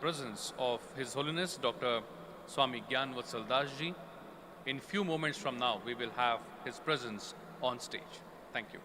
presence of His Holiness Dr. Swami Gyan Vatsal Das Ji. In few moments from now, we will have his presence on stage. Thank you.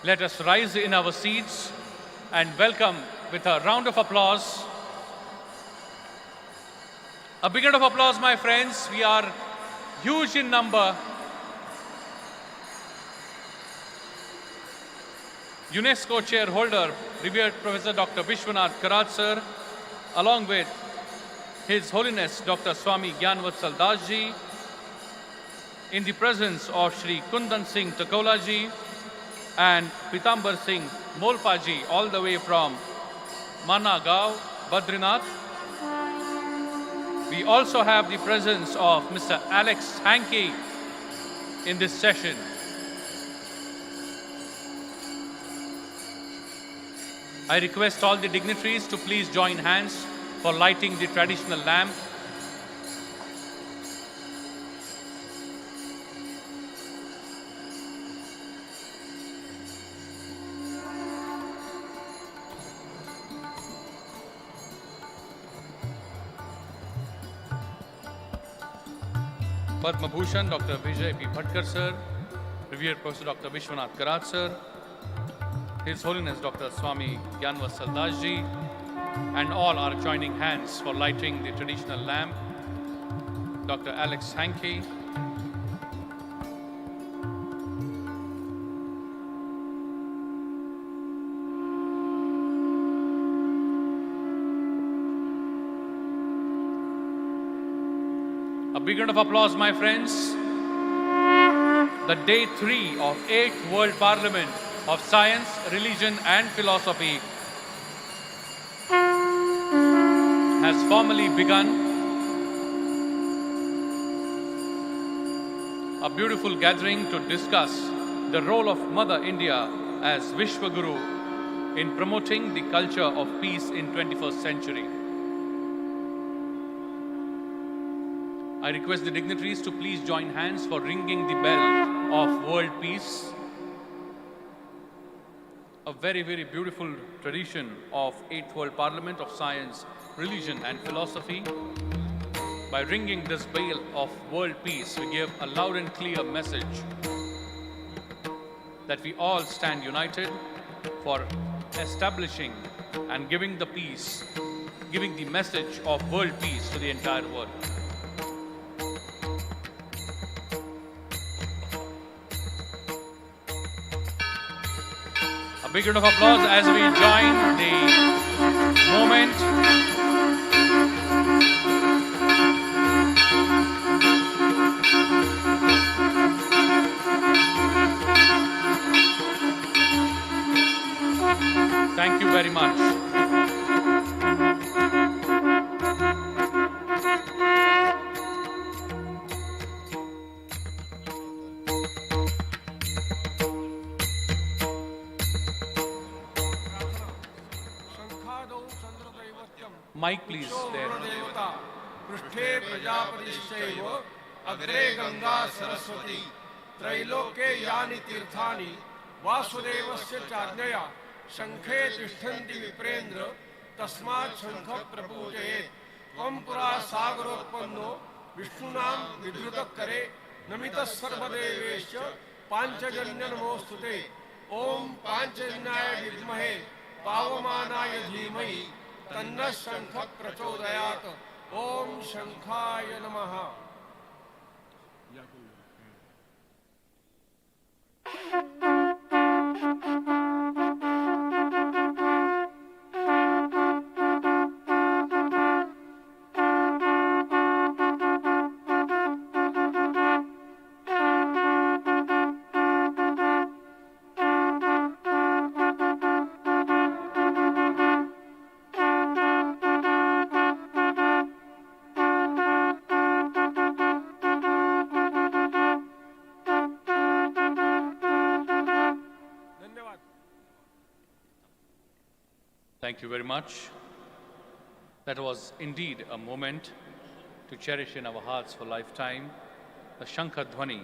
Let us rise in our seats and welcome with a round of applause. A big round of applause, my friends. We are huge in number. UNESCO chairholder, revered Professor Dr. Vishwanath Karat sir, along with His Holiness Dr. Swami Gyanvatsal Das ji, in the presence of Shri Kundan Singh Takola ji and Pitambar Singh Molpa ji, all the way from Mana Gaon, Badrinath. We also have the presence of Mr. Alex Hankey in this session. I request all the dignitaries to please join hands for lighting the traditional lamp. Padma Bhushan Dr. Vijay P. Bhatkar sir, revered Professor Dr. Vishwanath Karat sir, His Holiness Dr. Swami Gyanvatsal Das ji, and all are joining hands for lighting the traditional lamp. Dr. Alex Hankey, a big round of applause, my friends. The day 3 of 8th World Parliament of Science, Religion and Philosophy has formally begun. A beautiful gathering to discuss the role of Mother India as Vishwaguru in promoting the culture of peace in 21st century. I request the dignitaries to please join hands for ringing the bell of world peace. A very, very beautiful tradition of 8th World Parliament of Science, Religion and Philosophy. By ringing this bell of world peace, we give a loud and clear message that we all stand united for establishing and giving the peace, giving the message of world peace to the entire world. A big round of applause as we join the moment. Thank you very much. Mic, please. There. पृष्ठे प्रजापतिश्चैव अग्रे गंगा सरस्वती त्रैलोक्ये यानि तीर्थानि वासुदेवस्य चाज्ञया शंखे तिष्ठन्ति विप्रेन्द्र तस्मात् शंख प्रपूजयेत् त्वं पुरा सागरोत्पन्नो विष्णुनां विधृतकरे नमितः सर्वदेवेश्च पांचजन्य नमोस्तुते ओम पांचजन्याय विद्महे पावमानाय धीमहि तन्नः शंख प्रचोदयात् ओम शंखाय नमः। Thank you very much. That was indeed a moment to cherish in our hearts for lifetime. The Shankha Dhwani,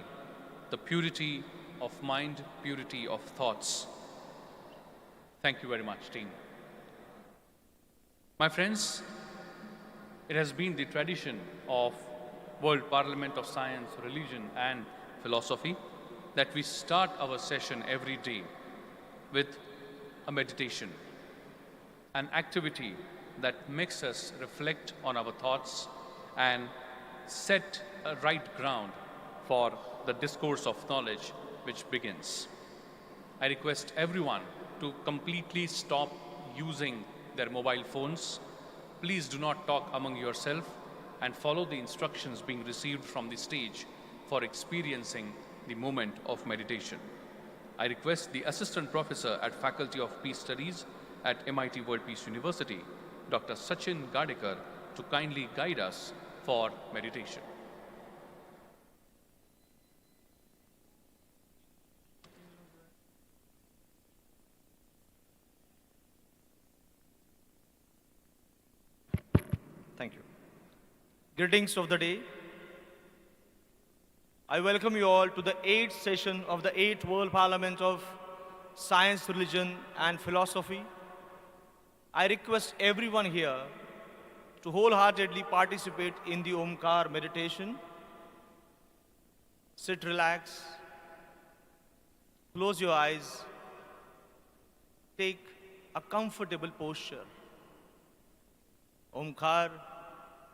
the purity of mind, purity of thoughts. Thank you very much, team. My friends, it has been the tradition of World Parliament of Science, Religion and Philosophy that we start our session every day with a meditation, an activity that makes us reflect on our thoughts and set a right ground for the discourse of knowledge which begins. I request everyone to completely stop using their mobile phones. Please do not talk among yourself and follow the instructions being received from the stage for experiencing the moment of meditation. I request the Assistant Professor at Faculty of Peace Studies at MIT World Peace University, Dr. Sachin Gadekar, to kindly guide us for meditation. Thank you. Greetings of the day. I welcome you all to the 8th session of the 8th World Parliament of Science, Religion and Philosophy. I request everyone here to wholeheartedly participate in the Omkar meditation. Sit relax, close your eyes, take a comfortable posture. Omkar,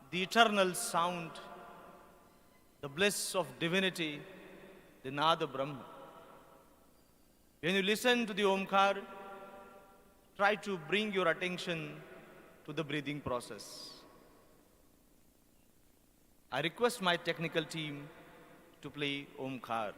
the eternal sound, the bliss of divinity, the Nada Brahma. When you listen to the Omkar, try to bring your attention to the breathing process. I request my technical team to play Omkar.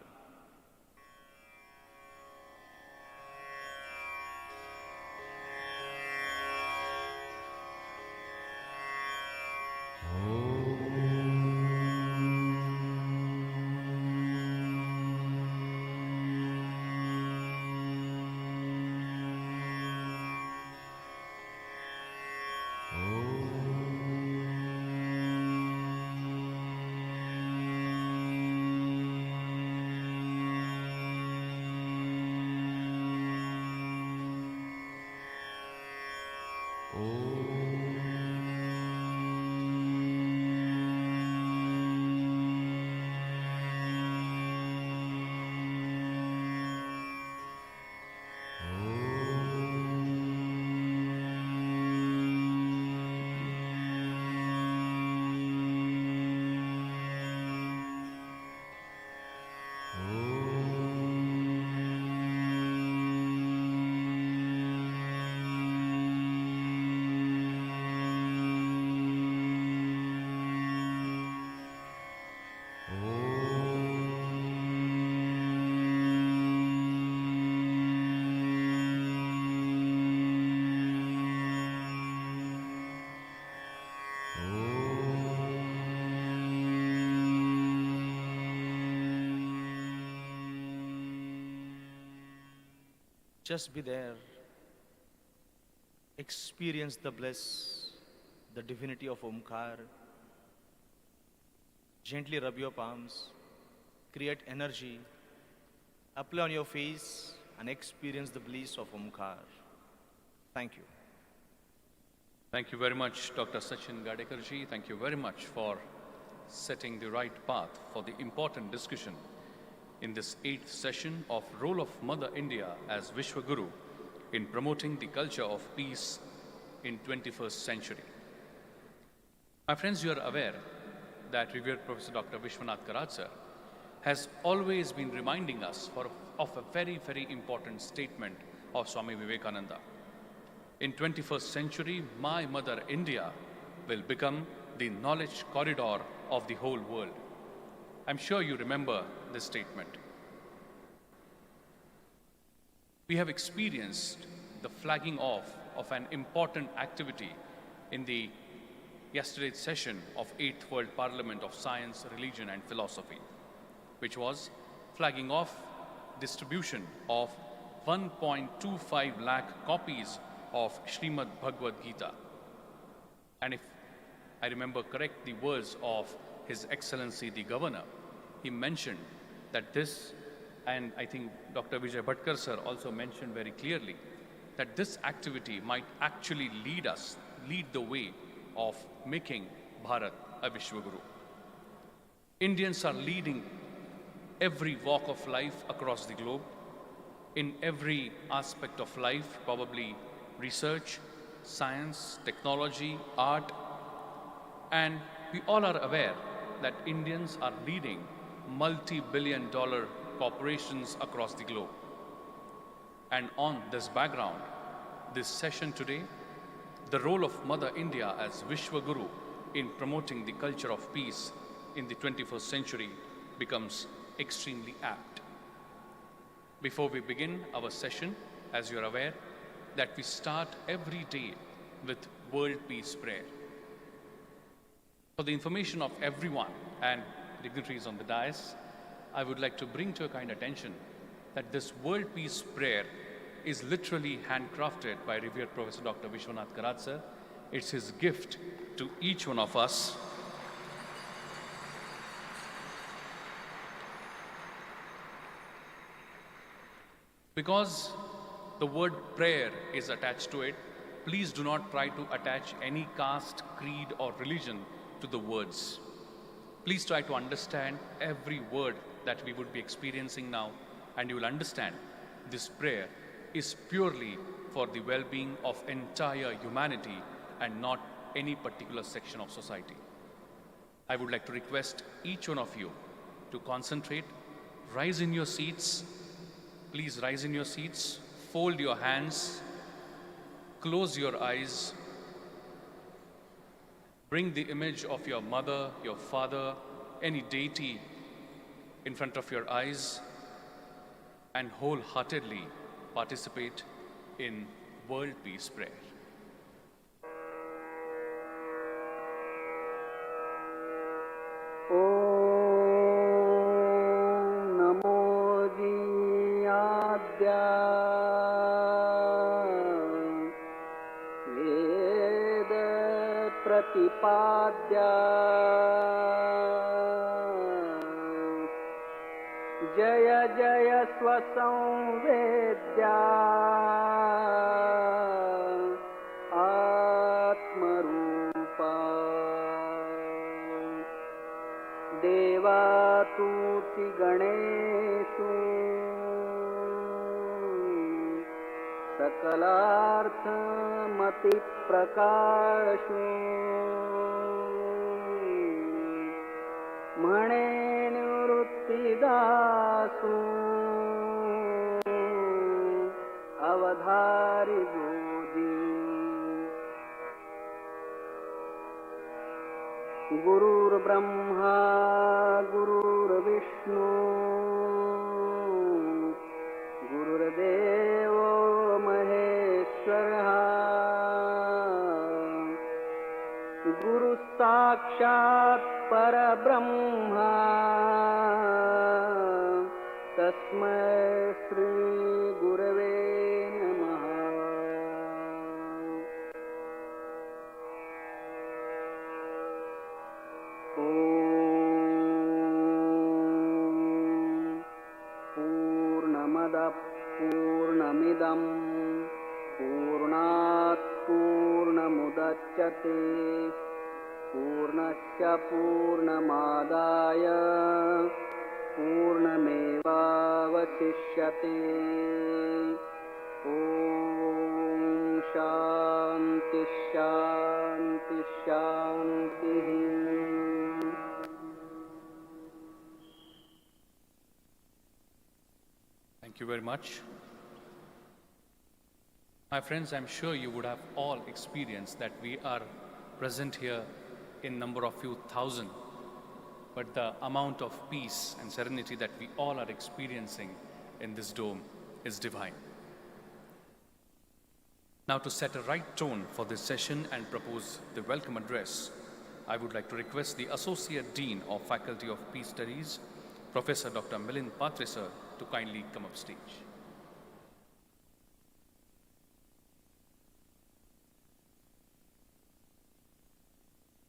Just be there. Experience the bliss, the divinity of Omkar. Gently rub your palms, create energy, apply on your face, and experience the bliss of Omkar. Thank you. Thank you very much, Dr. Sachin Gadekarji. Thank you very much for setting the right path for the important discussion in this 8th session of Role of Mother India as Vishwaguru in promoting the culture of peace in 21st century. My friends, you are aware that revered Professor Dr. Vishwanath Karad sir has always been reminding us of a very, very important statement of Swami Vivekananda. In 21st century, my mother India will become the knowledge corridor of the whole world. I'm sure you remember this statement. We have experienced the flagging off of an important activity in the yesterday's session of 8th World Parliament of Science, Religion and Philosophy, which was flagging off distribution of 1.25 lakh copies of Srimad Bhagavad Gita. And if I remember correct the words of His Excellency the Governor, he mentioned that this, and I think Dr. Vijay Bhatkar sir also mentioned very clearly, that this activity might actually lead the way of making Bharat a Vishwaguru. Indians are leading every walk of life across the globe. in every aspect of life, probably research, science, technology, art, and we all are aware that Indians are leading multi-billion-dollar corporations across the globe. And on this background, this session today, the role of Mother India as Vishwaguru in promoting the culture of peace in the 21st century becomes extremely apt. Before we begin our session, as you're aware, that we start every day with World Peace Prayer. For the information of everyone and dignitaries on the dais, I would like to bring to your kind attention that this World Peace Prayer is literally handcrafted by revered Professor Dr. Vishwanath Karat sir. It's his gift to each one of us. Because the word prayer is attached to it, please do not try to attach any caste, creed, or religion to the words. Please try to understand every word that we would be experiencing now, and you will understand this prayer is purely for the well-being of entire humanity and not any particular section of society. I would like to request each one of you to concentrate, rise in your seats. Please rise in your seats, fold your hands, close your eyes, bring the image of your mother, your father, any deity in front of your eyes, and wholeheartedly participate in World Peace Prayer. प्रतिपाद्या जय जय स्वसंवेद्या आत्मरूपा देवातुति गणेषु सकलार्थमति प्रकाशु म्हणे निवृत्तिदासु अवधारी गोदी गुरुर्ब्रह्मा गुरुर्विष्णु गुरुर्देवो महेश्वरः गुरु साक्षात् परब्रह्मा तस्मै श्री गुरवे नमः। पूर्णमदः पूर्णमिदं पूर्णात् पूर्णमुदच्यते पूर्णस्य पूर्णमादाय पूर्णमेवावशिष्यते। ॐ शान्ति शान्ति शान्तिः। Thank you very much. My friends, I'm sure you would have all experienced that we are present here in number of few thousand, but the amount of peace and serenity that we all are experiencing in this dome is divine. Now, to set a right tone for this session and propose the welcome address, I would like to request the Associate Dean of Faculty of Peace Studies, Professor Dr. Milind Patre sir, to kindly come up stage.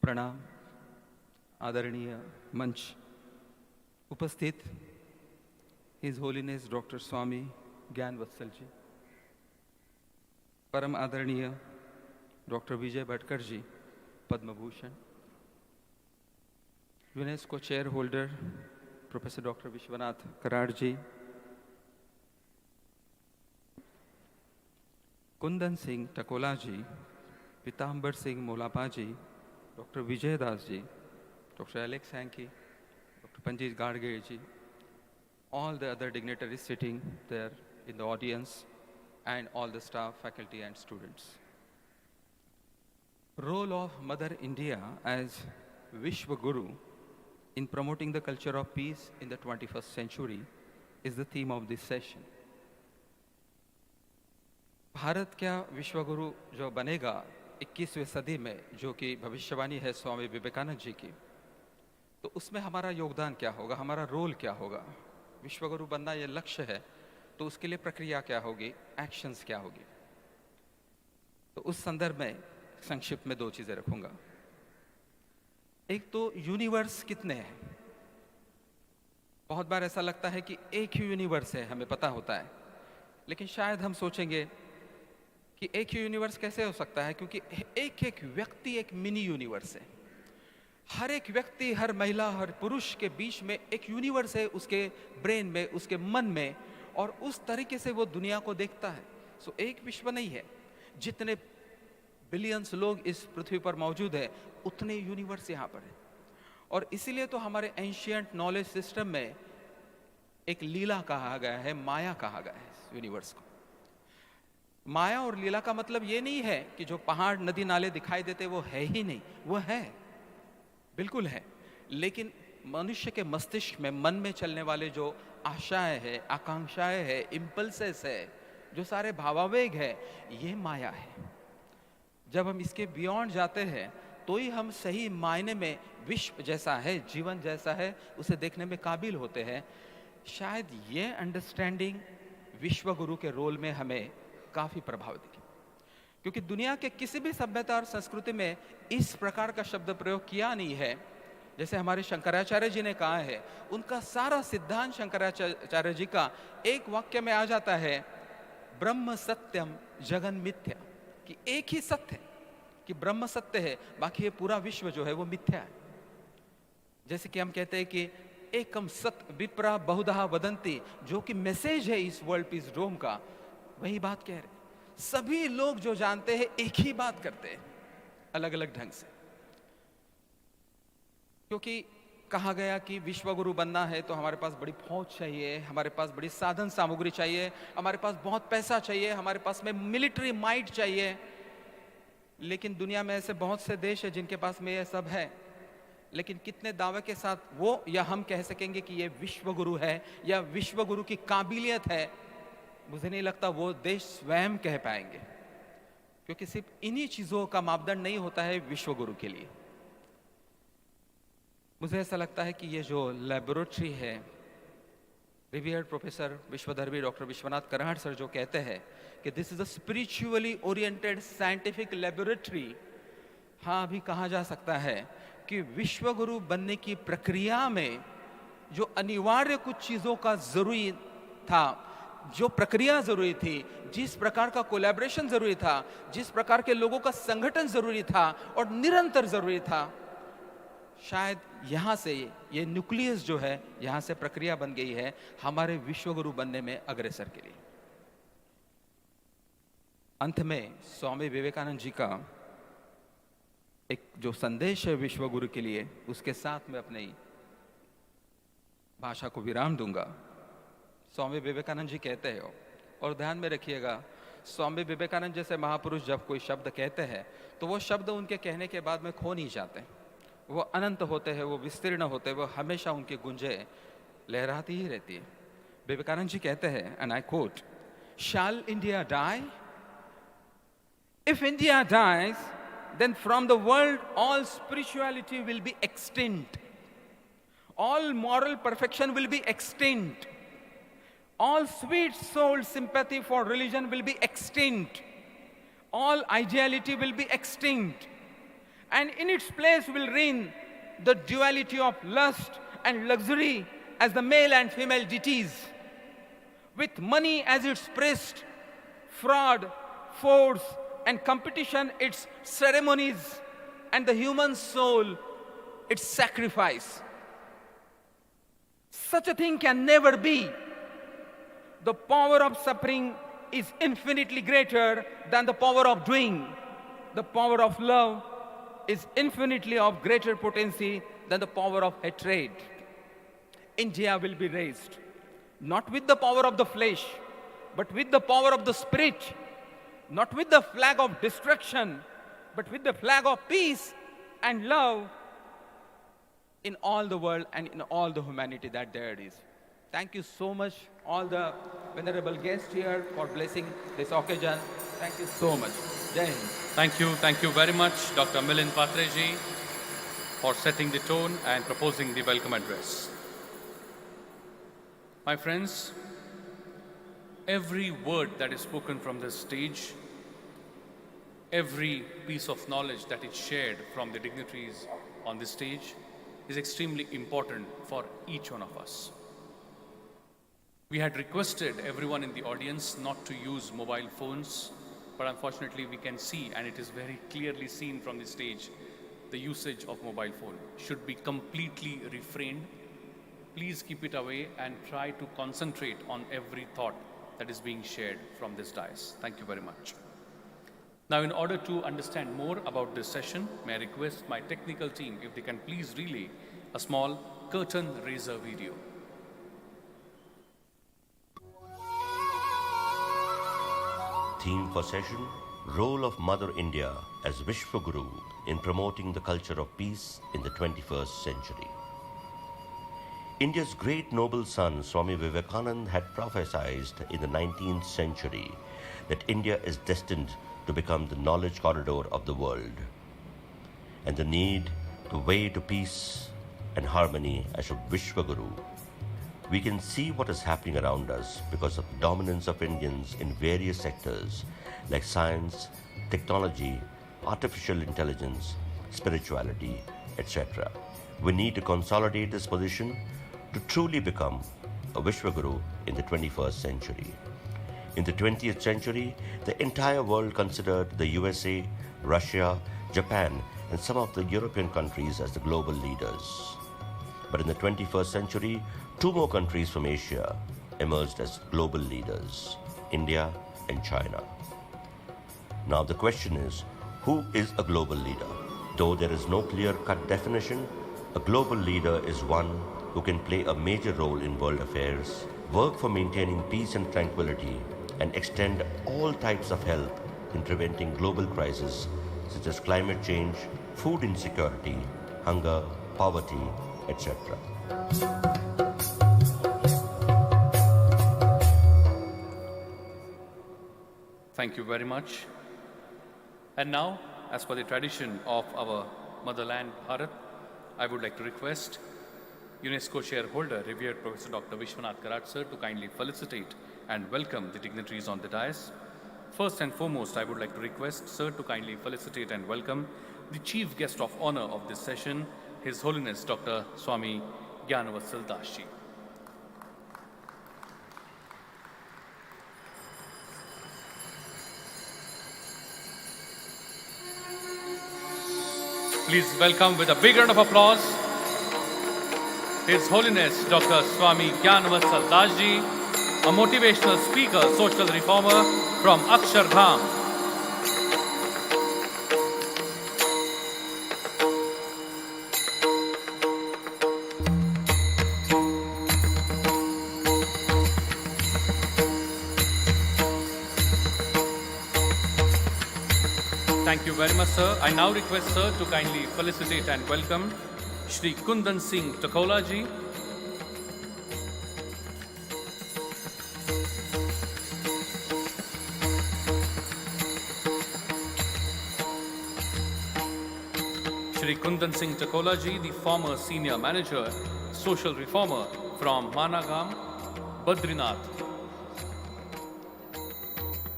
प्रणाम आदरणीय मंच उपस्थित his holiness doctor स्वामी ज्ञान वत्सल जी, परम आदरणीय doctor Vijay Bhatkar ji Padma Bhushan, UNESCO chair holder professor doctor Vishwanath Karad ji, Kundan Singh Takola ji, Pitambar Singh Molapa ji, doctor Vijay Das ji, doctor Alex Hankey, doctor Panjit Gadge ji, all the other dignitaries sitting there in the audience, and all the staff, faculty and students. Role of Mother India as Vishwa Guru in promoting the culture of peace in the 21st century is the theme of this session. Bharat क्या विश्व गुरु जो बनेगा 21वीं सदी में, जो कि भविष्यवाणी है स्वामी विवेकानंद जी की, तो उसमें हमारा योगदान क्या होगा, हमारा रोल क्या होगा? विश्व गुरु बनना ये लक्ष्य है, तो उसके लिए प्रक्रिया क्या होगी, एक्शंस क्या होगी? तो उस संदर्भ में संक्षिप्त में 2 चीजें रखूंगा। एक तो यूनिवर्स कितने हैं। बहुत बार ऐसा लगता है कि एक ही यूनिवर्स है, हमें पता होता है, लेकिन शायद हम सोचेंगे कि एक ही यूनिवर्स कैसे हो सकता है, क्योंकि एक एक व्यक्ति एक मिनी यूनिवर्स है। हर एक व्यक्ति, हर महिला, हर पुरुष के बीच में एक यूनिवर्स है, उसके ब्रेन में, उसके मन में, और उस तरीके से वो दुनिया को देखता है। सो एक विश्व नहीं है। जितने बिलियंस लोग इस पृथ्वी पर मौजूद है, उतने यूनिवर्स यहाँ पर है। और इसीलिए तो हमारे एंशिएंट नॉलेज सिस्टम में एक लीला कहा गया है, माया कहा गया है इस यूनिवर्स को। माया और लीला का मतलब ये नहीं है कि जो पहाड़, नदी, नाले दिखाई देते वो है ही नहीं, वो है, बिल्कुल है। लेकिन मनुष्य के मस्तिष्क में, मन में चलने वाले जो आशाएं है, आकांक्षाएं है, इम्पल्सेस है, जो सारे भावावेग है, ये माया है। जब हम इसके बियॉन्ड जाते हैं तो ही हम सही मायने में विश्व जैसा है, जीवन जैसा है, उसे देखने में काबिल होते हैं। शायद ये अंडरस्टैंडिंग विश्व गुरु के रोल में हमें काफी प्रभावित की, क्योंकि दुनिया के किसी भी सभ्यता और संस्कृति में इस प्रकार का शब्द प्रयोग किया नहीं है। जैसे हमारे शंकराचार्य जी ने कहा है, उनका सारा सिद्धांत शंकराचार्य जी का एक वाक्य में आ जाता है, ब्रह्म सत्यम जगन मिथ्या, कि एक ही सत्य है, कि ब्रह्म सत्य है, बाकी ये पूरा विश्व जो है वो मिथ्या है। जैसे कि हम कहते हैं कि एकम सत्य विप्रा बहुधा वदंती, जो कि मैसेज है इस वर्ल्ड पीस डोम का, वही बात कह रहे। सभी लोग जो जानते हैं एक ही बात करते हैं, अलग अलग ढंग से। क्योंकि कहा गया कि विश्व गुरु बनना है तो हमारे पास बड़ी फौज चाहिए, हमारे पास बड़ी साधन सामग्री चाहिए, हमारे पास बहुत पैसा चाहिए, हमारे पास में मिलिट्री माइट चाहिए। लेकिन दुनिया में ऐसे बहुत से देश हैं जिनके पास में ये सब है, लेकिन कितने दावे के साथ वो या हम कह सकेंगे कि ये विश्व गुरु है या विश्व गुरु की काबिलियत है? मुझे नहीं लगता वो देश स्वयं कह पाएंगे, क्योंकि सिर्फ इन्हीं चीजों का मापदंड नहीं होता है विश्व गुरु के लिए। मुझे ऐसा लगता है कि ये जो लेबोरेटरी है, revered professor Vishwadharmi doctor Vishwanath Karad sir जो कहते हैं कि this is a spiritually oriented scientific laboratory, हाँ अभी कहा जा सकता है कि विश्व गुरु बनने की प्रक्रिया में जो अनिवार्य कुछ चीजों का जरूरी था, जो प्रक्रिया जरूरी थी, जिस प्रकार का कोलैबोरेशन जरूरी था, जिस प्रकार के लोगों का संगठन जरूरी था और निरंतर जरूरी था, शायद यहां से ये न्यूक्लियस जो है, यहां से प्रक्रिया बन गई है हमारे विश्व गुरु बनने में अग्रसर के लिए। अंत में स्वामी विवेकानंद जी का एक जो संदेश है विश्व गुरु के लिए, उसके साथ में अपनी भाषा को विराम दूंगा। स्वामी विवेकानंद जी कहते हैं, और ध्यान में रखिएगा, स्वामी विवेकानंद जैसे महापुरुष जब कोई शब्द कहते हैं तो वो शब्द उनके कहने के बाद में खो नहीं जाते, वो अनंत होते हैं, वो विस्तीर्ण होते हैं, वो हमेशा उनकी गुंजे लहराती ही रहती है। विवेकानंद जी कहते हैं, and I quote, shall India die? If India dies, then from the world all spirituality will be extinct, all moral perfection will be extinct, all sweet soul sympathy for religion will be extinct, all ideality will be extinct, and in its place will reign the duality of lust and luxury as the male and female deities, with money as its priest, fraud, force and competition its ceremonies, and the human soul its sacrifice. Such a thing can never be. The power of suffering is infinitely greater than the power of doing. The power of love is infinitely of greater potency than the power of hatred. India will be raised, not with the power of the flesh, but with the power of the spirit, not with the flag of destruction, but with the flag of peace and love in all the world and in all the humanity that there is. Thank you so much, all the venerable guests here, for blessing this occasion. Thank you so much. Jai Hind. Thank you very much, Dr. Milind Patreji, for setting the tone and proposing the welcome address. My friends, every word that is spoken from this stage, every piece of knowledge that is shared from the dignitaries on this stage is extremely important for each one of us. We had requested everyone in the audience not to use mobile phones, but unfortunately we can see, and it is very clearly seen from the stage, the usage of mobile phone should be completely refrained. Please keep it away and try to concentrate on every thought that is being shared from this dais. Thank you very much. Now, in order to understand more about this session, may I request my technical team if they can please relay a small curtain raiser video. Theme for session, Role of Mother India as Vishwaguru in promoting the culture of peace in the 21st century. India's great noble son Swami Vivekananda had prophesied in the 19th century that India is destined to become the knowledge corridor of the world, and the need, the way to peace and harmony as a Vishwaguru. We can see what is happening around us because of the dominance of Indians in various sectors like science, technology, artificial intelligence, spirituality, etc. We need to consolidate this position to truly become a Vishwaguru in the 21st century. In the 20th century, the entire world considered the USA, Russia, Japan, and some of the European countries as the global leaders. But in the 21st century, two more countries from Asia emerged as global leaders, India and China. Now the question is, who is a global leader? Though there is no clear-cut definition, a global leader is one who can play a major role in world affairs, work for maintaining peace and tranquility, and extend all types of help in preventing global crises such as climate change, food insecurity, hunger, poverty, etc. Thank you very much. And now, as per the tradition of our motherland, Bharat, I would like to request UNESCO shareholder, revered Professor Dr. Vishwanath Karat sir, to kindly felicitate and welcome the dignitaries on the dais. First and foremost, I would like to request sir to kindly felicitate and welcome the chief guest of honor of this session, His Holiness Dr. Swami Gyanavatsal Das Ji. Please welcome with a big round of applause His Holiness Dr. Swami Gyanavatsal Das Ji, a motivational speaker, social reformer from Akshardham. Thank you very much, sir. I now request sir to kindly felicitate and welcome Shri Kundan Singh Takola ji. Shri Kundan Singh Takola ji, the former senior manager, social reformer from Managam, Badrinath.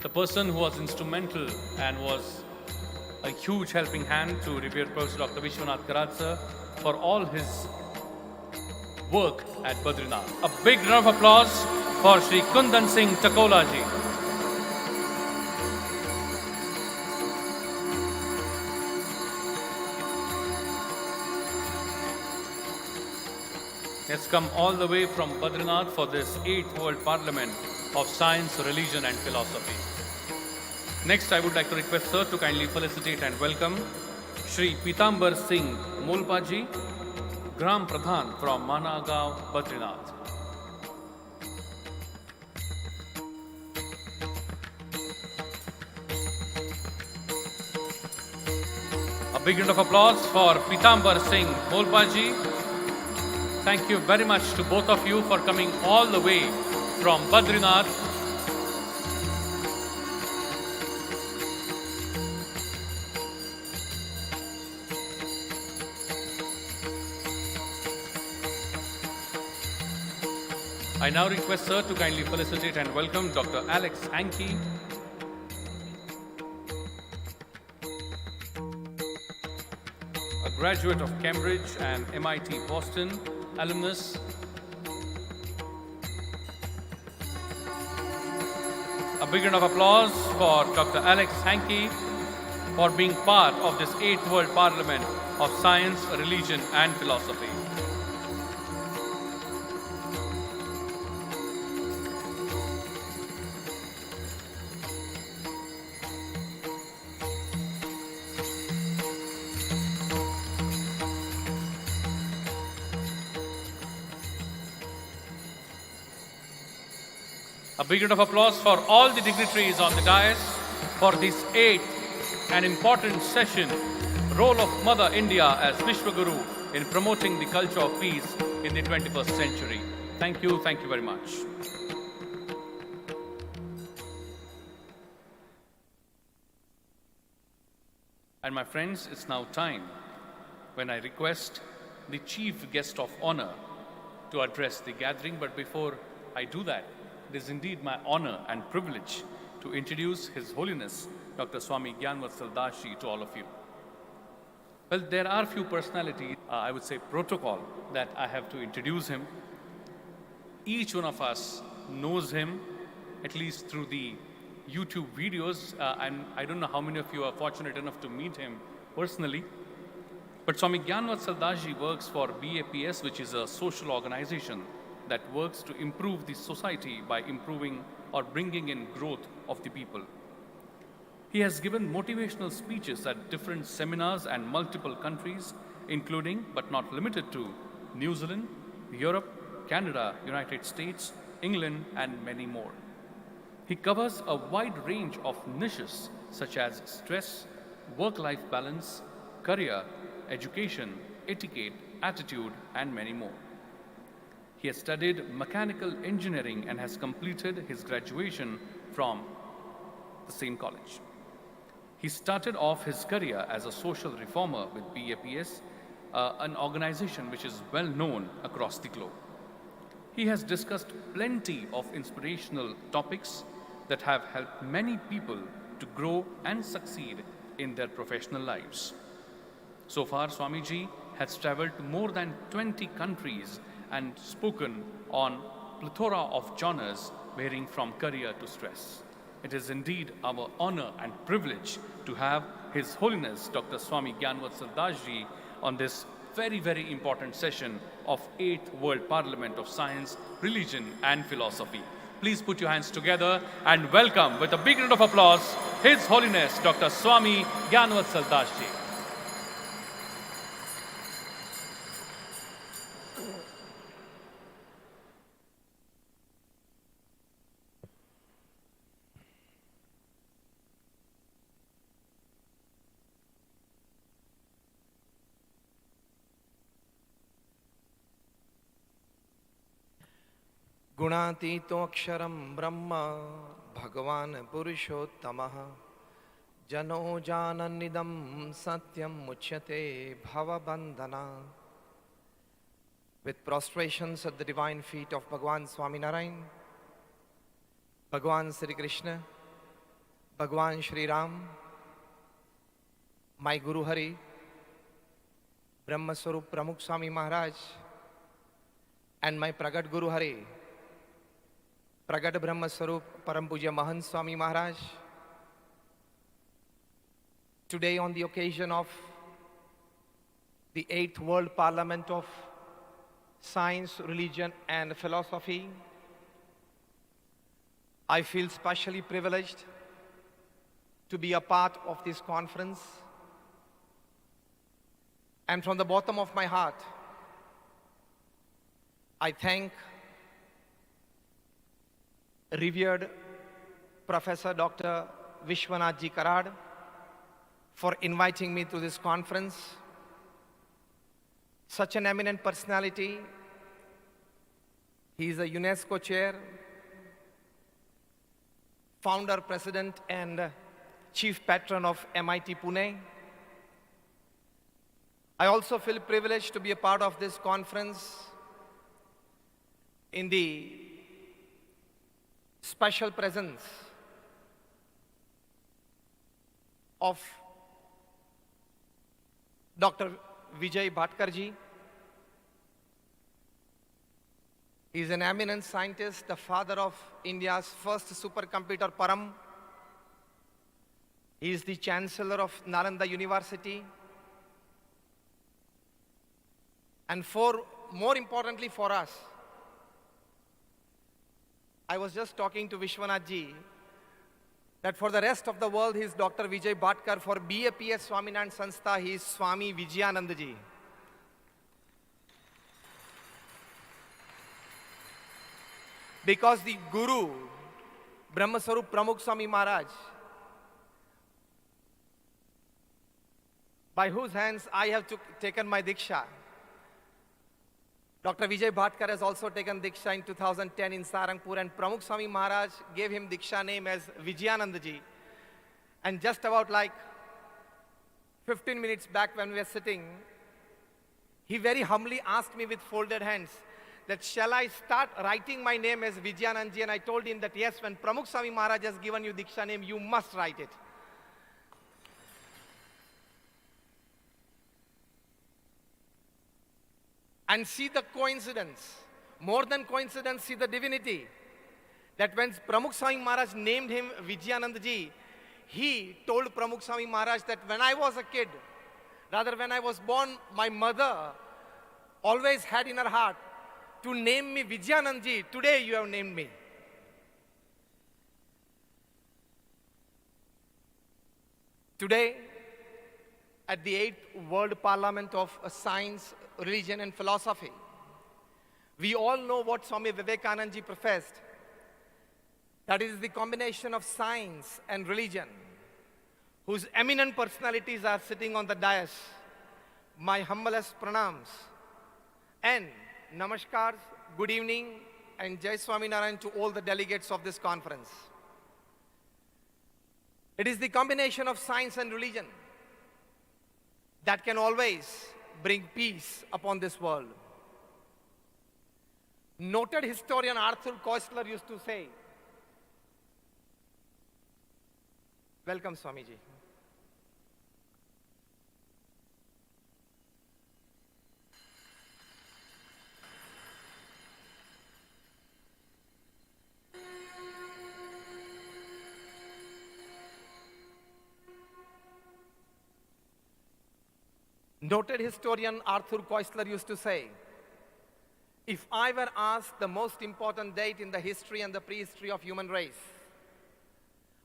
The person who was instrumental and was a huge helping hand to revered Professor Dr. Vishwanath Karat sir for all his work at Badrinath. A big round of applause for Shri Kundan Singh Takola ji. He has come all the way from Badrinath for this 8th World Parliament of Science, Religion and Philosophy. Next, I would like to request Sir to kindly felicitate and welcome Shri Pitambar Singh Molpaji, Gram Pradhan from Managaon, Badrinath. A big round of applause for Pitambar Singh Molpaji. Thank you very much to both of you for coming all the way from Badrinath. I now request Sir to kindly felicitate and welcome Dr. Alex Hankey, a graduate of Cambridge and MIT Boston, alumnus. A big round of applause for Dr. Alex Hankey for being part of this 8th World Parliament of Science, Religion and Philosophy. A big round of applause for all the dignitaries on the dais for this 8th and important session, Role of Mother India as Vishwaguru in promoting the culture of peace in the 21st century. Thank you very much. And my friends, it's now time when I request the chief guest of honor to address the gathering. But before I do that, it is indeed my honor and privilege to introduce His Holiness Dr. Swami Gyanvatsal Das Ji to all of you. Well, there are few personalities, I would say protocol, that I have to introduce him. Each one of us knows him, at least through the YouTube videos, and I don't know how many of you are fortunate enough to meet him personally. But Swami Gyanvatsal Das Ji works for BAPS, which is a social organization that works to improve the society by improving or bringing in growth of the people. He has given motivational speeches at different seminars and multiple countries, including but not limited to New Zealand, Europe, Canada, United States, England, and many more. He covers a wide range of niches such as stress, work-life balance, career, education, etiquette, attitude, and many more. He has studied mechanical engineering and has completed his graduation from the same college. He started off his career as a social reformer with BAPS, an organization which is well known across the globe. He has discussed plenty of inspirational topics that have helped many people to grow and succeed in their professional lives. So far, Swamiji has traveled to more than 20 countries and spoken on plethora of genres varying from career to stress. It is indeed our honor and privilege to have His Holiness Dr. Swami Gyanvatsal Das Ji on this very, very important session of 8th World Parliament of Science, Religion and Philosophy. Please put your hands together and welcome with a big round of applause His Holiness Dr. Swami Gyanvatsal Das Ji. गुणातीतोऽक्षरं ब्रह्म भगवान् पुरुषोत्तमः जनो जानन्निदं सत्यं मुच्यते भवबन्धना. With prostrations at the divine feet of Bhagwan Swaminarayan, Bhagwan Sri Krishna, Bhagwan Sri Ram, my Guru Hari, Brahma Swarup Pramukh Swami Maharaj, and my Pragat Guru Hari, Pragat Brahma Swarup Param Puja Mahant Swami Maharaj. Today, on the occasion of the 8th World Parliament of Science, Religion and Philosophy, I feel specially privileged to be a part of this conference. And from the bottom of my heart, I thank revered Professor Dr. Vishwanath Ji Karad for inviting me to this conference. Such an eminent personality. He is a UNESCO chair, founder, president, and chief patron of MIT Pune. I also feel privileged to be a part of this conference in the special presence of Dr. Vijay Bhatkarji. He is an eminent scientist, the father of India's first supercomputer Param. He is the chancellor of Nalanda University. And more importantly for us, I was just talking to Vishwanath Ji that for the rest of the world, he is Dr. Vijay Bhatkar. For BAPS Swaminarayan Sanstha, he is Swami Vijayananda Ji. Because the Guru, Brahmaswarup Pramukh Swami Maharaj, by whose hands I have taken my Diksha, Dr. Vijay Bhatkar has also taken Diksha in 2010 in Sarangpur, and Pramukh Swami Maharaj gave him Diksha name as Vijayananda Ji. And just about like 15 minutes back when we were sitting, he very humbly asked me with folded hands that shall I start writing my name as Vijayananda Ji? And I told him that yes, when Pramukh Swami Maharaj has given you Diksha name, you must write it. And see the coincidence, more than coincidence, see the divinity, that when Pramukh Swami Maharaj named him Vijayananda Ji, he told Pramukh Swami Maharaj that when I was a kid, rather when I was born, my mother always had in her heart to name me Vijayananda Ji. Today you have named me. Today, at the 8th World Parliament of Science, Religion and Philosophy, we all know what Swami Vivekananda Ji professed. That is the combination of science and religion, whose eminent personalities are sitting on the dais. My humblest pranams and namaskars, good evening, and Jai Swaminarayan to all the delegates of this conference. It is the combination of science and religion that can always bring peace upon this world. Noted historian Arthur Koestler used to say, welcome Swamiji. Noted historian Arthur Koestler used to say, if I were asked the most important date in the history and the prehistory of human race,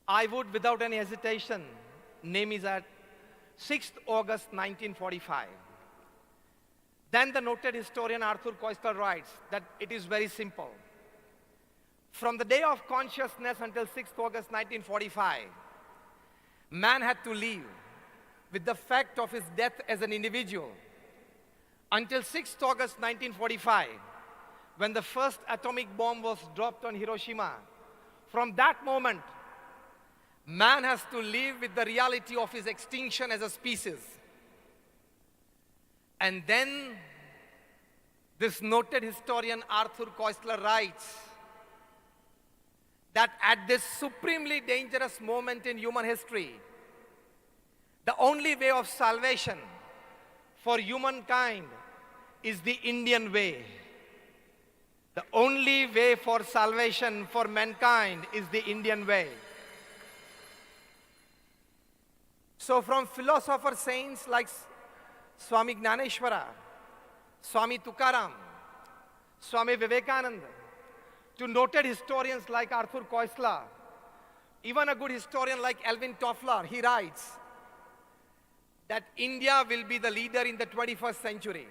I would, without any hesitation, name it at 6th August 1945. Then the noted historian Arthur Koestler writes that it is very simple. From the day of consciousness until 6th August 1945, man had to live with the fact of his death as an individual until 6th August 1945, when the first atomic bomb was dropped on Hiroshima. From that moment, man has to live with the reality of his extinction as a species. And then this noted historian Arthur Koestler writes that at this supremely dangerous moment in human history, the only way of salvation for humankind is the Indian way. The only way for salvation for mankind is the Indian way. So from philosopher saints like Swami Gnaneshwara, Swami Tukaram, Swami Vivekananda, to noted historians like Arthur Koestler, even a good historian like Alvin Toffler, he writes that India will be the leader in the 21st century.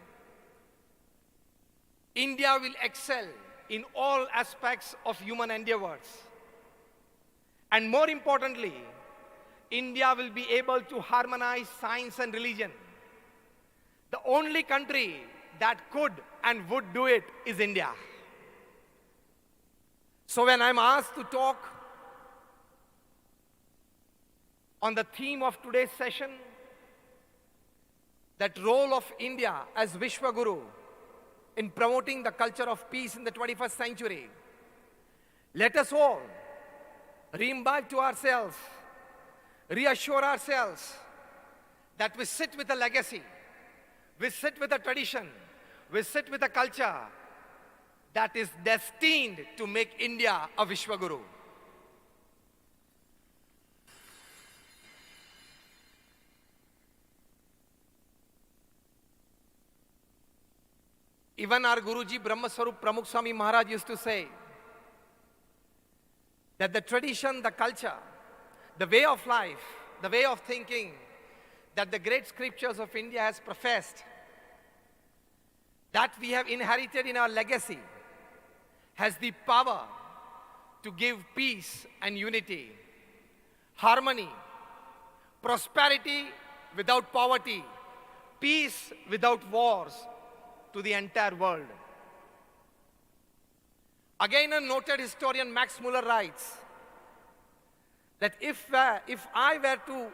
India will excel in all aspects of human endeavors. And more importantly, India will be able to harmonize science and religion. The only country that could and would do it is India. So when I'm asked to talk on the theme of today's session, that role of India as Vishwaguru in promoting the culture of peace in the 21st century, let us all re-imbibe to ourselves, reassure ourselves that we sit with a legacy, we sit with a tradition, we sit with a culture that is destined to make India a Vishwaguru. Even our Guruji Brahma Swarup Pramukh Swami Maharaj used to say that the tradition, the culture, the way of life, the way of thinking that the great scriptures of India has professed, that we have inherited in our legacy, has the power to give peace and unity, harmony, prosperity without poverty, peace without wars to the entire world. Again, a noted historian, Max Muller, writes that if I were to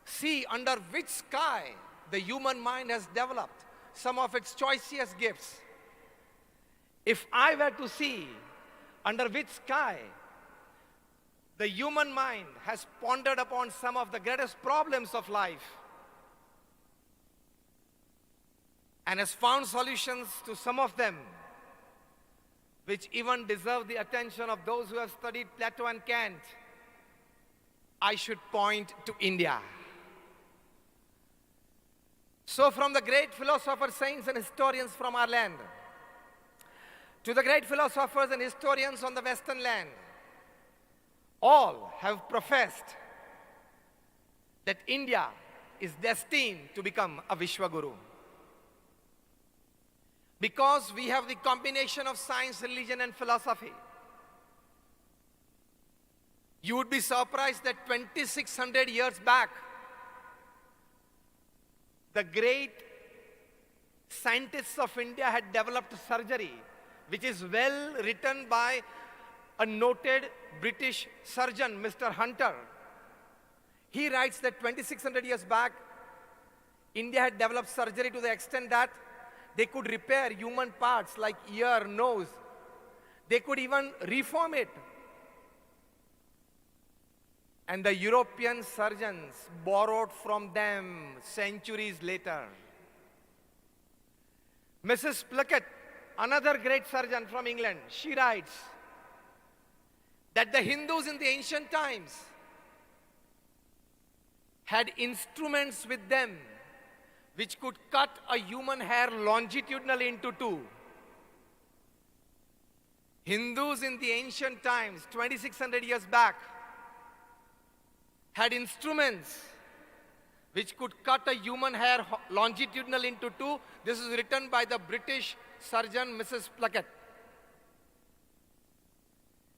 see under which sky the human mind has developed some of its choicest gifts, if I were to see under which sky the human mind has pondered upon some of the greatest problems of life and has found solutions to some of them, which even deserve the attention of those who have studied Plato and Kant, I should point to India. So from the great philosophers, saints, and historians from our land, to the great philosophers and historians on the Western land, all have professed that India is destined to become a Vishwaguru. Because we have the combination of science, religion, and philosophy. You would be surprised that 2600 years back, the great scientists of India had developed surgery, which is well written by a noted British surgeon, Mr. Hunter. He writes that 2600 years back, India had developed surgery to the extent that they could repair human parts like ear, nose. They could even reform it. And the European surgeons borrowed from them centuries later. Mrs. Pluckett, another great surgeon from England, she writes that the Hindus in the ancient times had instruments with them which could cut a human hair longitudinally into two. Hindus in the ancient times, 2600 years back, had instruments which could cut a human hair longitudinally into two. This is written by the British surgeon, Mrs. Pluckett.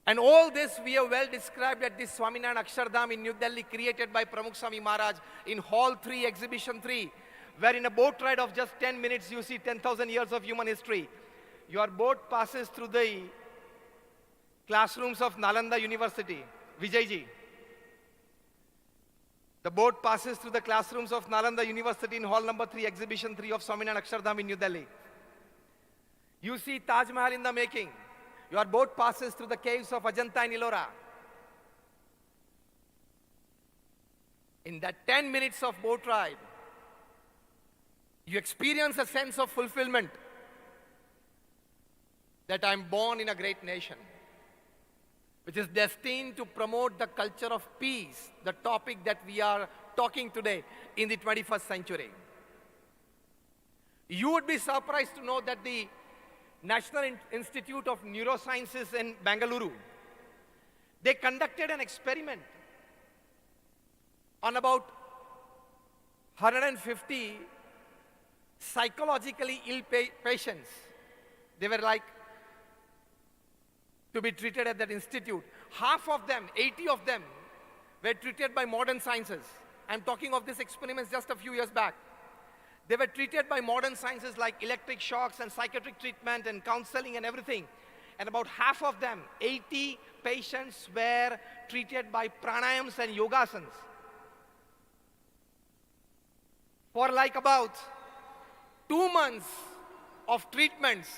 And all this we have well described at this Swaminarayan Akshardham in New Delhi, created by Pramukh Swami Maharaj in Hall 3, Exhibition 3, where in a boat ride of just 10 minutes you see 10,000 years of human history. Your boat passes through the classrooms of Nalanda University. Vijayji. The boat passes through the classrooms of Nalanda University in Hall number 3, Exhibition 3 of Swaminarayan Akshardham in New Delhi. You see Taj Mahal in the making. Your boat passes through the caves of Ajanta and Ellora. In that 10 minutes of boat ride, you experience a sense of fulfillment that I'm born in a great nation, which is destined to promote the culture of peace, the topic that we are talking today in the 21st century. You would be surprised to know that the National Institute of Neurosciences in Bangalore. They conducted an experiment on about 150 psychologically ill patients. They were like to be treated at that institute. Half of them, 80 of them, were treated by modern sciences. I'm talking of this experiment just a few years back. They were treated by modern sciences like electric shocks and psychiatric treatment and counseling and everything. And about half of them, 80 patients, were treated by pranayams and yogasanas. For like about 2 months of treatments,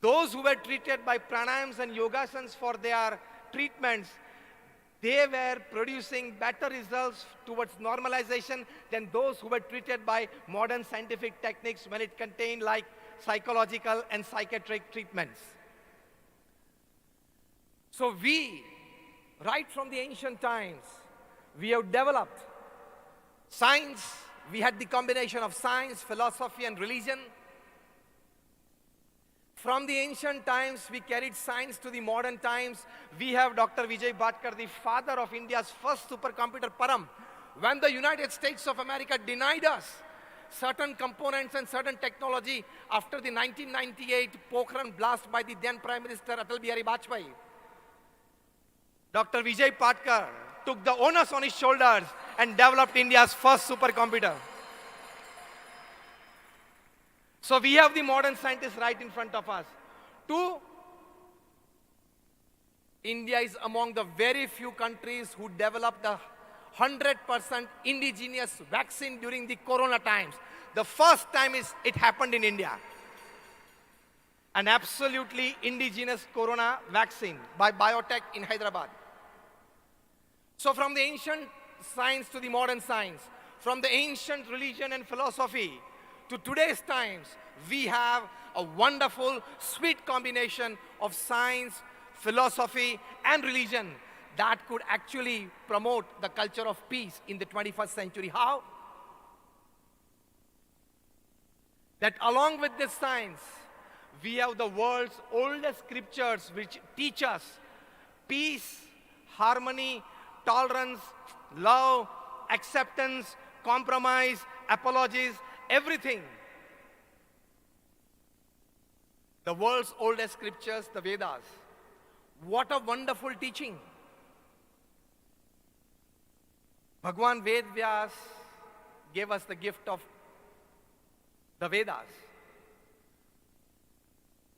those who were treated by pranayams and yogasanas for their treatments, they were producing better results towards normalization than those who were treated by modern scientific techniques when it contained like psychological and psychiatric treatments. So we, right from the ancient times, we have developed science. We had the combination of science, philosophy, and religion. From the ancient times, we carried science to the modern times. We have Dr. Vijay Bhatkar, the father of India's first supercomputer, Param. When the United States of America denied us certain components and certain technology after the 1998 Pokhran blast by the then Prime Minister Atal Bihari Vajpayee, Dr. Vijay Bhatkar took the onus on his shoulders and developed India's first supercomputer. So we have the modern scientists right in front of us. Two, India is among the very few countries who developed a 100% indigenous vaccine during the corona times. The first time it happened in India. An absolutely indigenous corona vaccine by biotech in Hyderabad. So from the ancient science to the modern science, from the ancient religion and philosophy to today's times, we have a wonderful, sweet combination of science, philosophy, and religion that could actually promote the culture of peace in the 21st century. How? That along with this science, we have the world's oldest scriptures which teach us peace, harmony, tolerance, love, acceptance, compromise, apologies, everything. The world's oldest scriptures, the Vedas. What a wonderful teaching. Bhagwan Ved Vyas gave us the gift of the Vedas.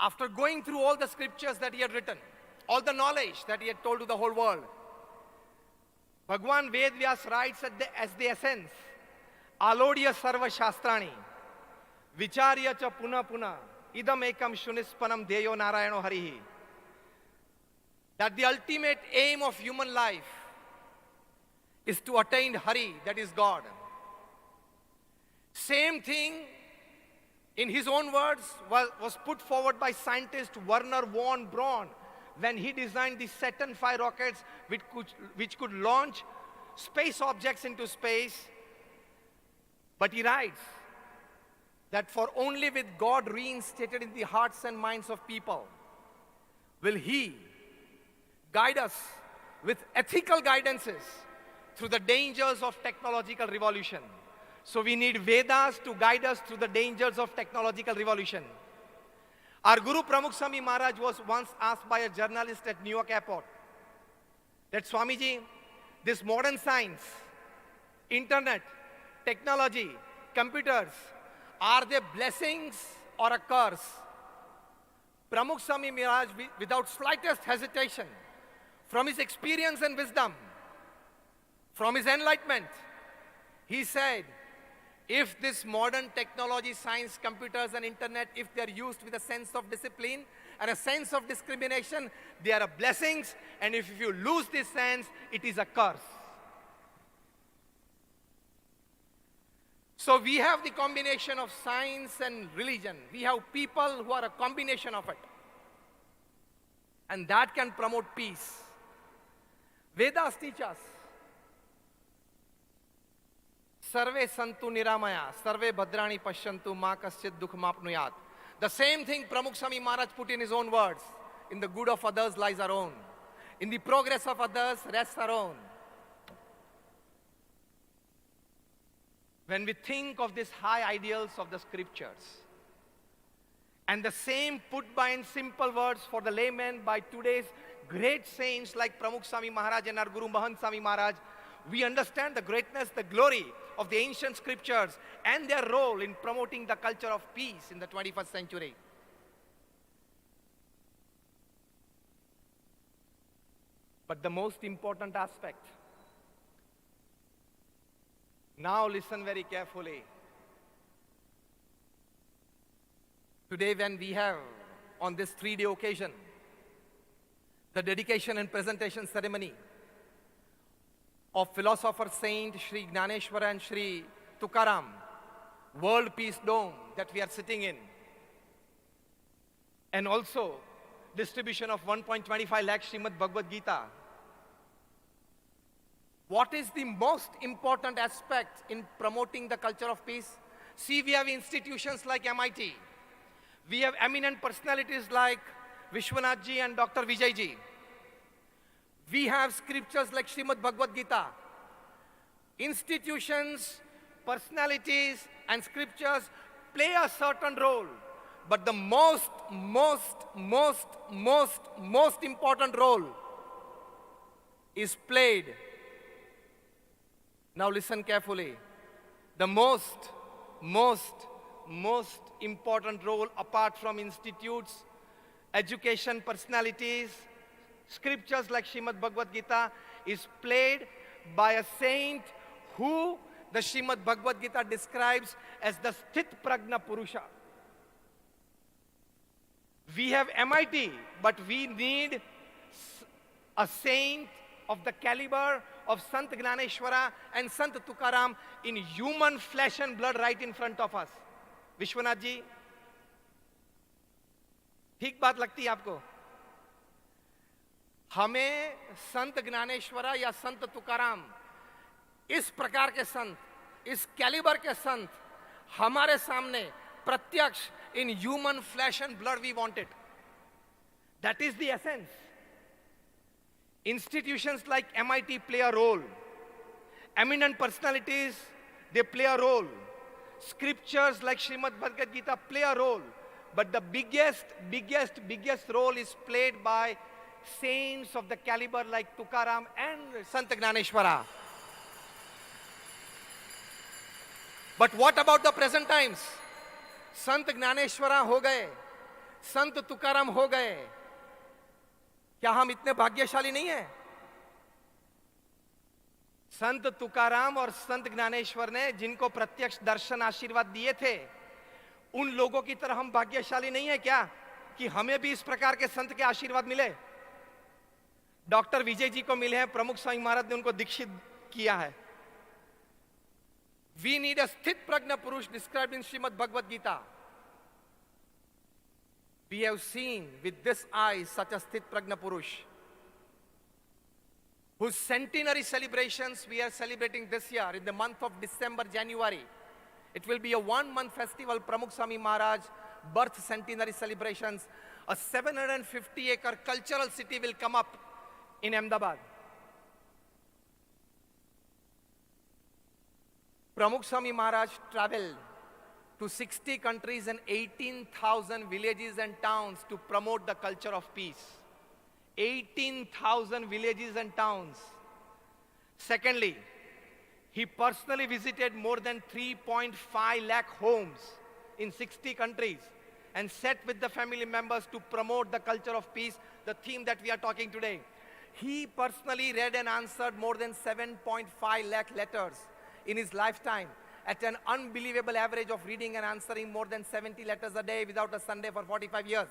After going through all the scriptures that he had written, all the knowledge that he had told to the whole world, Bhagwan Ved Vyas writes as the essence, Alodya Sarva Shastrani, Vicharya cha puna puna, idam ekam shunispanam deyo narayano harihi. That the ultimate aim of human life is to attain Hari, that is God. Same thing, in his own words, was put forward by scientist Werner von Braun when he designed the Saturn V rockets which could launch space objects into space. But he writes that for only with God reinstated in the hearts and minds of people will he guide us with ethical guidances through the dangers of technological revolution. So we need Vedas to guide us through the dangers of technological revolution. Our Guru Pramukh Swami Maharaj was once asked by a journalist at New York airport that Swamiji, this modern science, internet, technology, computers, are they blessings or a curse? Pramukh Swami Maharaj, without slightest hesitation, from his experience and wisdom, from his enlightenment, he said, if this modern technology, science, computers, and internet, if they're used with a sense of discipline and a sense of discrimination, they are blessings, and if you lose this sense, it is a curse. So we have the combination of science and religion. We have people who are a combination of it. And that can promote peace. Vedas teach us, Sarve santu niramaya, sarve bhadrani pashyantu ma kasyat dukham apnuyat. The same thing Pramukh Swami Maharaj put in his own words. In the good of others lies our own. In the progress of others rests our own. When we think of these high ideals of the scriptures, and the same put by in simple words for the layman by today's great saints like Pramukh Swami Maharaj and our Guru Mahant Swami Maharaj, we understand the greatness, the glory of the ancient scriptures and their role in promoting the culture of peace in the 21st century. But the most important aspect, now listen very carefully. Today when we have on this 3-day occasion, the dedication and presentation ceremony of philosopher saint Sri Gnaneshwara and Sri Tukaram, World Peace Dome that we are sitting in, and also distribution of 1.25 lakh Srimad Bhagavad Gita. What is the most important aspect in promoting the culture of peace? See, we have institutions like MIT. We have eminent personalities like Vishwanath ji and Dr. Vijay ji. We have scriptures like Srimad Bhagavad Gita. Institutions, personalities, and scriptures play a certain role. But the most important role is played. Now listen carefully. The most important role apart from institutes, education, personalities, scriptures like Srimad Bhagavad Gita is played by a saint who the Srimad Bhagavad Gita describes as the Sthit Prajna Purusha. We have MIT, but we need a saint of the caliber of Sant Gnaneshwara and Sant Tukaram in human flesh and blood right in front of us. Vishwanath ji, ठीक बात लगती है आपको? हमें संत ज्ञानेश्वरा या संत तुकाराम, इस प्रकार के संत, इस कैलिबर के संत हमारे सामने प्रत्यक्ष in human flesh and blood we want it. That is the essence. Institutions like MIT play a role. Eminent personalities, they play a role. Scriptures like Srimad Bhagavad Gita play a role. But the biggest role is played by saints of the caliber like Tukaram and Sant Gnaneshwara. But what about the present times? संत ज्ञानेश्वरा हो गए, संत तुकाराम हो गए, क्या हम इतने भाग्यशाली नहीं हैं? संत तुकाराम और संत ज्ञानेश्वर ने जिनको प्रत्यक्ष दर्शन आशीर्वाद दिए थे, उन लोगों की तरह हम भाग्यशाली नहीं है क्या कि हमें भी इस प्रकार के संत के आशीर्वाद मिले? डॉक्टर विजय जी को मिले हैं, प्रमुख स्वामी महाराज ने उनको दीक्षित किया है. We need a Sthit Prajna Purush described in Srimad Bhagavad Gita. We have seen with this eyes such a Sthit Prajna Purush, whose centenary celebrations we are celebrating this year in the month of December, January. It will be a 1-month festival, Pramukh Swami Maharaj birth centenary celebrations. A 750-acre cultural city will come up in Ahmedabad. Pramukh Swami Maharaj traveled to 60 countries and 18,000 villages and towns to promote the culture of peace. 18,000 villages and towns. Secondly, he personally visited more than 3.5 lakh homes in 60 countries and sat with the family members to promote the culture of peace, the theme that we are talking today. He personally read and answered more than 7.5 lakh letters in his lifetime, at an unbelievable average of reading and answering more than 70 letters a day without a Sunday for 45 years,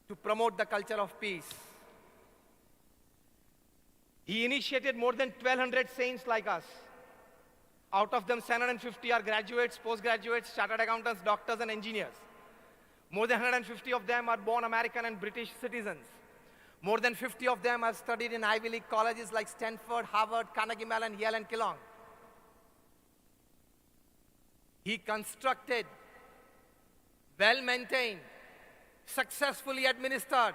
to promote the culture of peace. He initiated more than 1,200 saints like us. Out of them, 750 are graduates, postgraduates, chartered accountants, doctors, and engineers. More than 150 of them are born American and British citizens. More than 50 of them have studied in Ivy League colleges like Stanford, Harvard, Carnegie Mellon, Yale, and Keeling. He constructed well maintained, successfully administered,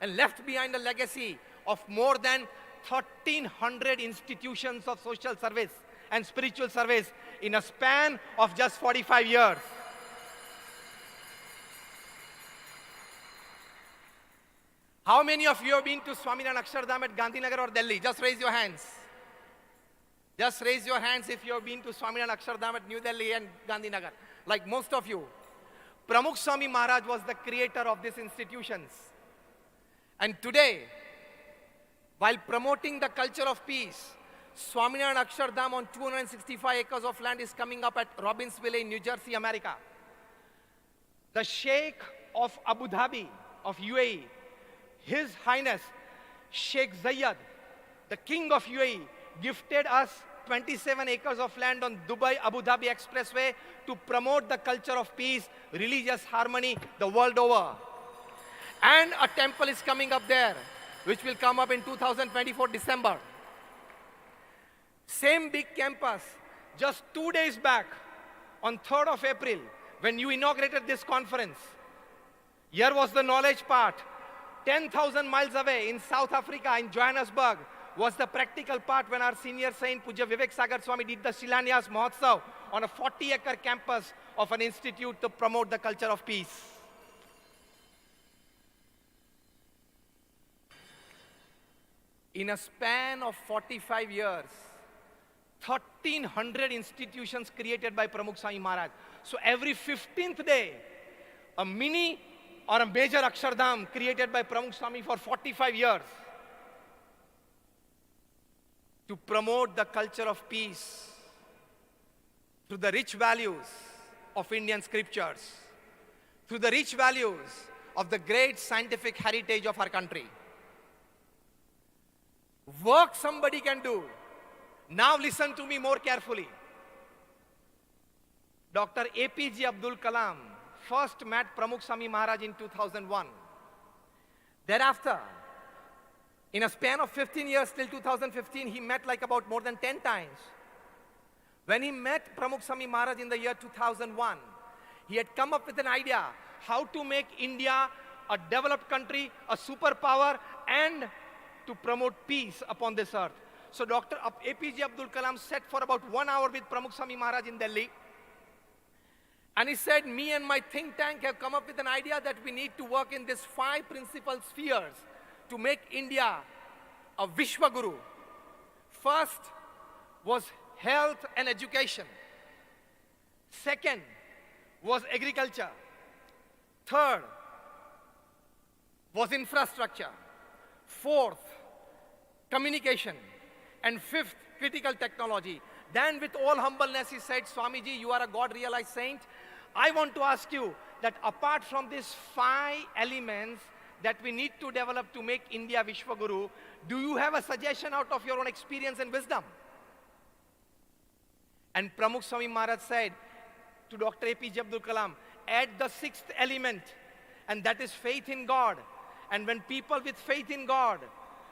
and left behind a legacy of more than 1,300 institutions of social service and spiritual service in a span of just 45 years. How many of you have been to Swaminarayan Akshardham at Gandhinagar or Delhi? Just raise your hands. Just raise your hands if you have been to Swaminarayan Akshardham at New Delhi and Gandhinagar. Like most of you. Pramukh Swami Maharaj was the creator of these institutions. And today, while promoting the culture of peace, Swaminarayan Akshardham on 265 acres of land is coming up at Robbinsville in New Jersey, America. The Sheikh of Abu Dhabi, of UAE, His Highness Sheikh Zayed, the King of UAE, gifted us 27 acres of land on Dubai-Abu Dhabi Expressway to promote the culture of peace, religious harmony the world over. And a temple is coming up there, which will come up in 2024 December. Same big campus, just 2 days back, on 3rd of April, when you inaugurated this conference, here was the knowledge part. 10,000 miles away in South Africa, in Johannesburg, was the practical part when our senior saint, Puja Vivek Sagar Swami, did the Shilanyas Mahotsav on a 40-acre campus of an institute to promote the culture of peace. In a span of 45 years, 1,300 institutions created by Pramukh Swami Maharaj. So every 15th day, a mini or a major Akshardham created by Pramukh Swami for 45 years to promote the culture of peace through the rich values of Indian scriptures, through the rich values of the great scientific heritage of our country. Work somebody can do. Now listen to me more carefully. Dr. APJ Abdul Kalam first met Pramukh Swami Maharaj in 2001. Thereafter, in a span of 15 years till 2015, he met like about more than 10 times. When he met Pramukh Swami Maharaj in the year 2001, he had come up with an idea how to make India a developed country, a superpower, and to promote peace upon this earth. So Dr. APJ Abdul Kalam sat for about 1 hour with Pramukh Swami Maharaj in Delhi. And he said, me and my think tank have come up with an idea that we need to work in these 5 principal spheres to make India a Vishwa Guru. First was health and education. Second was agriculture. Third was infrastructure. Fourth, communication. And fifth, critical technology. Then with all humbleness he said, Swamiji, you are a God-realized saint. I want to ask you that apart from these 5 elements that we need to develop to make India Vishwa Guru, do you have a suggestion out of your own experience and wisdom? And Pramukh Swami Maharaj said to Dr. APJ Abdul Kalam, add the 6th element, and that is faith in God. And when people with faith in God,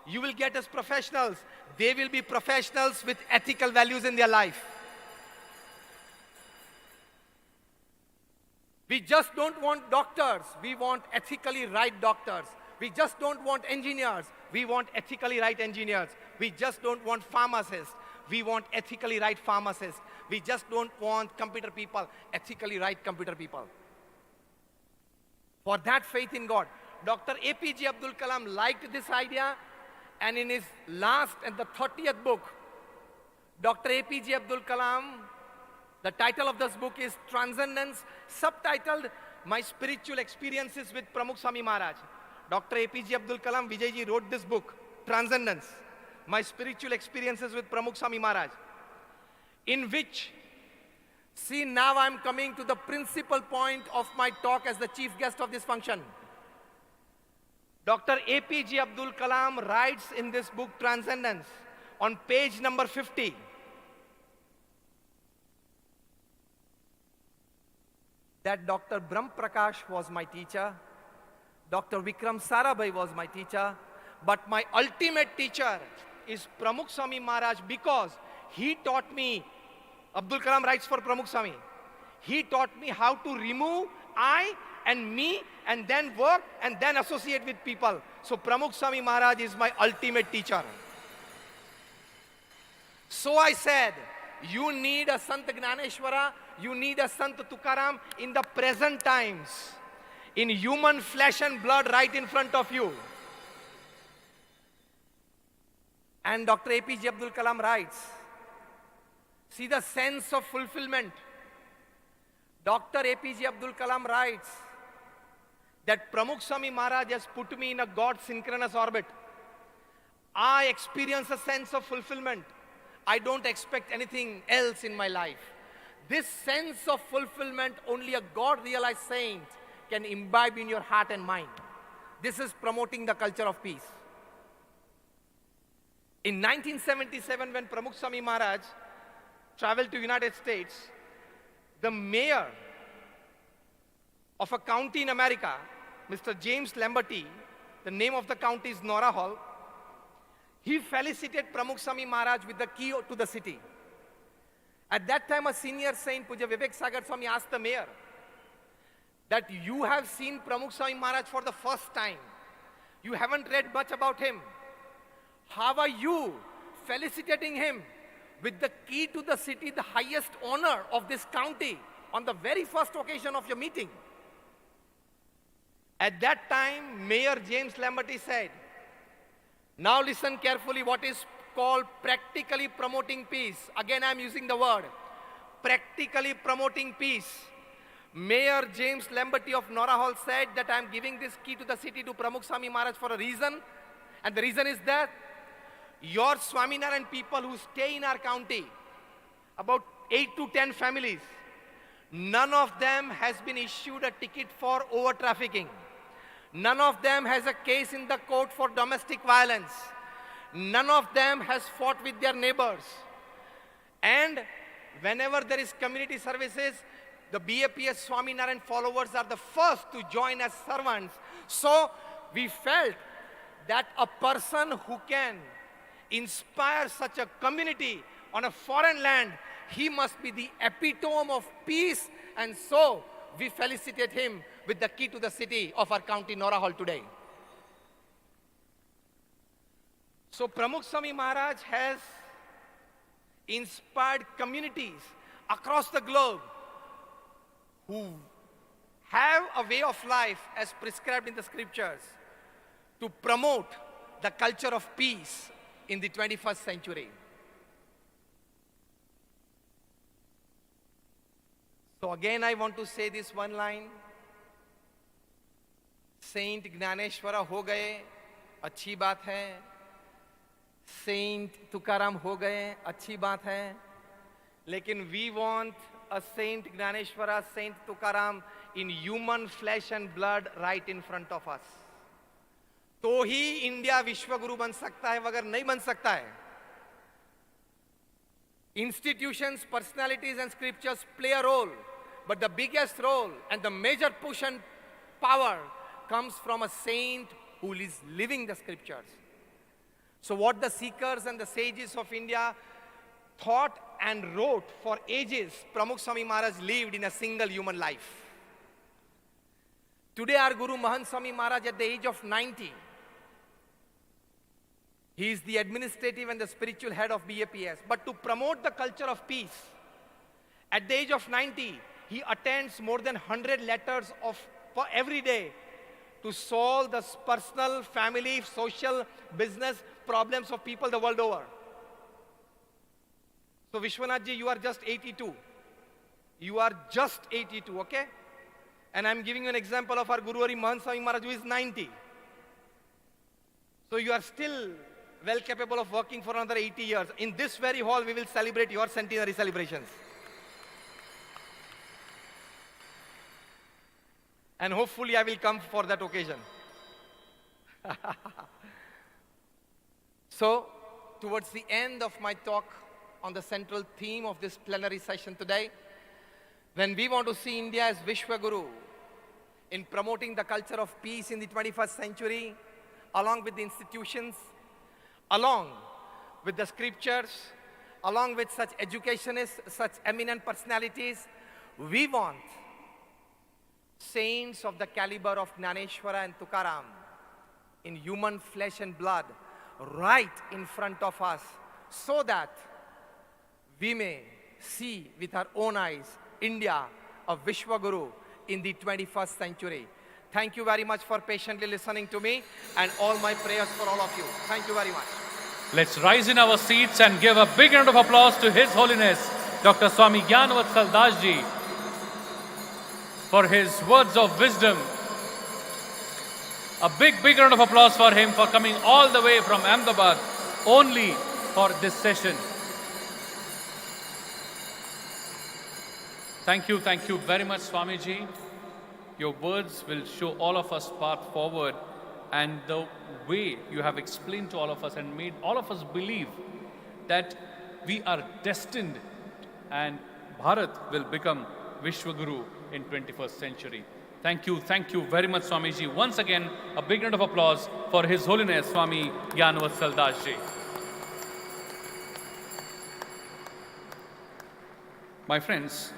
you will get as professionals, they will be professionals with ethical values in their life. We just don't want doctors, we want ethically right doctors. We just don't want engineers, we want ethically right engineers. We just don't want pharmacists, we want ethically right pharmacists. We just don't want computer people, ethically right computer people. For that faith in God, Dr. APJ Abdul Kalam liked this idea, and in his last and the 30th book, Dr. APJ Abdul Kalam, the title of this book is Transcendence, subtitled My Spiritual Experiences with Pramukh Swami Maharaj. Dr. APJ Abdul Kalam, Vijayji, wrote this book, Transcendence, My Spiritual Experiences with Pramukh Swami Maharaj, in which, see, now I'm coming to the principal point of my talk as the chief guest of this function. Dr. APJ Abdul Kalam writes in this book, Transcendence, on page number 50, that Dr. Brahm Prakash was my teacher, Dr. Vikram Sarabhai was my teacher, but my ultimate teacher is Pramukh Swami Maharaj, because he taught me, Abdul Kalam writes for Pramukh Swami, he taught me how to remove I and me, and then work and then associate with people. So Pramukh Swami Maharaj is my ultimate teacher. So I said, you need a Sant Gnaneshwara, you need a Sant Tukaram in the present times, in human flesh and blood right in front of you. And Dr. APJ Abdul Kalam writes, see the sense of fulfillment. Dr. APJ Abdul Kalam writes that Pramukh Swami Maharaj has put me in a God synchronous orbit. I experience a sense of fulfillment. I don't expect anything else in my life. This sense of fulfillment only a God realized saint can imbibe in your heart and mind. This is promoting the culture of peace. In 1977, when Pramukh Swami Maharaj traveled to United States, the mayor of a county in America, Mr. James Lamberty, the name of the county is Nora Hall, he felicitated Pramukh Swami Maharaj with the key to the city. At that time, a senior saint, Puja Vivek Sagar Swami, asked the mayor that you have seen Pramukh Swami Maharaj for the first time. You haven't read much about him. How are you felicitating him with the key to the city, the highest honor of this county, on the very first occasion of your meeting? At that time, Mayor James Lamberty said, now listen carefully what is called practically promoting peace. Again, I'm using the word, practically promoting peace. Mayor James Lamberty of Nora Hall said that I'm giving this key to the city to Pramukh Swami Maharaj for a reason. And the reason is that your Swaminarayan people who stay in our county, about 8 to 10 families, none of them has been issued a ticket for over trafficking. None of them has a case in the court for domestic violence. None of them has fought with their neighbors. And whenever there is community services, the BAPS Swaminarayan followers are the first to join as servants. So we felt that a person who can inspire such a community on a foreign land, he must be the epitome of peace, and so we felicitate him with the key to the city of our county, Nora Hall, today. So Pramukh Swami Maharaj has inspired communities across the globe who have a way of life as prescribed in the scriptures to promote the culture of peace in the 21st century. So again, I want to say this one line. Saint Gnaneshwara ho gaye, अच्छी बात है. Saint Tukaram ho gaye, अच्छी बात है. लेकिन we want a Saint Gnaneshwara, Saint Tukaram in human flesh and blood right in front of us. तो ही India विश्व गुरु बन सकता है, वगर नहीं बन सकता है. Institutions, personalities and scriptures play a role, but the biggest role and the major push and power comes from a saint who is living the scriptures. So what the seekers and the sages of India thought and wrote for ages, Pramukh Swami Maharaj lived in a single human life. Today our Guru Mahant Swami Maharaj at the age of 90, he is the administrative and the spiritual head of BAPS. But to promote the culture of peace, at the age of 90, he attends more than 100 letters for every day to solve the personal, family, social, business problems of people the world over. So Vishwanath ji, you are just 82. You are just 82, okay? And I'm giving you an example of our Guru Hari Mahant Swami Maharaj, who is 90. So you are still well capable of working for another 80 years. In this very hall, we will celebrate your centenary celebrations. And hopefully I will come for that occasion. So, towards the end of my talk on the central theme of this plenary session today, when we want to see India as Vishwa Guru in promoting the culture of peace in the 21st century, along with the institutions, along with the scriptures, along with such educationists, such eminent personalities, we want saints of the caliber of Jnaneshwara and Tukaram in human flesh and blood right in front of us, so that we may see with our own eyes India of Vishwaguru in the 21st century. Thank you very much for patiently listening to me, and all my prayers for all of you. Thank you very much. Let's rise in our seats and give a big round of applause to His Holiness Dr. Swami Gyanvatsal Das Ji for his words of wisdom. A big round of applause for him for coming all the way from Ahmedabad only for this session. Thank you very much, Swamiji. Your words will show all of us path forward, and the way you have explained to all of us and made all of us believe that we are destined and Bharat will become Vishwaguru in 21st century. Thank you very much, Swamiji. Once again, a big round of applause for His Holiness Swami Gyanvatsal Das Ji. My friends,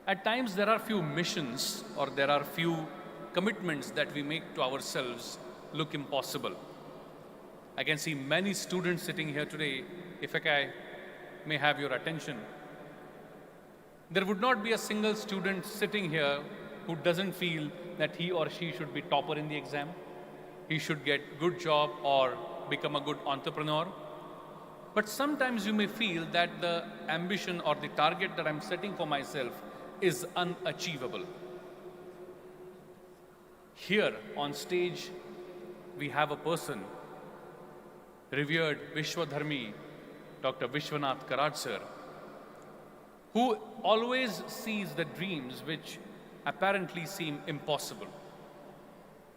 at times there are few missions or there are few commitments that we make to ourselves look impossible. I can see many students sitting here today. If I may have your attention, there would not be a single student sitting here who doesn't feel that he or she should be topper in the exam, he should get good job or become a good entrepreneur. But sometimes you may feel that the ambition or the target that I'm setting for myself is unachievable. Here on stage, we have a person, revered Vishwadharmi, Dr. Vishwanath Karaj sir, who always sees the dreams which apparently seem impossible.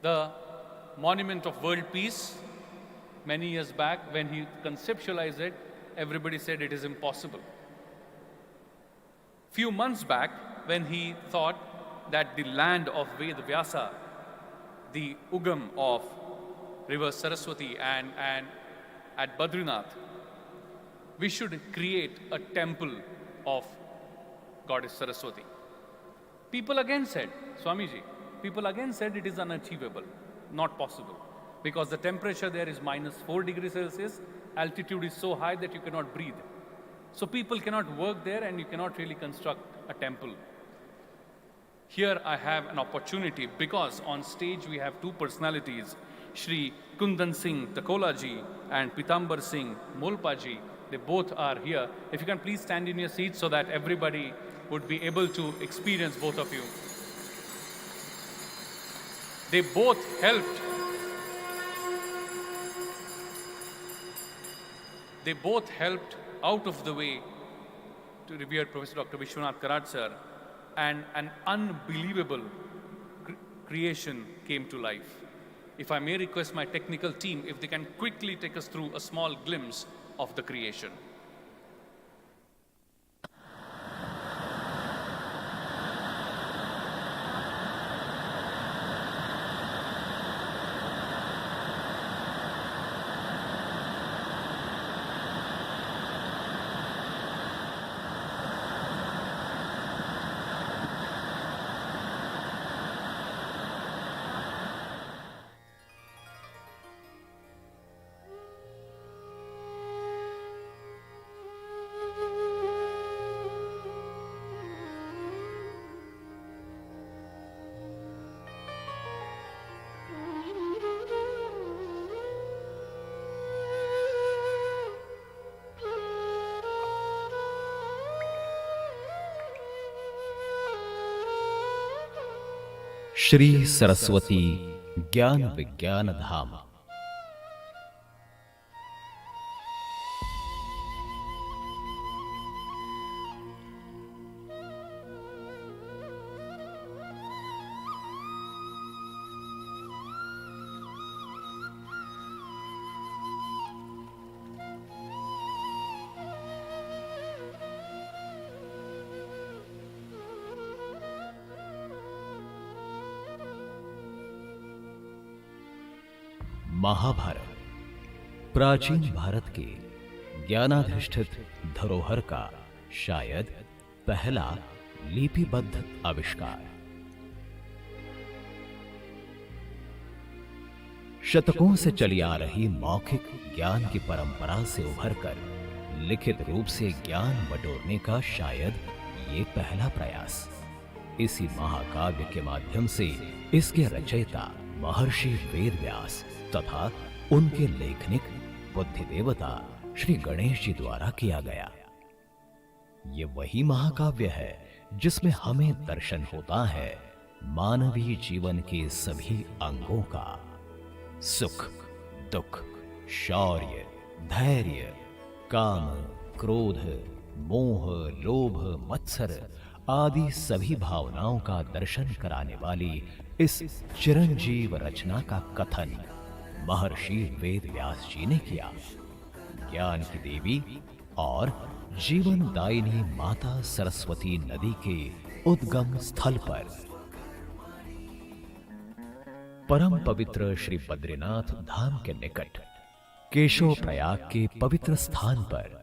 The Monument of World Peace, many years back, when he conceptualized it, everybody said it is impossible. Few months back, when he thought that the land of Ved Vyasa, the Ugam of river Saraswati and at Badrinath, we should create a temple of Goddess Saraswati. People again said, Swamiji, it is unachievable, not possible, because the temperature there is -4 degrees Celsius, altitude is so high that you cannot breathe. So people cannot work there and you cannot really construct a temple. Here I have an opportunity, because on stage we have two personalities, Shri Kundan Singh Takola ji and Pitambar Singh Molpa ji. They both are here. If you can please stand in your seats so that everybody would be able to experience both of you. They both helped out of the way to revered Professor Dr. Vishwanath Karaj sir, and an unbelievable creation came to life. If I may request my technical team, if they can quickly take us through a small glimpse of the creation. Shri Saraswati ज्ञान विज्ञान धाम। महाभारत प्राचीन भारत के ज्ञानाधिष्ठित धरोहर का शायद पहला लिपिबद्ध आविष्कार। शतकों से चली आ रही मौखिक ज्ञान की परंपरा से उभरकर लिखित रूप से ज्ञान बटोरने का शायद ये पहला प्रयास। इसी महाकाव्य के माध्यम से इसके रचयिता महर्षि वेदव्यास तथा उनके लेखनिक बुद्धि देवता श्री गणेश जी द्वारा किया गया। ये वही महाकाव्य है जिसमें हमें दर्शन होता है मानवीय जीवन के सभी अंगों का, सुख, दुख, शौर्य, धैर्य, काम, क्रोध, मोह, लोभ, मत्सर आदि सभी भावनाओं का दर्शन कराने वाली इस चिरंजीव रचना का कथन महर्षि वेदव्यास जी ने किया। ज्ञान की देवी और जीवनदायिनी माता सरस्वती नदी के उद्गम स्थल पर परम पवित्र श्री बद्रीनाथ धाम के निकट केशव प्रयाग के पवित्र स्थान पर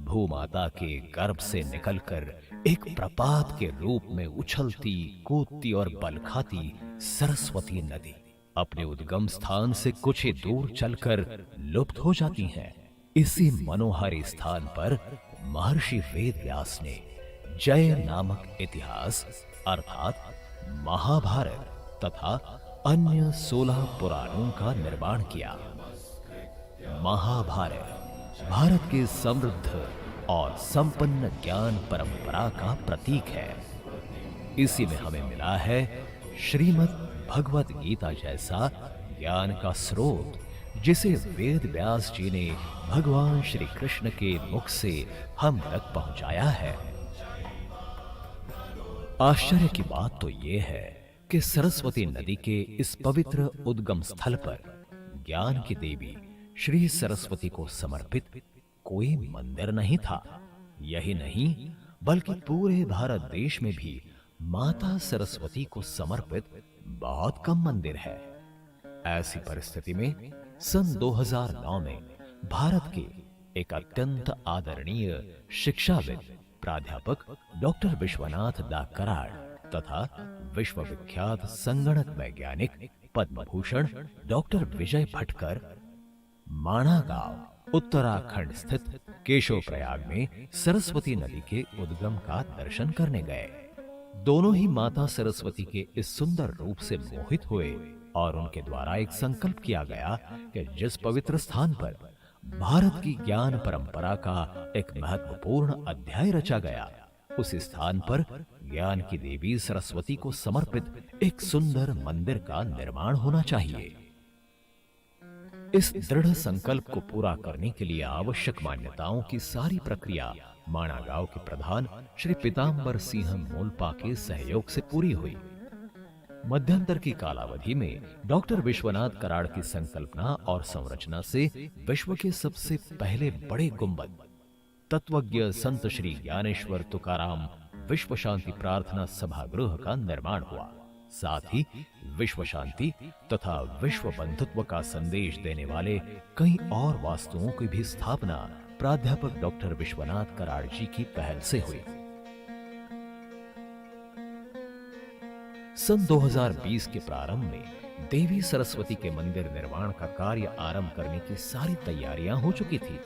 भूमाता के गर्भ से निकलकर एक प्रपात के रूप में उछलती, कूदती और बल खाती सरस्वती नदी अपने उद्गम स्थान से कुछ ही दूर चलकर लुप्त हो जाती हैं। इसी मनोहारी स्थान पर महर्षि वेदव्यास ने जय नामक इतिहास अर्थात महाभारत तथा अन्य 16 पुराणों का निर्माण किया। महाभारत भारत के समृद्ध और संपन्न ज्ञान परंपरा का प्रतीक है। इसी में हमें मिला है श्रीमद् भगवत गीता जैसा ज्ञान का स्रोत, जिसे वेद व्यास जी ने भगवान श्री कृष्ण के मुख से हम तक पहुंचाया है। आश्चर्य की बात तो यह है कि सरस्वती नदी के इस पवित्र उद्गम स्थल पर ज्ञान की देवी श्री सरस्वती को समर्पित कोई मंदिर नहीं था। यही नहीं बल्कि पूरे भारत देश में भी माता सरस्वती को समर्पित बहुत कम मंदिर है। ऐसी परिस्थिति में सन 2009 में भारत के एक अत्यंत आदरणीय शिक्षाविद प्राध्यापक डॉक्टर विश्वनाथ दा कराड़ तथा विश्वविख्यात संगणक वैज्ञानिक पद्म भूषण डॉक्टर विजय भटकर माणा गांव उत्तराखंड स्थित केशव प्रयाग में सरस्वती नदी के उद्गम का दर्शन करने गए। दोनों ही माता सरस्वती के इस सुंदर रूप से मोहित हुए और उनके द्वारा एक संकल्प किया गया कि जिस पवित्र स्थान पर भारत की ज्ञान परंपरा का एक महत्वपूर्ण अध्याय रचा गया, उस स्थान पर ज्ञान की देवी सरस्वती को समर्पित एक सुंदर मंदिर का निर्माण होना चाहिए। इस दृढ़ संकल्प को पूरा करने के लिए आवश्यक मान्यताओं की सारी प्रक्रिया माणा गांव के प्रधान श्री पीताम्बर सिंह मोलपा के सहयोग से पूरी हुई। मध्यांतर की कालावधि में डॉक्टर विश्वनाथ कराड़ की संकल्पना और संरचना से विश्व के सबसे पहले बड़े गुंबद तत्वज्ञ संत श्री ज्ञानेश्वर तुकाराम विश्व शांति प्रार्थना सभागृह का निर्माण हुआ। साथ ही विश्व शांति तथा विश्व बंधुत्व का संदेश देने वाले कई और वास्तुओं की भी स्थापना प्राध्यापक डॉक्टर विश्वनाथ कराड़ जी की पहल से हुई। सन 2020 के प्रारंभ में देवी सरस्वती के मंदिर निर्माण का कार्य आरंभ करने की सारी तैयारियां हो चुकी थी,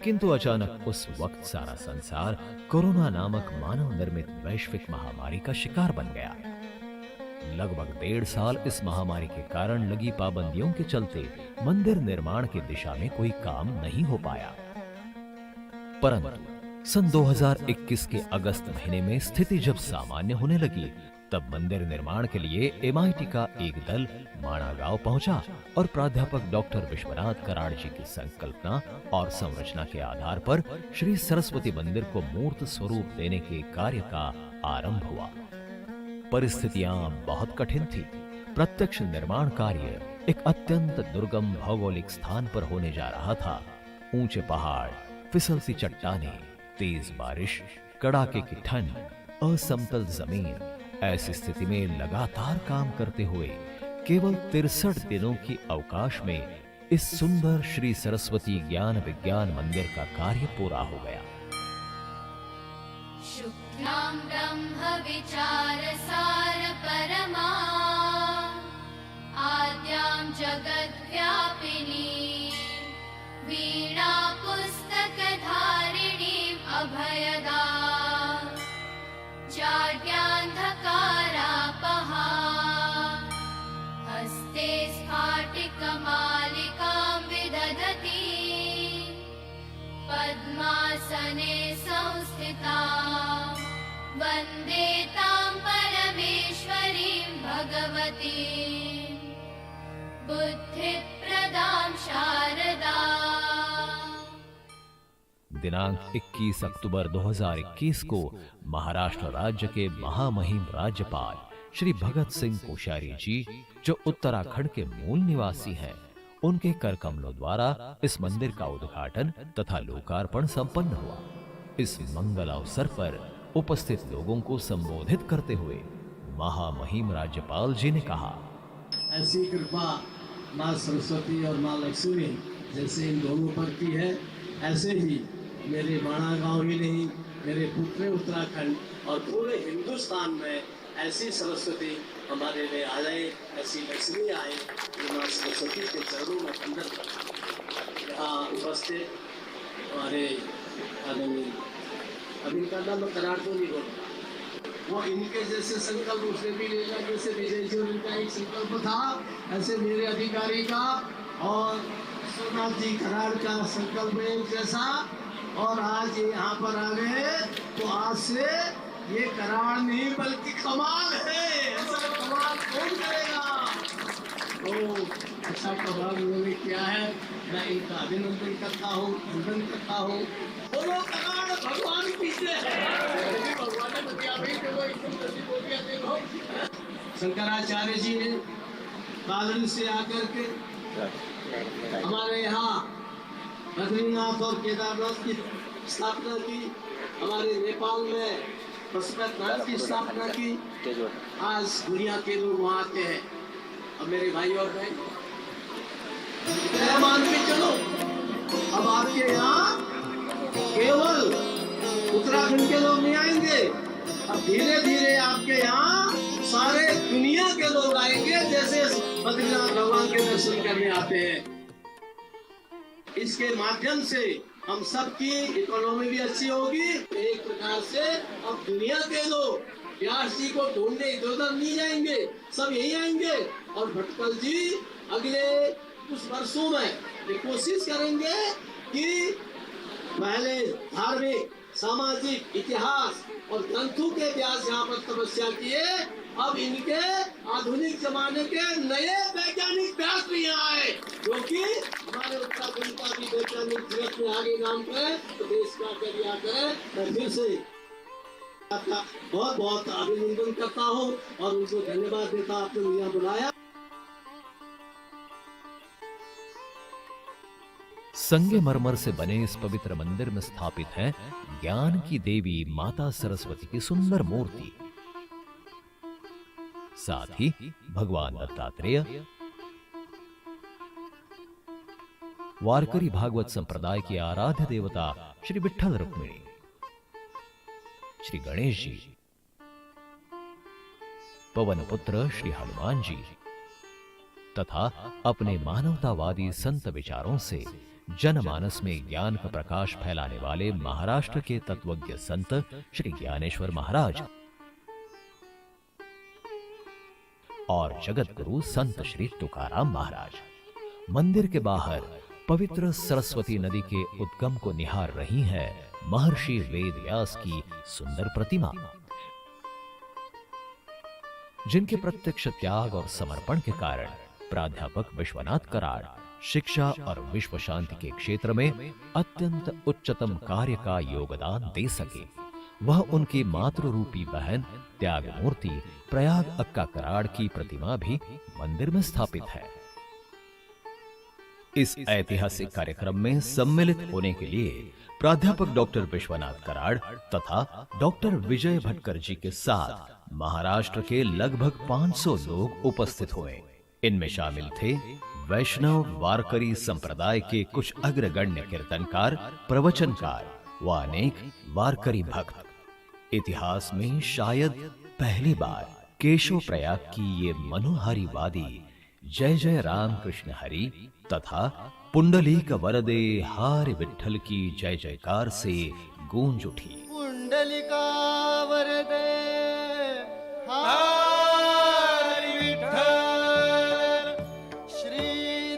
किंतु अचानक उस वक्त सारा संसार कोरोना नामक मानव निर्मित वैश्विक महामारी का शिकार बन गया। लगभग 1.5 साल इस महामारी के कारण लगी पाबंदियों के चलते मंदिर निर्माण की दिशा में कोई काम नहीं हो पाया। परंतु सन 2021 के अगस्त महीने में स्थिति जब सामान्य होने लगी, तब मंदिर निर्माण के लिए MIT का एक दल माणा गांव पहुंचा और प्राध्यापक डॉक्टर विश्वनाथ कराड़ जी की संकल्पना और संरचना के आधार पर श्री सरस्वती मंदिर को मूर्त स्वरूप देने के कार्य का आरंभ हुआ। परिस्थितियां बहुत कठिन थी। प्रत्यक्ष निर्माण कार्य एक अत्यंत दुर्गम भौगोलिक स्थान पर होने जा रहा था। ऊंचे पहाड़, फिसलती चट्टानें, तेज बारिश, कड़ाके की ठंड, असमतल जमीन, ऐसी स्थिति में लगातार काम करते हुए केवल 63 दिनों की अवकाश में इस सुंदर श्री सरस्वती ज्ञान विज्ञान मंदिर का कार्य पूरा हो गया। शुक्लां ब्रह्म विचारसार परमा आद्यां जगद्व्या सिंहासने संस्थिता वन्दे तां परमेश्वरीं भगवतीं बुद्धिप्रदां शारदा। दिनांक 21 अक्टूबर 2021 को महाराष्ट्र राज्य के महामहिम राज्यपाल श्री भगत सिंह कोश्यारी जी, जो उत्तराखंड के मूल निवासी हैं, उनके कर कमलों द्वारा इस मंदिर का उद्घाटन तथा लोकार्पण संपन्न हुआ। इस मंगल अवसर पर उपस्थित लोगों को संबोधित करते हुए महामहिम राज्यपाल जी ने कहा, ऐसी कृपा माँ सरस्वती और माँ लक्ष्मी जैसे इन दोनों पर की है, ऐसे ही मेरे बाणा गांव ही नहीं, मेरे पुत्र उत्तराखंड और पूरे हिंदुस्तान में ऐसी सरस्वती हमारे लिए आ जाए, ऐसी लक्ष्मी आए। ये माँ सरस्वती के चरणों में वंदन करता। यहाँ उपस्थित हमारे आदमी, अभी इनका नाम मैं करार तो नहीं बोलता, वो इनके जैसे संकल्प उसने भी लेगा, जैसे विजय जी इनका एक संकल्प था, ऐसे मेरे अधिकारी का और सोमनाथ जी करार का संकल्प एक जैसा। और आज ये यहाँ पर आ गए तो आज से ये करार नहीं बल्कि कमाल है। ऐसा कमाल कौन करेगा? तो ऐसा कमाल उन्होंने किया है, मैं इनका अभिनंदन करता हूँ, वंदन करता हूँ। बोलो करार भगवान पीछे है। भगवान ने बताया भाई देखो एकदम जल्दी बोल दिया। देखो शंकराचार्य जी ने कालड़ी से आकर के हमारे यहाँ बद्रीनाथ और केदारनाथ की स्थापना की, हमारे नेपाल में पशुपतिनाथ की स्थापना की। आज दुनिया के लोग वहाँ आते हैं। अब मेरे भाई और बहन मान के चलो, अब आपके यहाँ केवल उत्तराखंड के लोग नहीं आएंगे, अब धीरे धीरे आपके यहाँ सारे दुनिया के लोग आएंगे, जैसे बद्रीनाथ भगवान के दर्शन करने आते हैं। इसके माध्यम से हम सबकी इकोनॉमी भी अच्छी होगी। एक प्रकार से अब दुनिया के लोग व्यास जी को ढूंढने इधर उधर नहीं जाएंगे, सब यही आएंगे। और भटकल जी अगले कुछ वर्षों में ये कोशिश करेंगे कि पहले धार्मिक, सामाजिक, इतिहास और ग्रंथों के व्यास यहाँ पर तपस्या किए, अब इनके आधुनिक जमाने के नए वैज्ञानिक व्यास भी यहाँ आए, जो कि हमारे उत्तराखंड का भी वैज्ञानिक जगत में आगे नाम करे, तो देश का करिया करे। मैं फिर से आपका बहुत बहुत अभिनंदन करता हूँ और उनको धन्यवाद देता आपने मुझे यहाँ बुलाया। संगमरमर से बने इस पवित्र मंदिर में स्थापित है ज्ञान की देवी माता सरस्वती की सुंदर मूर्ति। साथ ही भगवान दत्तात्रेय, वारकरी भागवत संप्रदाय की आराध्य देवता श्री विठ्ठल रुक्मिणी, श्री गणेश जी, पवन पुत्र श्री हनुमान जी तथा अपने मानवतावादी संत विचारों से जनमानस में ज्ञान का प्रकाश फैलाने वाले महाराष्ट्र के तत्वज्ञ संत श्री ज्ञानेश्वर महाराज और जगत गुरु संत श्री तुकाराम महाराज मंदिर के बाहर पवित्र सरस्वती नदी के उद्गम को निहार रही है महर्षि वेद व्यास की सुंदर प्रतिमा, जिनके प्रत्यक्ष त्याग और समर्पण के कारण प्राध्यापक विश्वनाथ कराड़ शिक्षा और विश्व शांति के क्षेत्र में अत्यंत उच्चतम कार्य का योगदान दे सके। वह उनकी मातृ रूपी बहन त्याग मूर्ति प्रयाग अक्का कराड़ की प्रतिमा भी मंदिर में स्थापित है। इस ऐतिहासिक कार्यक्रम में सम्मिलित होने के लिए प्राध्यापक डॉक्टर विश्वनाथ कराड़ तथा डॉक्टर विजय भटकर जी के साथ महाराष्ट्र के लगभग 500 लोग उपस्थित हुए। इनमें शामिल थे वैष्णव वारकरी संप्रदाय के कुछ अग्रगण्य कीर्तनकार, प्रवचनकार व अनेक वारकरी भक्त। इतिहास में शायद पहली बार केशव प्रयाग की ये मनोहारी वादी जय जय राम कृष्ण हरि तथा पुंडलीक वरदे हार विठ्ठल की जय जयकार से गूंज उठी। पुंडलिका वरदे हार विठ्ठल श्री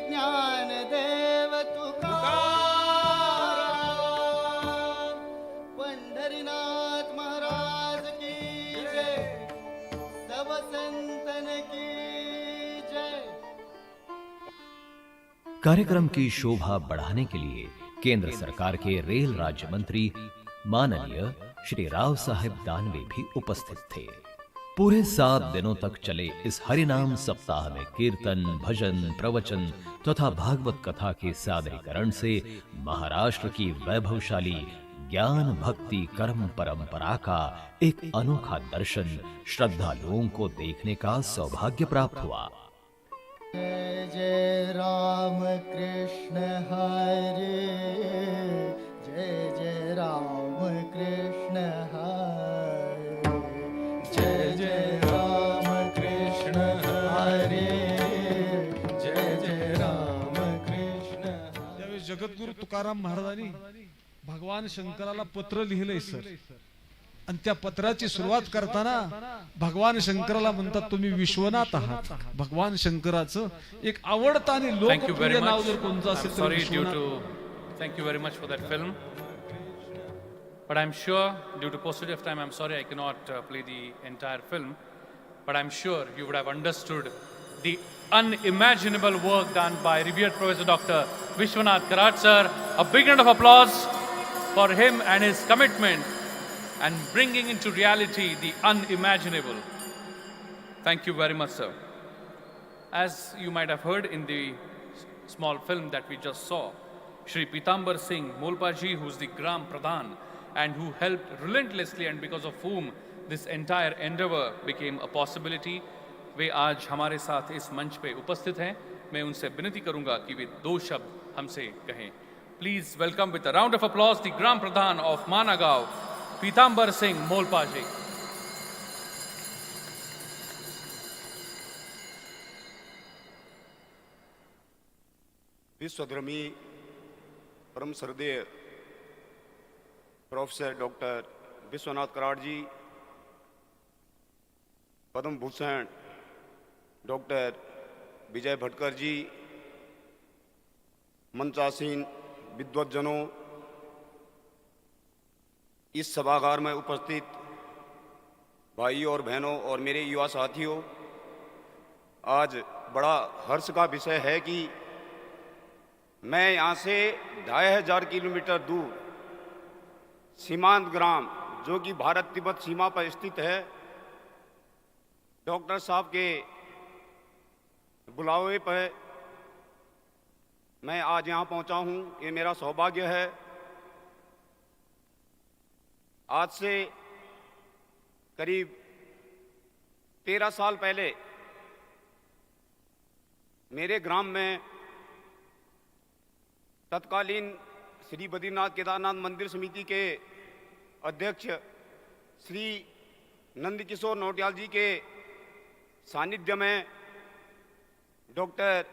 ज्ञानदेव तुकाराम कार्यक्रम की शोभा बढ़ाने के लिए केंद्र सरकार के रेल राज्य मंत्री माननीय श्री राव साहेब दानवे भी उपस्थित थे। पूरे 7 दिनों तक चले इस हरिनाम सप्ताह में कीर्तन, भजन, प्रवचन तथा भागवत कथा के सादरीकरण से महाराष्ट्र की वैभवशाली ज्ञान भक्ति कर्म परंपरा का एक अनोखा दर्शन श्रद्धालुओं को देखने का सौभाग्य प्राप्त हुआ। जय जय राम कृष्ण हरे, जय जय राम कृष्ण हरे, जय जय राम कृष्ण हरे, जय जय राम कृष्ण। त्यावेळी जगद्गुरु तुकाराम महाराजांनी भगवान शंकराला पत्र लिहिलंय सर, आणि त्या पत्राची सुरुवात करताना भगवान शंकराला म्हणतात तुम्ही विश्वनाथ आहात। भगवान शंकराचं एक आवडतं आणि लोकप्रिय नाव जर कोणतं असेल तर Vishwanath. Thank you very much for that film. But I'm sure, due to paucity of time, I'm sorry I cannot play the entire film. But I'm sure you would have understood the unimaginable work done by revered Professor Dr. Vishwanath Karat sir. A big round of applause for him and his commitment and bringing into reality the unimaginable. Thank you very much, sir. As you might have heard in the small film that we just saw, Shri Pitambar Singh Molpaji, who's the Gram Pradhan and who helped relentlessly and because of whom this entire endeavor became a possibility, वे आज हमारे साथ इस मंच पे उपस्थित हैं। मैं उनसे विनती करूंगा कि वे 2 शब्द हमसे कहें। Please welcome with a round of applause the Gram Pradhan of Managaon, Pitambar Singh Molpaji. विश्वधर्मी परम श्रद्धेय प्रोफेसर डॉक्टर विश्वनाथ कराड़ जी, पद्म भूषण डॉक्टर विजय भटकर जी, मंचासीन विद्वज्जनों, इस सभागार में उपस्थित भाइयों और बहनों और मेरे युवा साथियों, आज बड़ा हर्ष का विषय है कि मैं यहाँ से 2500 किलोमीटर दूर सीमांत ग्राम जो कि भारत तिब्बत सीमा पर स्थित है, डॉक्टर साहब के बुलावे पर मैं आज यहाँ पहुँचा हूँ। ये मेरा सौभाग्य है। आज से करीब 13 साल पहले मेरे ग्राम में तत्कालीन श्री बद्रीनाथ केदारनाथ मंदिर समिति के अध्यक्ष श्री नंदकिशोर नौटियाल जी के सानिध्य में doctor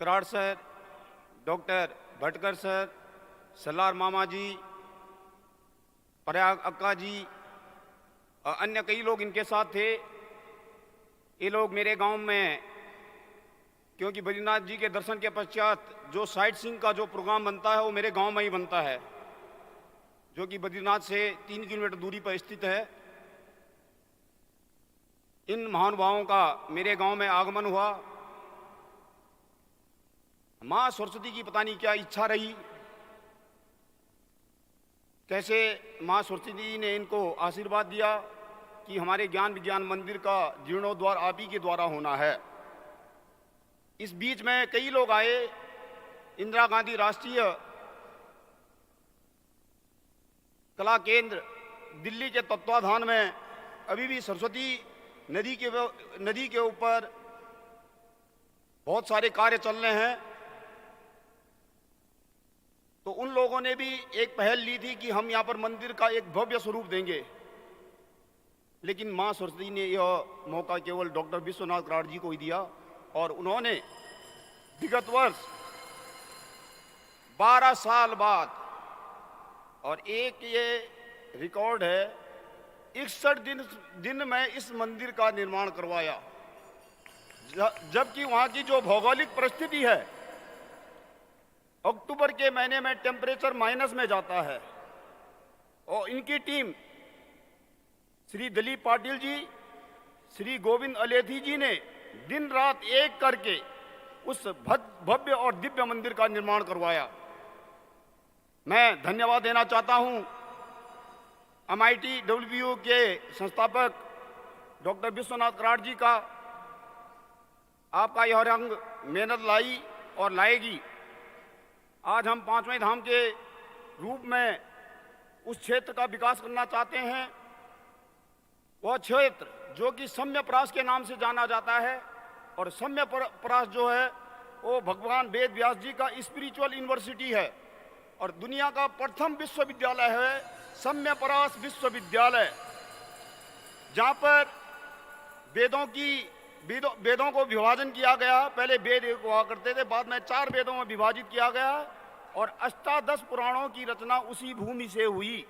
Karad sir, doctor Bhatkar sir, Salar मामा जी, प्रयाग अक्का जी और अन्य कई लोग इनके साथ थे। ये लोग मेरे गांव में, क्योंकि बद्रीनाथ जी के दर्शन के पश्चात जो साइट सीइंग का जो प्रोग्राम बनता है वो मेरे गांव में ही बनता है, जो कि बद्रीनाथ से 3 किलोमीटर दूरी पर स्थित है। इन महानुभावों का मेरे गांव में आगमन हुआ। माँ सरस्वती की पता नहीं क्या इच्छा रही, कैसे माँ सरस्वती ने इनको आशीर्वाद दिया कि हमारे ज्ञान विज्ञान मंदिर का जीर्णोद्धार आप ही के द्वारा होना है। इस बीच में कई लोग आए। इंदिरा गांधी राष्ट्रीय कला केंद्र दिल्ली के तत्वाधान में अभी भी सरस्वती नदी के ऊपर बहुत सारे कार्य चल रहे हैं। तो उन लोगों ने भी एक पहल ली थी कि हम यहाँ पर मंदिर का एक भव्य स्वरूप देंगे, लेकिन माँ सरस्वती ने यह मौका केवल डॉक्टर विश्वनाथ कराड़ जी को ही दिया और उन्होंने विगत वर्ष 12 साल बाद, और एक ये रिकॉर्ड है, 61 दिन में इस मंदिर का निर्माण करवाया, जबकि वहाँ की जो भौगोलिक परिस्थिति है, अक्टूबर के महीने में टेम्परेचर माइनस में जाता है। और इनकी टीम श्री दिलीप पाटिल जी, श्री गोविंद अलेथी जी ने दिन रात एक करके उस भव्य और दिव्य मंदिर का निर्माण करवाया। मैं धन्यवाद देना चाहता हूं MIT-WBU के संस्थापक डॉक्टर विश्वनाथ कराड़ जी का। आपका यह रंग मेहनत लाई और लाएगी। आज हम 5वें धाम के रूप में उस क्षेत्र का विकास करना चाहते हैं। वह क्षेत्र जो कि सम्य परास के नाम से जाना जाता है, और सम्य परास जो है वो भगवान वेद व्यास जी का स्पिरिचुअल यूनिवर्सिटी है और दुनिया का प्रथम विश्वविद्यालय है सम्य परास विश्वविद्यालय, जहाँ पर वेदों को विभाजन किया गया। पहले वेद एक हुआ करते थे, बाद में 4 वेदों में विभाजित किया गया और अष्टादश पुराणों की रचना उसी भूमि से हुई।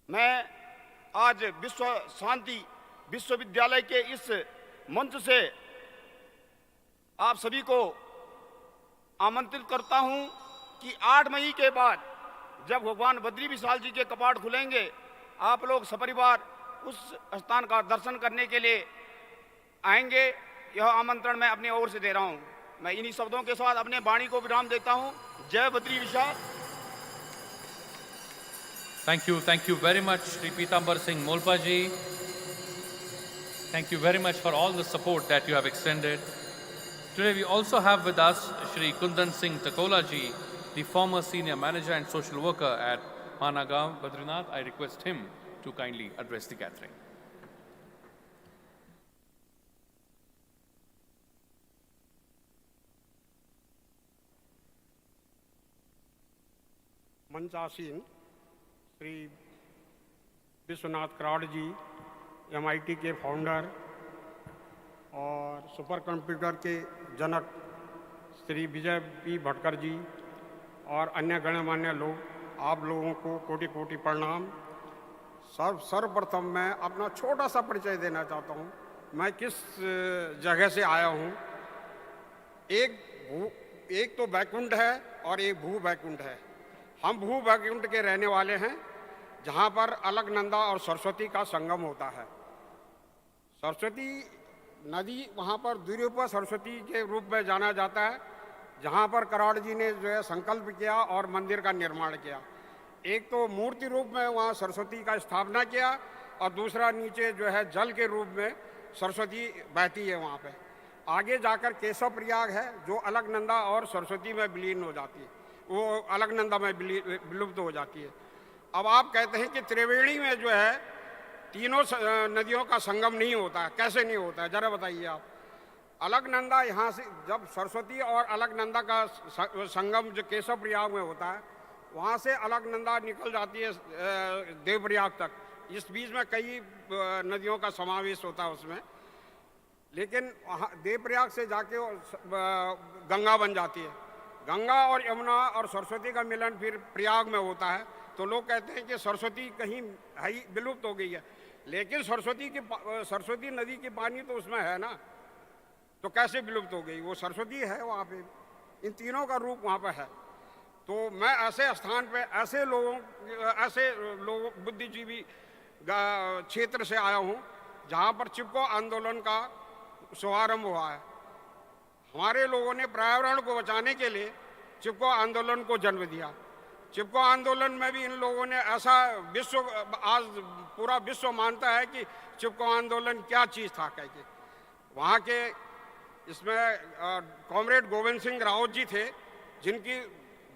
मैं आज विश्व शांति विश्वविद्यालय के इस मंच से आप सभी को आमंत्रित करता हूं कि 8 मई के बाद जब भगवान बद्री विशाल जी के कपाट खुलेंगे, आप लोग सपरिवार उस स्थान का दर्शन करने के लिए आएंगे। यह आमंत्रण मैं अपनी ओर से दे रहा हूं। मैं इन्हीं शब्दों के साथ अपने वाणी को विराम देता हूं। जय Badri Vishal. Thank you very much, Shri Pitambar Singh Molpa ji. Thank you very much for all the support that you have extended. Today we also have with us Shri Kundan Singh Takola ji, the former senior manager and social worker at Managaon, Badrinath. I request him to kindly address the gathering. मंचासीन Shri Vishwanath Karad ji, MIT के founder और super computer के जनक Shri Vijay P Bhatkar ji और अन्य गणमान्य लोग, आप लोगों को कोटि कोटि प्रणाम। सर्वप्रथम मैं अपना छोटा सा परिचय देना चाहता हूँ। मैं किस जगह से आया हूँ। एक तो बैकुंठ है और एक भू बैकुंठ है। हम भू बैकुंठ के रहने वाले हैं, जहाँ पर अलकनंदा और सरस्वती का संगम होता है। सरस्वती नदी वहाँ पर द्विरूपा सरस्वती के रूप में जाना जाता है, जहाँ पर कराड़ जी ने जो है संकल्प किया और मंदिर का निर्माण किया। एक तो मूर्ति रूप में वहाँ सरस्वती का स्थापना किया और दूसरा नीचे जो है जल के रूप में सरस्वती बहती है वहाँ पे। आगे जाकर केशव प्रयाग है जो अलकनंदा और सरस्वती में विलीन हो जाती है, वो अलकनंदा में विलुप्त हो जाती है। अब आप कहते हैं कि त्रिवेणी में जो है तीनों नदियों का संगम नहीं होता है। कैसे नहीं होता है, जरा बताइए आप। अलकनंदा यहाँ से जब सरस्वती और अलकनंदा का संगम जो केशव प्रयाग में होता है, वहाँ से अलकनंदा निकल जाती है देवप्रयाग तक। इस बीच में कई नदियों का समावेश होता है उसमें, लेकिन देवप्रयाग से जाके गंगा बन जाती है। गंगा और यमुना और सरस्वती का मिलन फिर प्रयाग में होता है। तो लोग कहते हैं कि सरस्वती कहीं है ही विलुप्त हो गई है, लेकिन सरस्वती नदी की पानी तो उसमें है ना, तो कैसे विलुप्त हो गई? वो सरस्वती है वहाँ पे, इन तीनों का रूप वहाँ पे है। तो मैं ऐसे स्थान पे ऐसे लोगों बुद्धिजीवी क्षेत्र से आया हूँ जहाँ पर चिपको आंदोलन का शुभारंभ हुआ है। हमारे लोगों ने पर्यावरण को बचाने के लिए चिपको आंदोलन को जन्म दिया। चिपको आंदोलन में भी इन लोगों ने ऐसा आज पूरा विश्व मानता है कि चिपको आंदोलन क्या चीज़ था कह के। वहाँ के इसमें कॉमरेड गोविंद सिंह रावत जी थे, जिनकी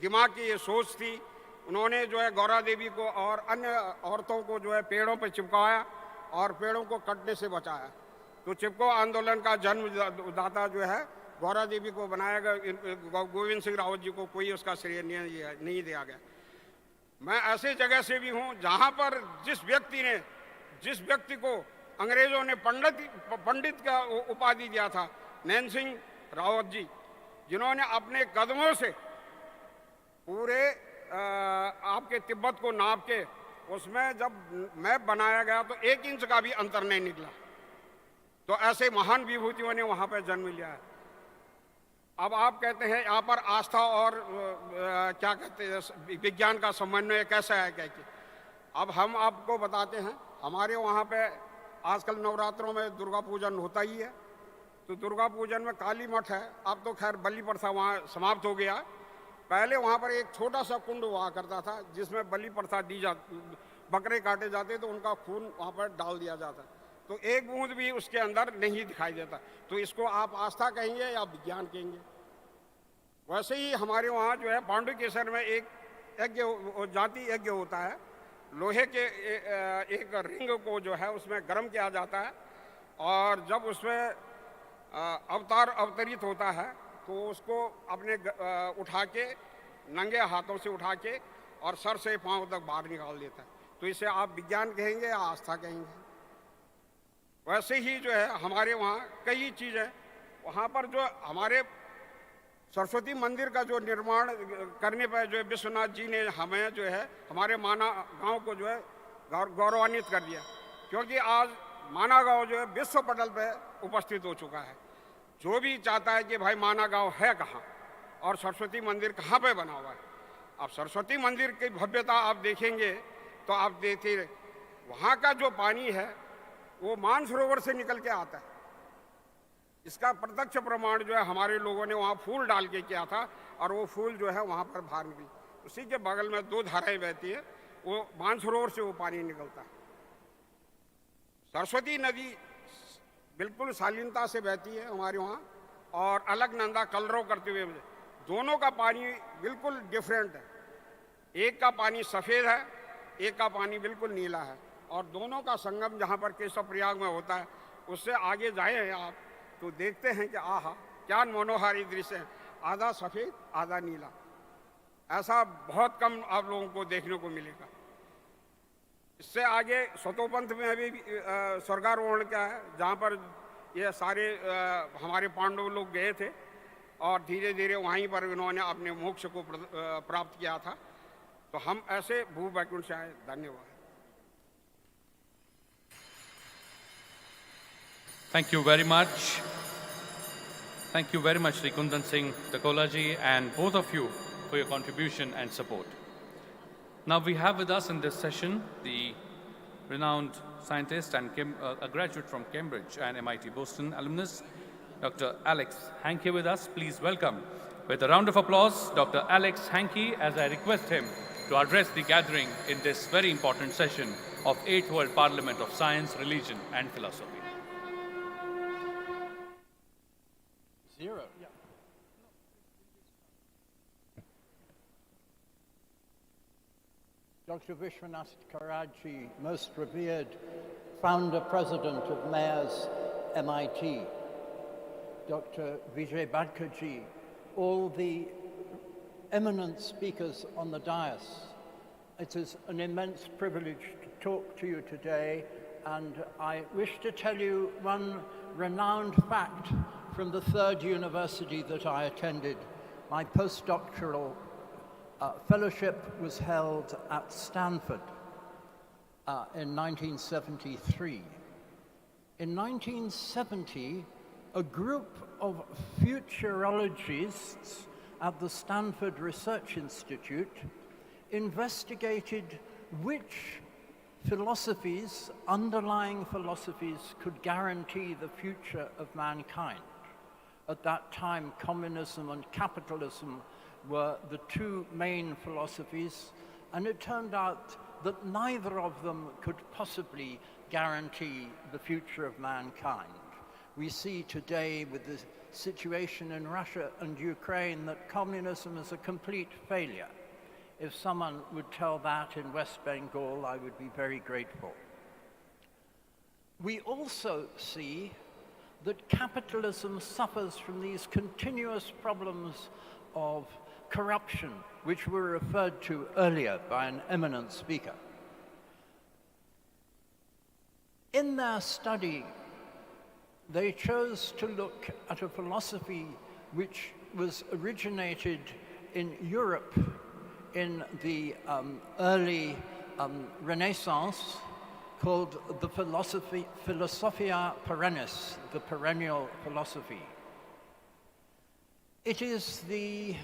दिमाग की ये सोच थी। उन्होंने जो है गौरा देवी को और अन्य औरतों को जो है पेड़ों पर चिपकाया और पेड़ों को कटने से बचाया। तो चिपको आंदोलन का जन्मदाता जो है गौरा देवी को बनाया गया। गोविंद सिंह रावत जी को कोई उसका श्रेय नहीं दिया गया। मैं ऐसे जगह से भी हूँ जहाँ पर जिस व्यक्ति को अंग्रेजों ने पंडित का उपाधि दिया था, नैन सिंह रावत जी, जिन्होंने अपने कदमों से पूरे आपके तिब्बत को नाप के उसमें जब मैप बनाया गया तो 1 इंच का भी अंतर नहीं निकला। तो ऐसे महान विभूतियों ने वहाँ पर जन्म लिया है। अब आप कहते हैं यहाँ पर आस्था और क्या कहते हैं विज्ञान का समन्वय कैसा है क्या कि अब हम आपको बताते हैं। हमारे वहाँ पे आजकल नवरात्रों में दुर्गा पूजन होता ही है तो दुर्गा पूजन में काली मठ है, अब तो खैर बलि प्रथा वहाँ समाप्त हो गया। पहले वहाँ पर एक छोटा सा कुंड हुआ करता था जिसमें बलि प्रथा दी जाती, बकरे काटे जाते तो उनका खून वहाँ पर डाल दिया जाता, तो एक बूंद भी उसके अंदर नहीं दिखाई देता। तो इसको आप आस्था कहेंगे या विज्ञान कहेंगे? वैसे ही हमारे वहाँ जो है पांडुकेश्वर में एक यज्ञ, जाति यज्ञ होता है। लोहे के एक रिंग को जो है उसमें गर्म किया जाता है और जब उसमें अवतार अवतरित होता है तो उसको अपने उठा के नंगे हाथों से उठा के और सर से पांव तक बाहर निकाल देता है। तो इसे आप विज्ञान कहेंगे या आस्था कहेंगे? वैसे ही जो है हमारे वहाँ कई चीज़ें, वहाँ पर जो हमारे सरस्वती मंदिर का जो निर्माण करने पर जो विश्वनाथ जी ने हमें जो है हमारे माना गांव को जो है गौरवान्वित कर दिया, क्योंकि आज माना गांव जो है विश्व पटल पे उपस्थित हो चुका है। जो भी चाहता है कि भाई माना गांव है कहाँ और सरस्वती मंदिर कहाँ पे बना हुआ है। अब सरस्वती मंदिर की भव्यता आप देखेंगे तो आप देखिए वहाँ का जो पानी है वो मानसरोवर से निकल के आता है। इसका प्रत्यक्ष प्रमाण जो है हमारे लोगों ने वहाँ फूल डाल के किया था और वो फूल जो है वहाँ पर बाहर निकली। उसी के बगल में 2 धाराएं बहती है, वो मानसरोवर से वो पानी निकलता है। सरस्वती नदी बिल्कुल शालीनता से बहती है हमारे वहाँ और अलकनंदा कलरव करते हुए, दोनों का पानी बिल्कुल डिफरेंट है। एक का पानी सफ़ेद है, एक का पानी बिल्कुल नीला है और दोनों का संगम जहाँ पर केशव प्रयाग में होता है उससे आगे जाए आप तो देखते हैं कि आहा क्या मनोहारी दृश्य है, आधा सफ़ेद आधा नीला। ऐसा बहुत कम आप लोगों को देखने को मिलेगा। इससे आगे स्वतोपंथ में अभी स्वर्गारोहण का है जहाँ पर ये सारे हमारे पांडव लोग गए थे और धीरे धीरे वहीं पर इन्होंने अपने मोक्ष को प्राप्त किया था। तो हम ऐसे भू वैकुंठ से आए। धन्यवाद। Thank you very much. Thank you very much, Sri Kundan Singh Takola ji, and both of you for your contribution and support. Now we have with us in this session the renowned scientist and a graduate from Cambridge and MIT Boston alumnus, Dr. Alex Hankey with us. Please welcome with a round of applause Dr. Alex Hankey as I request him to address the gathering in this very important session of 8th World Parliament of Science, Religion and Philosophy. Zero. Dr. Vishwanath Karaji, most revered founder president of Mayors MIT, Dr. Vijay Badkaji, all the eminent speakers on the dais. It is an immense privilege to talk to you today, and I wish to tell you one renowned fact from the third university that I attended. My postdoctoral fellowship was held at Stanford in 1973. In 1970, a group of futurologists at the Stanford Research Institute investigated which philosophies, underlying philosophies, could guarantee the future of mankind. At that time, communism and capitalism were the two main philosophies, and it turned out that neither of them could possibly guarantee the future of mankind. We see today with the situation in Russia and Ukraine that communism is a complete failure. If someone would tell that in West Bengal, I would be very grateful. We also see that capitalism suffers from these continuous problems of corruption, which were referred to earlier by an eminent speaker. In their study, they chose to look at a philosophy which was originated in Europe in the early Renaissance, called the Philosophia Perennis, the perennial philosophy. It is the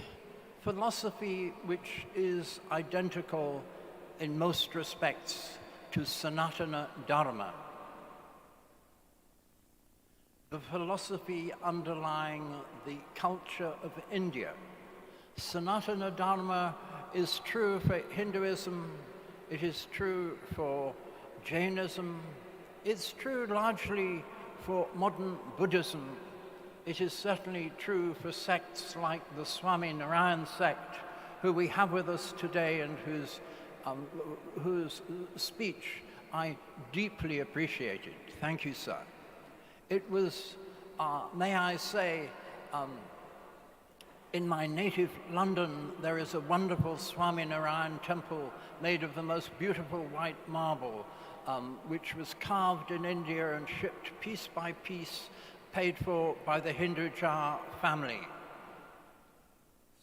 philosophy which is identical in most respects to Sanatana Dharma. the philosophy underlying the culture of India. Sanatana Dharma is true for Hinduism, it is true for Jainism, it's true largely for modern Buddhism. It is certainly true for sects like the Swami Narayan sect, who we have with us today and whose speech I deeply appreciated. Thank you, sir. It was, may I say, in my native London, there is a wonderful Swami Narayan temple made of the most beautiful white marble, which was carved in India and shipped piece by piece, paid for by the Hinduja family.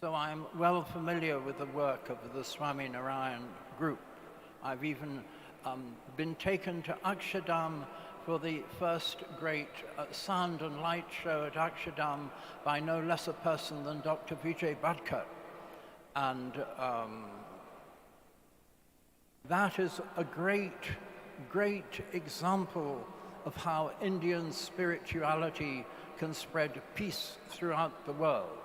So I'm well familiar with the work of the Swami Narayan group. I've even been taken to Akshardham for the first great sound and light show at Akshardham by no less a person than Dr. Vijay Badkar. And that is a great, great example of how Indian spirituality can spread peace throughout the world.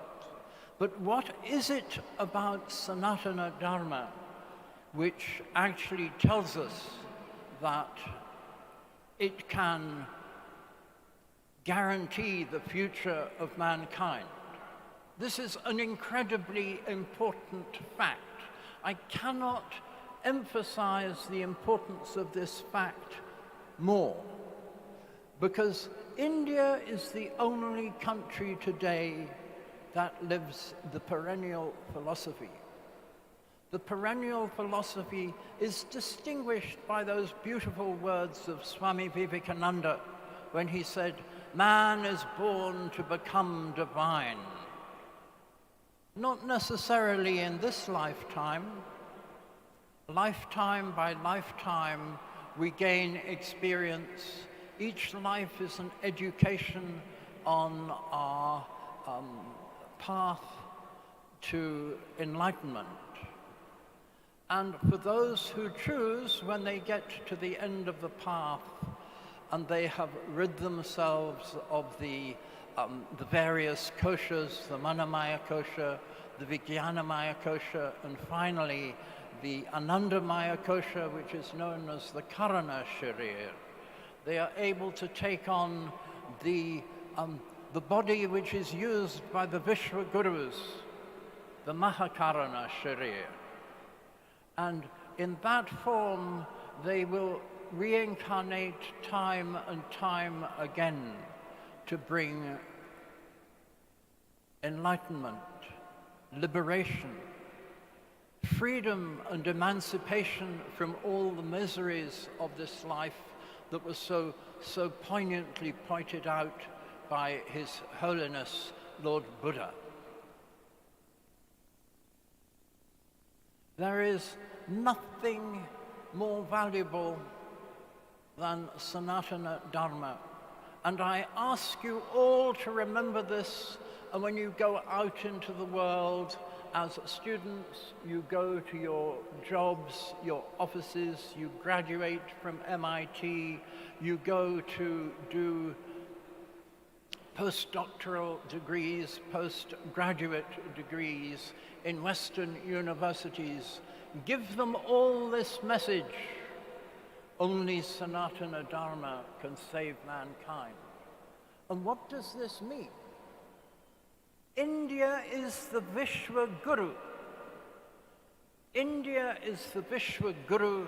But what is it about Sanatana Dharma which actually tells us that it can guarantee the future of mankind? This is an incredibly important fact. I cannot emphasize the importance of this fact more, because India is the only country today that lives the perennial philosophy. The perennial philosophy is distinguished by those beautiful words of Swami Vivekananda when he said, "Man is born to become divine." Not necessarily in this lifetime. Lifetime by lifetime, we gain experience. Each life is an education on our path to enlightenment. And for those who choose, when they get to the end of the path and they have rid themselves of the various koshas, the Manamaya kosha, the Vijnanamaya kosha, and finally the Anandamaya kosha, which is known as the Karana Sharir, they are able to take on the body which is used by the Vishwa Gurus, the Mahakarana Sharir. And in that form, they will reincarnate time and time again to bring enlightenment, liberation, freedom and emancipation from all the miseries of this life that was so poignantly pointed out by His Holiness Lord Buddha. There is nothing more valuable than Sanatana Dharma. And I ask you all to remember this, and when you go out into the world as students, you go to your jobs, your offices, you graduate from MIT, you go to do postdoctoral degrees, postgraduate degrees in Western universities. Give them all this message. Only Sanatana Dharma can save mankind. And what does this mean? India is the Vishwa Guru. India is the Vishwa Guru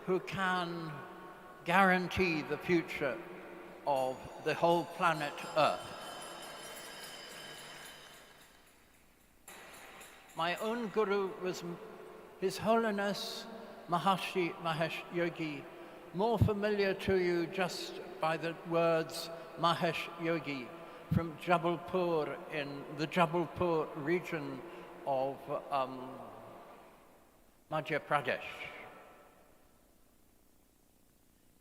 who can guarantee the future of the whole planet Earth. My own guru was His Holiness Maharishi Mahesh Yogi, more familiar to you just by the words Mahesh Yogi, from Jabalpur in the Jabalpur region of Madhya Pradesh.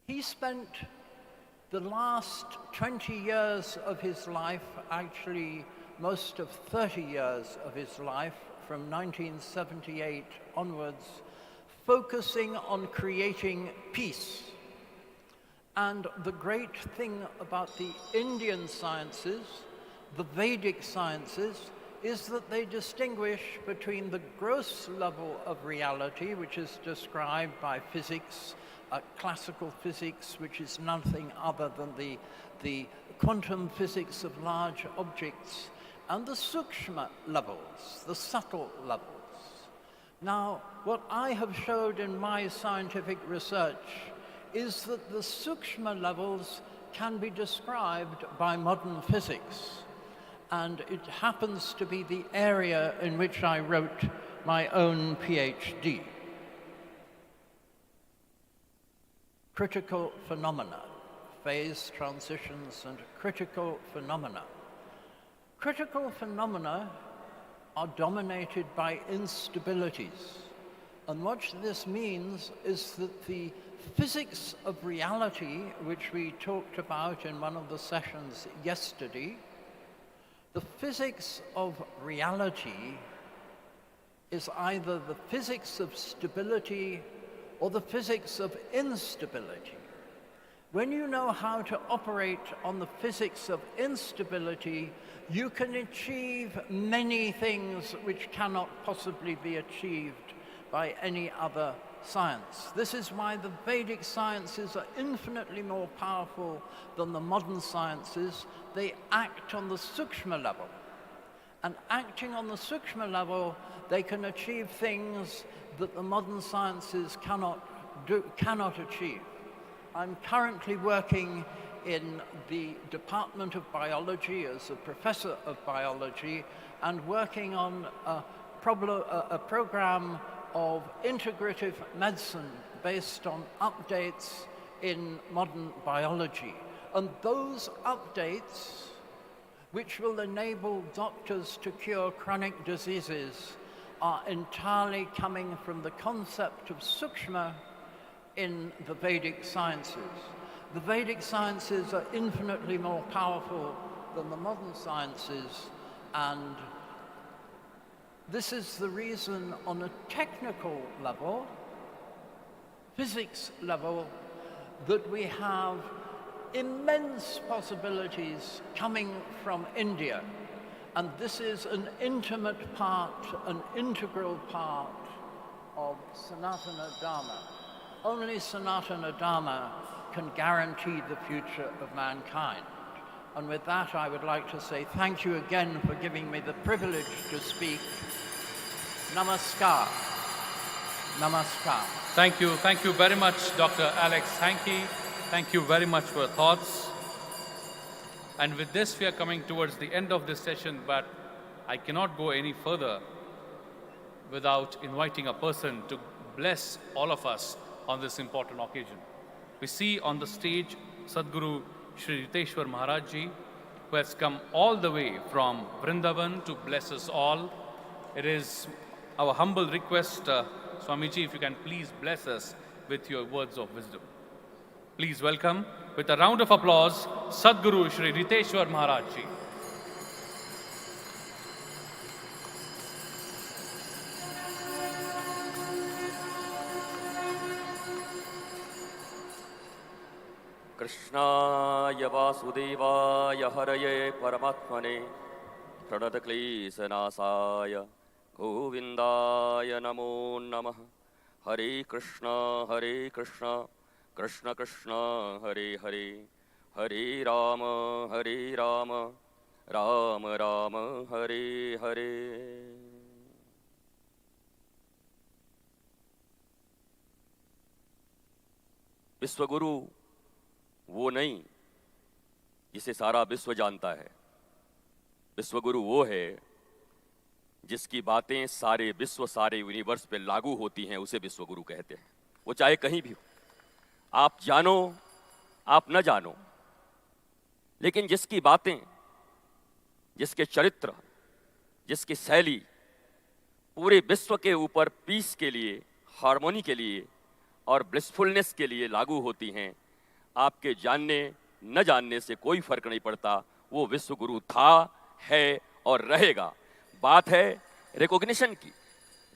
He spent the last 20 years of his life, actually most of 30 years of his life, from 1978 onwards, focusing on creating peace. And the great thing about the Indian sciences, the Vedic sciences, is that they distinguish between the gross level of reality, which is described by physics, classical physics, which is nothing other than the quantum physics of large objects, and the sukshma levels, the subtle levels. Now, what I have showed in my scientific research is that the sukshma levels can be described by modern physics. And it happens to be the area in which I wrote my own PhD. Critical phenomena, phase transitions and critical phenomena. Critical phenomena are dominated by instabilities. And what this means is that the physics of reality, which we talked about in one of the sessions yesterday, the physics of reality is either the physics of stability or the physics of instability. When you know how to operate on the physics of instability, you can achieve many things which cannot possibly be achieved by any other science. This is why the Vedic sciences are infinitely more powerful than the modern sciences. They act on the sukshma level. And acting on the sukshma level, they can achieve things that the modern sciences cannot achieve. I'm currently working in the Department of Biology as a professor of biology and working on a program of integrative medicine based on updates in modern biology. And those updates, which will enable doctors to cure chronic diseases, are entirely coming from the concept of sukshma in the Vedic sciences. The Vedic sciences are infinitely more powerful than the modern sciences, and this is the reason on a technical level, physics level, that we have immense possibilities coming from India. And this is an intimate part, an integral part of Sanatana Dharma. Only Sanatana Dharma can guarantee the future of mankind. And with that, I would like to say thank you again for giving me the privilege to speak. Namaskar. Namaskar. Thank you very much, Dr. Alex Hankey. Thank you very much for your thoughts. And with this, we are coming towards the end of this session, but I cannot go any further without inviting a person to bless all of us on this important occasion. We see on the stage Sadhguru Shri Riteshwar Maharaj Ji, who has come all the way from Vrindavan to bless us all. It is our humble request, Swamiji, if you can please bless us with your words of wisdom. Please welcome, with a round of applause, Sadhguru Shri Riteshwar Maharaj Ji. कृष्णाय वासुदेवाय हरये परमात्मने प्रणतक्लेशनाशाय गोविन्दाय नमो नमः। हरे कृष्ण कृष्ण कृष्ण हरे हरे, हरे राम राम राम हरे हरे। विश्वगुरु वो नहीं जिसे सारा विश्व जानता है। विश्वगुरु वो है जिसकी बातें सारे विश्व, सारे यूनिवर्स पे लागू होती हैं, उसे विश्वगुरु कहते हैं। वो चाहे कहीं भी हो, आप जानो आप न जानो, लेकिन जिसकी बातें, जिसके चरित्र, जिसकी शैली पूरे विश्व के ऊपर पीस के लिए, हार्मोनी के लिए और ब्लिसफुलनेस के लिए लागू होती हैं, आपके जानने न जानने से कोई फर्क नहीं पड़ता। वो विश्वगुरु था, है और रहेगा। बात है रिकॉग्निशन की,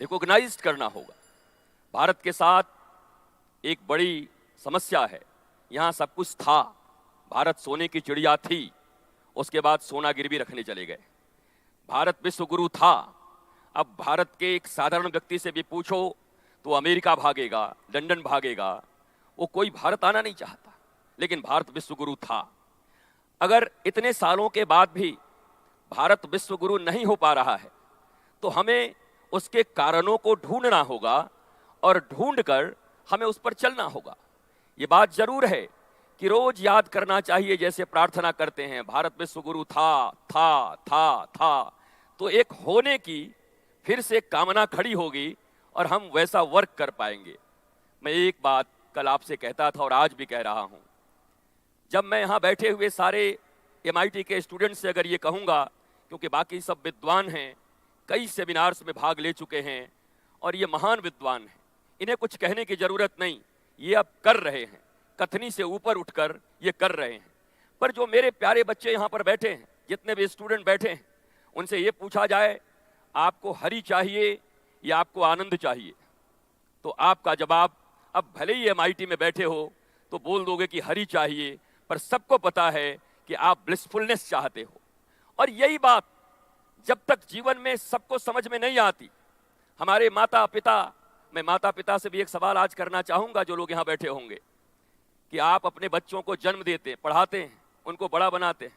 रिकॉग्नाइज्ड करना होगा। भारत के साथ एक बड़ी समस्या है यहाँ सब कुछ था, भारत सोने की चिड़िया थी, उसके बाद सोना गिरवी रखने चले गए। भारत विश्व गुरु था, अब भारत के एक साधारण व्यक्ति से भी पूछो तो अमेरिका भागेगा, लंदन भागेगा, वो कोई भारत आना नहीं चाहता, लेकिन भारत विश्व गुरु था। अगर इतने सालों के बाद भी भारत विश्व गुरु नहीं हो पा रहा है तो हमें उसके कारणों को ढूंढना होगा और ढूंढकर हमें उस पर चलना होगा। ये बात जरूर है कि रोज याद करना चाहिए, जैसे प्रार्थना करते हैं भारत विश्व गुरु था, तो एक होने की फिर से कामना खड़ी होगी और हम वैसा वर्क कर पाएंगे। मैं एक बात कल आपसे कहता था और आज भी कह रहा हूं, जब मैं यहां बैठे हुए सारे MIT के स्टूडेंट से अगर ये कहूंगा, क्योंकि बाकी सब विद्वान हैं, कई सेमिनार्स में भाग ले चुके हैं और ये महान विद्वान हैं, इन्हें कुछ कहने की जरूरत नहीं, ये अब कर रहे हैं, कथनी से ऊपर उठकर ये कर रहे हैं। पर जो मेरे प्यारे बच्चे यहाँ पर बैठे हैं, जितने भी स्टूडेंट बैठे हैं, उनसे ये पूछा जाए आपको हरि चाहिए या आपको आनंद चाहिए, तो आपका जवाब, अब भले ही MIT में बैठे हो तो बोल दोगे कि हरि चाहिए, पर सबको पता है कि आप ब्लिसफुलनेस चाहते हो। और यही बात जब तक जीवन में सबको समझ में नहीं आती, हमारे माता पिता, मैं माता पिता से भी एक सवाल आज करना चाहूंगा जो लोग यहाँ बैठे होंगे, कि आप अपने बच्चों को जन्म देते हैं, पढ़ाते हैं, उनको बड़ा बनाते हैं,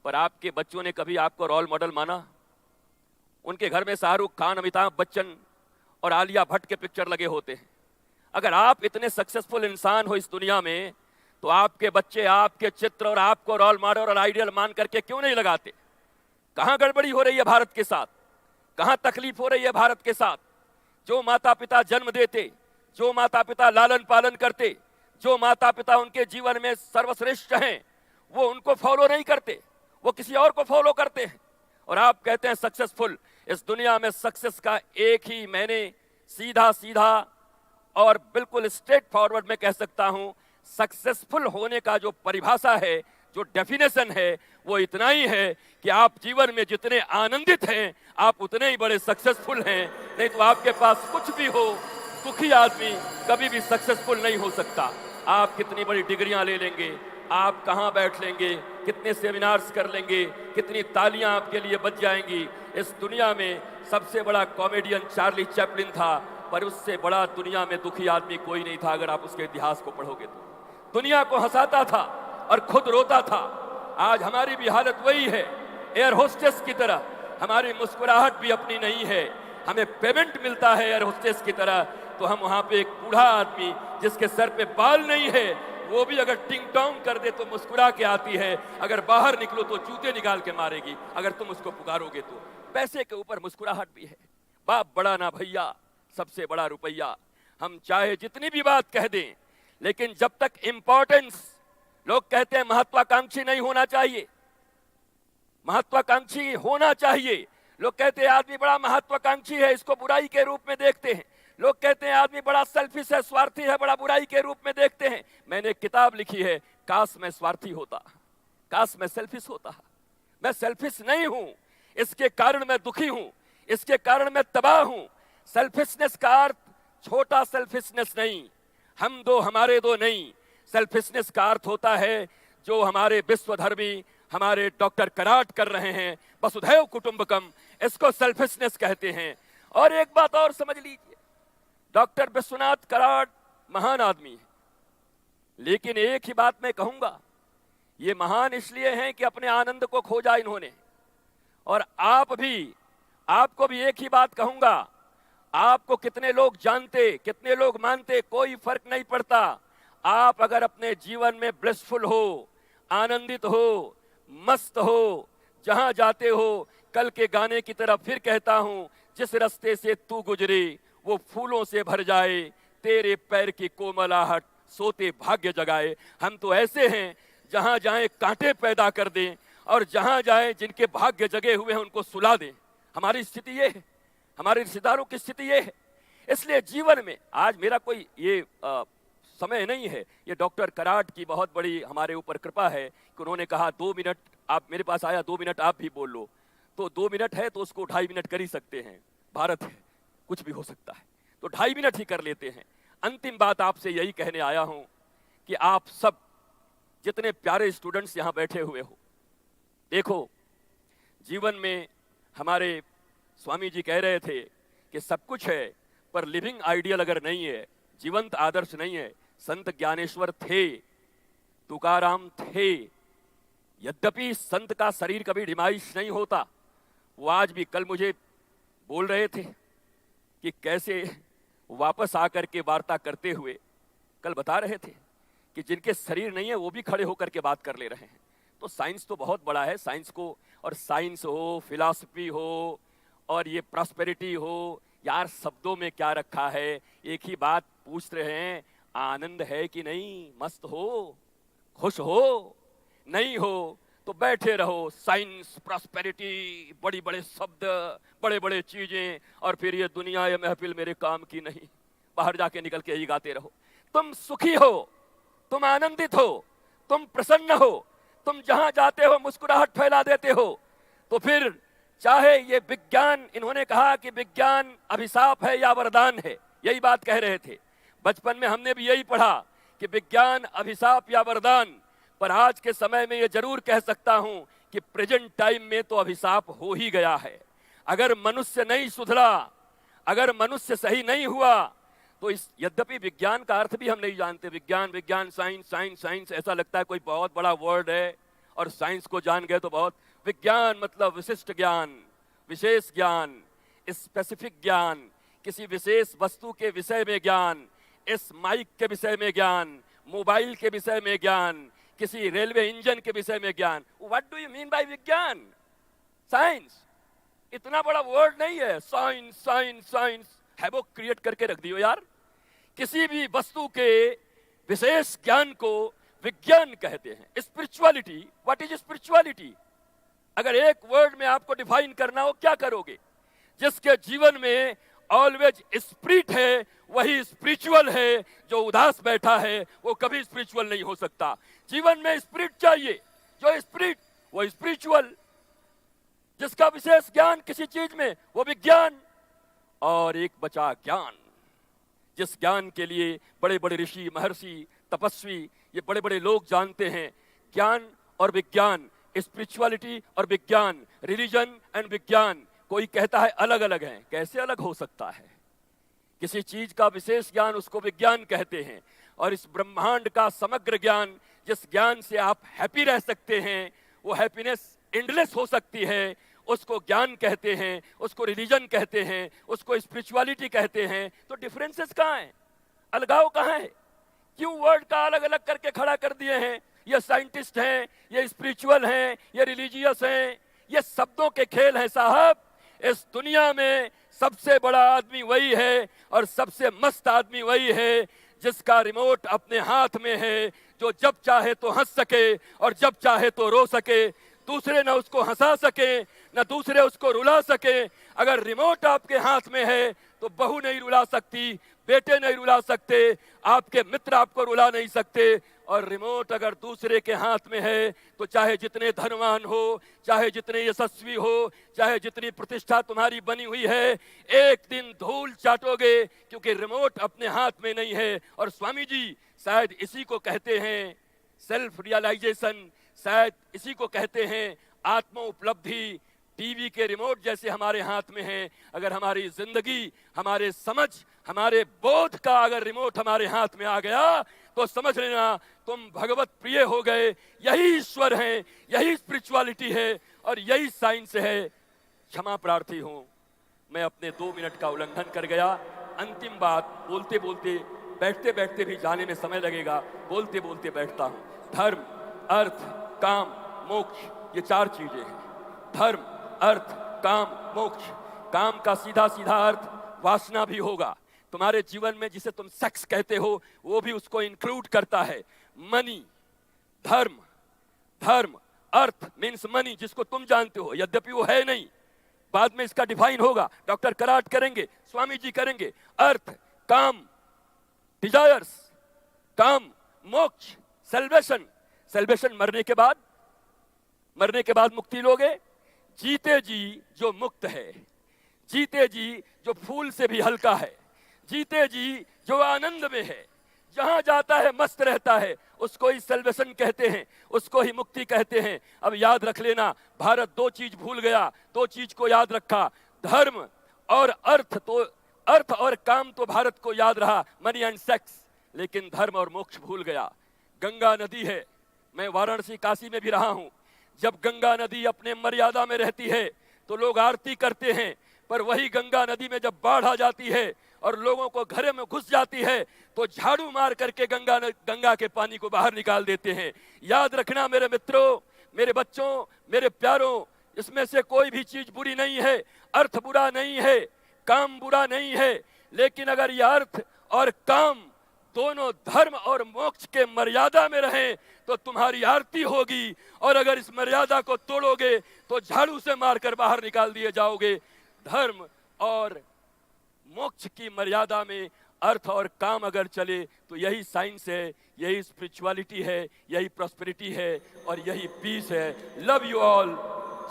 पर आपके बच्चों ने कभी आपको रोल मॉडल माना? उनके घर में शाहरुख खान, अमिताभ बच्चन और आलिया भट्ट के पिक्चर लगे होते हैं। अगर आप इतने सक्सेसफुल इंसान हो इस दुनिया में, तो आपके बच्चे आपके चित्र और आपको रोल मॉडल और आइडियल मान करके क्यों नहीं लगाते? कहां गड़बड़ी हो रही है भारत के साथ? कहां तकलीफ हो रही है भारत के साथ? जो माता पिता जन्म देते, जो माता पिता लालन पालन करते, जो माता पिता उनके जीवन में सर्वश्रेष्ठ हैं, वो उनको फॉलो नहीं करते, वो किसी और को फॉलो करते हैं। और आप कहते हैं सक्सेसफुल। इस दुनिया में सक्सेस का एक ही मैंने सीधा सीधा और बिल्कुल स्ट्रेट फॉरवर्ड में कह सकता हूं, सक्सेसफुल होने का जो परिभाषा है, जो डेफिनेशन है, वो इतना ही है कि आप जीवन में जितने आनंदित हैं, आप उतने ही बड़े सक्सेसफुल हैं। नहीं तो आपके पास कुछ भी हो, दुखी आदमी कभी भी सक्सेसफुल नहीं हो सकता। आप कितनी बड़ी डिग्रियां ले लेंगे, आप कहां बैठ लेंगे, कितने सेमिनार्स कर लेंगे, कितनी तालियां आपके लिए बज जाएंगी। इस दुनिया में सबसे बड़ा कॉमेडियन चार्ली चैपलिन था, पर उससे बड़ा दुनिया में दुखी आदमी कोई नहीं था। अगर आप उसके इतिहास को पढ़ोगे तो दुनिया को हंसाता था और खुद रोता था। आज हमारी भी हालत वही है, एयर होस्टेस की तरह। हमारी मुस्कुराहट भी अपनी नहीं है, हमें पेमेंट मिलता है एयर होस्टेस की तरह। तो हम वहां पे एक बूढ़ा आदमी जिसके सर पे बाल नहीं है, वो भी अगर टिंग टोंग कर दे तो मुस्कुरा के आती है, अगर बाहर निकलो तो जूते निकाल के मारेगी अगर तुम उसको पुकारोगे तो। पैसे के ऊपर मुस्कुराहट भी है। बाप बड़ा ना भैया, सबसे बड़ा रुपया। हम चाहे जितनी भी बात कह दें, लेकिन जब तक इंपॉर्टेंस, लोग कहते हैं महत्वाकांक्षी नहीं होना चाहिए, महत्वाकांक्षी होना चाहिए। लोग कहते हैं आदमी बड़ा महत्वाकांक्षी है, इसको बुराई के रूप में देखते हैं। लोग कहते हैं आदमी बड़ा सेल्फिश है, स्वार्थी है, बड़ा बुराई के रूप में देखते हैं। मैंने एक किताब लिखी है, काश मैं स्वार्थी होता, काश मैं सेल्फिश होता। मैं सेल्फिश नहीं हूं, इसके कारण मैं दुखी हूं, इसके कारण मैं तबाह हूं। सेल्फिशनेस का अर्थ छोटा सेल्फिशनेस नहीं, हम दो हमारे दो नहीं। सेल्फिशनेस का अर्थ होता है जो हमारे विश्वधर्मी, हमारे डॉक्टर कराट कर रहे हैं, वसुधैव कुटुंबकम, इसको सेल्फिशनेस कहते हैं। और एक बात और समझ लीजिए, डॉक्टर विश्वनाथ कराट महान आदमी है, लेकिन एक ही बात मैं कहूंगा, ये महान इसलिए हैं कि अपने आनंद को खोजा इन्होंने। और आप भी, आपको भी एक ही बात कहूंगा, आपको कितने लोग जानते, कितने लोग मानते, कोई फर्क नहीं पड़ता। आप अगर अपने जीवन में ब्लिसफुल हो, आनंदित हो, मस्त हो, जहां जाते हो, कल के गाने की तरह फिर कहता हूं, जिस रास्ते से तू गुजरे वो फूलों से भर जाए, तेरे पैर की कोमलाहट सोते भाग्य जगाए। हम तो ऐसे हैं जहां जाए कांटे पैदा कर दें, और जहां जाए जिनके भाग्य जगे हुए हैं उनको सुला दें। हमारी स्थिति ये है, हमारे रिश्तेदारों की स्थिति ये है। इसलिए जीवन में आज मेरा कोई ये समय नहीं है, ये डॉक्टर कराट की बहुत बड़ी हमारे ऊपर कृपा है कि उन्होंने कहा 2 मिनट, आप मेरे पास आया 2 मिनट आप भी बोल लो, तो 2 मिनट है तो उसको 2.5 मिनट कर ही सकते हैं। भारत है, कुछ भी हो सकता है, तो 2.5 मिनट ही कर लेते हैं। अंतिम बात आपसे यही कहने आया हूं कि आप सब जितने प्यारे स्टूडेंट्स यहाँ बैठे हुए हो, देखो जीवन में हमारे स्वामी जी कह रहे थे कि सब कुछ है पर लिविंग आइडियल अगर नहीं है, जीवंत आदर्श नहीं है। संत ज्ञानेश्वर थे, तुकाराम थे, यद्यपि संत का शरीर कभी डिमाइश नहीं होता। वो आज भी कल मुझे बोल रहे थे कि कैसे वापस आकर के वार्ता करते हुए कल बता रहे थे कि जिनके शरीर नहीं है वो भी खड़े होकर के बात कर ले रहे हैं। तो साइंस तो बहुत बड़ा है, साइंस को, और साइंस हो, फिलॉसफी हो और ये प्रॉस्पेरिटी हो, यार शब्दों में क्या रखा है। एक ही बात पूछ रहे हैं, आनंद है कि नहीं, मस्त हो, खुश हो, नहीं हो तो बैठे रहो। साइंस, प्रॉस्पेरिटी, बड़ी बड़े शब्द, बड़े बड़े चीजें, और फिर ये दुनिया ये महफिल मेरे काम की नहीं, बाहर जाके निकल के ही गाते रहो। तुम सुखी हो, तुम आनंदित हो, तुम प्रसन्न हो, तुम जहां जाते हो मुस्कुराहट फैला देते हो। तो फिर चाहे ये विज्ञान, इन्होंने कहा कि विज्ञान अभिशाप है या वरदान है, यही बात कह रहे थे। बचपन में हमने भी यही पढ़ा कि विज्ञान अभिशाप या वरदान, पर आज के समय में ये जरूर कह सकता हूं कि प्रेजेंट टाइम में तो अभिशाप हो ही गया है। अगर मनुष्य नहीं सुधरा, अगर मनुष्य सही नहीं हुआ तो इस, यद्यपि विज्ञान का अर्थ भी हम नहीं जानते, विज्ञान विज्ञान, साइंस साइंस साइंस, ऐसा लगता है कोई बहुत बड़ा वर्ड है, और साइंस को जान गए तो बहुत। विज्ञान मतलब विशिष्ट ज्ञान, विशेष ज्ञान, स्पेसिफिक ज्ञान, किसी विशेष वस्तु के विषय में ज्ञान, इस माइक के विषय में ज्ञान, मोबाइल के विषय में ज्ञान, किसी रेलवे इंजन के विषय में ज्ञान। What do you mean by विज्ञान? साइंस इतना बड़ा वर्ड नहीं है। साइंस साइंस साइंस है, वो क्रिएट करके रख दियो यार। किसी भी वस्तु के विशेष ज्ञान को विज्ञान कहते हैं। Spirituality, what is spirituality? अगर एक वर्ड में आपको डिफाइन करना हो, क्या करोगे? जिसके जीवन में ऑलवेज स्पिरिट है वही स्पिरिचुअल है, जो उदास बैठा है वो कभी स्पिरिचुअल नहीं हो सकता। जीवन में स्पिरिट चाहिए, जो स्पिरिट वो स्पिरिचुअल, जिसका विशेष ज्ञान किसी चीज में वो विज्ञान, और एक बचा ज्ञान, जिस ज्ञान के लिए बड़े बड़े ऋषि, महर्षि, तपस्वी, ये बड़े बड़े लोग जानते हैं। ज्ञान और विज्ञान, स्पिरिचुअलिटी और विज्ञान, रिलीजन एंड विज्ञान, कोई कहता है अलग अलग हैं, कैसे अलग हो सकता है? किसी चीज का विशेष ज्ञान उसको विज्ञान कहते हैं, और इस ब्रह्मांड का समग्र ज्ञान, जिस ज्ञान से आप हैप्पी रह सकते हैं, वो हैप्पीनेस एंडलेस हो सकती है, उसको ज्ञान कहते हैं, उसको रिलीजन कहते हैं, उसको स्पिरिचुअलिटी कहते हैं। तो डिफरेंसेस कहाँ हैं? अलगाव कहाँ है? क्यों वर्ड का अलग अलग करके खड़ा कर दिए हैं? ये साइंटिस्ट हैं, ये स्पिरिचुअल हैं, ये रिलीजियस हैं, ये शब्दों के खेल हैं साहब। इस दुनिया में सबसे बड़ा आदमी वही है और सबसे मस्त आदमी वही है जिसका रिमोट अपने हाथ में है, जो जब चाहे तो हंस सके और जब चाहे तो रो सके, दूसरे न उसको हंसा सके न दूसरे उसको रुला सके। अगर रिमोट आपके हाथ में है तो बहू नहीं रुला सकती, बेटे नहीं रुला सकते, आपके मित्र आपको रुला नहीं सकते। और रिमोट अगर दूसरे के हाथ में है तो चाहे जितने धनवान हो, चाहे जितने यशस्वी हो, चाहे जितनी प्रतिष्ठा तुम्हारी बनी हुई है, एक दिन धूल चाटोगे, क्योंकि रिमोट अपने हाथ में नहीं है। और स्वामी जी शायद इसी को कहते हैं सेल्फ रियलाइजेशन, शायद इसी को कहते हैं आत्म उपलब्धि। टीवी के रिमोट जैसे हमारे हाथ में है, अगर हमारी जिंदगी, हमारे समझ, हमारे बोध का अगर रिमोट हमारे हाथ में आ गया तो समझ लेना तुम भगवत प्रिय हो गए। यही ईश्वर है, यही स्पिरिचुअलिटी है और यही साइंस है। क्षमा प्रार्थी हूं, मैं अपने 2 मिनट का उल्लंघन कर गया। अंतिम बात बोलते बोलते, बैठते बैठते भी जाने में समय लगेगा, बोलते बोलते बैठता हूं। धर्म, अर्थ, काम, मोक्ष, ये 4 चीजें हैं। धर्म, अर्थ, काम, मोक्ष। काम का सीधा सीधा अर्थ वासना भी होगा तुम्हारे जीवन में, जिसे तुम सेक्स कहते हो वो भी उसको इंक्लूड करता है। मनी, धर्म, धर्म, अर्थ मीन्स मनी, जिसको तुम जानते हो, यद्यपि वो है नहीं, बाद में इसका डिफाइन होगा, डॉक्टर कराट करेंगे, स्वामी जी करेंगे। अर्थ, काम, डिजायर्स, काम, मोक्ष, सेल्वेशन। सेल्वेशन मरने के बाद, मरने के बाद मुक्ति लोगे। जीते जी जो मुक्त है, जीते जी जो फूल से भी हल्का है, जीते जी जो आनंद में है, जहां जाता है मस्त रहता है, उसको ही सेल्वेशन कहते हैं, उसको ही मुक्ति कहते हैं। अब याद रख लेना, भारत दो चीज भूल गया, दो चीज को याद रखा, धर्म और अर्थ। तो अर्थ और काम तो भारत को याद रहा, मनी एंड सेक्स, लेकिन धर्म और मोक्ष भूल गया। गंगा नदी है, मैं वाराणसी काशी में भी रहा हूं, जब गंगा नदी अपने मर्यादा में रहती है तो लोग आरती करते हैं, पर वही गंगा नदी में जब बाढ़ आ जाती है और लोगों को घरों में घुस जाती है तो झाड़ू मार करके गंगा के पानी को बाहर निकाल देते हैं। याद रखना मेरे मित्रों, मेरे बच्चों, मेरे प्यारों, इसमें से कोई भी चीज बुरी नहीं है, अर्थ बुरा नहीं है, काम बुरा नहीं है, लेकिन अगर यह अर्थ और काम दोनों धर्म और मोक्ष के मर्यादा में रहें तो तुम्हारी आरती होगी, और अगर इस मर्यादा को तोड़ोगे तो झाड़ू से मारकर बाहर निकाल दिए जाओगे। धर्म और मोक्ष की मर्यादा में अर्थ और काम अगर चले तो यही साइंस है, यही स्पिरिचुअलिटी है, यही प्रॉस्पेरिटी है और यही पीस है। Love you all.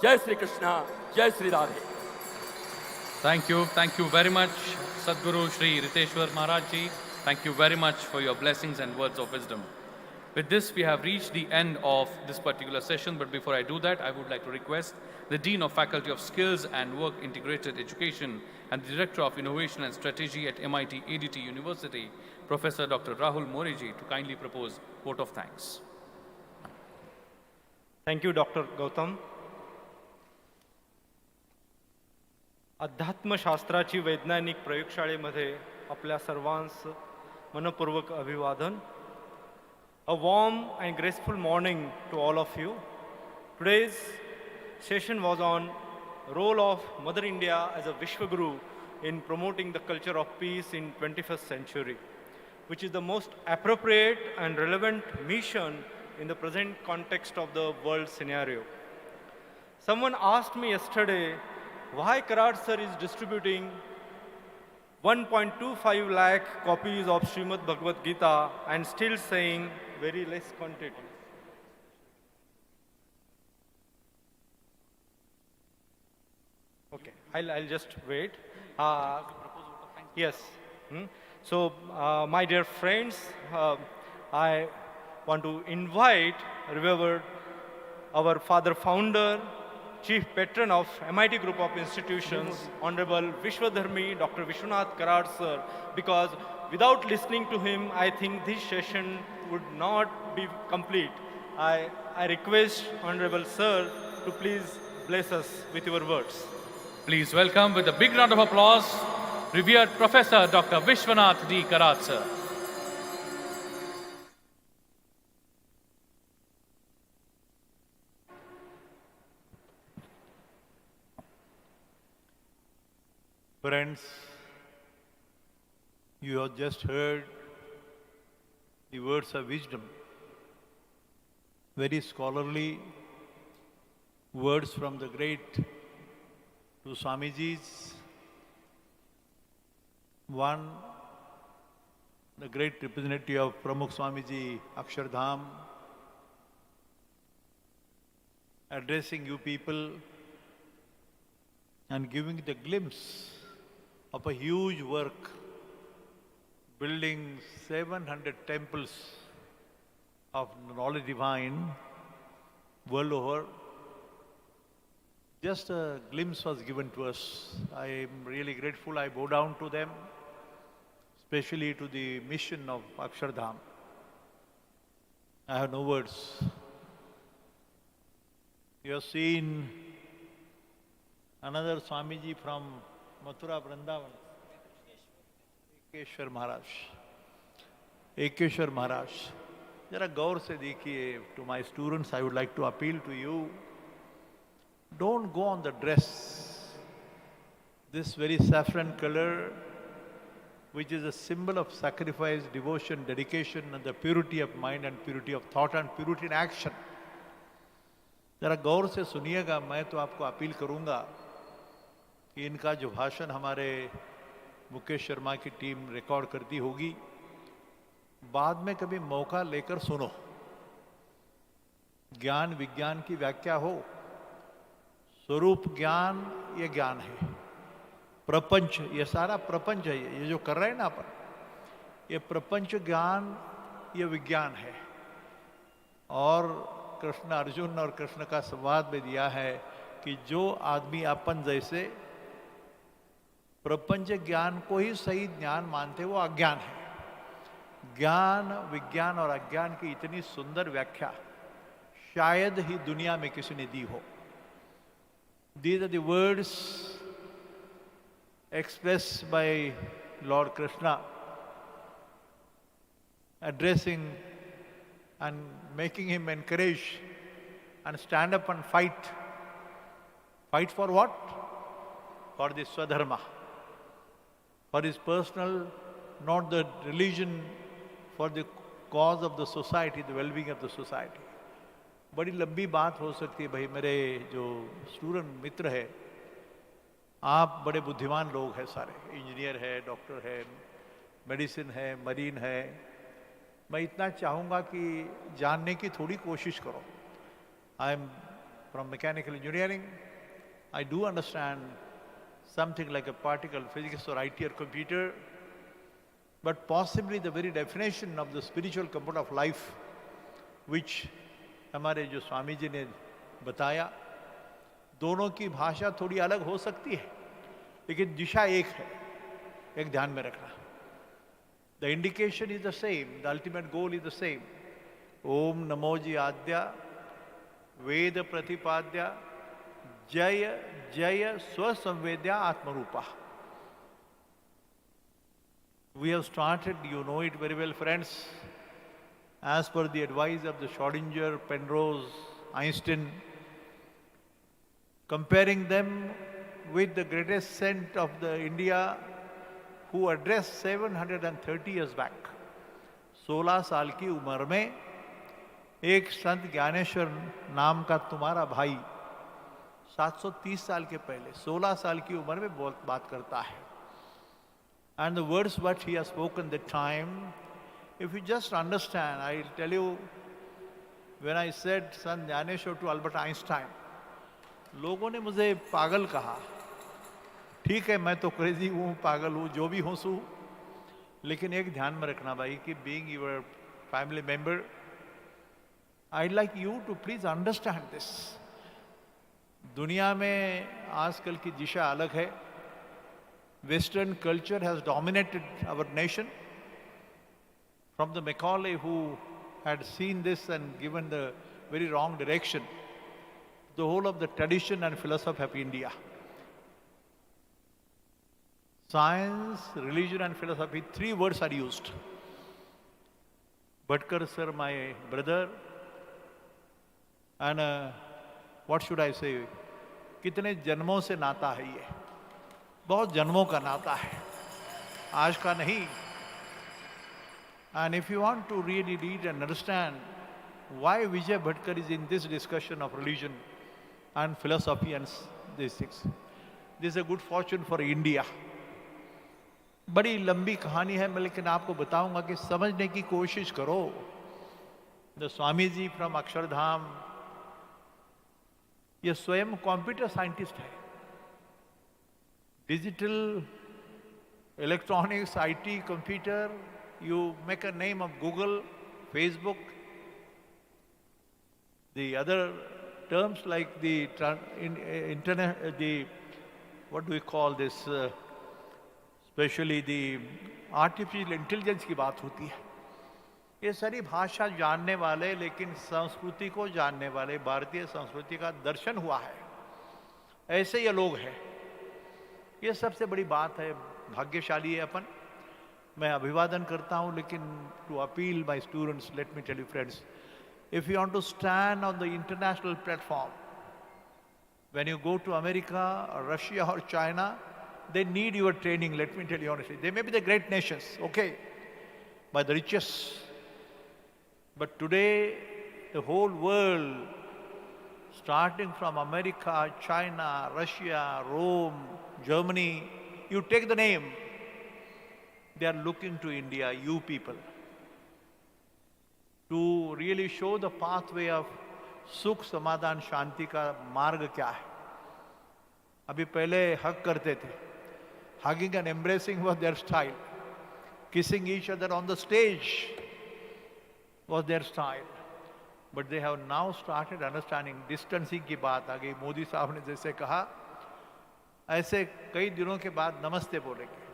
जय श्री कृष्णा, जय Shri Radhe. Thank you very much, Sadguru Shri Riteshwar Maharaj Ji. Thank you very much for your blessings and words of wisdom. With this, we have reached the end of this particular session, but before I do that, I would like to request the Dean of Faculty of Skills and Work Integrated Education and the Director of Innovation and Strategy at MIT ADT University, Professor Dr. Rahul Moriji, to kindly propose vote of thanks. Thank you, Dr. Gautam. अध्यात्मशास्त्राची वैज्ञानिक प्रयोगशाळेमध्ये आपल्या सर्वांस मनपूर्वक अभिवादन. A warm and graceful morning to all of you. Today's session was on role of Mother India as a Vishwaguru in promoting the culture of peace in 21st century, which is the most appropriate and relevant mission in the present context of the world scenario. Someone asked me yesterday why Karat sir is distributing 1.25 lakh copies of Srimad Bhagavad Gita and still saying very less quantity. Okay, I'll just wait. Yes. So, my dear friends, I want to invite, revered our father founder, Chief Patron of MIT Group of Institutions, Honorable Vishwadharmi Dr. Vishwanath Karat sir, because without listening to him, I think this session would not be complete. I request Honorable sir to please bless us with your words. Please welcome with a big round of applause, revered Professor Dr. Vishwanath D. Karat sir. Friends, you have just heard the words of wisdom, very scholarly words from the great two Swamijis. One, the great representative of Pramukh Swamiji, Akshardham, addressing you people and giving the glimpse of a huge work, building 700 temples of knowledge divine world over. Just a glimpse was given to us. I am really grateful. I bow down to them, especially to the mission of Akshardham. I have no words. You have seen another Swamiji from Mathura Vrindavan, Ekeshwar Maharaj. Ekeshwar Maharaj. जरा गौर से देखिए. To my students, I would like to appeal to you. Don't go on the dress. This very saffron color, which is a symbol of sacrifice, devotion, dedication, and the purity of mind and purity of thought and purity in action. जरा गौर से सुनिएगा. मैं तो आपको appeal करूंगा कि इनका जो भाषण हमारे मुकेश शर्मा की टीम रिकॉर्ड करती होगी, बाद में कभी मौका लेकर सुनो. ज्ञान विज्ञान की व्याख्या हो. स्वरूप ज्ञान ये ज्ञान है. प्रपंच ये सारा प्रपंच है. ये जो कर रहे हैं ना अपन, ये प्रपंच ज्ञान ये विज्ञान है. और कृष्ण अर्जुन और कृष्ण का संवाद में दिया है कि जो आदमी अपन जैसे प्रपंच ज्ञान को ही सही ज्ञान मानते वो अज्ञान है। ज्ञान, विज्ञान और अज्ञान की इतनी सुंदर व्याख्या शायद ही दुनिया में किसी ने दी हो। These are the words expressed by Lord Krishna, addressing and making him encourage and stand up and fight. Fight for what? For the Swadharma. For his personal, not the religion, for the cause of the society, the well-being of the society. बड़ी लंबी बात हो सकती है भाई। मेरे जो student मित्र है, आप बड़े बुद्धिमान लोग हैं सारे, इंजीनियर है, डॉक्टर है, मेडिसिन है, मरीन है। मैं इतना चाहूँगा कि जानने की थोड़ी कोशिश करो। आई am from mechanical engineering. I do understand something like a particle physics or IT or computer, but possibly the very definition of the spiritual component of life, which हमारे जो स्वामी जी ने बताया, दोनों की भाषा थोड़ी अलग हो सकती है, लेकिन दिशा एक है। एक ध्यान में रखना, the indication is the same, the ultimate goal is the same. ओम नमो जी आद्या वेद प्रतिपाद्या जय जय स्वसंवेद्या आत्मरूपा. We have started, you know it very well, friends, as per the advice of the Schrodinger, Penrose, Einstein, comparing them with the greatest saint of the India who addressed 730 years back. 16 साल की उम्र में एक संत ज्ञानेश्वर नाम का तुम्हारा भाई 730 साल के पहले 16 साल की उम्र में बात करता है. And the words what he has spoken that time, if you just understand, I will tell you, when I said Sant Jnaneshwar to Albert Einstein, लोगों ने मुझे पागल कहा. ठीक है, मैं तो क्रेजी हूँ, पागल हूँ, जो भी हूँ सू, लेकिन एक ध्यान में रखना भाई कि being your family member, I'd like you to please understand this. दुनिया में आजकल की दिशा अलग है. Western culture has dominated our nation. From the Macaulay who had seen this and given the very wrong direction, the whole of the tradition and philosophy of India. Science, religion and philosophy, 3 words are used. Bhatkar sir, my brother, and what should I say? कितने जन्मों से नाता है ये, बहुत जन्मों का नाता है, आज का नहीं. And if you want to really read and understand why Vijay Bhatkar is in this discussion of religion and philosophy and these things, this is a good fortune for India. बड़ी लंबी कहानी है, मैं लेकिन आपको बताऊंगा कि समझने की कोशिश करो. The स्वामी जी फ्रॉम अक्षरधाम, ये स्वयं कंप्यूटर साइंटिस्ट है. Digital, electronics, IT, computer, you make a name of Google, Facebook, the other terms like the internet, the, what do we call this, especially the artificial intelligence की बात होती है. ये सारी भाषा जानने वाले, लेकिन संस्कृति को जानने वाले, भारतीय संस्कृति का दर्शन हुआ है, ऐसे ये लोग हैं. ये सबसे बड़ी बात है. भाग्यशाली है अपन. मैं अभिवादन करता हूँ, लेकिन to appeal my students, let me tell you friends, if you want to stand on the international platform, when you go to America और रशिया और China, they need your training, let me tell you honestly. They may be the great nations, okay, by the richest. But today, the whole world, starting from America, China, Russia, Rome, Germany, you take the name, they are looking to India, you people, to really show the pathway of सुख, समाधान, शांति का मार्ग क्या है. अभी पहले हग करते थे. Hugging and embracing was their style. Kissing each other on the stage was their style. but they have now started understanding distancing की बात आ गई. मोदी साहब ने जैसे कहा, ऐसे कई दिनों के बाद नमस्ते बोलेंगे.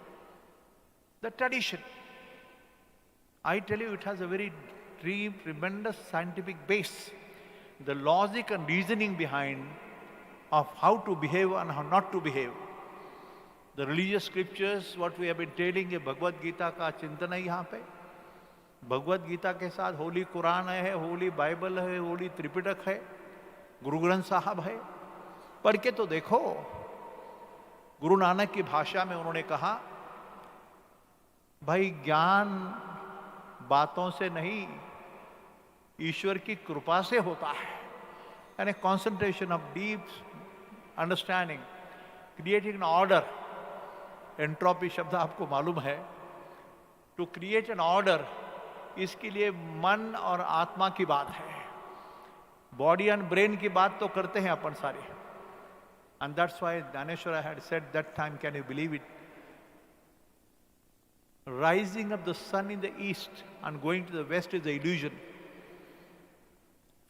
The tradition. I tell you, it has a very tremendous scientific base. The logic and reasoning behind of how to behave and how not to behave. The religious scriptures, what we have been telling, ये भगवद गीता का चिंतन है यहाँ पे. भगवद गीता के साथ होली कुरान है, Holi Bible है, होली त्रिपिटक है, गुरु ग्रंथ साहब है. पढ़ के तो देखो. गुरु नानक की भाषा में उन्होंने कहा, भाई ज्ञान बातों से नहीं, ईश्वर की कृपा से होता है. यानी concentration of deep understanding, creating an order. Entropy शब्द आपको मालूम है. टू क्रिएट एन ऑर्डर, इसके लिए मन और आत्मा की बात है. बॉडी एंड ब्रेन की बात तो करते हैं अपन सारे. And that's why Dnyaneshwar had said that time, can you believe it, rising of the sun in the east and going to the west is the illusion.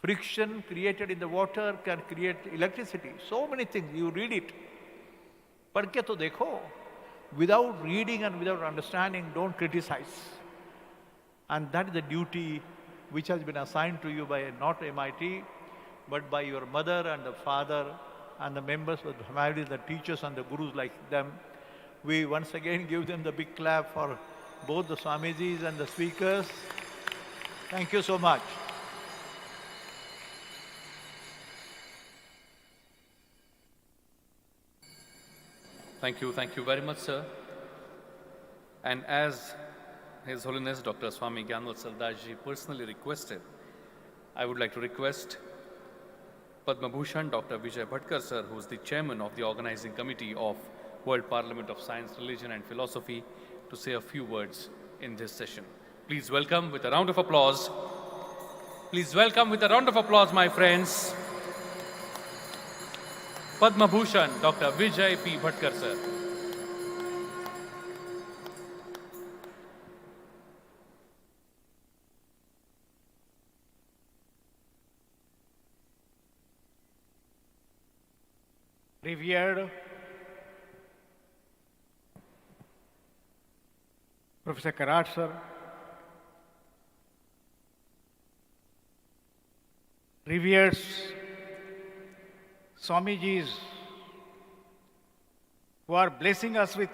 Friction created in the water can create electricity. So many things. You read it. पढ़ के तो देखो. Without reading and without understanding, don't criticize. And that is the duty which has been assigned to you by not MIT, but by your mother and the father and the members of the family, the teachers and the gurus like them. We once again give them the big clap for both the Swamijis and the speakers. Thank you so much. Thank you very much, sir. And as His Holiness Dr. Swami Gyanvatsal Dasji personally requested, I would like to request Padma Bhushan Dr. Vijay Bhatkar, sir, who is the chairman of the organizing committee of World Parliament of Science, Religion and Philosophy, to say a few words in this session. Please welcome with a round of applause. Please welcome with a round of applause, my friends, Padma Bhushan Dr. Vijay P. Bhatkar, sir. Revered Professor Karat sir, revered Swamijis who are blessing us with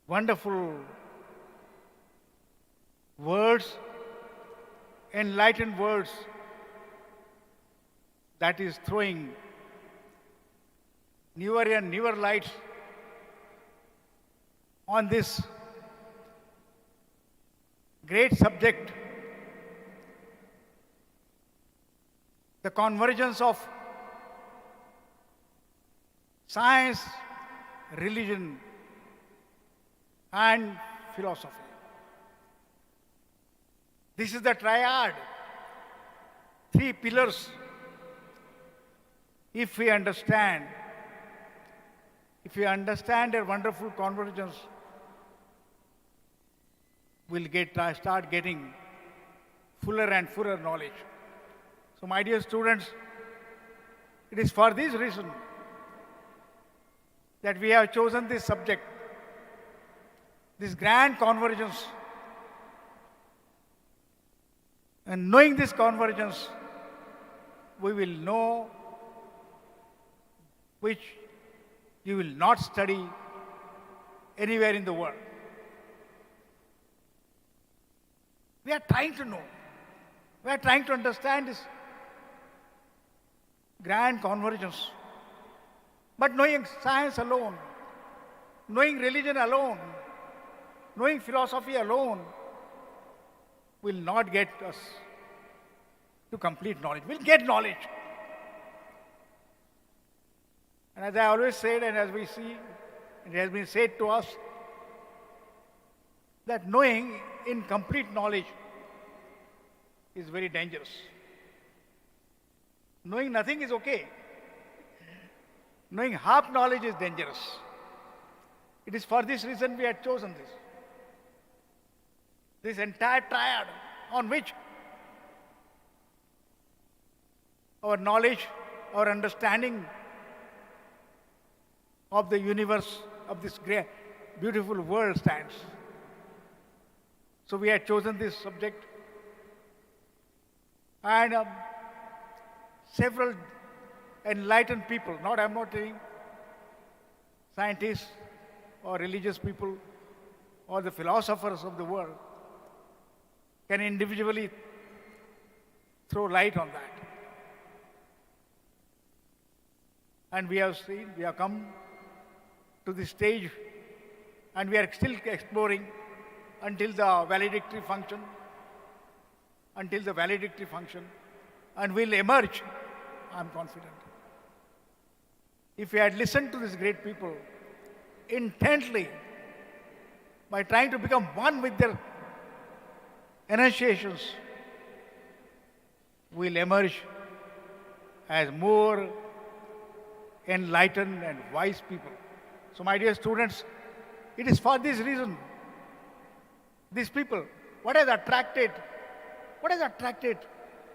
wonderful words, enlightened words that is throwing newer and newer lights on this great subject, the convergence of science, religion, and philosophy. This is the triad, three pillars. If we understand their wonderful convergence, we'll start getting fuller and fuller knowledge. So my dear students, it is for this reason that we have chosen this subject, this grand convergence. And knowing this convergence, we will know which you will not study anywhere in the world. We are trying to know. We are trying to understand this grand convergence. But knowing science alone, knowing religion alone, knowing philosophy alone will not get us to complete knowledge. We'll get knowledge. And as I always said, and as we see, it has been said to us, that knowing incomplete knowledge is very dangerous. Knowing nothing is okay. Knowing half knowledge is dangerous. It is for this reason we had chosen this. This entire triad on which our knowledge, our understanding of the universe, of this great, beautiful world stands. So we had chosen this subject, and several enlightened people, I'm not saying scientists or religious people or the philosophers of the world, can individually throw light on that. And we have come to this stage, and we are still exploring until the valedictory function, and we'll emerge, I'm confident. If we had listened to these great people intently, by trying to become one with their enunciations, we'll emerge as more enlightened and wise people. So my dear students, it is for this reason, these people, what has attracted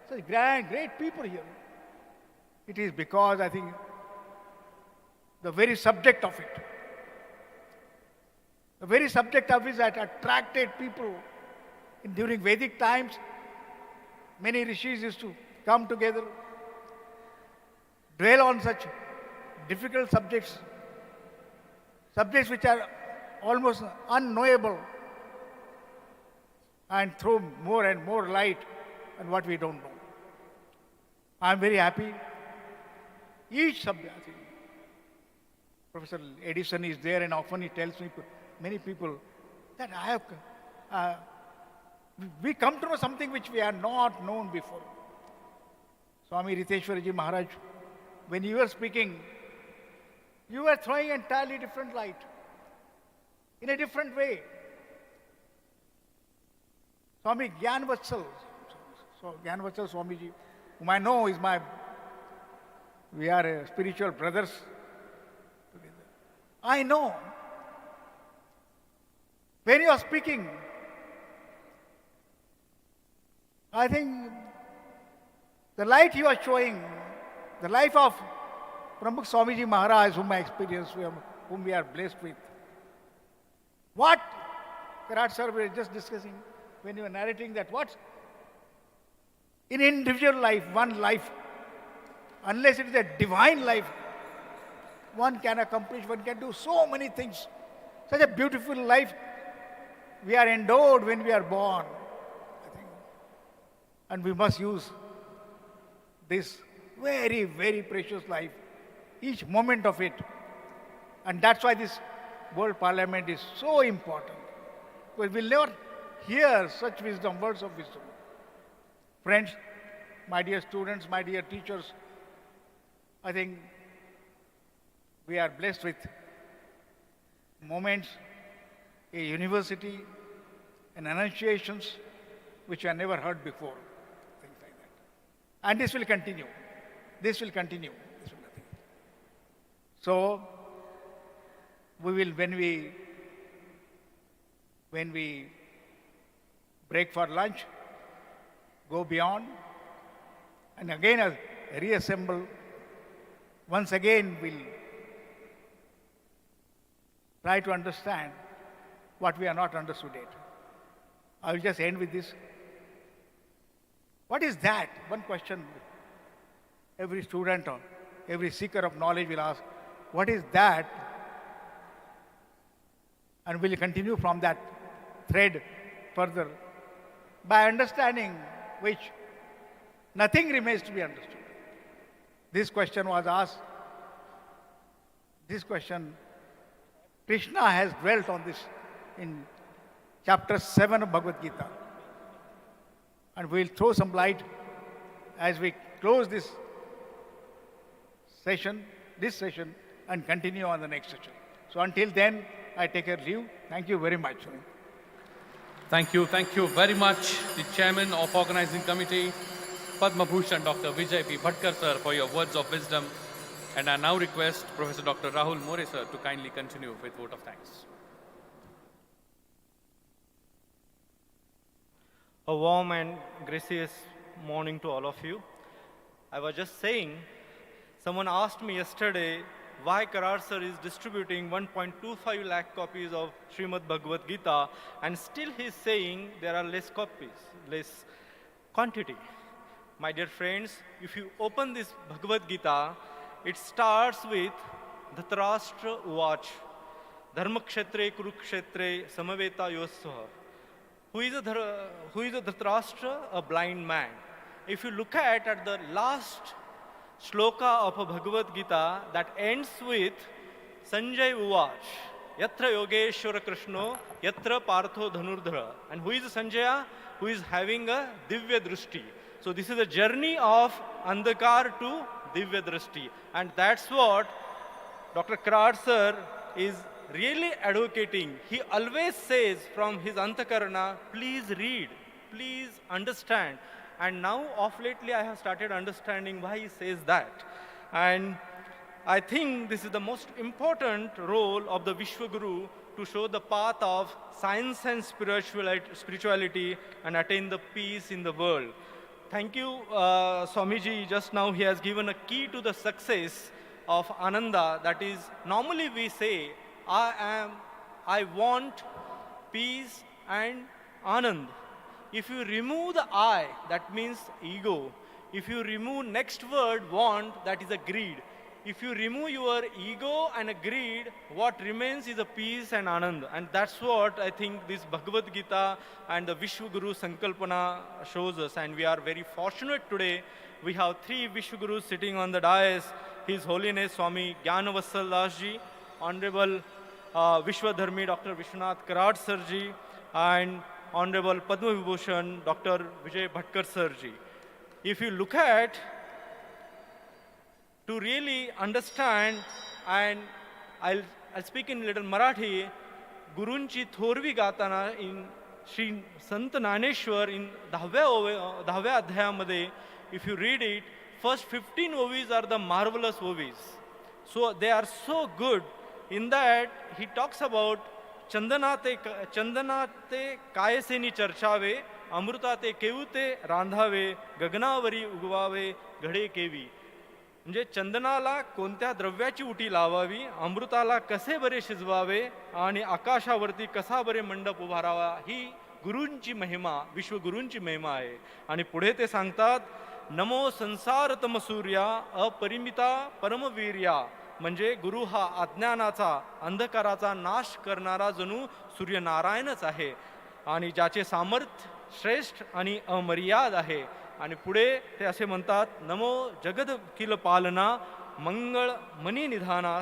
such great people here? It is because I think the very subject of it, that attracted people. During Vedic times, many rishis used to come together, dwell on such difficult subjects which are almost unknowable, and throw more and more light on what we don't know. I am very happy. Each subject, I think, Professor Edison is there, and often he tells me, many people, that we come to know something which we had not known before. Swami Riteshwarji Maharaj, when you were speaking, you were throwing entirely different light, in a different way. Swami Gyanvatsal Swamiji, whom I know is we are spiritual brothers together. I know, when you are speaking, I think the light you are showing, the life of Pramukh Swamiji Maharaj, whom I experienced, whom we are blessed with. What, Karat sir, we were just discussing when you were narrating that, what? In individual life, one life, unless it is a divine life, one can accomplish, one can do so many things. Such a beautiful life we are endowed when we are born, I think. And we must use this very, very precious life, each moment of it. And that's why this World Parliament is so important. Because we'll never hear such wisdom, words of wisdom. Friends, my dear students, my dear teachers, I think we are blessed with moments, a university, and enunciations which I never heard before, things like that. And this will continue. This will continue. So, we will, when we break for lunch, go beyond, and again reassemble. Once again, we'll try to understand what we are not understood yet. I will just end with this. What is that? One question every student or every seeker of knowledge will ask, what is that? And we'll continue from that thread further by understanding which nothing remains to be understood. This question was asked. This question, Krishna has dwelt on this in chapter 7 of Bhagavad Gita. And we'll throw some light as we close this session, and continue on the next session. So until then, I take a leave. Thank you very much. Thank you very much, the Chairman of Organizing Committee, Padma Bhushan, Dr. Vijay P. Bhatkar sir, for your words of wisdom. And I now request Professor Dr. Rahul More sir to kindly continue with vote of thanks. A warm and gracious morning to all of you. I was just saying, someone asked me yesterday why Karar sir is distributing 1.25 lakh copies of Srimad Bhagavad Gita, and still he's saying there are less copies, less quantity. My dear friends, if you open this Bhagavad Gita, it starts with Dhritarashtra Uvach, Dharmakshetre Kurukshetre Samaveta Yosvaha. Who is a Dhritarashtra? A blind man. If you look at the last shloka of a Bhagavad Gita that ends with Sanjay Uvach, Yatra Yogeshwara Krishno, Yatra Partho Dhanurdhara. And who is Sanjaya? Who is having a Divya Drishti. So this is a journey of Andhakar to Divya Drishti. And that's what Dr. Karar sir is really advocating. He always says from his Antakarana, please read, please understand. And now, of lately, I have started understanding why he says that. And I think this is the most important role of the Vishwaguru to show the path of science and spirituality and attain the peace in the world. Thank you, Swamiji. Just now he has given a key to the success of Ananda. That is, normally we say, I want peace and Anand. If you remove the I, that means ego. If you remove next word, want, that is a greed. If you remove your ego and a greed, what remains is a peace and Anand. And that's what I think this Bhagavad Gita and the Vishwaguru Sankalpana shows us. And we are very fortunate today. We have three Vishwagurus sitting on the dais. His Holiness Swami Gyanavatsal Das Ji, Honorable Vishwadharmi Dr. Vishwanath Karat Sir Ji, and Honorable Padma Vibhushan Dr. Vijay Bhatkar Sir Ji. If you look at, to really understand, and I'll speak in little Marathi, Gurunchi Thorvi Gatana in Sri Sant Naneshwar in 10व्या अध्यायामध्ये, if you read it, first 15 ovis are the marvelous ovis. So they are so good. In that, he talks about Chandana ते कायसेनी चर्चावे, अमृता ते केवते रांधावे, गगनावरी उगवावे घडे केवी. म्हणजे चंदनाला कोणत्या द्रव्याची उटी लावावी, अमृताला कसे बरे शिजवावे आणि आकाशावरती कसा बरे मंडप उभारावा, ही गुरूंची महिमा, विश्वगुरूंची महिमा आहे. आणि पुढे ते सांगतात, नमो संसारतम सूर्या अपरिमिता परमवीर्या. म्हणजे गुरु हा अज्ञानाचा, अंधकाराचा नाश करणारा जणू सूर्यनारायणच आहे आणि ज्याचे सामर्थ्य श्रेष्ठ आणि अमर्याद आहे. आणि पुढे ते असे म्हणतात, नमो जगद किल पालना मंगळ मनी निधाना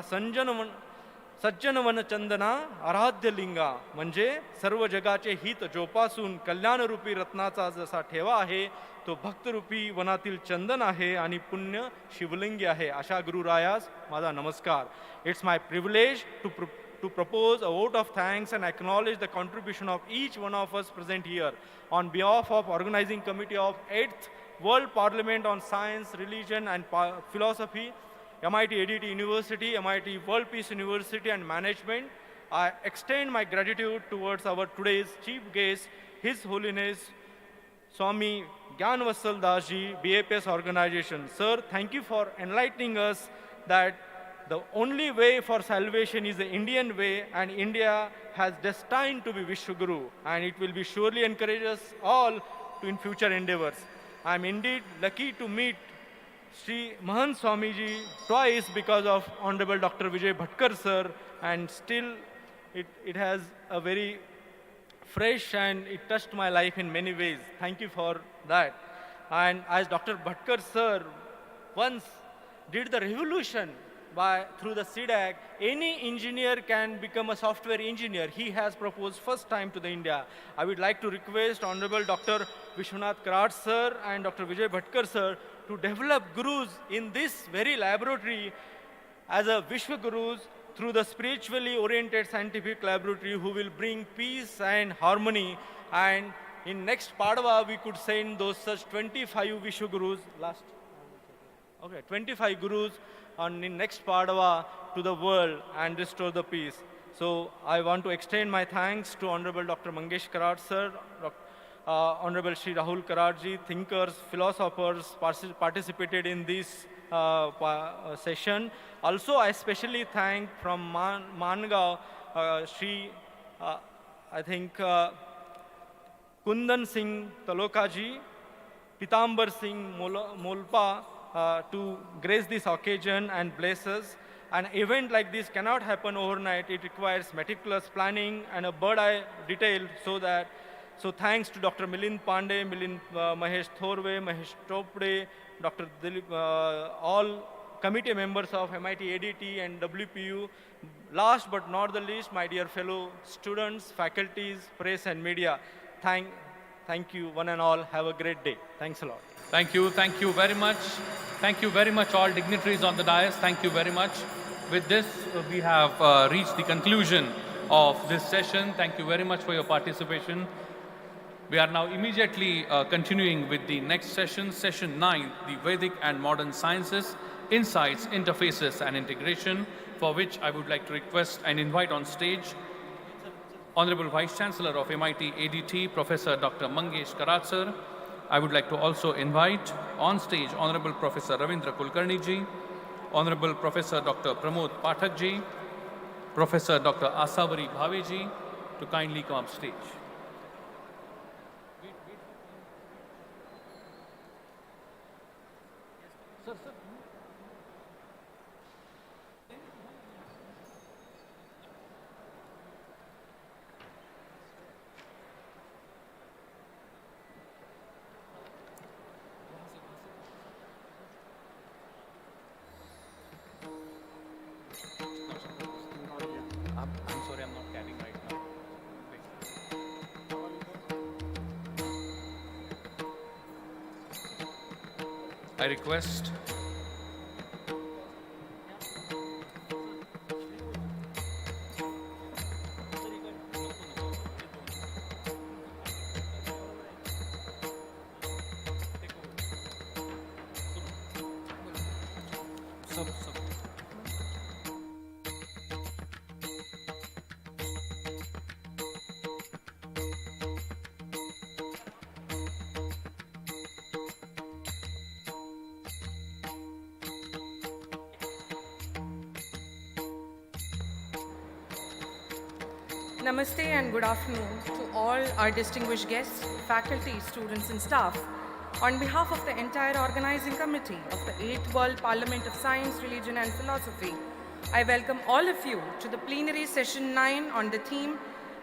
सज्जनवन चंदना आराध्य लिंगा. म्हणजे सर्व जगाचे हित जोपासून कल्याणरूपी रत्नाचा जसा ठेवा आहे, तो भक्तरूपी वनातील चंदन आहे आणि पुण्य शिवलिंगी आहे. अशा गुरुरायास माझा नमस्कार. It's my privilege to propose a vote of thanks and acknowledge the contribution of each one of us present here on behalf of organizing committee of 8th World Parliament on Science, Religion and Philosophy, MIT ADT University, MIT World Peace University and Management. I extend my gratitude towards our today's chief guest, His Holiness Swami Gyanavatsal Das Ji, BAPS organization. Sir, thank you for enlightening us that the only way for salvation is the Indian way, and India has destined to be Vishwaguru, and it will be surely encourage us all to in future endeavors. I am indeed lucky to meet Sri Mahant Swamiji twice because of Honorable Dr. Vijay Bhatkar sir, and still it has a very fresh and it touched my life in many ways. Thank you for that. And as Dr. Bhatkar sir once did the revolution through the CDAC, any engineer can become a software engineer. He has proposed first time to the India. I would like to request Honorable Dr. Vishwanath Karat sir and Dr. Vijay Bhatkar sir to develop gurus in this very laboratory as a Vishwagurus through the spiritually oriented scientific laboratory who will bring peace and harmony. And in next Padwa, we could send those such 25 Vishwagurus, 25 gurus on in next Padwa to the world and restore the peace. So I want to extend my thanks to Honorable Dr. Mangesh Karat sir, Honorable Shri Rahul Kararji, thinkers, philosophers participated in this session. Also, I especially thank from Mangaon, Shri, I think, Kundan Singh Talokaji, Pitambar Singh Molpa to grace this occasion and bless us. An event like this cannot happen overnight. It requires meticulous planning and a bird-eye detail so thanks to Dr. Milind Pandey, Mahesh Thorve, Mahesh Topde, Dr. Dilip, all committee members of MIT ADT and WPU. Last but not the least, my dear fellow students, faculties, press and media. Thank you one and all. Have a great day. Thanks a lot. Thank you very much. Thank you very much all dignitaries on the dais. Thank you very much. With this, we have reached the conclusion of this session. Thank you very much for your participation. We are now immediately continuing with the next session, session 9, the Vedic and Modern Sciences, Insights, Interfaces and Integration, for which I would like to request and invite on stage Honorable Vice Chancellor of MIT ADT, Professor Dr. Mangesh Karat sir. I would like to also invite on stage Honorable Professor Ravindra Kulkarni ji, Honorable Professor Dr. Pramod Pathak ji, Professor Dr. Asavari Bhave ji to kindly come up stage. I'm sorry, I'm not carrying right now. I request Namaste and good afternoon to all our distinguished guests, faculty, students and staff. On behalf of the entire organizing committee of the 8th World Parliament of Science, Religion and Philosophy, I welcome all of you to the plenary session 9 on the theme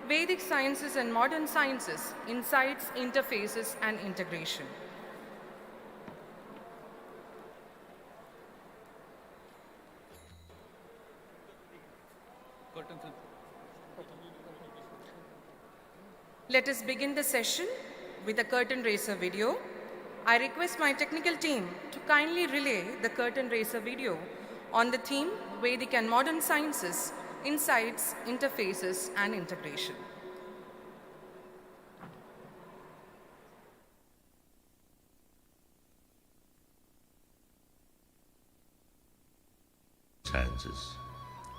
Vedic Sciences and Modern Sciences, Insights, Interfaces and Integration. Let us begin the session with a curtain raiser video. I request my technical team to kindly relay the curtain raiser video on the theme Vedic and Modern Sciences, Insights, Interfaces and Integration. Sciences,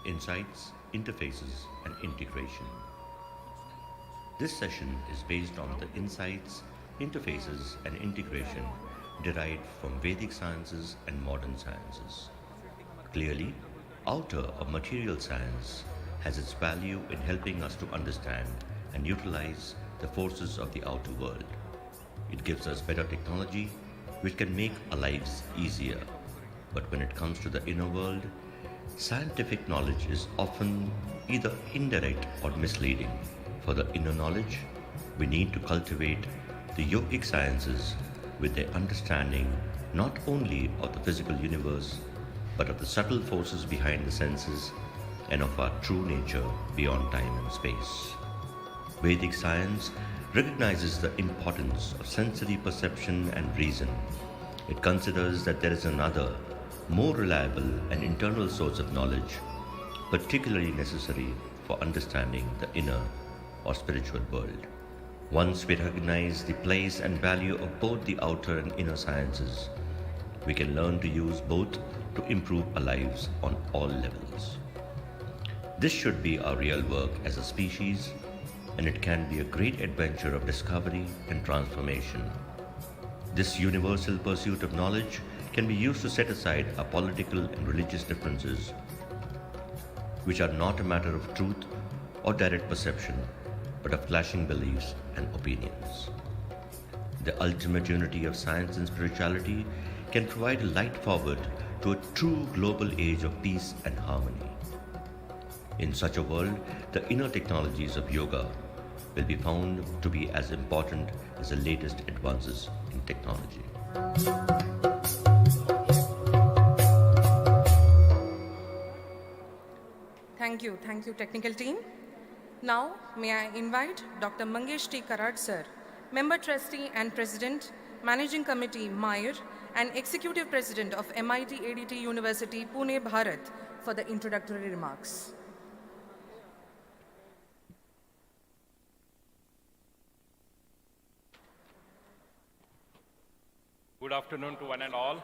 Insights, Interfaces and Integration. This session is based on the insights, interfaces and integration derived from Vedic sciences and modern sciences. Clearly, outer or material science has its value in helping us to understand and utilize the forces of the outer world. It gives us better technology which can make our lives easier. But when it comes to the inner world, scientific knowledge is often either indirect or misleading. For the inner knowledge, we need to cultivate the yogic sciences with their understanding not only of the physical universe, but of the subtle forces behind the senses and of our true nature beyond time and space. Vedic science recognizes the importance of sensory perception and reason. It considers that there is another, more reliable and internal source of knowledge, particularly necessary for understanding the inner or spiritual world. Once we recognize the place and value of both the outer and inner sciences, we can learn to use both to improve our lives on all levels. This should be our real work as a species, and it can be a great adventure of discovery and transformation. This universal pursuit of knowledge can be used to set aside our political and religious differences, which are not a matter of truth or direct perception, but of clashing beliefs and opinions. The ultimate unity of science and spirituality can provide a light forward to a true global age of peace and harmony. In such a world, the inner technologies of yoga will be found to be as important as the latest advances in technology. Thank you, technical team. Now, may I invite Dr. Mangesh T. Karad sir, Member Trustee and President, Managing Committee, Mayor, and Executive President of MIT ADT University, Pune, Bharat, for the introductory remarks. Good afternoon to one and all.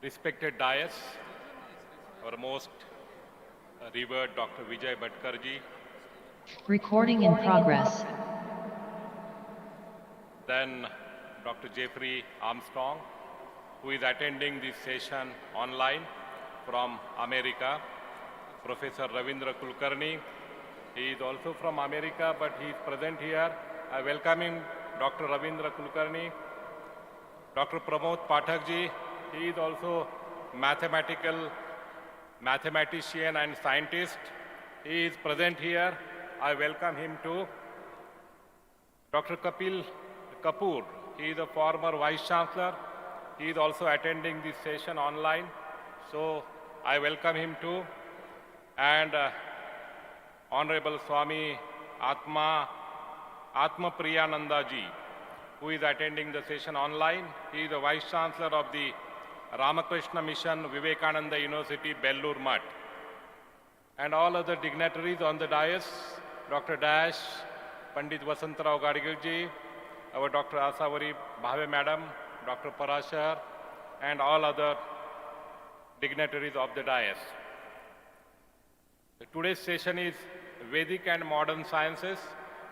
Respected dais, our most revered Dr. Vijay Bhatkarji. Recording in progress. Then Dr. Jeffrey Armstrong, who is attending this session online from America. Professor Ravindra Kulkarni, he is also from America, but he is present here. I welcome him, Dr. Ravindra Kulkarni. Dr. Pramod Pathakji, he is also mathematician and scientist. He is present here. I welcome him too. Dr. Kapil Kapoor, he is a former Vice Chancellor. He is also attending this session online. So I welcome him too. And Honorable Swami Atma Priyananda ji, who is attending the session online. He is the Vice Chancellor of the Ramakrishna Mission, Vivekananda University, Bellur Mutt. And all other dignitaries on the dais, Dr. Dash, Pandit Vasantrao Gadgil ji, our Dr. Asavari Bhave Madam, Dr. Parashar, and all other dignitaries of the dais. Today's session is Vedic and Modern Sciences,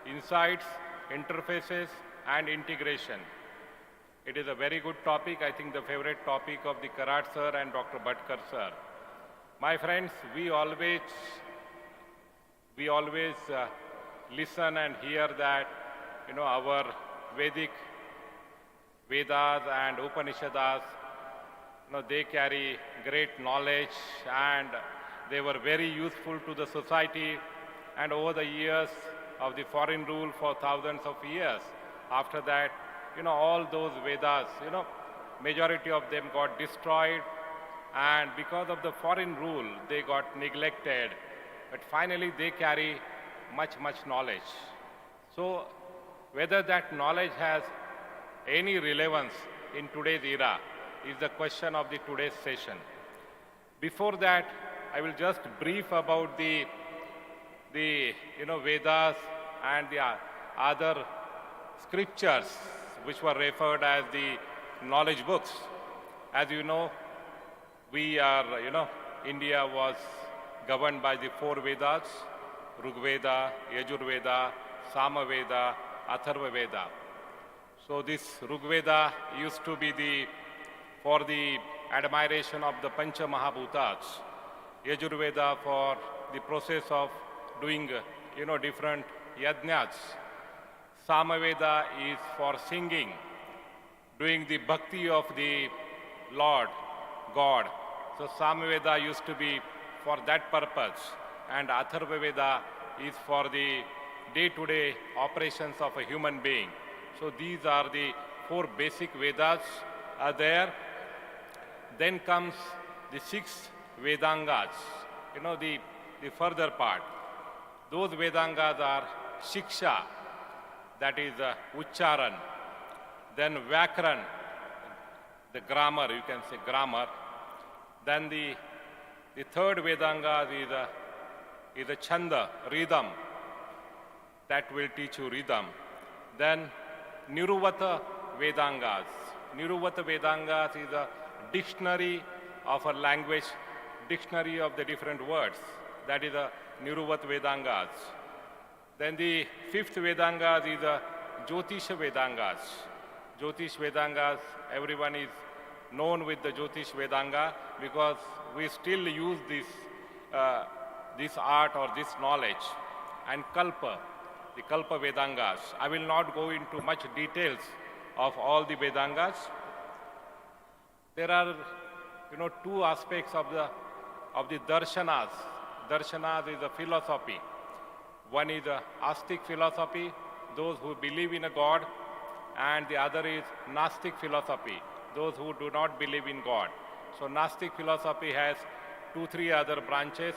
Insights, Interfaces, and Integration. It is a very good topic, I think the favorite topic of the Karad sir and Dr. Bhatkar sir. My friends, we always listen and hear that, our Vedic Vedas and Upanishads, they carry great knowledge and they were very useful to the society, and over the years of the foreign rule for thousands of years, after that, all those Vedas, majority of them got destroyed, and because of the foreign rule, they got neglected. But finally, they carry much knowledge. So, whether that knowledge has any relevance in today's era is the question of the today's session. Before that, I will just brief about the Vedas and the other scriptures which were referred as the knowledge books. As you know, India was governed by the four Vedas, Rigveda, Yajurveda, Samaveda, Atharva Veda. So this Rigveda used to be for the admiration of the Pancha Mahabhutas, Yajurveda for the process of doing, different yajnas. Samaveda is for singing, doing the bhakti of the Lord, God. So Samaveda used to be for that purpose, and Atharva Veda is for the day-to-day operations of a human being. So these are the four basic Vedas are there. Then comes the 6 Vedangas, the further part. Those Vedangas are Shiksha, that is Ucharan, then Vyakaran, the grammar, you can say grammar. Then the third Vedanga is a Chanda, rhythm, that will teach you rhythm. Then Niruvata Vedangas. Niruvata Vedangas is a dictionary of a language, dictionary of the different words. That is a Niruvata Vedangas. Then the fifth Vedanga is the Jyotish Vedangas. Jyotish Vedangas, everyone is known with the Jyotish Vedanga because we still use this art or this knowledge. And Kalpa, the Kalpa Vedangas. I will not go into much details of all the Vedangas. There are, two aspects of the darshanas. Darshanas is a philosophy. One is the Astic philosophy, those who believe in a God, and the other is Gnostic philosophy, those who do not believe in God. So Gnostic philosophy has 2-3 other branches: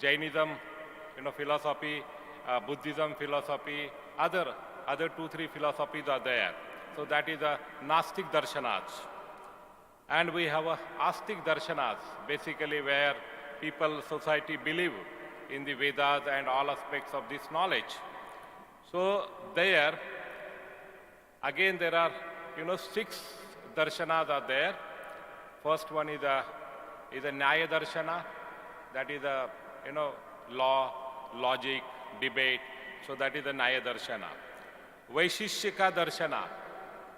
Jainism, philosophy, Buddhism philosophy, other 2-3 philosophies are there. So that is a Gnostic darshanas. And we have a Astic darshanas, basically where people, society believe in the Vedas and all aspects of this knowledge. So there, again there are, 6 darshanas are there. First one is a Nyaya darshana, that is a, law, logic, debate. So that is the Nyaya darshana. Vaishishika darshana,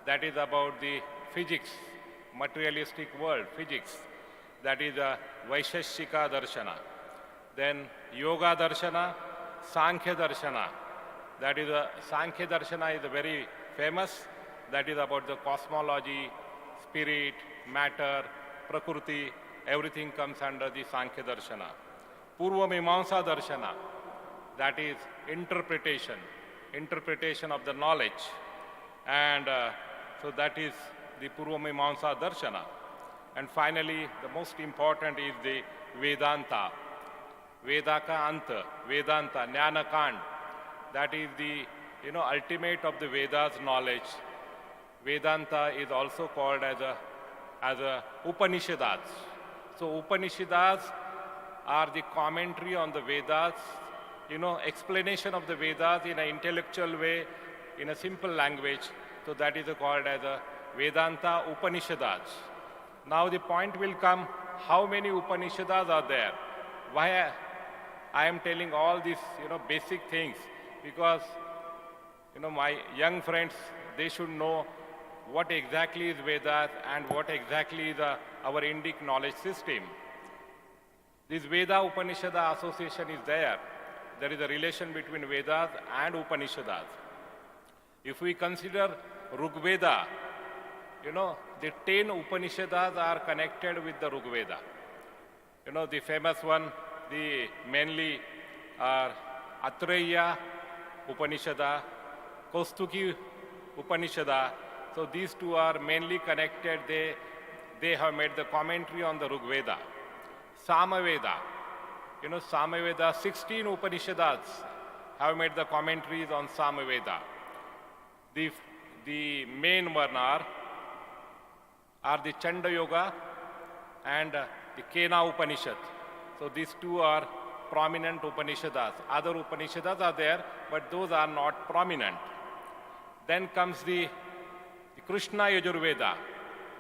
that is about the physics, materialistic world, physics. That is the Vaisheshika darshana. Then Yoga darshana, Sankhya darshana. That is Sankhya darshana is very famous. That is about the cosmology, spirit, matter, prakriti. Everything comes under the Sankhya darshana. Purva Mimamsa darshana. That is interpretation of the knowledge. And so that is the Purva Mimamsa darshana. And finally, the most important is the Vedanta. Veda ka anta, Vedanta, Jnana Kand. That is the, ultimate of the Vedas knowledge. Vedanta is also called as a Upanishads. So Upanishads are the commentary on the Vedas, explanation of the Vedas in an intellectual way, in a simple language. So that is called as a Vedanta Upanishads. Now the point will come, how many Upanishads are there? Why I am telling all these, basic things? Because, my young friends, they should know what exactly is Vedas and what exactly is our Indic knowledge system. This Veda Upanishada association is there. There is a relation between Vedas and Upanishads. If we consider Rigveda, the 10 Upanishads are connected with the Rigveda. The famous one, the mainly are Atreya Upanishada, Kaustuki Upanishada. So these two are mainly connected. They have made the commentary on the Rigveda. Samaveda, Samaveda, 16 Upanishads have made the commentaries on Samaveda. The main one are the Chanda Yoga and the Kena Upanishad. So these two are prominent Upanishads. Other Upanishads are there, but those are not prominent. Then comes the Krishna Yajurveda.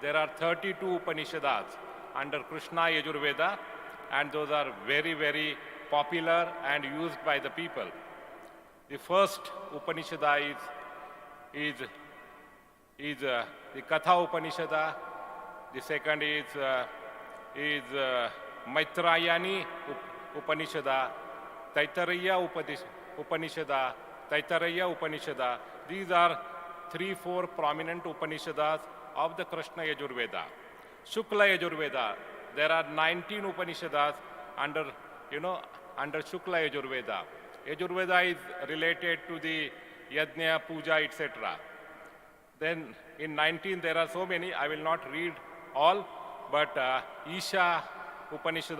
There are 32 Upanishads under Krishna Yajurveda, and those are very, very popular and used by the people. The first Upanishad is the Katha Upanishad. The second is Maitrayani Upanishad, Taittiriya Upanishad, Taittiriya Upanishad. These are 3-4 prominent Upanishads of the Krishna Yajurveda. Shukla Yajurveda, there are 19 Upanishads under Shukla Yajurveda. Yajurveda is related to the Yajna, Puja, etc. Then in 19 there are so many, I will not read all, but Isha Upanishad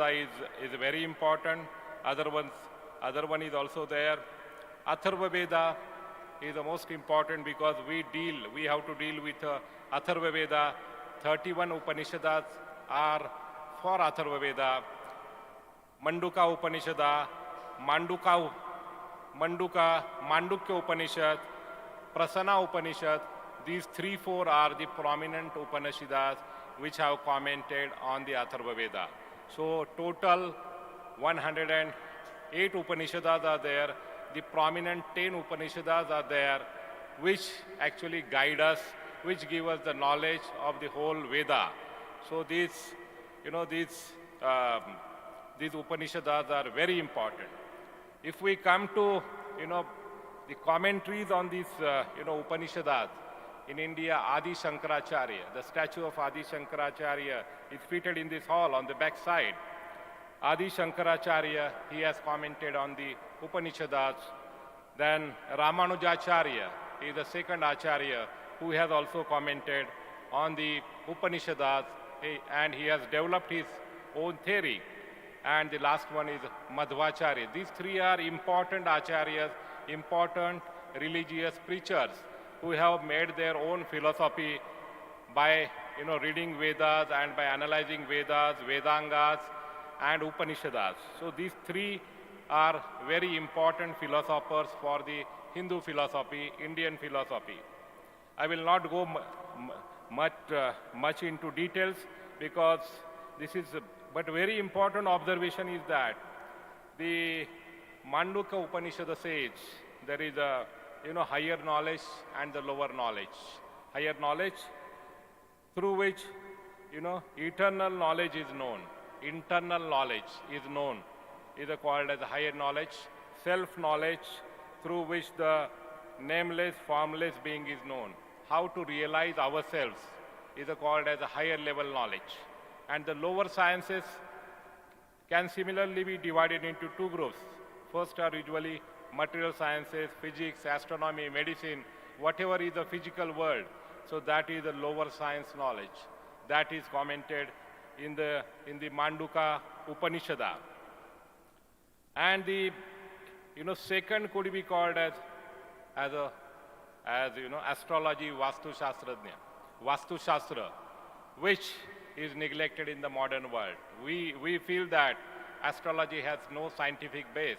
is very important. Other one is also there. Atharva Veda is the most important because we have to deal with Atharva Veda. 31 Upanishads are for Atharva Veda. Manduka Upanishad, Mandukya Upanishad, Prasana Upanishad. These 3-4 are the prominent Upanishads which have commented on the Atharva Veda. So total 108 Upanishads are there, the prominent 10 Upanishads are there, which actually guide us, which give us the knowledge of the whole Veda. So these Upanishads are very important. If we come to, the commentaries on these, Upanishads, in India, Adi Shankaracharya, the statue of Adi Shankaracharya is fitted in this hall on the back side. Adi Shankaracharya, he has commented on the Upanishads. Then Ramanujacharya is the second Acharya who has also commented on the Upanishads, and he has developed his own theory. And the last one is Madhvacharya. These three are important acharyas, important religious preachers who have made their own philosophy by reading Vedas and by analyzing Vedas, Vedangas, and Upanishads. So these three are very important philosophers for the Hindu philosophy, Indian philosophy. I will not go much into details because this is, but very important observation is that the Mandukya Upanishad says there is a higher knowledge and the lower knowledge. Higher knowledge through which eternal knowledge is known, internal knowledge is known, is called as higher knowledge. Self-knowledge through which the nameless, formless being is known. How to realize ourselves is called as a higher level knowledge. And the lower sciences can similarly be divided into two groups. First are usually material sciences, physics, astronomy, medicine, whatever is the physical world. So that is the lower science knowledge. That is commented in the Mandukya Upanishada. And the second could be called as astrology, Vastu Shastra, which is neglected in the modern world. We feel that astrology has no scientific base.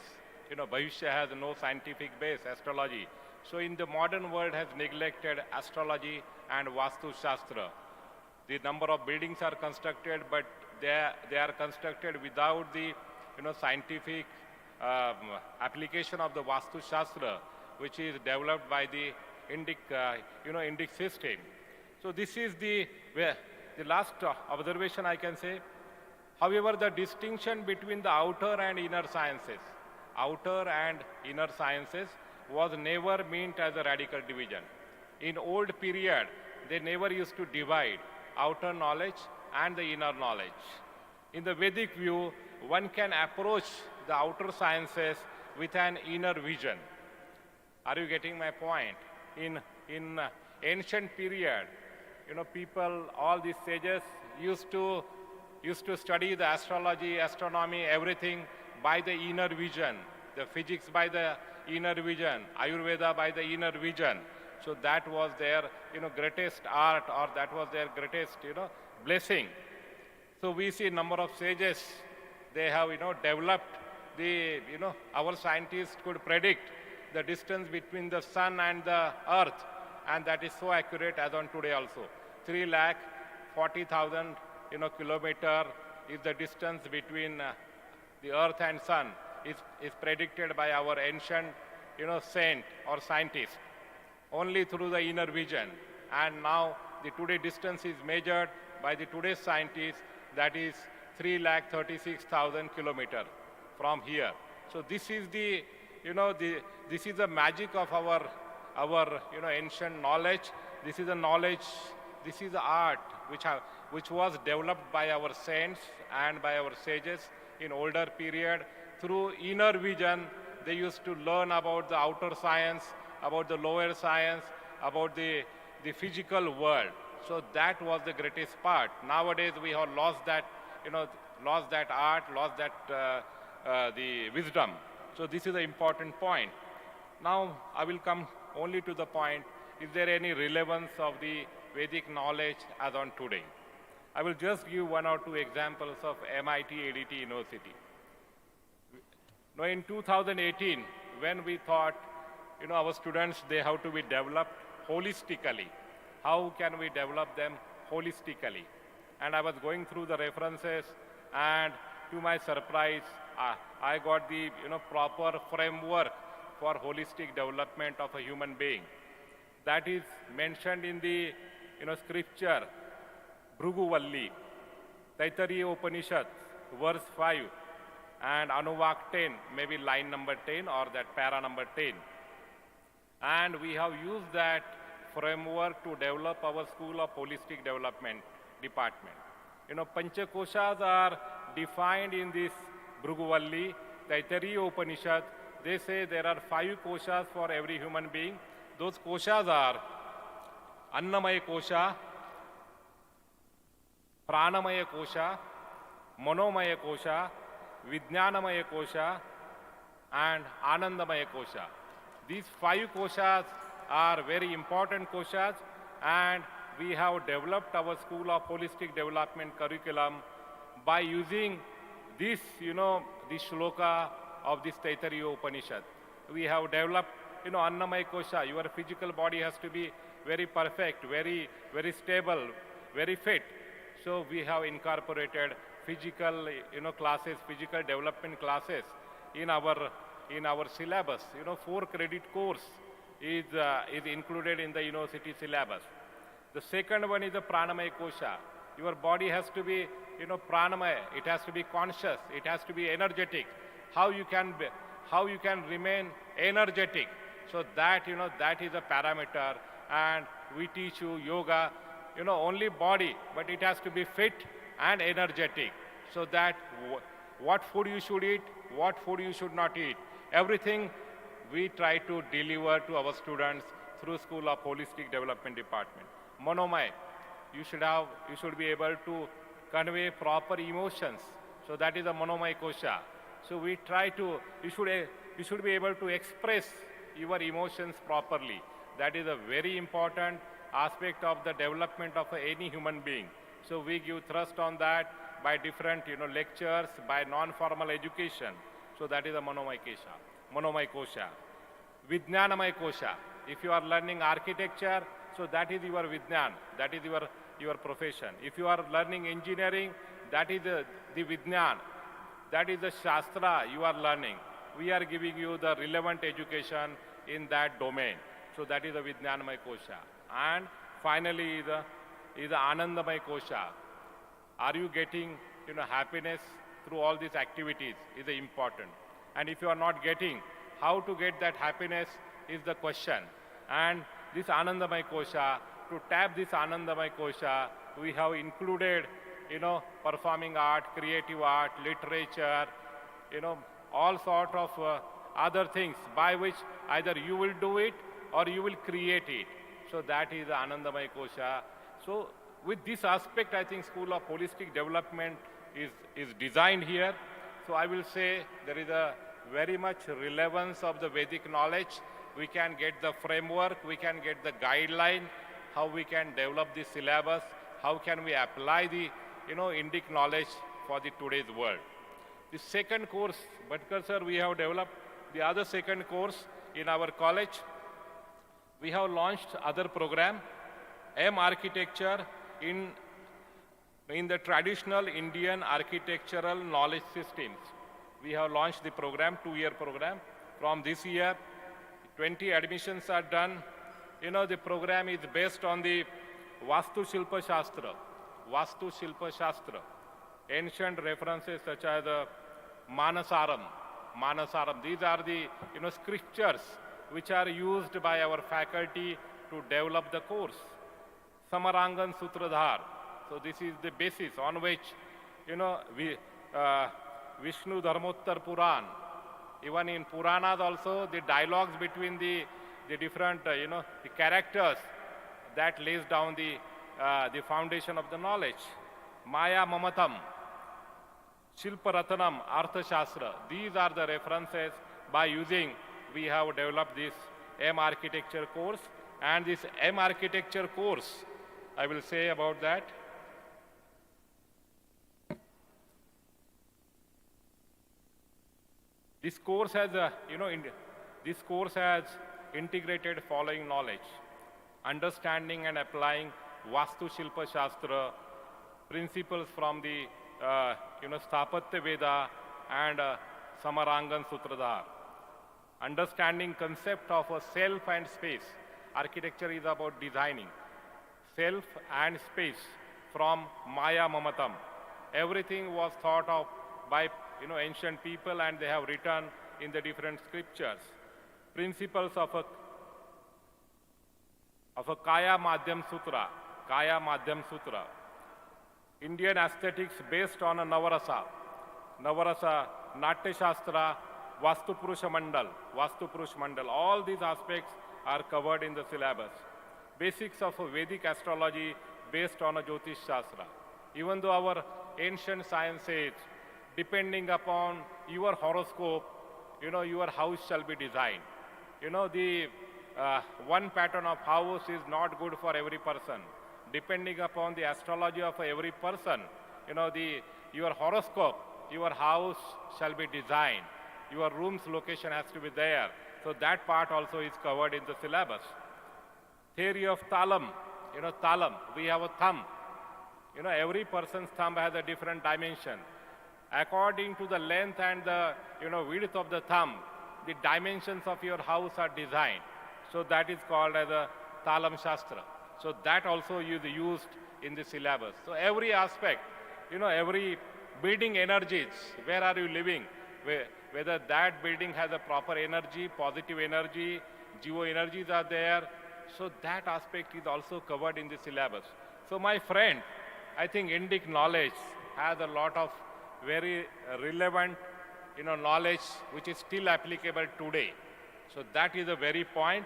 Bhavishya has no scientific base, astrology. So in the modern world has neglected astrology and Vastu Shastra. The number of buildings are constructed, but they are constructed without the scientific application of the Vastu Shastra, which is developed by the Indic system. So this is the last observation I can say. However, the distinction between the outer and inner sciences was never meant as a radical division. In old period, they never used to divide outer knowledge and the inner knowledge. In the Vedic view, one can approach the outer sciences with an inner vision. Are you getting my point? In ancient period, people, all these sages used to study the astrology, astronomy, everything by the inner vision. The physics by the inner vision, Ayurveda by the inner vision. So that was their greatest art, or that was their greatest blessing. So we see number of sages, they have developed the our scientists could predict the distance between the sun and the earth, and that is so accurate as on today also. 340,000 kilometer is the distance between the earth and sun is predicted by our ancient saint or scientist only through the inner vision. And now the today distance is measured by the today's scientists, that is 336,000 kilometers from here. So this is the this is the magic of our ancient knowledge. This is the knowledge, this is the art which was developed by our saints and by our sages in older period. Through inner vision, they used to learn about the outer science, about the lower science, about the physical world. So that was the greatest part. Nowadays we have lost that, lost that art, lost that the wisdom. So this is an important point. Now I will come only to the point, is there any relevance of the Vedic knowledge as on today? I will just give one or two examples of MIT ADT University. Now in 2018, when we thought, our students, they have to be developed holistically. How can we develop them holistically? And I was going through the references, and to my surprise, I got the proper framework for holistic development of a human being. That is mentioned in the scripture, Bhruguvalli, Taittiriya Upanishad, verse 5, and Anuvak 10, maybe line number 10 or that para number 10. And we have used that framework to develop our School of Holistic Development department. Panchakoshas are defined in this Bhruguvalli, Taittiriya Upanishad. They say there are 5 koshas for every human being. Those koshas are Annamaya Kosha, Pranamaya Kosha, Manomaya Kosha, Vijnanamaya Kosha, and Anandamaya Kosha. These 5 koshas are very important koshas, and we have developed our School of Holistic Development curriculum by using this, this shloka of this Taittiriya Upanishad. We have developed, Annamaya Kosha. Your physical body has to be very perfect, very stable, very fit. So we have incorporated physical, classes, physical development classes in our syllabus. 4 credit course is included in the university syllabus. The second one is the Pranamaya Kosha. Your body has to be, Pranamaya. It has to be conscious. It has to be energetic. How you can remain energetic. So that, that is a parameter. And we teach you yoga, only body, but it has to be fit and energetic. So that what food you should eat, what food you should not eat. Everything we try to deliver to our students through School of Holistic Development Department. Monomaya, you should be able to convey proper emotions. So that is a Monomaya Kosha. So we try to, you should be able to express your emotions properly. That is a very important aspect of the development of any human being. So we give thrust on that by different lectures, by non-formal education. So that is a Monomaya Kosha. Vijnanamaya Kosha. If you are learning architecture, so that is your Vijnan, that is your profession. If you are learning engineering, that is the Vijnan, that is the Shastra you are learning. We are giving you the relevant education in that domain. So that is the Vijnanamaya Kosha. And finally is the Anandamaya Kosha. Are you getting happiness through all these activities is important. And if you are not getting, how to get that happiness is the question. And this Anandamaya Kosha, to tap this Anandamaya Kosha, we have included, performing art, creative art, literature, all sort of other things by which either you will do it or you will create it. So that is the Anandamaya Kosha. So with this aspect, I think School of Holistic Development is designed here. So I will say there is a very much relevance of the Vedic knowledge. We can get the framework, we can get the guideline, how we can develop the syllabus, how can we apply the Indic knowledge for the today's world. The second course, Bhatkar sir, we have developed the other second course in our college. We have launched other program, M Architecture in the traditional Indian architectural knowledge systems. We have launched the program, 2-year program. From this year, 20 admissions are done. The program is based on the Vastu Shilpa Shastra. Vastu Shilpa Shastra. Ancient references such as Manasaram. These are the scriptures which are used by our faculty to develop the course. Samarangan Sutradhar. So this is the basis on which Vishnu Dharmottar Puran. Even in Puranas also, the dialogues between the different the characters that lays down the foundation of the knowledge. Maya Mamatam, Shilparatanam, Arthashastra. These are the references by using we have developed this M Architecture course. And this M Architecture course, I will say about that. This course has, this course has integrated following knowledge: understanding and applying Vastu Shilpa Shastra, principles from the Sthapatya Veda and Samarangan Sutradhar. understanding concept of a self and space. Architecture is about designing self and space from Maya Mamatam. Everything was thought of by ancient people, and they have written in the different scriptures. Principles of a Kaya Madhyam Sutra. Kaya Madhyam Sutra. Indian aesthetics based on a Navarasa. Navarasa, Natya Shastra, Vastu Purusha Mandal. All these aspects are covered in the syllabus. Basics of a Vedic astrology based on a Jyotish Shastra. Even though our ancient science says, depending upon your horoscope, your house shall be designed. The one pattern of house is not good for every person. Depending upon the astrology of every person, your horoscope, your house shall be designed. Your room's location has to be there. So that part also is covered in the syllabus. Theory of Talam. Talam, we have a thumb. Every person's thumb has a different dimension. According to the length and the width of the thumb, the dimensions of your house are designed. So that is called as a Talam Shastra. So that also is used in the syllabus. So every aspect, every building energies, where are you living? Whether that building has a proper energy, positive energy, geo energies are there. So that aspect is also covered in the syllabus. So my friend, I think Indic knowledge has a lot of very relevant knowledge which is still applicable today. So that is a very point.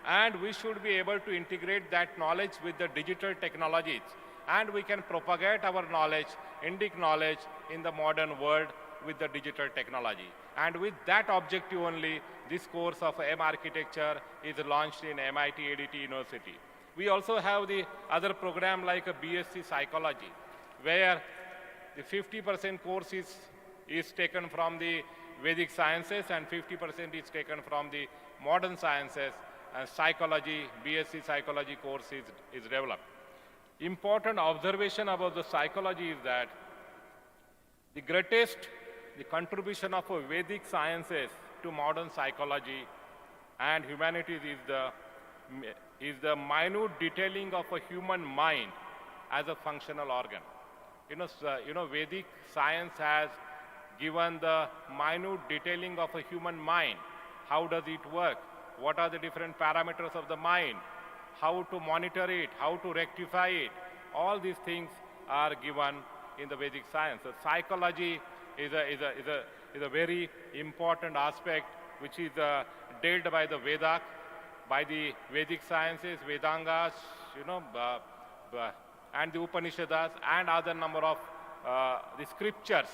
And we should be able to integrate that knowledge with the digital technologies. And we can propagate our knowledge, Indic knowledge, in the modern world with the digital technology. And with that objective only, this course of M Architecture is launched in MIT ADT University. We also have the other program like a BSc Psychology, where the 50% course is taken from the Vedic sciences and 50% is taken from the modern sciences, and psychology, BSc Psychology course is developed. Important observation about the psychology is that the contribution of Vedic sciences to modern psychology and humanities is the minute detailing of a human mind as a functional organ. Vedic science has given the minute detailing of a human mind. How does it work? What are the different parameters of the mind? How to monitor it? How to rectify it? All these things are given in the Vedic science. So psychology is a very important aspect which is dealt by the Vedas, by the Vedic sciences, Vedangas, and the Upanishads and other number of the scriptures.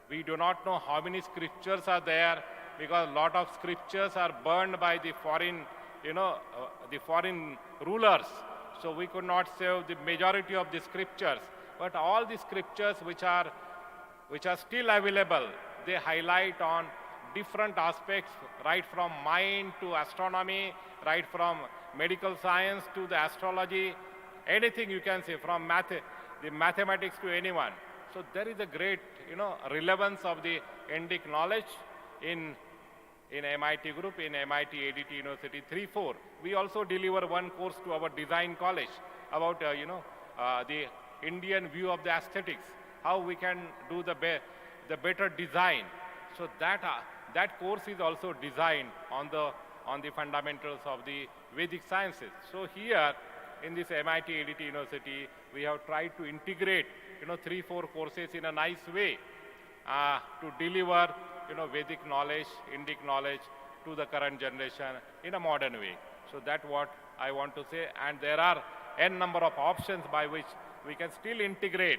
We do not know how many scriptures are there because a lot of scriptures are burned by the foreign, the foreign rulers. So we could not save the majority of the scriptures. But all the scriptures which are still available, they highlight on different aspects, right from mind to astronomy, right from medical science to the astrology, anything you can say, from the mathematics to anyone. So there is a great, relevance of the Indic knowledge in MIT group, in MIT ADT University 3-4. We also deliver one course to our design college about, the Indian view of the aesthetics, how we can do the better design. So that course is also designed on the fundamentals of the Vedic sciences. So here in this MIT ADT University, we have tried to integrate 3-4 courses in a nice way to deliver Vedic knowledge, Indic knowledge to the current generation in a modern way. So that's what I want to say. And there are n number of options by which we can still integrate.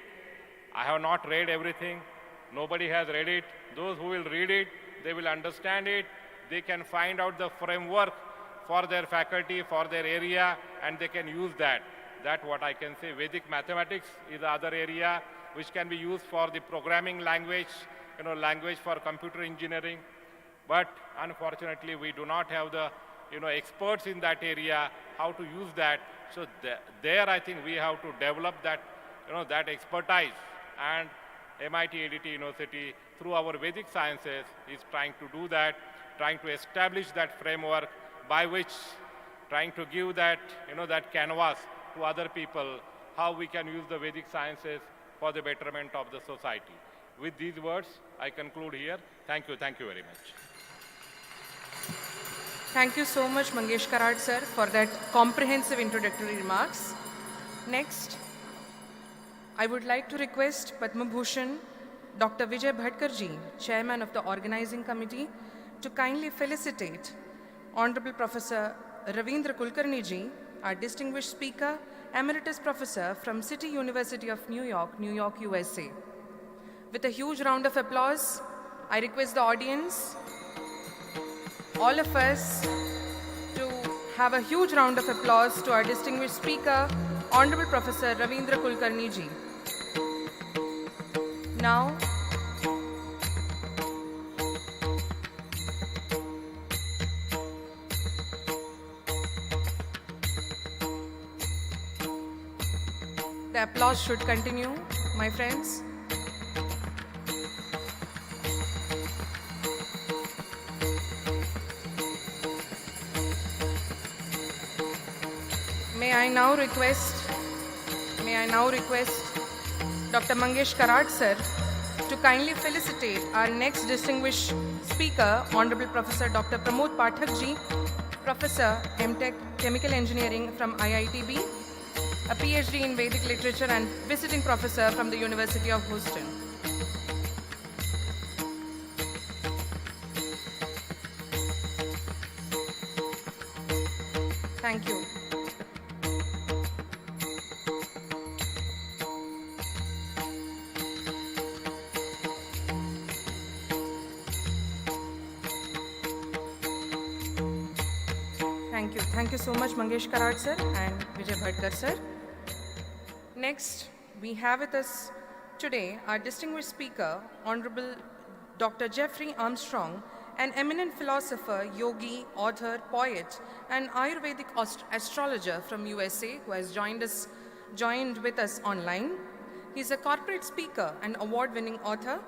I have not read everything. Nobody has read it. Those who will read it, they will understand it. They can find out the framework for their faculty, for their area, and they can use that. That's what I can say. Vedic mathematics is the other area which can be used for the programming language, language for computer engineering. But unfortunately, we do not have the experts in that area, how to use that. So there I think we have to develop that, that expertise. And MIT ADT University, through our Vedic sciences, is trying to do that, trying to establish that framework by which trying to give that, that canvas to other people, how we can use the Vedic sciences for the betterment of the society. With these words, I conclude here. Thank you very much. Thank you so much, Mangesh Karad sir, for that comprehensive introductory remarks. Next, I would like to request Padma Bhushan Dr. Vijay Bhatkarji, Chairman of the Organizing Committee, to kindly felicitate Honorable Professor Ravindra Kulkarni ji, our distinguished speaker, Emeritus Professor from City University of New York, USA. With a huge round of applause, I request the audience, all of us, to have a huge round of applause to our distinguished speaker, Honorable Professor Ravindra Kulkarni ji. Now, the applause should continue, my friends. May I now request Dr. Mangesh Karad sir to kindly felicitate our next distinguished speaker, Honorable Professor Dr. Pramod Pathak ji, Professor M.Tech Chemical Engineering from IITB, a PhD in Vedic Literature and visiting professor from the University of Houston. Thank you. Thank you so much, Mangesh Karad sir and Vijay Bhatkar sir. Next, we have with us today our distinguished speaker, Honorable Dr. Jeffrey Armstrong, an eminent philosopher, yogi, author, poet, and Ayurvedic astrologer from USA who has joined with us online. He is a corporate speaker and award-winning author.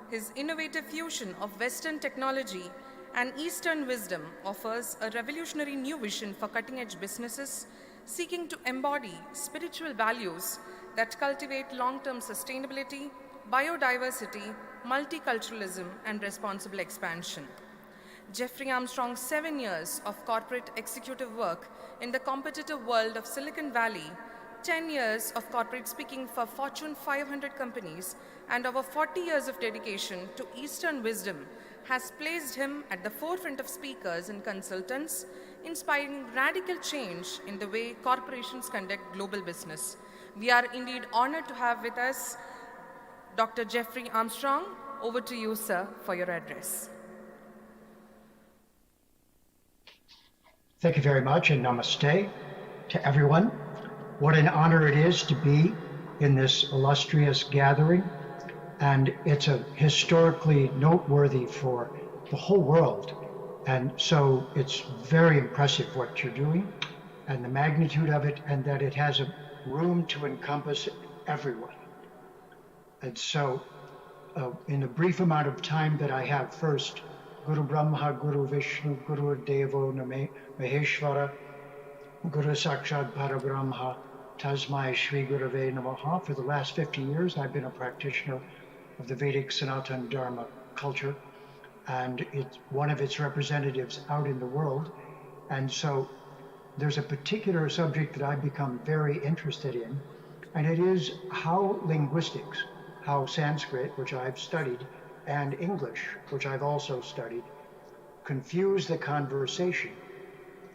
His innovative fusion of Western technology and Eastern wisdom offers a revolutionary new vision for cutting-edge businesses seeking to embody spiritual values that cultivate long-term sustainability, biodiversity, multiculturalism, and responsible expansion. Jeffrey Armstrong's 7 years of corporate executive work in the competitive world of Silicon Valley, 10 years of corporate speaking for Fortune 500 companies, and over 40 years of dedication to Eastern wisdom has placed him at the forefront of speakers and consultants, inspiring radical change in the way corporations conduct global business. We are indeed honored to have with us Dr. Jeffrey Armstrong. Over to you, sir, for your address. Thank you very much, and namaste to everyone. What an honor it is to be in this illustrious gathering, and it's a historically noteworthy for the whole world. And so it's very impressive what you're doing and the magnitude of it, and that it has a room to encompass everyone. And so in the brief amount of time that I have, first, Guru Brahma, Guru Vishnu, Guru Devo Maheshwara, Guru Sakshat Parabrahma, Tasmai Shri Gurave Namaha. For the last 50 years, I've been a practitioner of the Vedic Sanatana Dharma culture, and it's one of its representatives out in the world. And so there's a particular subject that I've become very interested in, and it is how linguistics, how Sanskrit, which I've studied, and English, which I've also studied, confuse the conversation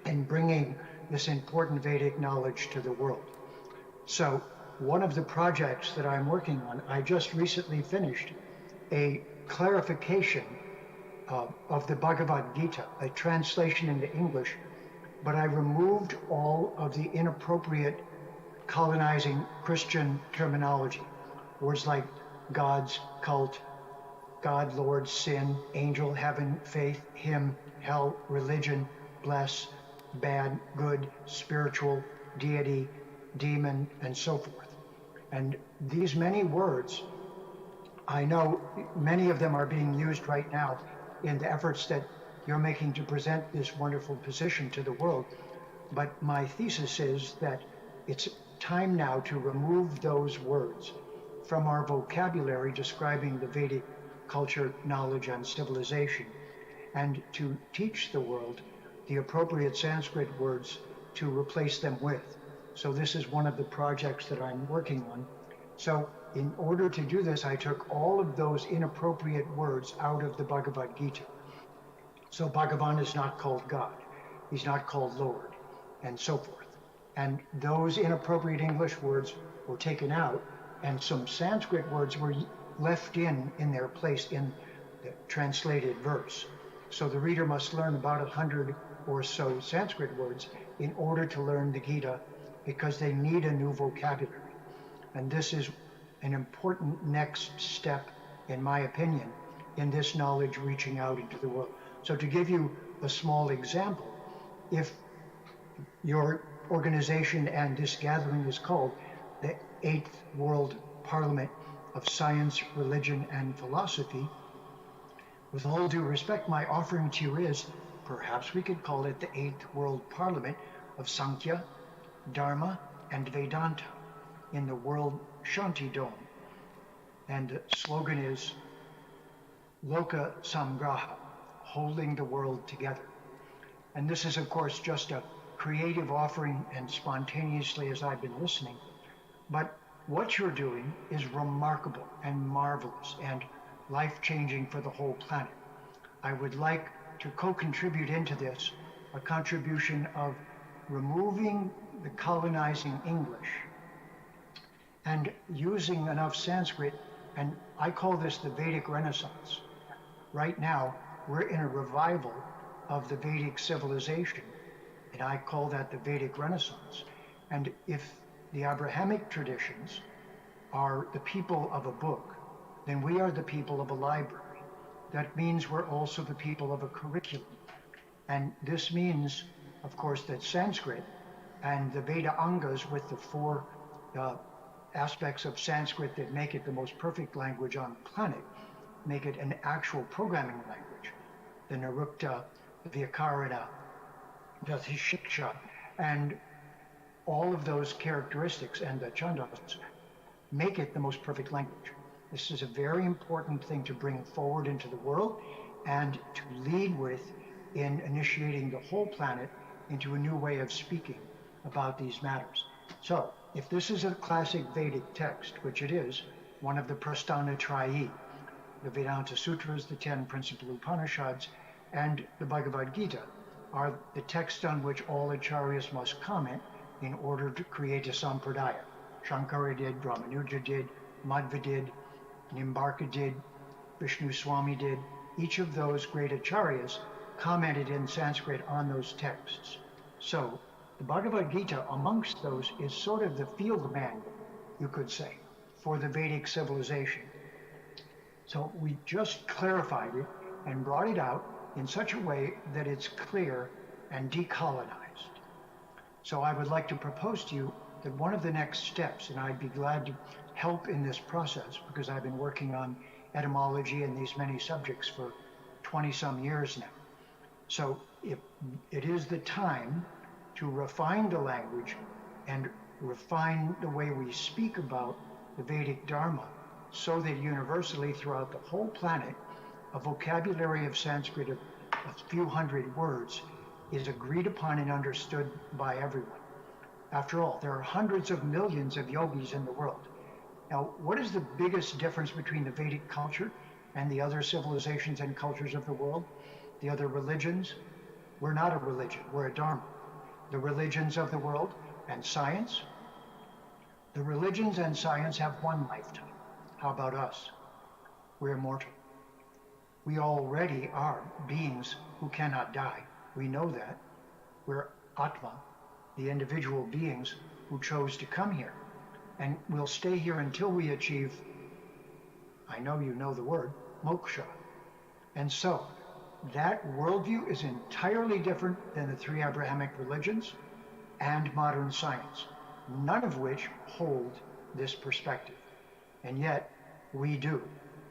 in bringing this important Vedic knowledge to the world. So one of the projects that I'm working on, I just recently finished a clarification of the Bhagavad Gita, a translation into English, but I removed all of the inappropriate colonizing Christian terminology. Words like gods, cult, God, Lord, sin, angel, heaven, faith, hymn, hell, religion, bless, bad, good, spiritual, deity, demon, and so forth. And these many words, I know many of them are being used right now in the efforts that you're making to present this wonderful position to the world. But my thesis is that it's time now to remove those words from our vocabulary describing the Vedic culture, knowledge, and civilization, and to teach the world the appropriate Sanskrit words to replace them with. So this is one of the projects that I'm working on. So in order to do this, I took all of those inappropriate words out of the Bhagavad Gita. So Bhagavan is not called God, he's not called Lord, and so forth. And those inappropriate English words were taken out, and some Sanskrit words were left in their place in the translated verse. So the reader must learn about 100 or so Sanskrit words in order to learn the Gita, because they need a new vocabulary. And this is an important next step, in my opinion, in this knowledge reaching out into the world. So to give you a small example, if your organization and this gathering is called the 8th World Parliament of Science, Religion, and Philosophy, with all due respect, my offering to you is, perhaps we could call it the 8th World Parliament of Sankhya, Dharma, and Vedanta in the World Shanti Dome. And the slogan is Loka Samgraha, holding the world together. And this is, of course, just a creative offering and spontaneously as I've been listening. But what you're doing is remarkable and marvelous and life-changing for the whole planet. I would like to co-contribute into this a contribution of removing the colonizing English and using enough Sanskrit, and I call this the Vedic Renaissance. Right now, we're in a revival of the Vedic civilization, and I call that the Vedic Renaissance. And if the Abrahamic traditions are the people of a book, then we are the people of a library. That means we're also the people of a curriculum. And this means, of course, that Sanskrit and the Veda Angas, with the 4 aspects of Sanskrit that make it the most perfect language on the planet, make it an actual programming language. The Narukta, the Vyakarana, the Shiksha, and all of those characteristics, and the Chandas, make it the most perfect language. This is a very important thing to bring forward into the world and to lead with in initiating the whole planet into a new way of speaking about these matters. So, if this is a classic Vedic text, which it is, one of the Prasthana Trayi, the Vedanta Sutras, the 10 principal Upanishads, and the Bhagavad Gita are the texts on which all acharyas must comment in order to create a sampradaya. Shankara did, Ramanuja did, Madhva did, Nimbarka did, Vishnu Swami did. Each of those great acharyas commented in Sanskrit on those texts. So the Bhagavad Gita amongst those is sort of the field manual, you could say, for the Vedic civilization. So we just clarified it and brought it out in such a way that it's clear and decolonized. So I would like to propose to you that one of the next steps, and I'd be glad to help in this process because I've been working on etymology and these many subjects for 20-some years now. So if it is the time to refine the language and refine the way we speak about the Vedic Dharma so that universally throughout the whole planet, a vocabulary of Sanskrit of a few hundred words is agreed upon and understood by everyone. After all, there are hundreds of millions of yogis in the world. Now, what is the biggest difference between the Vedic culture and the other civilizations and cultures of the world? The other religions? We're not a religion, we're a dharma. The religions of the world and science? The religions and science have one lifetime. How about us? We're immortal. We already are beings who cannot die. We know that. We're Atma, the individual beings who chose to come here. And we'll stay here until we achieve, I know you know the word, moksha. And so, that worldview is entirely different than the 3 Abrahamic religions and modern science, none of which hold this perspective. And yet, we do.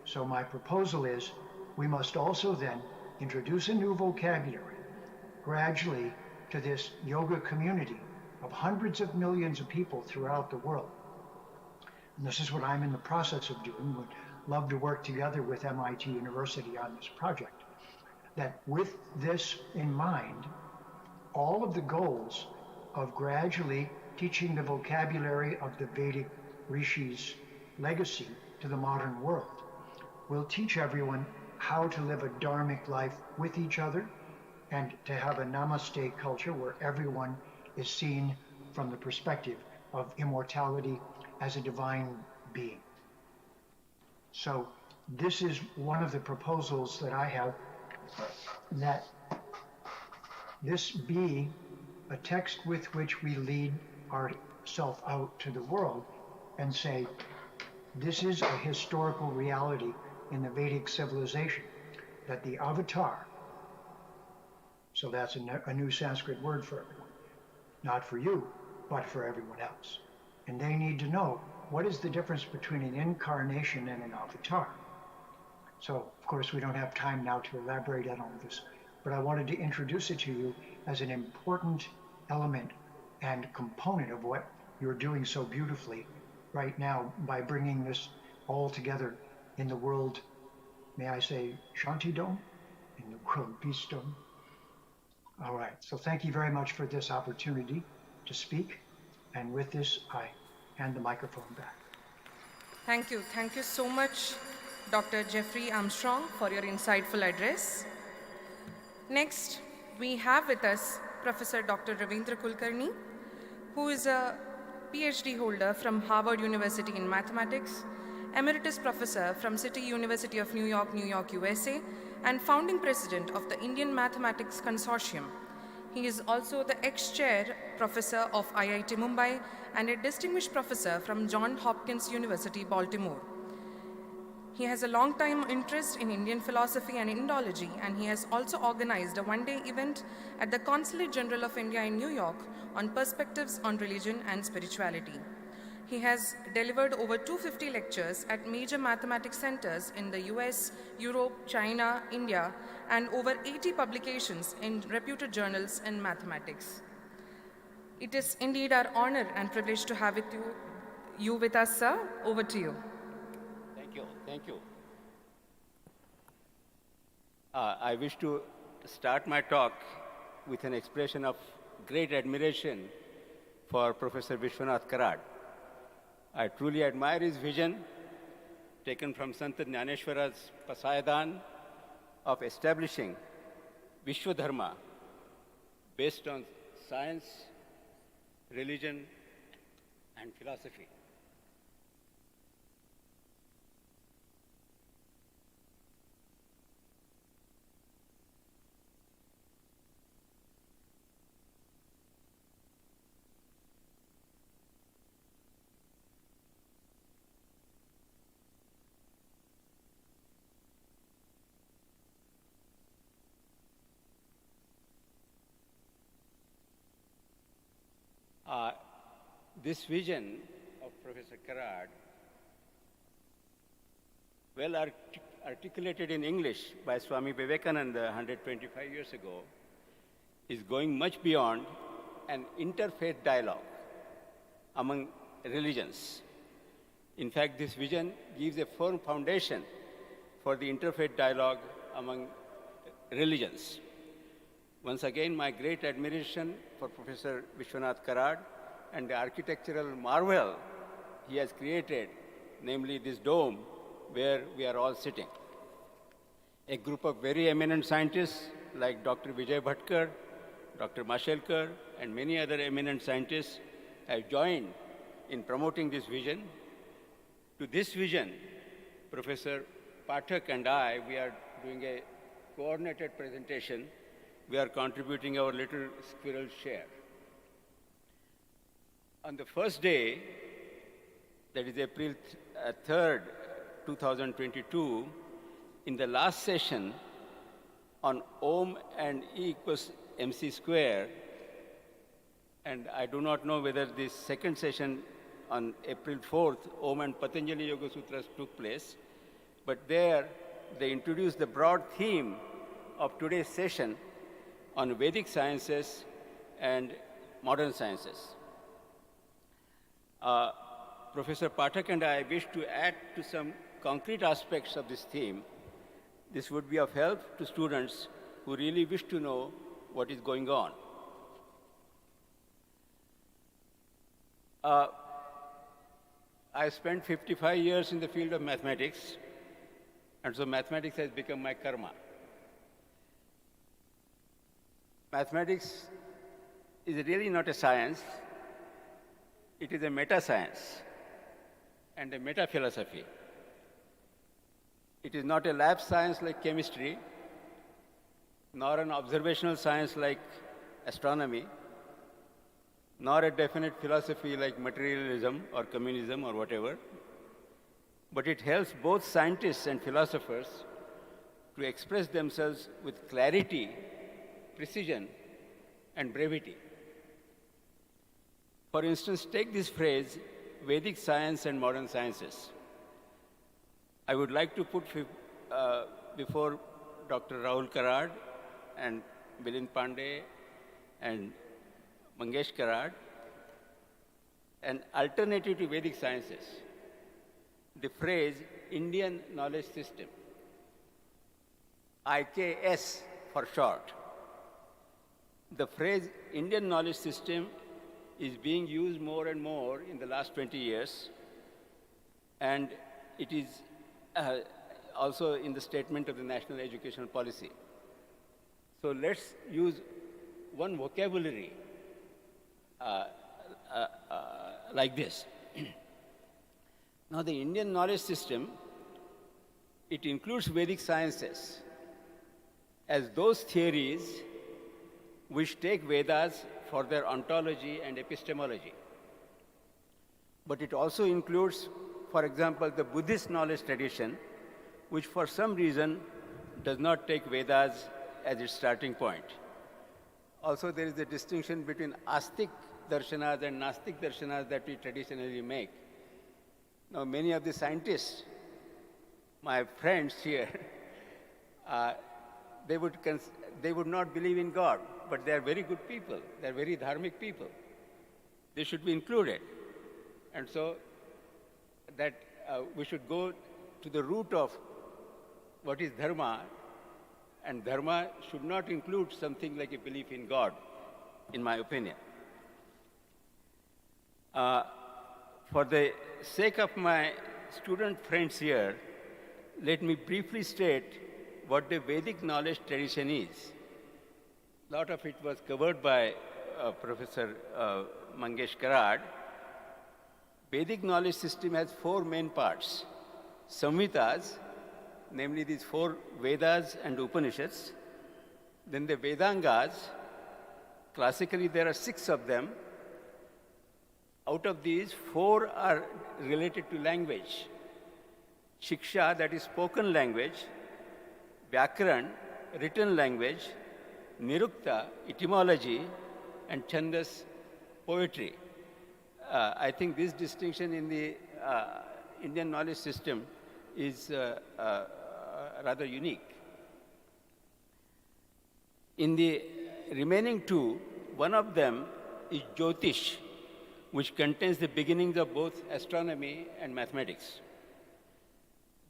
So my proposal is, we must also then introduce a new vocabulary gradually to this yoga community of hundreds of millions of people throughout the world. And this is what I'm in the process of doing. Would love to work together with MIT University on this project. That with this in mind, all of the goals of gradually teaching the vocabulary of the Vedic rishis' legacy to the modern world will teach everyone how to live a dharmic life with each other and to have a namaste culture where everyone is seen from the perspective of immortality as a divine being. So this is one of the proposals that I have, that this be a text with which we lead ourselves out to the world and say, this is a historical reality in the Vedic civilization, that the avatar, so that's a new Sanskrit word for everyone, not for you, but for everyone else. And they need to know what is the difference between an incarnation and an avatar. So, of course, we don't have time now to elaborate on all of this, but I wanted to introduce it to you as an important element and component of what you're doing so beautifully right now by bringing this all together in the world, may I say, Shanti Dome? In the world Peace Dome. All right, so thank you very much for this opportunity to speak. And with this, I hand the microphone back. Thank you. Thank you so much, Dr. Jeffrey Armstrong, for your insightful address. Next, we have with us Professor Dr. Ravindra Kulkarni, who is a PhD holder from Harvard University in Mathematics, Emeritus Professor from City University of New York, USA, and founding president of the Indian Mathematics Consortium. He is also the ex-chair professor of IIT Mumbai and a distinguished professor from Johns Hopkins University, Baltimore. He has a long-time interest in Indian philosophy and Indology, and he has also organized a one-day event at the Consulate General of India in New York on perspectives on religion and spirituality. He has delivered over 250 lectures at major mathematics centers in the US, Europe, China, India, and over 80 publications in reputed journals in mathematics. It is indeed our honor and privilege to have you with us, sir. Over to you. Thank you. I wish to start my talk with an expression of great admiration for Professor Vishwanath Karad. I truly admire his vision, taken from Sant Jnaneshwara's Pasayadan, of establishing Vishwadharma based on science, religion, and philosophy. This vision of Professor Karad, well articulated in English by Swami Vivekananda 125 years ago, is going much beyond an interfaith dialogue among religions. In fact, this vision gives a firm foundation for the interfaith dialogue among religions. Once again, my great admiration for Professor Vishwanath Karad and the architectural marvel he has created, namely this dome where we are all sitting. A group of very eminent scientists like Dr. Vijay Bhatkar, Dr. Mashelkar, and many other eminent scientists have joined in promoting this vision. To this vision, Professor Pathak and I, we are doing a coordinated presentation. We are contributing our little squirrel share. On the first day, that is April 3rd, 2022, in the last session on Om and E equals MC square, and I do not know whether this second session on April 4th, Om and Patanjali Yoga Sutras took place, but there they introduced the broad theme of today's session on Vedic sciences and modern sciences. Professor Pathak and I wish to add to some concrete aspects of this theme. This would be of help to students who really wish to know what is going on. I spent 55 years in the field of mathematics, and so mathematics has become my karma. Mathematics is really not a science, it is a meta-science and a meta-philosophy. It is not a lab science like chemistry, nor an observational science like astronomy, nor a definite philosophy like materialism or communism or whatever, but it helps both scientists and philosophers to express themselves with clarity, precision, and brevity. For instance, take this phrase, Vedic science and modern sciences. I would like to put before Dr. Rahul Karad and Milind Pandey and Mangesh Karad an alternative to Vedic sciences, the phrase Indian knowledge system, IKS for short. The phrase Indian knowledge system is being used more and more in the last 20 years, and it is also in the statement of the National Educational Policy. So let's use one vocabulary like this. Now, the Indian knowledge system, it includes Vedic sciences as those theories which take Vedas for their ontology and epistemology. But it also includes, for example, the Buddhist knowledge tradition, which for some reason does not take Vedas as its starting point. Also, there is a distinction between Astic darshanas and Nastic darshanas that we traditionally make. Now, many of the scientists, my friends here, they would not believe in God, but they are very good people. They are very dharmic people. They should be included. And so that we should go to the root of what is dharma, and dharma should not include something like a belief in God, in my opinion. For the sake of my student friends here, let me briefly state what the Vedic knowledge tradition is. A lot of it was covered by Professor Mangesh Karad. Vedic knowledge system has four main parts. Samhitas, namely these four Vedas and Upanishads. Then the Vedangas, classically there are 6 of them. Out of these, 4 are related to language. Shiksha, that is spoken language. Vyakaran, written language. Nirukta, etymology. And Chandas, poetry. I think this distinction in the Indian knowledge system is rather unique. In the remaining 2, one of them is Jyotish, which contains the beginnings of both astronomy and mathematics.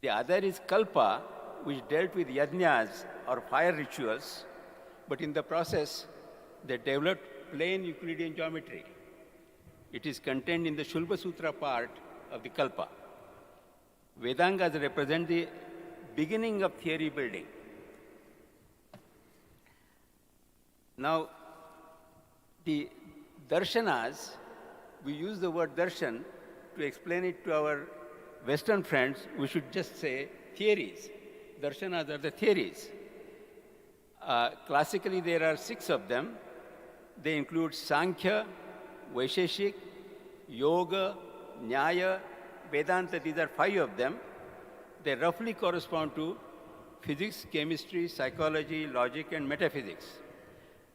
The other is Kalpa, which dealt with yajnas or fire rituals, but in the process, they developed plain Euclidean geometry. It is contained in the Shulba Sutra part of the Kalpa. Vedangas represent the beginning of theory building. Now, the darshanas, we use the word darshan to explain it to our Western friends. We should just say theories. Darshanas are the theories. Classically, there are 6 of them. They include Sankhya, Vaisheshik, Yoga, Nyaya, Vedanta. These are 5 of them. They roughly correspond to physics, chemistry, psychology, logic, and metaphysics.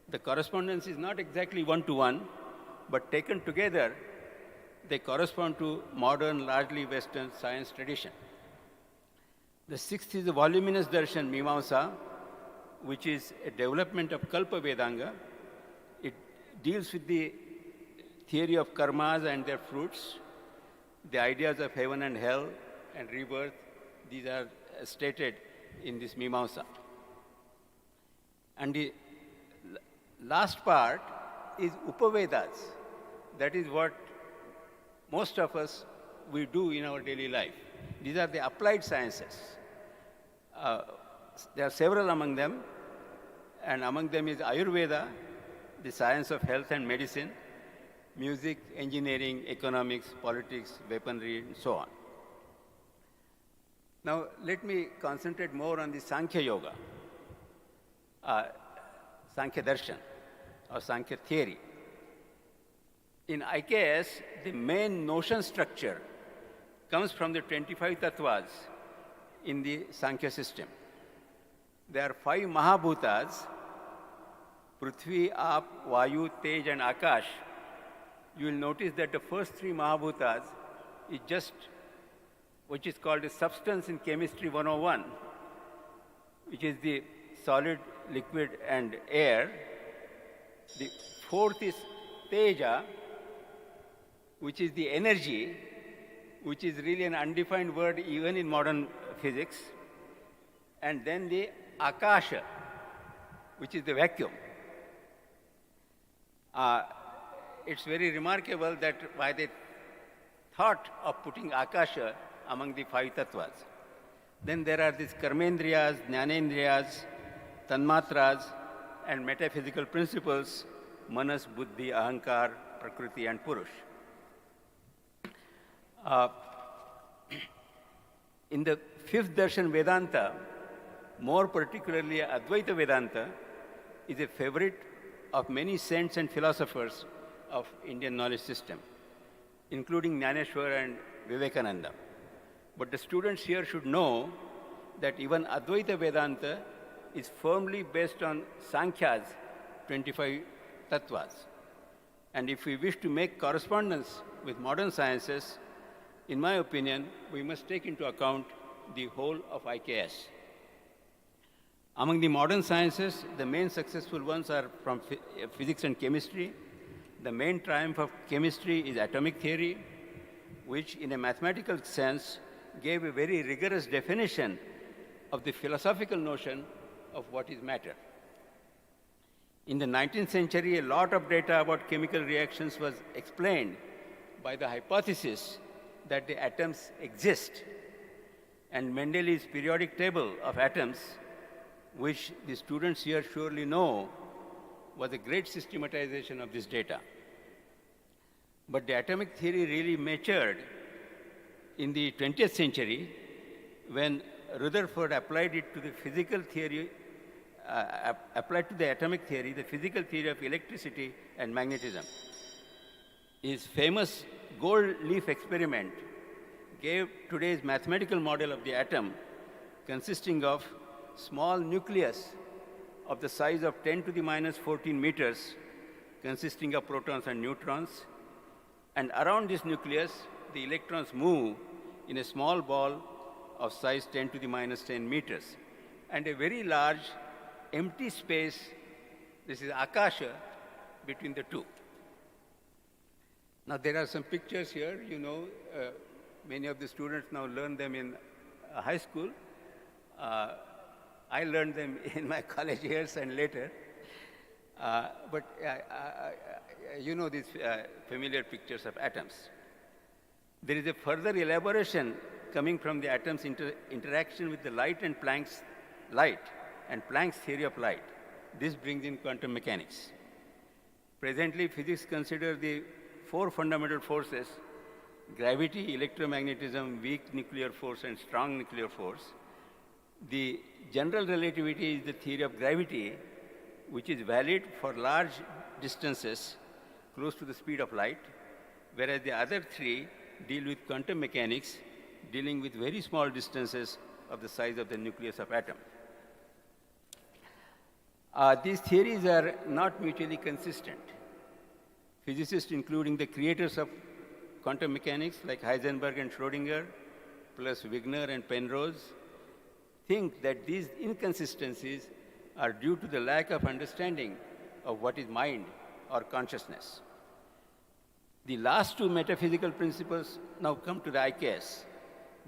The correspondence is not exactly one-to-one, but taken together, they correspond to modern, largely Western science tradition. The 6th is the voluminous darshan, Mimamsa, which is a development of Kalpa Vedanga. It deals with the theory of karmas and their fruits, the ideas of heaven and hell and rebirth. These are stated in this Mimamsa. And the last part is Upavedas. That is what most of us we do in our daily life. These are the applied sciences. There are several among them, and among them is Ayurveda, the science of health and medicine, music, engineering, economics, politics, weaponry, and so on. Now, let me concentrate more on the Sankhya Yoga, Sankhya Darshan, or Sankhya theory. In IKS, the main notion structure comes from the 25 tattvas in the Sankhya system. There are 5 Mahabhutas, Prithvi, Aap, Vayu, Tej, and Akash. You will notice that the first 3 Mahabhutas is just which is called a substance in chemistry 101, which is the solid, liquid, and air. The 4th is Teja, which is the energy, which is really an undefined word even in modern physics. And then the Akasha, which is the vacuum. It's very remarkable that why they thought of putting Akasha among the 5 tattvas. Then there are these karmendriyas, jnanendriyas, tanmatras, and metaphysical principles, manas, buddhi, ahankar, prakriti, and purush. In the 5th darshan Vedanta, more particularly Advaita Vedanta, is a favorite of many saints and philosophers of Indian knowledge system, including Jnaneshwar and Vivekananda. But the students here should know that even Advaita Vedanta is firmly based on Sankhya's 25 tattvas. And if we wish to make correspondence with modern sciences, in my opinion, we must take into account the whole of IKS. Among the modern sciences, the main successful ones are from physics and chemistry. The main triumph of chemistry is atomic theory, which in a mathematical sense gave a very rigorous definition of the philosophical notion of what is matter. In the 19th century, a lot of data about chemical reactions was explained by the hypothesis that the atoms exist. And Mendeleev's periodic table of atoms, which the students here surely know, was a great systematization of this data. But the atomic theory really matured in the 20th century when Rutherford applied it to the physical theory, applied to the atomic theory, the physical theory of electricity and magnetism. His famous gold leaf experiment gave today's mathematical model of the atom consisting of small nucleus of the size of 10 to the minus 14 meters consisting of protons and neutrons. And around this nucleus, the electrons move in a small ball of size 10 to the minus 10 meters. And a very large empty space, this is Akasha, between the two. Now there are some pictures here, you know, many of the students now learn them in high school. I learned them in my college years and later. But you know these familiar pictures of atoms. There is a further elaboration coming from the atom's interaction with the light and Planck's theory of light. This brings in quantum mechanics. Presently, physics considers the 4 fundamental forces: gravity, electromagnetism, weak nuclear force, and strong nuclear force. The general relativity is the theory of gravity, which is valid for large distances close to the speed of light, whereas the other 3 deal with quantum mechanics, dealing with very small distances of the size of the nucleus of atom. These theories are not mutually consistent. Physicists, including the creators of quantum mechanics like Heisenberg and Schrödinger, plus Wigner and Penrose, think that these inconsistencies are due to the lack of understanding of what is mind or consciousness. The last two metaphysical principles now come to the IKS.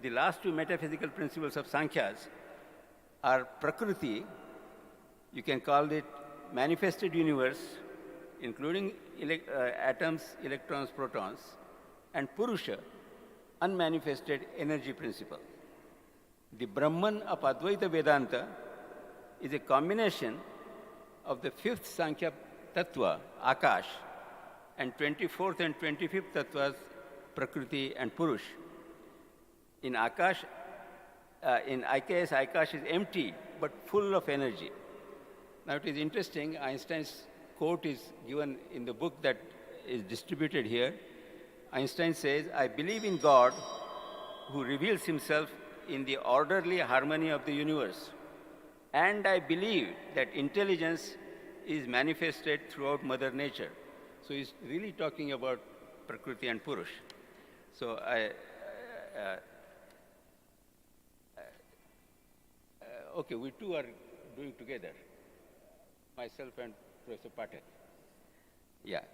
The last two metaphysical principles of Sankhyas are Prakriti, you can call it manifested universe, including atoms, electrons, protons, and Purusha, unmanifested energy principle. The Brahman of Advaita Vedanta is a combination of the fifth Sankhya Tattva, Akash, and 24th and 25th Tattvas, Prakriti and Purush. In Akash, in IKS, Akash is empty but full of energy. Now it is interesting, Einstein's quote is given in the book that is distributed here. Einstein says, "I believe in God who reveals himself in the orderly harmony of the universe. And I believe that intelligence is manifested throughout Mother Nature." So he's really talking about Prakriti and Purush. So okay, we two are doing together, myself and Professor Patel. Yeah,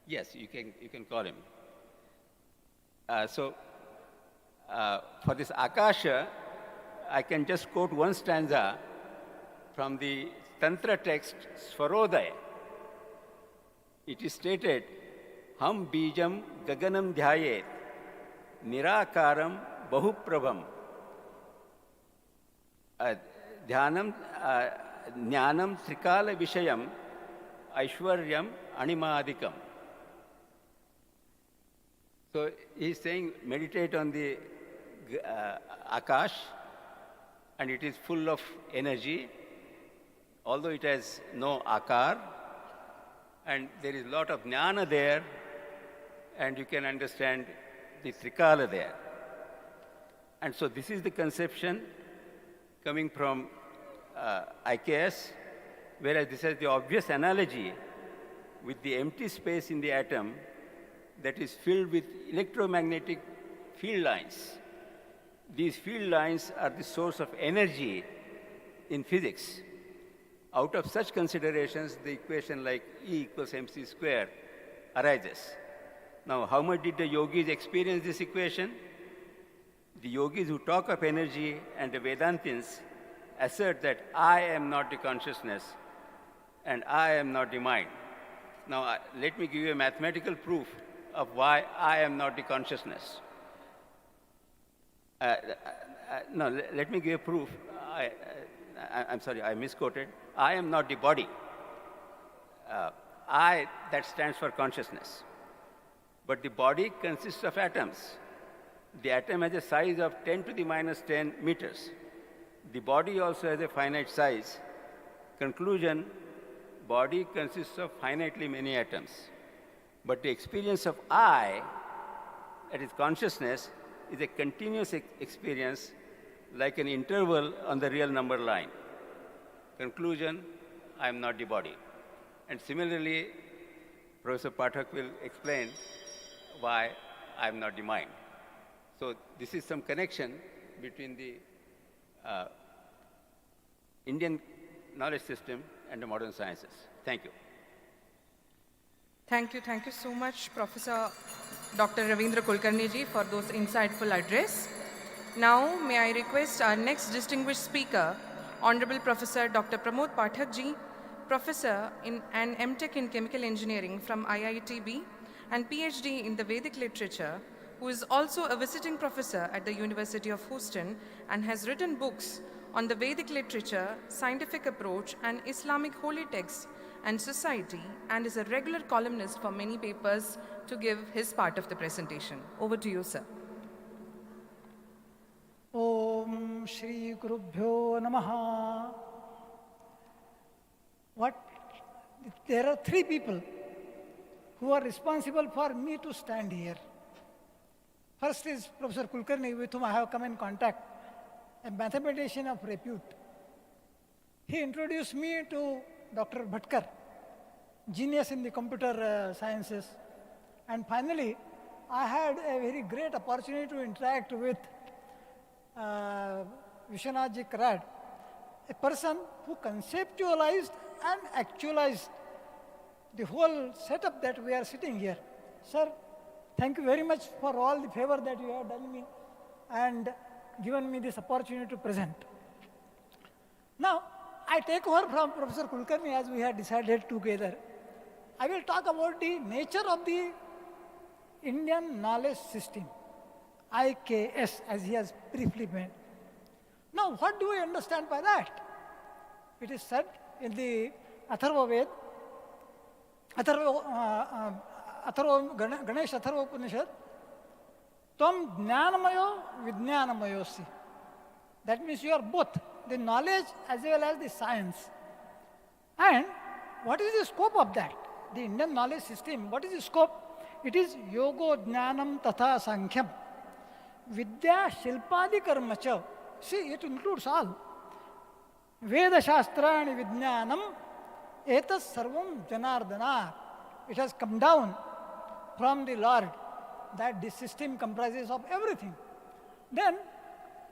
yes, you can call him. For this Akasha, I can just quote one stanza from the Tantra text Svarodaya. It is stated, "Ham bijam gaganam dhyayet nirakaram bahuprabham dhyanam jnanam trikala vishayam aishwaryam animadikam." So he's saying, meditate on the Akash, and it is full of energy, although it has no Akar, and there is a lot of jnana there, and you can understand the Trikala there. And so this is the conception coming from IKS, whereas this has the obvious analogy with the empty space in the atom that is filled with electromagnetic field lines. These field lines are the source of energy in physics. Out of such considerations, the equation like E equals mc square arises. Now, how much did the yogis experience this equation? The yogis who talk of energy and the Vedantins assert that I am not the consciousness and I am not the mind. Now, let me give you a mathematical proof of why I am not the consciousness. No, let me give a proof. I'm sorry, I misquoted. I am not the body. I, that stands for consciousness. But the body consists of atoms. The atom has a size of 10 to the minus 10 meters. The body also has a finite size. Conclusion, body consists of finitely many atoms. But the experience of I, that is consciousness, is a continuous experience like an interval on the real number line. Conclusion, I am not the body. And similarly, Professor Pathak will explain why I am not the mind. So this is some connection between the Indian knowledge system and the modern sciences. Thank you. Thank you so much, Professor Dr. Ravindra Kulkarni ji, for those insightful address. Now, may I request our next distinguished speaker, Honorable Professor Dr. Pramod Pathak ji, Professor in and MTech in Chemical Engineering from IITB and PhD in the Vedic Literature, who is also a visiting professor at the University of Houston and has written books on the Vedic literature, scientific approach, and Islamic holy texts and society, and is a regular columnist for many papers, to give his part of the presentation. Over to you, sir. Om Shri Gurubhyo Namaha. There are three people who are responsible for me to stand here. First is Professor Kulkarni, with whom I have come in contact, a mathematician of repute. He introduced me to Dr. Bhatkar, genius in the computer sciences. And finally, I had a very great opportunity to interact with Vishwanath Ji Karad, a person who conceptualized and actualized the whole setup that we are sitting here. Sir, thank you very much for all the favor that you have done me and given me this opportunity to present. Now, I take over from Professor Kulkarni as we had decided together. I will talk about the nature of the Indian knowledge system, IKS, as he has briefly made. Now, what do we understand by that? It is said in the Atharva Ved, Ganesh Atharva Upanishad, Tvam Jnanamayo Vijnanamayosi. That means you are both the knowledge as well as the science. And what is the scope of that? The Indian knowledge system, what is the scope? It is Yogo Jnanam Tatha Sankhyam. Vidya Shilpadi Karmacha. See, it includes all. Veda Shastrani Vijnanam Etas Sarvam Janardana. It has come down from the Lord that this system comprises of everything. Then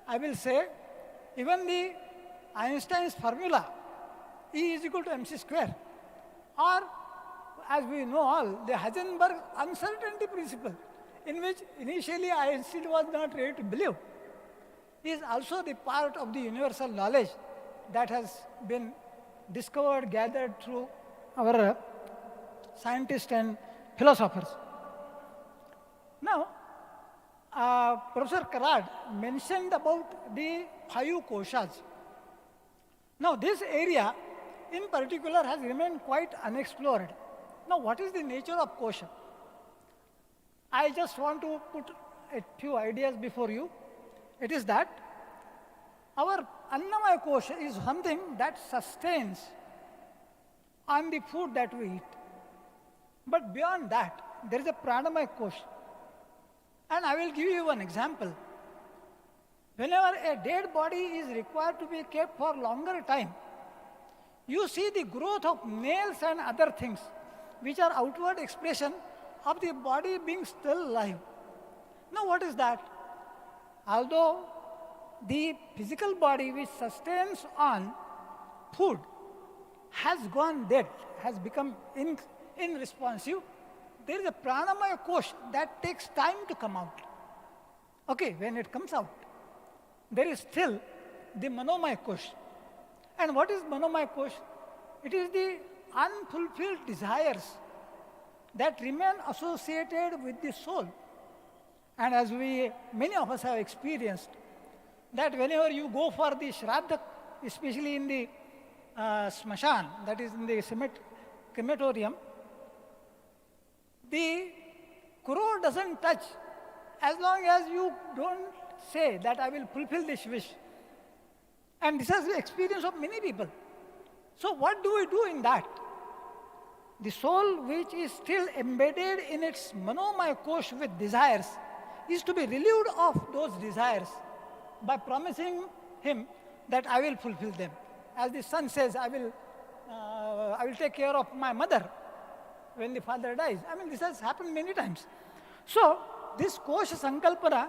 I will say, even the Einstein's formula, E is equal to mc square, or as we know all, the Heisenberg uncertainty principle, in which initially Einstein was not ready to believe, is also the part of the universal knowledge that has been discovered, gathered through our scientists and philosophers. Now, Professor Karad mentioned about the 5 koshas. Now, this area in particular has remained quite unexplored. Now, what is the nature of kosha? I just want to put a few ideas before you. It is that our Annamaya kosha is something that sustains on the food that we eat. But beyond that, there is a Pranamaya kosha. And I will give you one example. Whenever a dead body is required to be kept for longer time, you see the growth of nails and other things, which are outward expression of the body being still alive. Now what is that? Although the physical body which sustains on food has gone dead, has become unresponsive, there is a pranamaya kosh that takes time to come out. Okay, when it comes out, there is still the manomaya kosh. And what is manomaya kosh? It is the unfulfilled desires that remain associated with the soul. And as many of us have experienced, that whenever you go for the shraddha, especially in the smashan, that is in the crematorium, the crow doesn't touch as long as you don't say that I will fulfill this wish. And this is the experience of many people. So what do we do in that? The soul which is still embedded in its manomaya kosh with desires is to be relieved of those desires by promising him that I will fulfill them. As the son says, I will take care of my mother when the father dies. I mean, this has happened many times. So, this kosha sankalpana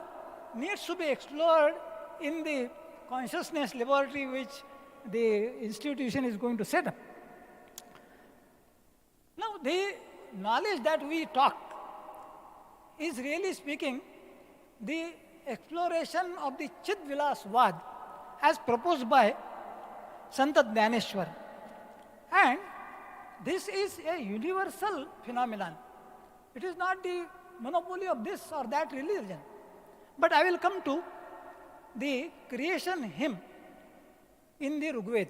needs to be explored in the consciousness laboratory which the institution is going to set up. Now, the knowledge that we talked is really speaking the exploration of the Chit Vilas Vad as proposed by Sant Jnaneshwar. And this is a universal phenomenon. It is not the monopoly of this or that religion. But I will come to the creation hymn in the Rigveda.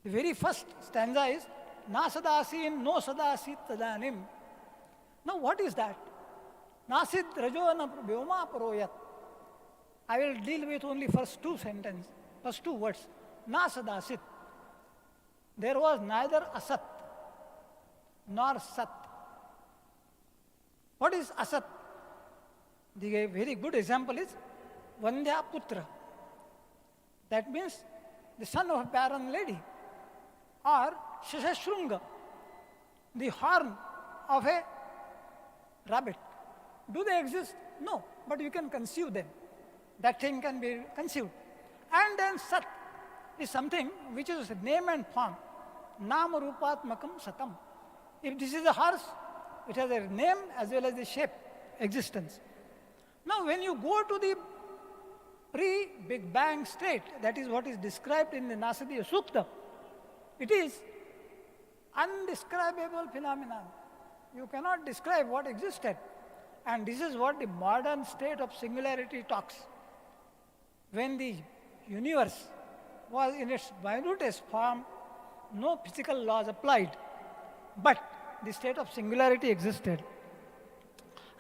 The very first stanza is Na sadasin no sadasit tadanim. Now what is that? Nasid rajona vyoma paroyat. I will deal with only first two words. Na sadasit. There was neither asat nor sat. What is asat? The very good example is Vandya Putra. That means the son of a barren lady. Or Shashashrunga, the horn of a rabbit. Do they exist? No, but you can conceive them. That thing can be conceived. And then Sat, is something which is name and form. Nama rupatmakam satam. If this is a horse, it has a name as well as a shape, existence. Now when you go to the pre-Big Bang state, that is what is described in the Nasadiya Sukta, it is undescribable phenomenon. You cannot describe what existed. And this is what the modern state of singularity talks. When the universe was in its minutest form, no physical laws applied, but the state of singularity existed.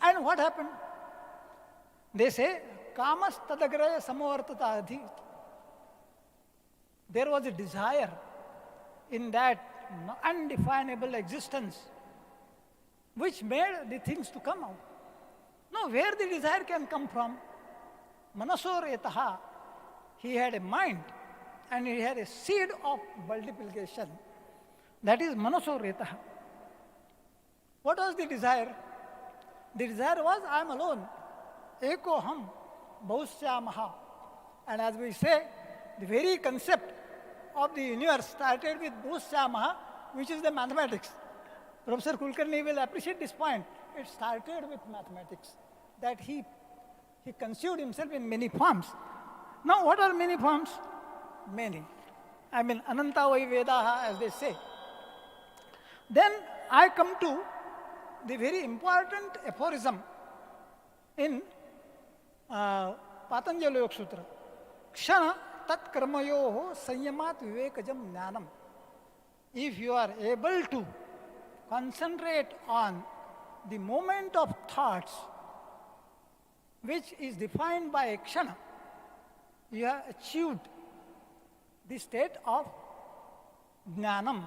And what happened? They say, kamas tadagraya samavartata adhi. There was a desire in that undefinable existence which made the things to come out. Now, where the desire can come from? Manasoretaha. He had a mind and he had a seed of multiplication. That is manasoretaha. What was the desire? The desire was, I am alone. Eko ham bahushyamaha. And as we say, the very concept of the universe started with bahushyamaha, which is the mathematics. Professor Kulkarni will appreciate this point. It started with mathematics, that he conceived himself in many forms. Now, what are many forms? Many. I mean, ananta vai vedaha, as they say. Then I come to the very important aphorism in Patanjali Yoga Sutra. Kshana tat karmayoho sanyamat vivekajam jnanam. If you are able to concentrate on the moment of thoughts, which is defined by a kshana, you have achieved the state of jnanam.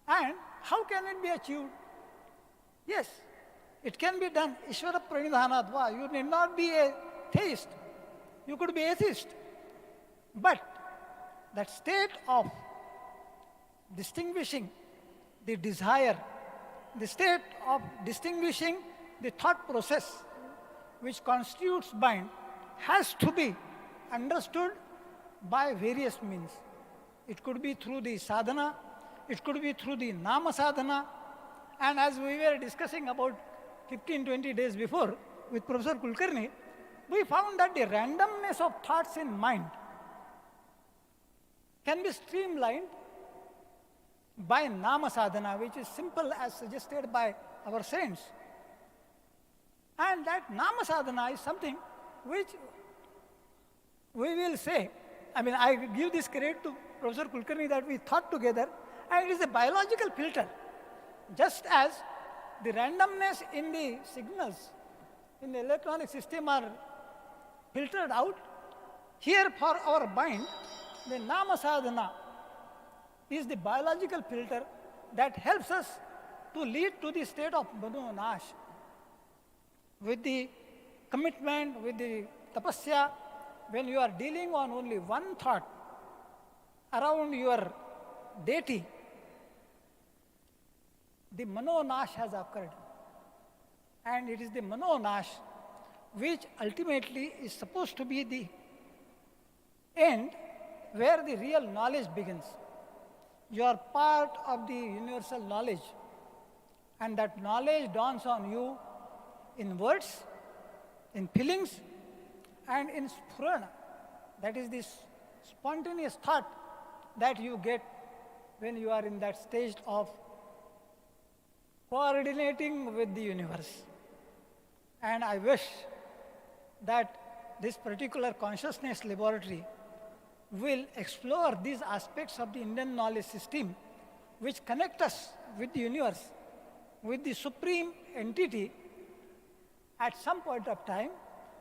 And how can it be achieved? Yes, it can be done. Ishvara pranidhanatva. You need not be a theist. You could be atheist. But that state of distinguishing the desire, the state of distinguishing the thought process which constitutes mind has to be understood by various means. It could be through the sadhana, it could be through the nama sadhana, and as we were discussing about 15-20 days before with Professor Kulkarni, we found that the randomness of thoughts in mind can be streamlined by nama sadhana, which is simple as suggested by our saints. And that nama sadhana is something which we will say, I mean, I give this credit to Professor Kulkarni that we thought together, and it is a biological filter. Just as the randomness in the signals in the electronic system are filtered out, here for our mind, the nama sadhana is the biological filter that helps us to lead to the state of manonash. With the commitment, with the tapasya, when you are dealing on only one thought around your deity, the manonash has occurred. And it is the manonash which ultimately is supposed to be the end where the real knowledge begins. You are part of the universal knowledge, and that knowledge dawns on you in words, in feelings, and in spurana. That is this spontaneous thought that you get when you are in that stage of coordinating with the universe. And I wish that this particular consciousness laboratory will explore these aspects of the Indian knowledge system which connect us with the universe, with the supreme entity. At some point of time,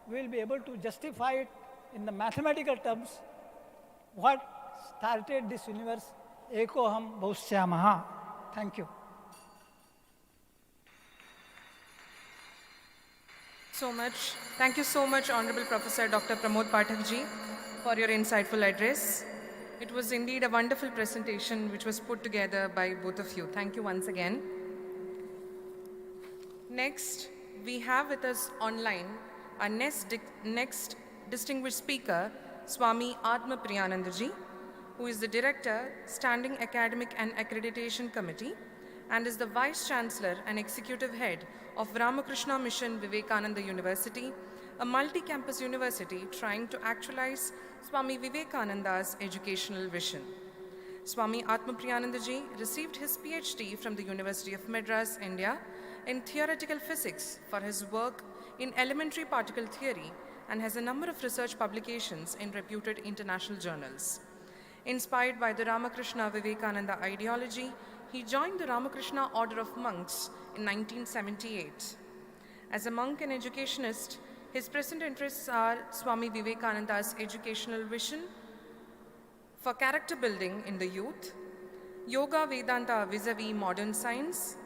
we will be able to justify it in the mathematical terms, what started this universe, ekoham bahushyamaha. Thank you. So much. Thank you so much, Honorable Professor Dr. Pramod Pathak ji, for your insightful address. It was indeed a wonderful presentation which was put together by both of you. Thank you once again. Next, we have with us online our next distinguished speaker, Swami Atma Priyananda ji. who is the Director, Standing Academic and Accreditation Committee, and is the Vice Chancellor and Executive Head of Ramakrishna Mission Vivekananda University, a multi-campus university trying to actualize Swami Vivekananda's educational vision. Swami Atmapriyanandaji received his PhD from the University of Madras, India, in theoretical physics for his work in elementary particle theory and has a number of research publications in reputed international journals. Inspired by the Ramakrishna Vivekananda ideology, he joined the Ramakrishna Order of Monks in 1978. As a monk and educationist, his present interests are Swami Vivekananda's educational vision for character building in the youth, Yoga Vedanta vis-a-vis modern science,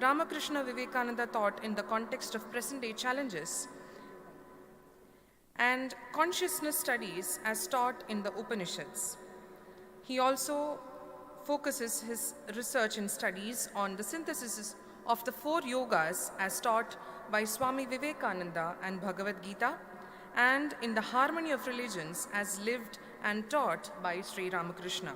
Ramakrishna Vivekananda thought in the context of present-day challenges, and consciousness studies as taught in the Upanishads. He also focuses his research and studies on the synthesis of the 4 yogas as taught by Swami Vivekananda and Bhagavad Gita, and in the harmony of religions as lived and taught by Sri Ramakrishna.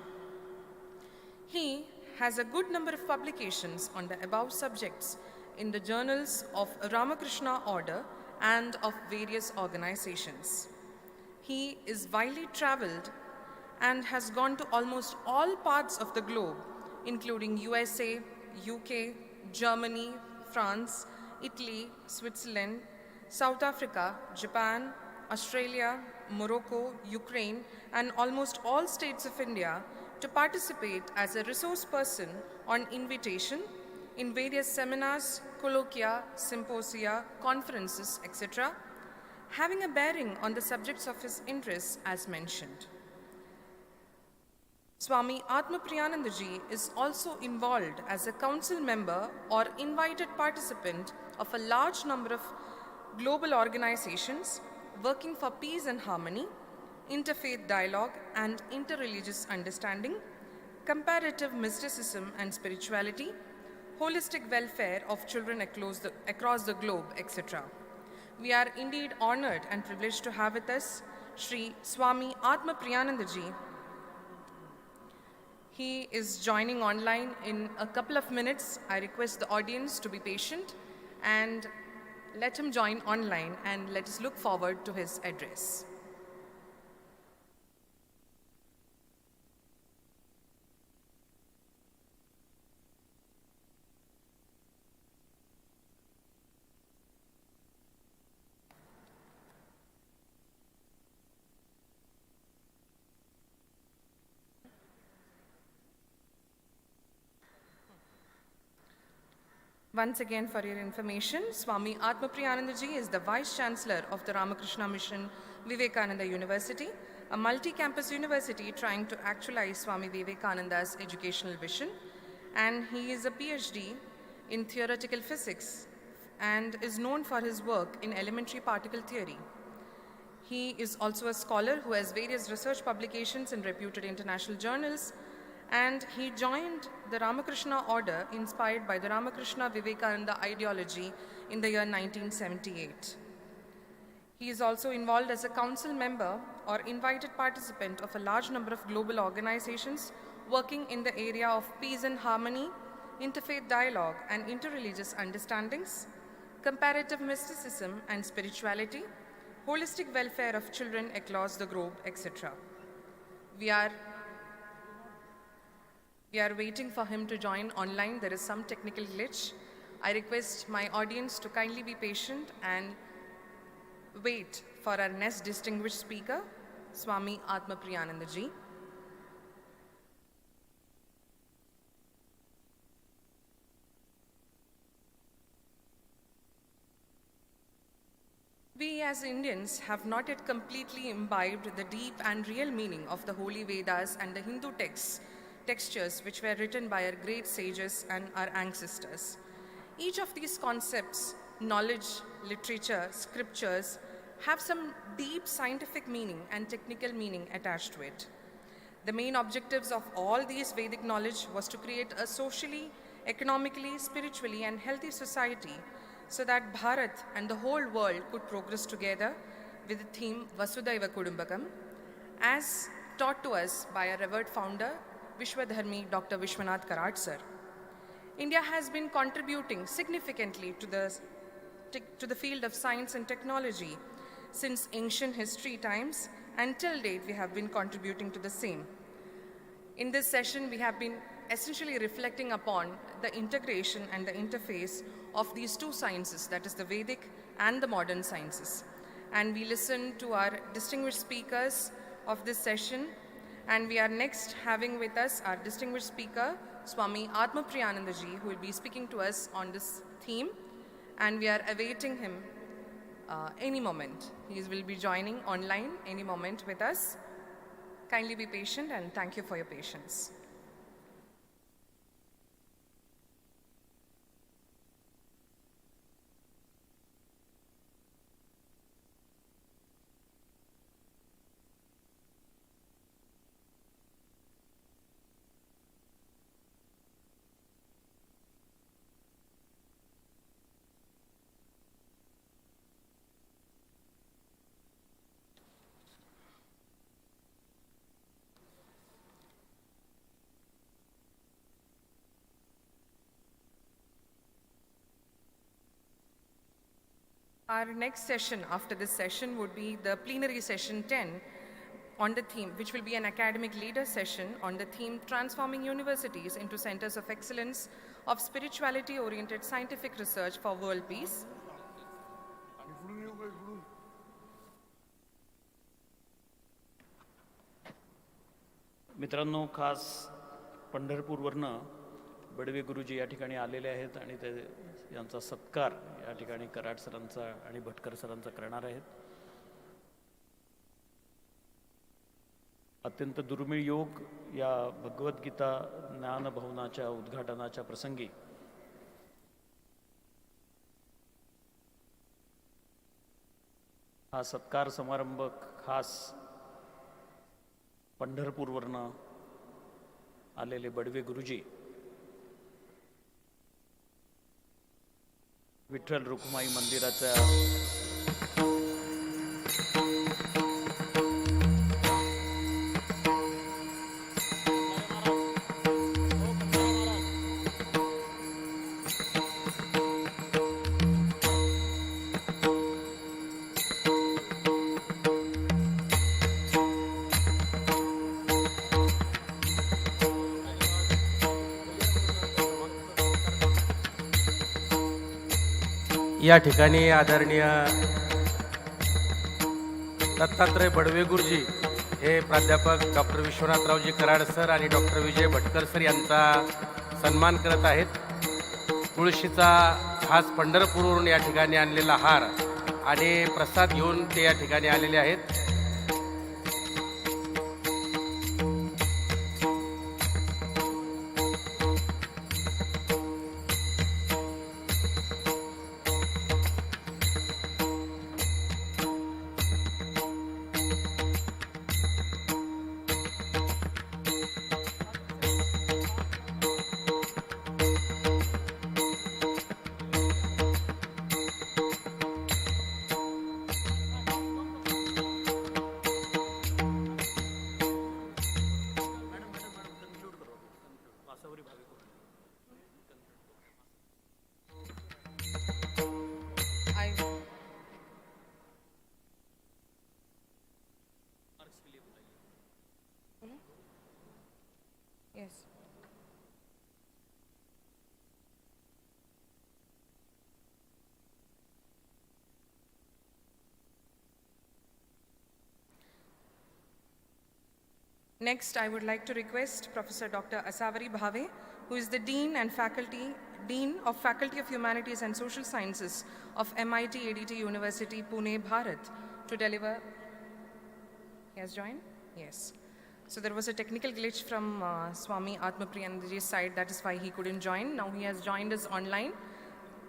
He has a good number of publications on the above subjects in the journals of Ramakrishna Order and of various organizations. He is widely traveled and has gone to almost all parts of the globe, including USA, UK, Germany, France, Italy, Switzerland, South Africa, Japan, Australia, Morocco, Ukraine, and almost all states of India to participate as a resource person on invitation in various seminars, colloquia, symposia, conferences, etc., having a bearing on the subjects of his interests as mentioned. Swami Atmapriyanandaji is also involved as a council member or invited participant of a large number of global organizations working for peace and harmony, interfaith dialogue and interreligious understanding, comparative mysticism and spirituality, holistic welfare of children across the globe, etc. We are indeed honored and privileged to have with us Sri Swami Atmapriyanandaji. He is joining online in a couple of minutes. I request the audience to be patient and let him join online, and let us look forward to his address. Once again, for your information, Swami Atmapriyanandaji is the Vice Chancellor of the Ramakrishna Mission Vivekananda University, a multi-campus university trying to actualize Swami Vivekananda's educational vision, and he is a PhD in theoretical physics and is known for his work in elementary particle theory. He is also a scholar who has various research publications in reputed international journals, and he joined the Ramakrishna Order inspired by the Ramakrishna Vivekananda ideology in the year 1978. He is also involved as a council member or invited participant of a large number of global organizations working in the area of peace and harmony, interfaith dialogue and interreligious understandings, comparative mysticism and spirituality, holistic welfare of children across the globe, etc. We are waiting for him to join online. There is some technical glitch. I request my audience to kindly be patient and wait for our next distinguished speaker, Swami Atmapriyanandaji. We as Indians have not yet completely imbibed the deep and real meaning of the holy Vedas and the Hindu textures which were written by our great sages and our ancestors. Each of these concepts, knowledge, literature, scriptures, have some deep scientific meaning and technical meaning attached to it. The main objectives of all these Vedic knowledge was to create a socially, economically, spiritually, and healthy society so that Bharat and the whole world could progress together with the theme Vasudhaiva Kudumbakam. As taught to us by our revered founder, Vishwadharmi Dr. Vishwanath Karat sir. India has been contributing significantly to the field of science and technology since ancient history times, and till date we have been contributing to the same. In this session, we have been essentially reflecting upon the integration and the interface of these two sciences, that is the Vedic and the modern sciences. And we listen to our distinguished speakers of this session, and we are next having with us our distinguished speaker, Swami Atmapriyanandaji, who will be speaking to us on this theme, and we are awaiting him any moment. He will be joining online any moment with us. Kindly be patient, and thank you for your patience. Our next session after this session would be the plenary session 10 on the theme, which will be an academic leader session on the theme Transforming Universities into Centers of Excellence of Spirituality-Oriented Scientific Research for World Peace. मित्रांनो, खास पंढरपूरवरनं बडवे गुरुजी या ठिकाणी आलेले आहेत आणि ते यांचा सत्कार या ठिकाणी कराड सरांचा आणि भटकर सरांचा करणार आहेत. अत्यंत दुर्मिळ योग या भगवद्गीता ज्ञानभवनाच्या उद्घाटनाच्या प्रसंगी हा सत्कार समारंभ खास पंढरपूरवरनं आलेले बडवे गुरुजी विठ्ठल रुक्माई मंदिराच्या या ठिकाणी आदरणीय दत्तात्रय बडवे गुरुजी हे प्राध्यापक डॉक्टर विश्वनाथरावजी कराड सर आणि डॉक्टर विजय भटकर सर यांचा सन्मान करत आहेत. तुळशीचा खास पंढरपूरवरून या ठिकाणी आणलेला हार आणि प्रसाद घेऊन ते या ठिकाणी आलेले आहेत. Yes. Next, I would like to request Professor Dr. Asavari Bhave, who is the Dean of Faculty of Humanities and Social Sciences of MIT ADT University, Pune, Bharat, to deliver. He has joined? Yes. So there was a technical glitch from Swami Atmapriyanandaji's side. That is why he couldn't join. Now he has joined us online.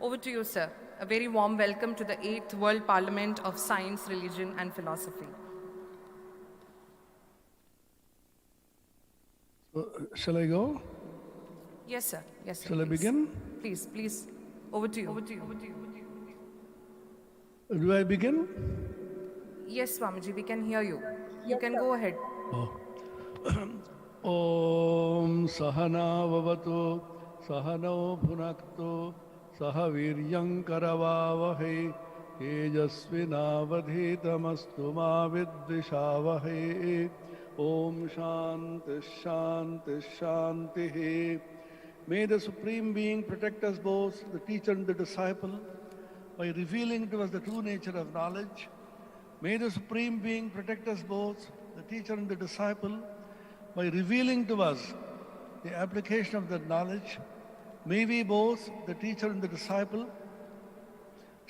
Over to you, sir. A very warm welcome to the 8th World Parliament of Science, Religion and Philosophy. Shall I go? Yes, sir. Yes, sir. Shall I begin? Please. Over to you. Do I begin? Yes, Swamiji, we can hear you. You can go ahead. Oh. Om Sahana Vavatu Sahano Bhunaktu Sahaviryam Karavavahe Tejasvinavadhitamastu ma Viddishavahe. Om Shanti Shanti Shanti. May the Supreme Being protect us both, the teacher and the disciple, by revealing to us the true nature of knowledge. May the Supreme Being protect us both, the teacher and the disciple, by revealing to us the application of that knowledge. May we both, the teacher and the disciple,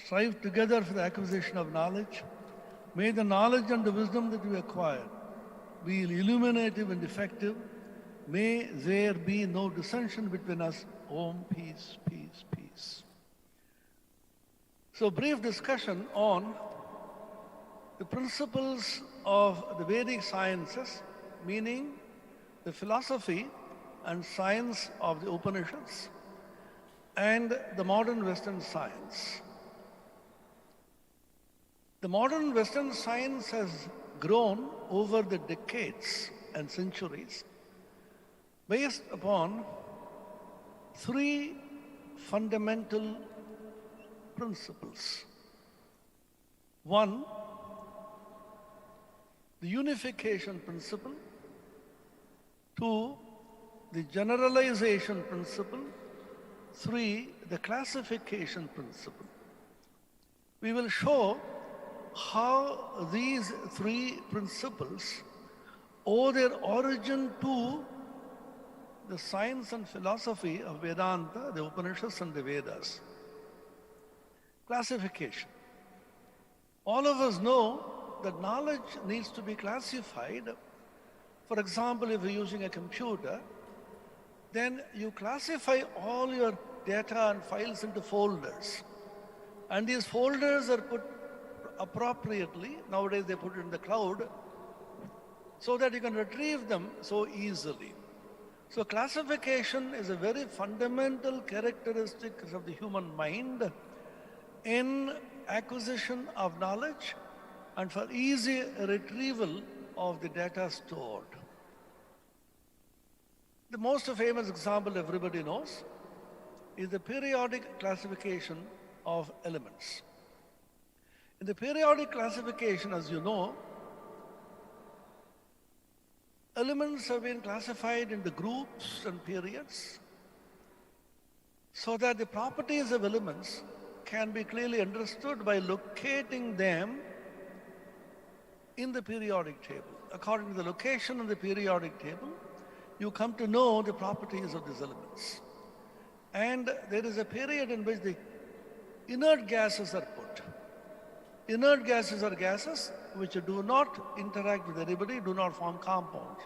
strive together for the acquisition of knowledge. May the knowledge and the wisdom that we acquire be illuminative and effective. May there be no dissension between us. Om, peace, peace, peace. So, brief discussion on the principles of the Vedic sciences, meaning the philosophy and science of the Upanishads and the modern Western science. The modern Western science has grown over the decades and centuries based upon three fundamental principles. One, the unification principle. Two, the generalization principle. Three, the classification principle. We will show how these three principles owe their origin to the science and philosophy of Vedanta, the Upanishads and the Vedas. Classification. All of us know that knowledge needs to be classified. For example, if you're using a computer, then you classify all your data and files into folders. And these folders are put appropriately. Nowadays they put it in the cloud so that you can retrieve them so easily. So classification is a very fundamental characteristic of the human mind in acquisition of knowledge and for easy retrieval of the data stored. The most famous example everybody knows is the periodic classification of elements. In the periodic classification, as you know, elements have been classified into groups and periods so that the properties of elements can be clearly understood by locating them in the periodic table. According to the location of the periodic table, you come to know the properties of these elements. And there is a period in which the inert gases are put. Inert gases are gases which do not interact with anybody, do not form compounds.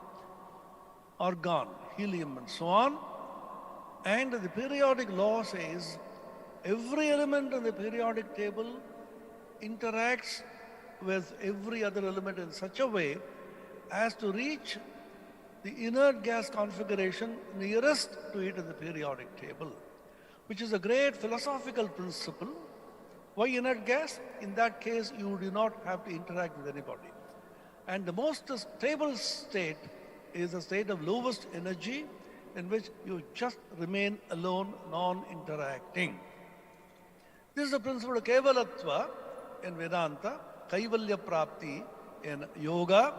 Argon, helium, and so on. And the periodic law says every element in the periodic table interacts with every other element in such a way as to reach the inert gas configuration nearest to it in the periodic table, which is a great philosophical principle. Why inert gas? In that case, you do not have to interact with anybody. And the most stable state is a state of lowest energy in which you just remain alone, non-interacting. This is the principle of Kevalatva in Vedanta, Kaivalya Prapti in Yoga,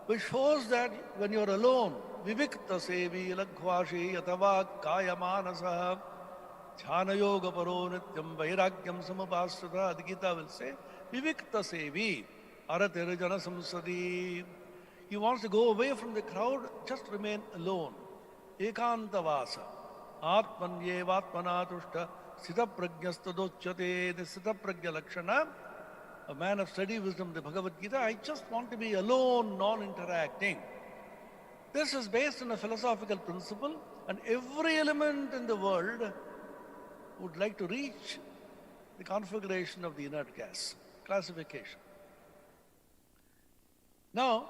which shows that when you're alone, Vivikta Sevi, Laghvashi, Yatava, Kaya Manasa, Jhana Yoga Paro Nityam, Vairagyam Samapasrata, the Gita will say, Vivikta Sevi, Aratirajana Samsadi. He wants to go away from the crowd, just remain alone. Ekantavasa, Atmanyevatmana Tushta, Sita Prajnastadochyate, the Sita Prajna Lakshana, a man of steady wisdom, the Bhagavad Gita, I just want to be alone, non-interacting. This is based on a philosophical principle, and every element in the world would like to reach the configuration of the inert gas, classification. Now,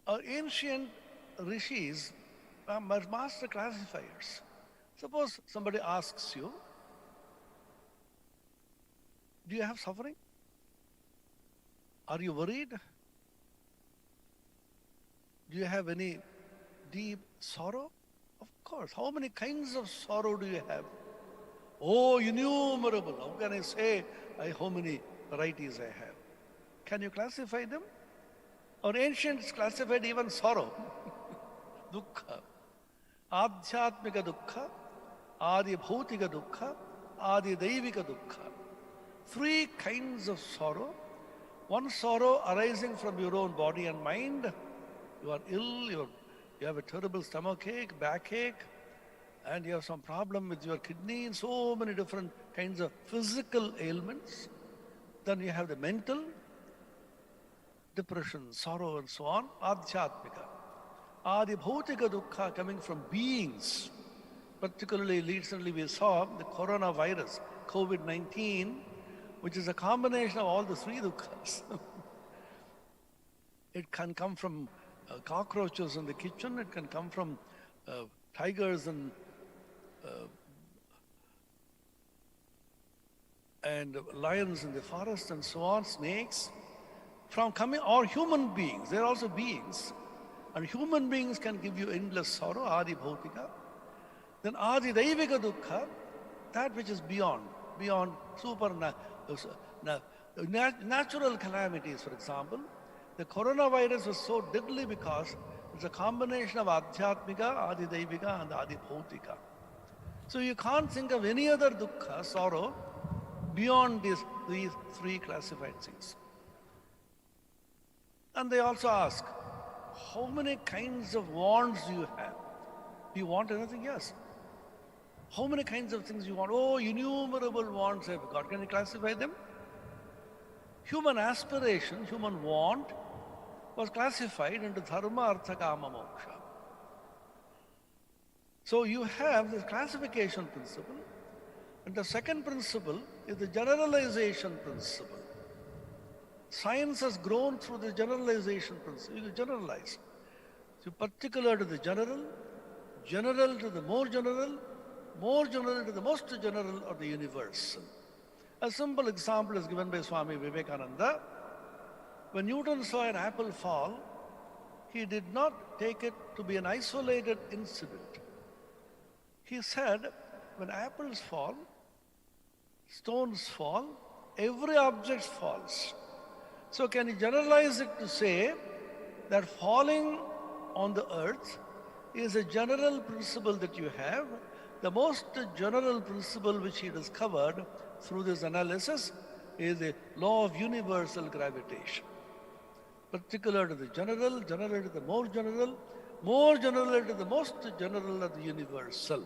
our ancient rishis are master classifiers. Suppose somebody asks you, do you have suffering? Are you worried? Do you have any deep sorrow? Of course. How many kinds of sorrow do you have? Oh, innumerable. How can I say how many varieties I have? Can you classify them? Our ancients classified even sorrow. Dukkha. Adhyatmika dukkha, adi bhautika dukkha, adi daivika dukkha. 3 kinds of sorrow. One sorrow arising from your own body and mind. You are ill, you have a terrible stomachache, backache, and you have some problem with your kidney, and so many different kinds of physical ailments. Then you have the mental, depression, sorrow, and so on, adhyatmika. Adi bhautika dukkha coming from beings. Particularly recently we saw the coronavirus, COVID-19, which is a combination of all the 3 dukkhas. It can come from cockroaches in the kitchen, it can come from tigers and lions in the forest and so on, snakes, from coming, or human beings. They're also beings. And human beings can give you endless sorrow, adi bhautika. Then adi daivika dukkha, that which is beyond natural calamities, for example. The coronavirus was so deadly because it's a combination of adhyatmika, adi daivika, and adi bhautika. So you can't think of any other dukkha, sorrow, beyond these 3 classified things. And they also ask, how many kinds of wants do you have? Do you want anything? Yes. How many kinds of things you want? Oh, innumerable wants I've got. Can you classify them? Human aspiration, human want, was classified into dharma, artha, kama, moksha. So you have this classification principle, and the second principle is the generalization principle. Science has grown through the generalization principle. You generalize. So particular to the general, general to the more general to the most general, or the universal. A simple example is given by Swami Vivekananda. When Newton saw an apple fall, he did not take it to be an isolated incident. He said, when apples fall, stones fall, every object falls. So can you generalize it to say that falling on the earth is a general principle that you have? The most general principle which he discovered through this analysis is the law of universal gravitation. Particular to the general, general to the more general to the most general of the universal.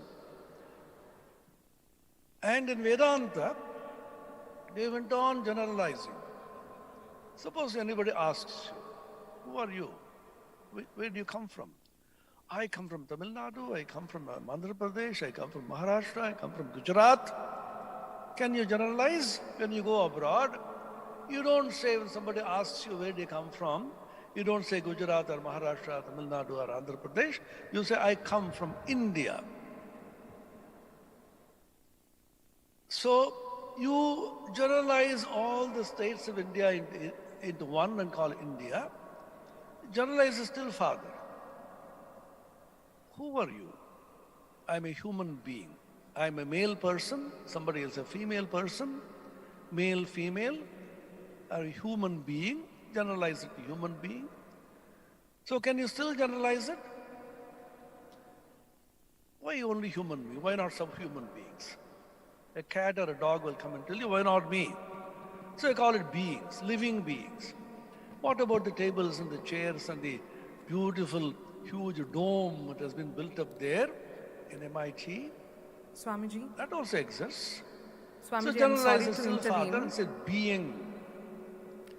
And in Vedanta, they went on generalizing. Suppose anybody asks you, who are you? Where do you come from? I come from Tamil Nadu, I come from Andhra Pradesh, I come from Maharashtra, I come from Gujarat. Can you generalize when you go abroad? You don't say, when somebody asks you where do you come from, you don't say Gujarat or Maharashtra, Tamil Nadu or Andhra Pradesh. You say, I come from India. So you generalize all the states of India into one and call India. Generalize it still farther. Who are you? I'm a human being. I'm a male person, somebody is a female person, male, female, or a human being, generalize it to human being. So can you still generalize it? Why only human being? Why not subhuman beings? A cat or a dog will come and tell you, why not me? So I call it beings, living beings. What about the tables and the chairs and the beautiful, huge dome that has been built up there in MIT? Swamiji? That also exists. Swamiji, so generalize I'm sorry to intervene. and say being.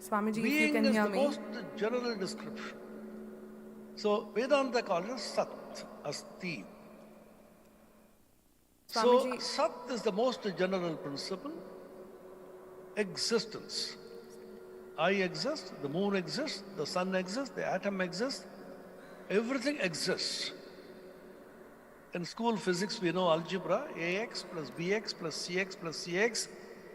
Swamiji, Being if you can is hear the me. most general description. So Vedanta calls it Sat, Asti. Swamiji. So Sat is the most general principle. Existence. I exist, the moon exists, the sun exists, the atom exists. Everything exists. In school physics, we know algebra, AX plus BX plus CX plus CX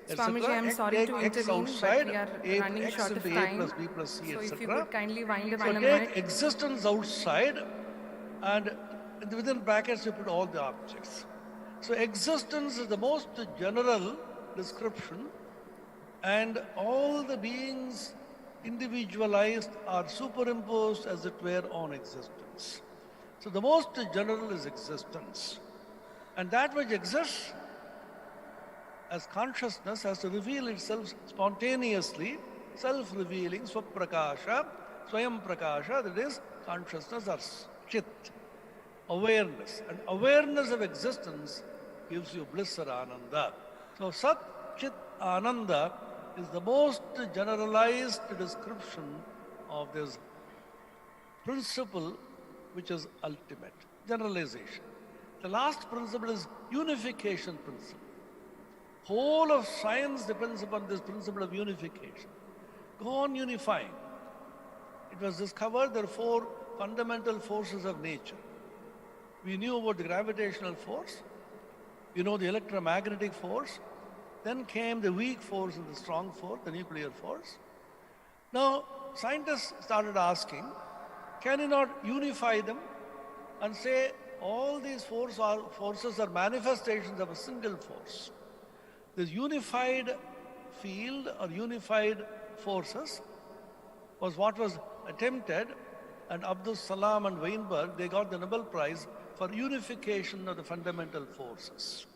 Swamiji, I'm sorry to intervene, but we are running short of time. Plus B plus C, So if you etc. could kindly wind up So in a take minute. existence outside, and within brackets you put all the objects. So existence is the most general description, and all the beings individualized are superimposed as it were on existence. So the most general is existence. And that which exists as consciousness has to reveal itself spontaneously, self-revealing, swaprakasha, swayam prakasha, that is consciousness or chit, awareness. And awareness of existence gives you bliss or ananda. So sat, chit, ananda is the most generalized description of this principle which is ultimate, generalization. The last principle is unification principle. Whole of science depends upon this principle of unification. Go on unifying. It was discovered there are 4 fundamental forces of nature. We knew about the gravitational force, we know the electromagnetic force, then came the weak force and the strong force, the nuclear force. Now, scientists started asking, can you not unify them and say all these forces are manifestations of a single force? This unified field or unified forces was what was attempted, and Abdul Salam and Weinberg, they got the Nobel Prize for unification of the fundamental forces.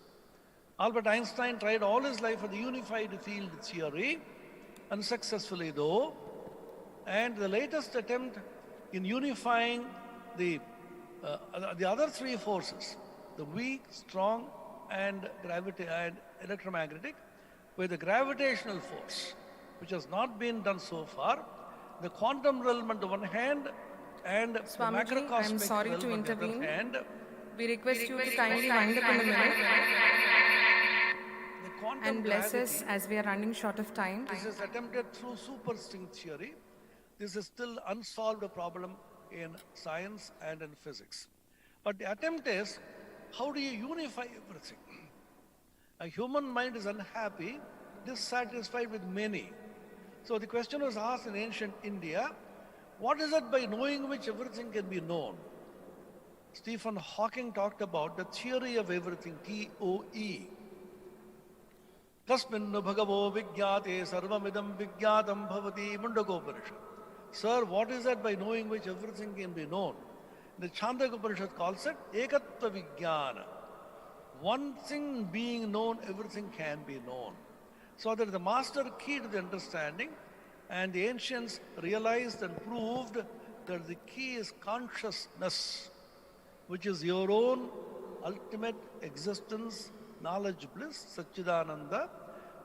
Albert Einstein tried all his life for the unified field theory, unsuccessfully though, and the latest attempt in unifying the other 3 forces, the weak, strong, and electromagnetic, with the gravitational force, which has not been done so far, the quantum realm on the one hand, and Swamiji, the macrocosmic I'm sorry realm to on the other intervene. hand. We request you to kindly wind up in a minute and bless us as we are running short of time. This is attempted through superstring theory. This is still unsolved problem in science and in physics. But the attempt is, how do you unify everything? A human mind is unhappy, dissatisfied with many. So the question was asked in ancient India, what is it by knowing which everything can be known? Stephen Hawking talked about the theory of everything, TOE. Tasminnu bhagavo vigyate sarvamidam vigyatam bhavati Mundakoparishad. Sir, what is that by knowing which everything can be known? The Chandogya Upanishad calls it ekatva vijnana. One thing being known, everything can be known. So that the master key to the understanding, and the ancients realized and proved that the key is consciousness, which is your own ultimate existence, knowledge, bliss, Satchidananda,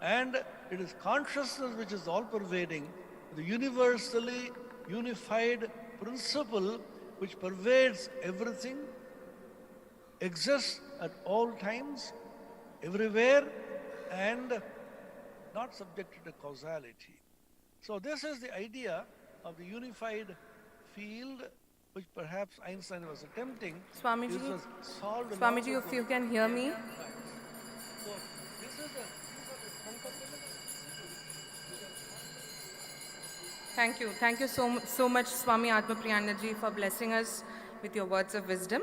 and it is consciousness which is all-pervading, the universally unified principle which pervades everything, exists at all times, everywhere, and not subjected to causality. So this is the idea of the unified field which perhaps Einstein was attempting. Swamiji, this was solved Swamiji, if you can hear me. So this is Thank you. Thank you so much, Swami Atmapriyannaji, for blessing us with your words of wisdom.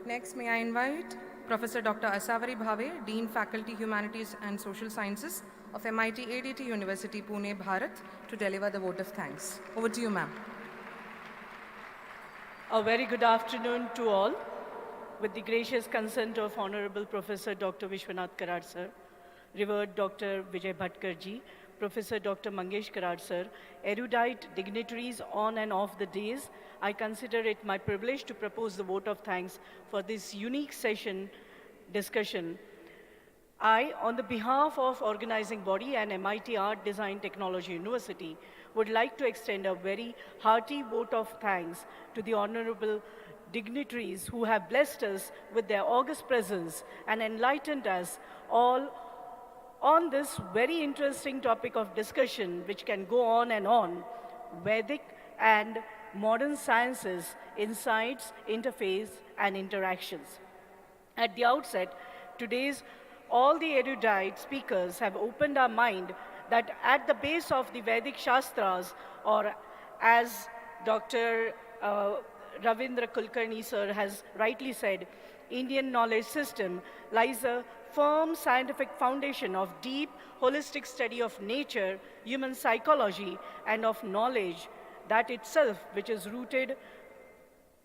Next, may I invite Professor Dr. Asavari Bhave, Dean Faculty Humanities and Social Sciences of MIT ADT University, Pune, Bharat, to deliver the vote of thanks. Over to you, ma'am. A very good afternoon to all. With the gracious consent of Honorable Professor Dr. Vishwanath Karad sir, revered Dr. Vijay Bhatkar ji, Professor Dr. Mangesh Karad sir, erudite dignitaries on and off the days, I consider it my privilege to propose the vote of thanks for this unique session discussion. I, on the behalf of organizing body and MIT Art Design Technology University, would like to extend a very hearty vote of thanks to the honorable dignitaries who have blessed us with their august presence and enlightened us all on this very interesting topic of discussion, which can go on, Vedic and modern sciences, insights, interface, and interactions. At the outset, today's all the erudite speakers have opened our mind that at the base of the Vedic Shastras, or as Dr. Ravindra Kulkarni sir has rightly said, Indian knowledge system lies a firm scientific foundation of deep holistic study of nature, human psychology, and of knowledge that itself, which is rooted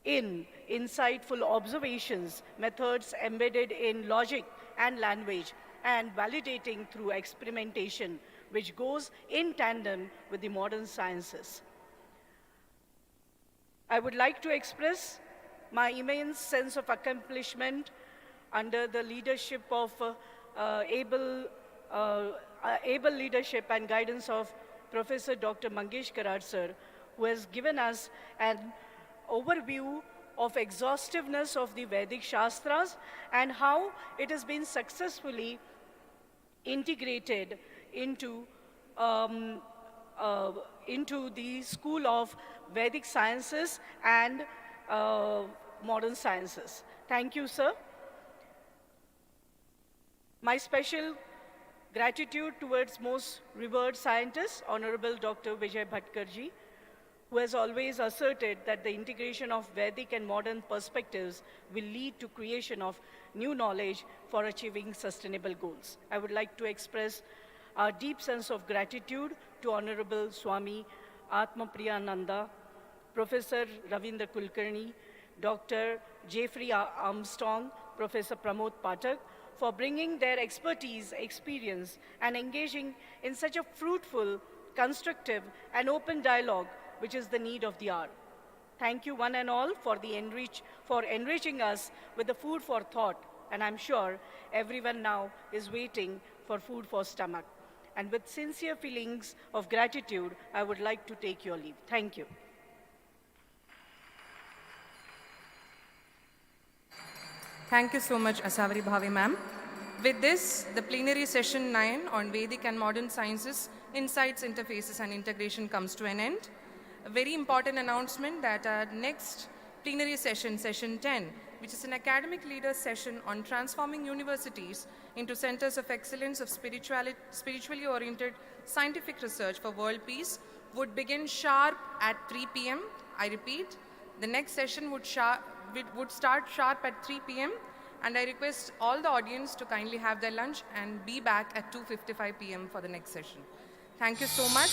in insightful observations, methods embedded in logic and language, and validating through experimentation, which goes in tandem with the modern sciences. I would like to express my immense sense of accomplishment under the leadership of able leadership and guidance of Professor Dr. Mangesh Karad sir, who has given us an overview of exhaustiveness of the Vedic Shastras and how it has been successfully integrated into the school of Vedic sciences and modern sciences. Thank you, sir. My special gratitude towards most revered scientist, Honorable Dr. Vijay Bhatkar ji, who has always asserted that the integration of Vedic and modern perspectives will lead to creation of new knowledge for achieving sustainable goals. I would like to express our deep sense of gratitude to Honorable Swami Atmapriyananda, Professor Ravindra Kulkarni, Dr. Jeffrey Armstrong, Professor Pramod Pathak, for bringing their expertise, experience, and engaging in such a fruitful, constructive, and open dialogue, which is the need of the hour. Thank you one and all for enriching us with the food for thought, and I'm sure everyone now is waiting for food for stomach. And with sincere feelings of gratitude, I would like to take your leave. Thank you. Thank you so much, Asavari Bhavi ma'am. With this, the plenary session 9 on Vedic and modern sciences, insights, interfaces, and integration comes to an end. A very important announcement that our next plenary session, session 10, which is an academic leaders session on transforming universities into centers of excellence of spiritually oriented scientific research for world peace, would begin sharp at 3 p.m. I repeat, the next session would start sharp at 3 p.m. and I request all the audience to kindly have their lunch and be back at 2:55 p.m. for the next session. Thank you so much.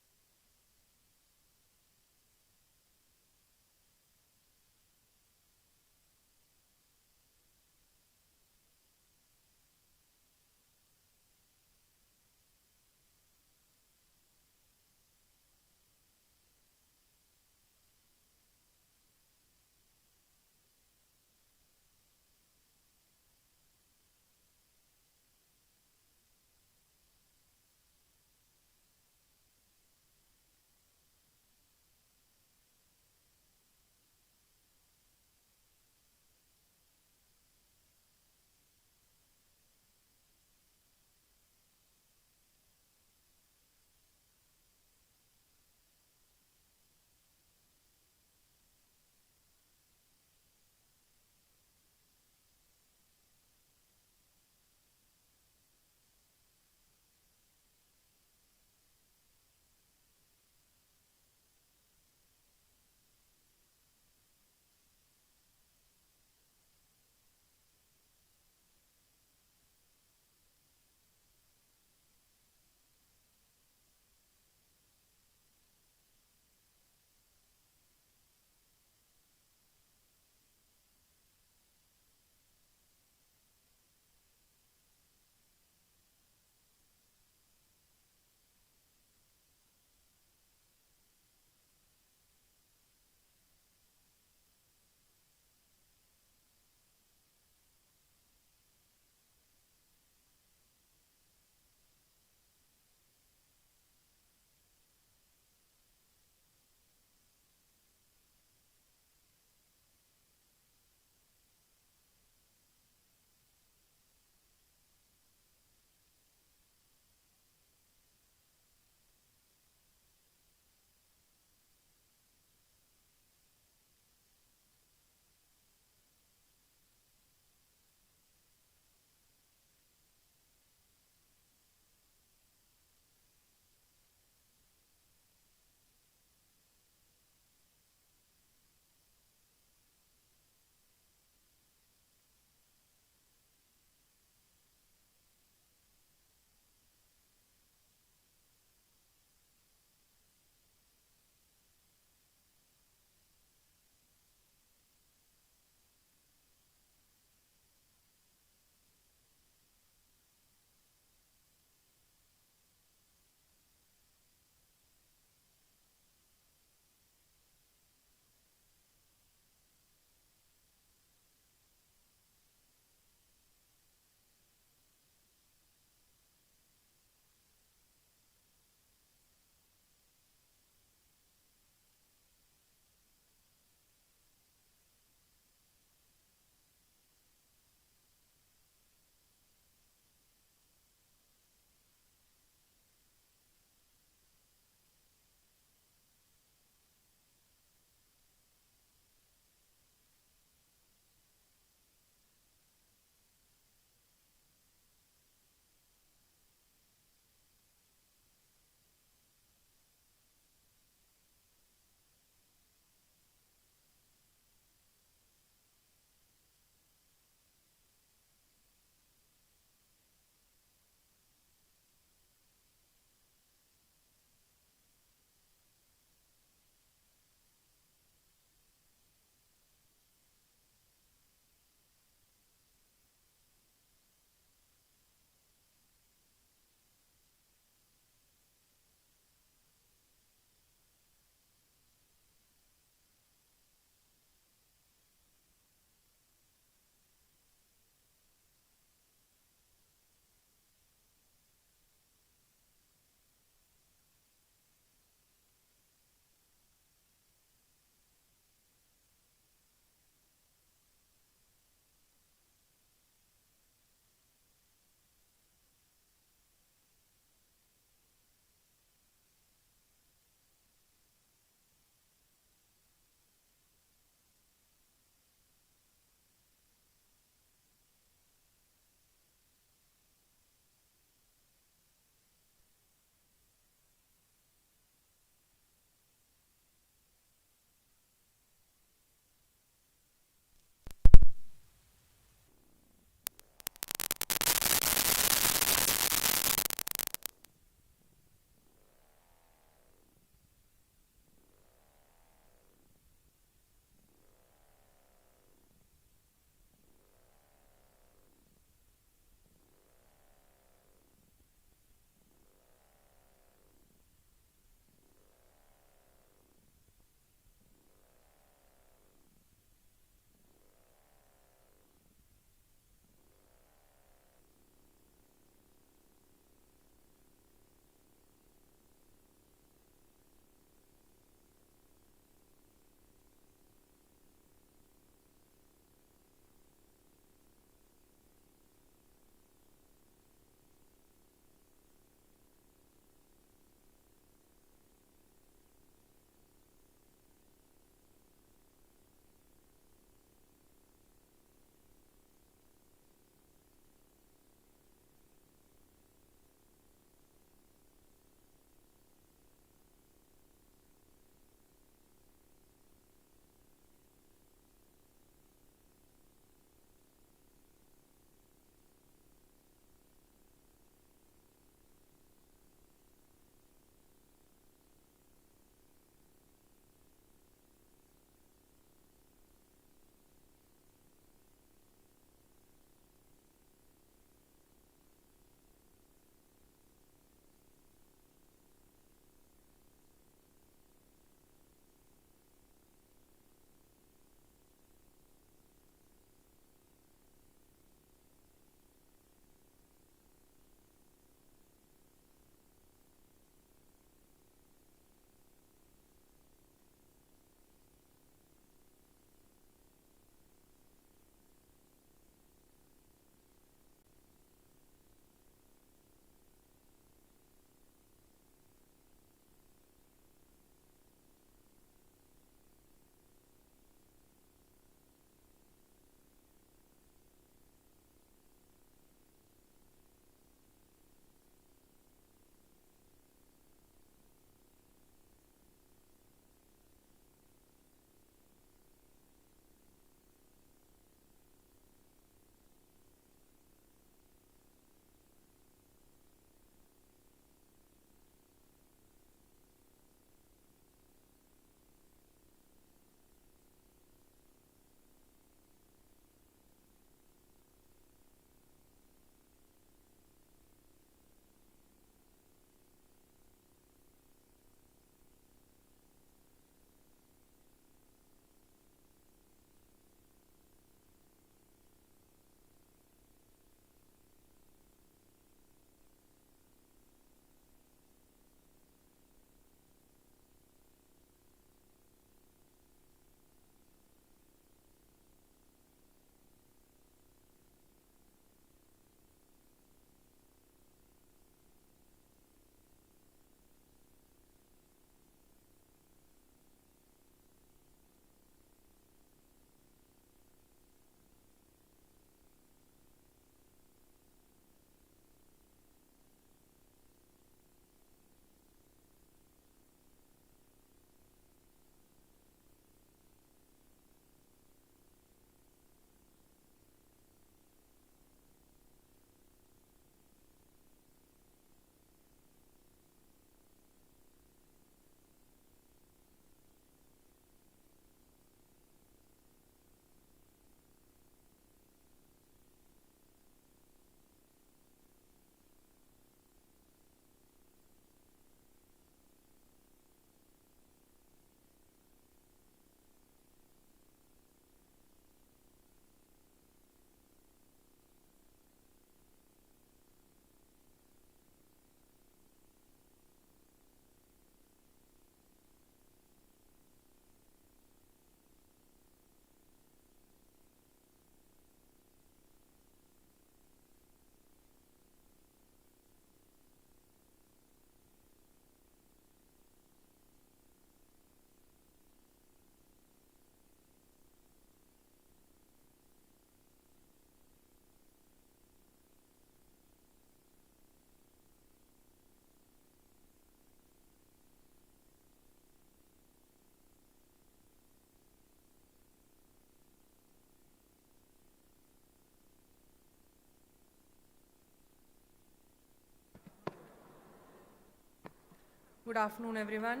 Good afternoon, everyone.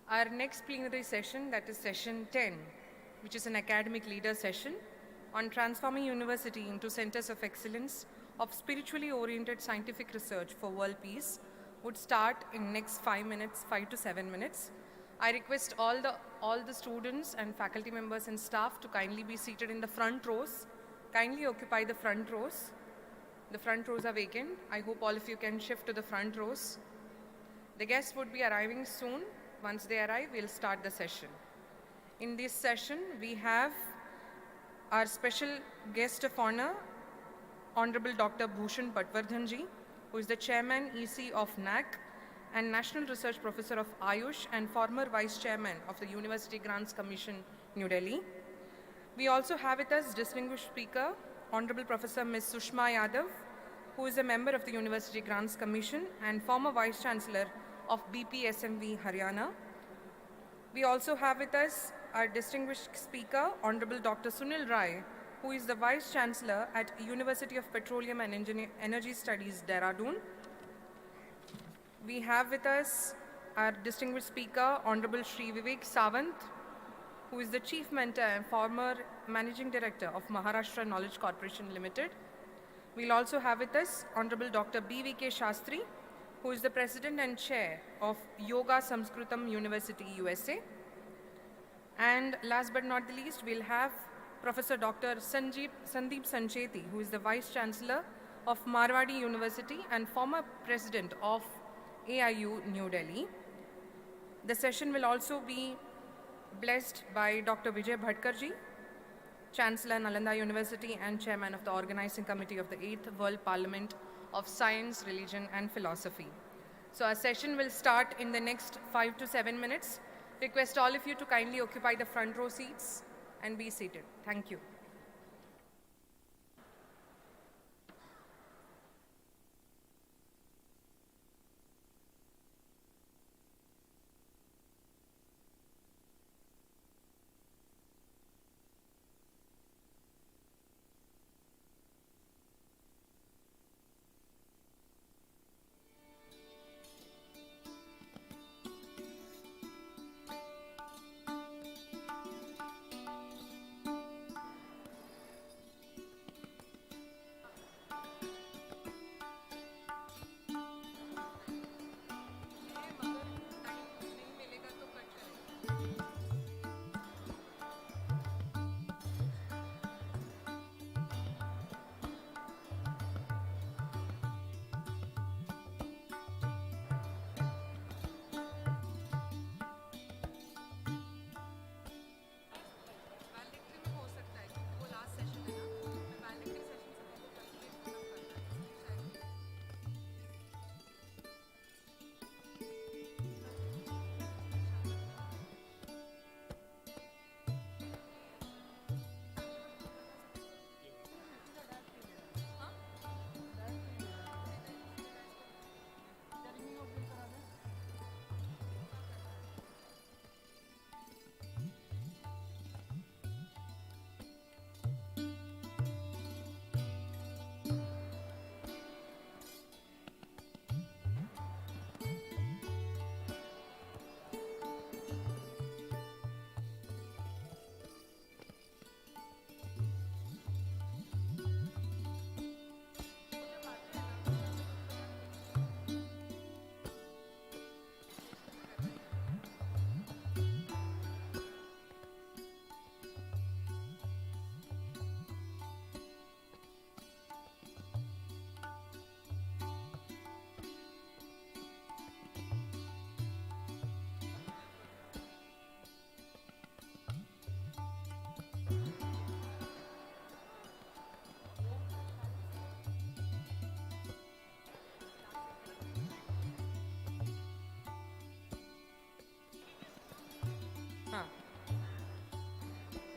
Our next plenary session, that is session 10, which is an academic leader session on transforming university into centers of excellence of spiritually oriented scientific research for world peace, would start in next 5 minutes, 5 to 7 minutes. I request all the students and faculty members and staff to kindly be seated in the front rows. Kindly occupy the front rows. The front rows are vacant. I hope all of you can shift to the front rows. The guests would be arriving soon. Once they arrive, we'll start the session. In this session, we have our special guest of honor, Honorable Dr. Bhushan Patwardhanji, who is the Chairman EC of NAC and National Research Professor of Ayush and former Vice Chairman of the University Grants Commission, New Delhi. We also have with us distinguished speaker, Honorable Professor Ms. Sushma Yadav, who is a member of the University Grants Commission and former Vice Chancellor of BPSMV Haryana. We also have with us our distinguished speaker, Honorable Dr. Sunil Rai, who is the Vice Chancellor at University of Petroleum and Energy Studies, Dehradun. We have with us our distinguished speaker, Honorable Shri Vivek Sawant, who is the Chief Mentor and former Managing Director of Maharashtra Knowledge Corporation Limited. We'll also have with us Honorable Dr. B.V.K. Shastri, who is the President and Chair of Yoga Samskritam University, USA. And last but not the least, we'll have Professor Dr. Sandeep Sancheti, who is the Vice Chancellor of Marwadi University and former President of AIU New Delhi. The session will also be blessed by Dr. Vijay Bhatkarji, Chancellor Nalanda University and Chairman of the Organizing Committee of the 8th World Parliament of Science, Religion and Philosophy. So our session will start in the next 5 to 7 minutes. Request all of you to kindly occupy the front row seats and be seated. Thank you.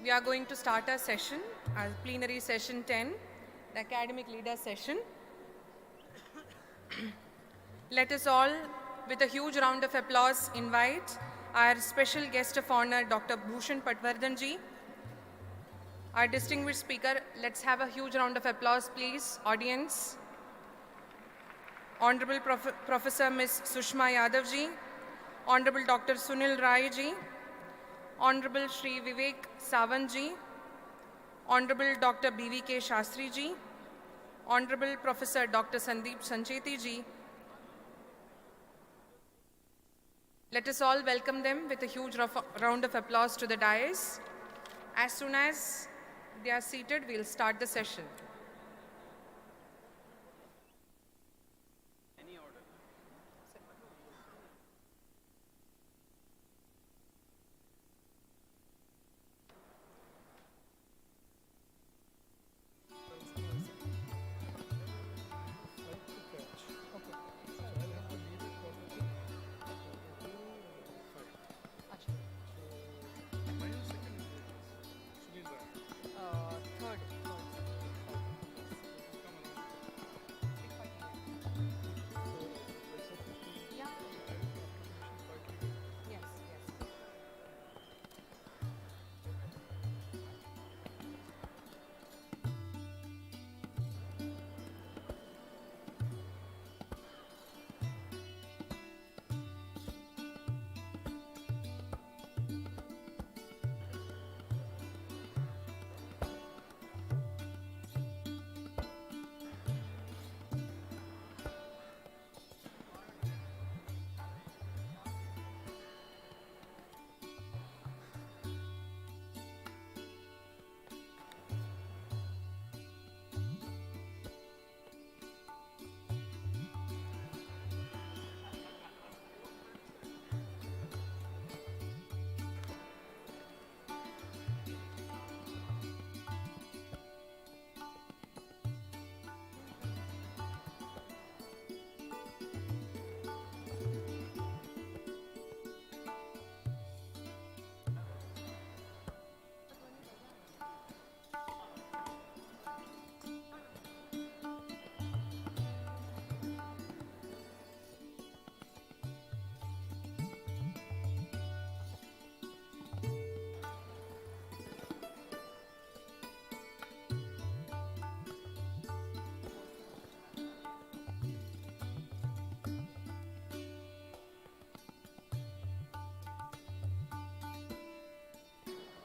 We are going to start our session, our plenary session 10, the academic leader session. Let us all, with a huge round of applause, invite our special guest of honor, Dr. Bhushan Patwardhanji, our distinguished speaker. Let's have a huge round of applause, please, audience. Honorable Professor Ms. Sushma Yadav ji, Honorable Dr. Sunil Rai ji, Honorable Shri Vivek Sawant ji, Honorable Dr. B.V.K. Shastri ji, Honorable Professor Dr. Sandeep Sancheti ji. Let us all welcome them with a huge round of applause to the dais. As soon as they are seated, we'll start the session.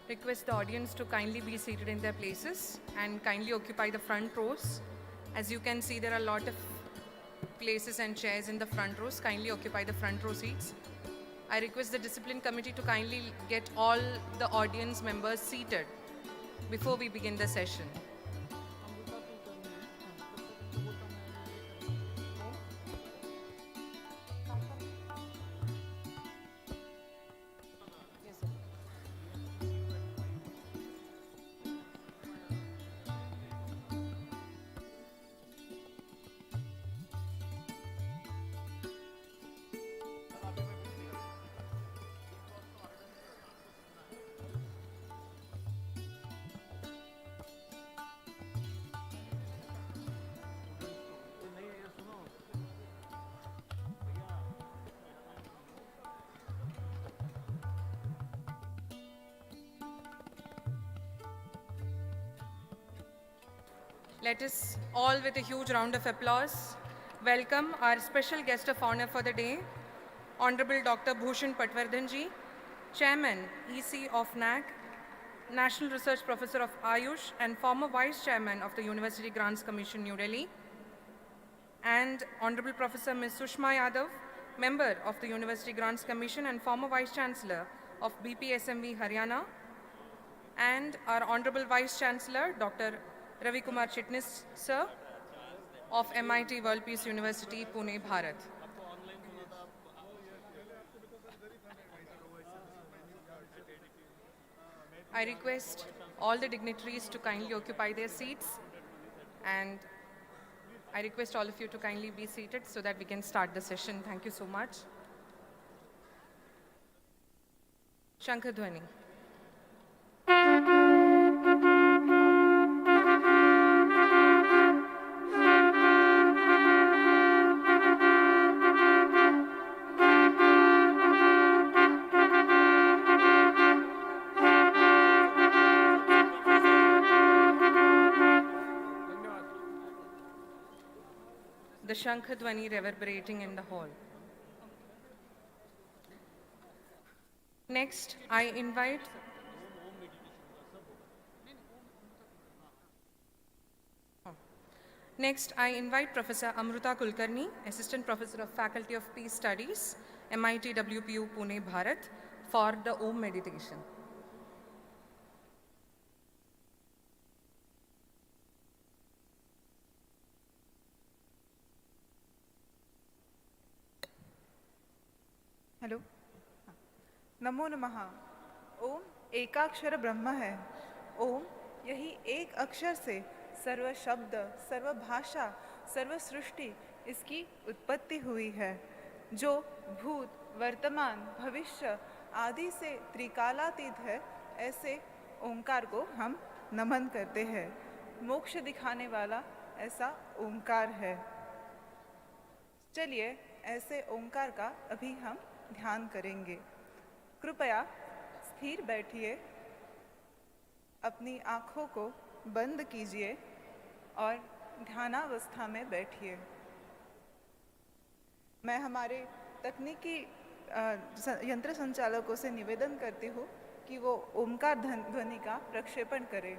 Request the audience to kindly be seated in their places and kindly occupy the front rows. As you can see, there are a lot of places and chairs in the front rows. Kindly occupy the front row seats. I request the discipline committee to kindly get all the audience members seated before we begin the session. Let us all, with a huge round of applause, welcome our special guest of honor for the day, Honorable Dr. Bhushan Patwardhan ji, Chairman, EC of NAC, National Research Professor of Ayush and former Vice Chairman of the University Grants Commission, New Delhi, and Honorable Professor Ms. Sushma Yadav, Member of the University Grants Commission and former Vice Chancellor of BPSMV, Haryana, and our Honorable Vice Chancellor, Dr. Ravi Kumar Chitnis, Sir, of MIT World Peace University, Pune, Bharat. I request all the dignitaries to kindly occupy their seats, and I request all of you to kindly be seated so that we can start the session. Thank you so much. Shankadhwani. the Shankh-dhwani reverberating in the hall. Next, I invite Professor Amruta Kulkarni, Assistant Professor of Faculty of Peace Studies, MIT WPU Pune, Bharat, for the Om meditation. Hello, नमो नमः। ओम एकाक्षर ब्रह्म है। ओम यही एक अक्षर से सर्व शब्द, सर्व भाषा, सर्व सृष्टि इसकी उत्पत्ति हुई है, जो भूत, वर्तमान, भविष्य आदि से त्रिकालातीत है। ऐसे ओंकार को हम नमन करते हैं। मोक्ष दिखाने वाला ऐसा ओंकार है। चलिए ऐसे ओंकार का अभी हम ध्यान करेंगे। कृपया स्थिर बैठिए, अपनी आँखों को बंद कीजिए और ध्यानावस्था में बैठिए। मैं हमारे तकनीकी यंत्र संचालकों से निवेदन करती हूँ कि वो ओमकार ध्वनि का प्रक्षेपण करें।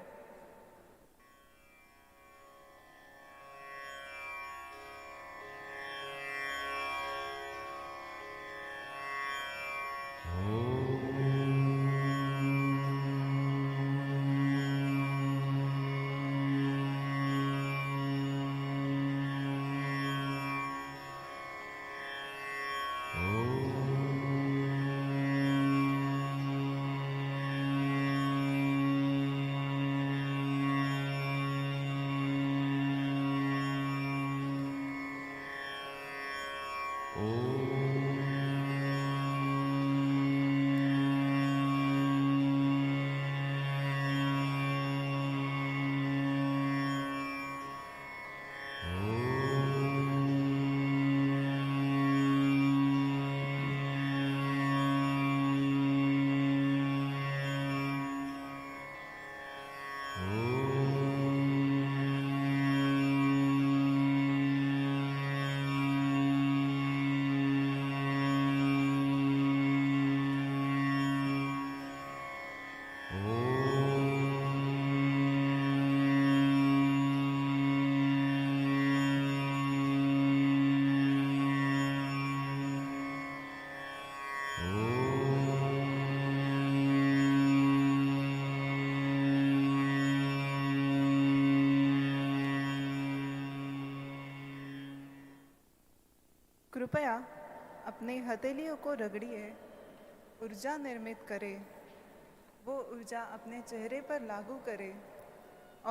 कृपया अपने हथेलियों को रगड़िए, ऊर्जा निर्मित करें। वो ऊर्जा अपने चेहरे पर लागू करें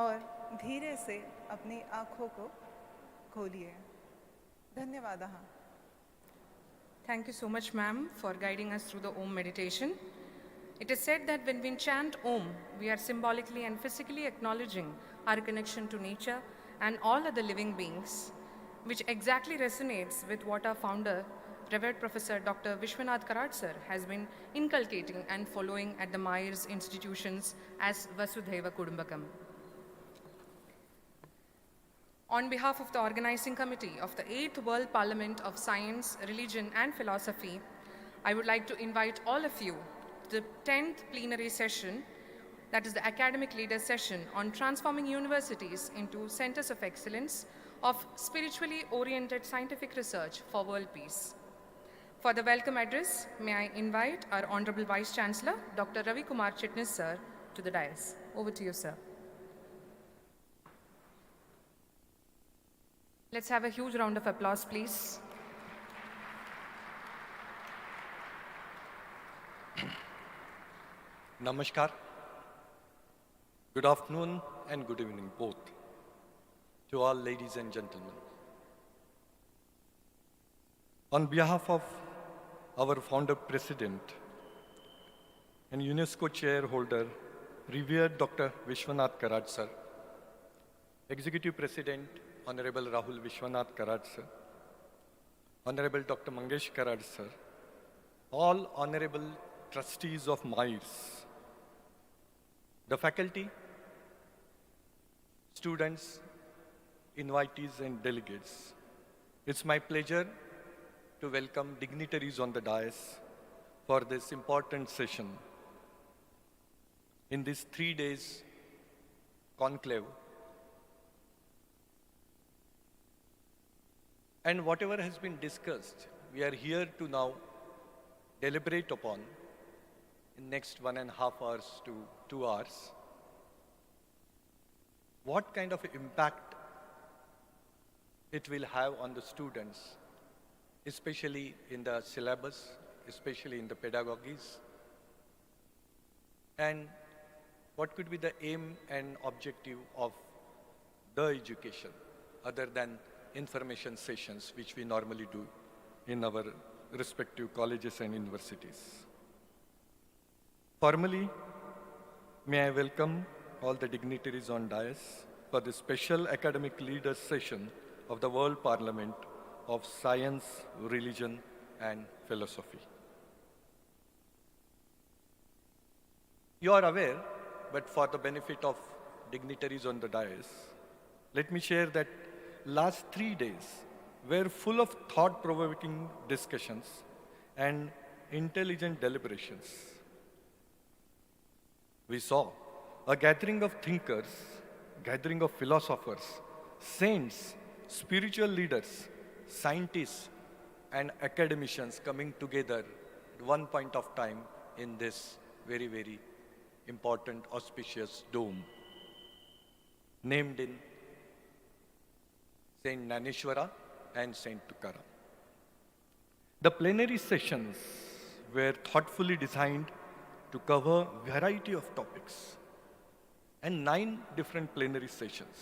और धीरे से अपनी आँखों को खोलिए। धन्यवाद। Thank you so much, ma'am, for guiding us through the Om meditation. It is said that when we chant Om, we are symbolically and physically acknowledging our connection to nature and all other living beings, which exactly resonates with what our founder, Revered Professor Dr. Vishwanath Karad sir, has been inculcating and following at the Myers institutions as Vasudhaiva Kudumbakam. On behalf of the organizing committee of the 8th World Parliament of Science, Religion and Philosophy, I would like to invite all of you to the 10th plenary session, that is the academic leaders session on transforming universities into centers of excellence of spiritually oriented scientific research for world peace. For the welcome address, may I invite our Honorable Vice Chancellor, Dr. Ravi Kumar Chitnis sir, to the dais. Over to you, sir. Let's have a huge round of applause, please. Namaskar. Good afternoon and good evening both to all ladies and gentlemen. On behalf of our founder president and UNESCO chairholder, revered Dr. Vishwanath Karad sir, Executive President Honorable Rahul Vishwanath Karad sir, Honorable Dr. Mangesh Karad sir, all honorable trustees of Myers, the faculty, students, invitees and delegates, It's my pleasure to welcome dignitaries on the dais for this important session. In this 3 days conclave, and whatever has been discussed, we are here to now deliberate upon in next 1.5 hours to 2 hours. What kind of impact it will have on the students, especially in the syllabus, especially in the pedagogies, and what could be the aim and objective of the education other than information sessions which we normally do in our respective colleges and universities. Formally, may I welcome all the dignitaries on dais for the special academic leaders session of the World Parliament of Science, Religion and Philosophy. You are aware, but for the benefit of dignitaries on the dais, let me share that last 3 days were full of thought-provoking discussions and intelligent deliberations. We saw a gathering of thinkers, gathering of philosophers, saints, spiritual leaders, scientists, and academicians coming together at one point of time in this very, very important, auspicious dome, named in Saint Naneshwara and Saint Tukaram. The plenary sessions were thoughtfully designed to cover a variety of topics and 9 different plenary sessions.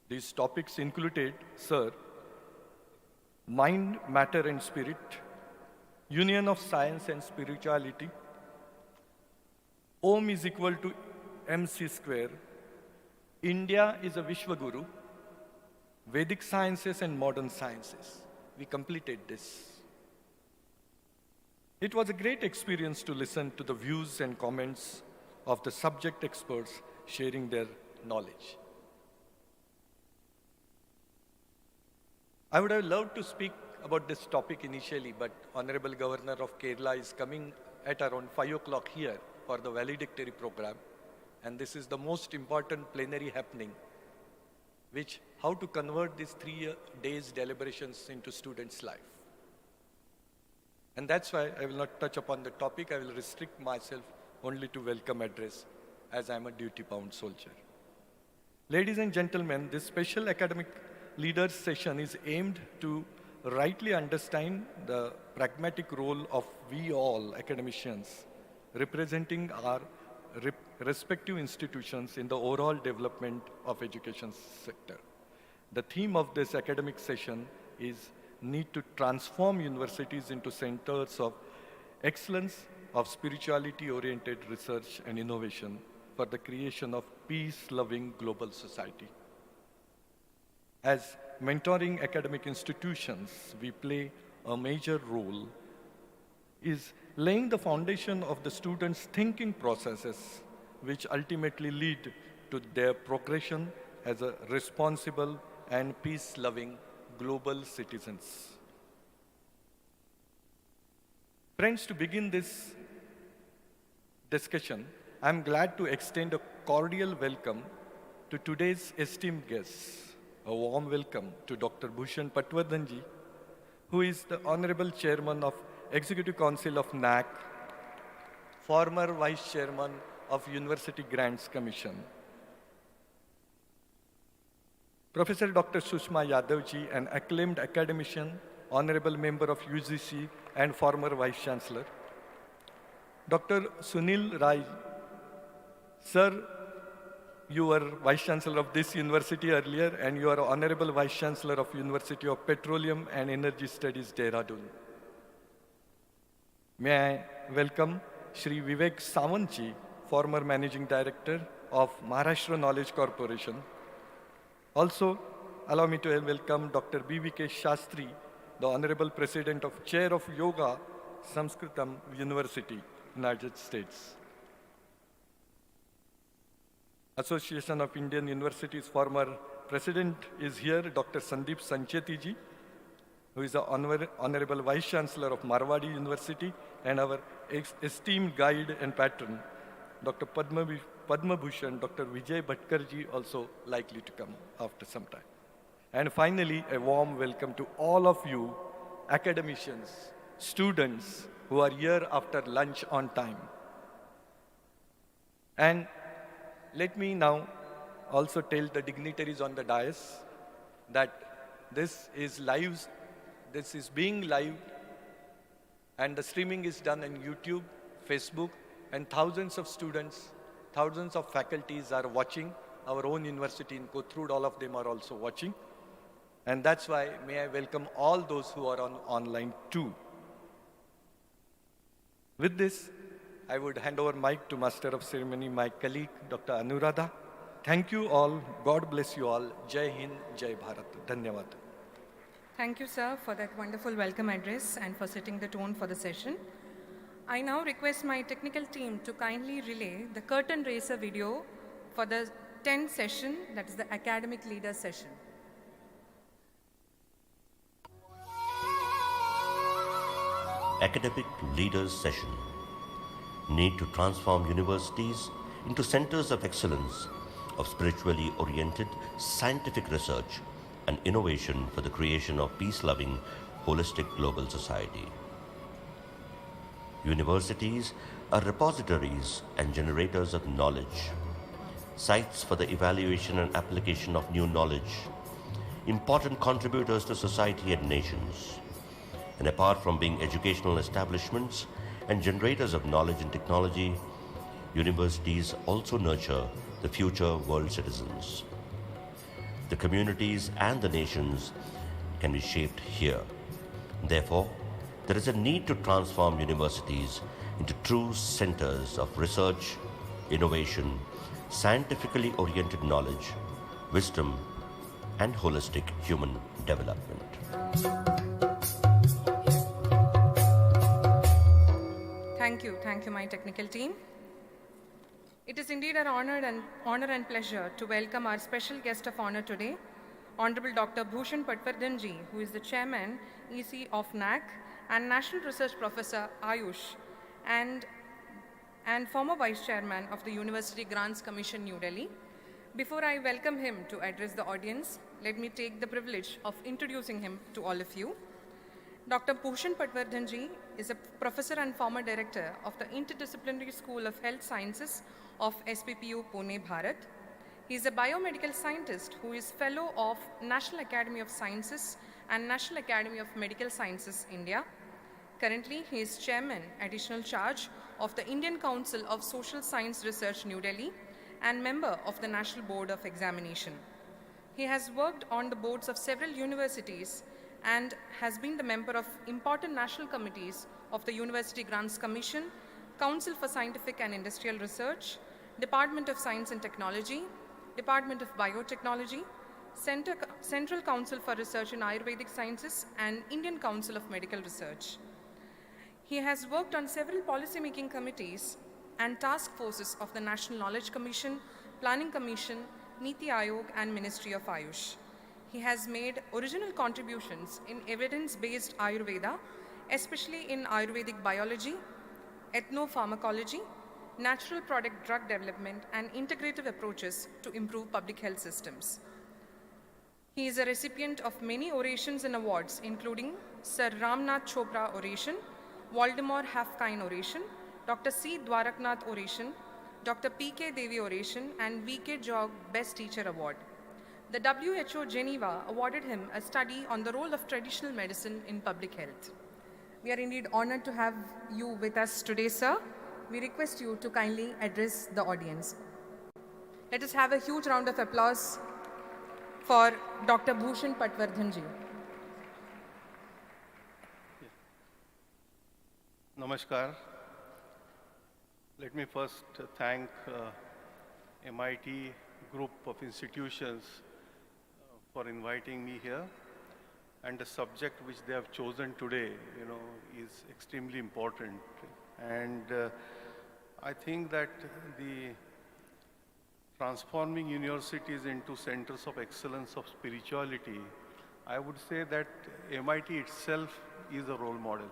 These topics included, sir, mind, matter and spirit, union of science and spirituality, Om is equal to MC square, India is a Vishwaguru, Vedic sciences and modern sciences. We completed this. It was a great experience to listen to the views and comments of the subject experts sharing their knowledge. I would have loved to speak about this topic initially, but Honorable Governor of Kerala is coming at around 5 o'clock here for the Valedictory program, and this is the most important plenary happening, which how to convert these 3 days deliberations into students' life. And that's why I will not touch upon the topic. I will restrict myself only to welcome address, as I am a duty-bound soldier. Ladies and gentlemen, this special academic leaders session is aimed to rightly understand the pragmatic role of we all academicians representing our respective institutions in the overall development of education sector. The theme of this academic session is need to transform universities into centers of excellence of spirituality-oriented research and innovation for the creation of peace-loving global society. As mentoring academic institutions, we play a major role is laying the foundation of the students' thinking processes, which ultimately lead to their progression as a responsible and peace-loving global citizens. Friends, to begin this discussion, I'm glad to extend a cordial welcome to today's esteemed guests. A warm welcome to Dr. Bhushan Patwardhanji, who is the Honorable Chairman of Executive Council of NAC, former Vice Chairman of University Grants Commission. Professor Dr. Sushma Yadavji, an acclaimed academician, Honorable Member of UGC and former Vice Chancellor. Dr. Sunil Rai, Sir, you were Vice Chancellor of this university earlier, and you are Honorable Vice Chancellor of University of Petroleum and Energy Studies, Dehradun. May I welcome Shri Vivek Sawantji, former Managing Director of Maharashtra Knowledge Corporation. Also, allow me to welcome Dr. B.V.K. Shastri, the Honorable President of Chair of Yoga, Sanskritam University, United States. Association of Indian Universities former President is here, Dr. Sandeep Sancheti ji, who is the Honorable Vice Chancellor of Marwadi University, and our esteemed guide and patron, Dr. Padma Bhushan, Dr. Vijay Bhatkarji, also likely to come after some time. And finally, a warm welcome to all of you, academicians, students who are here after lunch on time. And let me now also tell the dignitaries on the dais that this is being live, and the streaming is done on YouTube, Facebook, and thousands of students, thousands of faculties are watching. Our own university in Kothurud, all of them are also watching. And that's why may I welcome all those who are online too. With this, I would hand over mic to Master of Ceremony, my colleague, Dr. Anuradha. Thank you all. God bless you all. Jai Hind, Jai Bharat. Dhanyavad. Thank you, sir, for that wonderful welcome address and for setting the tone for the session. I now request my technical team to kindly relay the curtain raiser video for the 10th session, that is the academic leader session. Academic Leaders Session. Need to transform universities into centers of excellence of spiritually oriented scientific research and innovation for the creation of peace-loving, holistic global society. Universities are repositories and generators of knowledge, sites for the evaluation and application of new knowledge, important contributors to society and nations. And apart from being educational establishments and generators of knowledge and technology, universities also nurture the future world citizens. The communities and the nations can be shaped here. Therefore, there is a need to transform universities into true centers of research, innovation, scientifically oriented knowledge, wisdom, and holistic human development. Thank you, my technical team. It is indeed an honor and pleasure to welcome our special guest of honor today, Honorable Dr. Bhushan Patwardhanji, who is the Chairman, EC of NAC, and National Research Professor Ayush, and former Vice Chairman of the University Grants Commission, New Delhi. Before I welcome him to address the audience, let me take the privilege of introducing him to all of you. Dr. Bhushan Patwardhanji is a professor and former director of the Interdisciplinary School of Health Sciences of SPPU Pune, Bharat. He is a biomedical scientist who is fellow of National Academy of Sciences and National Academy of Medical Sciences, India. Currently, he is chairman, additional charge of the Indian Council of Social Science Research, New Delhi, and member of the National Board of Examination. He has worked on the boards of several universities and has been the member of important national committees of the University Grants Commission, Council for Scientific and Industrial Research, Department of Science and Technology, Department of Biotechnology, Central Council for Research in Ayurvedic Sciences, and Indian Council of Medical Research. He has worked on several policy-making committees and task forces of the National Knowledge Commission, Planning Commission, Niti Aayog, and Ministry of Ayush. He has made original contributions in evidence-based Ayurveda, especially in Ayurvedic biology, ethnopharmacology, natural product drug development, and integrative approaches to improve public health systems. He is a recipient of many orations and awards, including Sir Ramnath Chopra Oration, Waldemar Halfkine Oration, Dr. C. Dwaraknath Oration, Dr. P.K. Devi Oration, and V.K. Jog Best Teacher Award. The WHO Geneva awarded him a study on the role of traditional medicine in public health. We are indeed honored to have you with us today, sir. We request you to kindly address the audience. Let us have a huge round of applause for Dr. Bhushan Patwardhanji. Namaskar. Let me first thank MIT group of institutions for inviting me here. And the subject which they have chosen today, is extremely important. And I think that the transforming universities into centers of excellence of spirituality, I would say that MIT itself is a role model.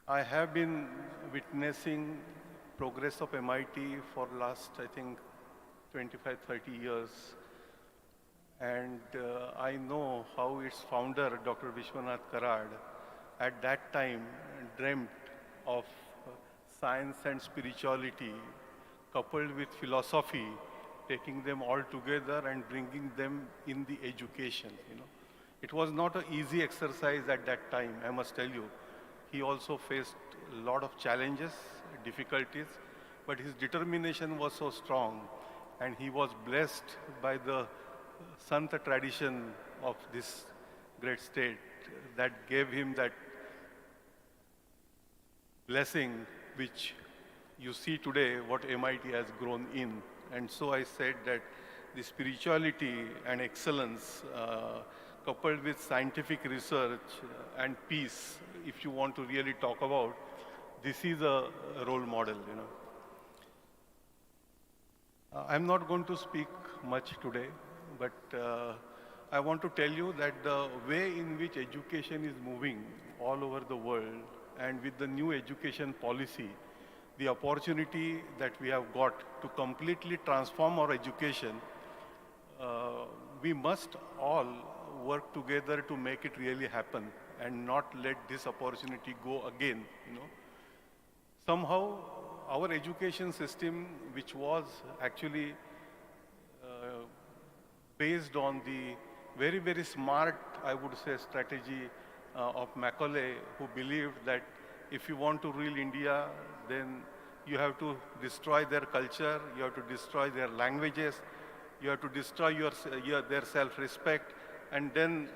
I have been witnessing progress of MIT for last, I think, 25, 30 years. And I know how its founder, Dr. Vishwanath Karad, at that time dreamt of science and spirituality coupled with philosophy, taking them all together and bringing them in the education. It was not an easy exercise at that time, I must tell you. He also faced a lot of challenges, difficulties, but his determination was so strong, and he was blessed by the Santa tradition of this great state that gave him that blessing which you see today what MIT has grown in. And so I said that the spirituality and excellence coupled with scientific research and peace, if you want to really talk about, this is a role model. I'm not going to speak much today, but I want to tell you that the way in which education is moving all over the world, and with the new education policy, the opportunity that we have got to completely transform our education, we must all work together to make it really happen and not let this opportunity go again. Somehow, our education system, which was actually based on the very, very smart, I would say, strategy of Macaulay, who believed that if you want to rule India, then you have to destroy their culture, you have to destroy their languages, you have to destroy their self-respect, and then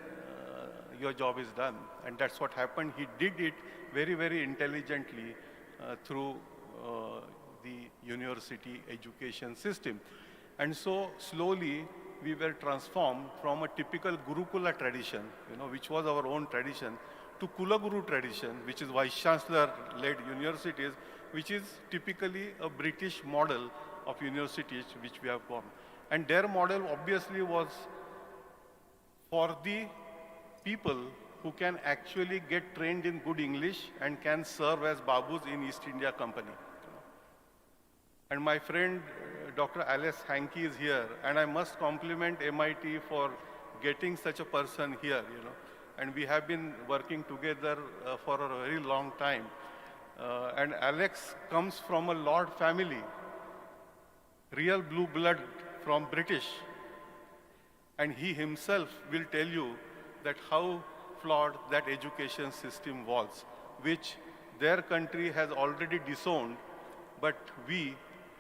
your job is done. And that's what happened. He did it very, very intelligently through the university education system. And so slowly we were transformed from a typical Gurukula tradition, which was our own tradition, to Kulaguru tradition, which is Vice Chancellor-led universities, which is typically a British model of universities which we have gone. And their model obviously was for the people who can actually get trained in good English and can serve as babus in East India Company. And my friend, Dr. Alice Hankey is here, and I must compliment MIT for getting such a person here, And we have been working together for a very long time. And Alex comes from a Lord family, real blue blood from British. And he himself will tell you that how flawed that education system was, which their country has already disowned, but we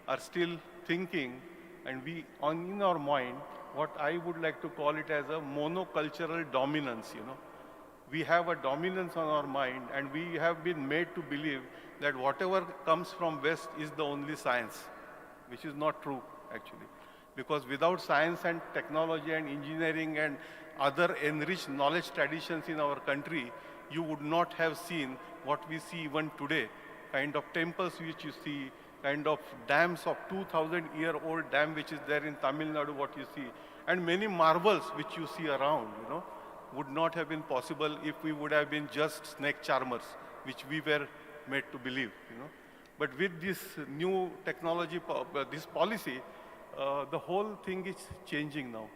are still thinking, and we, in our mind, what I would like to call it as a monocultural dominance, We have a dominance on our mind, and we have been made to believe that whatever comes from West is the only science, which is not true, actually. Because without science and technology and engineering and other enriched knowledge traditions in our country, you would not have seen what we see even today, kind of temples which you see, kind of dams of 2,000-year-old dam which is there in Tamil Nadu, what you see, and many marvels which you see around, would not have been possible if we would have been just snake charmers, which we were made to believe, But with this new technology, this policy, the whole thing is changing now.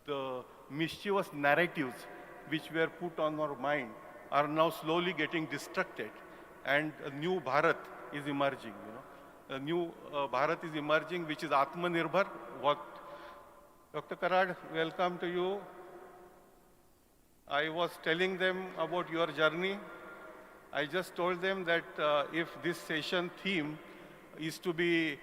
The mischievous narratives which were put on our mind are now slowly getting destructed, and a new Bharat is emerging, A new Bharat is emerging, which is Atmanirbhar. What Dr. Karad, welcome to you. I was telling them about your journey. I just told them that if this session theme is to be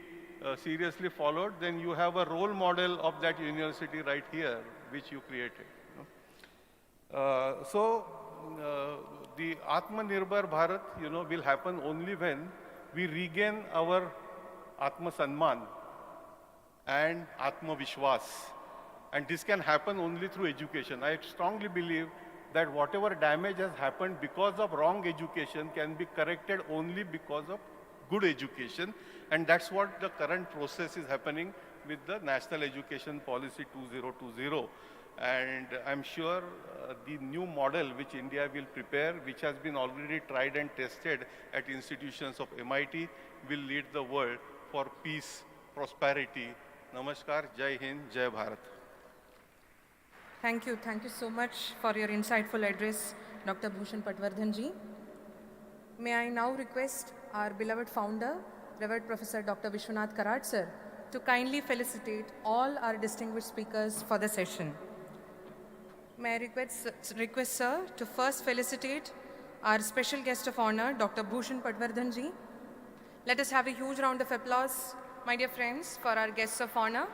seriously followed, then you have a role model of that university right here, which you created. So the Atmanirbhar Bharat, will happen only when we regain our Atma Sanman and Atma Vishwas. And this can happen only through education. I strongly believe that whatever damage has happened because of wrong education can be corrected only because of good education, and that's what the current process is happening with the National Education Policy 2020. And I'm sure the new model which India will prepare, which has been already tried and tested at institutions of MIT, will lead the world for peace, prosperity. Namaskar, Jai Hind, Jai Bharat. Thank you so much for your insightful address, Dr. Bhushan Patwardhan ji. May I now request our beloved founder, Revered Professor Dr. Vishwanath Karad sir, to kindly felicitate all our distinguished speakers for the session. May I request sir to first felicitate our special guest of honor, Dr. Bhushan Patwardhan ji. Let us have a huge round of applause, my dear friends, for our guests of honor.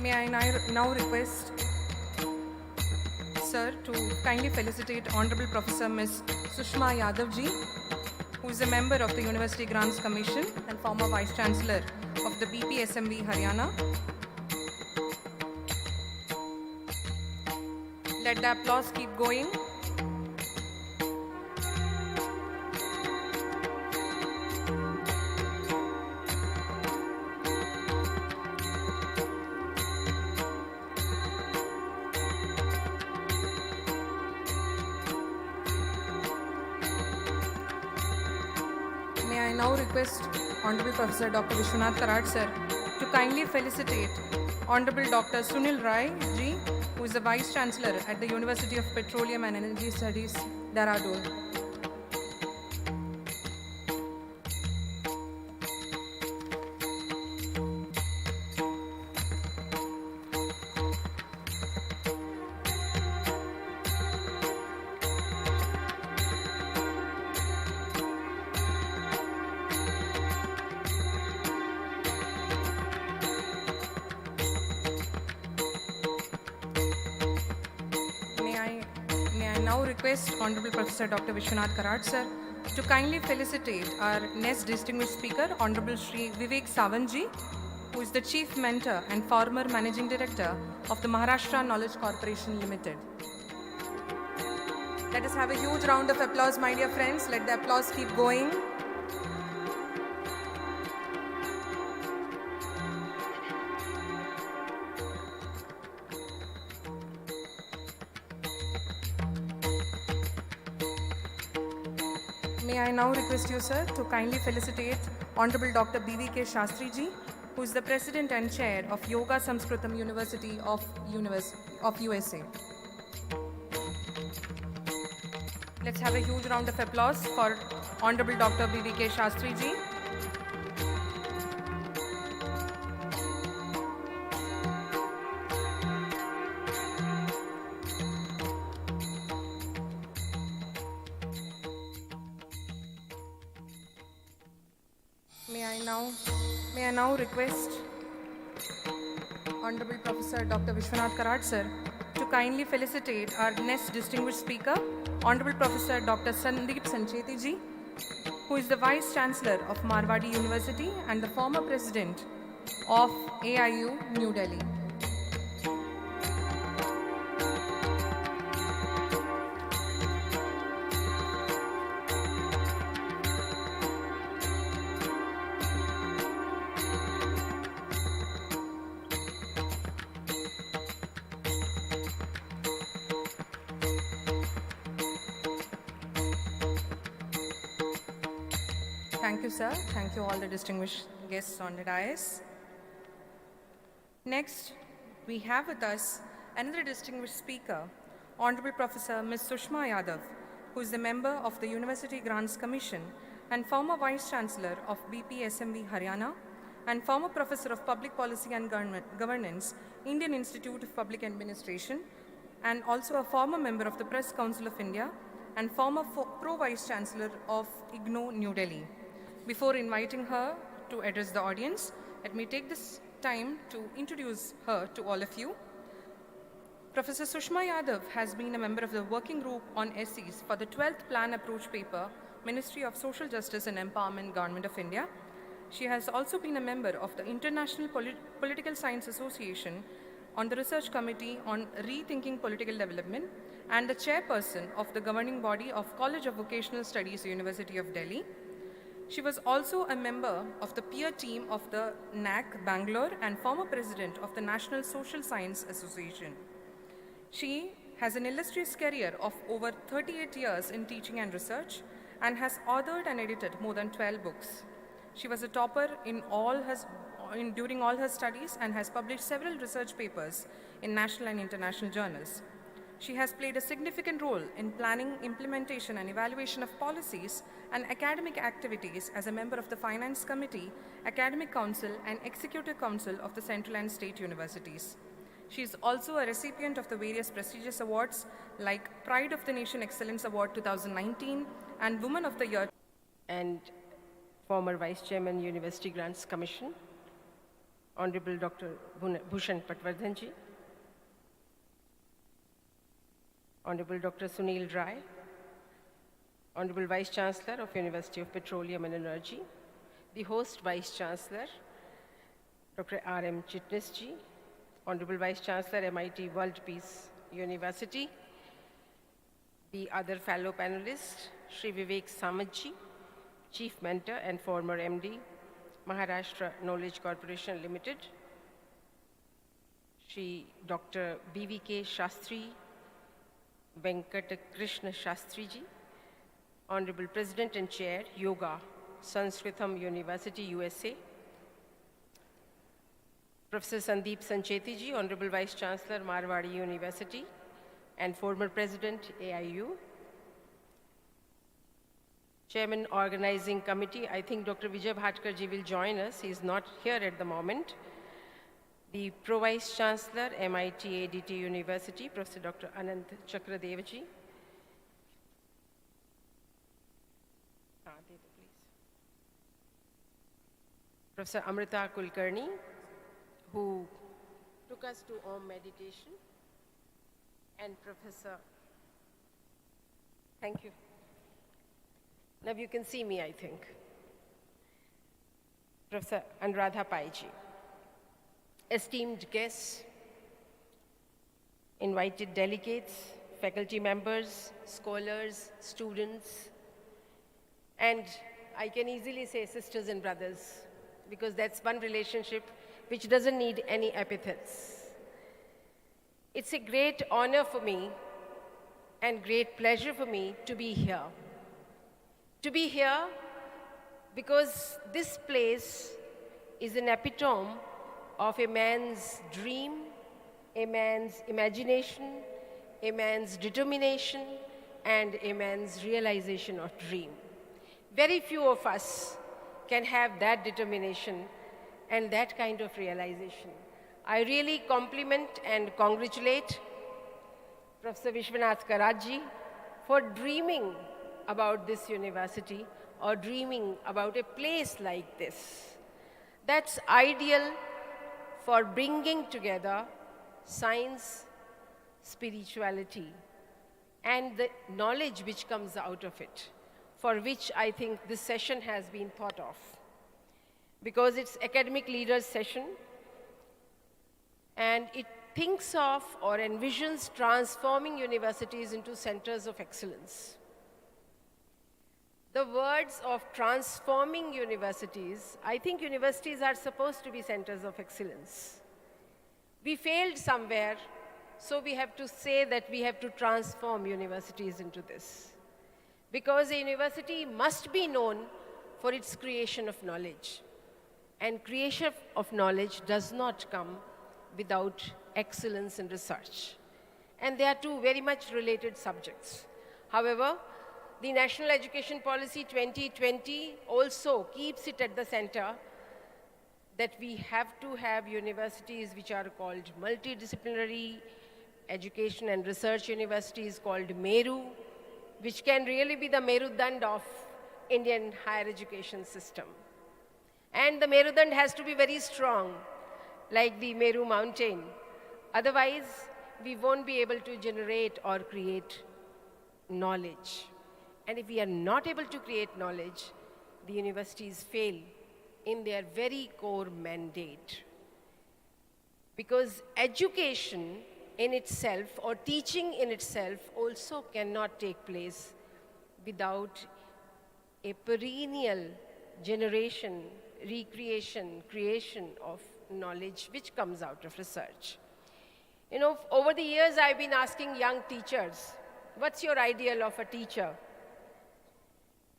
May I now request sir to kindly felicitate Honorable Professor Ms. Sushma Yadav ji, who is a member of the University Grants Commission and former Vice Chancellor of the BPSMB Haryana. Let the applause keep going. May I now request Honorable Professor Dr. Vishwanath Karad sir to kindly felicitate Honorable Dr. Sunil Rai ji, who is the Vice Chancellor at the University of Petroleum and Energy Studies, Dehradun. May I now request Honorable Professor Dr. Vishwanath Karad sir to kindly felicitate our next distinguished speaker, Honorable Shri Vivek Sawant ji, who is the Chief Mentor and former Managing Director of the Maharashtra Knowledge Corporation Limited. Let us have a huge round of applause, my dear friends. Let the applause keep going. May I now request you, sir, to kindly felicitate Honorable Dr. B.V.K. Shastri ji, who is the President and Chair of Yoga Sanskritam University of USA. Let's have a huge round of applause for Honorable Dr. B.V.K. Shastri ji. May I now request Honorable Professor Dr. Vishwanath Karad sir to kindly felicitate our next distinguished speaker, Honorable Professor Dr. Sandeep Sancheti ji, who is the Vice Chancellor of Marwadi University and the former President of AIU, New Delhi. Thank you, sir. Thank you all the distinguished guests on the dais. Next, we have with us another distinguished speaker, Honorable Professor Ms. Sushma Yadav, who is the member of the University Grants Commission and former Vice Chancellor of BPSMB Haryana and former Professor of Public Policy and Governance, Indian Institute of Public Administration, and also a former member of the Press Council of India and former Pro-Vice Chancellor of IGNOU, New Delhi. Before inviting her to address the audience, let me take this time to introduce her to all of you. Professor Sushma Yadav has been a member of the working group on SCs for the 12th Plan Approach Paper, Ministry of Social Justice and Empowerment, Government of India. She has also been a member of the International Political Science Association on the Research Committee on Rethinking Political Development and the chairperson of the governing body of College of Vocational Studies, University of Delhi. She was also a member of the peer team of the NAC Bangalore and former president of the National Social Science Association. She has an illustrious career of over 38 years in teaching and research and has authored and edited more than 12 books. She was a topper during all her studies and has published several research papers in national and international journals. She has played a significant role in planning, implementation, and evaluation of policies and academic activities as a member of the Finance Committee, Academic Council, and Executive Council of the Central and State Universities. She is also a recipient of the various prestigious awards like Pride of the Nation Excellence Award 2019 and Woman of the Year. And former Vice Chairman, University Grants Commission, Honorable Dr. Bhushan Patwardhanji, Honorable Dr. Sunil Rai, Honorable Vice Chancellor of University of Petroleum and Energy, the host Vice Chancellor, Dr. R.M. Chitnisji, Honorable Vice Chancellor, MIT World Peace University, the other fellow panelists, Shri Vivek Samadji, Chief Mentor and former MD, Maharashtra Knowledge Corporation Limited, Shri Dr. B.V.K. Shastri, Venkata Krishna Shastriji, Honorable President and Chair, Yoga, Sanskritam University, USA, Professor Sandeep Sanchetiji, Honorable Vice Chancellor, Marwadi University, and former President, AIU. Chairman, Organizing Committee, I think Dr. Vijay Bhatkarji will join us. He is not here at the moment. The Pro-Vice Chancellor, MIT ADT University, Professor Dr. Anant Chakradevaji. Professor Amrita Kulkarni, who took us to Om meditation, and Professor, thank you. Now you can see me, I think. Professor Anuradha Paiji. Esteemed guests, invited delegates, faculty members, scholars, students, and I can easily say sisters and brothers, because that's one relationship which doesn't need any epithets. It's a great honor for me and great pleasure for me to be here. To be here because this place is an epitome of a man's dream, a man's imagination, a man's determination, and a man's realization of dream. Very few of us can have that determination and that kind of realization. I really compliment and congratulate Professor Vishwanath Karatji for dreaming about this university or dreaming about a place like this. That's ideal for bringing together science, spirituality, and the knowledge which comes out of it, for which I think this session has been thought of. Because it's academic leaders session, and it thinks of or envisions transforming universities into centers of excellence. The words of transforming universities, I think universities are supposed to be centers of excellence. We failed somewhere, so we have to say that we have to transform universities into this. Because a university must be known for its creation of knowledge. And creation of knowledge does not come without excellence in research. And they are two very much related subjects. However, the National Education Policy 2020 also keeps it at the center that we have to have universities which are called multidisciplinary education and research universities called Meru, which can really be the Merudand of Indian higher education system. And the Merudand has to be very strong, like the Meru mountain. Otherwise, we won't be able to generate or create knowledge. And if we are not able to create knowledge, the universities fail in their very core mandate. Because education in itself or teaching in itself also cannot take place without a perennial generation, recreation, creation of knowledge which comes out of research. You know, over the years I've been asking young teachers, what's your ideal of a teacher?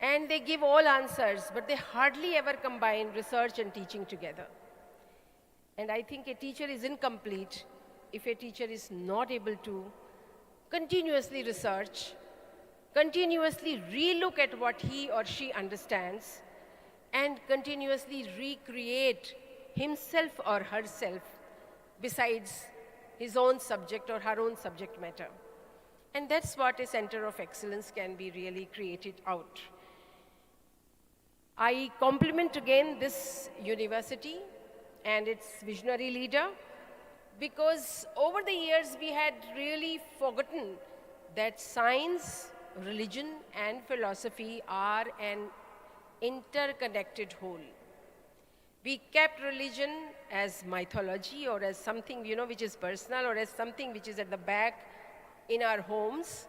And they give all answers, but they hardly ever combine research and teaching together. And I think a teacher is incomplete if a teacher is not able to continuously research, continuously relook at what he or she understands, and continuously recreate himself or herself besides his own subject or her own subject matter. And that's what a center of excellence can be really created out. I compliment again this university and its visionary leader, because over the years we had really forgotten that science, religion, and philosophy are an interconnected whole. We kept religion as mythology or as something, you know, which is personal, or as something which is at the back in our homes.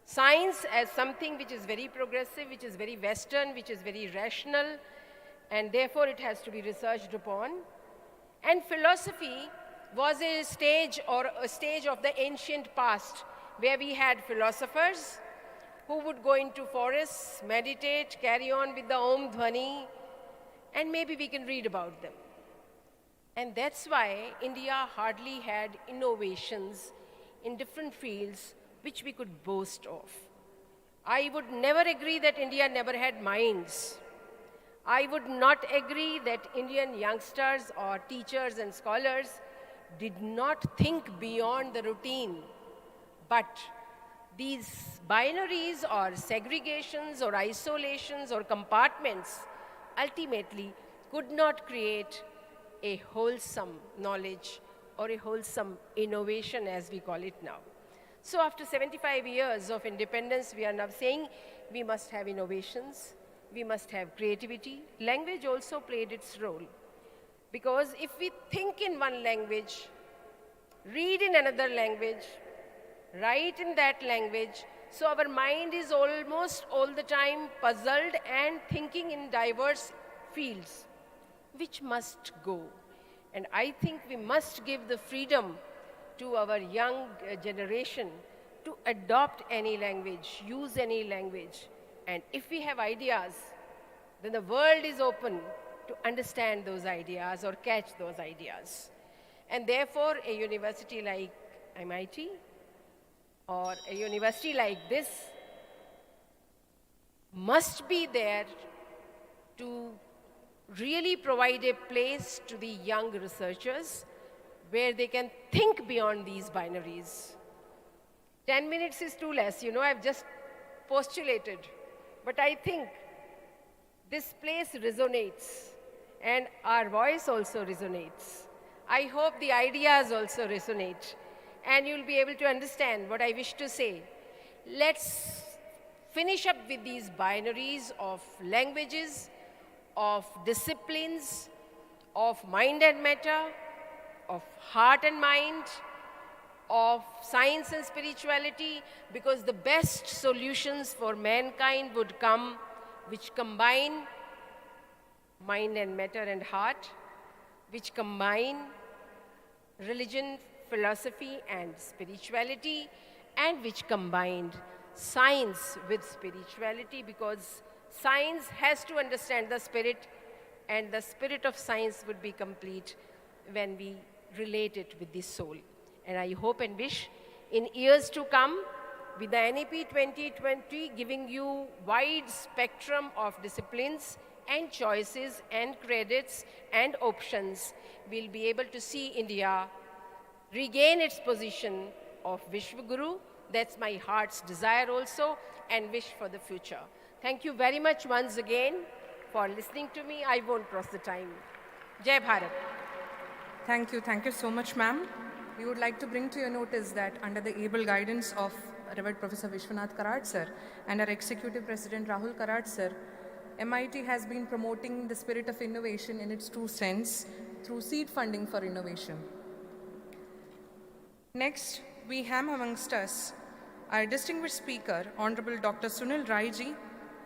Science as something which is very progressive, which is very Western, which is very rational, and therefore it has to be researched upon. And philosophy was a stage of the ancient past where we had philosophers who would go into forests, meditate, carry on with the Om Dhvani, and maybe we can read about them. And that's why India hardly had innovations in different fields which we could boast of. I would never agree that India never had minds. I would not agree that Indian youngsters or teachers and scholars did not think beyond the routine. But these binaries or segregations or isolations or compartments ultimately could not create a wholesome knowledge or a wholesome innovation, as we call it now. So after 75 years of independence, we are now saying we must have innovations, we must have creativity. Language also played its role. Because if we think in one language, read in another language, write in that language, so our mind is almost all the time puzzled and thinking in diverse fields, which must go. And I think we must give the freedom to our young generation to adopt any language, use any language. And if we have ideas, then the world is open to understand those ideas or catch those ideas. And therefore, a university like MIT or a university like this must be there to really provide a place to the young researchers where they can think beyond these binaries. 10 minutes is too less, you know, I've just postulated. But I think this place resonates and our voice also resonates. I hope the ideas also resonate and you'll be able to understand what I wish to say. Let's finish up with these binaries of languages, of disciplines, of mind and matter, of heart and mind, of science and spirituality, because the best solutions for mankind would come which combine mind and matter and heart, which combine religion, philosophy, and spirituality, and which combined science with spirituality, because science has to understand the spirit, and the spirit of science would be complete when we relate it with the soul. And I hope and wish in years to come, with the NEP 2020 giving you wide spectrum of disciplines and choices and credits and options, we'll be able to see India regain its position of Vishwaguru. That's my heart's desire also, and wish for the future. Thank you very much once again for listening to me. I won't cross the time. Jai Bharat. Thank you so much, ma'am. We would like to bring to your notice that under the able guidance of Revered Professor Vishwanath Karad sir and our Executive President Rahul Karad sir, MIT has been promoting the spirit of innovation in its true sense through seed funding for innovation. Next, we have amongst us our distinguished speaker, Honorable Dr. Sunil Rai ji,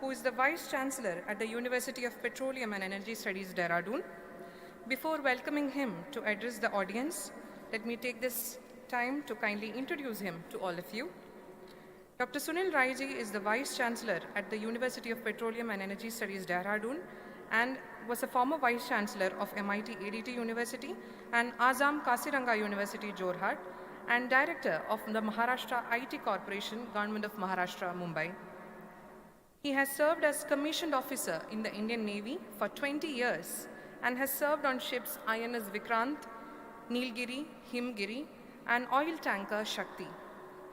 who is the Vice Chancellor at the University of Petroleum and Energy Studies, Dehradun. Before welcoming him to address the audience, let me take this time to kindly introduce him to all of you. Dr. Sunil Rai ji is the Vice Chancellor at the University of Petroleum and Energy Studies, Dehradun, and was a former Vice Chancellor of MIT ADT University and Azam Kasiranga University, Jorhat, and Director of the Maharashtra IT Corporation, Government of Maharashtra, Mumbai. He has served as Commissioned Officer in the Indian Navy for 20 years and has served on ships INS Vikrant, Nilgiri, Himgiri, and oil tanker Shakti.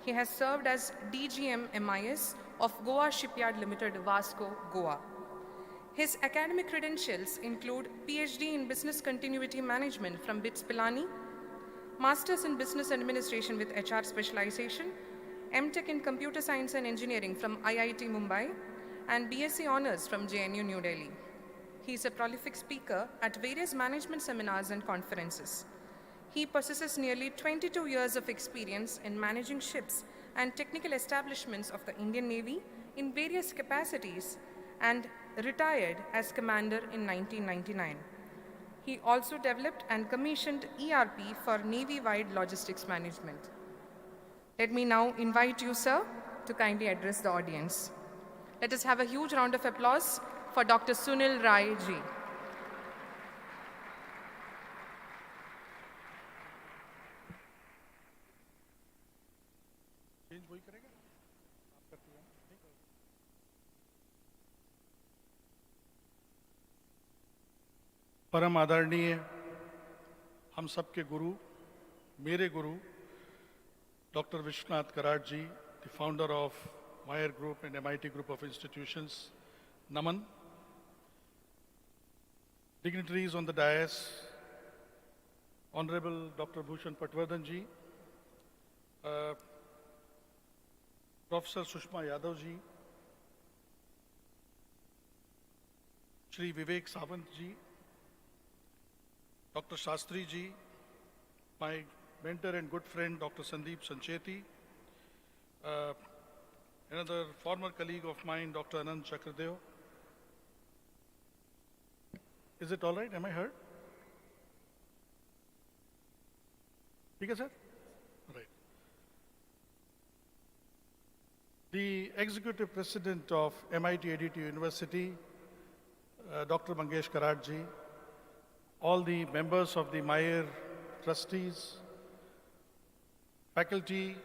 He has served as DGM MIS of Goa Shipyard Limited, Vasco, Goa. His academic credentials include PhD in Business Continuity Management from BITS Pilani, Masters in Business Administration with HR Specialization, MTech in Computer Science and Engineering from IIT Mumbai, and BSc Honours from JNU New Delhi. He is a prolific speaker at various management seminars and conferences. He possesses nearly 22 years of experience in managing ships and technical establishments of the Indian Navy in various capacities and retired as commander in 1999. He also developed and commissioned ERP for Navy-wide logistics management. Let me now invite you, sir, to kindly address the audience. Let us have a huge round of applause for Dr. Sunil Rai ji. परम आदरणीय हम सबके गुरु, मेरे गुरु doctor Vishwanath Karad ji, the founder of wire group and MIT Group of Institutions, नमन. Dignitaries on the dais, Honorable Dr. Bhushan Patwardhan ji, Professor Sushma Yadav ji, Shri Vivek Sawant ji, Dr. Shastri ji, my mentor and good friend Dr. Sandeep Sancheti, another former colleague of mine, Dr. Anand Chakradev. Is it all right? Am I heard? Okay, sir? Right. The Executive President of MIT ADT University, Dr. Mangesh Karad ji, all the members of the Mayer trustees, faculty,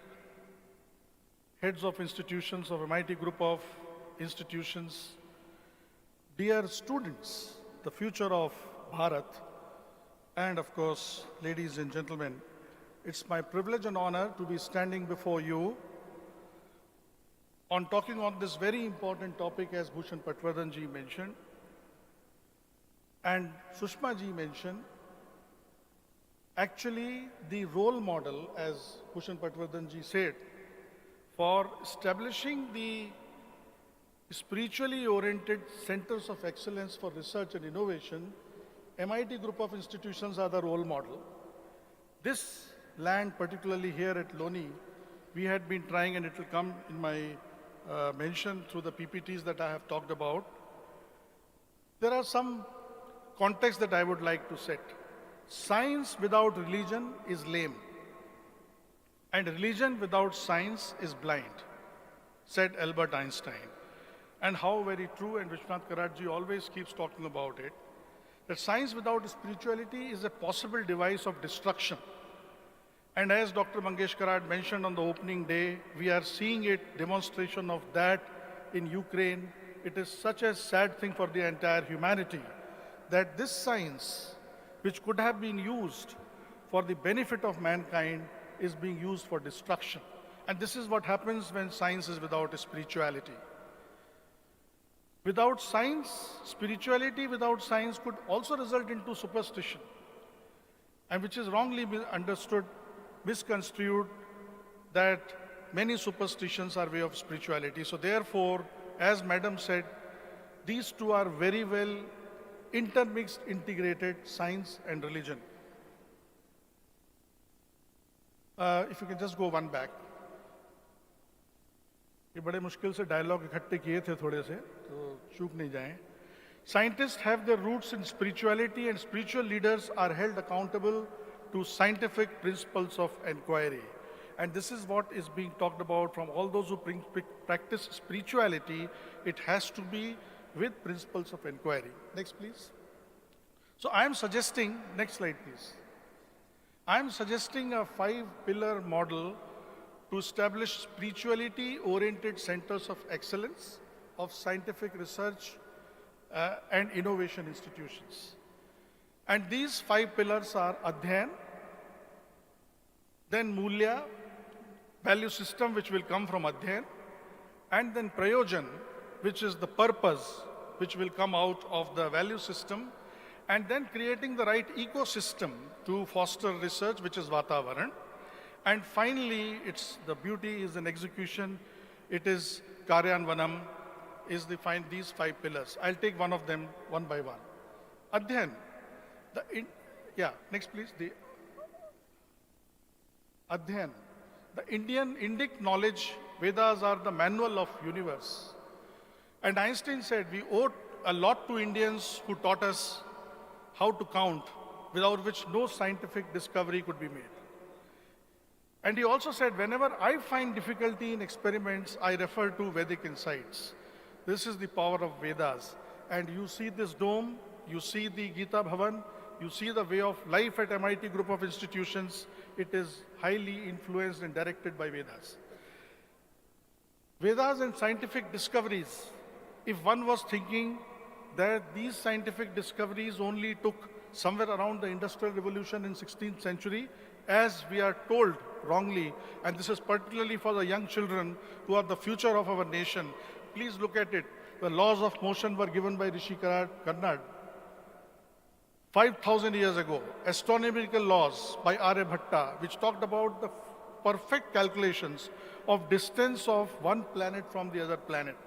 heads of institutions of MIT Group of Institutions, dear students, the future of Bharat, and of course, ladies and gentlemen, it's my privilege and honor to be standing before you on talking on this very important topic, as Bhushan Patwardhan ji mentioned, and Sushma ji mentioned. Actually, the role model, as Bhushan Patwardhan ji said, for establishing the spiritually oriented centers of excellence for research and innovation, MIT Group of Institutions are the role model. This land, particularly here at Loni, we had been trying, and it will come in my mention through the PPTs that I have talked about. There are some contexts that I would like to set. Science without religion is lame, and religion without science is blind, said Albert Einstein. And how very true, and Vishwanath Karad ji always keeps talking about it, that science without spirituality is a possible device of destruction. And as Dr. Mangesh Karad mentioned on the opening day, we are seeing it, demonstration of that in Ukraine. It is such a sad thing for the entire humanity that this science, which could have been used for the benefit of mankind, is being used for destruction. And this is what happens when science is without spirituality. Without science, spirituality without science could also result into superstition, and which is wrongly understood, misconstrued, that many superstitions are way of spirituality. So therefore, as Madam said, these two are very well intermixed, integrated, science and religion. If you can just go one back. ये बड़े मुश्किल से dialogue इकट्ठे किए थे थोड़े से, तो चूक नहीं जाएं. Scientists have their roots in spirituality, and spiritual leaders are held accountable to scientific principles of inquiry. And this is what is being talked about from all those who practice spirituality. It has to be with principles of inquiry. Next, please. So I am suggesting, next slide, please. I am suggesting a 5-pillar model to establish spirituality-oriented centers of excellence of scientific research and innovation institutions. And these 5 pillars are Adhyan, then Mulya, value system which will come from Adhyan, and then Prayojan, which is the purpose which will come out of the value system, and then creating the right ecosystem to foster research, which is Vatavaran. And finally, the beauty is in execution. It is Karyanvanam, is these 5 pillars. I'll take one of them one by one. Adhyan. Next please. Adhyan. The Indic knowledge, Vedas are the manual of universe. And Einstein said we owe a lot to Indians who taught us how to count, without which no scientific discovery could be made. And he also said, whenever I find difficulty in experiments, I refer to Vedic insights. This is the power of Vedas. And you see this dome, you see the Gita Bhavan, you see the way of life at MIT group of institutions. It is highly influenced and directed by Vedas. Vedas and scientific discoveries. If one was thinking that these scientific discoveries only took somewhere around the Industrial Revolution in 16th century, as we are told wrongly, and this is particularly for the young children who are the future of our nation, please look at it. The laws of motion were given by Rishi Karnad 5,000 years ago. Astronomical laws by Aryabhatta, which talked about the perfect calculations of distance of one planet from the other planet.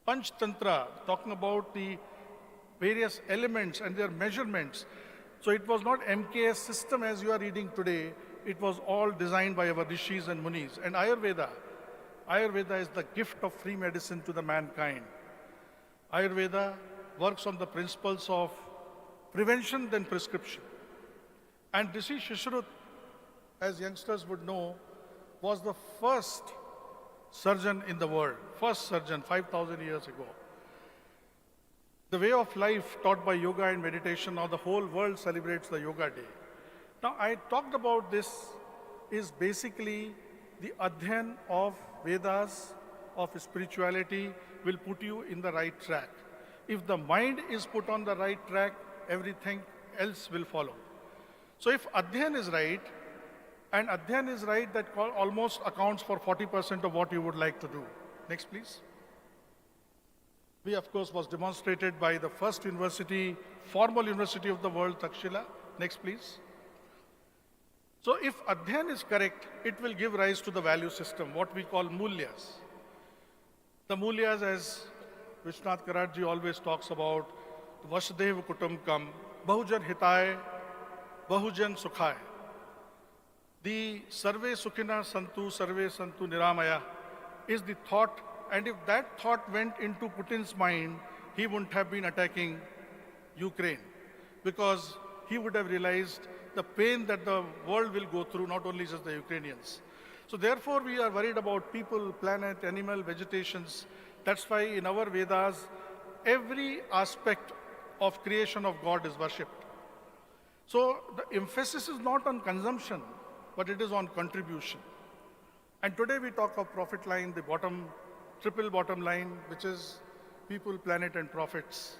Panchtantra, talking about the various elements and their measurements. So it was not MKS system as you are reading today. It was all designed by our rishis and munis. And Ayurveda is the gift of free medicine to the mankind. Ayurveda works on the principles of prevention than prescription. And Rishi Shishrut, as youngsters would know, was the first surgeon in the world, first surgeon 5,000 years ago. The way of life taught by yoga and meditation, now the whole world celebrates the Yoga Day. Now I talked about this is basically the Adhyan of Vedas, of spirituality will put you in the right track. If the mind is put on the right track, everything else will follow. So if Adhyan is right, and Adhyan is right, that almost accounts for 40% of what you would like to do. Next, please. We, of course, was demonstrated by the first university, formal university of the world, Takshila. Next, please. So if Adhyan is correct, it will give rise to the value system, what we call Mulyas. The Mulyas, as Vishwanath Karatji always talks about, Vasudhaiva Kutumbakam, Bahujan Hitaya, Bahujan Sukhaya. The Sarve Sukhina Santu, Sarve Santu Niramaya is the thought, and if that thought went into Putin's mind, he wouldn't have been attacking Ukraine, because he would have realized the pain that the world will go through, not only just the Ukrainians. So therefore, we are worried about people, planet, animal, vegetations. That's why in our Vedas, every aspect of creation of God is worshipped. So the emphasis is not on consumption, but it is on contribution. And today we talk of profit line, the triple bottom line, which is people, planet, and profits.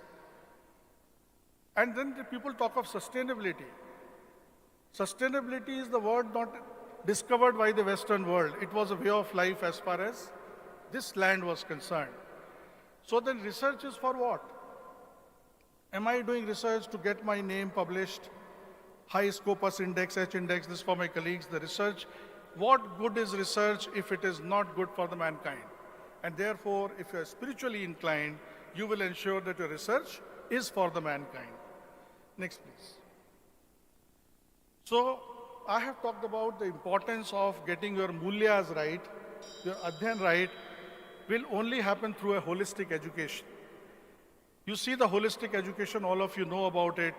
And then the people talk of sustainability. Sustainability is the word not discovered by the Western world. It was a way of life as far as this land was concerned. So then research is for what? Am I doing research to get my name published? High Scopus Index, H Index, this for my colleagues, the research. What good is research if it is not good for the mankind? And therefore, if you are spiritually inclined, you will ensure that your research is for the mankind. Next, please. So, I have talked about the importance of getting your mulyas right, your adhyan right, will only happen through a holistic education. You see the holistic education, all of you know about it.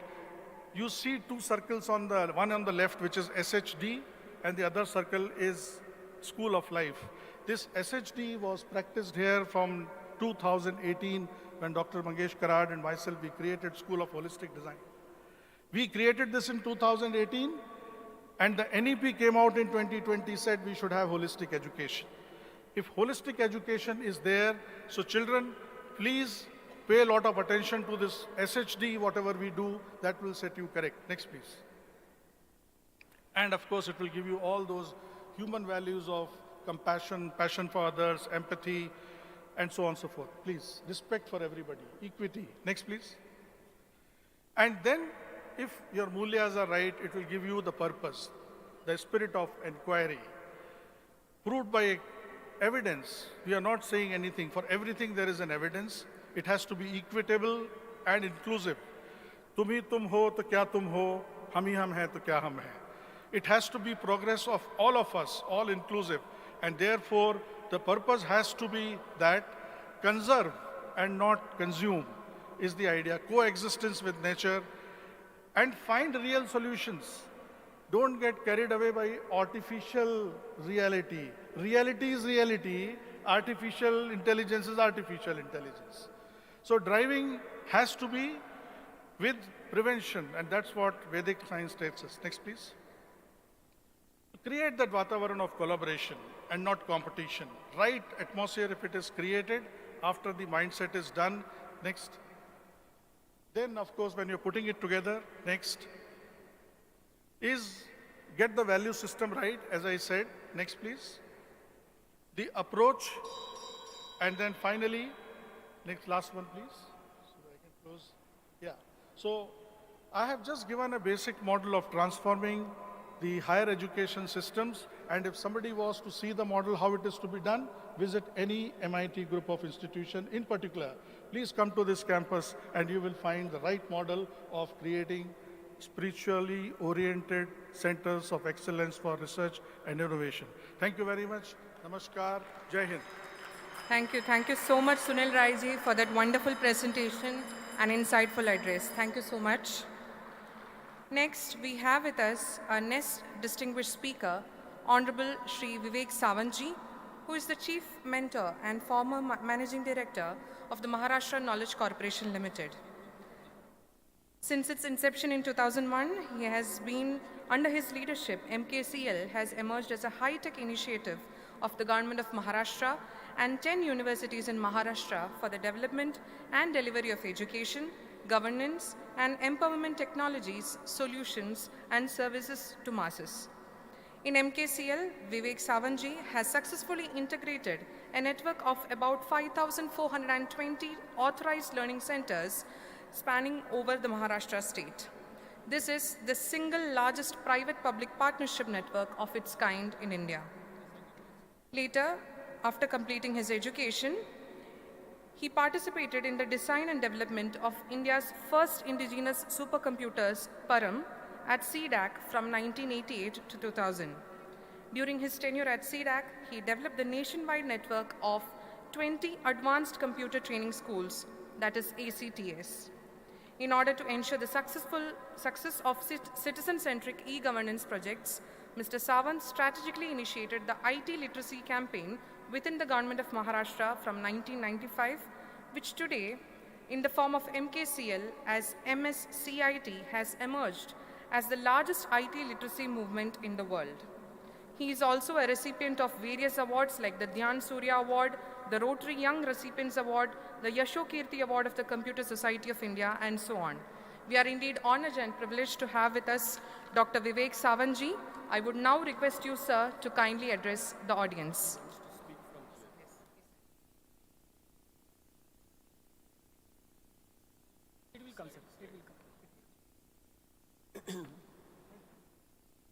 You see two circles one on the left, which is SHD, and the other circle is School of Life. This SHD was practiced here from 2018 when Dr. Mangesh Karad and myself, we created School of Holistic Design. We created this in 2018, and the NEP came out in 2020, said we should have holistic education. If holistic education is there, so children, please pay a lot of attention to this SHD, whatever we do, that will set you correct. Next, please. And of course, it will give you all those human values of compassion, passion for others, empathy, and so on and so forth. Please, respect for everybody, equity. Next, please. And then, if your mulyas are right, it will give you the purpose, the spirit of inquiry, proved by evidence. We are not saying anything. For everything, there is an evidence. It has to be equitable and inclusive. Tum hi tum ho, to kya tum ho, hum hi hum hai, to kya hum hai. It has to be progress of all us, all inclusive. And therefore, the purpose has to be that conserve and not consume is the idea. Coexistence with nature and find real solutions. Don't get carried away by artificial reality. Reality is reality. Artificial intelligence is artificial intelligence. So driving has to be with prevention, and that's what Vedic science takes us. Next, please. Create that Vatavaran of collaboration and not competition. Right atmosphere if it is created after the mindset is done. Next. Then, of course, when you're putting it together, next, is get the value system right, as I said. Next, please. The approach, and then finally, last one, please. So I can close. Yeah. So I have just given a basic model of transforming the higher education systems, and if somebody was to see the model, how it is to be done, visit any MIT group of institution in particular. Please come to this campus and you will find the right model of creating spiritually oriented centers of excellence for research and innovation. Thank you very much. Namaskar. Jai Hind. Thank you so much, Sunil Rai ji, for that wonderful presentation and insightful address. Thank you so much. Next, we have with us our next distinguished speaker, Honorable Shri Vivek Sawant ji, who is the Chief Mentor and former Managing Director of the Maharashtra Knowledge Corporation Limited. Since its inception in 2001, he has been, under his leadership, MKCL has emerged as a high-tech initiative of the Government of Maharashtra and 10 universities in Maharashtra for the development and delivery of education, governance, and empowerment technologies, solutions, and services to masses. In MKCL, Vivek Sawant ji has successfully integrated a network of about 5,420 authorized learning centers spanning over the Maharashtra state. This is the single largest private-public partnership network of its kind in India. Later, after completing his education, he participated in the design and development of India's first indigenous supercomputers, Param, at CDAC from 1988 to 2000. During his tenure at CDAC, he developed the nationwide network of 20 advanced computer training schools, that is ACTS. In order to ensure the success of citizen-centric e-governance projects, Mr. Sawant strategically initiated the IT literacy campaign within the Government of Maharashtra from 1995, which today, in the form of MKCL as MSCIT, has emerged as the largest IT literacy movement in the world. He is also a recipient of various awards like the Dhyan Surya Award, the Rotary Young Recipients Award, the Yashokirti Award of the Computer Society of India, and so on. We are indeed honored and privileged to have with us Dr. Vivek Sawant ji. I would now request you, sir, to kindly address the audience.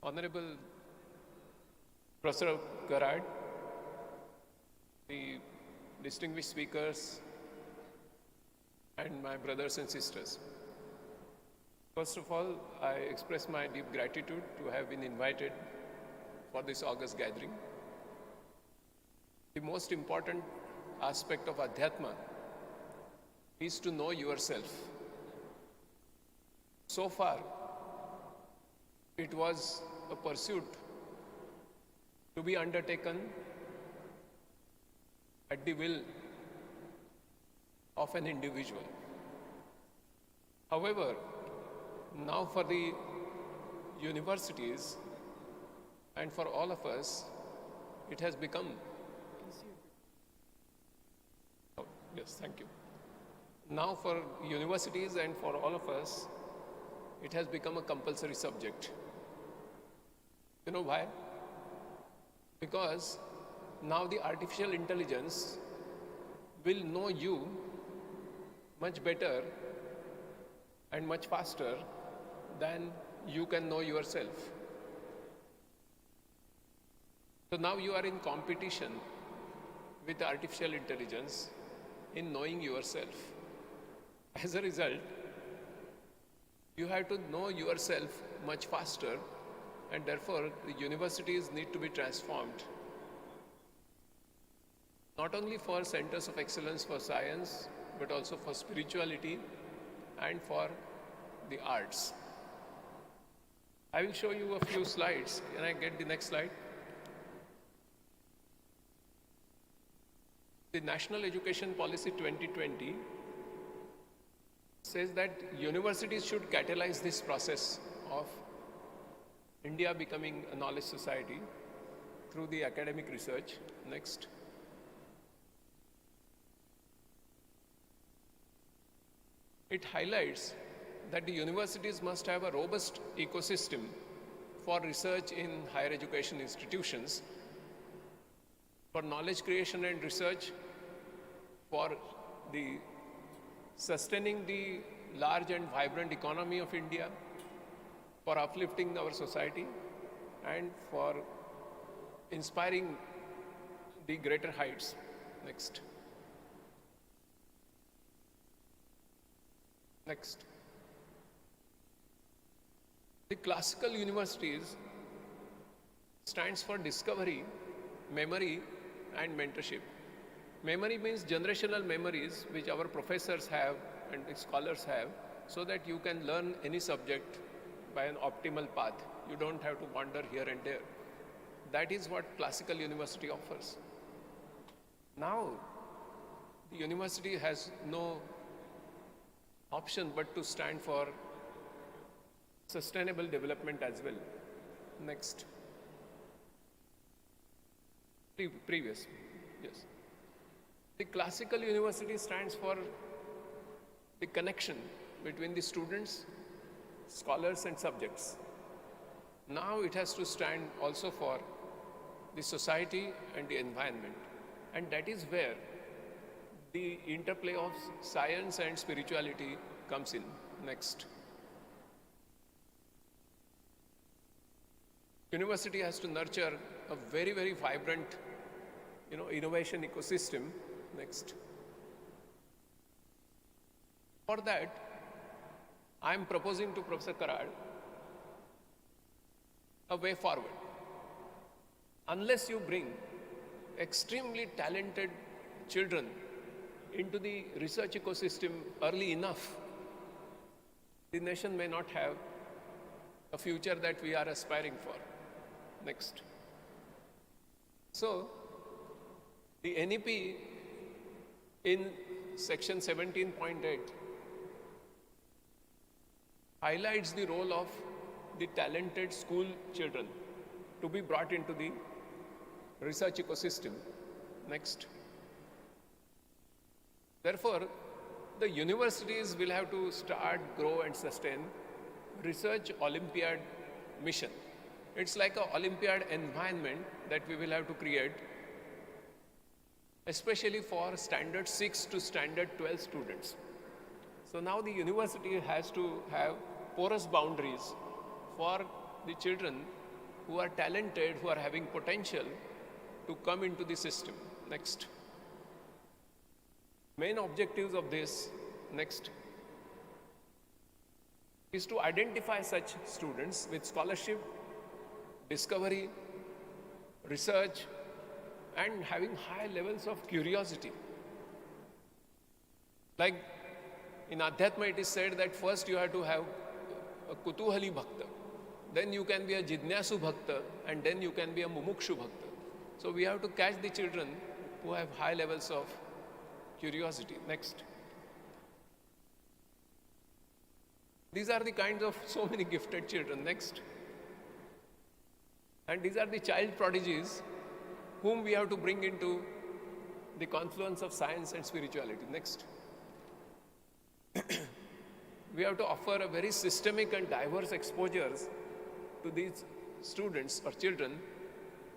Honorable Professor Garrard, the distinguished speakers, and my brothers and sisters. First of all, I express my deep gratitude to have been invited for this August gathering. The most important aspect of Adhyatma is to know yourself. So far, it was a pursuit to be undertaken at the will of an individual. However, now for the universities and for all of us, it has become. Oh, yes, thank you. Now for universities and for all of us, it has become a compulsory subject. You know why? Because now the artificial intelligence will know you much better and much faster than you can know yourself. So now you are in competition with artificial intelligence in knowing yourself. As a result, you have to know yourself much faster, and therefore the universities need to be transformed. Not only for centers of excellence for science, but also for spirituality and for the arts. I will show you a few slides. Can I get the next slide? The National Education Policy 2020 says that universities should catalyze this process of India becoming a knowledge society through the academic research. Next. It highlights that the universities must have a robust ecosystem for research in higher education institutions, for knowledge creation and research, for the sustaining the large and vibrant economy of India, for uplifting our society, and for inspiring the greater heights. Next. Next. The classical universities stands for discovery, memory, and mentorship. Memory means generational memories which our professors have and scholars have, so that you can learn any subject by an optimal path. You don't have to wander here and there. That is what classical university offers. Now, the university has no option but to stand for sustainable development as well. Next. Previous, yes. The classical university stands for the connection between the students, scholars, and subjects. Now it has to stand also for the society and the environment. And that is where the interplay of science and spirituality comes in. Next. University has to nurture a very, very vibrant, innovation ecosystem. Next. For that, I am proposing to Professor Garrard a way forward. Unless you bring extremely talented children into the research ecosystem early enough, the nation may not have a future that we are aspiring for. Next. So, the NEP in section 17.8 highlights the role of the talented school children to be brought into the research ecosystem. Next. Therefore, the universities will have to start, grow, and sustain research Olympiad mission. It's like an Olympiad environment that we will have to create, especially for standard 6 to standard 12 students. So now the university has to have porous boundaries for the children who are talented, who are having potential to come into the system. Next. Main objectives of this, next, is to identify such students with scholarship, discovery, research, and having high levels of curiosity. Like in Adhyatma, it is said that first you have to have a Kutuhali Bhakta, then you can be a Jidnyasu Bhakta, and then you can be a Mumukshu Bhakta. So we have to catch the children who have high levels of curiosity. Next. These are the kinds of so many gifted children. Next. And these are the child prodigies whom we have to bring into the confluence of science and spirituality. Next. We have to offer a very systemic and diverse exposures to these students or children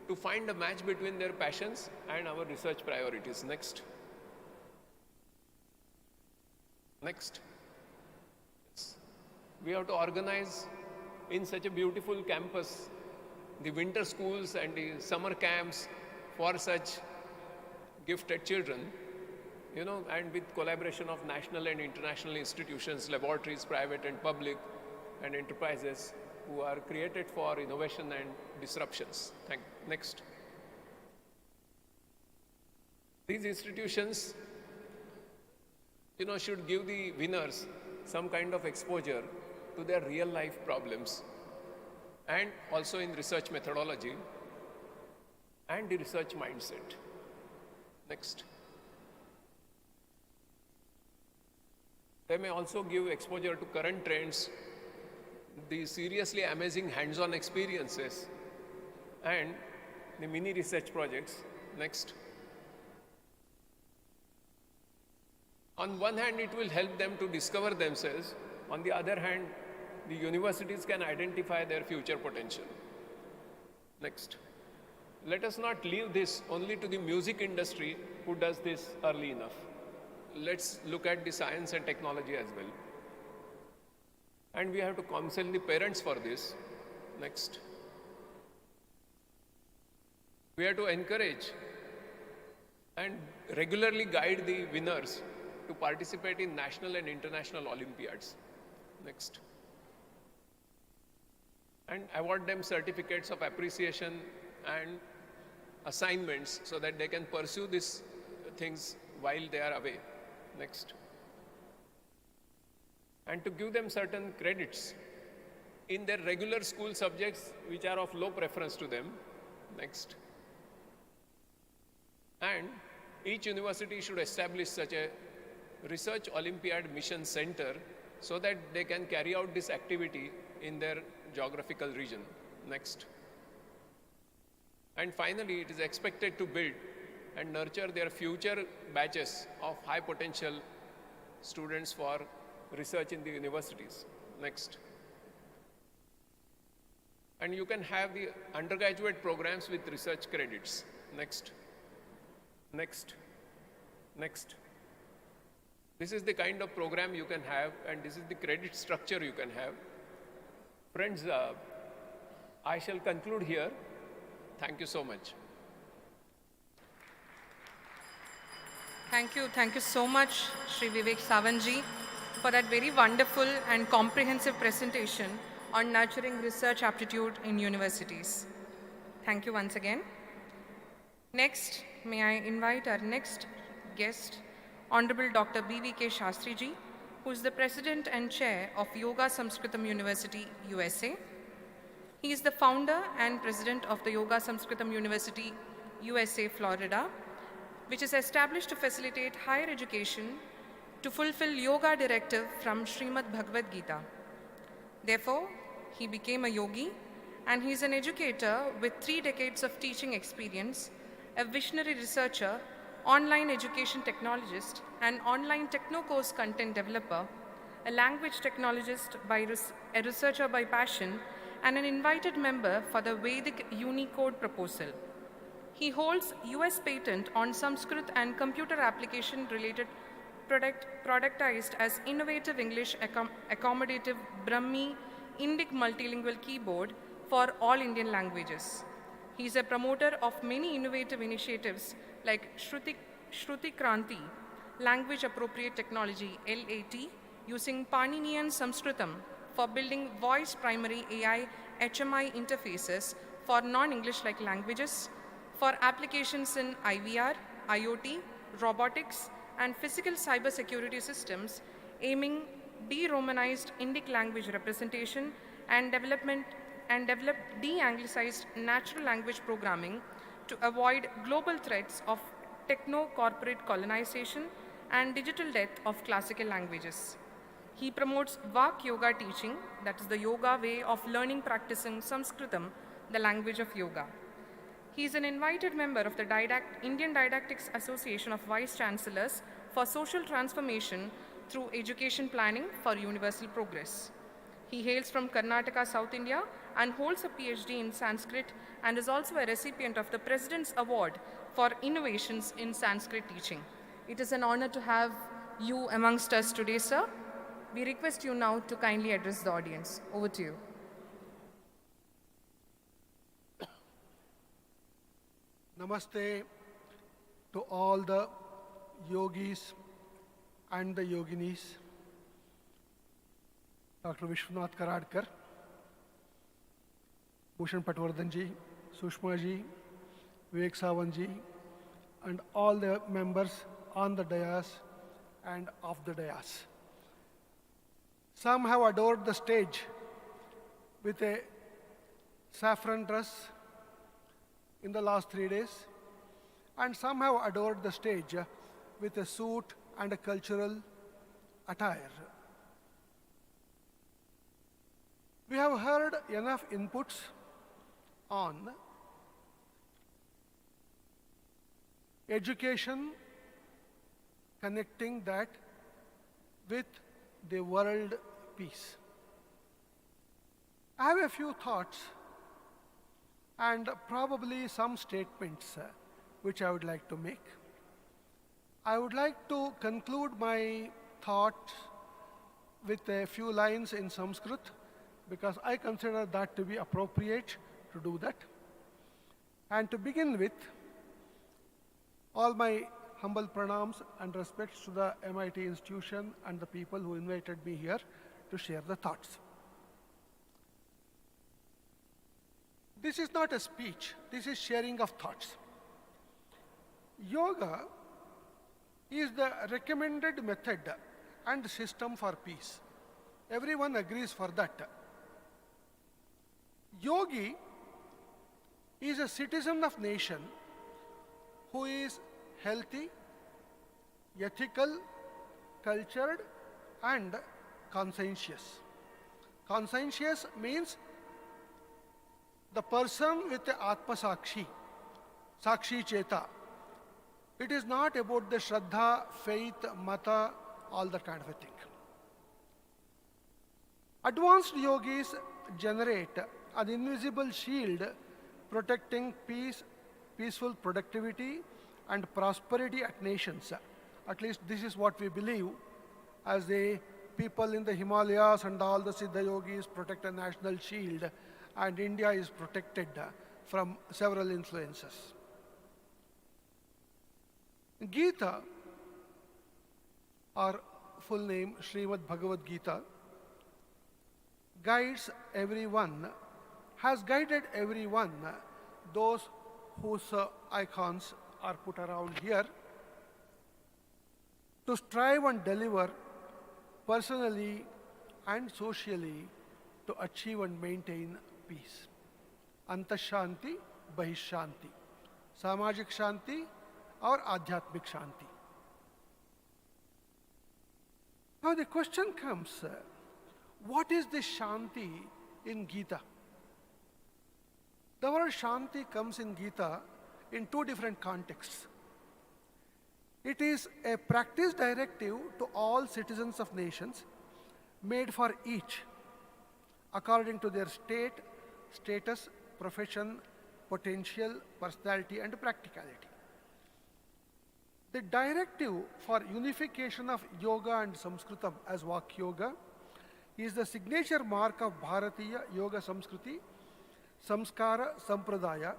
to find a match between their passions and our research priorities. Next. Next. We have to organize in such a beautiful campus the winter schools and the summer camps for such gifted children, you know, and with collaboration of national and international institutions, laboratories, private and public, and enterprises who are created for innovation and disruptions. Next. These institutions, you know, should give the winners some kind of exposure to their real life problems, and also in research methodology and the research mindset. Next. They may also give exposure to current trends, the seriously amazing hands-on experiences, and the mini research projects. Next. On one hand, it will help them to discover themselves. On the other hand, the universities can identify their future potential. Next. Let us not leave this only to the music industry who does this early enough. Let's look at the science and technology as well. And we have to counsel the parents for this. Next. We have to encourage and regularly guide the winners to participate in national and international Olympiads. Next. And award them certificates of appreciation and assignments so that they can pursue these things while they are away. Next. And to give them certain credits in their regular school subjects which are of low preference to them. Next. And each university should establish such a Research Olympiad Mission Center so that they can carry out this activity in their geographical region. Next. And finally, it is expected to build and nurture their future batches of high potential students for research in the universities. Next. And you can have the undergraduate programs with research credits. Next. Next. Next. This is the kind of program you can have, and this is the credit structure you can have. Friends, I shall conclude here. Thank you so much. Thank you so much, Shri Vivek Savanji, for that very wonderful and comprehensive presentation on nurturing research aptitude in universities. Thank you once again. Next, may I invite our next guest, Honorable Dr. B.V.K. Shastriji, who is the President and Chair of Yoga Sanskritam University, USA. He is the founder and President of the Yoga Sanskritam University, USA, Florida, which is established to facilitate higher education to fulfill yoga directive from Srimad Bhagavad Gita. Therefore, he became a yogi, and he is an educator with 3 decades of teaching experience, a visionary researcher, online education technologist, an online techno-course content developer, a language technologist, a researcher by passion, and an invited member for the Vedic Unicode proposal. He holds US patent on Sanskrit and computer application related productized as Innovative English Accommodative Brahmi Indic Multilingual Keyboard for all Indian languages. He is a promoter of many innovative initiatives like Shruti Kranti, Language Appropriate Technology, LAT, using Paninian Sanskritam for building voice primary AI HMI interfaces for non-English-like languages, for applications in IVR, IoT, robotics, and physical cybersecurity systems, aiming de-Romanized Indic language representation and develop de-Anglicized natural language programming to avoid global threats of techno-corporate colonization and digital death of classical languages. He promotes Vak Yoga teaching, that is the yoga way of learning, practicing Sanskritam, the language of yoga. He is an invited member of the Indian Didactics Association of Vice Chancellors for Social Transformation through Education Planning for Universal Progress. He hails from Karnataka, South India, and holds a PhD in Sanskrit and is also a recipient of the President's Award for Innovations in Sanskrit Teaching. It is an honor to have you amongst us today, sir. We request you now to kindly address the audience. Over to you. Namaste to all the yogis and the yoginis. Dr. Vishwanath Karadkar, Bhushan Patwardhan ji, Sushma ji, Vivek Sawant ji, and all the members on the dais and off the dais. Some have adored the stage with a saffron dress in the last 3 days, and some have adored the stage with a suit and a cultural attire. We have heard enough inputs on education, connecting that with the world peace. I have a few thoughts and probably some statements which I would like to make. I would like to conclude my thoughts with a few lines in Sanskrit because I consider that to be appropriate to do that. And to begin with, all my humble pranams and respects to the MIT institution and the people who invited me here to share the thoughts. This is not a speech, this is sharing of thoughts. Yoga is the recommended method and system for peace. Everyone agrees for that. Yogi is a citizen of nation who is healthy, ethical, cultured, and conscientious. Conscientious means the person with the Atma Sakshi, Sakshi Cheta. It is not about the Shraddha, faith, Mata, all that kind of a thing. Advanced yogis generate an invisible shield protecting peace, peaceful productivity, and prosperity at nations. At least this is what we believe, as the people in the Himalayas and all the Siddha yogis protect a national shield, and India is protected from several influences. Gita, our full name Srimad Bhagavad Gita, guides everyone, has guided everyone, those whose icons are put around here, to strive and deliver personally and socially to achieve and maintain peace. Antashanti, Bahishanti. Samajik Shanti or Adhyatmik Shanti. Now the question comes, what is this Shanti in Gita? The word Shanti comes in Gita in two different contexts. It is a practice directive to all citizens of nations, made for each according to their state, status, profession, potential, personality, and practicality. The directive for unification of yoga and Sanskritam as Vak Yoga is the signature mark of Bharatiya Yoga Samskriti samskara, sampradaya,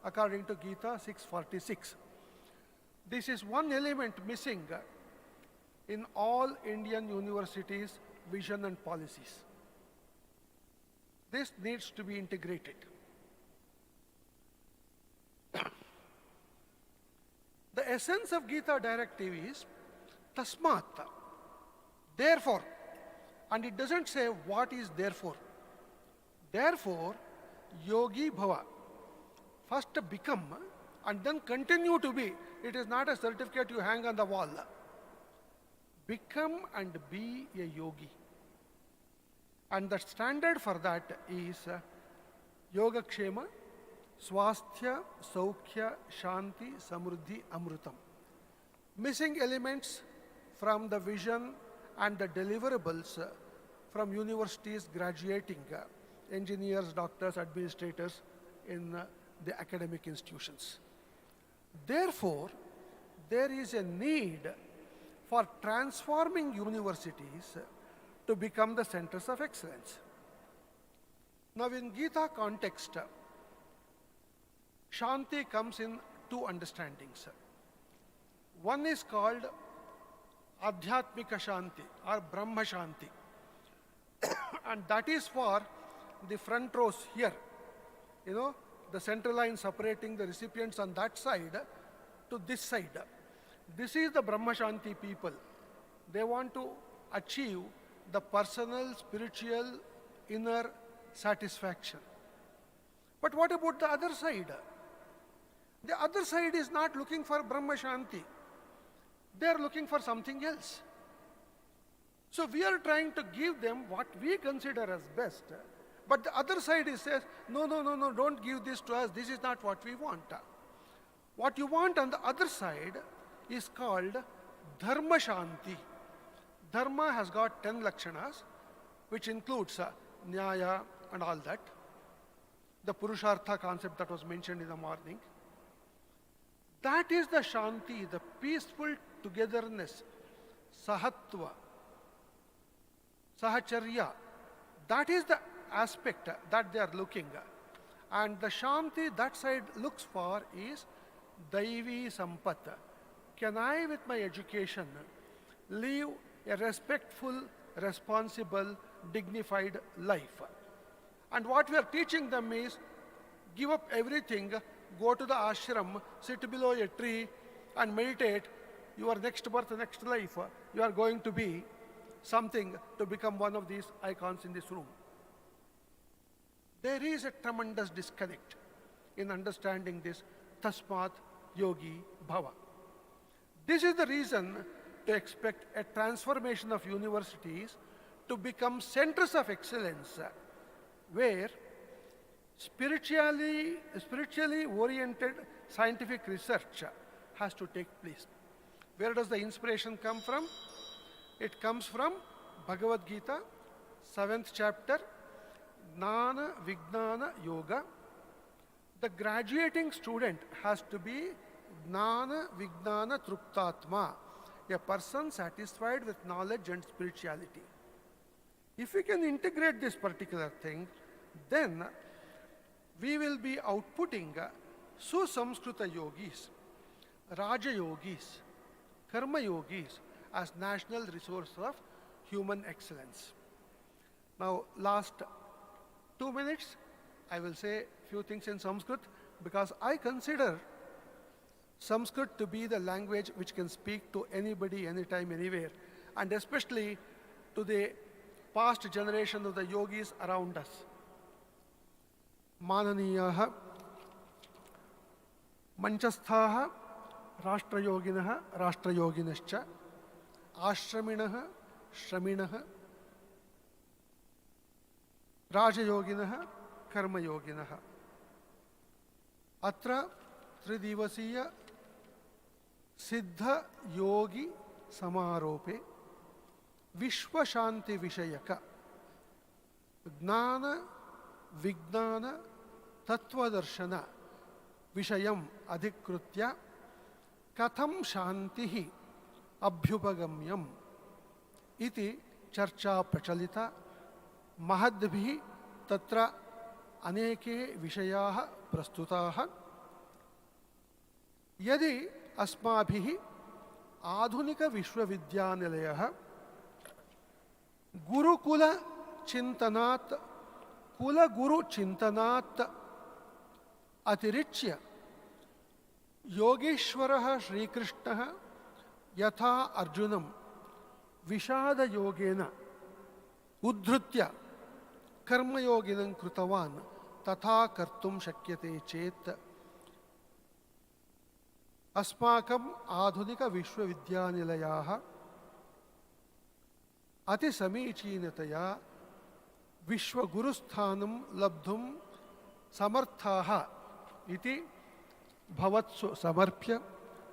according to Gita 6:46. This is one element missing in all Indian universities' vision and policies. This needs to be integrated. The essence of Gita directive is tasmat, therefore, and it doesn't say what is therefore. Therefore, yogi bhava. First become and then continue to be. It is not a certificate you hang on the wall. Become and be a yogi. And the standard for that is Yogakshema, Swasthya, Saukhya, Shanti, Samruddhi, Amrutam. Missing elements from the vision and the deliverables from universities graduating engineers, doctors, administrators in the academic institutions. Therefore, there is a need for transforming universities to become the centers of excellence. Now, in Gita context, Shanti comes in two understandings. One is called Adhyatmika Shanti or Brahma Shanti, and that is for the front rows here. You know, the central line separating the recipients on that side to this side. This is the Brahma Shanti people. They want to achieve the personal, spiritual, inner satisfaction. But what about the other side? The other side is not looking for Brahma Shanti. They are looking for something else. So we are trying to give them what we consider as best. But the other side says, no, don't give this to us. This is not what we want. What you want on the other side is called Dharma Shanti. Dharma has got 10 lakshanas, which includes Nyaya and all that. The Purushartha concept that was mentioned in the morning. That is the Shanti, the peaceful togetherness, Sahatva, Sahacharya. That is the aspect that they are looking at. And the Shanti that side looks for is Daivi Sampat. Can I, with my education, live a respectful, responsible, dignified life? And what we are teaching them is, give up everything, go to the ashram, sit below a tree and meditate. Your next birth, next life, you are going to be something to become one of these icons in this room. There is a tremendous disconnect in understanding this Tasmat Yogi Bhava. This is the reason to expect a transformation of universities to become centers of excellence where spiritually oriented scientific research has to take place. Where does the inspiration come from? It comes from Bhagavad Gita, 7th chapter, Jnana Vijnana Yoga. The graduating student has to be Jnana Vijnana Truptatma, a person satisfied with knowledge and spirituality. If we can integrate this particular thing, then we will be outputting Susamskrita yogis, Raja yogis, Karma yogis as national resource of human excellence. Now, last 2 minutes, I will say a few things in Sanskrit because I consider Sanskrit to be the language which can speak to anybody, anytime, anywhere, and especially to the past generation of the yogis around us. Mananiyaha, Manchasthaha, Rashtrayoginah, Rashtrayoginascha, Ashraminaha, Shraminaha, Rajayoginah, Karmayoginah. Atra Tridivasiya Siddha Yogi Samarope Vishwa Shanti Vishayaka Jnana Vijnana Tattva Darshana Vishayam Adhikrutya Katham Shantihi Abhyupagamyam Iti Charcha Prachalita Mahadbhi Tatra अनेके विषयाः प्रस्तुताः। यदि अस्माभिः आधुनिकविश्वविद्यानिलयः गुरुकुलचिन्तनात् कुलगुरुचिन्तनात् अतिरिच्य योगेश्वरः श्रीकृष्णः यथा अर्जुनं विषादयोगेन उद्धृत्य कर्मयोगिनं कृतवान् तथा कर्तुं शक्यते चेत् अस्माकम् आधुनिकविश्वविद्यानिलयाः अतिसमीचीनतया विश्वगुरुस्थानं लब्धुं समर्थाः इति भवत्सु समर्प्य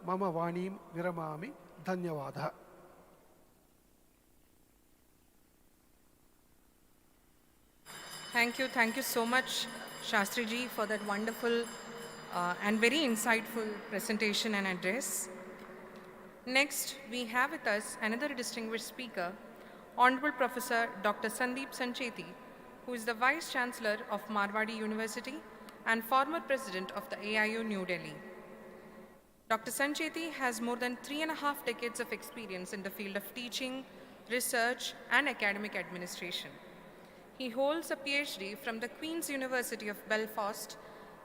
मम वाणीं विरमामि। धन्यवादः। Thank you so much, Shastri ji, for that wonderful and very insightful presentation and address. Next, we have with us another distinguished speaker, Honorable Professor Dr. Sandeep Sancheti, who is the Vice Chancellor of Marwadi University and former President of the AIU New Delhi. Dr. Sancheti has more than 3.5 decades of experience in the field of teaching, research, and academic administration. He holds a PhD from the Queen's University of Belfast,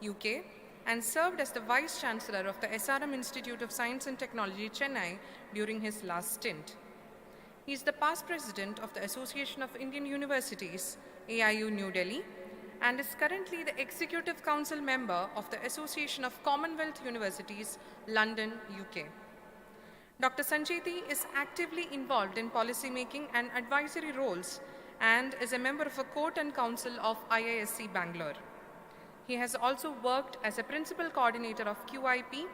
UK, and served as the Vice Chancellor of the SRM Institute of Science and Technology, Chennai, during his last stint. He is the past President of the Association of Indian Universities, AIU New Delhi, and is currently the Executive Council member of the Association of Commonwealth Universities, London, UK. Dr. Sancheti is actively involved in policy making and advisory roles and is a member of a court and council of IISc Bangalore. He has also worked as a principal coordinator of QIP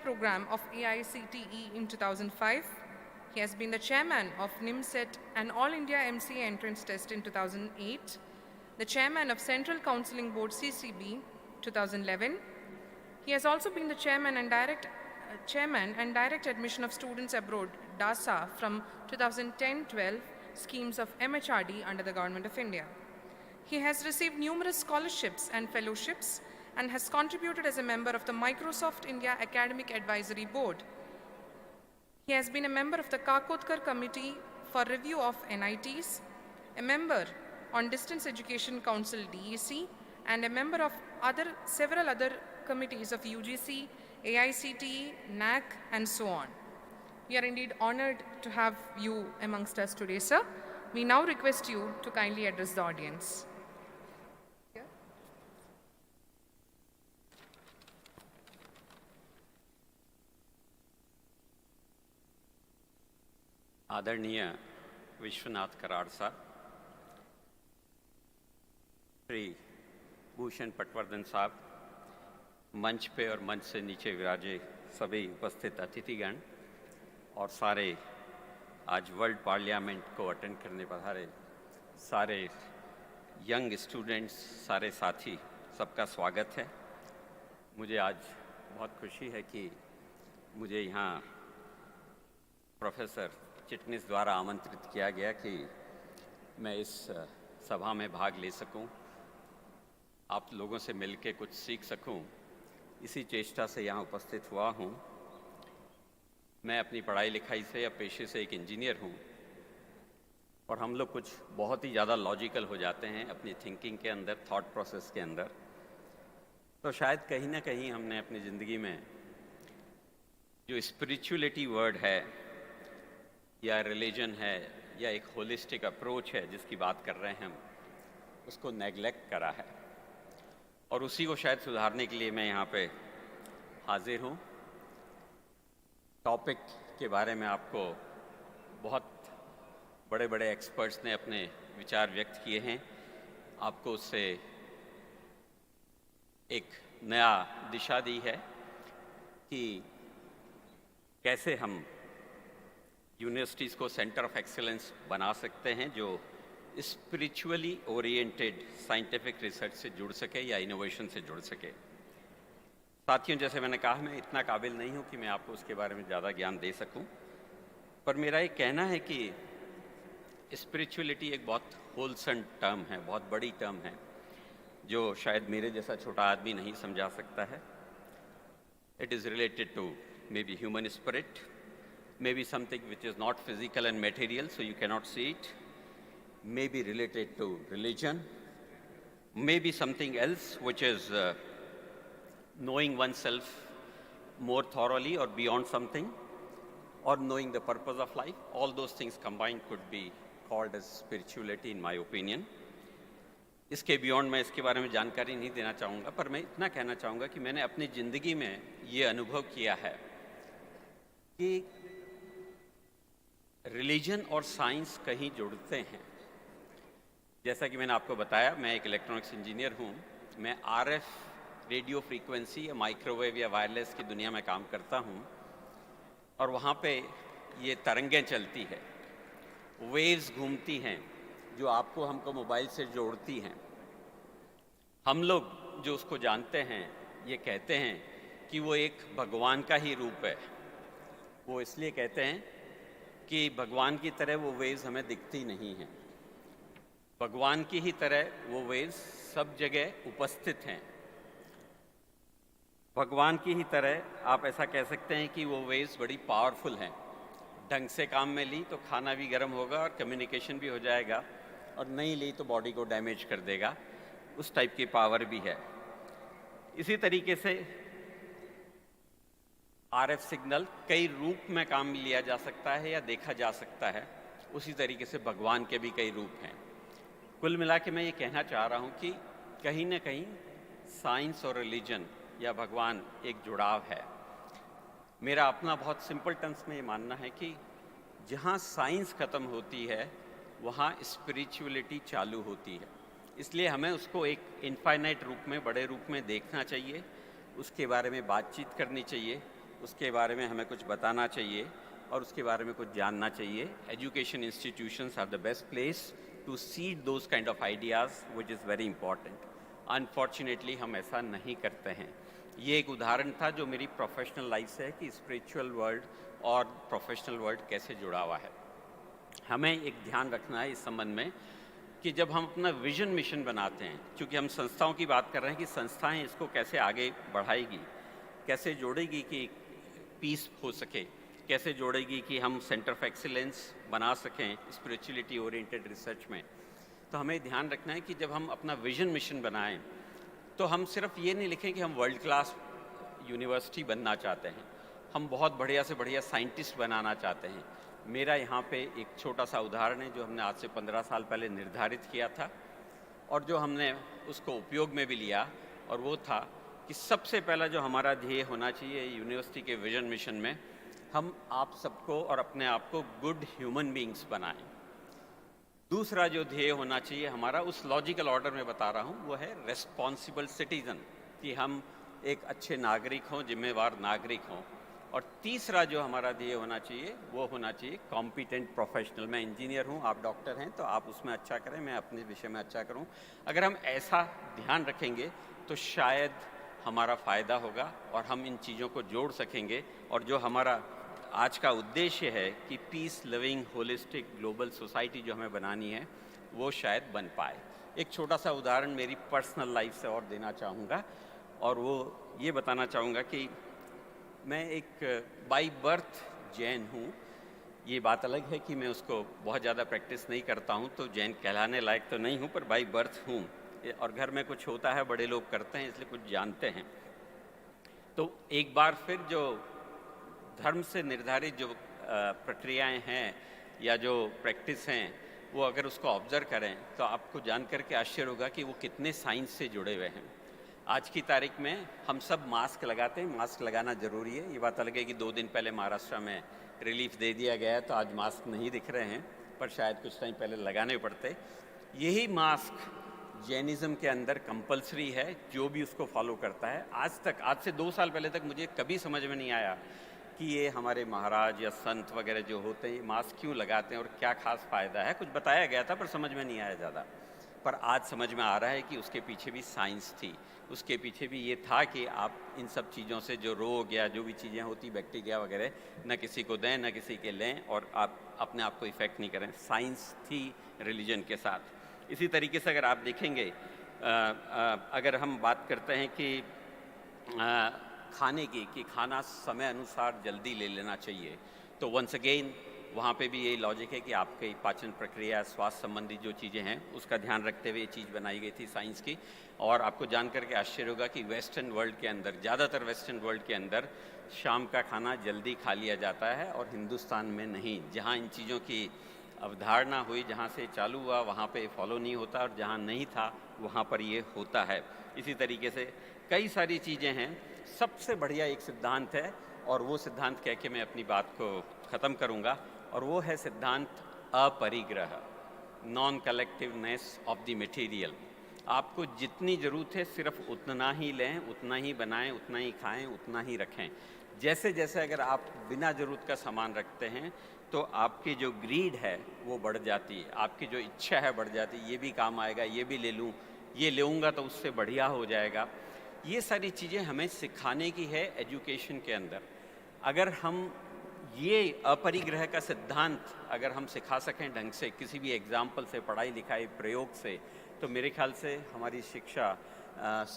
program of AICTE in 2005. He has been the chairman of NIMSET and All India MCA entrance test in 2008, the chairman of Central Counselling Board CCB 2011. He has also been the chairman and direct admission of students abroad DASA from 2010-12 schemes of MHRD under the Government of India. He has received numerous scholarships and fellowships and has contributed as a member of the Microsoft India Academic Advisory Board. He has been a member of the Kakotkar Committee for Review of NITs, a member on Distance Education Council DEC, and a member of several other committees of UGC, AICTE, NAC, and so on. We are indeed honored to have you amongst us today, sir. We now request you to kindly address the audience. आदरणीय विश्वनाथ कराड़ साहब, श्री भूषण पटवर्धन साहब, मंच पे और मंच से नीचे विराजे सभी उपस्थित अतिथिगण और सारे आज वर्ल्ड पार्लियामेंट को अटेंड करने पधारे सारे यंग स्टूडेंट्स, सारे साथी, सबका स्वागत है। मुझे आज बहुत खुशी है कि मुझे यहाँ प्रोफेसर चिटनिस द्वारा आमंत्रित किया गया कि मैं इस सभा में भाग ले सकूं, आप लोगों से मिलके कुछ सीख सकूं, इसी चेष्टा से यहाँ उपस्थित हुआ हूँ। मैं अपनी पढ़ाई लिखाई से या पेशे से एक इंजीनियर हूँ और हम लोग कुछ बहुत ही ज़्यादा लॉजिकल हो जाते हैं अपनी थिंकिंग के अंदर, थॉट प्रोसेस के अंदर। तो शायद कहीं ना कहीं हमने अपनी ज़िंदगी में जो स्पिरिचुअलिटी वर्ड है या रिलीजन है या एक होलिस्टिक अप्रोच है जिसकी बात कर रहे हैं हम, उसको नेग्लेक्ट करा है और उसी को शायद सुधारने के लिए मैं यहाँ पे हाजिर हूँ। टॉपिक के बारे में आपको बहुत बड़े बड़े एक्सपर्ट्स ने अपने विचार व्यक्त किए हैं, आपको उससे एक नया दिशा दी है कि कैसे हम यूनिवर्सिटीज़ को सेंटर ऑफ एक्सीलेंस बना सकते हैं जो स्पिरिचुअली ओरिएंटेड साइंटिफिक रिसर्च से जुड़ सके या इनोवेशन से जुड़ सके। साथियों, जैसे मैंने कहा, मैं इतना काबिल नहीं हूँ कि मैं आपको उसके बारे में ज़्यादा ज्ञान दे सकूँ, पर मेरा ये कहना है कि स्पिरिचुअलिटी एक बहुत होलसम टर्म है, बहुत बड़ी टर्म है जो शायद मेरे जैसा छोटा आदमी नहीं समझा सकता है. It is related to maybe human spirit, maybe something which is not physical and material, so you cannot see it, maybe related to religion, maybe something else which is knowing oneself more thoroughly or beyond something, or knowing the purpose of life. All those things combined could be called as spirituality in my opinion. इसके beyond मैं इसके बारे में जानकारी नहीं देना चाहूँगा, पर मैं इतना कहना चाहूँगा कि मैंने अपनी ज़िंदगी में ये अनुभव किया है कि रिलीजन और साइंस कहीं जुड़ते हैं. जैसा कि मैंने आपको बताया, मैं एक इलेक्ट्रॉनिक्स इंजीनियर हूँ. मैं आरएफ रेडियो फ्रीक्वेंसी या माइक्रोवेव या वायरलेस की दुनिया में काम करता हूँ, और वहाँ पे ये तरंगें चलती है, वेव्स घूमती हैं, जो आपको हमको मोबाइल से जोड़ती हैं. हम लोग जो उसको जानते हैं, ये कहते हैं कि वो एक भगवान का ही रूप है. वो इसलिए कहते हैं कि भगवान की तरह वो वेव्स हमें दिखती नहीं हैं. भगवान की ही तरह वो वेव्स सब जगह उपस्थित हैं. भगवान की ही तरह आप ऐसा कह सकते हैं कि वो वेव्स बड़ी पावरफुल हैं. ढंग से काम में ली तो खाना भी गर्म होगा और कम्युनिकेशन भी हो जाएगा, और नहीं ली तो बॉडी को डैमेज कर देगा. उस टाइप की पावर भी है. इसी तरीके से आरएफ सिग्नल कई रूप में काम में लिया जा सकता है या देखा जा सकता है. उसी तरीके से भगवान के भी कई रूप हैं. कुल मिला के मैं ये कहना चाह रहा हूँ कि कहीं ना कहीं साइंस और रिलीजन या भगवान एक जुड़ाव है. मेरा अपना बहुत सिंपल टर्म्स में ये मानना है कि जहाँ साइंस ख़त्म होती है वहाँ स्पिरिचुअलिटी चालू होती है. इसलिए हमें उसको एक इनफाइनाइट रूप में, बड़े रूप में देखना चाहिए, उसके बारे में बातचीत करनी चाहिए, उसके बारे में हमें कुछ बताना चाहिए और उसके बारे में कुछ जानना चाहिए. Education institutions are the best place to seed those kind of ideas which is very important. Unfortunately हम ऐसा नहीं करते हैं. ये एक उदाहरण था जो मेरी प्रोफेशनल लाइफ से है कि स्पिरिचुअल वर्ल्ड और प्रोफेशनल वर्ल्ड कैसे जुड़ा हुआ है. हमें एक ध्यान रखना है इस संबंध में कि जब हम अपना विजन मिशन बनाते हैं, क्योंकि हम संस्थाओं की बात कर रहे हैं कि संस्थाएं इसको कैसे आगे बढ़ाएगी, कैसे जोड़ेगी कि पीस हो सके, कैसे जोड़ेगी कि हम सेंटर ऑफ एक्सीलेंस बना सकें स्पिरिचुअलिटी ओरिएंटेड रिसर्च में. तो हमें ध्यान रखना है कि जब हम अपना विजन मिशन बनाएं तो हम सिर्फ ये नहीं लिखें कि हम वर्ल्ड क्लास यूनिवर्सिटी बनना चाहते हैं, हम बहुत बढ़िया से बढ़िया साइंटिस्ट बनाना चाहते हैं. मेरा यहाँ पे एक छोटा सा उदाहरण है जो हमने आज से 15 साल पहले निर्धारित किया था और जो हमने उसको उपयोग में भी लिया, और वो था कि सबसे पहला जो हमारा ध्येय होना चाहिए यूनिवर्सिटी के विजन मिशन में, हम आप सबको और अपने आप को गुड ह्यूमन बीइंग्स बनाएं. दूसरा जो ध्येय होना चाहिए हमारा, उस लॉजिकल ऑर्डर में बता रहा हूँ, वो है रेस्पॉन्सिबल सिटीज़न, कि हम एक अच्छे नागरिक हों, जिम्मेवार नागरिक हों. और तीसरा जो हमारा ध्येय होना चाहिए वो होना चाहिए कॉम्पिटेंट प्रोफेशनल. मैं इंजीनियर हूँ, आप डॉक्टर हैं, तो आप उसमें अच्छा करें, मैं अपने विषय में अच्छा करूँ. अगर हम ऐसा ध्यान रखेंगे तो शायद हमारा फ़ायदा होगा और हम इन चीज़ों को जोड़ सकेंगे. और जो हमारा आज का उद्देश्य है कि peace living holistic global society जो हमें बनानी है, वो शायद बन पाए. एक छोटा सा उदाहरण मेरी पर्सनल लाइफ से और देना चाहूँगा, और वो ये बताना चाहूँगा कि मैं एक बाई बर्थ जैन हूँ. ये बात अलग है कि मैं उसको बहुत ज़्यादा प्रैक्टिस नहीं करता हूँ, तो जैन कहलाने लायक तो नहीं हूँ, पर बाई बर्थ हूँ. और घर में कुछ होता है, बड़े लोग करते हैं, इसलिए कुछ जानते हैं. तो एक बार फिर जो धर्म से निर्धारित जो प्रक्रियाएं हैं या जो प्रैक्टिस हैं, वो अगर उसको ऑब्जर्व करें तो आपको जानकर के आश्चर्य होगा कि वो कितने साइंस से जुड़े हुए हैं. आज की तारीख में हम सब मास्क लगाते हैं, मास्क लगाना ज़रूरी है. ये बात अलग है कि 2 दिन पहले महाराष्ट्र में रिलीफ दे दिया गया है, तो आज मास्क नहीं दिख रहे हैं, पर शायद कुछ टाइम पहले लगाने पड़ते. यही मास्क जैनिज़्म के अंदर कंपलसरी है, जो भी उसको फॉलो करता है. आज से 2 साल पहले तक मुझे कभी समझ में नहीं आया कि ये हमारे महाराज या संत वगैरह जो होते हैं, ये मास्क क्यों लगाते हैं और क्या खास फ़ायदा है. कुछ बताया गया था पर समझ में नहीं आया ज़्यादा. पर आज समझ में आ रहा है कि उसके पीछे भी साइंस थी. उसके पीछे भी ये था कि आप इन सब चीज़ों से जो रोग या जो भी चीज़ें होती, बैक्टीरिया वगैरह, न किसी को दें न किसी के लें, और आप अपने आप को इफ़ेक्ट नहीं करें. साइंस थी रिलीजन के साथ. इसी तरीके से अगर आप देखेंगे अगर हम बात करते हैं कि खाने की कि खाना समय अनुसार जल्दी ले लेना चाहिए, तो वंस अगेन वहाँ पे भी यही लॉजिक है कि आपकी पाचन प्रक्रिया, स्वास्थ्य संबंधी जो चीज़ें हैं उसका ध्यान रखते हुए ये चीज़ बनाई गई थी साइंस की। और आपको जानकर के आश्चर्य होगा कि वेस्टर्न वर्ल्ड के अंदर, ज़्यादातर वेस्टर्न वर्ल्ड के अंदर शाम का खाना जल्दी खा लिया जाता है और हिंदुस्तान में नहीं। जहाँ इन चीज़ों की अवधारणा हुई, जहाँ से चालू हुआ वहाँ पे फॉलो नहीं होता, और जहाँ नहीं था वहाँ पर ये होता है। इसी तरीके से कई सारी चीज़ें हैं। सबसे बढ़िया एक सिद्धांत है, और वो सिद्धांत कह के मैं अपनी बात को ख़त्म करूँगा, और वो है सिद्धांत अपरिग्रह, non collectiveness of the material. आपको जितनी ज़रूरत है सिर्फ उतना ही लें, उतना ही बनाएं, उतना ही खाएं, उतना ही रखें। जैसे जैसे अगर आप बिना ज़रूरत का सामान रखते हैं तो आपकी जो ग्रीड है वो बढ़ जाती है, आपकी जो इच्छा है बढ़ जाती है। ये भी काम आएगा, ये भी ले लूँ, ये लेऊँगा तो उससे बढ़िया हो जाएगा। ये सारी चीज़ें हमें सिखाने की है एजुकेशन के अंदर। अगर हम ये अपरिग्रह का सिद्धांत अगर हम सिखा सकें ढंग से, किसी भी एग्जाम्पल से, पढ़ाई लिखाई प्रयोग से, तो मेरे ख्याल से हमारी शिक्षा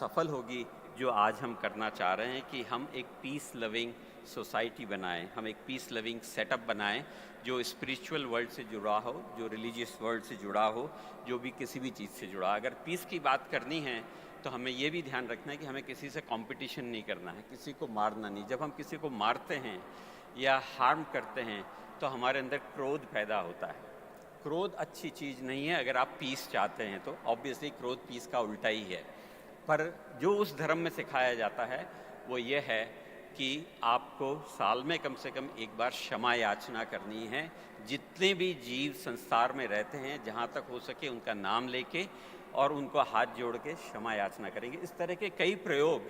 सफल होगी, जो आज हम करना चाह रहे हैं कि हम एक पीस लविंग सोसाइटी बनाएं, हम एक पीस लविंग सेटअप बनाएं जो स्पिरिचुअल वर्ल्ड से जुड़ा हो, जो रिलीजियस वर्ल्ड से जुड़ा हो, जो भी किसी भी चीज़ से जुड़ा। अगर पीस की बात करनी है तो हमें ये भी ध्यान रखना है कि हमें किसी से कंपटीशन नहीं करना है, किसी को मारना नहीं। जब हम किसी को मारते हैं या हार्म करते हैं तो हमारे अंदर क्रोध पैदा होता है। क्रोध अच्छी चीज़ नहीं है। अगर आप पीस चाहते हैं तो ऑब्वियसली क्रोध पीस का उल्टा ही है। पर जो उस धर्म में सिखाया जाता है वो ये है कि आपको साल में कम से कम एक बार क्षमा याचना करनी है। जितने भी जीव संसार में रहते हैं, जहाँ तक हो सके उनका नाम लेके और उनको हाथ जोड़ के क्षमा याचना करेंगे। इस तरह के कई प्रयोग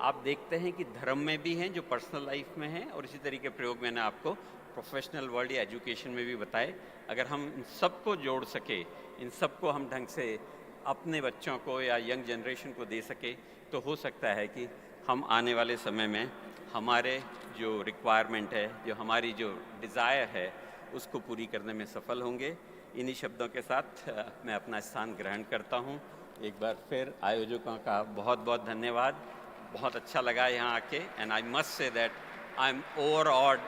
आप देखते हैं कि धर्म में भी हैं, जो पर्सनल लाइफ में हैं, और इसी तरह के प्रयोग मैंने आपको प्रोफेशनल वर्ल्ड या एजुकेशन में भी बताए। अगर हम इन सबको जोड़ सके, इन सबको हम ढंग से अपने बच्चों को या यंग जनरेशन को दे सके, तो हो सकता है कि हम आने वाले समय में हमारे जो रिक्वायरमेंट है, जो हमारी जो डिज़ायर है, उसको पूरी करने में सफल होंगे। इन्हीं शब्दों के साथ मैं अपना स्थान ग्रहण करता हूँ। एक बार फिर आयोजकों का बहुत बहुत धन्यवाद। बहुत अच्छा लगा यहाँ आके, and I must say that I am overawed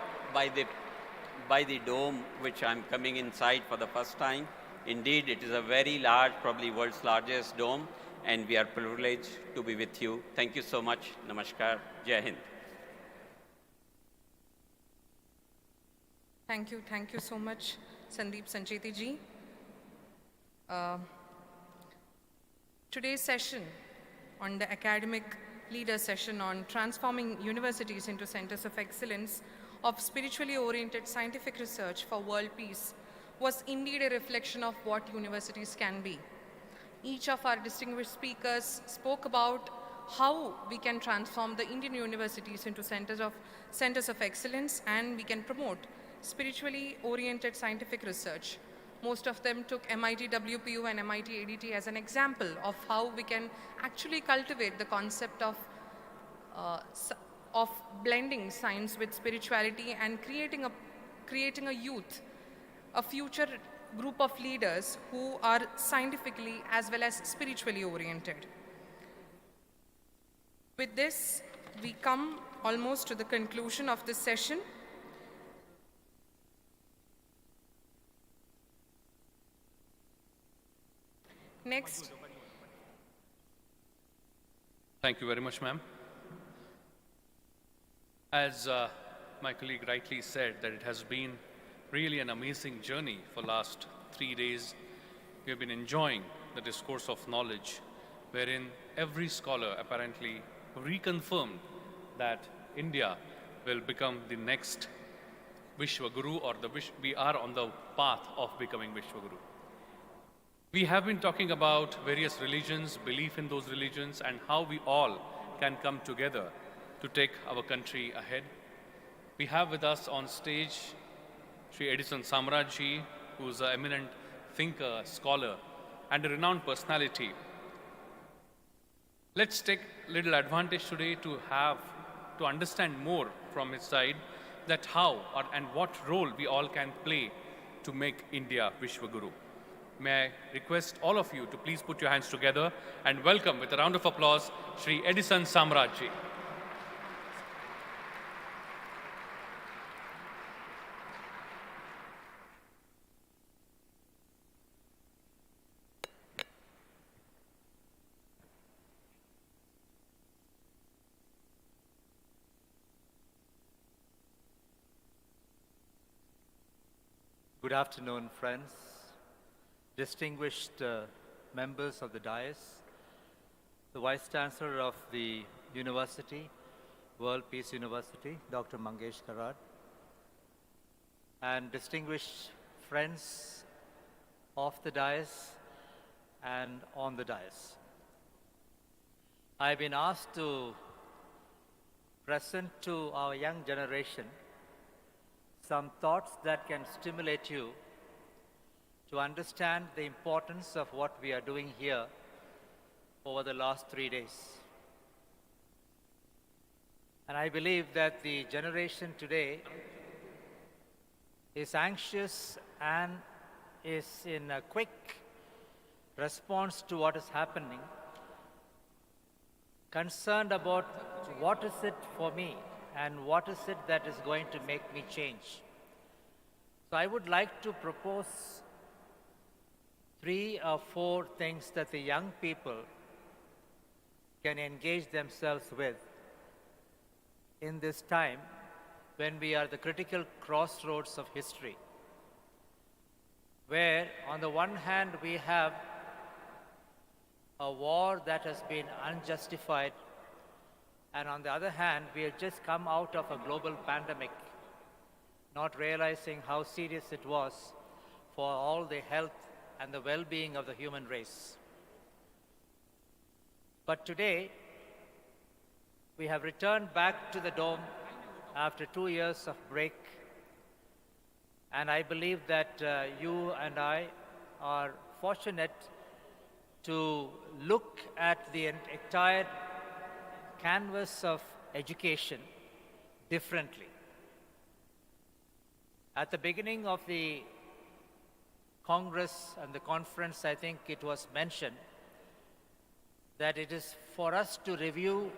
by the dome which I'm coming inside for the first time. Indeed, it is a very large, probably world's largest dome, and we are privileged to be with you. Thank you so much. Namaskar. Jai Hind. Thank you so much, Sandeep Sancheti ji. Today's session on the academic leader session on transforming universities into centers of excellence of spiritually oriented scientific research for world peace was indeed a reflection of what universities can be. Each of our distinguished speakers spoke about how we can transform the Indian universities into centers of excellence, and we can promote spiritually oriented scientific research. Most of them took MIT WPU and MIT ADT as an example of how we can actually cultivate the concept of blending science with spirituality and creating a youth, a future group of leaders who are scientifically as well as spiritually oriented. With this, we come almost to the conclusion of this session. Next. Thank you very much, ma'am. As my colleague rightly said, that it has been really an amazing journey for last 3 days. We have been enjoying the discourse of knowledge, wherein every scholar apparently reconfirmed that India will become the next Vishwa Guru, or we are on the path of becoming Vishwa Guru. We have been talking about various religions, belief in those religions, and how we all can come together to take our country ahead. We have with us on stage Sri Edison Samraj-ji, who is an eminent thinker, scholar, and a renowned personality. Let's take little advantage today to understand more from his side that how and what role we all can play to make India Vishwa Guru. May I request all of you to please put your hands together and welcome with a round of applause Shri Edison Samrat ji. Good afternoon, friends, distinguished members of the dais, the Vice Chancellor of the University, World Peace University, Dr. Mangesh Karad, and distinguished friends of the dais and on the dais. I've been asked to present to our young generation some thoughts that can stimulate you to understand the importance of what we are doing here over the last 3 days. And I believe that the generation today is anxious and is in a quick response to what is happening, concerned about what is it for me and what is it that is going to make me change. So I would like to propose 3 or 4 things that the young people can engage themselves with in this time when we are at the critical crossroads of history, where on the one hand we have a war that has been unjustified, and on the other hand, we have just come out of a global pandemic, not realizing how serious it was for all the health and the well-being of the human race. But today, we have returned back to the dome after 2 years of break, and I believe that you and I are fortunate to look at the entire canvas of education differently. At the beginning of the Congress and the conference, I think it was mentioned that it is for us to review,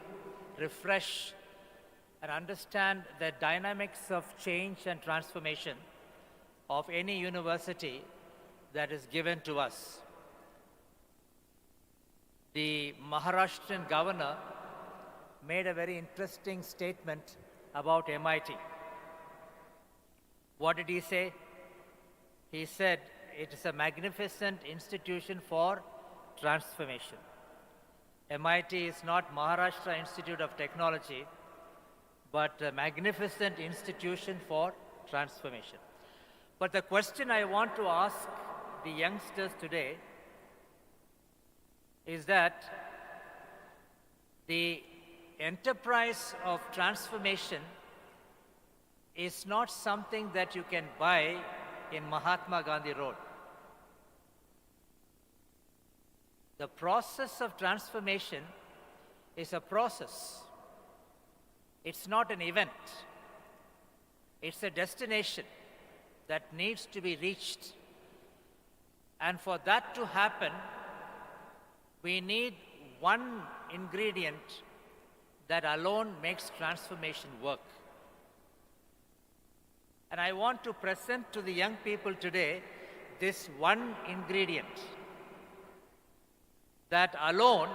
refresh, and understand the dynamics of change and transformation of any university that is given to us. The Maharashtrian governor made a very interesting statement about MIT. What did he say? He said, it is a magnificent institution for transformation. MIT is not Maharashtra Institute of Technology, but a magnificent institution for transformation. But the question I want to ask the youngsters today is that the enterprise of transformation is not something that you can buy in Mahatma Gandhi Road. The process of transformation is a process. It's not an event. It's a destination that needs to be reached. And for that to happen, we need one ingredient that alone makes transformation work. And I want to present to the young people today this one ingredient that alone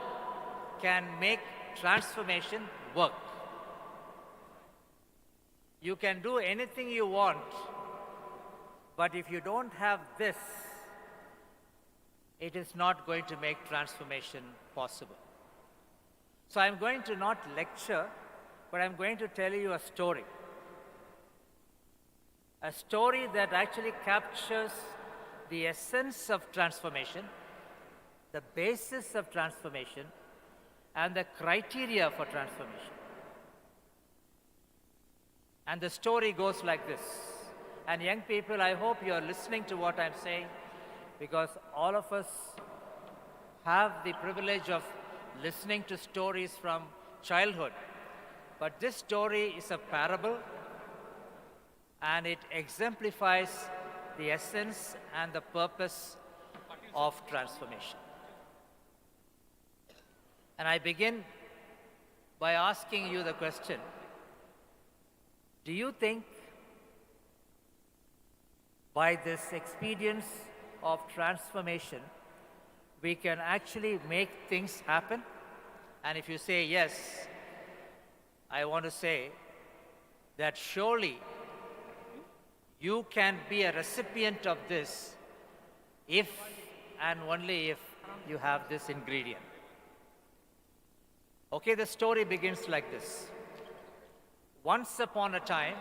can make transformation work. You can do anything you want, but if you don't have this, it is not going to make transformation possible. So I'm going to not lecture, but I'm going to tell you a story. A story that actually captures the essence of transformation, the basis of transformation, and the criteria for transformation. And the story goes like this. And young people, I hope you are listening to what I'm saying, because all of us have the privilege of listening to stories from childhood. But this story is a parable, and it exemplifies the essence and the purpose of transformation. And I begin by asking you the question, do you think by this experience of transformation, we can actually make things happen? And if you say yes, I want to say that surely you can be a recipient of this if and only if you have this ingredient. Okay, the story begins like this. Once upon a time,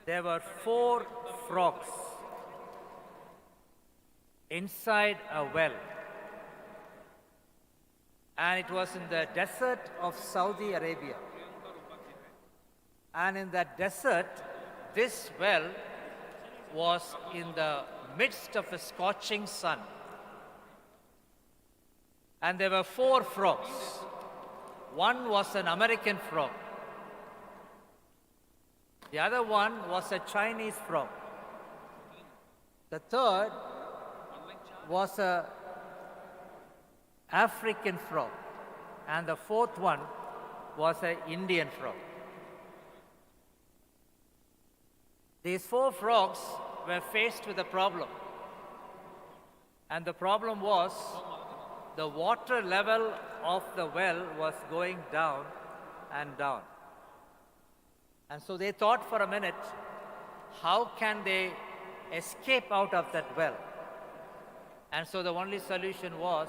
there were 4 frogs inside a well. And it was in the desert of Saudi Arabia. And in that desert, this well was in the midst of a scorching sun. And there were 4 frogs. One was an American frog. The other one was a Chinese frog. The third was an African frog. And the fourth one was an Indian frog. These 4 frogs were faced with a problem. And the problem was the water level of the well was going down and down. And so they thought for a minute, how can they escape out of that well? And so the only solution was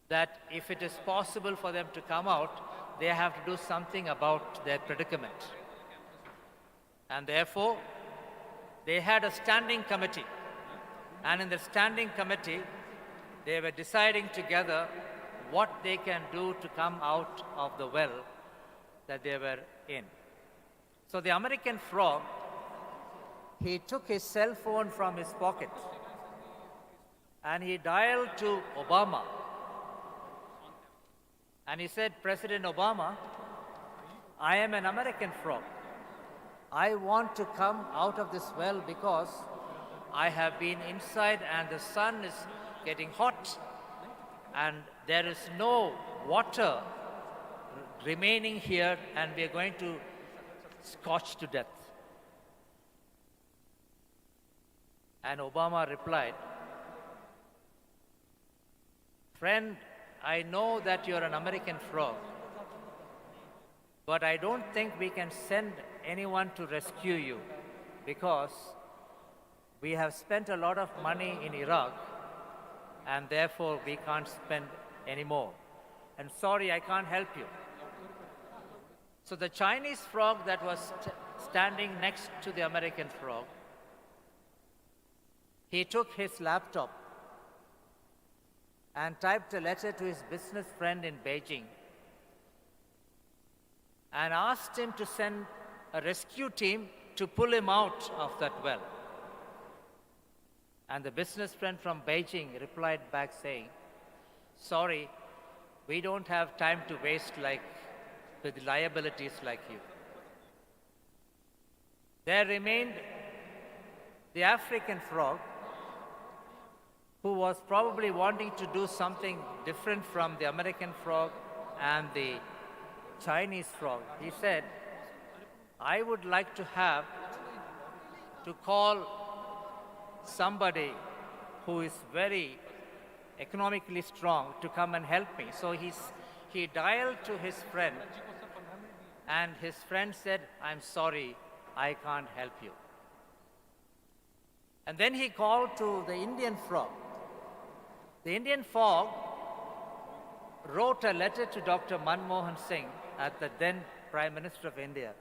that if it is possible for them to come out, they have to do something about their predicament. And therefore, they had a standing committee. And in the standing committee, they were deciding together what they can do to come out of the well that they were in. So the American frog, he took his cell phone from his pocket and he dialed to Obama. And he said, President Obama, I am an American frog. I want to come out of this well because I have been inside and the sun is getting hot and there is no water remaining here and we are going to scorch to death. And Obama replied, friend, I know that you're an American frog, but I don't think we can send anyone to rescue you because we have spent a lot of money in Iraq and therefore we can't spend any more. And sorry, I can't help you. So the Chinese frog that was standing next to the American frog, he took his laptop and typed a letter to his business friend in Beijing and asked him to send a rescue team to pull him out of that well. And the business friend from Beijing replied back saying, sorry, we don't have time to waste with liabilities like you. There remained the African frog, who was probably wanting to do something different from the American frog and the Chinese frog. He said, I would like to call somebody who is very economically strong to come and help me. So he dialed to his friend, and his friend said, I'm sorry, I can't help you. And then he called to the Indian frog. The Indian frog wrote a letter to Dr. Manmohan Singh, at the then Prime Minister of India.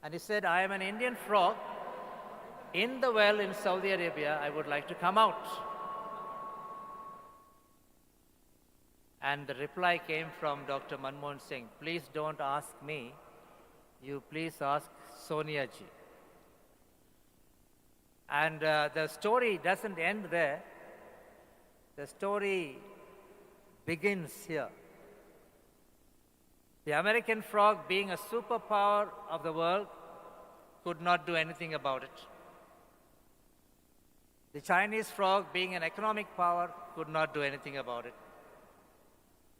And he said, I am an Indian frog in the well in Saudi Arabia. I would like to come out. And the reply came from Dr. Manmohan Singh, please don't ask me, you please ask Sonia ji. And the story doesn't end there. The story begins here. The American frog, being a superpower of the world, could not do anything about it. The Chinese frog, being an economic power, could not do anything about it.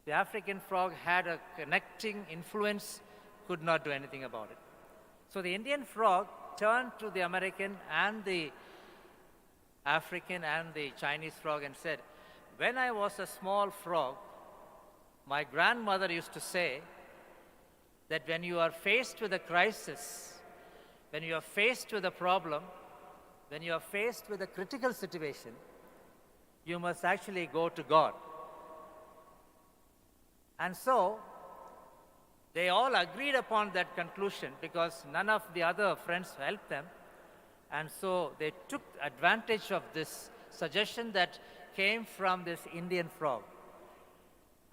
The African frog had a connecting influence, could not do anything about it. So the Indian frog turned to the American and the African and the Chinese frog and said, when I was a small frog, my grandmother used to say that when you are faced with a crisis, when you are faced with a problem, when you are faced with a critical situation, you must actually go to God. And so, they all agreed upon that conclusion because none of the other friends helped them. And so they took advantage of this suggestion that came from this Indian frog.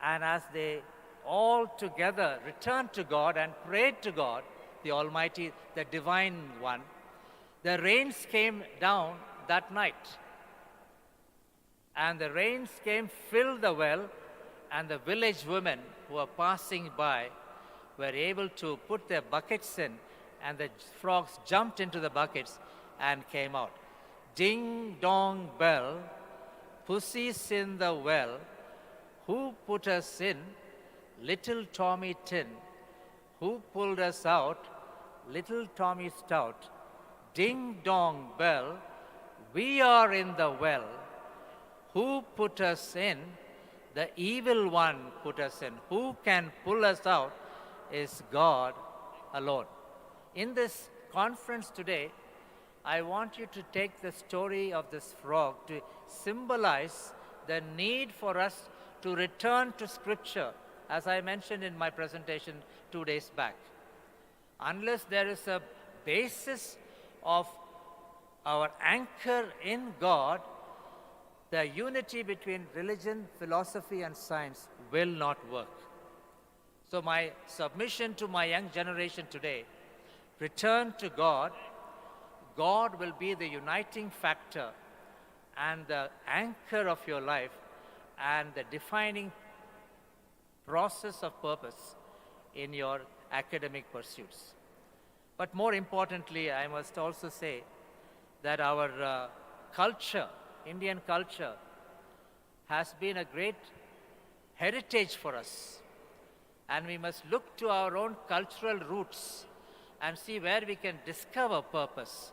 And as they all together returned to God and prayed to God, the Almighty, the Divine One, the rains came down that night. And the rains came, filled the well, and the village women who were passing by were able to put their buckets in, and the frogs jumped into the buckets and came out. Ding dong bell, pussy's in the well, who put us in? Little Tommy Tin. Who pulled us out? Little Tommy Stout. Ding dong bell, we are in the well. Who put us in? The evil one put us in. Who can pull us out is God alone. In this conference today, I want you to take the story of this frog to symbolize the need for us to return to Scripture, as I mentioned in my presentation 2 days back. Unless there is a basis of our anchor in God, the unity between religion, philosophy, and science will not work. So my submission to my young generation today, return to God. God will be the uniting factor and the anchor of your life and the defining process of purpose in your academic pursuits. But more importantly, I must also say that our culture, Indian culture, has been a great heritage for us. And we must look to our own cultural roots and see where we can discover purpose.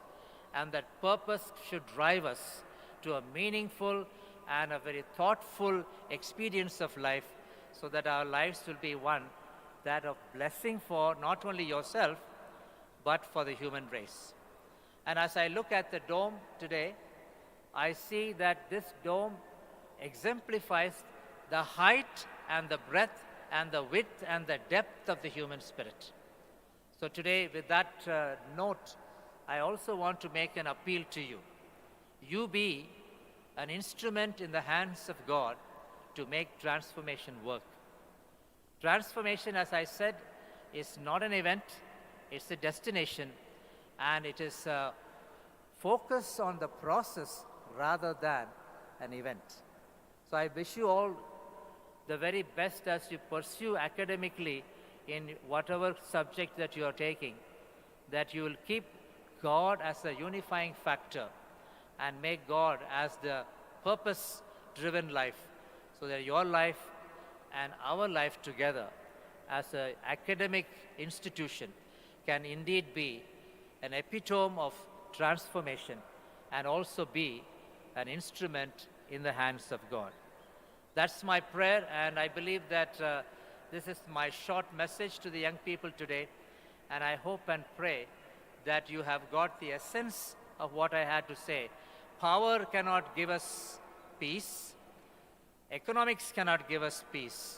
And that purpose should drive us to a meaningful and a very thoughtful experience of life, so that our lives will be one that of blessing for not only yourself, but for the human race. And as I look at the dome today, I see that this dome exemplifies the height and the breadth and the width and the depth of the human spirit. So today, with that note, I also want to make an appeal to you. You be an instrument in the hands of God to make transformation work. Transformation, as I said, is not an event, it's a destination, and it is a focus on the process rather than an event. So I wish you all the very best as you pursue academically in whatever subject that you are taking, that you will keep God as a unifying factor and make God as the purpose-driven life, so that your life and our life together as an academic institution can indeed be an epitome of transformation and also be an instrument in the hands of God. That's my prayer, and I believe that this is my short message to the young people today, and I hope and pray that you have got the essence of what I had to say. Power cannot give us peace. Economics cannot give us peace.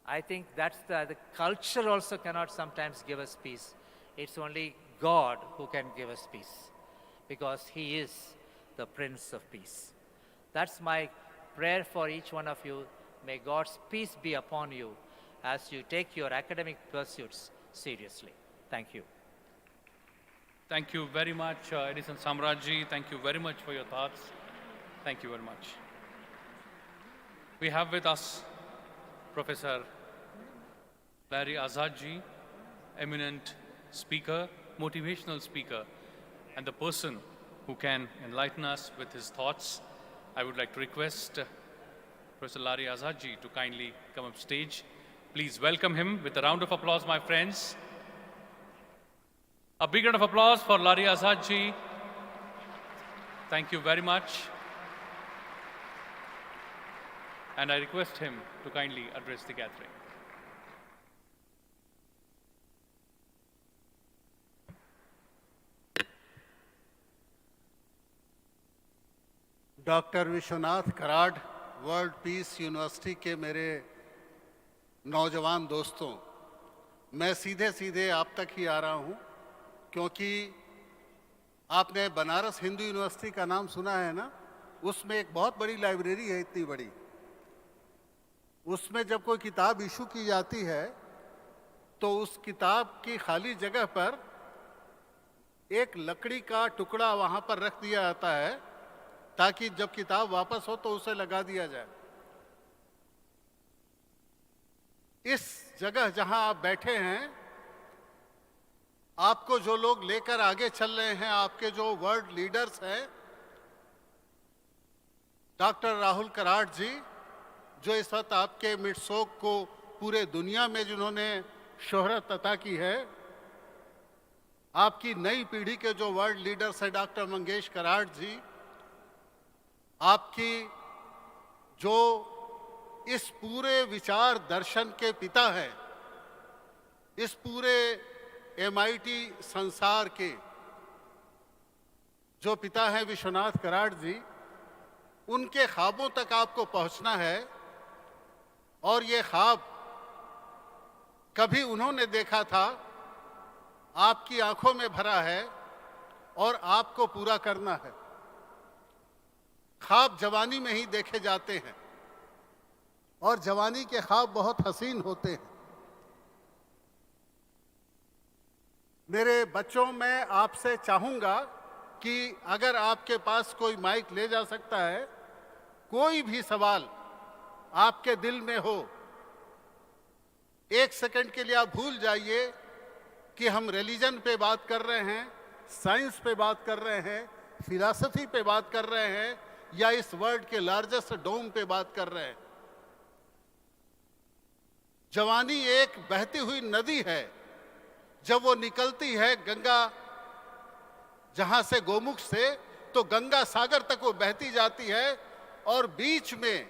I think that's the culture also cannot sometimes give us peace. It's only God who can give us peace, because He is the Prince of Peace. That's my prayer for each one of you. May God's peace be upon you as you take your academic pursuits seriously. Thank you. Thank you very much, Edison Samrajji. Thank you very much for your thoughts. Thank you very much. We have with us Professor Larry Azadji, eminent speaker, motivational speaker, and the person who can enlighten us with his thoughts. I would like to request Professor Lari Azad ji to kindly come up stage. Please welcome him with a round of applause, my friends. A big round of applause for Lari Azad ji. Thank you very much. And I request him to kindly address the gathering. Doctor Vishwanath Karad world peace university के मेरे नौजवान दोस्तों, मैं सीधे सीधे आप तक ही आ रहा हूँ, क्योंकि आपने बनारस हिंदू यूनिवर्सिटी का नाम सुना है ना। उसमें एक बहुत बड़ी लाइब्रेरी है, इतनी बड़ी। उसमें जब कोई किताब इशू की जाती है तो उस किताब की खाली जगह पर एक लकड़ी का टुकड़ा वहाँ पर रख दिया जाता है, ताकि जब किताब वापस हो तो उसे लगा दिया जाए। इस जगह जहां आप बैठे हैं, आपको जो लोग लेकर आगे चल रहे हैं, आपके जो वर्ल्ड लीडर्स हैं, डॉक्टर राहुल कराड़ जी, जो इस वक्त आपके मिडसोक को पूरे दुनिया में जिन्होंने शोहरत अता की है, आपकी नई पीढ़ी के जो वर्ल्ड लीडर्स हैं, डॉक्टर मंगेश कराड़ जी, आपकी जो इस पूरे विचार दर्शन के पिता हैं, इस पूरे MIT संसार के जो पिता हैं विश्वनाथ कराड़ जी, उनके ख्वाबों तक आपको पहुंचना है। और ये ख्वाब कभी उन्होंने देखा था, आपकी आंखों में भरा है और आपको पूरा करना है। ख्वाब जवानी में ही देखे जाते हैं और जवानी के ख्वाब बहुत हसीन होते हैं। मेरे बच्चों, मैं आपसे चाहूंगा कि अगर आपके पास कोई माइक ले जा सकता है, कोई भी सवाल आपके दिल में हो, एक सेकंड के लिए आप भूल जाइए कि हम रिलीजन पे बात कर रहे हैं, साइंस पे बात कर रहे हैं, फिलॉसफी पे बात कर रहे हैं, या इस वर्ल्ड के लार्जेस्ट डोम पे बात कर रहे हैं। जवानी एक बहती हुई नदी है। जब वो निकलती है गंगा, जहां से गोमुख से, तो गंगा सागर तक वो बहती जाती है और बीच में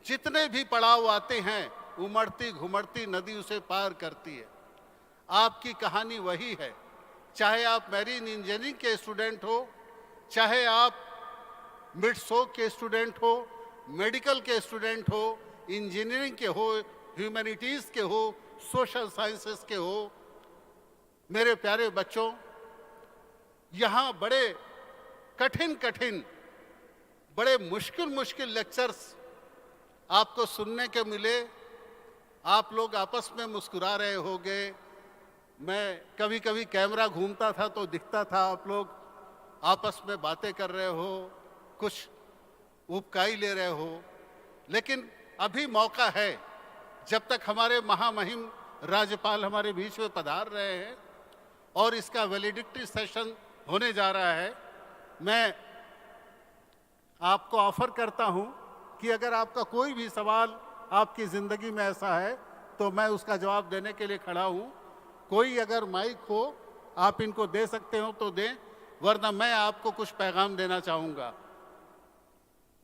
जितने भी पड़ाव आते हैं, उमड़ती घुमड़ती नदी उसे पार करती है। आपकी कहानी वही है। चाहे आप मैरीन इंजीनियरिंग के स्टूडेंट हो, चाहे आप मिडसोक के स्टूडेंट हो, मेडिकल के स्टूडेंट हो, इंजीनियरिंग के हो, ह्यूमैनिटीज़ के हो, सोशल साइंसेस के हो, मेरे प्यारे बच्चों, यहाँ बड़े कठिन कठिन, बड़े मुश्किल मुश्किल लेक्चर्स आपको सुनने के मिले। आप लोग आपस में मुस्कुरा रहे होंगे। मैं कभी कभी कैमरा घूमता था तो दिखता था आप लोग आपस में बातें कर रहे हो, कुछ उपकाई ले रहे हो। लेकिन अभी मौका है, जब तक हमारे महामहिम राज्यपाल हमारे बीच में पधार रहे हैं और इसका वैलिडिक्टरी सेशन होने जा रहा है, मैं आपको ऑफर करता हूं कि अगर आपका कोई भी सवाल आपकी ज़िंदगी में ऐसा है तो मैं उसका जवाब देने के लिए खड़ा हूं। कोई अगर माइक हो, आप इनको दे सकते हो तो दें, वरना मैं आपको कुछ पैगाम देना चाहूँगा।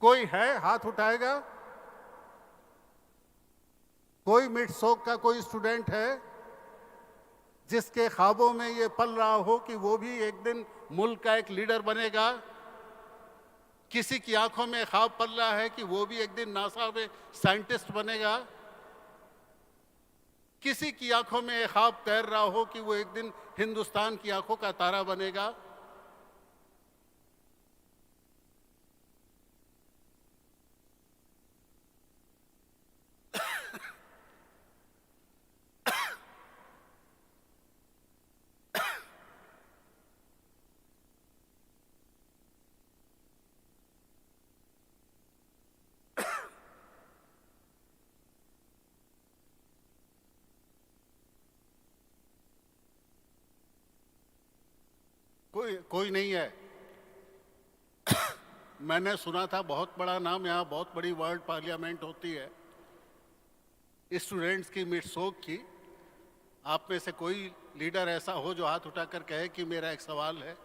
कोई है, हाथ उठाएगा? कोई मिडसोक का कोई स्टूडेंट है जिसके ख्वाबों में ये पल रहा हो कि वो भी एक दिन मुल्क का एक लीडर बनेगा? किसी की आंखों में ख्वाब पल रहा है कि वो भी एक दिन नासा में साइंटिस्ट बनेगा? किसी की आंखों में ये ख्वाब तैर रहा हो कि वो एक दिन हिंदुस्तान की आंखों का तारा बनेगा? कोई नहीं है। मैंने सुना था बहुत बड़ा नाम, यहाँ बहुत बड़ी वर्ल्ड पार्लियामेंट होती है स्टूडेंट्स की मिडसोक की। आप में से कोई लीडर ऐसा हो जो हाथ उठाकर कहे कि मेरा एक सवाल है।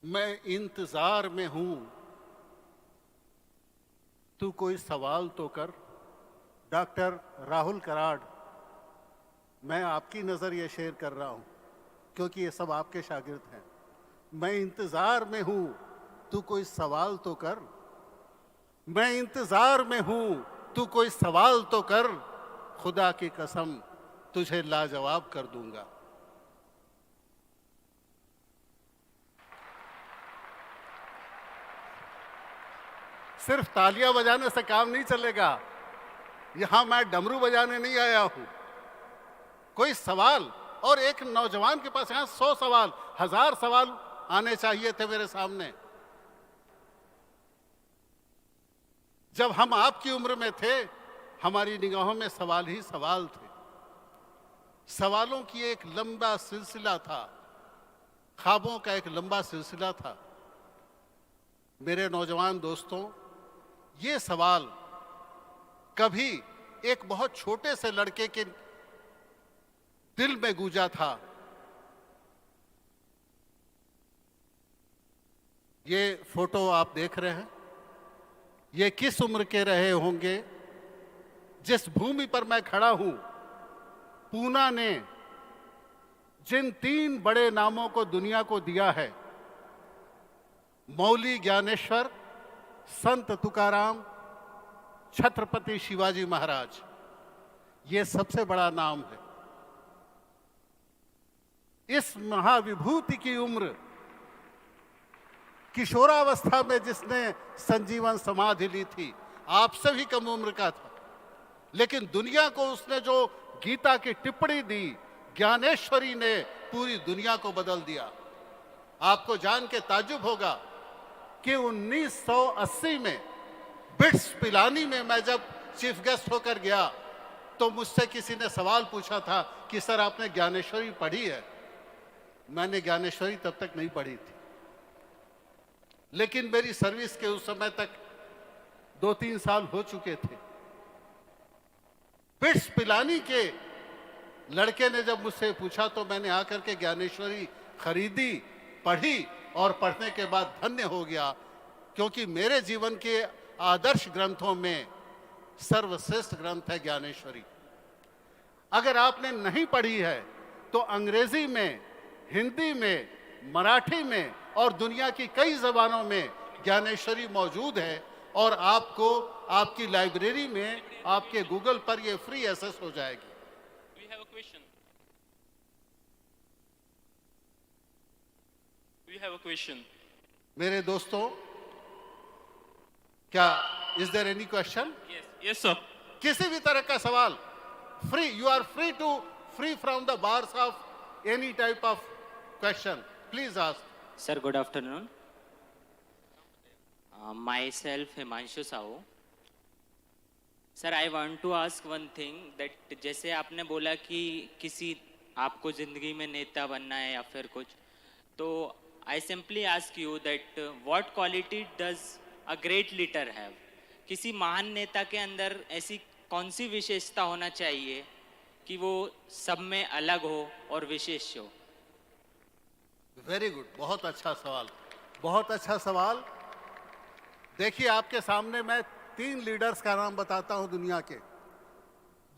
मैं इंतजार में हूं, तू कोई सवाल तो कर। डॉक्टर राहुल कराड़, मैं आपकी नज़र ये शेयर कर रहा हूं क्योंकि ये सब आपके शागिर्द हैं। मैं इंतजार में हूं, तू कोई सवाल तो कर। मैं इंतजार में हूं, तू कोई सवाल तो कर। खुदा की कसम तुझे लाजवाब कर दूंगा। सिर्फ तालियां बजाने से काम नहीं चलेगा। यहां मैं डमरू बजाने नहीं आया हूं। कोई सवाल, और एक नौजवान के पास यहां 100 सवाल, 1000 सवाल आने चाहिए थे मेरे सामने। जब हम आपकी उम्र में थे, हमारी निगाहों में सवाल ही सवाल थे। सवालों की एक लंबा सिलसिला था, ख्वाबों का एक लंबा सिलसिला था। मेरे नौजवान दोस्तों, ये सवाल कभी एक बहुत छोटे से लड़के के दिल में गूंजा था। ये फोटो आप देख रहे हैं, ये किस उम्र के रहे होंगे जिस भूमि पर मैं खड़ा हूं। पूना ने जिन 3 बड़े नामों को दुनिया को दिया है, मौली ज्ञानेश्वर, संत तुकाराम, छत्रपति शिवाजी महाराज, ये सबसे बड़ा नाम है। इस महाविभूति की उम्र, किशोरावस्था में जिसने संजीवन समाधि ली थी, आपसे भी कम उम्र का था, लेकिन दुनिया को उसने जो गीता की टिप्पणी दी, ज्ञानेश्वरी ने पूरी दुनिया को बदल दिया। आपको जान के ताज्जुब होगा कि 1980 में बिट्स पिलानी में मैं जब चीफ गेस्ट होकर गया तो मुझसे किसी ने सवाल पूछा था कि सर आपने ज्ञानेश्वरी पढ़ी है। मैंने ज्ञानेश्वरी तब तक नहीं पढ़ी थी, लेकिन मेरी सर्विस के उस समय तक 2-3 साल हो चुके थे। बिट्स पिलानी के लड़के ने जब मुझसे पूछा तो मैंने आकर के ज्ञानेश्वरी खरीदी, पढ़ी और पढ़ने के बाद धन्य हो गया, क्योंकि मेरे जीवन के आदर्श ग्रंथों में सर्वश्रेष्ठ ग्रंथ है ज्ञानेश्वरी। अगर आपने नहीं पढ़ी है तो अंग्रेजी में, हिंदी में, मराठी में और दुनिया की कई जबानों में ज्ञानेश्वरी मौजूद है और आपको आपकी लाइब्रेरी में, आपके गूगल पर ये फ्री एक्सेस हो जाएगी। We have a question. We have a question. मेरे दोस्तों, क्या is there any question? Yes, sir. किसी भी तरह का सवाल, free, you are free from the bars of any type of question, please ask. Sir, good afternoon. Myself, Himanshu Sahu. Sir, I want to ask one thing that जैसे आपने बोला कि किसी आपको जिंदगी में नेता बनना है या फिर कुछ, तो I simply ask you that what quality does a great leader have? किसी महान नेता के अंदर ऐसी कौन सी विशेषता होना चाहिए कि वो सब में अलग हो और विशेष हो? वेरी गुड, बहुत अच्छा सवाल, बहुत अच्छा सवाल। देखिए, आपके सामने मैं 3 लीडर्स का नाम बताता हूं दुनिया के।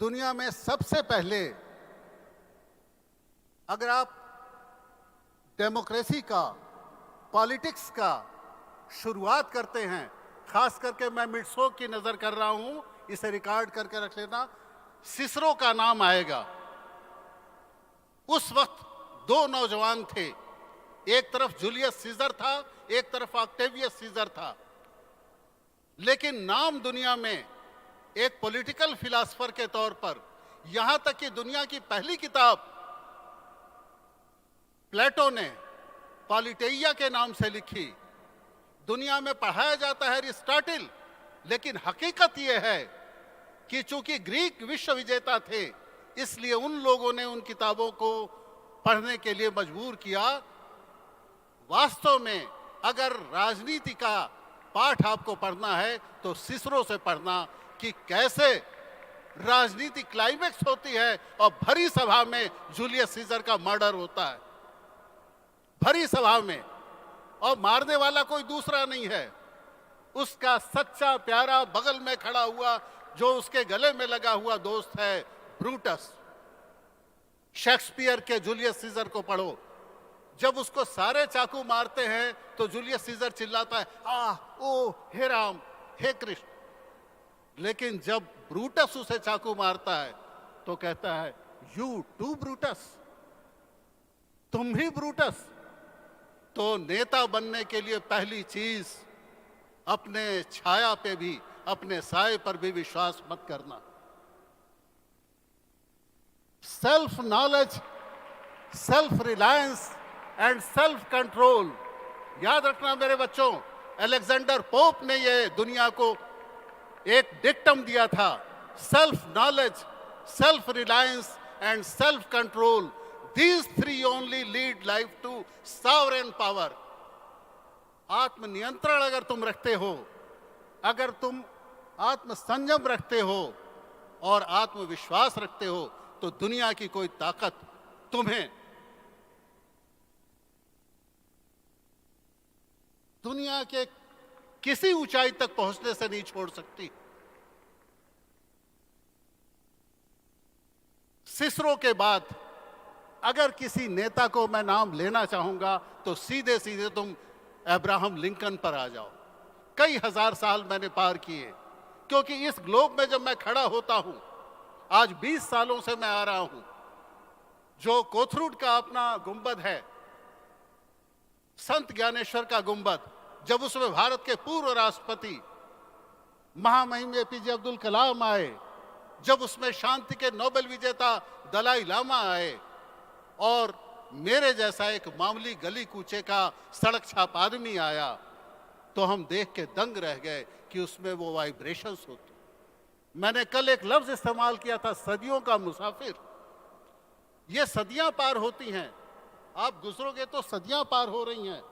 दुनिया में सबसे पहले अगर आप डेमोक्रेसी का, पॉलिटिक्स का शुरुआत करते हैं, खास करके मैं मिडसोक की नजर कर रहा हूं, इसे रिकॉर्ड करके रख लेना, सिसरो का नाम आएगा। उस वक्त 2 नौजवान थे, एक तरफ जूलियस सीजर था, एक तरफ ऑक्टेवियस सीजर था, लेकिन नाम दुनिया में एक पॉलिटिकल फिलॉसफर के तौर पर, यहां तक कि दुनिया की पहली किताब प्लेटो ने पॉलिटेइया के नाम से लिखी। दुनिया में पढ़ाया जाता है अरिस्टोटल, लेकिन हकीकत यह है कि चूंकि ग्रीक विश्व विजेता थे इसलिए उन लोगों ने उन किताबों को पढ़ने के लिए मजबूर किया। वास्तव में अगर राजनीति का पाठ आपको पढ़ना है तो सिसरो से पढ़ना कि कैसे राजनीति क्लाइमेक्स होती है और भरी सभा में जूलियस सीजर का मर्डर होता है, भरी सभा में, और मारने वाला कोई दूसरा नहीं है, उसका सच्चा प्यारा बगल में खड़ा हुआ जो उसके गले में लगा हुआ दोस्त है ब्रूटस। शेक्सपियर के जूलियस सीजर को पढ़ो, जब उसको सारे चाकू मारते हैं तो जूलियस सीजर चिल्लाता है ओ हे राम हे कृष्ण, लेकिन जब ब्रूटस उसे चाकू मारता है तो कहता है यू टू ब्रूटस, तुम भी ब्रूटस। तो नेता बनने के लिए पहली चीज अपने छाया पे भी, अपने साए पर भी विश्वास मत करना। Self knowledge, self reliance and self control, याद रखना मेरे बच्चों, अलेक्जेंडर पोप ने ये दुनिया को एक डिक्टम दिया था, self knowledge, self reliance and self control, these three only lead life to sovereign power। आत्मनियंत्रण अगर तुम रखते हो, अगर तुम आत्म संयम रखते हो और आत्मविश्वास रखते हो तो दुनिया की कोई ताकत तुम्हें दुनिया के किसी ऊंचाई तक पहुंचने से नहीं छोड़ सकती। सिसरो के बाद अगर किसी नेता को मैं नाम लेना चाहूंगा तो सीधे सीधे तुम अब्राहम लिंकन पर आ जाओ। कई हजार साल मैंने पार किए, क्योंकि इस ग्लोब में जब मैं खड़ा होता हूं, आज 20 सालों से मैं आ रहा हूं, जो कोथरूड का अपना गुंबद है, संत ज्ञानेश्वर का गुंबद, जब उसमें भारत के पूर्व राष्ट्रपति महामहिम एपीजे अब्दुल कलाम आए, जब उसमें शांति के नोबेल विजेता दलाई लामा आए और मेरे जैसा एक मामूली गली कूचे का सड़क छाप आदमी आया, तो हम देख के दंग रह गए कि उसमें वो वाइब्रेशंस होती। मैंने कल एक लफ्ज इस्तेमाल किया था, सदियों का मुसाफिर। ये सदियां पार होती हैं, आप गुजरोगे तो सदियां पार हो रही हैं।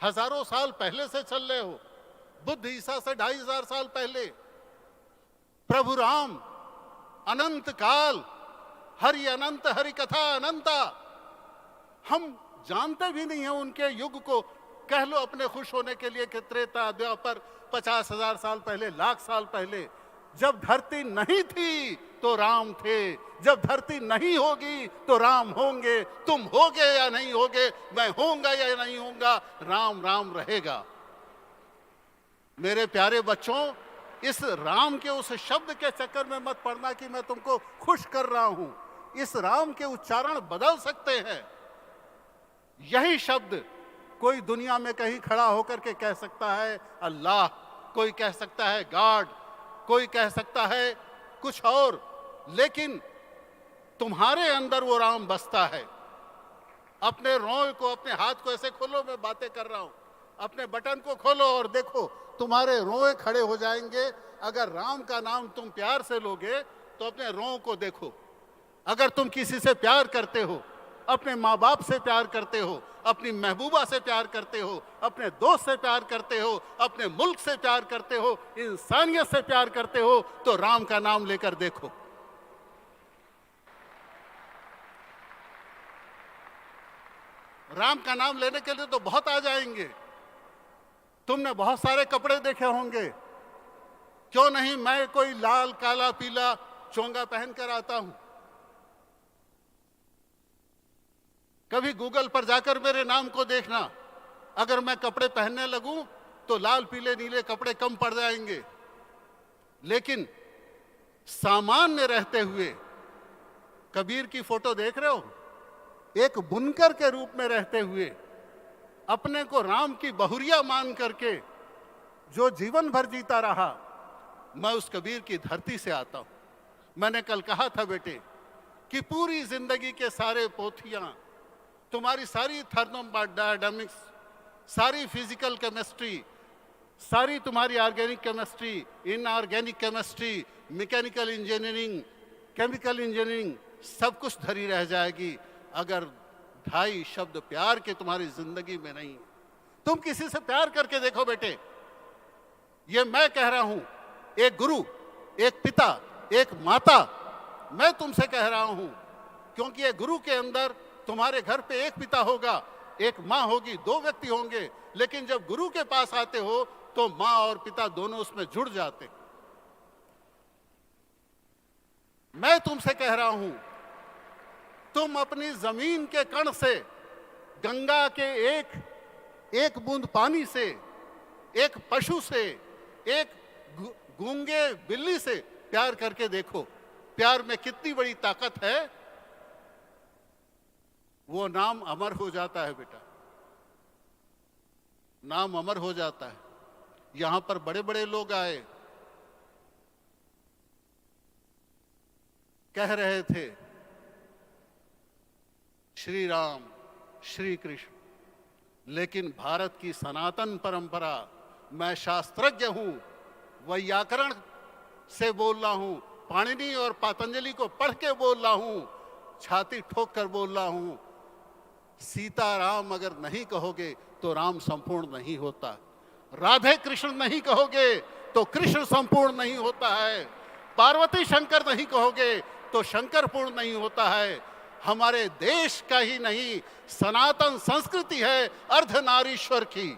हजारों साल पहले से चल रहे हो, बुद्ध ईसा से 2500 साल पहले, प्रभु राम अनंत काल, हरि अनंत हरि कथा अनंता। हम जानते भी नहीं हैं उनके युग को, कह लो अपने खुश होने के लिए कि त्रेता द्वापर 50,000 साल पहले, लाख साल पहले, जब धरती नहीं थी तो राम थे, जब धरती नहीं होगी तो राम होंगे। तुम होगे या नहीं होगे, मैं होऊंगा या नहीं होऊंगा, राम राम रहेगा। मेरे प्यारे बच्चों, इस राम के उस शब्द के चक्कर में मत पड़ना कि मैं तुमको खुश कर रहा हूं। इस राम के उच्चारण बदल सकते हैं। यही शब्द कोई दुनिया में कहीं खड़ा होकर के कह सकता है अल्लाह, कोई कह सकता है गॉड, कोई कह सकता है कुछ और, लेकिन तुम्हारे अंदर वो राम बसता है। अपने रोए को, अपने हाथ को ऐसे खोलो, मैं बातें कर रहा हूं, अपने बटन को खोलो और देखो तुम्हारे रोए खड़े हो जाएंगे। अगर राम का नाम तुम प्यार से लोगे तो अपने रोए को देखो। अगर तुम किसी से प्यार करते हो, अपने माँ बाप से प्यार करते हो, अपनी महबूबा से प्यार करते हो, अपने दोस्त से प्यार करते हो, अपने मुल्क से प्यार करते हो, इंसानियत से प्यार करते हो, तो राम का नाम लेकर देखो। राम का नाम लेने के लिए तो बहुत आ जाएंगे। तुमने बहुत सारे कपड़े देखे होंगे, क्यों नहीं मैं कोई लाल काला पीला चोंगा पहन कर आता हूं। कभी गूगल पर जाकर मेरे नाम को देखना, अगर मैं कपड़े पहनने लगूं तो लाल पीले नीले कपड़े कम पड़ जाएंगे। लेकिन सामान्य रहते हुए, कबीर की फोटो देख रहे हो, एक बुनकर के रूप में रहते हुए, अपने को राम की बहुरिया मान करके जो जीवन भर जीता रहा, मैं उस कबीर की धरती से आता हूं। मैंने कल कहा था बेटे कि पूरी जिंदगी के सारे पोथियां, तुम्हारी सारी थर्मोडायनामिक्स, सारी फिजिकल केमिस्ट्री, सारी तुम्हारी organic chemistry, inorganic chemistry, mechanical engineering, chemical engineering सब कुछ धरी रह जाएगी अगर 2.5 शब्द प्यार के तुम्हारी जिंदगी में नहीं। तुम किसी से प्यार करके देखो बेटे, ये मैं कह रहा हूं, एक गुरु, एक पिता, एक माता, मैं तुमसे कह रहा हूं, क्योंकि ये गुरु के अंदर तुम्हारे घर पे एक पिता होगा, एक माँ होगी, 2 व्यक्ति होंगे, लेकिन जब गुरु के पास आते हो तो माँ और पिता दोनों उसमें जुड़ जाते। मैं तुमसे कह रहा हूं, तुम अपनी जमीन के कण से, गंगा के एक बूंद पानी से, एक पशु से, एक गूंगे बिल्ली से प्यार करके देखो। प्यार में कितनी बड़ी ताकत है। वो नाम अमर हो जाता है बेटा, नाम अमर हो जाता है। यहां पर बड़े बड़े लोग आए, कह रहे थे श्री राम, श्री कृष्ण, लेकिन भारत की सनातन परंपरा, मैं शास्त्रज्ञ हूं, वैयाकरण से बोल रहा हूं, पाणिनि और पतंजलि को पढ़ के बोल रहा हूं, छाती ठोक कर बोल रहा हूं, सीता राम अगर नहीं कहोगे तो राम संपूर्ण नहीं होता, राधे कृष्ण नहीं कहोगे तो कृष्ण संपूर्ण नहीं होता है, पार्वती शंकर नहीं कहोगे तो शंकर पूर्ण नहीं होता है। हमारे देश का ही नहीं, सनातन संस्कृति है अर्धनारीश्वर की,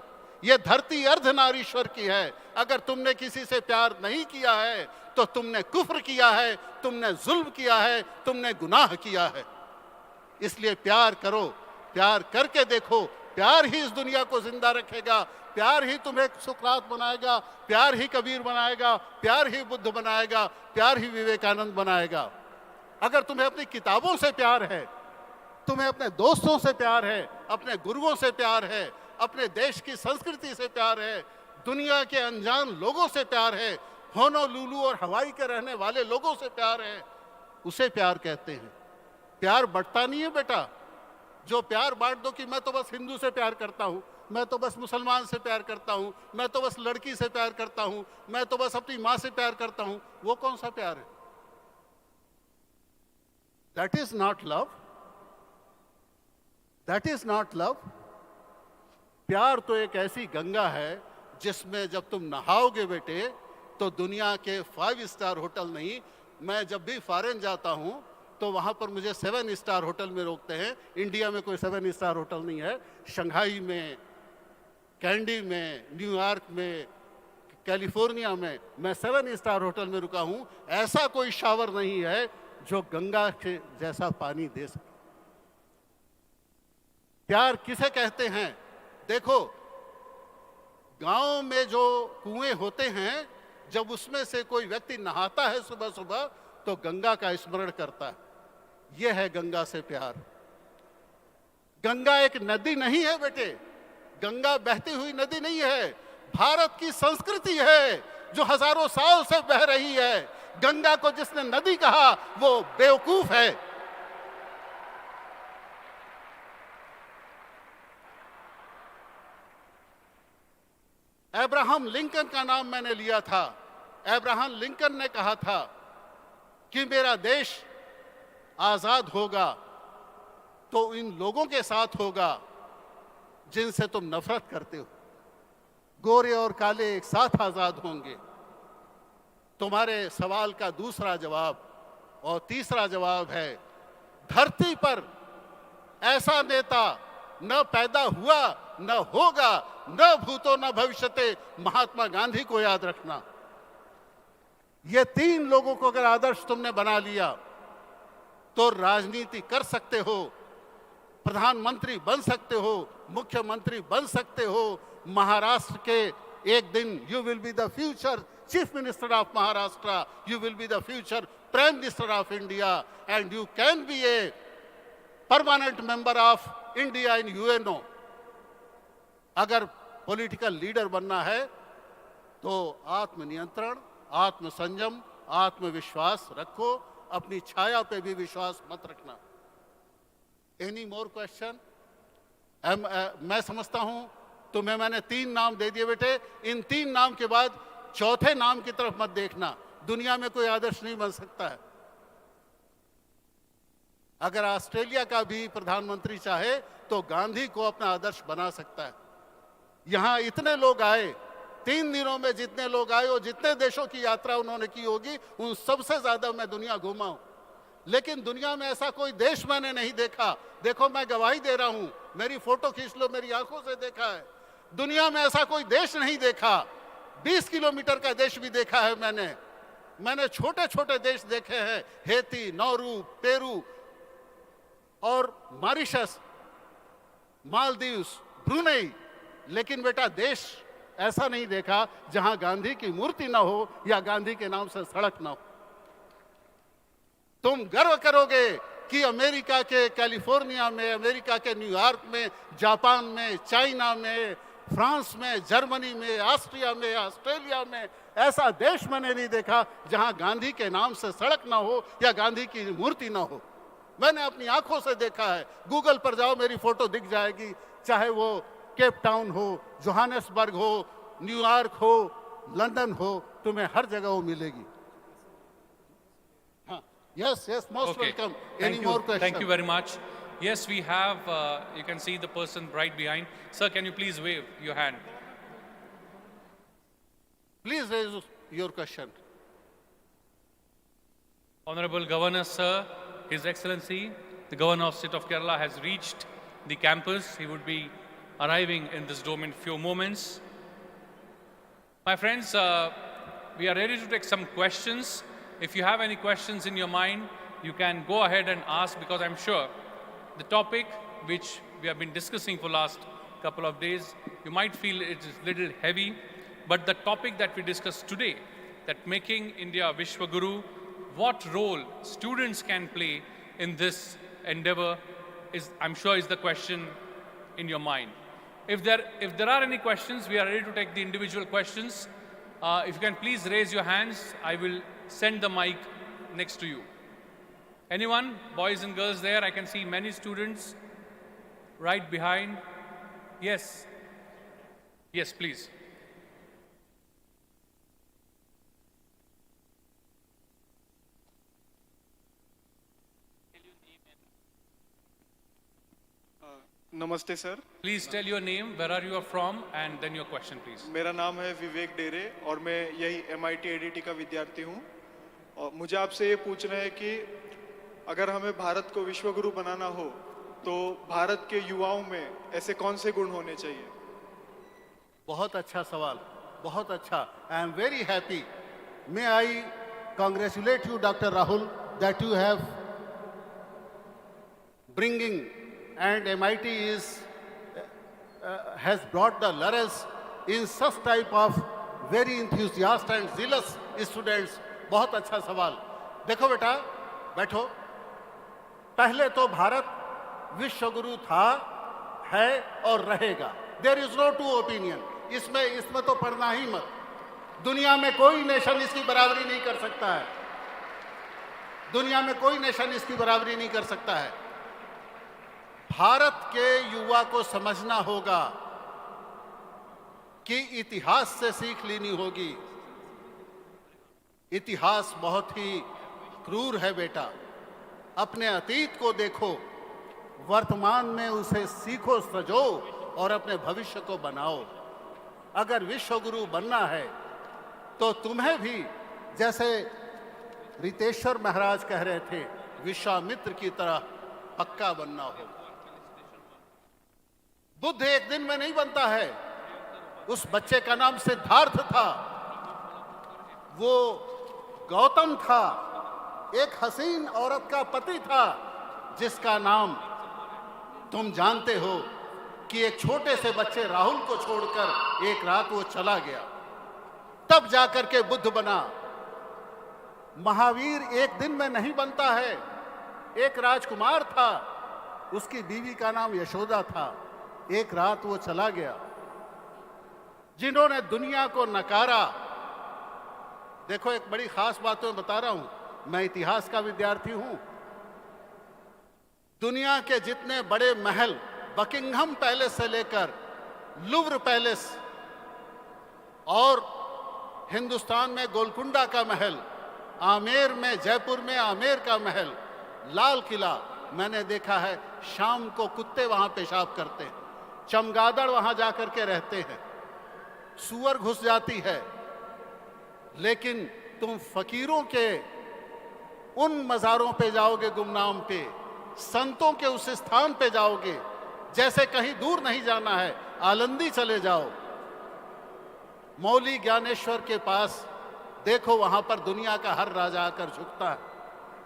ये धरती अर्धनारीश्वर की है। अगर तुमने किसी से प्यार नहीं किया है तो तुमने कुफ्र किया है, तुमने जुल्म किया है, तुमने गुनाह किया है। इसलिए प्यार करो, प्यार करके देखो, प्यार ही इस दुनिया को जिंदा रखेगा, प्यार ही तुम्हें सुकरात बनाएगा, प्यार ही कबीर बनाएगा, प्यार ही बुद्ध बनाएगा, प्यार ही विवेकानंद बनाएगा। अगर तुम्हें अपनी किताबों से प्यार है, तुम्हें अपने दोस्तों से प्यार है, अपने गुरुओं से प्यार है, अपने देश की संस्कृति से प्यार है, दुनिया के अनजान लोगों से प्यार है, होनोलुलु और हवाई के रहने वाले लोगों से प्यार है, उसे प्यार कहते हैं। प्यार बंटता नहीं है बेटा। जो प्यार बांट दो कि मैं तो बस हिंदू से प्यार करता हूं, मैं तो बस मुसलमान से प्यार करता हूं, मैं तो बस लड़की से प्यार करता हूं, मैं तो बस अपनी मां से प्यार करता हूं, वो कौन सा प्यार है? That is not love. That is not love. प्यार तो एक ऐसी गंगा है जिसमें जब तुम नहाओगे बेटे तो दुनिया के 5 स्टार होटल नहीं, मैं जब भी फॉरेन जाता हूं तो वहां पर मुझे 7 स्टार होटल में रोकते हैं। इंडिया में कोई 7 स्टार होटल नहीं है। शंघाई में, कैंडी में, न्यूयॉर्क में, कैलिफोर्निया में मैं 7 स्टार होटल में रुका हूं। ऐसा कोई शावर नहीं है जो गंगा के जैसा पानी दे सके। प्यार किसे कहते हैं? देखो, गांव में जो कुएं होते हैं, जब उसमें से कोई व्यक्ति नहाता है सुबह सुबह तो गंगा का स्मरण करता है। यह है गंगा से प्यार। गंगा एक नदी नहीं है बेटे, गंगा बहती हुई नदी नहीं है, भारत की संस्कृति है जो हजारों साल से बह रही है। गंगा को जिसने नदी कहा वो बेवकूफ है। अब्राहम लिंकन का नाम मैंने लिया था। अब्राहम लिंकन ने कहा था कि मेरा देश आजाद होगा तो इन लोगों के साथ होगा जिनसे तुम नफरत करते हो। गोरे और काले एक साथ आजाद होंगे। तुम्हारे सवाल का दूसरा जवाब और तीसरा जवाब है, धरती पर ऐसा नेता न पैदा हुआ, न होगा, न भूतो न भविष्यते। महात्मा गांधी को याद रखना। ये 3 लोगों को अगर आदर्श तुमने बना लिया तो राजनीति कर सकते हो, प्रधानमंत्री बन सकते हो, मुख्यमंत्री बन सकते हो। महाराष्ट्र के एक दिन you will be the future chief minister of Maharashtra, you will be the future prime minister of India and you can be a permanent member of India in UNO. अगर पॉलिटिकल लीडर बनना है तो आत्मनियंत्रण, आत्मसंयम, आत्मविश्वास रखो। अपनी छाया पे भी विश्वास मत रखना। Any more question? मैं समझता हूं तुम्हें मैंने 3 नाम दे दिए बेटे। इन 3 नाम के बाद चौथे नाम की तरफ मत देखना। दुनिया में कोई आदर्श नहीं बन सकता है। अगर ऑस्ट्रेलिया का भी प्रधानमंत्री चाहे तो गांधी को अपना आदर्श बना सकता है। यहां इतने लोग आए, 3 दिनों में जितने लोग आए और जितने देशों की यात्रा उन्होंने की होगी, उन सबसे ज्यादा मैं दुनिया घूमा हूं। लेकिन दुनिया में ऐसा कोई देश मैंने नहीं देखा, देखो मैं गवाही दे रहा हूं, मेरी फोटो खींच लो, मेरी आंखों से देखा है। दुनिया में ऐसा कोई देश नहीं देखा। 20 किलोमीटर का देश भी देखा है मैंने छोटे छोटे देश देखे हैं, हेती, नौरू, पेरू और मॉरिशस, मालदीव्स, ब्रुनेई। लेकिन बेटा देश ऐसा नहीं देखा जहां गांधी की मूर्ति ना हो या गांधी के नाम से सड़क ना हो। तुम गर्व करोगे कि अमेरिका के कैलिफोर्निया में, अमेरिका के न्यूयॉर्क में, जापान में, चाइना में, फ्रांस में, जर्मनी में, ऑस्ट्रिया में, ऑस्ट्रेलिया में ऐसा देश मैंने नहीं देखा जहां गांधी के नाम से सड़क ना हो या गांधी की मूर्ति ना हो। मैंने अपनी आंखों से देखा है। गूगल पर जाओ, मेरी फोटो दिख जाएगी, चाहे वो केप टाउन हो, जोहानिसबर्ग हो, न्यूयॉर्क हो, लंदन हो, तुम्हें हर जगह वो मिलेगी। हाँ, yes, most welcome. Any more questions? Thank you very much. Yes, we have, you can see the person right behind. Sir, can you please wave your hand? Please raise your question. Honorable Governor, sir, His Excellency, the Governor of State of Kerala has reached the campus. He would be arriving in this dome in few moments. My friends, we are ready to take some questions. If you have any questions in your mind, you can go ahead and ask, because I'm sure the topic which we have been discussing for last couple of days, you might feel it is little heavy, but the topic that we discussed today, that making India Vishwaguru, what role students can play in this endeavor is, I'm sure, is the question in your mind. If there are any questions, we are ready to take the individual questions. If you can please raise your hands, I will send the mic next to you. Anyone? Boys and girls there? I can see many students right behind. Yes. Yes, please. नमस्ते sir. Please tell your name, where are you from, and then your question, please. मेरा नाम है विवेक डेरे और मैं यही MIT ADT का विद्यार्थी हूँ। और मुझे आपसे ये पूछना है कि अगर हमें भारत को विश्वगुरु बनाना हो तो भारत के युवाओं में ऐसे कौन से गुण होने चाहिए? बहुत अच्छा सवाल, बहुत अच्छा। I am very happy. May I congratulate you, Dr. Rahul, that you have bringing and MIT has brought the laurels in such type of very enthusiastic and zealous students. बहुत अच्छा सवाल। देखो बेटा, बैठो। पहले तो भारत विश्वगुरु था, है और रहेगा। There is no two opinion. इसमें तो पढ़ना ही मत। दुनिया में कोई नेशन इसकी बराबरी नहीं कर सकता है। दुनिया में कोई नेशन इसकी बराबरी नहीं कर सकता है। भारत के युवा को समझना होगा कि इतिहास से सीख लेनी होगी। इतिहास बहुत ही क्रूर है बेटा। अपने अतीत को देखो, वर्तमान में उसे सीखो, सजो और अपने भविष्य को बनाओ। अगर विश्वगुरु बनना है तो तुम्हें भी, जैसे रितेश्वर महाराज कह रहे थे, विश्वामित्र की तरह पक्का बनना होगा। बुद्ध एक दिन में नहीं बनता है। उस बच्चे का नाम सिद्धार्थ था, वो गौतम था, एक हसीन औरत का पति था जिसका नाम तुम जानते हो कि एक छोटे से बच्चे राहुल को छोड़कर एक रात वो चला गया, तब जाकर के बुद्ध बना। महावीर एक दिन में नहीं बनता है। एक राजकुमार था, उसकी बीवी का नाम यशोदा था, एक रात वो चला गया। जिन्होंने दुनिया को नकारा, देखो एक बड़ी खास बात मैं बता रहा हूं, मैं इतिहास का विद्यार्थी हूं। दुनिया के जितने बड़े महल, बकिंघम पैलेस से लेकर लुव्र पैलेस और हिंदुस्तान में गोलकुंडा का महल, आमेर में, जयपुर में आमेर का महल, लाल किला, मैंने देखा है शाम को कुत्ते वहां पेशाब करते हैं, चमगादड़ वहां जाकर के रहते हैं, सूअर घुस जाती है। लेकिन तुम फकीरों के उन मज़ारों पे जाओगे, गुमनाम पे, संतों के उस स्थान पे जाओगे, जैसे कहीं दूर नहीं जाना है, आलंदी चले जाओ, मौली ज्ञानेश्वर के पास देखो, वहां पर दुनिया का हर राजा आकर झुकता है,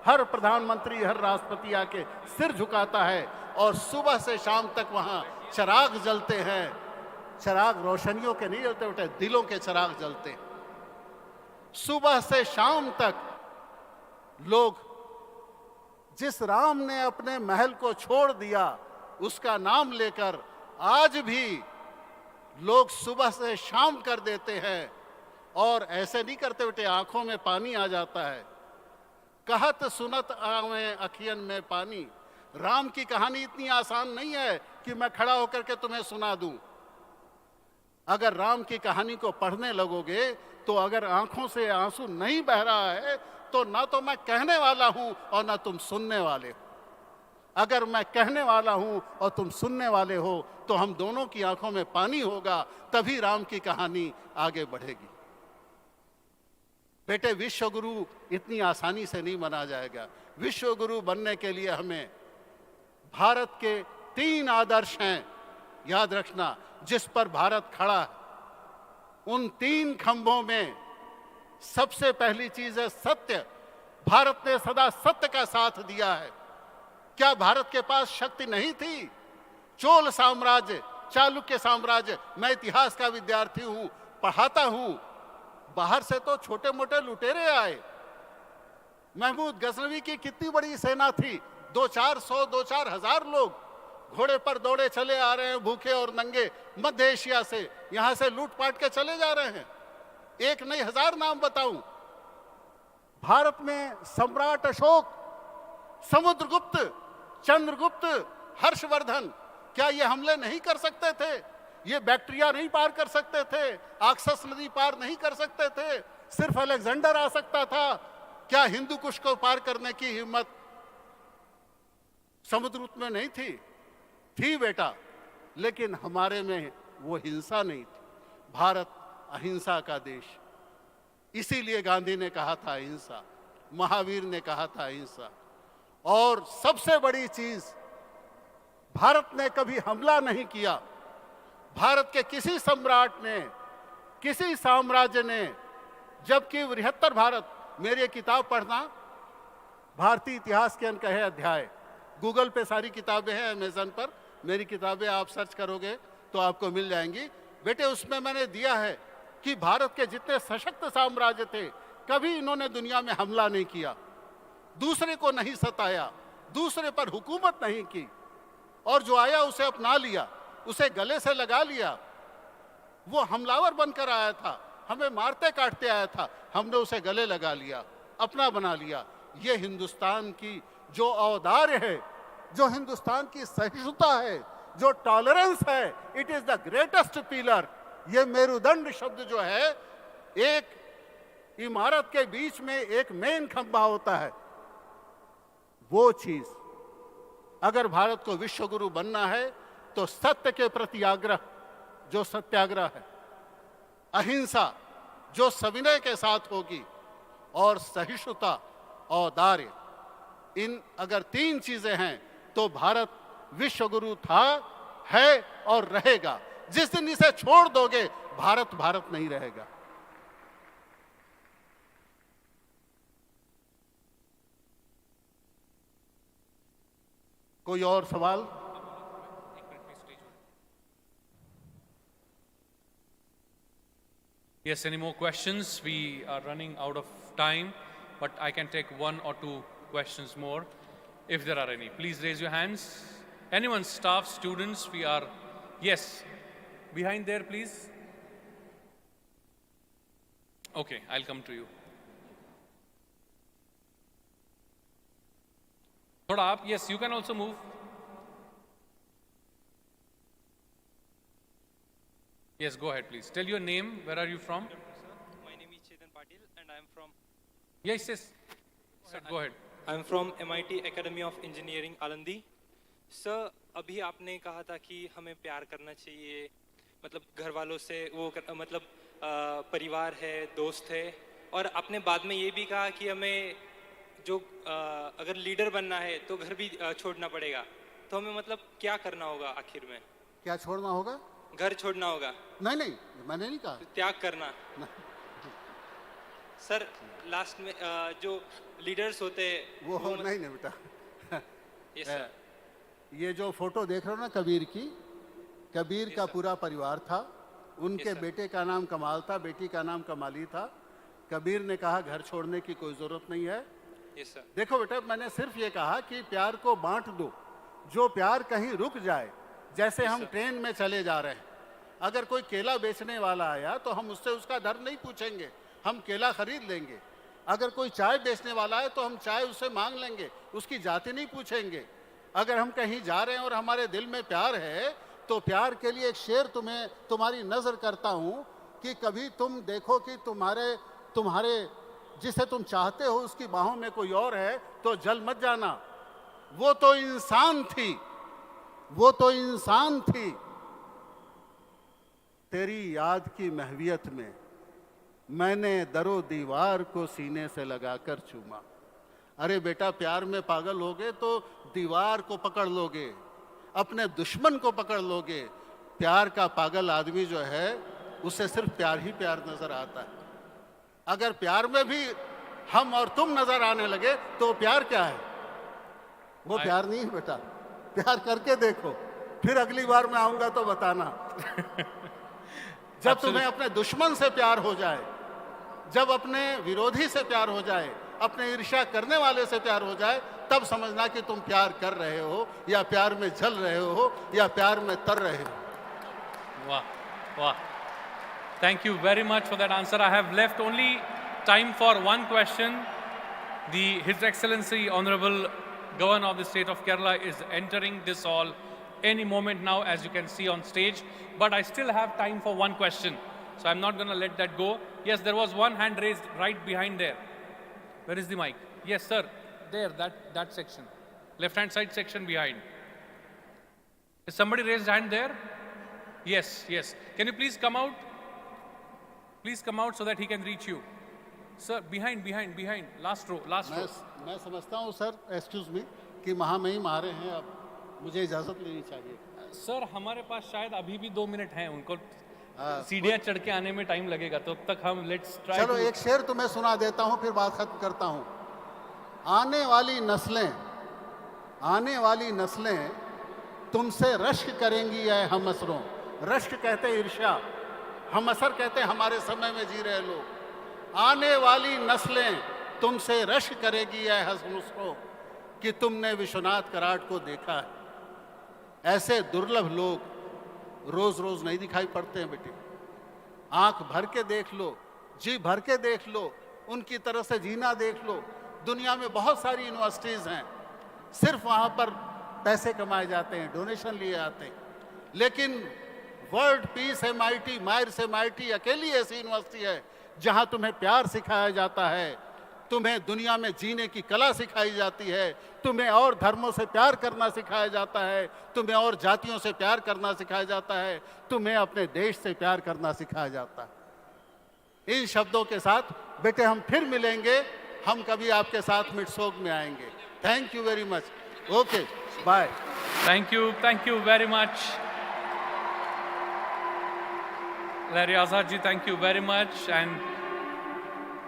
हर प्रधानमंत्री, हर राष्ट्रपति आके सिर झुकाता है, और सुबह से शाम तक वहां चिराग जलते हैं। चिराग रोशनियों के नहीं जलते बेटे, दिलों के चिराग जलते हैं। सुबह से शाम तक लोग जिस राम ने अपने महल को छोड़ दिया उसका नाम लेकर आज भी लोग सुबह से शाम कर देते हैं। और ऐसे नहीं करते बेटे, आंखों में पानी आ जाता है। कहत सुनत आवे अखियन में पानी। राम की कहानी इतनी आसान नहीं है कि मैं खड़ा होकर के तुम्हें सुना दूं। अगर राम की कहानी को पढ़ने लगोगे तो अगर आंखों से आंसू नहीं बह रहा है तो ना तो मैं कहने वाला हूं और ना तुम सुनने वाले हो। अगर मैं कहने वाला हूं और तुम सुनने वाले हो तो हम दोनों की आंखों में पानी होगा, तभी राम की कहानी आगे बढ़ेगी। बेटे, विश्व गुरु इतनी आसानी से नहीं बना जाएगा। विश्व गुरु बनने के लिए हमें भारत के 3 आदर्श हैं, याद रखना, जिस पर भारत खड़ा है। उन 3 खंभों में सबसे पहली चीज है सत्य। भारत ने सदा सत्य का साथ दिया है। क्या भारत के पास शक्ति नहीं थी? चोल साम्राज्य, चालुक्य साम्राज्य, मैं इतिहास का विद्यार्थी हूं, पढ़ाता हूं, बाहर से तो छोटे मोटे लुटेरे आए। महमूद गजनवी की कितनी बड़ी सेना थी, 2-4 हजार लोग घोड़े पर दौड़े चले आ रहे हैं, भूखे और नंगे, मध्य एशिया से, यहां से लूटपाट के चले जा रहे हैं। एक नहीं, 1000 नाम बताऊं। भारत में सम्राट अशोक, समुद्रगुप्त, चंद्रगुप्त, हर्षवर्धन, क्या ये हमले नहीं कर सकते थे? ये बैक्टीरिया नहीं पार कर सकते थे? आक्सस नदी पार नहीं कर सकते थे? सिर्फ अलेक्जेंडर आ सकता था? क्या हिंदू कुश को पार करने की हिम्मत समुद्रगुप्त में नहीं थी? थी बेटा, लेकिन हमारे में वो हिंसा नहीं थी। भारत अहिंसा का देश, इसीलिए गांधी ने कहा था अहिंसा, महावीर ने कहा था अहिंसा। और सबसे बड़ी चीज, भारत ने कभी हमला नहीं किया। भारत के किसी सम्राट ने, किसी साम्राज्य ने, जबकि बृहत्तर भारत, मेरी एक किताब पढ़ना, भारतीय इतिहास के अनकहे अध्याय, गूगल पे सारी किताबें हैं, अमेजन पर मेरी किताबें आप सर्च करोगे तो आपको मिल जाएंगी। बेटे, उसमें मैंने दिया है कि भारत के जितने सशक्त साम्राज्य थे, कभी इन्होंने दुनिया में हमला नहीं किया, दूसरे को नहीं सताया, दूसरे पर हुकूमत नहीं की, और जो आया उसे अपना लिया, उसे गले से लगा लिया। वो हमलावर बनकर आया था, हमें मारते काटते आया था, हमने उसे गले लगा लिया, अपना बना लिया। ये हिंदुस्तान की जो औदार्य है, जो हिंदुस्तान की सहिष्णुता है, जो टॉलरेंस है, it is the greatest pillar. ये मेरुदंड शब्द जो है, एक इमारत के बीच में एक मेन खंभा होता है, वो चीज अगर भारत को विश्व गुरु बनना है तो सत्य के प्रति आग्रह, जो सत्याग्रह है, अहिंसा जो सविनय के साथ होगी, और सहिष्णुता, औदार्य, इन अगर 3 चीजें हैं तो भारत विश्व गुरु था, है और रहेगा। जिस दिन इसे छोड़ दोगे, भारत भारत नहीं रहेगा। कोई और सवाल? Yes, any more questions? We are running out of time, but I can take 1 or 2 questions more if there are any. Please raise your hands. Anyone, staff, students, we are, yes, behind there, please. Okay, I'll come to you. Thoda up, yes, you can also move. Yes, go ahead, please. Tell your name, where are you from? My name is Chetan Patil and I am from Yes, yes. Sir, go ahead. I'm from MIT Academy of Engineering, Alandi. Sir, अभी आपने कहा था कि हमें प्यार करना चाहिए, मतलब घर वालों से मतलब परिवार है, दोस्त है, और आपने बाद में ये भी कहा कि हमें जो अगर लीडर बनना है तो घर भी छोड़ना पड़ेगा. तो हमें मतलब क्या करना होगा आखिर में? क्या छोड़ना होगा? घर छोड़ना होगा. नहीं नहीं, मैंने नहीं कहा. त्याग करना. सर, लास्ट में जो लीडर्स होते हैं वो नहीं नहीं बेटा. Yes sir. ये जो फोटो देख रहे हो ना कबीर की, कबीर का पूरा परिवार था. उनके बेटे का नाम कमाल था, बेटी का नाम कमाली था. कबीर ने कहा घर छोड़ने की कोई जरूरत नहीं है. Yes sir. देखो बेटा, मैंने सिर्फ ये कहा कि प्यार को बांट दो. जो प्यार कहीं रुक जाए, जैसे हम ट्रेन में चले जा रहे हैं, अगर कोई केला बेचने वाला आया तो हम उससे उसका धर्म नहीं पूछेंगे, हम केला खरीद लेंगे. अगर कोई चाय बेचने वाला है तो हम चाय उससे मांग लेंगे, उसकी जाति नहीं पूछेंगे. अगर हम कहीं जा रहे हैं और हमारे दिल में प्यार है तो प्यार के लिए एक शेर तुम्हारी नजर करता हूं कि कभी तुम देखो कि तुम्हारे जिसे तुम चाहते हो उसकी बाहों में कोई और है तो जल मत जाना. वो तो इंसान थी, वो तो इंसान थी. तेरी याद की महवियत में मैंने दरो दीवार को सीने से लगाकर चूमा. अरे बेटा, प्यार में पागल होगे तो दीवार को पकड़ लोगे, अपने दुश्मन को पकड़ लोगे. प्यार का पागल आदमी जो है उसे सिर्फ प्यार ही प्यार नजर आता है. अगर प्यार में भी हम और तुम नजर आने लगे तो प्यार क्या है? वो प्यार नहीं है बेटा. प्यार करके देखो, फिर अगली बार मैं आऊंगा तो बताना. जब तुम्हें अपने दुश्मन से प्यार हो जाए, जब अपने विरोधी से प्यार हो जाए, अपने ईर्ष्या करने वाले से प्यार हो जाए, तब समझना कि तुम प्यार कर रहे हो या प्यार में जल रहे हो या प्यार में तर रहे हो. वाह वाह. Thank you very much for that answer. I have left only time for one question. His Excellency Honorable Governor of the State of Kerala is entering this hall any moment now, as you can see on stage. But I still have time for one question, so I'm not going to let that go. Yes, there was one hand raised right behind there. Where is the mic? Yes, sir. There, that section. Left-hand side section behind. Is somebody raised hand there? Yes, yes. Can you please come out? Please come out so that he can reach you. Sir, behind, last row. मैं समझता हूँ sir, excuse me, कि महामहिम आ रहे हैं. अब मुझे इजाजत लेनी चाहिए. सर, हमारे पास शायद अभी भी 2 मिनट हैं. उनको सीढ़ियाँ चढ़ के आने में टाइम लगेगा, तो तब तक हम लेट्स ट्राई. चलो एक शेर तुम्हें सुना देता हूँ, फिर बात खत्म करता हूँ. आने वाली नस्लें तुमसे रश्क करेंगी ऐ हम असरों. रश्क कहते ईर्ष्या, हम असर कहते हमारे समय में जी रहे लोग. आने वाली नस्लें तुमसे रश्क करेगी ऐ हम असरों कि तुमने विश्वनाथ कराट को देखा है. ऐसे दुर्लभ लोग रोज रोज नहीं दिखाई पड़ते हैं बेटे. आंख भर के देख लो, जी भर के देख लो, उनकी तरह से जीना देख लो. दुनिया में बहुत सारी यूनिवर्सिटीज हैं, सिर्फ वहां पर पैसे कमाए जाते हैं, डोनेशन लिए जाते हैं. लेकिन world peace MIT, MAEER's MIT अकेली ऐसी यूनिवर्सिटी है जहां तुम्हें प्यार सिखाया जाता है, तुम्हें दुनिया में जीने की कला सिखाई जाती है, तुम्हें और धर्मों से प्यार करना सिखाया जाता है, तुम्हें और जातियों से प्यार करना सिखाया जाता है, तुम्हें अपने देश से प्यार करना सिखाया जाता है. इन शब्दों के साथ बेटे हम फिर मिलेंगे, हम कभी आपके साथ मिटसोग में आएंगे. Thank you very much. Okay, bye. Thank you very much. Larry Azad ji, thank you very much. And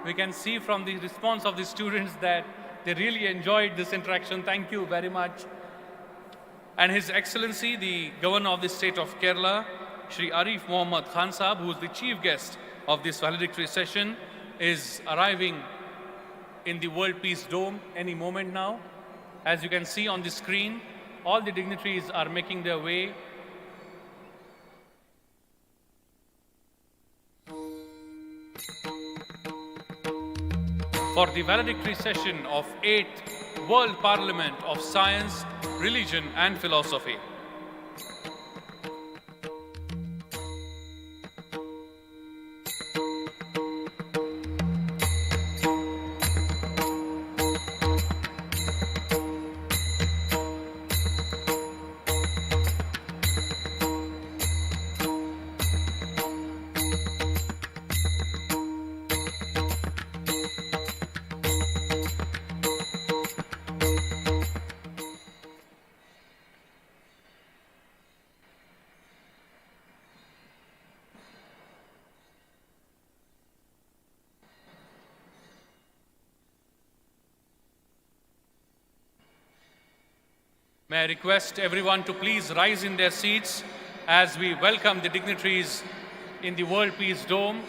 we can see from the response of the students that they really enjoyed this interaction. Thank you very much. And His Excellency, the Governor of the State of Kerala, Shri Arif Mohammad Khan Sahab, who is the chief guest of this valedictory session, is arriving in the World Peace Dome any moment now. As you can see on the screen, all the dignitaries are making their way. For the valedictory session of 8th World Parliament of Science, Religion and Philosophy. May I request everyone to please rise in their seats as we welcome the dignitaries in the World Peace Dome.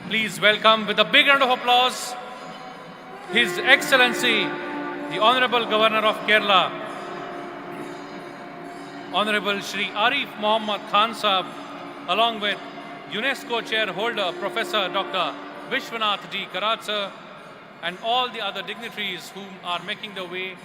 Please welcome with a big round of applause His Excellency, the Honorable Governor of Kerala, Honorable Shri Arif Mohammad Khan Sahab, along with UNESCO Chair Holder Professor Dr. Vishwanath D. Karad sir, and all the other dignitaries whom are making their way.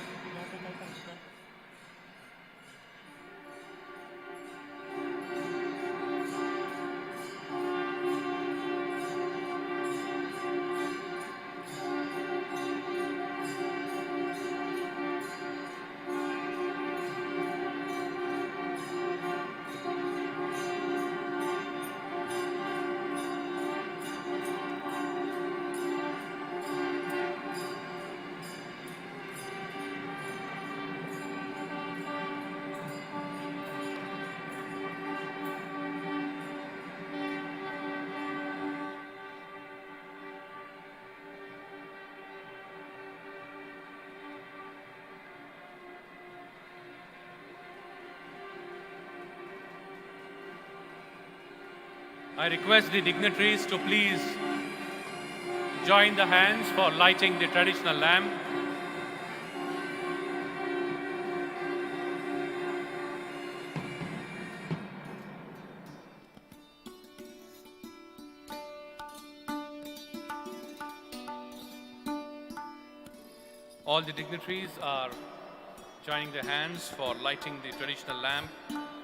I request the dignitaries to please join the hands for lighting the traditional lamp. All the dignitaries are joining their hands for lighting the traditional lamp,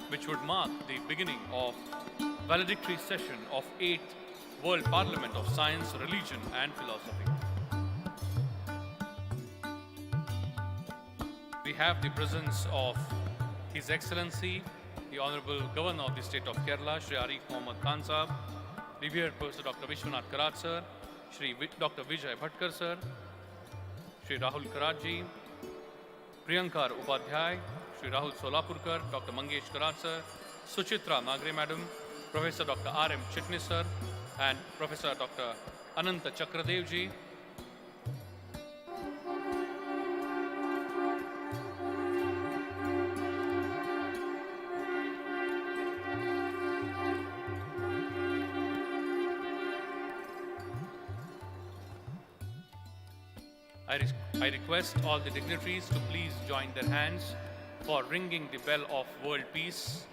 which would mark the beginning of Valedictory session of 8th World Parliament of Science, Religion and Philosophy. We have the presence of His Excellency, the Honorable Governor of the State of Kerala, Shri Arif Mohammad Khan Sahab, revered Professor Dr. Vishwanath Karad sir, Shri Dr. Vijay Bhatkar sir, Shri Rahul Karad ji, Priyankar Upadhyay, Shri Rahul Solapurkar, Dr. Mangesh Karad sir, Suchitra Nagre madam, Professor Dr. R.M. Chitnis sir, and Professor Dr. Ananta Chakradev ji. I request all the dignitaries to please join their hands for ringing the bell of world peace.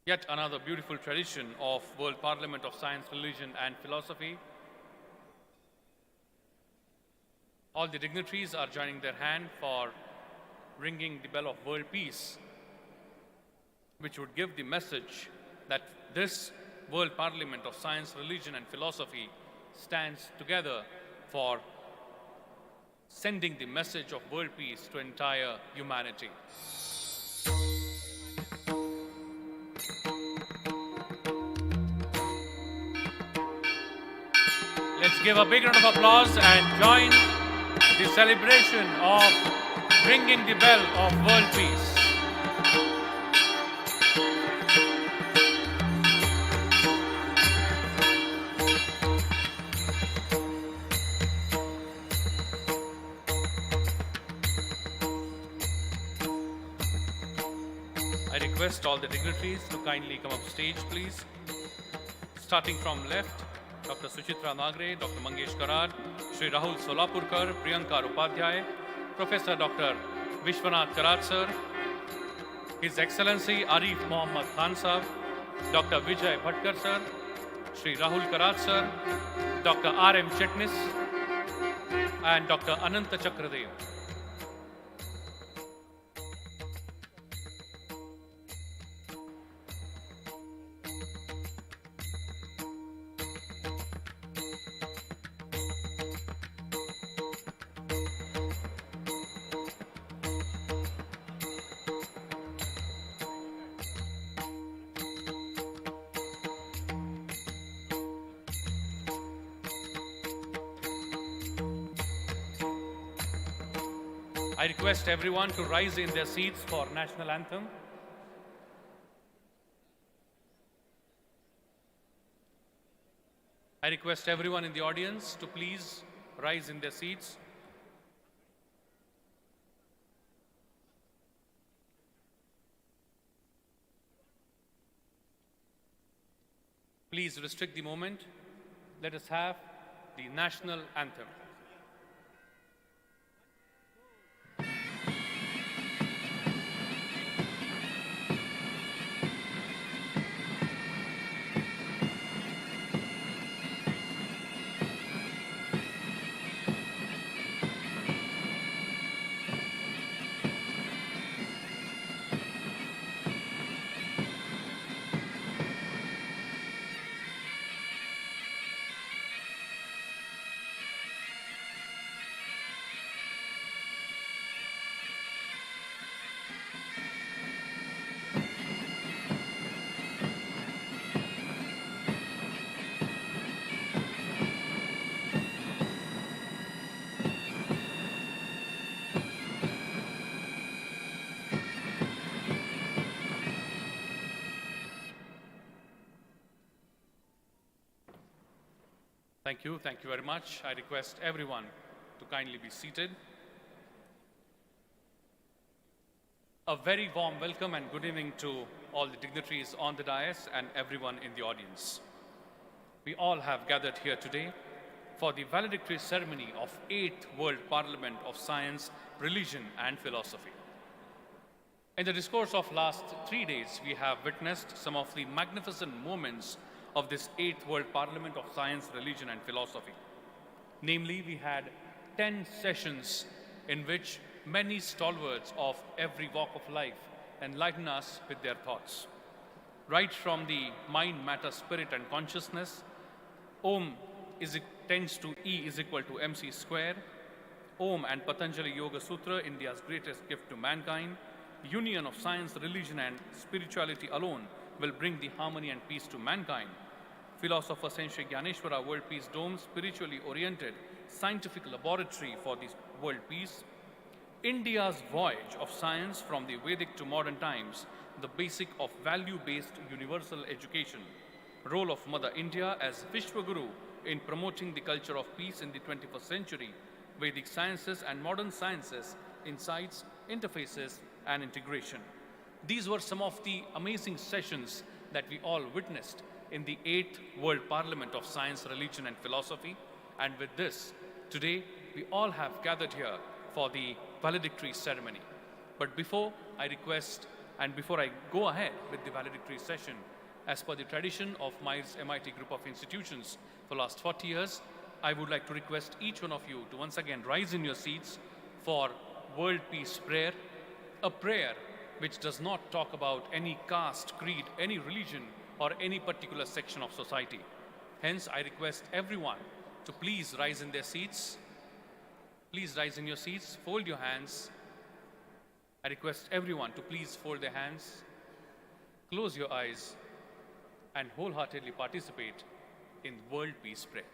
Yet another beautiful tradition of World Parliament of Science, Religion and Philosophy. All the dignitaries are joining their hand for ringing the bell of world peace, which would give the message that this World Parliament of Science, Religion and Philosophy stands together for sending the message of world peace to entire humanity. Let's give a big round of applause and join the celebration of ringing the bell of world peace. I request all the dignitaries to kindly come up stage, please. Starting from left, Dr. Suchitra Nagre, Dr. Mangesh Karad, Shri Rahul Solapurkar, Priyankar Upadhyay, Professor Dr. Vishwanath Karad sir, His Excellency Arif Mohammad Khan Sahab, Dr. Vijay Bhatkar sir, Shri Rahul Karad sir, Dr. R.M. Chitnis, and Dr. Ananta Chakradev. I request everyone to rise in their seats for national anthem. I request everyone in the audience to please rise in their seats. Please restrict the moment. Let us have the national anthem. Thank you very much. I request everyone to kindly be seated. A very warm welcome and good evening to all the dignitaries on the dais and everyone in the audience. We all have gathered here today for the valedictory ceremony of 8th World Parliament of Science, Religion and Philosophy. In the discourse of last 3 days, we have witnessed some of the magnificent moments of this 8th World Parliament of Science, Religion and Philosophy. Namely, we had 10 sessions in which many stalwarts of every walk of life enlighten us with their thoughts. Right from the mind, matter, spirit and consciousness, Om tends to E is equal to MC square, Om and Patanjali Yoga Sutra, India's greatest gift to mankind, union of science, religion and spirituality alone will bring the harmony and peace to mankind. Philosopher Saint Shri Gyaneshwara World Peace Dome, spiritually oriented scientific laboratory for the world peace. India's voyage of science from the Vedic to modern times, the basic of value-based universal education. Role of Mother India as Vishwaguru in promoting the culture of peace in the 21st century. Vedic sciences and modern sciences, insights, interfaces and integration. These were some of the amazing sessions that we all witnessed in the 8th World Parliament of Science, Religion and Philosophy. And with this, today we all have gathered here for the valedictory ceremony. But before I request and before I go ahead with the valedictory session, as per the tradition of MIRE's MIT group of institutions for the last 40 years, I would like to request each one of you to once again rise in your seats for World Peace Prayer, a prayer which does not talk about any caste, creed, any religion, or any particular section of society. Hence, I request everyone to please rise in their seats. Please rise in your seats, fold your hands. I request everyone to please fold their hands, close your eyes, and wholeheartedly participate in World Peace Prayer.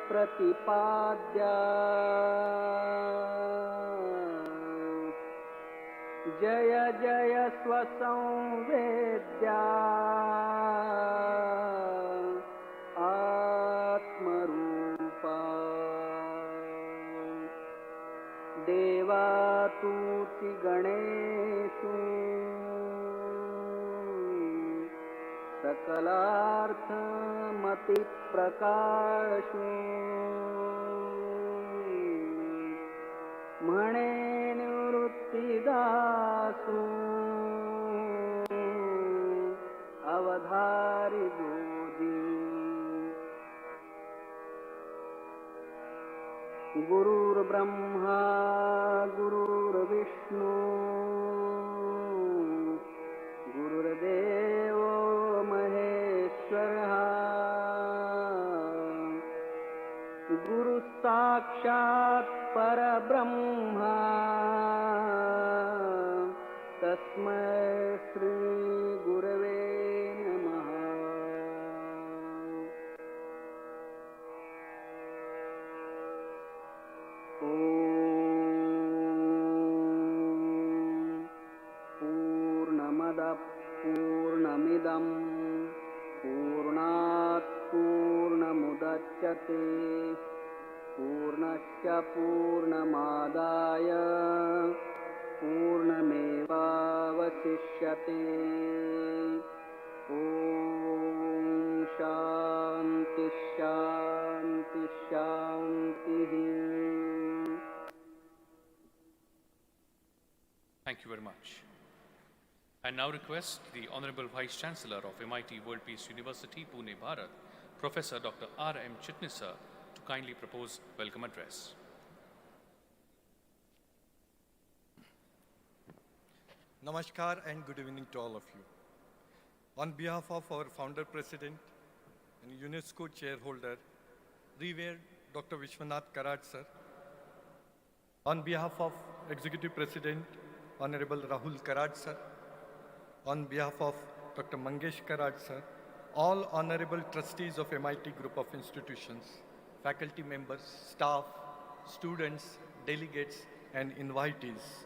प्रतिपाद्या जय जय स्वसंवेद्या आत्मरूपा देवातुति गणेषु सकलार्थमति प्रकाशु म्हणे निवृत्तिदासु अवधारि बोधि गुरुर्ब्रह्मा गुरुर्विष्णु गुरुर्देवो महेश्वरः गुरु साक्षात् परब्रह्मा तस्मै श्री गुरवे नमः। पूर्णमदः पूर्णमिदं पूर्णात् पूर्णमुदच्यते पूर्णस्य पूर्णमादाय पूर्णमेवावशिष्यते। ॐ शान्ति शान्ति शान्तिः। Thank you very much. I now request the Honorable Vice Chancellor of MIT World Peace University, Pune, Bharat, Professor Dr. R.M. Chitnisar, to kindly propose welcome address. Namaskar and good evening to all of you. On behalf of our founder president and UNESCO chairholder, revered Dr. Vishwanath Karad sir, on behalf of Executive President Honorable Rahul Karad sir, on behalf of Dr. Mangesh Karad sir, all honorable trustees of MIT Group of Institutions, faculty members, staff, students, delegates, and invitees.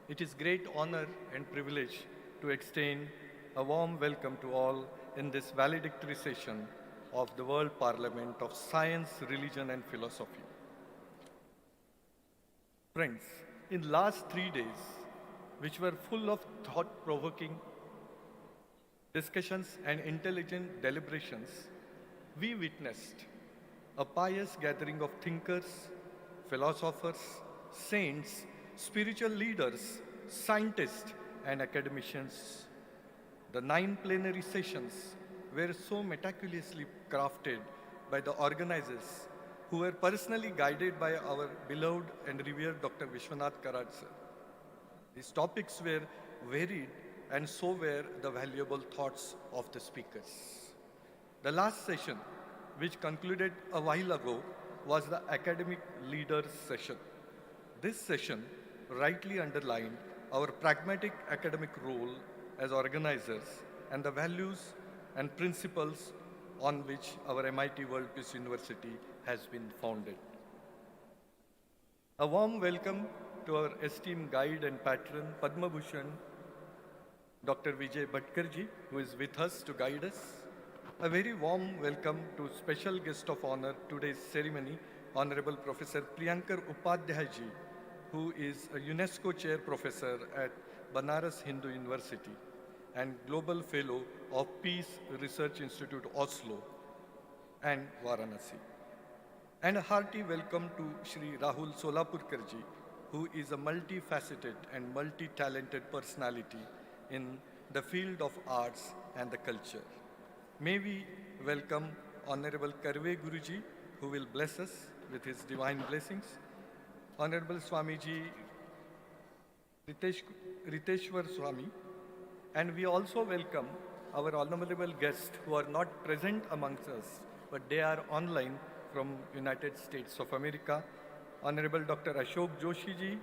It is great honor and privilege to extend a warm welcome to all in this valedictory session of the World Parliament of Science, Religion, and Philosophy. Friends, in last 3 days, which were full of thought-provoking discussions and intelligent deliberations, we witnessed a pious gathering of thinkers, philosophers, saints, spiritual leaders, scientists, and academicians. The 9 plenary sessions were so meticulously crafted by the organizers who were personally guided by our beloved and revered Dr. Vishwanath Karad sir. These topics were varied and so were the valuable thoughts of the speakers. The last session, which concluded a while ago, was the academic leaders session. This session rightly underlined our pragmatic academic role as organizers and the values and principles on which our MIT World Peace University has been founded. A warm welcome to our esteemed guide and patron, Padma Bhushan, Dr. Vijay Bhatkarji, who is with us to guide us. A very warm welcome to special guest of honor today's ceremony, Honorable Professor Priyankar Upadhyayji, who is a UNESCO Chair Professor at Banaras Hindu University and Global Fellow of Peace Research Institute, Oslo and Varanasi. And a hearty welcome to Shri Rahul Solapurkarji, who is a multifaceted and multi-talented personality in the field of arts and the culture. May we welcome Honorable Karve Guruji, who will bless us with his divine blessings. Honorable Swamiji Riteshwar Swami, and we also welcome our honorable guests who are not present amongst us, but they are online from United States of America. Honorable Dr. Ashok Joshi ji,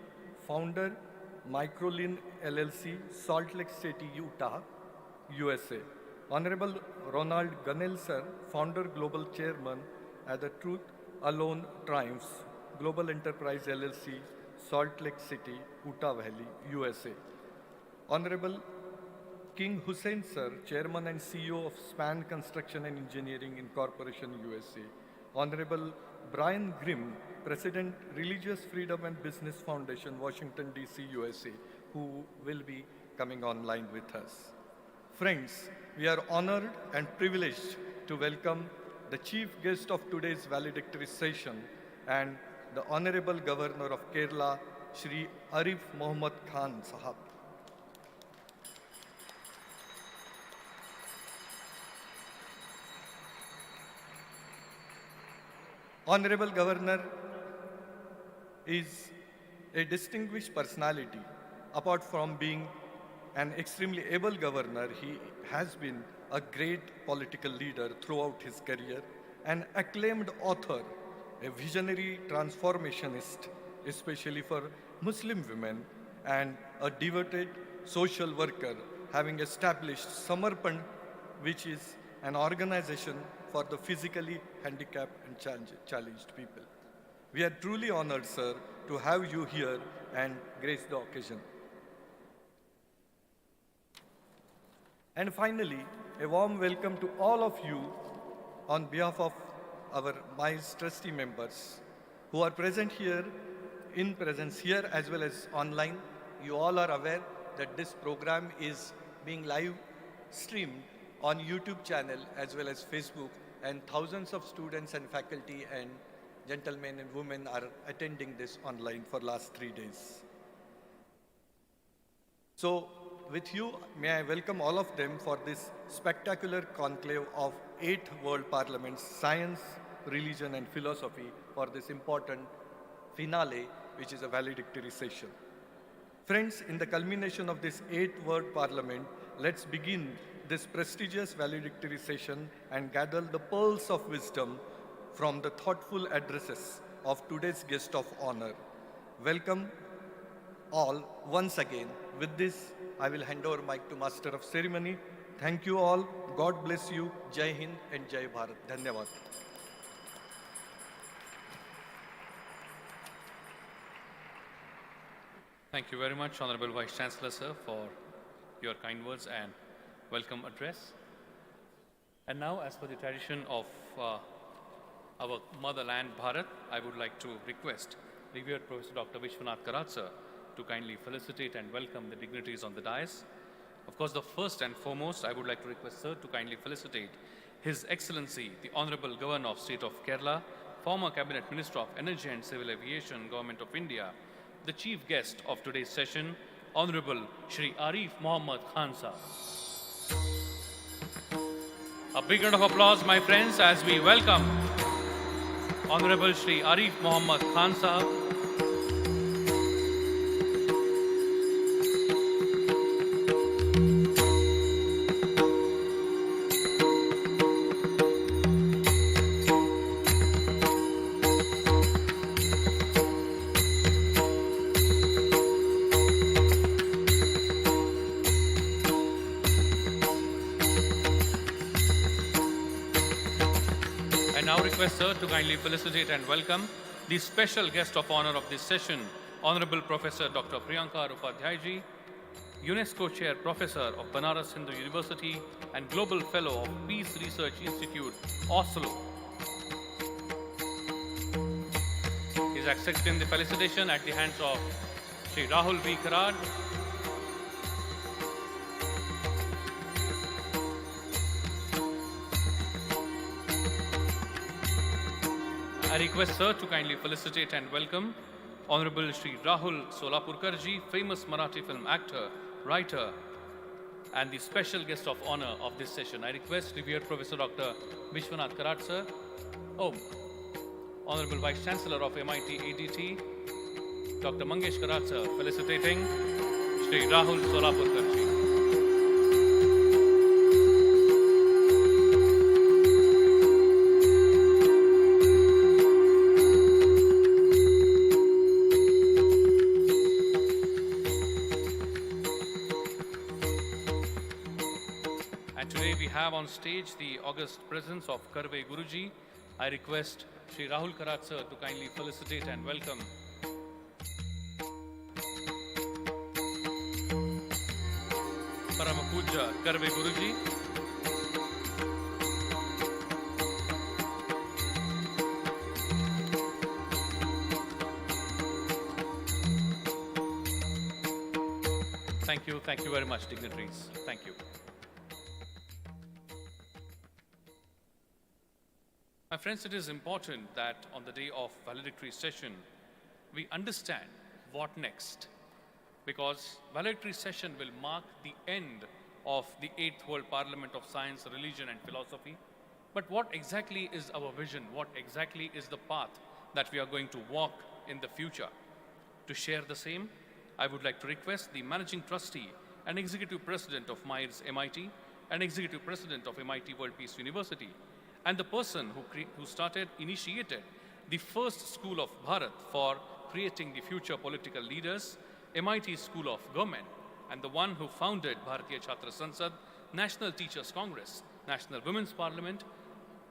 founder, Microlin LLC, Salt Lake City, Utah, USA. Honorable Ronald Gunnell sir, founder, global chairman at the Truth Alone Triumphs, Global Enterprise LLC, Salt Lake City, Utah Valley, USA. Honorable King Hussain sir, chairman and CEO of Span Construction and Engineering Incorporation, USA. Honorable Brian Grimm, President, Religious Freedom and Business Foundation, Washington, D.C., USA, who will be coming online with us. Friends, we are honored and privileged to welcome the chief guest of today's valedictory session and the Honorable Governor of Kerala, Shri Arif Mohammad Khan Sahab. Honorable Governor is a distinguished personality. Apart from being an extremely able governor, he has been a great political leader throughout his career, an acclaimed author, a visionary transformationist, especially for Muslim women, and a devoted social worker, having established Samarpan, which is an organization for the physically handicapped and challenged people. We are truly honored, sir, to have you here and grace the occasion. And finally, a warm welcome to all of you on behalf of our MICE trustee members who are present here, in presence here as well as online. You all are aware that this program is being live streamed on YouTube channel as well as Facebook, and thousands of students and faculty and gentlemen and women are attending this online for last 3 days. So, with you, may I welcome all of them for this spectacular conclave of 8 world parliaments, science, religion and philosophy, for this important finale, which is a valedictory session. Friends, in the culmination of this 8th world parliament, let's begin this prestigious valedictory session and gather the pearls of wisdom from the thoughtful addresses of today's guest of honor. Welcome all once again. With this, I will hand over mic to Master of Ceremony. Thank you all. God bless you. Jai Hind and Jai Bharat. Dhanyavad. Thank you very much, Honorable Vice Chancellor, sir, for your kind words and welcome address. And now, as per the tradition of our motherland, Bharat, I would like to request revered Professor Dr. Vishwanath Karat, sir, to kindly felicitate and welcome the dignitaries on the dais. Of course, the first and foremost, I would like to request, sir, to kindly felicitate His Excellency, the Honorable Governor of State of Kerala, former Cabinet Minister of Energy and Civil Aviation, Government of India, the chief guest of today's session, Honorable Shri Arif Mohammad Khan Sahab. A big round of applause, my friends, as we welcome Honorable Shri Arif Mohammad Khan Sahab. Sir, to kindly felicitate and welcome the special guest of honor of this session, Honorable Professor Dr. Priyanka Upadhyay, UNESCO Chair Professor of Banaras Hindu University and Global Fellow of Peace Research Institute, Oslo. He is accepting the felicitation at the hands of Shri Rahul V. Karad. I request, sir, to kindly felicitate and welcome Honorable Shri Rahul Solapurkarji, famous Marathi film actor, writer, and the special guest of honor of this session. I request revered Professor Dr. Vishwanath Karat, sir. Honorable Vice Chancellor of MIT ADT, Dr. Mangesh Karat, sir, felicitating Shri Rahul Solapurkarji. On stage the august presence of Karve Guruji. I request Shri Rahul Karat, sir, to kindly felicitate and welcome Parama Puja Karve Guruji. Thank you very much, dignitaries. Thank you. My friends, it is important that on the day of valedictory session, we understand what next, because valedictory session will mark the end of the 8th World Parliament of Science, Religion and Philosophy. But what exactly is our vision? What exactly is the path that we are going to walk in the future? To share the same, I would like to request the Managing Trustee and Executive President of MIRES MIT and Executive President of MIT World Peace University, and the person who initiated the first school of Bharat for creating the future political leaders, MIT School of Government, and the one who founded Bharatiya Chhatra Sansad, National Teachers Congress, National Women's Parliament,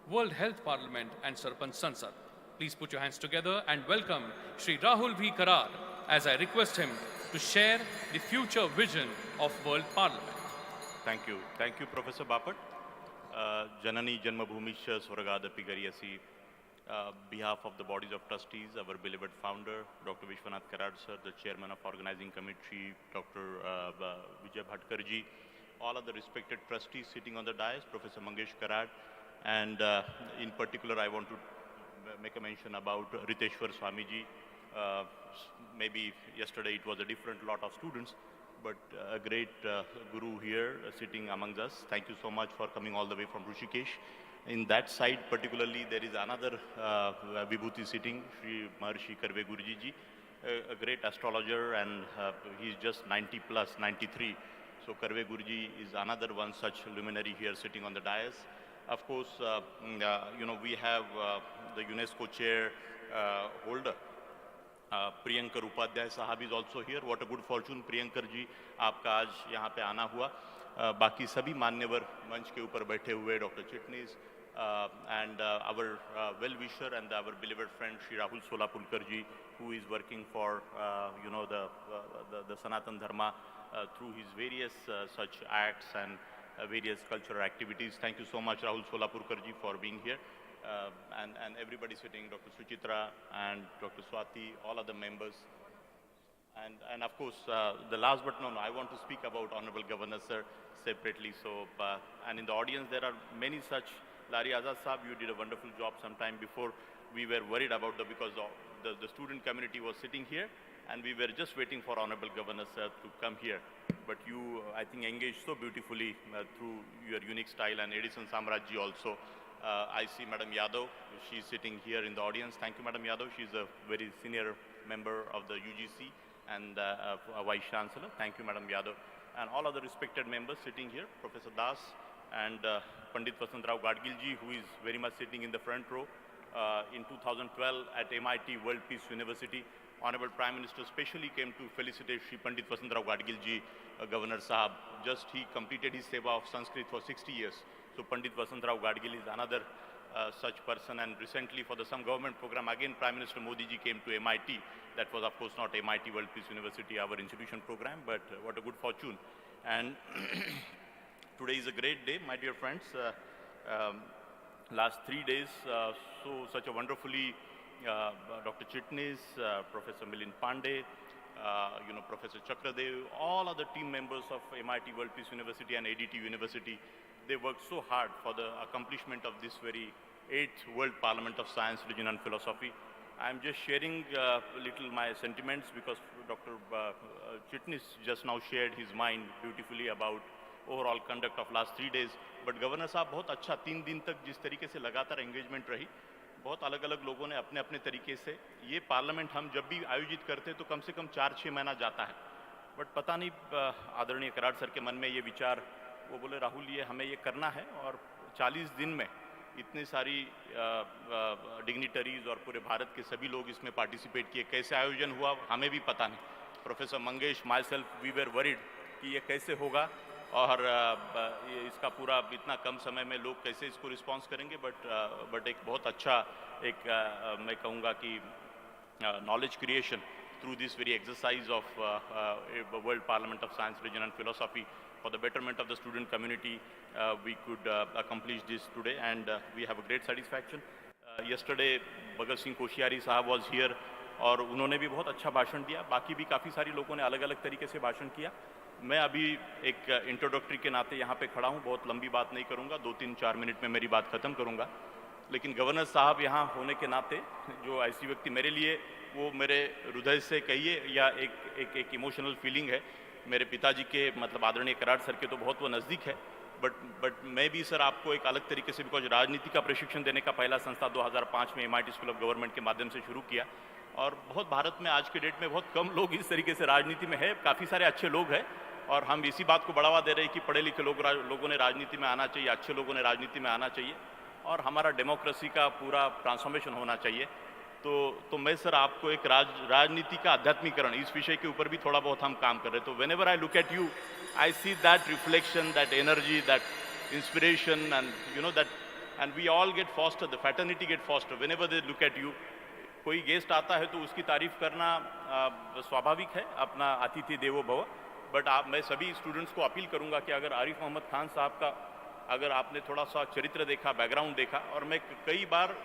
World Health Parliament, and Sarpanch Sansad. Please put your hands together and welcome Shri Rahul V. Karad as I request him to share the future vision of World Parliament. Thank you. Thank you, Professor Bapat. Janani Janmabhumisha Swargadapi Gariyasi. Behalf of the bodies of trustees, our beloved founder, Dr. Vishwanath Karad sir, the chairman of organizing committee, Dr. Vijay Bhatkarji, all of the respected trustees sitting on the dais, Professor Mangesh Karad, and in particular I want to make a mention about Riteshwar Swamiji. Maybe yesterday it was a different lot of students, but a great guru here sitting amongst us. Thank you so much for coming all the way from Rishikesh. In that side particularly, there is another Vibhuti sitting, Sri Maharshi Karve Guruji ji, a great astrologer, and he's just 90 plus, 93. So Karve Guruji is another one such luminary here sitting on the dais. Of course, we have the UNESCO chair holder, Priyankar Upadhyay Sahab is also here. What a good fortune, Priyankar ji, आपका आज यहाँ पे आना हुआ. बाकी सभी मान्यवर मंच के ऊपर बैठे हुए, Dr. Chitnis, and our well-wisher and our beloved friend Shri Rahul Solapulkar ji, who is working for the Sanatan Dharma through his various such acts and various cultural activities. Thank you so much, Rahul Solapulkar ji, for being here. And everybody sitting, Dr. Suchitra and Dr. Swati, all other members. And of course, the last but no, I want to speak about Honorable Governor Sir separately. So, and in the audience there are many such. Lari Azad Sahab, you did a wonderful job sometime before. We were worried about because the student community was sitting here and we were just waiting for Honorable Governor Sir to come here. But you, I think, engaged so beautifully through your unique style, and Edison Samraj ji also. I see Madam Yadav, she's sitting here in the audience. Thank you, Madam Yadav. She's a very senior member of the UGC and a Vice Chancellor. Thank you, Madam Yadav. And all other respected members sitting here, Professor Das and Pandit Vasantrao Gadgil ji, who is very much sitting in the front row. In 2012 at MIT World Peace University, Honorable Prime Minister specially came to felicitate Shri Pandit Vasantrao Gadgil ji, Governor Sahab. Just he completed his seva of Sanskrit for 60 years. So Pandit Vasantrao Gadgil is another such person, and recently for some government program, again Prime Minister Modi ji came to MIT. That was of course not MIT World Peace University, our institution program, but what a good fortune. And today is a great day, my dear friends. Last 3 days, such a wonderfully, Dr. Chitnis, Professor Milind Pandey, Professor Chakradev, all other team members of MIT World Peace University and ADT University, they worked so hard for the accomplishment of this very 8th World Parliament of Science, Religion and Philosophy. I'm just sharing a little my sentiments because Dr. Chitnis just now shared his mind beautifully about overall conduct of last 3 days. But Governor साहब बहुत अच्छा 3 दिन तक जिस तरीके से लगातार engagement रही, बहुत अलग अलग लोगों ने अपने अपने तरीके से ये पार्लियामेंट हम जब भी आयोजित करते हैं तो कम से कम 4-6 महीना जाता है. बट पता नहीं आदरणीय कराड़ सर के मन में ये विचार, वो बोले राहुल ये हमें ये करना है और 40 दिन में इतने सारी डिग्निटरीज और पूरे भारत के सभी लोग इसमें पार्टिसिपेट किए. कैसे आयोजन हुआ हमें भी पता नहीं. Professor Mangesh, myself, we were worried कि ये कैसे होगा और इसका पूरा इतना कम समय में लोग कैसे इसको रिस्पॉन्स करेंगे. बट एक बहुत अच्छा एक मैं कहूँगा कि knowledge creation through this very exercise of World Parliament of Science, Religion and Philosophy for the betterment of the student community, we could accomplish this today, and we have a great satisfaction. Yesterday, Bhagat Singh Koshyari Sahab was here और उन्होंने भी बहुत अच्छा भाषण दिया. बाकी भी काफ़ी सारी लोगों ने अलग अलग तरीके से भाषण किया. मैं अभी एक इंट्रोडक्टरी के नाते यहाँ पे खड़ा हूँ, बहुत लंबी बात नहीं करूँगा, 2-3-4 मिनट में मेरी बात ख़त्म करूँगा. लेकिन गवर्नर साहब यहाँ होने के नाते जो ऐसी व्यक्ति मेरे लिए वो मेरे हृदय से कहिए या एक इमोशनल फीलिंग है. मेरे पिताजी के मतलब आदरणीय कराड़ सर के तो बहुत वो नज़दीक है, बट मैं भी सर आपको एक अलग तरीके से, बिकॉज राजनीति का प्रशिक्षण देने का पहला संस्था 2005 में MIT स्कूल ऑफ गवर्नमेंट के माध्यम से शुरू किया. और बहुत भारत में आज के डेट में बहुत कम लोग इस तरीके से राजनीति में है. काफ़ी सारे अच्छे लोग हैं और हम इसी बात को बढ़ावा दे रहे हैं कि पढ़े लिखे लोगों ने राजनीति में आना चाहिए, अच्छे लोगों ने राजनीति में आना चाहिए और हमारा डेमोक्रेसी का पूरा ट्रांसफॉर्मेशन होना चाहिए. तो मैं सर आपको एक राजनीति का आध्यात्मिकरण इस विषय के ऊपर भी थोड़ा बहुत हम काम कर रहे हैं। तो whenever I look at you, I see that reflection, that energy, that inspiration, and you know that, and we all get foster, the fraternity get foster whenever they look at you. कोई guest आता है तो उसकी तारीफ करना स्वाभाविक है, अपना अतिथि देवो भव। बट मैं सभी स्टूडेंट्स को अपील करूंगा कि अगर आरिफ मोहम्मद खान साहब का अगर आपने थोड़ा सा चरित्र देखा, बैकग्राउंड देखा, और मैं कई बार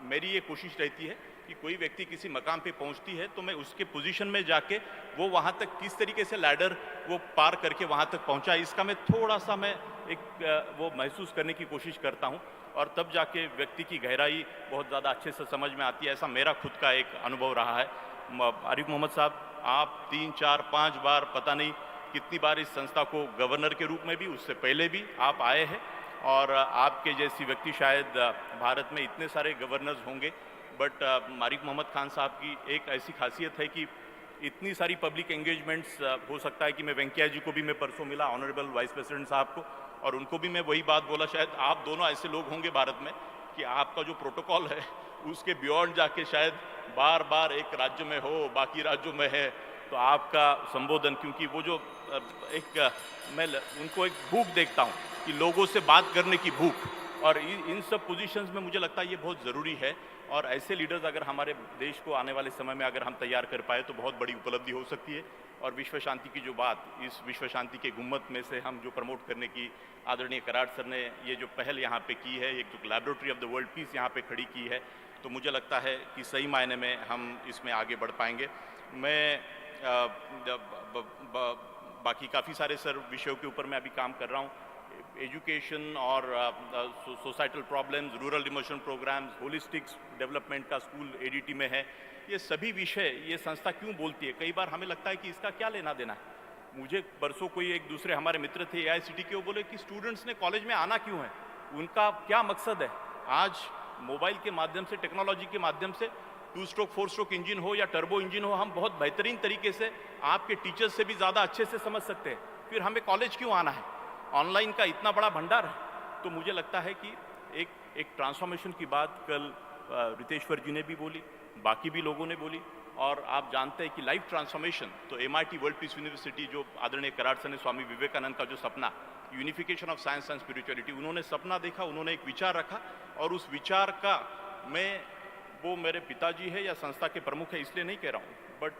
मेरी ये कोशिश रहती है कि कोई व्यक्ति किसी मकाम पे पहुंचती है तो मैं उसके पोजीशन में जाके वो वहाँ तक किस तरीके से लैडर वो पार करके वहाँ तक पहुँचा, इसका मैं थोड़ा सा मैं एक वो महसूस करने की कोशिश करता हूँ, और तब जाके व्यक्ति की गहराई बहुत ज़्यादा अच्छे से समझ में आती है। ऐसा मेरा खुद का एक अनुभव रहा है। आरिफ मोहम्मद साहब, आप 3, 4, 5 बार, पता नहीं कितनी बार इस संस्था को गवर्नर के रूप में भी, उससे पहले भी आप आए हैं, और आपके जैसी व्यक्ति शायद भारत में इतने सारे गवर्नर्स होंगे, बट आरिफ मोहम्मद खान साहब की एक ऐसी खासियत है कि इतनी सारी पब्लिक एंगेजमेंट्स, हो सकता है कि मैं वेंकैया जी को भी मैं परसों मिला, ऑनरेबल वाइस प्रेसिडेंट साहब को, और उनको भी मैं वही बात बोला, शायद आप दोनों ऐसे लोग होंगे भारत में कि आपका जो प्रोटोकॉल है उसके बियॉन्ड जाके शायद बार बार एक राज्य में हो, बाकी राज्यों में है, तो आपका संबोधन, क्योंकि वो जो मैं उनको एक भूख देखता हूँ कि लोगों से बात करने की भूख, और इन सब पोजीशंस में मुझे लगता है ये बहुत ज़रूरी है, और ऐसे लीडर्स अगर हमारे देश को आने वाले समय में अगर हम तैयार कर पाए तो बहुत बड़ी उपलब्धि हो सकती है। और विश्व शांति की जो बात, इस विश्व शांति के गुम्मत में से हम जो प्रमोट करने की आदरणीय कराड़ सर ने ये जो पहल यहाँ पे की है, एक जो laboratory of the world peace यहाँ पे खड़ी की है, तो मुझे लगता है कि सही मायने में हम इसमें आगे बढ़ पाएंगे। मैं बाकी काफ़ी सारे सर विषयों के ऊपर मैं अभी काम कर रहा हूँ, एजुकेशन और societal problems, rural emotion programmes, holistic development का स्कूल एडीटी में है। ये सभी विषय ये संस्था क्यों बोलती है, कई बार हमें लगता है कि इसका क्या लेना देना है। मुझे परसों कोई एक दूसरे हमारे मित्र थे AICT के, वो बोले कि स्टूडेंट्स ने कॉलेज में आना क्यों है, उनका क्या मकसद है। आज मोबाइल के माध्यम से, टेक्नोलॉजी के माध्यम से 2 स्ट्रोक 4 स्ट्रोक इंजन हो या टर्बो इंजन हो, हम बहुत बेहतरीन तरीके से आपके टीचर्स से भी ज़्यादा अच्छे से समझ सकते हैं। फिर हमें कॉलेज क्यों आना है, ऑनलाइन का इतना बड़ा भंडार है। तो मुझे लगता है कि एक ट्रांसफॉर्मेशन की बात कल रितेश्वर जी ने भी बोली, बाकी भी लोगों ने बोली, और आप जानते हैं कि लाइफ ट्रांसफॉर्मेशन, तो MIT वर्ल्ड पीस यूनिवर्सिटी जो आदरणीय कराड़ सर ने, स्वामी विवेकानंद का जो सपना, unification of science and spirituality, उन्होंने सपना देखा, उन्होंने एक विचार रखा, और उस विचार का मैं, वो मेरे पिताजी है या संस्था के प्रमुख है इसलिए नहीं कह रहा हूँ, बट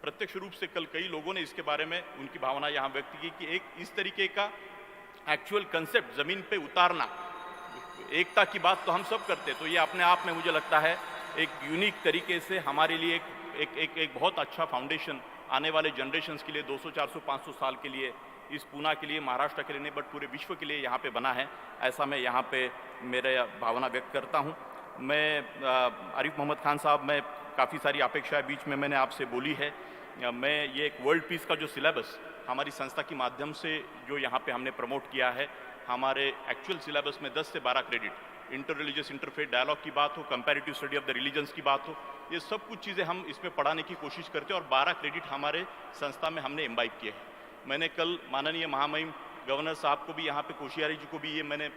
प्रत्यक्ष रूप से कल कई लोगों ने इसके बारे में उनकी भावना यहाँ व्यक्त की कि एक इस तरीके का एक्चुअल कंसेप्ट जमीन पे उतारना, एकता की बात तो हम सब करते, तो ये अपने आप में मुझे लगता है एक यूनिक तरीके से हमारे लिए एक बहुत अच्छा फाउंडेशन आने वाले जनरेशन्स के लिए 200, 400, 500 साल के लिए, इस पूना के लिए, महाराष्ट्र के लिए नहीं, बट पूरे विश्व के लिए यहाँ पे बना है। ऐसा मैं यहाँ पे मेरे भावना व्यक्त करता हूँ। मैं आरिफ मोहम्मद खान साहब, मैं काफ़ी सारी अपेक्षाएं बीच में मैंने आपसे बोली है। मैं ये एक वर्ल्ड पीस का जो सिलेबस हमारी संस्था के माध्यम से जो यहाँ पे हमने प्रमोट किया है, हमारे एक्चुअल सिलेबस में 10 से 12 credit, inter religious interfaith dialogue की बात हो, comparative study of the religions की बात हो, ये सब कुछ चीज़ें हम इसमें पढ़ाने की कोशिश करते हैं, और 12 क्रेडिट हमारे संस्था में हमने इम्बाइब किए हैं। मैंने कल माननीय महामहिम गवर्नर साहब को भी, यहाँ पे कोश्यारी जी को भी ये मैंने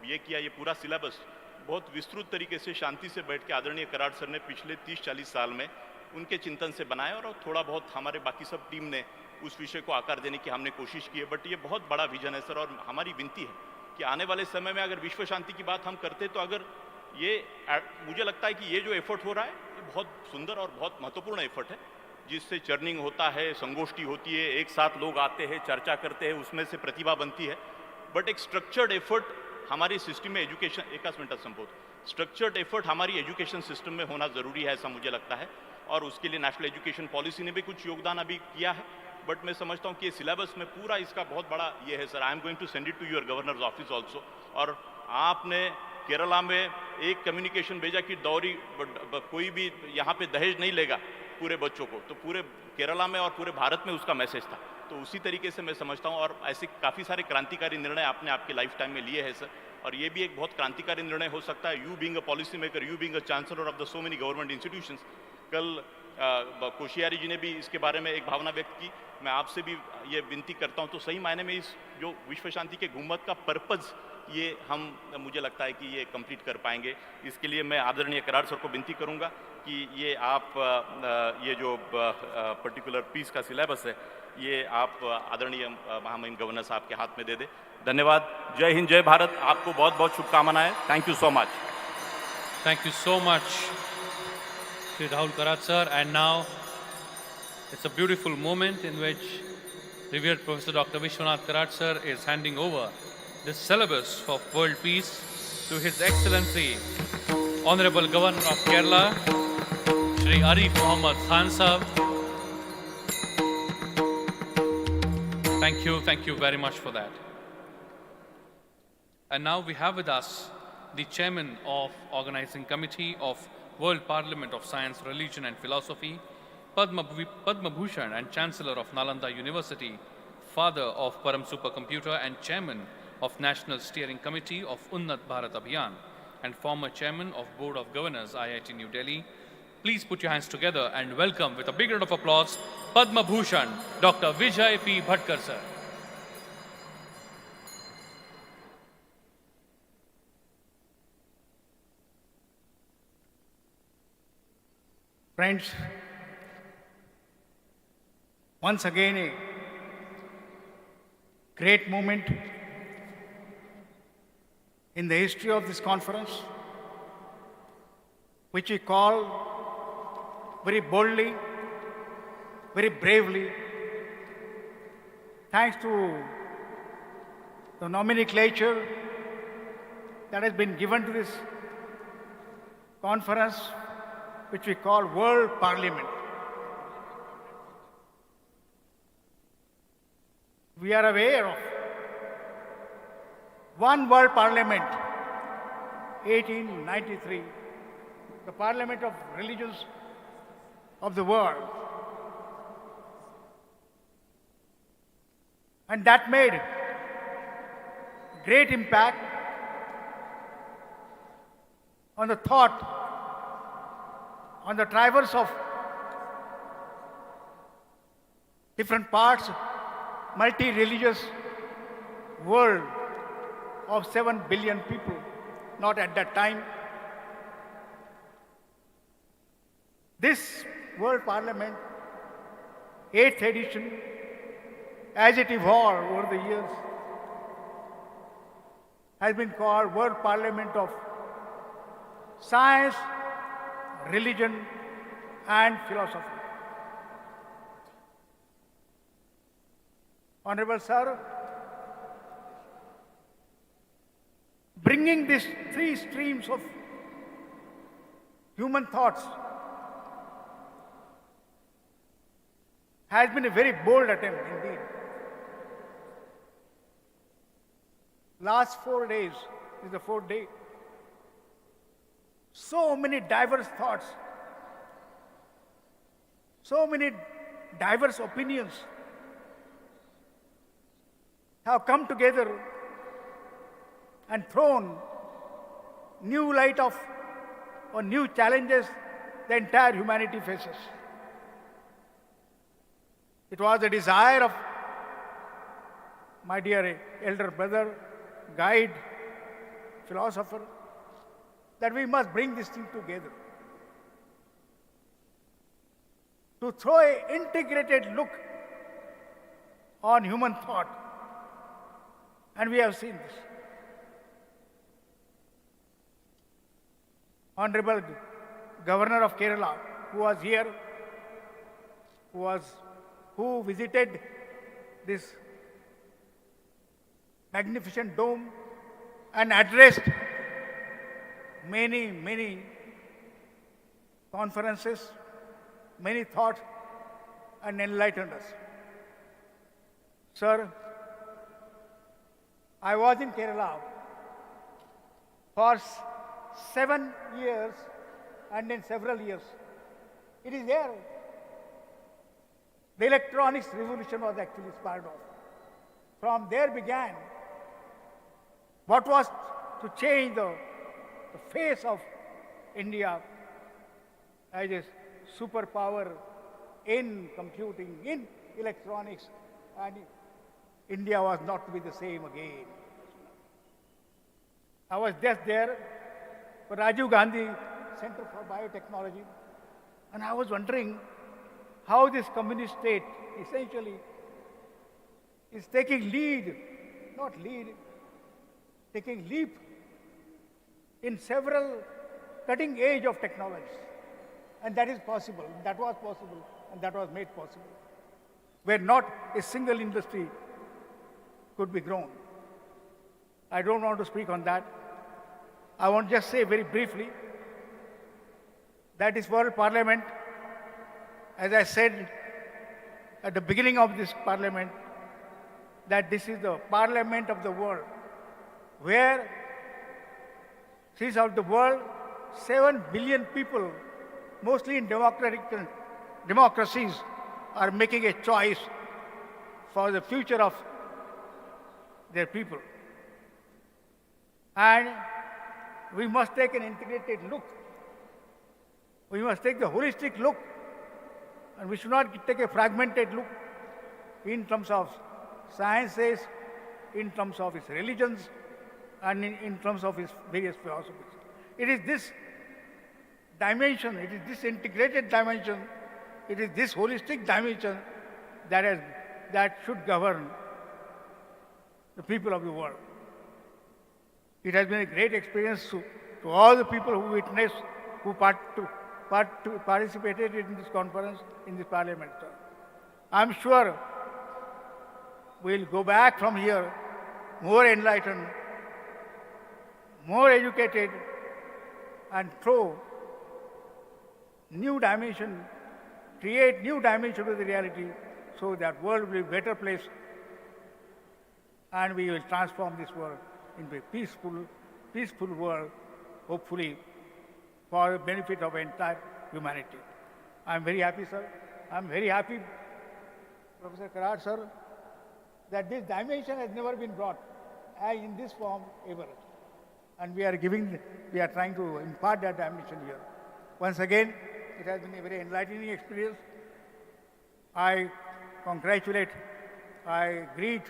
ये किया, ये पूरा सिलेबस बहुत विस्तृत तरीके से शांति से बैठ के आदरणीय कराड़ सर ने पिछले 30-40 साल में उनके चिंतन से बनाया, और थोड़ा बहुत हमारे बाकी सब टीम ने उस विषय को आकार देने की हमने कोशिश की है। बट ये बहुत बड़ा विजन है सर, और हमारी विनती है कि आने वाले समय में अगर विश्व शांति की बात हम करते, तो अगर ये, मुझे लगता है कि ये जो एफर्ट हो रहा है ये बहुत सुंदर और बहुत महत्वपूर्ण एफर्ट है, जिससे चर्निंग होता है, संगोष्ठी होती है, एक साथ लोग आते हैं, चर्चा करते हैं, उसमें से प्रतिभा बनती है। बट एक स्ट्रक्चर्ड एफर्ट हमारी सिस्टम में, एजुकेशन, 1 मिनट संबोध, स्ट्रक्चर्ड एफर्ट हमारी एजुकेशन सिस्टम में होना ज़रूरी है, ऐसा मुझे लगता है, और उसके लिए नेशनल एजुकेशन पॉलिसी ने भी कुछ योगदान अभी किया है। बट मैं समझता हूँ कि ये सिलेबस में पूरा इसका बहुत बड़ा ये है sir. I am going to send it to your governor's office also. और आपने केरला में एक कम्युनिकेशन भेजा कि दौरी कोई भी यहाँ पे दहेज नहीं लेगा पूरे बच्चों को, तो पूरे केरला में और पूरे भारत में उसका मैसेज था। तो उसी तरीके से मैं समझता हूँ, और ऐसे काफ़ी सारे क्रांतिकारी निर्णय आपने आपके लाइफ टाइम में लिए हैं सर, और ये भी एक बहुत क्रांतिकारी निर्णय हो सकता है। You being a policy maker, you being a chancellor of the so many government institutions. कल कोश्यारी जी ने भी इसके बारे में एक भावना व्यक्त की। मैं आपसे भी ये विनती करता हूँ, तो सही मायने में इस जो विश्व शांति के गुम्मत का पर्पज़ ये हम मुझे लगता है कि ये कंप्लीट कर पाएंगे। इसके लिए मैं आदरणीय कराड़ सर को विनती करूंगा कि ये आप ये जो पर्टिकुलर पीस का सिलेबस है ये आप आदरणीय महामहिम गवर्नर साहब के हाथ में दे दे। धन्यवाद। जय हिंद, जय भारत। आपको बहुत बहुत शुभकामनाएं। Thank you so much. Thank you so much, Sri Rahul Karat sir. And now it's a beautiful moment in which revered Professor Dr. Vishwanath Karat sir is handing over the syllabus for world peace to His Excellency Honorable Governor of Kerala, Shri Arif Mohammad Khan Sahab. Thank you very much for that. And now we have with us the Chairman of Organizing Committee of World Parliament of Science, Religion and Philosophy, Padma Bhushan and Chancellor of Nalanda University, father of Param Supercomputer and Chairman of National Steering Committee of Unnat Bharat Abhiyan, and former Chairman of Board of Governors, IIT New Delhi. Please put your hands together and welcome with a big round of applause, Padma Bhushan, Dr. Vijay P. Bhatkar sir. Friends, once again a great moment in the history of this conference, which we call very boldly, very bravely, thanks to the nomenclature that has been given to this conference, which we call World Parliament. We are aware of one World Parliament, 1893, the Parliament of Religions of the world. And that made great impact on the thought, on the tribals of different parts, multi-religious world of 7 billion people, not at that time. This World Parliament, 8th edition, as it evolved over the years, has been called World Parliament of Science, Religion and Philosophy. Honorable Sir, bringing these three streams of human thoughts has been a very bold attempt indeed. Last 4 days, this is the 4th day, so many diverse thoughts, so many diverse opinions have come together and thrown new light of or new challenges the entire humanity faces. It was the desire of my dear elder brother, guide, philosopher, that we must bring this thing together to throw an integrated look on human thought. And we have seen this. Honorable Governor of Kerala, who was here, who visited this magnificent dome and addressed many conferences, many thoughts, and enlightened us. Sir, I was in Kerala for 7 years and in several years. It is there. The electronics revolution was actually sparked off. From there began what was to change the face of India as a superpower in computing, in electronics, and India was not to be the same again. I was just there for Rajiv Gandhi Center for Biotechnology, and I was wondering how this communist state essentially is taking lead, not lead, taking leap in several cutting edge of technologies. And that is possible, that was possible, and that was made possible, where not a single industry could be grown. I don't want to speak on that. I want to just say very briefly that this World Parliament, as I said at the beginning of this Parliament, that this is the Parliament of the world, where throughout the world, 7 billion people, mostly in democracies, are making a choice for the future of their people. And we must take an integrated look. We must take the holistic look, and we should not take a fragmented look in terms of sciences, in terms of its religions, and in terms of its various philosophies. It is this dimension, it is this integrated dimension, it is this holistic dimension that should govern the people of the world. It has been a great experience to all the people who witnessed, who participated in this conference, in this parliament. I'm sure we'll go back from here more enlightened, more educated, and throw new dimension, create new dimension to the reality, so that world will be a better place, and we will transform this world into a peaceful world, hopefully for the benefit of entire humanity. I'm very happy, sir. I'm very happy, Professor Karat, sir, that this dimension has never been brought in this form ever. And we are trying to impart that dimension here. Once again, it has been a very enlightening experience. I congratulate, I greet,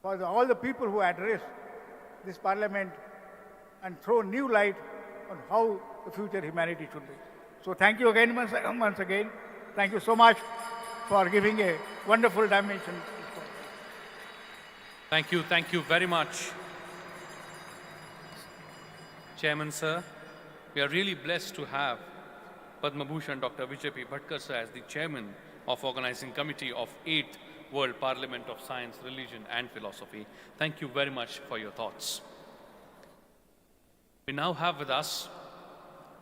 for all the people who address this parliament and throw new light on how the future humanity should be. So thank you again, once again. Thank you so much for giving a wonderful dimension. Thank you very much. Chairman, sir, we are really blessed to have Padma Bhushan Dr. Vijay P. Bhatkar, sir, as the chairman of Organizing Committee of 8th World Parliament of Science, Religion and Philosophy. Thank you very much for your thoughts. We now have with us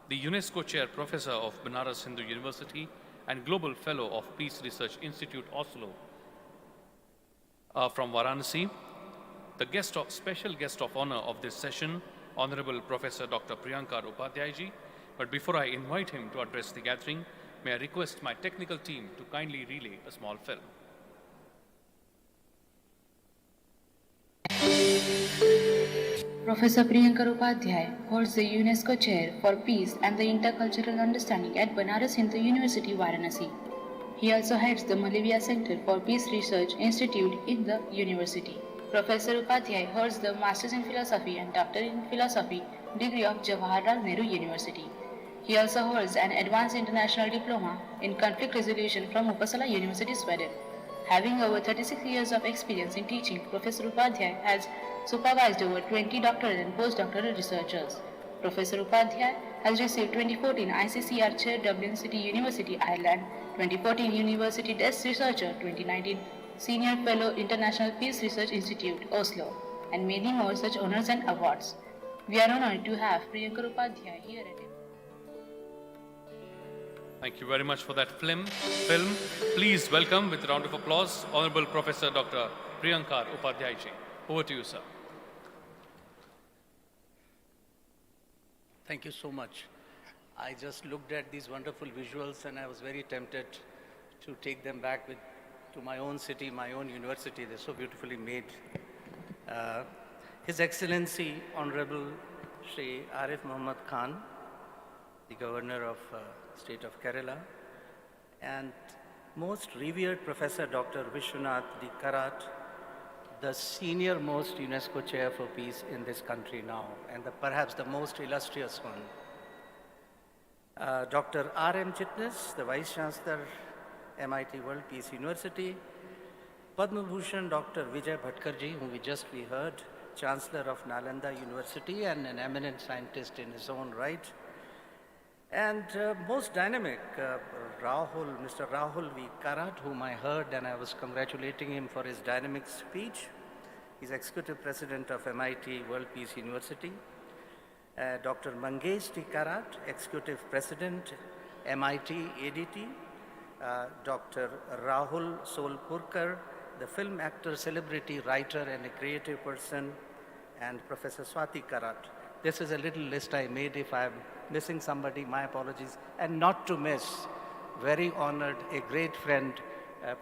the UNESCO Chair Professor of Banaras Hindu University and Global Fellow of Peace Research Institute, Oslo, from Varanasi. The special guest of honor of this session, Honorable Professor Dr. Priyankar Upadhyay. But before I invite him to address the gathering, may I request my technical team to kindly relay a small film. Professor Priyankar Upadhyay holds the UNESCO Chair for Peace and the Intercultural Understanding at Banaras Hindu University, Varanasi. He also heads the Malivia Center for Peace Research Institute in the university. Professor Upadhyay holds the Masters in Philosophy and Doctor in Philosophy degree of Jawaharlal Nehru University. He also holds an Advanced International Diploma in Conflict Resolution from Uppsala University, Sweden. Having over 36 years of experience in teaching, Professor Upadhyay has supervised over 20 doctoral and postdoctoral researchers. Professor Upadhyay has received 2014 ICCR Chair, Dublin City University, Ireland, 2014 University Desk Researcher, 2019 Senior Fellow, International Peace Research Institute, Oslo, and many more such honors and awards. We are honored to have Priyankar Upadhyay here at it. Thank you very much for that film. Please welcome with a round of applause, Honorable Professor Dr. Priyankar Upadhyay ji. Over to you, sir. Thank you so much. I just looked at these wonderful visuals and I was very tempted to take them back to my own city, my own university. They're so beautifully made. His Excellency, Honorable Shri Arif Muhammad Khan, the Governor of State of Kerala, and most revered Professor Dr. Vishwanath D. Karat, the senior most UNESCO chair for peace in this country now, and perhaps the most illustrious one. Dr. R.M. Chitnis, the Vice Chancellor, MIT World Peace University. Padma Bhushan Dr. Vijay Bhatkarji, whom we heard, Chancellor of Nalanda University and an eminent scientist in his own right. And most dynamic, Mr. Rahul V. Karat, whom I heard and I was congratulating him for his dynamic speech. He's Executive President of MIT World Peace University. Dr. Mangesh T. Karat, Executive President, MIT ADT. Dr. Rahul Solpurkar, the film actor, celebrity, writer, and a creative person, and Professor Swati Karat. This is a little list I made. If I'm missing somebody, my apologies. And not to miss, very honored, a great friend,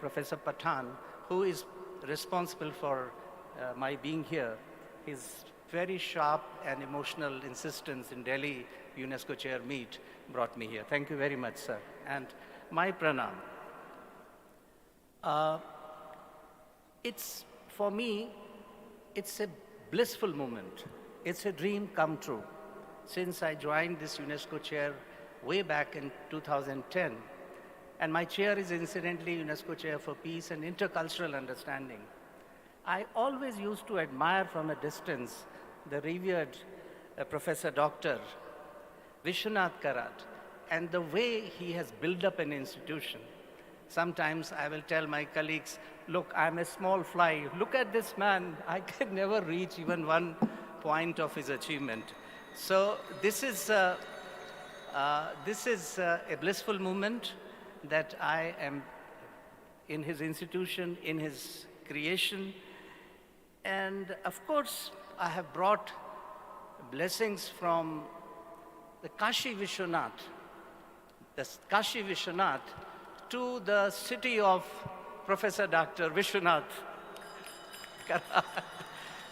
Professor Pathan, who is responsible for my being here. His very sharp and emotional insistence in Delhi UNESCO chair meet brought me here. Thank you very much, sir. And my pranam. For me, it's a blissful moment. It's a dream come true. Since I joined this UNESCO chair way back in 2010, and my chair is incidentally UNESCO Chair for Peace and Intercultural Understanding, I always used to admire from a distance the revered Professor Dr. Vishwanath Karat and the way he has built up an institution. Sometimes I will tell my colleagues, look, I'm a small fly. Look at this man. I can never reach even one point of his achievement. So this is a blissful moment that I am in his institution, in his creation. And of course, I have brought blessings from the Kashi Vishwanath, to the city of Professor Dr. Vishwanath.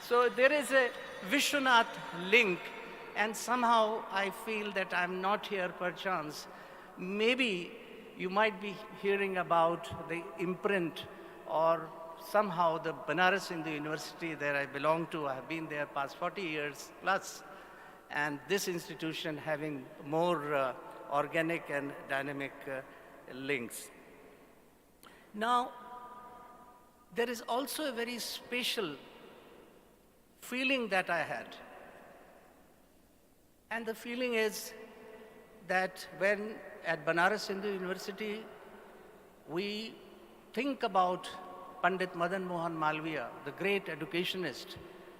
So there is a Vishwanath link, and somehow I feel that I'm not here perchance. Maybe you might be hearing about the imprint or somehow the Banaras Hindu University that I belong to. I have been there past 40 years plus, and this institution having more organic and dynamic links. Now, there is also a very special feeling that I had. And the feeling is that when at Banaras Hindu University, we think about Pandit Madan Mohan Malviya, the great educationist,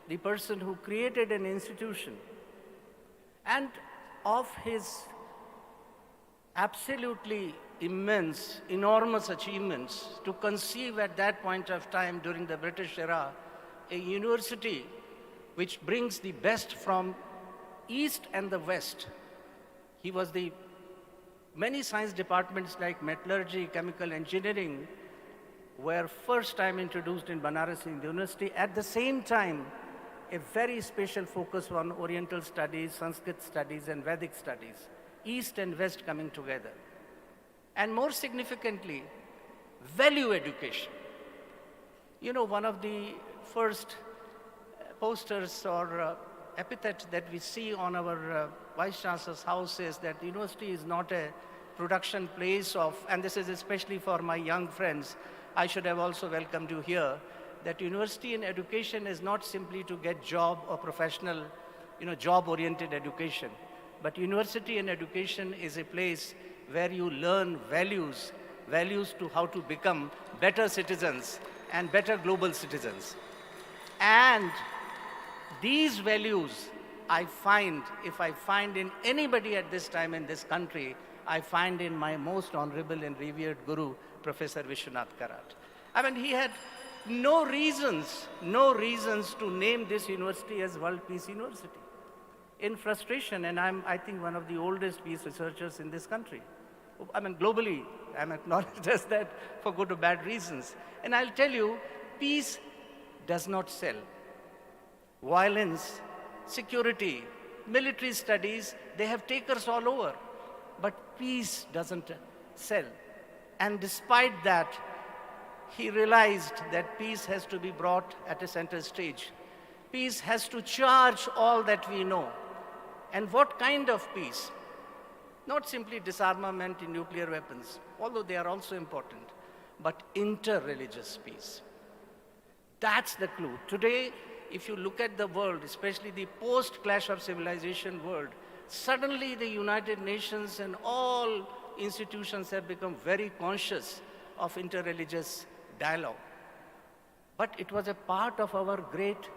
the person who created an institution, and of his absolutely immense, enormous achievements to conceive at that point of time during the British era, a university which brings the best from East and the West. He was many science departments like metallurgy, chemical engineering were first time introduced in Banaras Hindu University. At the same time, a very special focus on Oriental studies, Sanskrit studies, and Vedic studies, East and West coming together. And more significantly, value education. You know, one of the first posters or epithet that we see on our Vice Chancellor's house is that the university is not a production place of, and this is especially for my young friends, I should have also welcomed you here, that university and education is not simply to get job or professional, job-oriented education, but university and education is a place where you learn values to how to become better citizens and better global citizens. And these values I find, if I find in anybody at this time in this country, I find in my most honorable and revered guru, Professor Vishwanath Karat. I mean, he had no reasons to name this university as World Peace University. In frustration, and I'm, I think, one of the oldest peace researchers in this country. I mean, globally, I'm acknowledged as that for good or bad reasons. And I'll tell you, peace does not sell. Violence, security, military studies, they have takers all over. But peace doesn't sell. And despite that, he realized that peace has to be brought at a center stage. Peace has to charge all that we know. And what kind of peace? Not simply disarmament in nuclear weapons, although they are also important, but inter-religious peace. That's the clue. Today, if you look at the world, especially the post-clash of civilization world, suddenly the United Nations and all institutions have become very conscious of interreligious dialogue. But it was a part of our great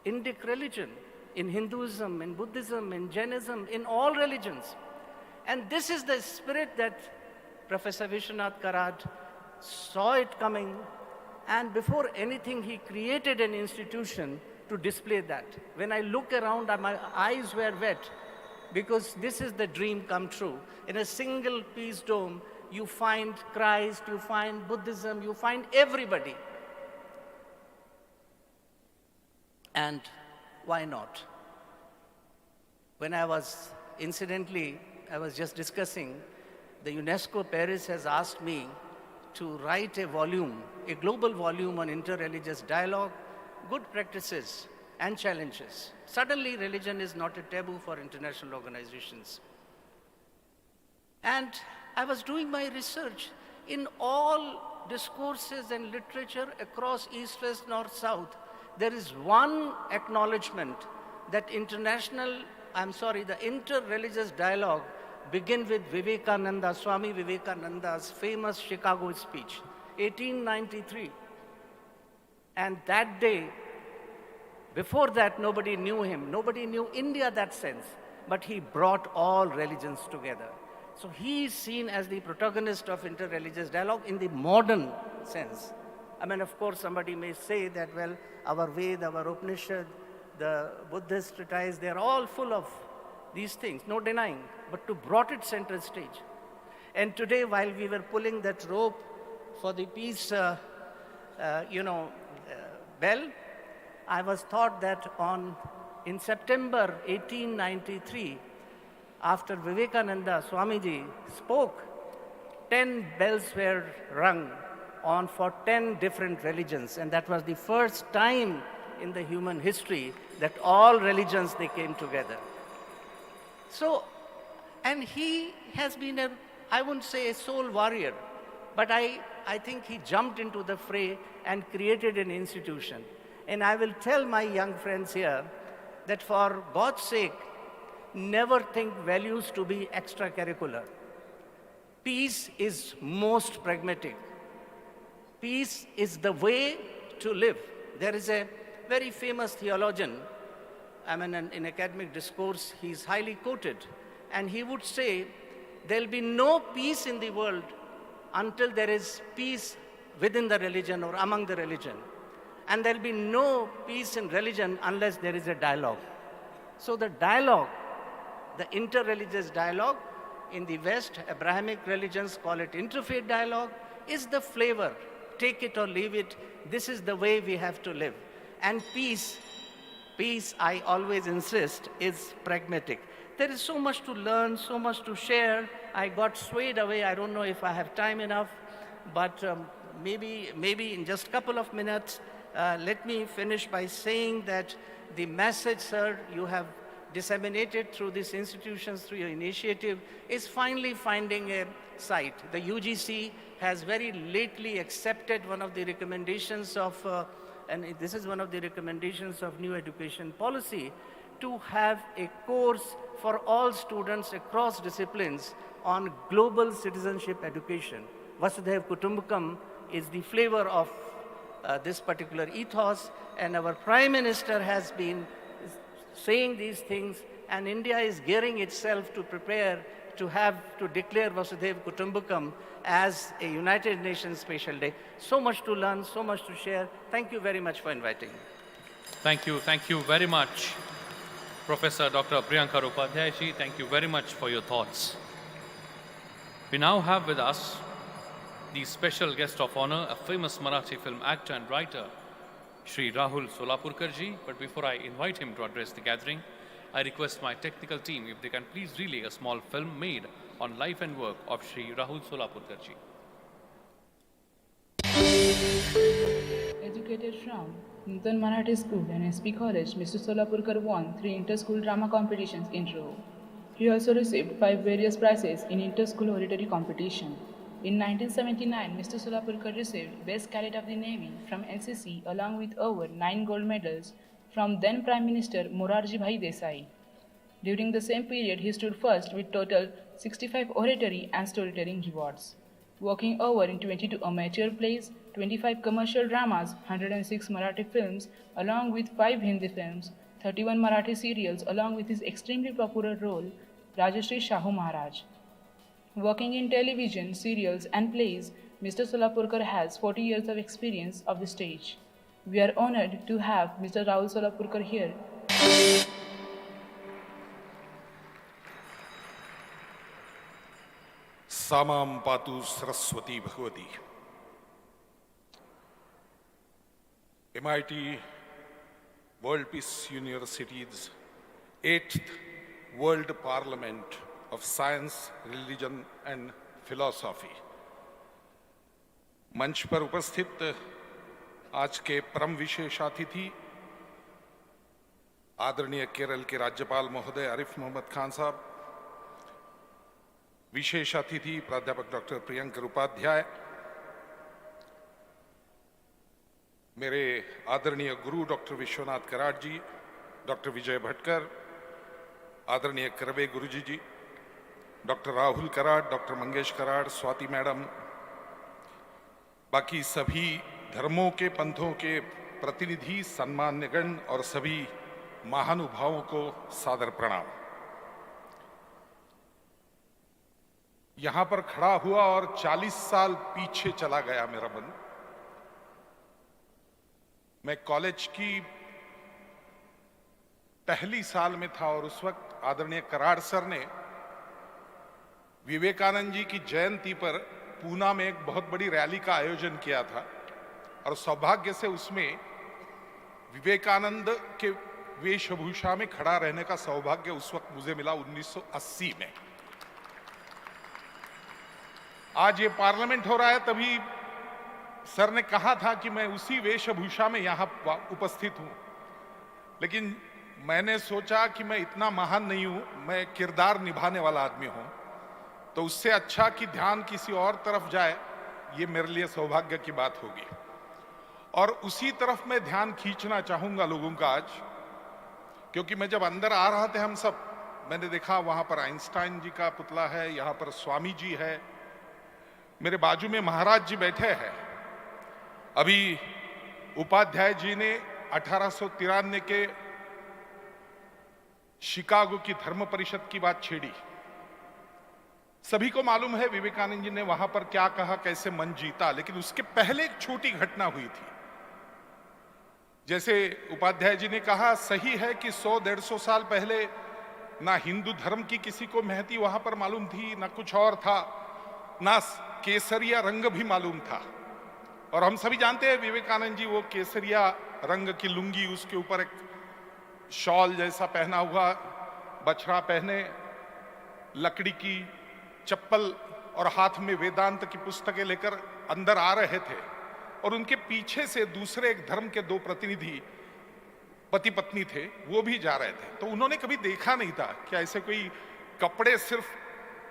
Indic religion, in Hinduism, in Buddhism, in Jainism, in all religions. And this is the spirit that Professor Vishwanath Karad saw it coming, and before anything, he created an institution to display that. When I look around, my eyes were wet, because this is the dream come true. In a single peace dome, you find Christ, you find Buddhism, you find everybody. And why not? When I was, incidentally, I was just discussing, the UNESCO Paris has asked me to write a volume, a global volume on interreligious dialogue, good practices and challenges. Suddenly, religion is not a taboo for international organizations. And I was doing my research in all discourses and literature across East, West, North, South. There is one acknowledgement that the interreligious dialogue begin with Vivekananda, Swami Vivekananda's famous Chicago speech, 1893. And that day, before that, nobody knew him. Nobody knew India that sense. But he brought all religions together. So he is seen as the protagonist of interreligious dialogue in the modern sense. I mean, of course, somebody may say that, well, our Veda, our Upanishad, the Buddhist treatise, they're all full of these things, no denying, but to brought it center stage. And today, while we were pulling that rope for the peace, bell, I was taught that in September 1893, after Vivekananda Swamiji spoke, 10 bells were rung for 10 different religions. And that was the first time in the human history that all religions, they came together. So, and he has been I wouldn't say a soul warrior, but I think he jumped into the fray and created an institution. And I will tell my young friends here that for God's sake, never think values to be extracurricular. Peace is most pragmatic. Peace is the way to live. There is a very famous theologian, in academic discourse, he's highly quoted, and he would say, there'll be no peace in the world until there is peace within the religion or among the religion. And there'll be no peace in religion unless there is a dialogue. So the dialogue, the interreligious dialogue, in the West, Abrahamic religions call it interfaith dialogue, is the flavor. Take it or leave it. This is the way we have to live. And peace, I always insist, is pragmatic. There is so much to learn, so much to share. I got swayed away. I don't know if I have time enough, but maybe in just a couple of minutes, let me finish by saying that the message, sir, you have disseminated through these institutions, through your initiative, is finally finding a site. The UGC has very lately accepted one of the recommendations of, and this is one of the recommendations of new education policy, to have a course for all students across disciplines on global citizenship education. Vasudhaiva Kutumbakam is the flavor of this particular ethos, and our Prime Minister has been saying these things, and India is gearing itself to prepare to declare Vasudhaiva Kutumbakam as a United Nations Special Day. So much to learn, so much to share. Thank you very much for inviting me. Thank you very much, Professor Dr. Priyanka Upadhyay ji. Thank you very much for your thoughts. We now have with us the special guest of honor, a famous Marathi film actor and writer, Shri Rahul Solapurkar ji. But before I invite him to address the gathering, I request my technical team if they can please relay a small film made on life and work of Shri Rahul Solapurkar ji. educated from Nutan Marathi School and SP College, Mr. Solapurkar won 3 inter-school drama competitions in row. He also received 5 various prizes in inter-school oratory competition. In 1979, Mr. Solapurkar received Best Cadet of the Navy from NCC along with over 9 gold medals from then Prime Minister Morarji Bhai Desai. During the same period, he stood first with total 65 oratory and storytelling awards, working over in 22 amateur plays, 25 commercial dramas, 106 Marathi films, along with 5 Hindi films, 31 Marathi serials, along with his extremely popular role, Rajashri Shahu Maharaj. Working in television, serials, and plays, Mr. Solapurkar has 40 years of experience of the stage. We are honored to have Mr. Rahul Solapurkar here. सामां पातु Saraswati Bhagwati. MIT World Peace University's 8th World Parliament of Science, Religion and Philosophy. मंच पर उपस्थित आज के परम विशेष अतिथि आदरणीय केरल के राज्यपाल महोदय आरिफ मोहम्मद खान साहब, विशेष अतिथि प्राध्यापक डॉक्टर प्रियंकर उपाध्याय, मेरे आदरणीय गुरु डॉक्टर विश्वनाथ कराड़ जी, डॉक्टर विजय भटकर, आदरणीय करवे गुरुजी ji, doctor Rahul Karad, doctor Mangesh Karad, Swati madam, बाकी सभी धर्मों के पंथों के प्रतिनिधि, सम्मान्यगण और सभी महानुभावों को सादर प्रणाम। यहां पर खड़ा हुआ और 40 साल पीछे चला गया मेरा मन। मैं कॉलेज की पहली साल में था और उस वक्त आदरणीय कराड़ सर ने विवेकानंद जी की जयंती पर पूना में एक बहुत बड़ी रैली का आयोजन किया था और सौभाग्य से उसमें विवेकानंद के वेशभूषा में खड़ा रहने का सौभाग्य उस वक्त मुझे मिला 1980 में। आज ये पार्लियामेंट हो रहा है, तभी सर ने कहा था कि मैं उसी वेशभूषा में यहां उपस्थित हूं, लेकिन मैंने सोचा कि मैं इतना महान नहीं हूं, मैं किरदार निभाने वाला आदमी हूं, तो उससे अच्छा कि ध्यान किसी और तरफ जाए, ये मेरे लिए सौभाग्य की बात होगी। और उसी तरफ मैं ध्यान खींचना चाहूंगा लोगों का आज, क्योंकि मैं जब अंदर आ रहा थे हम सब, मैंने देखा वहां पर आइंस्टाइन जी का पुतला है, यहां पर स्वामी जी है, मेरे बाजू में महाराज जी बैठे हैं। अभी उपाध्याय जी ने 1893 के शिकागो की धर्म परिषद की बात छेड़ी। सभी को मालूम है विवेकानंद जी ने वहां पर क्या कहा, कैसे मन जीता, लेकिन उसके पहले एक छोटी घटना हुई थी। जैसे उपाध्याय जी ने कहा, सही है कि 100-150 साल पहले ना हिंदू धर्म की किसी को महती वहां पर मालूम थी, ना कुछ और था, ना केसरिया रंग भी मालूम था। और हम सभी जानते हैं विवेकानंद जी वो केसरिया रंग की लुंगी, उसके ऊपर एक शॉल जैसा पहना हुआ, बछड़ा पहने, लकड़ी की चप्पल और हाथ में वेदांत की पुस्तकें लेकर अंदर आ रहे थे, और उनके पीछे से दूसरे एक धर्म के 2 प्रतिनिधि पति पत्नी थे, वो भी जा रहे थे। तो उन्होंने कभी देखा नहीं था कि ऐसे कोई कपड़े सिर्फ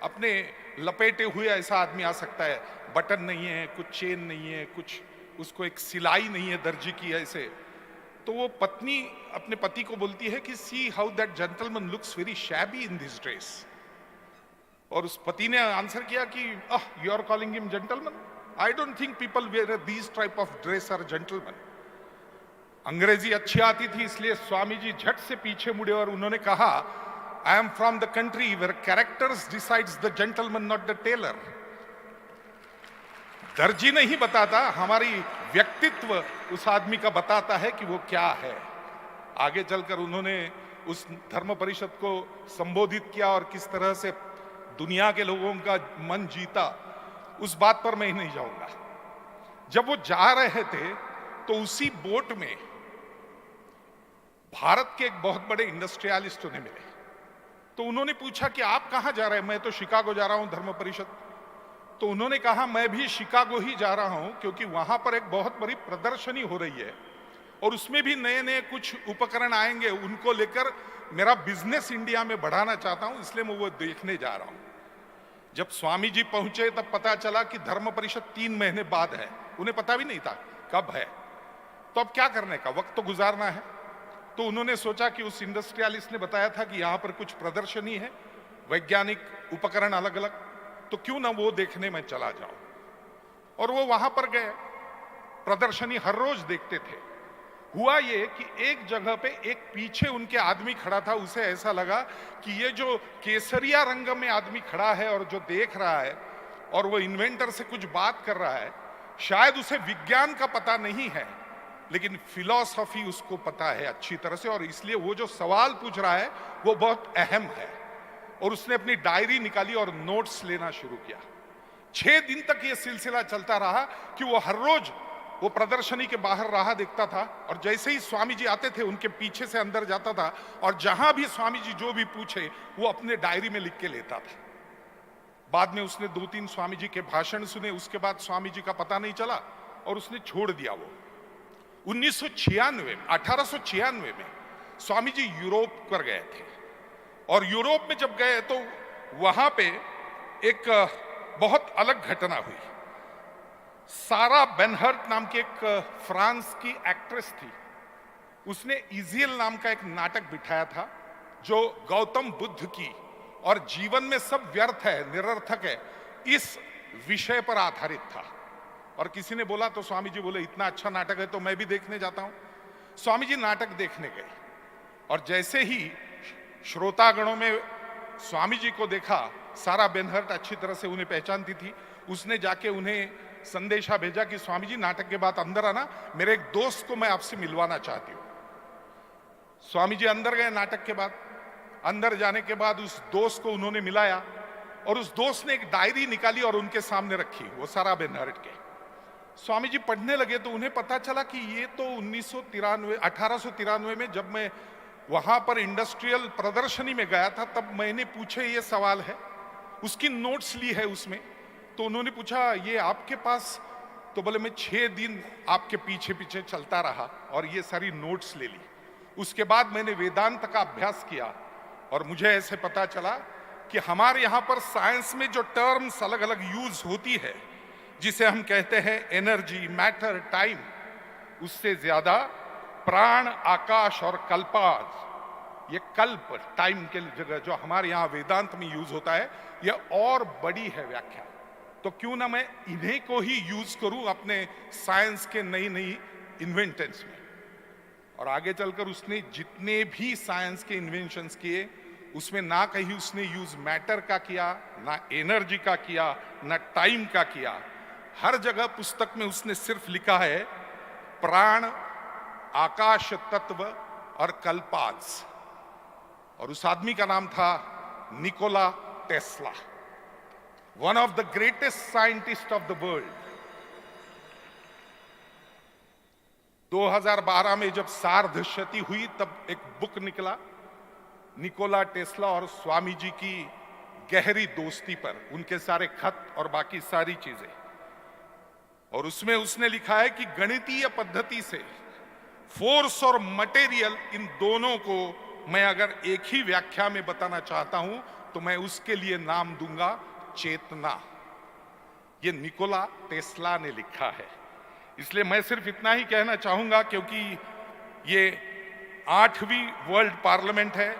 अपने लपेटे हुए ऐसा आदमी आ सकता है, बटन नहीं है, कुछ चेन नहीं है, कुछ उसको एक सिलाई नहीं है दर्जी की ऐसे। तो वो पत्नी अपने पति को बोलती है कि see how that gentleman looks very shabby in this dress, और उस पति ने आंसर किया कि you are calling him gentleman, I don't think people wear these type of dress are gentleman. अंग्रेजी अच्छी आती थी, इसलिए स्वामी जी झट से पीछे मुड़े और उन्होंने कहा, I am from the country where characters decides the gentleman not the tailor. दर्जी नहीं बताता, हमारी व्यक्तित्व उस आदमी का बताता है कि वो क्या है। आगे चलकर उन्होंने उस धर्म परिषद को संबोधित किया और किस तरह से दुनिया के लोगों का मन जीता, उस बात पर मैं नहीं जाऊंगा। जब वो जा रहे थे तो उसी बोट में भारत के एक बहुत बड़े इंडस्ट्रियलिस्ट उन्हें मिले। तो उन्होंने पूछा कि आप कहां जा रहे हैं? मैं तो शिकागो जा रहा हूं धर्म परिषद। तो उन्होंने कहा मैं भी शिकागो ही जा रहा हूं क्योंकि वहां पर एक बहुत बड़ी प्रदर्शनी हो रही है और उसमें भी नए नए कुछ उपकरण आएंगे, उनको लेकर मेरा बिजनेस इंडिया में बढ़ाना चाहता हूं, इसलिए मैं वो देखने जा रहा हूं। जब स्वामी जी पहुंचे तब पता चला कि धर्म परिषद 3 महीने बाद है, उन्हें पता भी नहीं था कब है। तो अब क्या करने का, वक्त तो गुजारना है। तो उन्होंने सोचा कि उस इंडस्ट्रियलिस्ट ने बताया था कि यहां पर कुछ प्रदर्शनी है, वैज्ञानिक उपकरण अलग अलग, तो क्यों ना वो देखने में चला जाऊं। और वो वहां पर गए, प्रदर्शनी हर रोज देखते थे। हुआ ये कि एक जगह पे एक पीछे उनके आदमी खड़ा था, उसे ऐसा लगा कि ये जो केसरिया रंग में आदमी खड़ा है और जो देख रहा है और वो इन्वेंटर से कुछ बात कर रहा है, शायद उसे विज्ञान का पता नहीं है लेकिन फिलॉसफी उसको पता है अच्छी तरह से, और इसलिए वो जो सवाल पूछ रहा है वो बहुत अहम है। और उसने अपनी डायरी निकाली और नोट्स लेना शुरू किया। 6 दिन तक ये सिलसिला चलता रहा कि वो हर रोज वो प्रदर्शनी के बाहर राह देखता था और जैसे ही स्वामी जी आते थे उनके पीछे से अंदर जाता था और जहां भी स्वामी जी जो भी पूछे वो अपने डायरी में लिख के लेता था। बाद में उसने 2-3 स्वामी जी के भाषण सुने, उसके बाद स्वामी जी का पता नहीं चला और उसने छोड़ दिया। वो 1896 में स्वामी जी यूरोप पर गए थे और यूरोप में जब गए तो वहां पे एक बहुत अलग घटना हुई। सारा बेनहर्ट नाम की एक फ्रांस की एक्ट्रेस थी, उसने इजियल नाम का एक नाटक बिठाया था जो गौतम बुद्ध की और जीवन में सब व्यर्थ है, निरर्थक है, इस विषय पर आधारित था। और किसी ने बोला तो स्वामी जी बोले इतना अच्छा नाटक है तो मैं भी देखने जाता हूं। स्वामी जी नाटक देखने गए और जैसे ही श्रोतागणों में स्वामी जी को देखा, सारा बेनहर्ट अच्छी तरह से उन्हें पहचानती थी, उसने जाके उन्हें संदेशा भेजा कि स्वामी जी नाटक के बाद अंदर आना, मेरे एक दोस्त को मैं आपसे मिलवाना चाहती हूं। स्वामी जी अंदर गए नाटक के बाद। अंदर जाने के बाद उस दोस्त को उन्होंने मिलाया और उस दोस्त ने एक डायरी निकाली और उनके सामने रखी, वो सारा बेनहर्ट के। स्वामी जी पढ़ने लगे तो उन्हें पता चला कि ये तो 1893 में जब मैं वहां पर इंडस्ट्रियल प्रदर्शनी में गया था तब मैंने पूछे ये सवाल है, उसकी नोट्स ली है उसमें। तो उन्होंने पूछा ये आपके पास, तो बोले मैं 6 दिन आपके पीछे पीछे चलता रहा और ये सारी नोट्स ले ली। उसके बाद मैंने वेदांत का अभ्यास किया और मुझे ऐसे पता चला कि हमारे यहाँ पर साइंस में जो टर्म्स अलग अलग यूज होती है, जिसे हम कहते हैं एनर्जी, मैटर, टाइम, उससे ज्यादा प्राण, आकाश और कल्पाज, ये कल्प टाइम के जगह जो हमारे यहाँ वेदांत में यूज होता है, ये और बड़ी है व्याख्या। तो क्यों ना मैं इन्हीं को ही यूज करूं अपने साइंस के नई नई इन्वेंशंस में। और आगे चलकर उसने जितने भी साइंस के इन्वेंशंस किए उसमें ना कहीं उसने यूज मैटर का किया, ना एनर्जी का किया, ना टाइम का किया। हर जगह पुस्तक में उसने सिर्फ लिखा है प्राण, आकाश तत्व और कल्पाज। और उस आदमी का नाम था Nikola Tesla, one of the greatest scientists of the world। 2012 में जब सार्धशती हुई तब एक बुक निकला निकोला टेस्ला और स्वामी जी की गहरी दोस्ती पर, उनके सारे खत और बाकी सारी चीजें। और उसमें उसने लिखा है कि गणितीय पद्धति से फोर्स और मटेरियल, इन दोनों को मैं अगर एक ही व्याख्या में बताना चाहता हूं तो मैं उसके लिए नाम दूंगा चेतना। ये निकोला टेस्ला ने लिखा है। इसलिए मैं सिर्फ इतना ही कहना चाहूंगा, क्योंकि ये 8वीं वर्ल्ड पार्लियामेंट है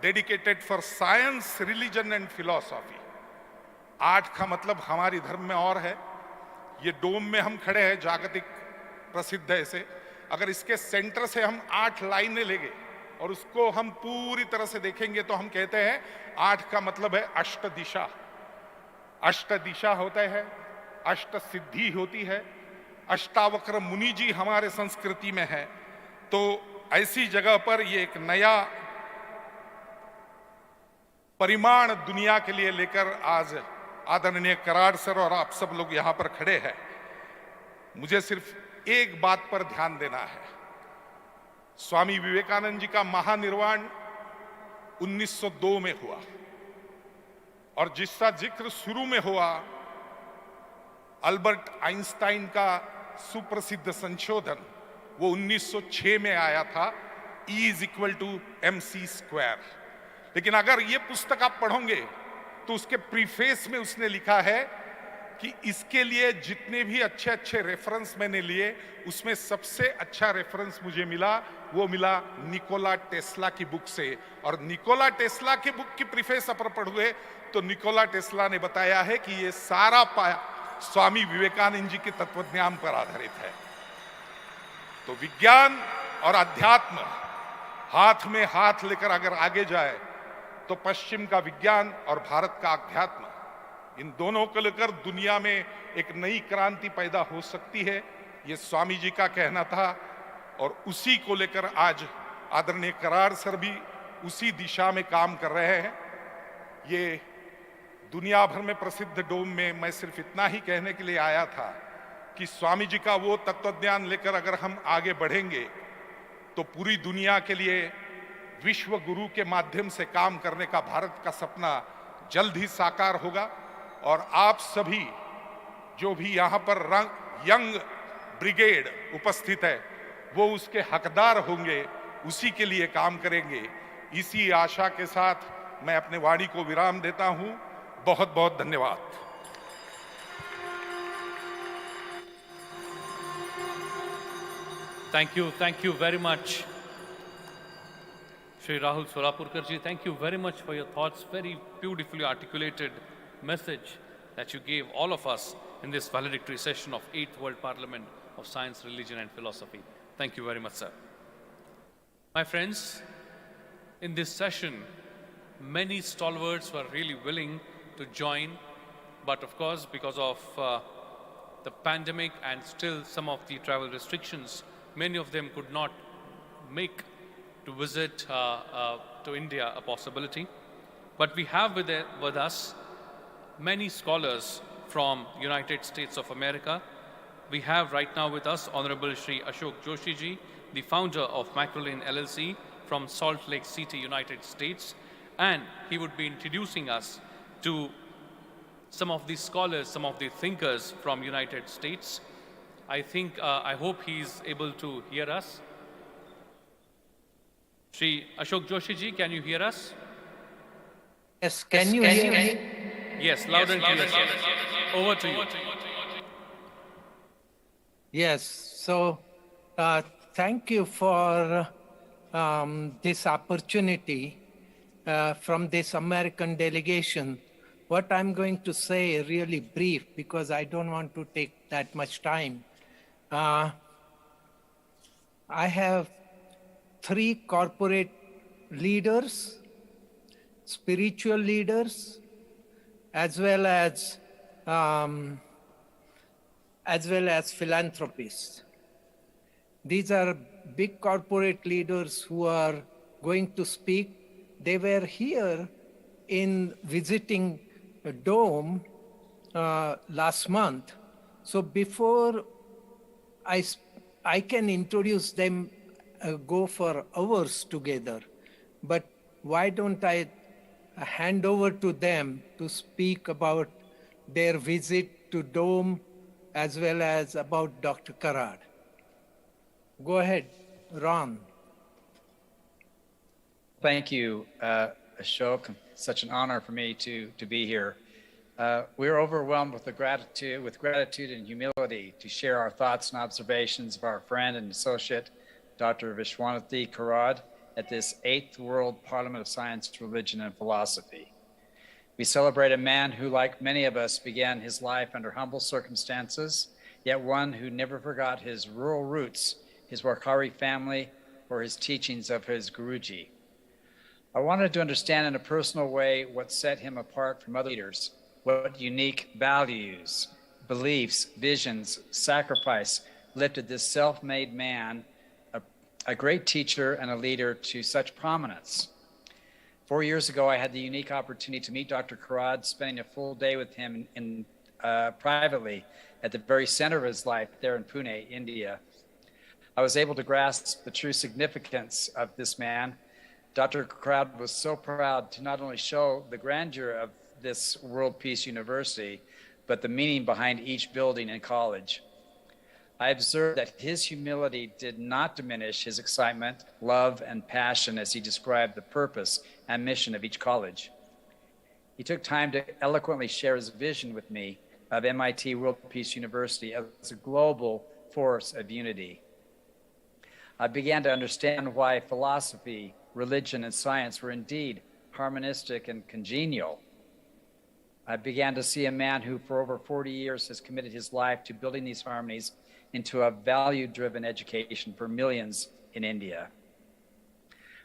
dedicated for science, religion and philosophy. 8 का मतलब हमारी धर्म में और है। ये डोम में हम खड़े हैं, जागतिक प्रसिद्ध है इसे। अगर इसके सेंटर से हम 8 लाइनें लेंगे और उसको हम पूरी तरह से देखेंगे तो हम कहते हैं 8 का मतलब है अष्ट दिशा। अष्ट दिशा होता है, अष्ट सिद्धि होती है, अष्टावक्र मुनि जी हमारे संस्कृति में है। तो ऐसी जगह पर ये एक नया परिमाण दुनिया के लिए लेकर आज आदरणीय कराड़ सर और आप सब लोग यहां पर खड़े हैं। मुझे सिर्फ एक बात पर ध्यान देना है। स्वामी विवेकानंद जी का महानिर्वाण 1902 में हुआ और जिसका जिक्र शुरू में हुआ अल्बर्ट आइंस्टाइन का सुप्रसिद्ध संशोधन वो 1906 में आया था, E=mc²। लेकिन अगर ये पुस्तक आप पढ़ोगे तो उसके प्रीफेस में उसने लिखा है कि इसके लिए जितने भी अच्छे अच्छे रेफरेंस मैंने लिए, उसमें सबसे अच्छा रेफरेंस मुझे मिला, वो मिला निकोला टेस्ला की बुक से। और निकोला टेस्ला की बुक की प्रीफेस अपर पढ़ोगे तो निकोला टेस्ला ने बताया है कि ये सारा पाया स्वामी विवेकानंद जी के तत्वज्ञान पर आधारित है। तो विज्ञान और अध्यात्म हाथ में हाथ लेकर अगर आगे जाए तो पश्चिम का विज्ञान और भारत का अध्यात्म, इन दोनों को लेकर दुनिया में एक नई क्रांति पैदा हो सकती है, ये स्वामी जी का कहना था। और उसी को लेकर आज आदरणीय कराड़ सर भी उसी दिशा में काम कर रहे हैं। ये दुनिया भर में प्रसिद्ध डोम में मैं सिर्फ इतना ही कहने के लिए आया था कि स्वामी जी का वो तत्वज्ञान लेकर अगर हम आगे बढ़ेंगे तो पूरी दुनिया के लिए विश्व गुरु के माध्यम से काम करने का भारत का सपना जल्द ही साकार होगा। और आप सभी जो भी यहाँ पर यंग ब्रिगेड उपस्थित है वो उसके हकदार होंगे, उसी के लिए काम करेंगे। इसी आशा के साथ मैं अपने वाणी को विराम देता हूँ। बहुत बहुत धन्यवाद। Thank you very much, Shri Rahul Solapurkar ji. Thank you very much for your thoughts, very beautifully articulated message that you gave all of us in this valedictory session of 8th World Parliament of Science, Religion and Philosophy. Thank you very much, sir. My friends, in this session, many stalwarts were really willing to join, but of course, because of the pandemic and still some of the travel restrictions, many of them could not make to visit to India a possibility. But we have with us many scholars from United States of America. We have right now with us Honorable Shri Ashok Joshi ji, the founder of Macrolane LLC from Salt Lake City, United States. And he would be introducing us to some of the scholars, some of the thinkers from United States. I hope he's able to hear us. Shri Ashok Joshi ji, can you hear us? Yes, can you hear me? Yes, loud and clear. Over to you. Yes, so thank you for this opportunity from this American delegation. What I'm going to say really brief because I don't want to take that much time. I have 3 corporate leaders, spiritual leaders, as well as philanthropists. These are big corporate leaders who are going to speak. They were here in visiting a dome last month. So before I can introduce them, go for hours together. But why don't I hand over to them to speak about their visit to Dome as well as about Dr. Karad. Go ahead, Ron. Thank you, Ashok. Such an honor for me to be here. We're overwhelmed with gratitude and humility to share our thoughts and observations of our friend and associate, Dr. Vishwanath Karad, at this 8th World Parliament of Science, Religion, and Philosophy. We celebrate a man who, like many of us, began his life under humble circumstances, yet one who never forgot his rural roots, his Warkari family, or his teachings of his Guruji. I wanted to understand in a personal way what set him apart from other leaders, what unique values, beliefs, visions, sacrifice lifted this self-made man, a great teacher and a leader, to such prominence. 4 years ago, I had the unique opportunity to meet Dr. Karad, spending a full day with him privately at the very center of his life there in Pune, India. I was able to grasp the true significance of this man. Dr. Karad was so proud to not only show the grandeur of this World Peace University, but the meaning behind each building and college. I observed that his humility did not diminish his excitement, love, and passion as he described the purpose and mission of each college. He took time to eloquently share his vision with me of MIT World Peace University as a global force of unity. I began to understand why philosophy, religion, and science were indeed harmonistic and congenial. I began to see a man who for over 40 years has committed his life to building these harmonies into a value-driven education for millions in India.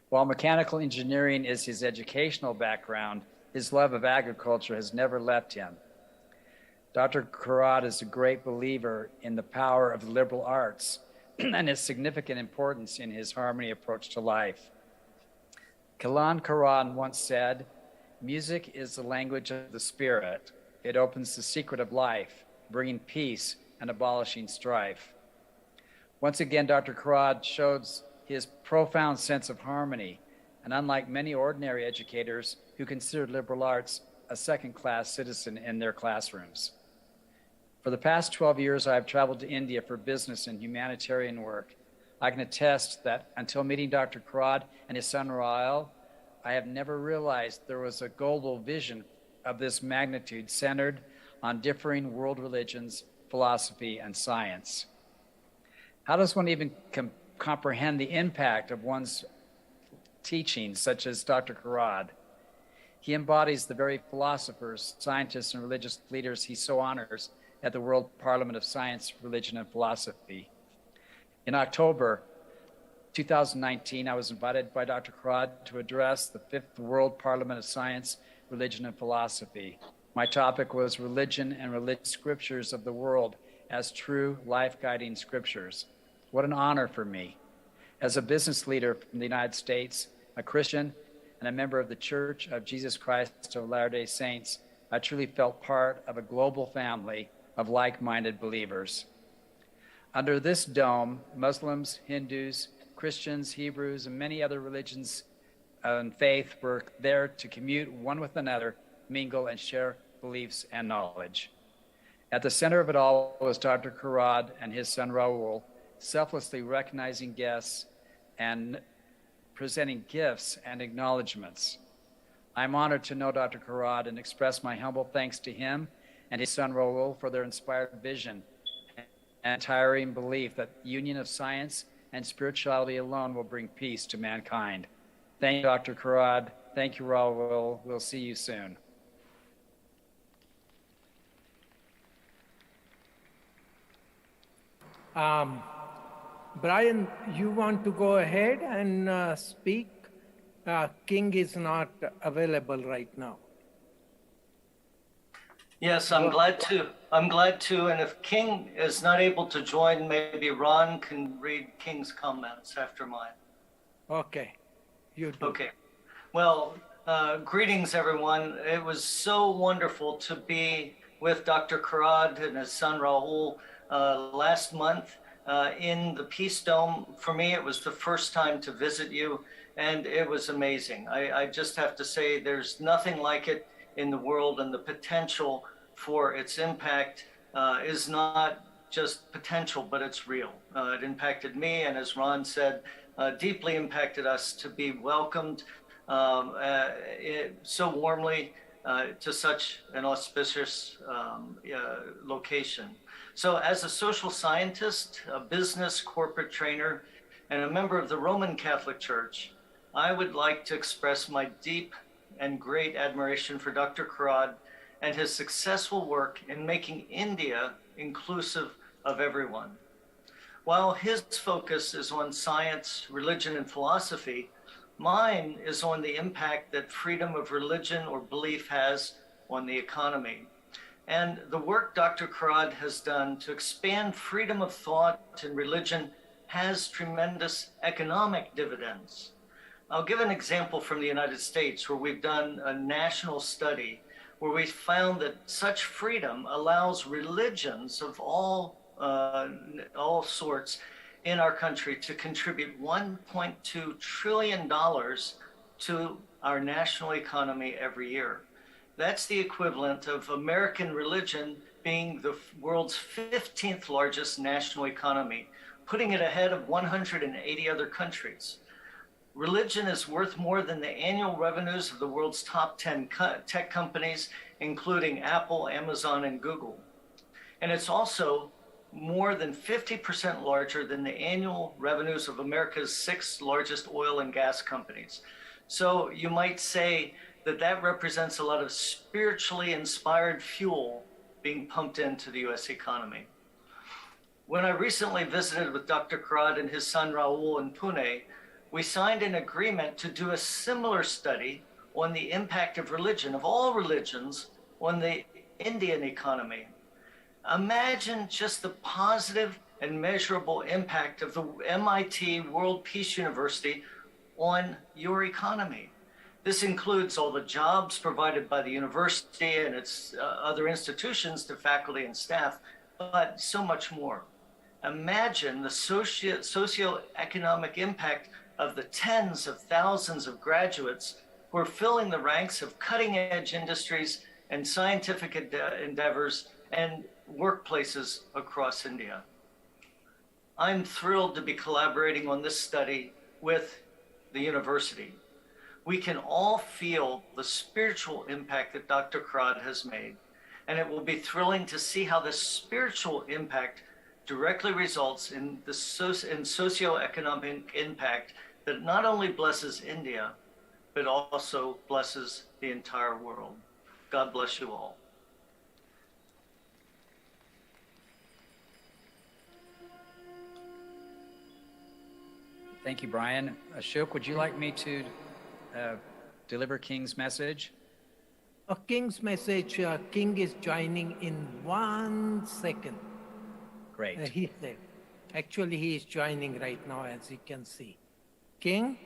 While mechanical engineering is his educational background, his love of agriculture has never left him. Dr. Karad is a great believer in the power of the liberal arts and its significant importance in his harmony approach to life. Kalan Karan once said, "Music is the language of the spirit. It opens the secret of life, bringing peace and abolishing strife." Once again, Dr. Karad shows his profound sense of harmony, and unlike many ordinary educators who consider liberal arts a second-class citizen in their classrooms. For the past 12 years, I have traveled to India for business and humanitarian work. I can attest that until meeting Dr. Karad and his son Rael, I have never realized there was a global vision of this magnitude centered on differing world religions, philosophy, and science. How does one even comprehend the impact of one's teachings, such as Dr. Karad? He embodies the very philosophers, scientists, and religious leaders he so honors at the World Parliament of Science, Religion, and Philosophy. In October 2019, I was invited by Dr. Karad to address the 5th World Parliament of Science, Religion, and Philosophy. My topic was religion and religious scriptures of the world as true life-guiding scriptures. What an honor for me. As a business leader from the United States, a Christian, and a member of the Church of Jesus Christ of Latter-day Saints, I truly felt part of a global family of like-minded believers. Under this dome, Muslims, Hindus, Christians, Hebrews, and many other religions and faith were there to commute one with another, mingle, and share beliefs and knowledge. At the center of it all was Dr. Karad and his son Raul, selflessly recognizing guests and presenting gifts and acknowledgments. I'm honored to know Dr. Karad and express my humble thanks to him and his son Raul for their inspired vision and untiring belief that the union of science and spirituality alone will bring peace to mankind. Thank you, Dr. Karad. Thank you, Raul. We'll see you soon. Brian, you want to go ahead and speak? King is not available right now. Yes, I'm glad to. And if King is not able to join, maybe Ron can read King's comments after mine. Okay, you do. Okay. Well, greetings, everyone. It was so wonderful to be with Dr. Karad and his son Rahul last month in the Peace Dome. For me, it was the first time to visit you, and it was amazing. I just have to say there's nothing like it in the world, and the potential for its impact is not just potential, but it's real. It impacted me, and as Ron said, deeply impacted us to be welcomed so warmly to such an auspicious location. So as a social scientist, a business corporate trainer, and a member of the Roman Catholic Church, I would like to express my deep and great admiration for Dr. Karad and his successful work in making India inclusive of everyone. While his focus is on science, religion, and philosophy, mine is on the impact that freedom of religion or belief has on the economy. And the work Dr. Karad has done to expand freedom of thought and religion has tremendous economic dividends. I'll give an example from the United States where we've done a national study where we found that such freedom allows religions of all sorts in our country to contribute $1.2 trillion to our national economy every year. That's the equivalent of American religion being the world's 15th largest national economy, putting it ahead of 180 other countries. Religion is worth more than the annual revenues of the world's top 10 tech companies, including Apple, Amazon, and Google. And it's also more than 50% larger than the annual revenues of America's 6 largest oil and gas companies. So you might say that that represents a lot of spiritually inspired fuel being pumped into the US economy. When I recently visited with Dr. Karad and his son Raul in Pune, we signed an agreement to do a similar study on the impact of religion, of all religions, on the Indian economy. Imagine just the positive and measurable impact of the MIT World Peace University on your economy. This includes all the jobs provided by the university and its other institutions to faculty and staff, but so much more. Imagine the socioeconomic impact of the tens of thousands of graduates who are filling the ranks of cutting-edge industries and scientific endeavors and workplaces across India. I'm thrilled to be collaborating on this study with the university. We can all feel the spiritual impact that Dr. Karad has made, and it will be thrilling to see how this spiritual impact directly results in the socioeconomic impact that not only blesses India, but also blesses the entire world. God bless you all. Thank you, Brian. Ashok, would you like me to deliver King's message? A King's message, King is joining in 1 second. Great. He said, actually he is joining right now, as you can see. King,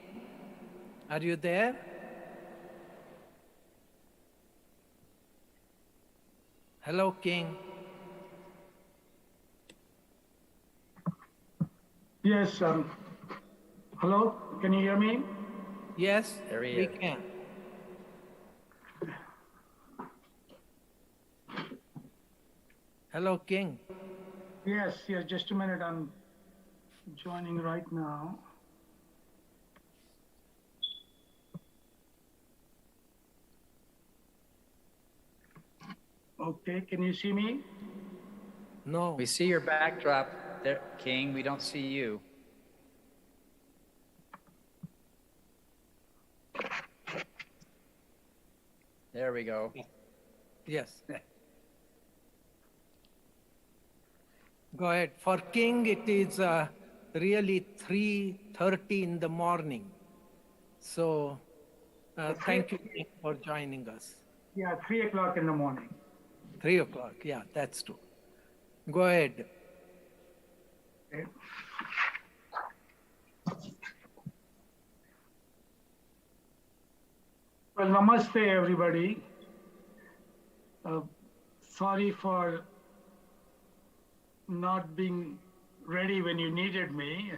are you there? Hello, King. Yes, hello, can you hear me? Yes, there he we is. can. Hello, King. Yes, just a minute, I'm joining right now. Okay, can you see me? No. We see your backdrop there, King. We don't see you. There we go. Yes. Go ahead. For King, it is really 3:30 in the morning. So thank you, King, for joining us. Yeah, 3 o'clock in the morning. 3 o'clock, yeah, that's true. Go ahead. Okay. Well, namaste, everybody. Sorry for not being ready when you needed me.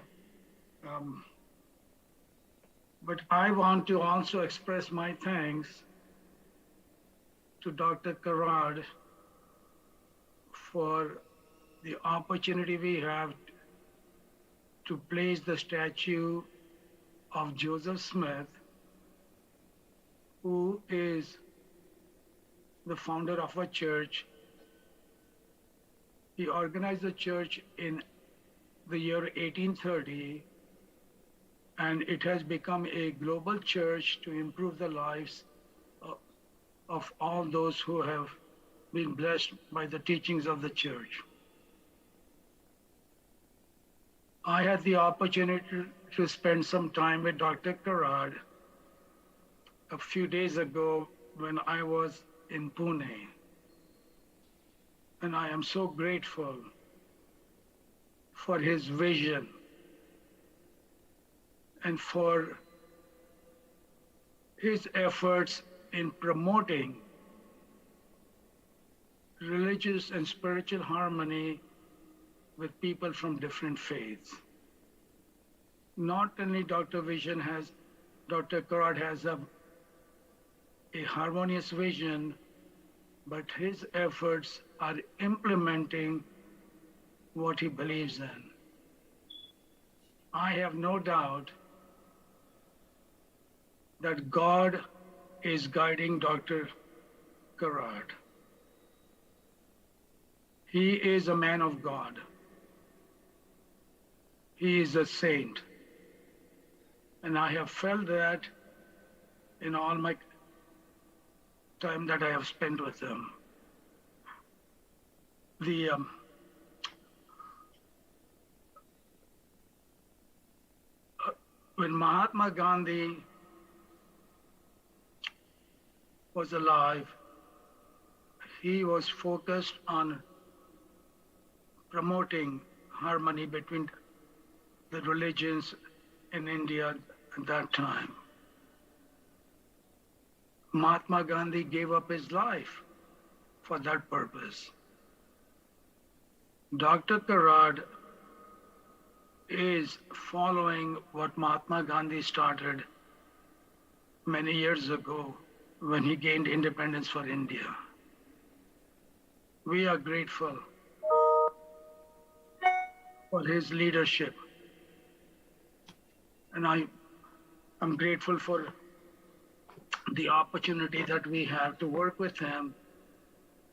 But I want to also express my thanks to Dr. Karad for the opportunity we have to place the statue of Joseph Smith, who is the founder of a church. He organized the church in the year 1830, and it has become a global church to improve the lives of all those who have been blessed by the teachings of the church. I had the opportunity to spend some time with Dr. Karad a few days ago when I was in Pune. And I am so grateful for his vision and for his efforts in promoting religious and spiritual harmony with people from different faiths. Not only Dr. Karad has a a harmonious vision, but his efforts are implementing what he believes in. I have no doubt that God is guiding Dr. Karad. He is a man of God. He is a saint. And I have felt that in all my time that I have spent with him. When Mahatma Gandhi was alive, he was focused on promoting harmony between the religions in India at that time. Mahatma Gandhi gave up his life for that purpose. Dr. Karad is following what Mahatma Gandhi started many years ago when he gained independence for India. We are grateful for his leadership. And I'm grateful for the opportunity that we have to work with him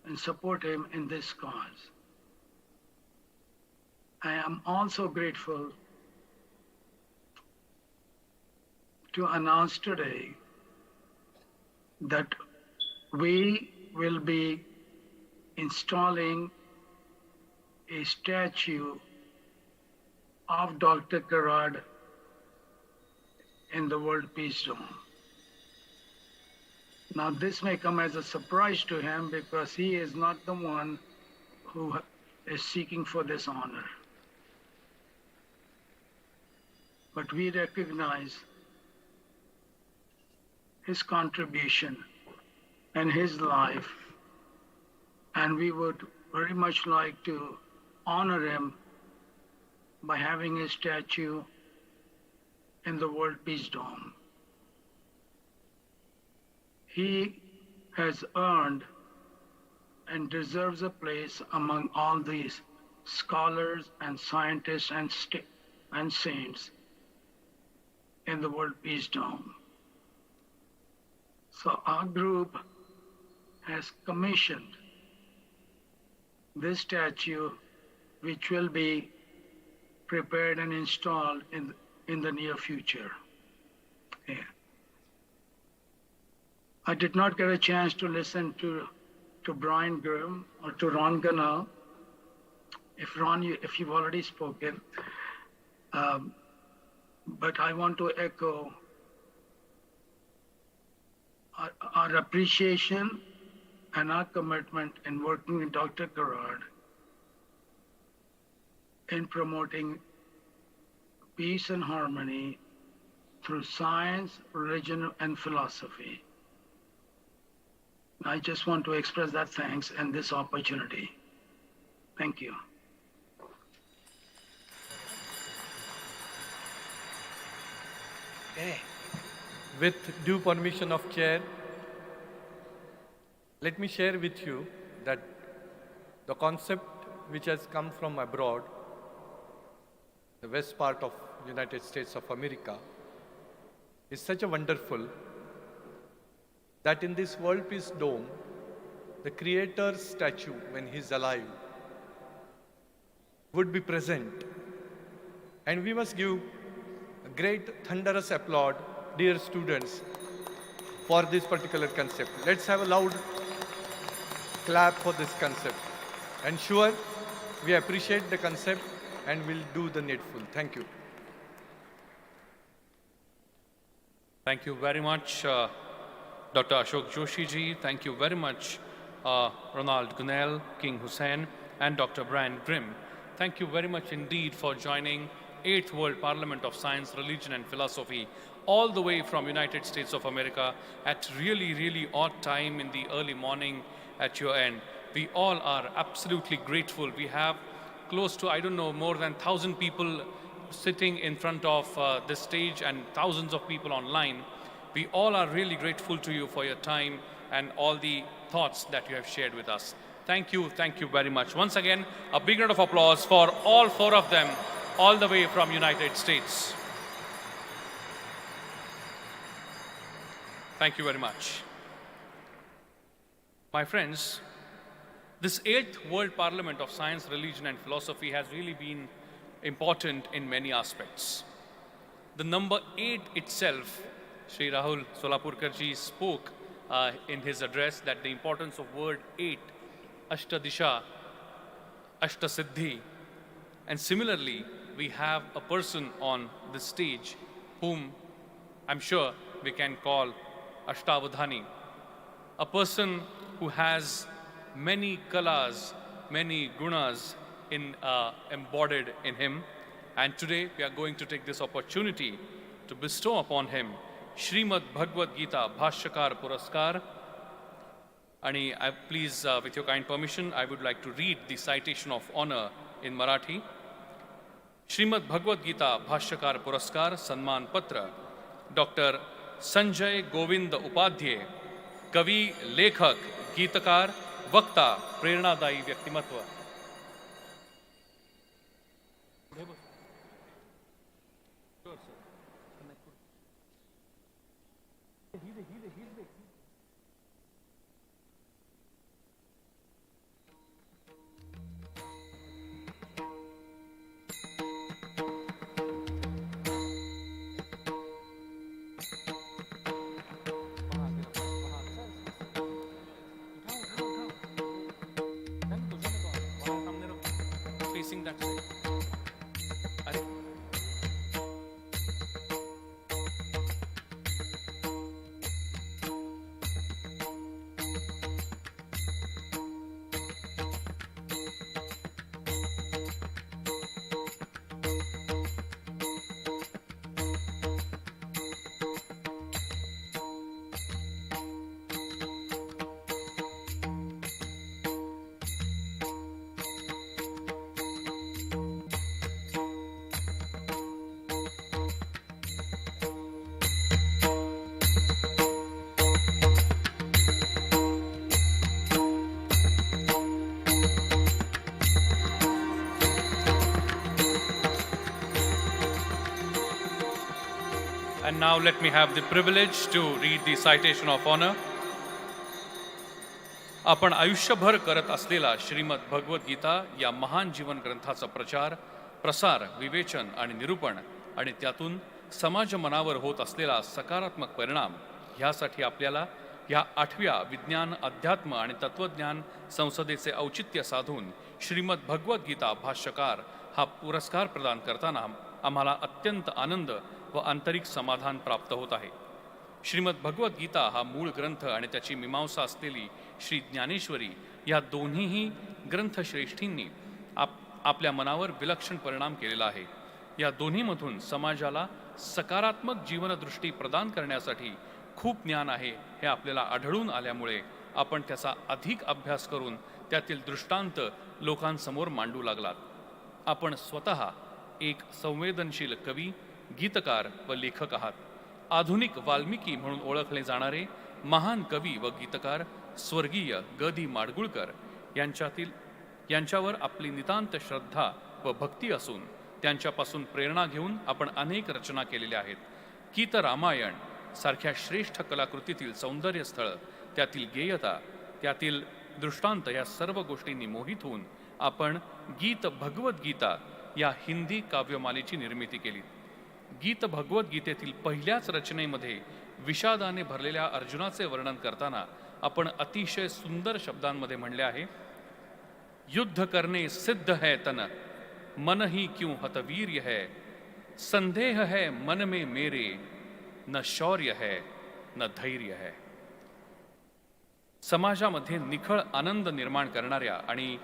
and support him in this cause. I am also grateful to announce today that we will be installing a statue of Dr. Karad in the World Peace Dome. Now, this may come as a surprise to him because he is not the one who is seeking for this honor. But we recognize his contribution and his life, and we would very much like to honor him by having a statue in the World Peace Dome. He has earned and deserves a place among all these scholars and scientists and saints in the World Peace Dome. So our group has commissioned this statue, which will be prepared and installed in the near future. Yeah. I did not get a chance to listen to Brian Grimm or to Ron Gunnell. If you've already spoken, but I want to echo our appreciation and our commitment in working with Dr. Karad in promoting peace and harmony through science, religion, and philosophy. I just want to express that thanks and this opportunity. Thank you. Okay. With due permission of Chair, let me share with you that the concept which has come from abroad, the west part of United States of America, is such a wonderful that in this World Peace Dome, the Creator's statue, when he's alive, would be present. And we must give a great thunderous applaud, dear students, for this particular concept. Let's have a loud clap for this concept. And sure, we appreciate the concept and will do the needful. Thank you. Thank you very much, Dr. Ashok Joshi ji. Thank you very much, Ronald Gunnell, King Hussain, and Dr. Brian Grimm. Thank you very much indeed for joining 8th World Parliament of Science, Religion and Philosophy, all the way from United States of America at really, really odd time in the early morning at your end. We all are absolutely grateful. We have close to, I don't know, more than 1,000 people sitting in front of this stage and thousands of people online. We all are really grateful to you for your time and all the thoughts that you have shared with us. Thank you very much. Once again, a big round of applause for all four of them, all the way from United States. Thank you very much. My friends, this 8th World Parliament of Science, Religion and Philosophy has really been important in many aspects. The number 8 itself, Sri Rahul Solapurkarji spoke in his address that the importance of word 8, Ashtadisha, Ashtasiddhi, and similarly, we have a person on the stage whom I'm sure we can call Ashtavadhani, a person who has many kalas, many gunas embodied in him. And today we are going to take this opportunity to bestow upon him Srimad Bhagavad Gita Bhashyakar Puraskar. And please, with your kind permission, I would like to read the citation of honor in Marathi. Srimad Bhagavad Gita Bhashyakar Puraskar Sanman Patra, Dr. Sanjay Govind Upadhyay, Kavi, Lekhak, Geetakar, Vakta, Prernaadayi Vyaktimatva. Facing that side. Are And now let me have the privilege to read the citation of honor. आपण आयुष्यभर करत असलेला श्रीमद भगवत गीता या महान जीवन ग्रंथाचा प्रचार, प्रसार, विवेचन आणि निरूपण आणि त्यातून समाज मनावर होत असलेला सकारात्मक परिणाम ह्यासाठी आपल्याला या 8व्या विज्ञान, अध्यात्म आणि तत्वज्ञान संसदेचे औचित्य साधून श्रीमद भगवत गीता भाष्यकार हा पुरस्कार प्रदान करताना आम्हाला अत्यंत आनंद व आंतरिक समाधान प्राप्त होत आहे. श्रीमद भगवत गीता हा मूळ ग्रंथ आणि त्याची मीमांसा असलेली श्री ज्ञानेश्वरी या दोन्हीही ग्रंथश्रेष्ठींनी आपल्या मनावर विलक्षण परिणाम केलेला आहे. या दोन्हीमधून समाजाला सकारात्मक जीवनदृष्टी प्रदान करण्यासाठी खूप ज्ञान आहे हे आपल्याला आढळून आल्यामुळे आपण त्याचा अधिक अभ्यास करून त्यातील दृष्टांत लोकांसमोर मांडू लागलात. आपण स्वतः एक संवेदनशील कवी, गीतकार व लेखक आहात. आधुनिक वाल्मिकी म्हणून ओळखले जाणारे महान कवी व गीतकार स्वर्गीय ग दी माडगुळकर यांच्यावर आपली नितांत श्रद्धा व भक्ती असून त्यांच्यापासून प्रेरणा घेऊन आपण अनेक रचना केलेल्या आहेत. गीत रामायण सारख्या श्रेष्ठ कलाकृतीतील सौंदर्य स्थळ, त्यातील गेयता, त्यातील दृष्टांत या सर्व गोष्टींनी मोहित होऊन आपण गीत भगवत गीता या हिंदी काव्यमालेची निर्मिती केली. गीत भगवत गीतेतील पहिल्याच रचनेमध्ये विषादाने भरलेल्या अर्जुनाचे वर्णन करताना आपण अतिशय सुंदर शब्दांमध्ये म्हणले आहे, युद्ध करने सिद्ध है तन, मन ही क्यों हतवीर्य है, संदेह है मन में मेरे, न शौर्य है न धैर्य है. समाजामध्ये निखळ आनंद निर्माण करणाऱ्या आणि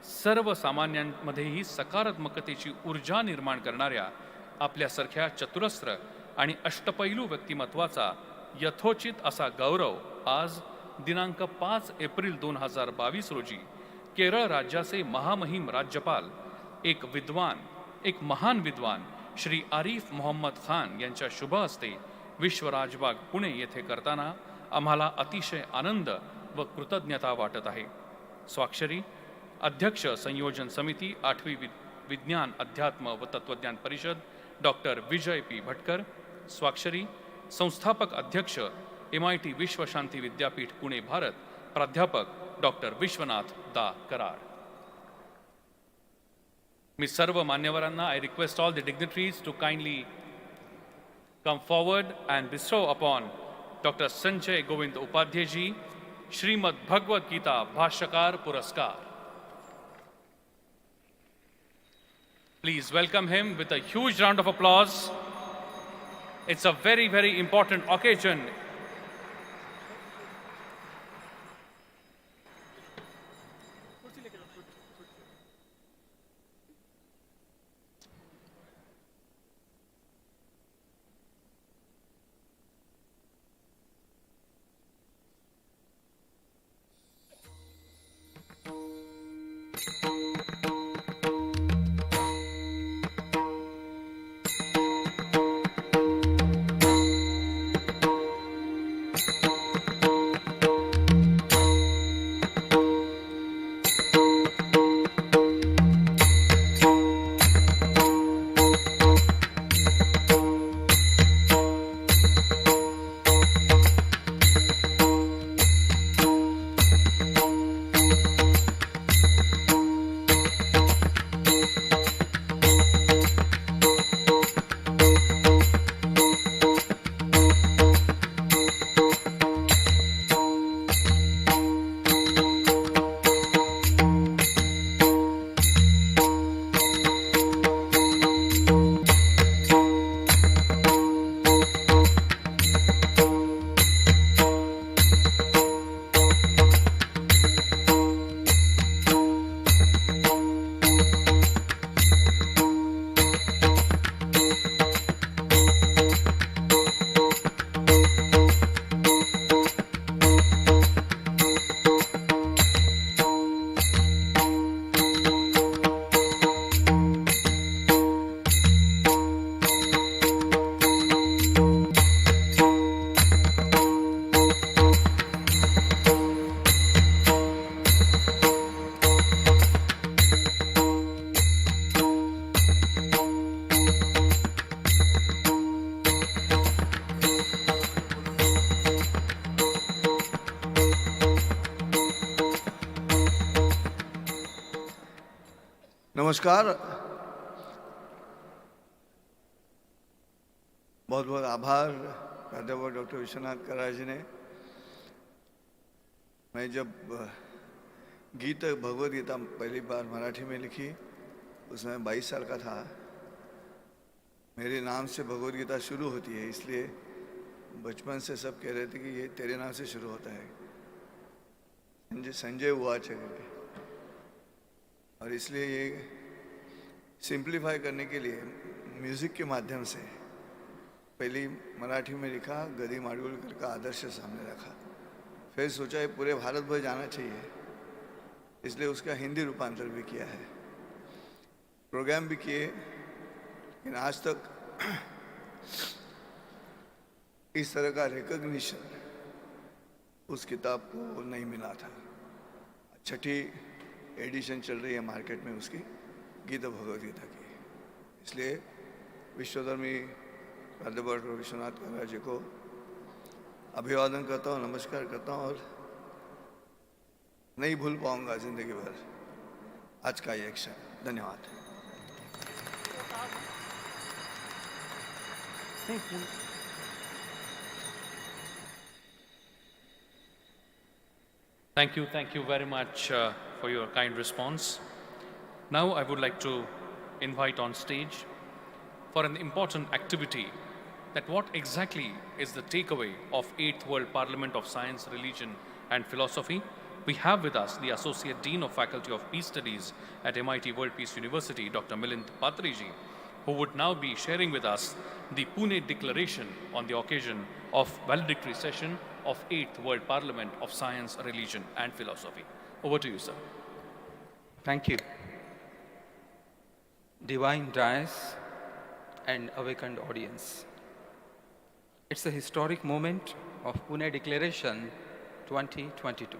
सर्वसामान्यांमध्येही सकारात्मकतेची ऊर्जा निर्माण करणाऱ्या आपल्यासारख्या चतुरस्र आणि अष्टपैलू व्यक्तिमत्वाचा यथोचित असा गौरव आज दिनांक 5 एप्रिल 2022 रोजी केरळ राज्याचे महामहिम राज्यपाल, एक महान विद्वान श्री आरिफ मोहम्मद खान यांच्या शुभ हस्ते विश्व राजबाग पुणे येथे करताना आम्हाला अतिशय आनंद व कृतज्ञता वाटत आहे. स्वाक्षरी अध्यक्ष संयोजन समिती 8वी विज्ञान अध्यात्म व तत्वज्ञान परिषद डॉक्टर विजय पी भटकर. स्वाक्षरी संस्थापक अध्यक्ष MIT विश्वशांती विद्यापीठ पुणे भारत प्राध्यापक डॉक्टर विश्वनाथ दा कराड. मी सर्व मान्यवरांना I request all the dignitaries to kindly come forward and bestow upon Dr. Sanjay Govind Upadhyay ji Srimad Bhagavad Gita Bhashyakar Puraskar. Please welcome him with a huge round of applause. It's a very, very important occasion. नमस्कार. बहुत बहुत आभार प्राध्यापक doctor Vishwanath Karad जी ने. मैं जब भगवद गीता पहली बार मराठी में लिखी उसमें 22 साल का था. मेरे नाम से भगवद गीता शुरू होती है, इसलिए बचपन से सब कह रहे थे कि ये तेरे नाम से शुरू होता है, संजय हुआ करके. और इसलिए ये सिंप्लीफाई करने के लिए म्यूज़िक के माध्यम से पहली मराठी में लिखा, गदी माडगुलकर का आदर्श सामने रखा. फिर सोचा ये पूरे भारत भर जाना चाहिए, इसलिए उसका हिंदी रूपांतर भी किया है, प्रोग्राम भी किए. लेकिन आज तक इस तरह का रिकॉग्निशन उस किताब को नहीं मिला था. 6ठी एडिशन चल रही है मार्केट में उसकी, गीता भगवद गीता की. इसलिए विश्वधर्मी प्राध्यापक विश्वनाथ कराड़ जी को अभिवादन करता हूँ, नमस्कार करता हूँ और नहीं भूल पाऊंगा जिंदगी भर आज का ये क्षण. धन्यवाद. Thank you very much for your kind response. Now I would like to invite on stage for an important activity that what exactly is the takeaway of 8th World Parliament of Science, Religion and Philosophy. We have with us the Associate Dean of Faculty of Peace Studies at MIT World Peace University, Dr. Milind Patriji, who would now be sharing with us the Pune Declaration on the occasion of valedictory session of 8th World Parliament of Science, Religion and Philosophy. Over to you, sir. Thank you. Divine dais and awakened audience. It's a historic moment of Pune Declaration 2022.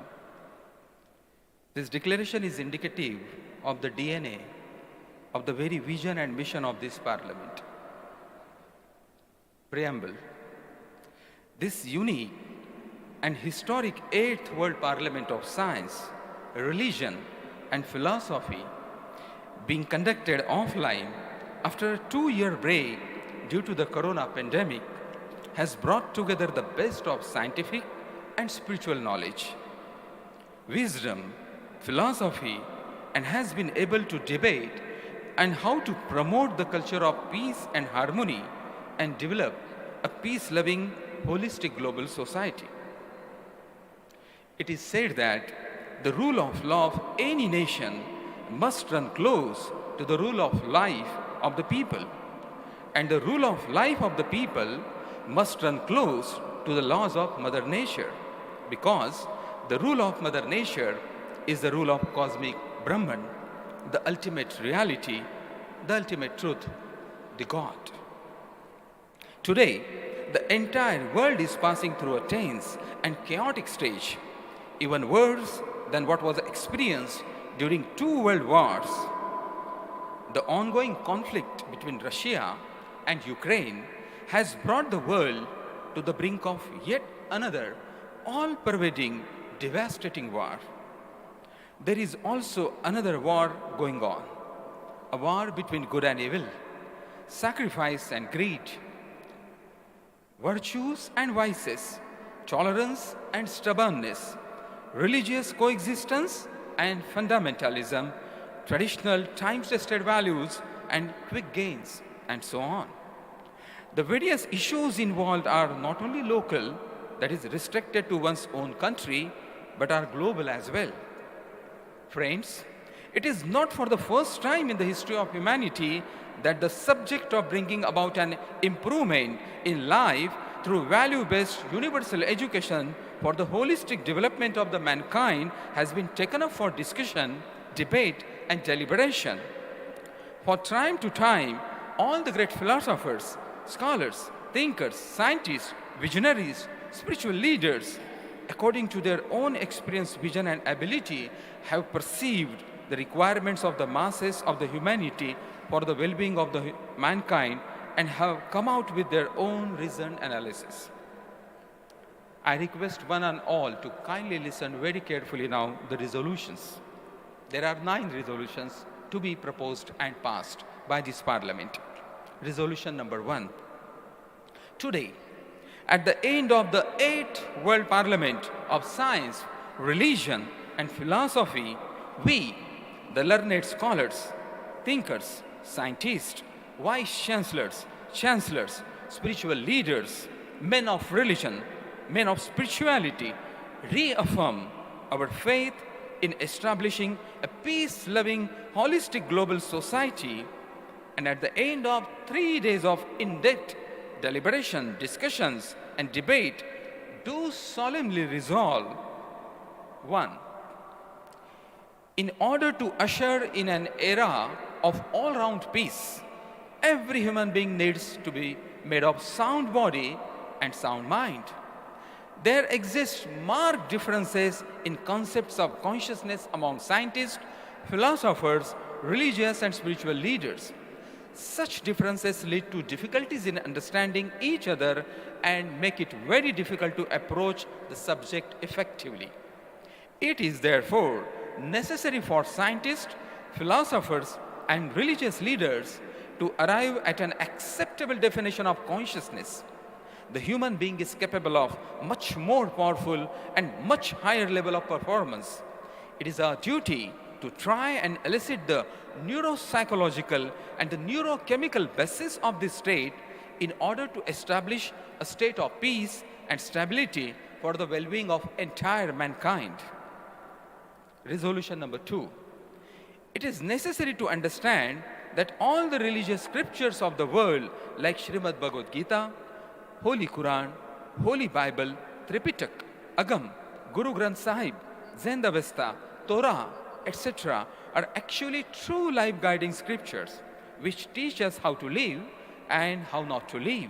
This declaration is indicative of the DNA of the very vision and mission of this Parliament. Preamble. This unique and historic 8th World Parliament of Science, Religion and Philosophy, being conducted offline after a 2-year break due to the corona pandemic, has brought together the best of scientific and spiritual knowledge, wisdom, philosophy, and has been able to debate and how to promote the culture of peace and harmony and develop a peace-loving, holistic global society. It is said that the rule of law of any nation must run close to the rule of life of the people, and the rule of life of the people must run close to the laws of Mother Nature, because the rule of Mother Nature is the rule of cosmic Brahman, the ultimate reality, the ultimate truth, the God. Today, the entire world is passing through a tense and chaotic stage, even worse than what was experienced during 2 world wars. The ongoing conflict between Russia and Ukraine has brought the world to the brink of yet another all-pervading, devastating war. There is also another war going on, a war between good and evil, sacrifice and greed, virtues and vices, tolerance and stubbornness, religious coexistence and fundamentalism, traditional time-tested values and quick gains, and so on. The various issues involved are not only local, that is restricted to one's own country, but are global as well. Friends, it is not for the first time in the history of humanity that the subject of bringing about an improvement in life through value-based universal education for the holistic development of the mankind has been taken up for discussion, debate, and deliberation. For time to time, all the great philosophers, scholars, thinkers, scientists, visionaries, spiritual leaders, according to their own experience, vision, and ability, have perceived the requirements of the masses of the humanity for the well-being of the mankind and have come out with their own reasoned analysis. I request one and all to kindly listen very carefully now the resolutions. There are 9 resolutions to be proposed and passed by this Parliament. Resolution number 1. Today, at the end of the 8th World Parliament of Science, Religion and Philosophy, we, the learned scholars, thinkers, scientists, vice chancellors, spiritual leaders, men of religion, men of spirituality, reaffirm our faith in establishing a peace-loving, holistic global society, and at the end of 3 days of in-depth deliberation, discussions, and debate, do solemnly resolve: 1. In order to usher in an era of all-round peace, every human being needs to be made of sound body and sound mind. There exist marked differences in concepts of consciousness among scientists, philosophers, religious and spiritual leaders. Such differences lead to difficulties in understanding each other and make it very difficult to approach the subject effectively. It is therefore necessary for scientists, philosophers, and religious leaders to arrive at an acceptable definition of consciousness. The human being is capable of much more powerful and much higher level of performance. It is our duty to try and elicit the neuropsychological and the neurochemical basis of this state in order to establish a state of peace and stability for the well-being of entire mankind. Resolution number 2. It is necessary to understand that all the religious scriptures of the world, like Srimad Bhagavad Gita, Holy Quran, Holy Bible, Tripitak, Agam, Guru Granth Sahib, Zend Avesta, Torah, etc., are actually true life-guiding scriptures which teach us how to live and how not to live.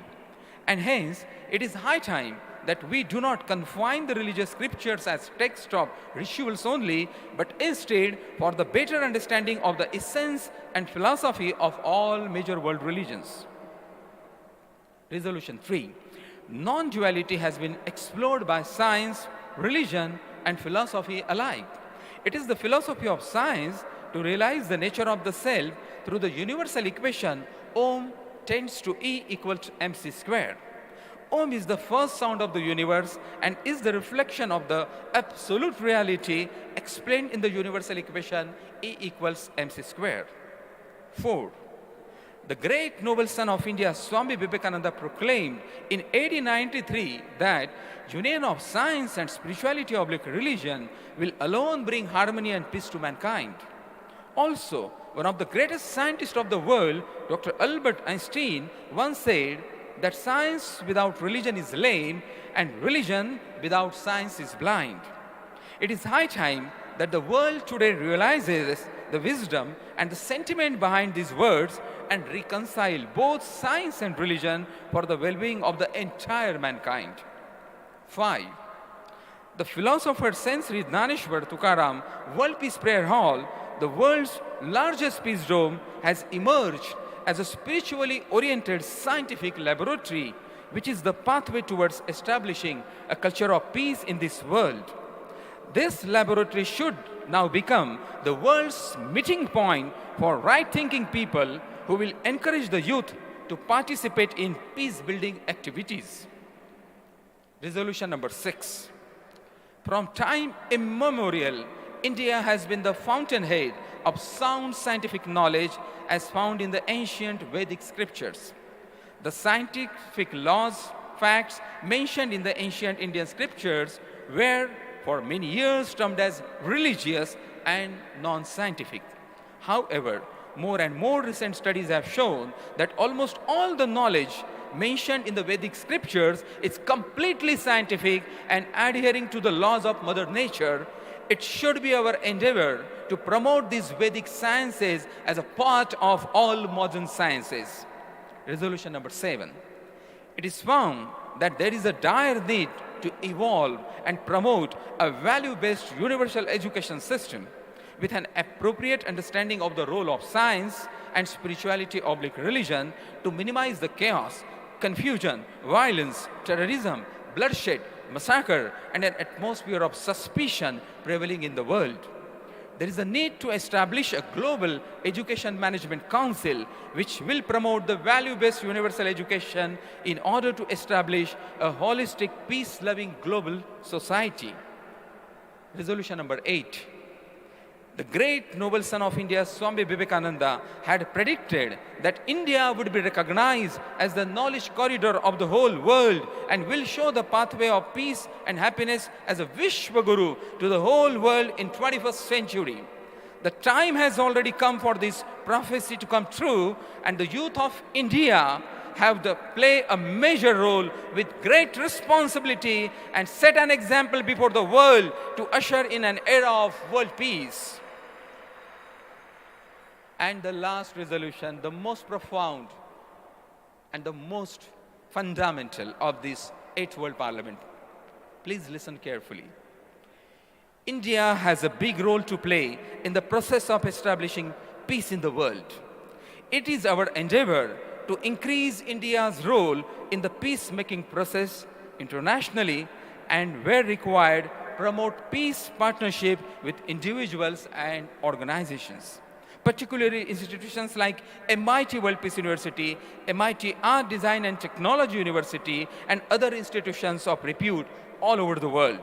And hence, it is high time that we do not confine the religious scriptures as text of rituals only, but instead for the better understanding of the essence and philosophy of all major world religions. Resolution 3. Non-duality has been explored by science, religion, and philosophy alike. It is the philosophy of science to realize the nature of the self through the universal equation Om tends to E equals mc squared. Om is the first sound of the universe and is the reflection of the absolute reality explained in the universal equation E equals mc squared. 4. The great noble son of India, Swami Vivekananda, proclaimed in 1893 that union of science and spirituality oblique religion will alone bring harmony and peace to mankind. Also, one of the greatest scientists of the world, Dr. Albert Einstein, once said that science without religion is lame and religion without science is blind. It is high time that the world today realizes the wisdom and the sentiment behind these words and reconcile both science and religion for the well-being of the entire mankind. 5. The philosopher Saint Sri Dnyaneshwar Tukaram World Peace Prayer Hall, the world's largest peace dome, has emerged as a spiritually oriented scientific laboratory, which is the pathway towards establishing a culture of peace in this world. This laboratory should now become the world's meeting point for right-thinking people who will encourage the youth to participate in peace-building activities. Resolution number 6. From time immemorial, India has been the fountainhead of sound scientific knowledge as found in the ancient Vedic scriptures. The scientific laws, facts mentioned in the ancient Indian scriptures were for many years termed as religious and non-scientific. However, more and more recent studies have shown that almost all the knowledge mentioned in the Vedic scriptures is completely scientific and adhering to the laws of Mother Nature. It should be our endeavor to promote these Vedic sciences as a part of all modern sciences. Resolution number 7. It is found that there is a dire need to evolve and promote a value-based universal education system with an appropriate understanding of the role of science and spirituality oblique religion to minimize the chaos, confusion, violence, terrorism, bloodshed, massacre, and an atmosphere of suspicion prevailing in the world. There is a need to establish a global education management council which will promote the value-based universal education in order to establish a holistic, peace-loving global society. Resolution number 8. The great noble son of India, Swami Vivekananda, had predicted that India would be recognized as the knowledge corridor of the whole world and will show the pathway of peace and happiness as a Vishwaguru to the whole world in 21st century. The time has already come for this prophecy to come true, and the youth of India have to play a major role with great responsibility and set an example before the world to usher in an era of world peace. And the last resolution, the most profound and the most fundamental of this 8th World Parliament. Please listen carefully. India has a big role to play in the process of establishing peace in the world. It is our endeavor to increase India's role in the peacemaking process internationally and, where required, promote peace partnership with individuals and organizations. Particularly institutions like MIT World Peace University, MIT Art, Design and Technology University, and other institutions of repute all over the world.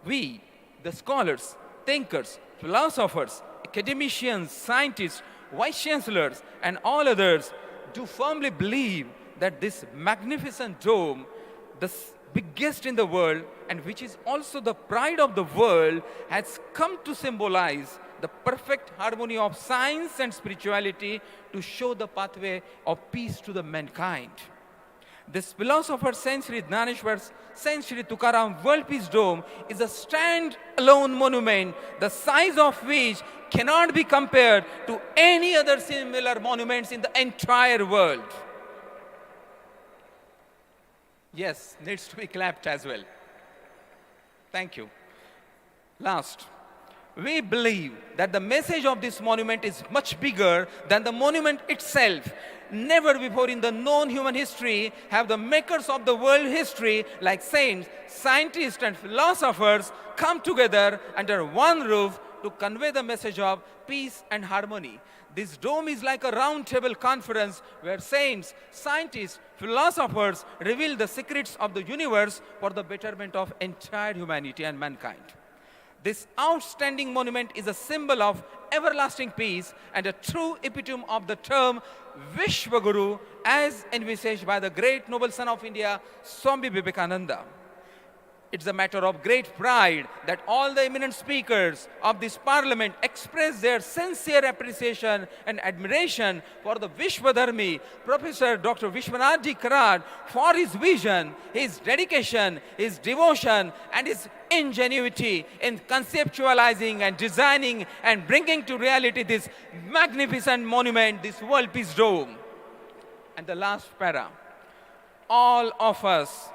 We, the scholars, thinkers, philosophers, academicians, scientists, vice chancellors, and all others do firmly believe that this magnificent dome, the biggest in the world and which is also the pride of the world, has come to symbolize the perfect harmony of science and spirituality to show the pathway of peace to the mankind. This philosopher Saint Sri Dnyaneshwar's Saint Sri Tukaram World Peace Dome is a stand-alone monument, the size of which cannot be compared to any other similar monuments in the entire world. Yes, needs to be clapped as well. Thank you. Last, we believe that the message of this monument is much bigger than the monument itself. Never before in the known human history have the makers of the world history, like saints, scientists, and philosophers, come together under one roof to convey the message of peace and harmony. This dome is like a round table conference where saints, scientists, philosophers reveal the secrets of the universe for the betterment of entire humanity and mankind. This outstanding monument is a symbol of everlasting peace and a true epitome of the term Vishwaguru as envisaged by the great noble son of India, Swami Vivekananda. It's a matter of great pride that all the eminent speakers of this parliament express their sincere appreciation and admiration for the Vishwadharmi, Professor Dr. Vishwanath Karad, for his vision, his dedication, his devotion, and his ingenuity in conceptualizing and designing and bringing to reality this magnificent monument, this World Peace Dome. And the last para, all of us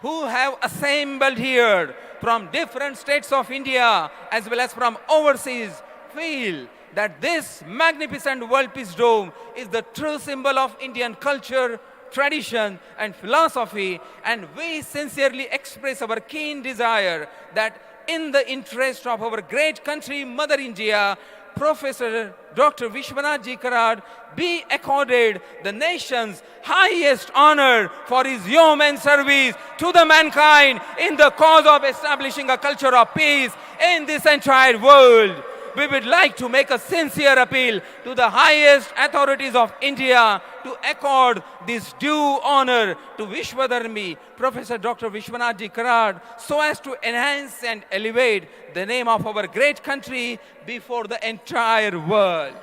who have assembled here from different states of India as well as from overseas feel that this magnificent World Peace Dome is the true symbol of Indian culture, tradition, and philosophy, and we sincerely express our keen desire that in the interest of our great country, Mother India, Professor Dr. Vishwanath Karad be accorded the nation's highest honor for his yeoman service to the mankind in the cause of establishing a culture of peace in this entire world. We would like to make a sincere appeal to the highest authorities of India to accord this due honor to Vishwadharmi, Professor Dr. Vishwanath Karad, so as to enhance and elevate the name of our great country before the entire world.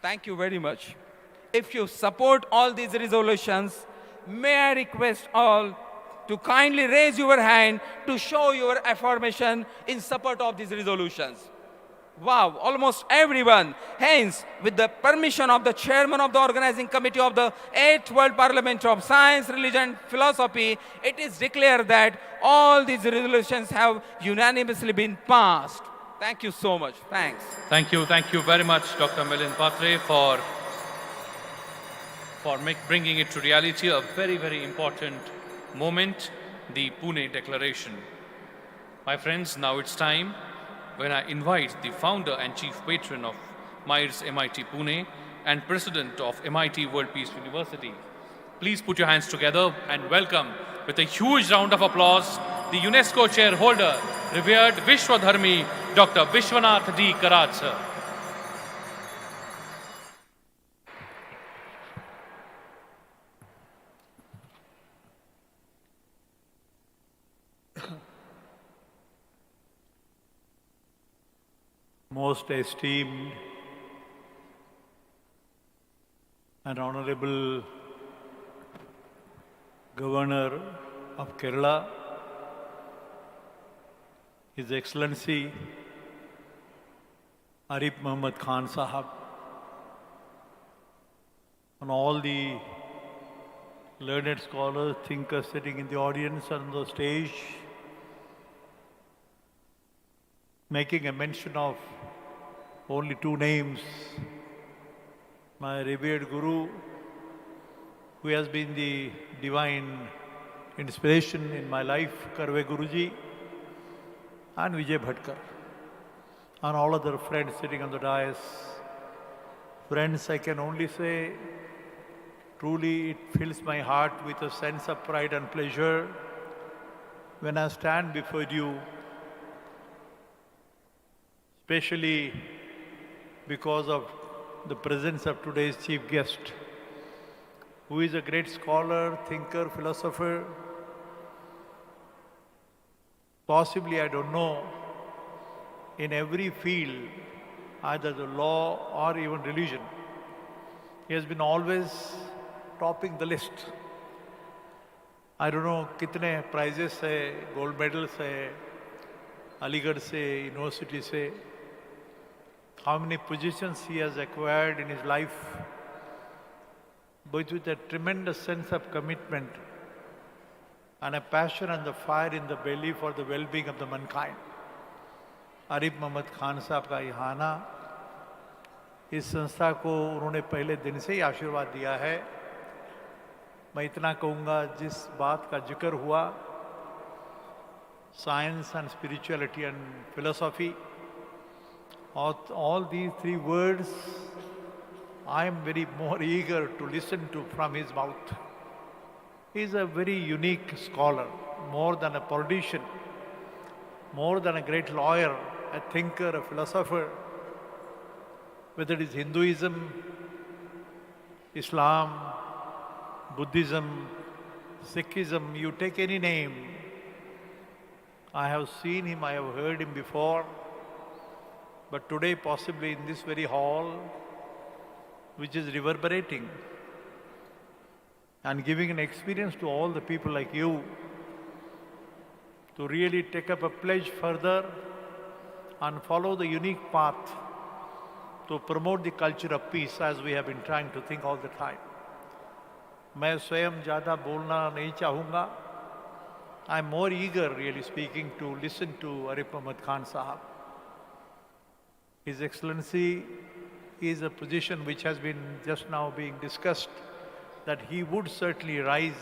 Thank you very much. If you support all these resolutions, may I request all to kindly raise your hand to show your affirmation in support of these resolutions. Wow, almost everyone. Hence, with the permission of the chairman of the organizing committee of the 8th World Parliament of Science, Religion, and Philosophy, it is declared that all these resolutions have unanimously been passed. Thank you so much. Thanks. Thank you very much, Dr. Milind Patre, for bringing it to reality, a very, very important moment, the Pune Declaration. My friends, now it's time when I invite the founder and chief patron of MIRS MIT Pune and president of MIT World Peace University. Please put your hands together and welcome with a huge round of applause the UNESCO chair holder, revered Vishwadharmi, Dr. Vishwanath D. Karad, sir. Most esteemed and honorable Governor of Kerala, His Excellency Arif Muhammad Khan Sahab, and all the learned scholars, thinkers sitting in the audience and on the stage, making a mention of only two names, my revered Guru, who has been the divine inspiration in my life, Karve Guruji, and Vijay Bhatkar, and all other friends sitting on the dais. Friends, I can only say, truly it fills my heart with a sense of pride and pleasure when I stand before you, especially because of the presence of today's chief guest, who is a great scholar, thinker, philosopher. Possibly, I don't know, in every field, either the law or even religion. He has been always topping the list. I don't know kitne prizes hai, gold medals hai, Aligarh se, university se, how many positions he has acquired in his life. but with a tremendous sense of commitment and a passion and the fire in the belly for the well-being of the mankind. Arif Mohammad Khan साहब का यहाँ आना, इस संस्था को उन्होंने पहले दिन से ही आशीर्वाद दिया है। मैं इतना कहूँगा, जिस बात का जिक्र हुआ, science and spirituality and philosophy, all these three words, I am very more eager to listen to from his mouth. He is a very unique scholar, more than a politician, more than a great lawyer, a thinker, a philosopher. Whether it is Hinduism, Islam, Buddhism, Sikhism, you take any name. I have seen him, I have heard him before, but today possibly in this very hall, which is reverberating and giving an experience to all the people like you to really take up a pledge further and follow the unique path to promote the culture of peace as we have been trying to think all the time. मैं स्वयं ज़्यादा बोलना नहीं चाहूँगा. I am more eager, really speaking, to listen to Arif Mohammad Khan Sahab. His Excellency is a position which has been just now being discussed, that he would certainly rise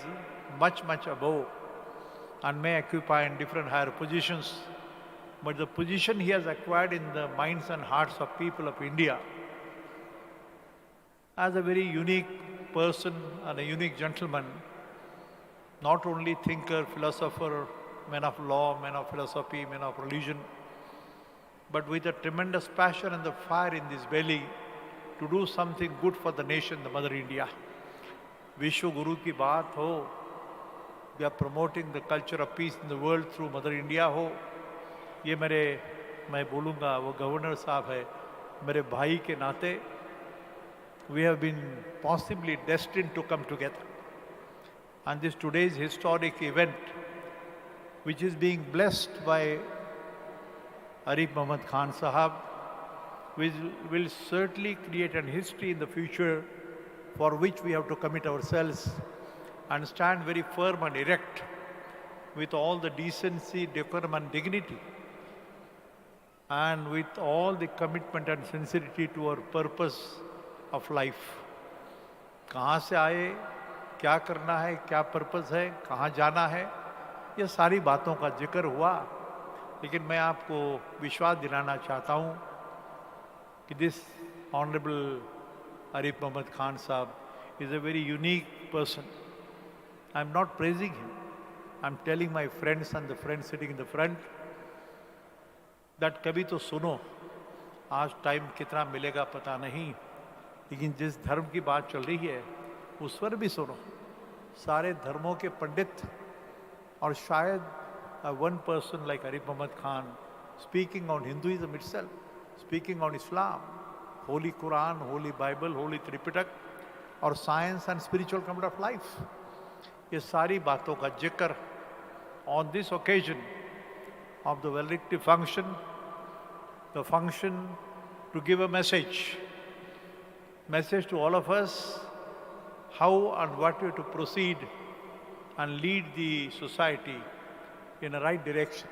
much, much above and may occupy in different higher positions. But the position he has acquired in the minds and hearts of people of India as a very unique person and a unique gentleman, not only thinker, philosopher, man of law, man of philosophy, man of religion, but with a tremendous passion and the fire in his belly to do something good for the nation, the Mother India. Vishwa Guru ki baat ho, we are promoting the culture of peace in the world through Mother India ho, ये मैं बोलूँगा, वो governor साहब है, मेरे भाई के नाते, we have been possibly destined to come together. And this today's historic event, which is being blessed by Arif Mohammad Khan Sahab, will certainly create an history in the future for which we have to commit ourselves and stand very firm and erect with all the decency, decorum and dignity, and with all the commitment and sincerity to our purpose of life. कहाँ से आए, क्या करना है, क्या purpose है, कहाँ जाना है, ये सारी बातों का जिक्र हुआ, लेकिन मैं आपको विश्वास दिलाना चाहता हूँ कि this Honorable Arif Mohammad Khan Sahab is a very unique person. I am not praising him. I am telling my friends and the friends sitting in the front that कभी तो सुनो, आज टाइम कितना मिलेगा पता नहीं, लेकिन जिस धर्म की बात चल रही है उस पर भी सुनो. सारे धर्मों के पंडित और शायद one person like Arif Mohammad Khan speaking on Hinduism itself, speaking on Islam, Holy Quran, Holy Bible, Holy Tripitak, और science and spiritual comfort of life. ये सारी बातों का जिक्र on this occasion of the valedictory function, the function to give a message to all of us, how and what we have to proceed and lead the society in a right direction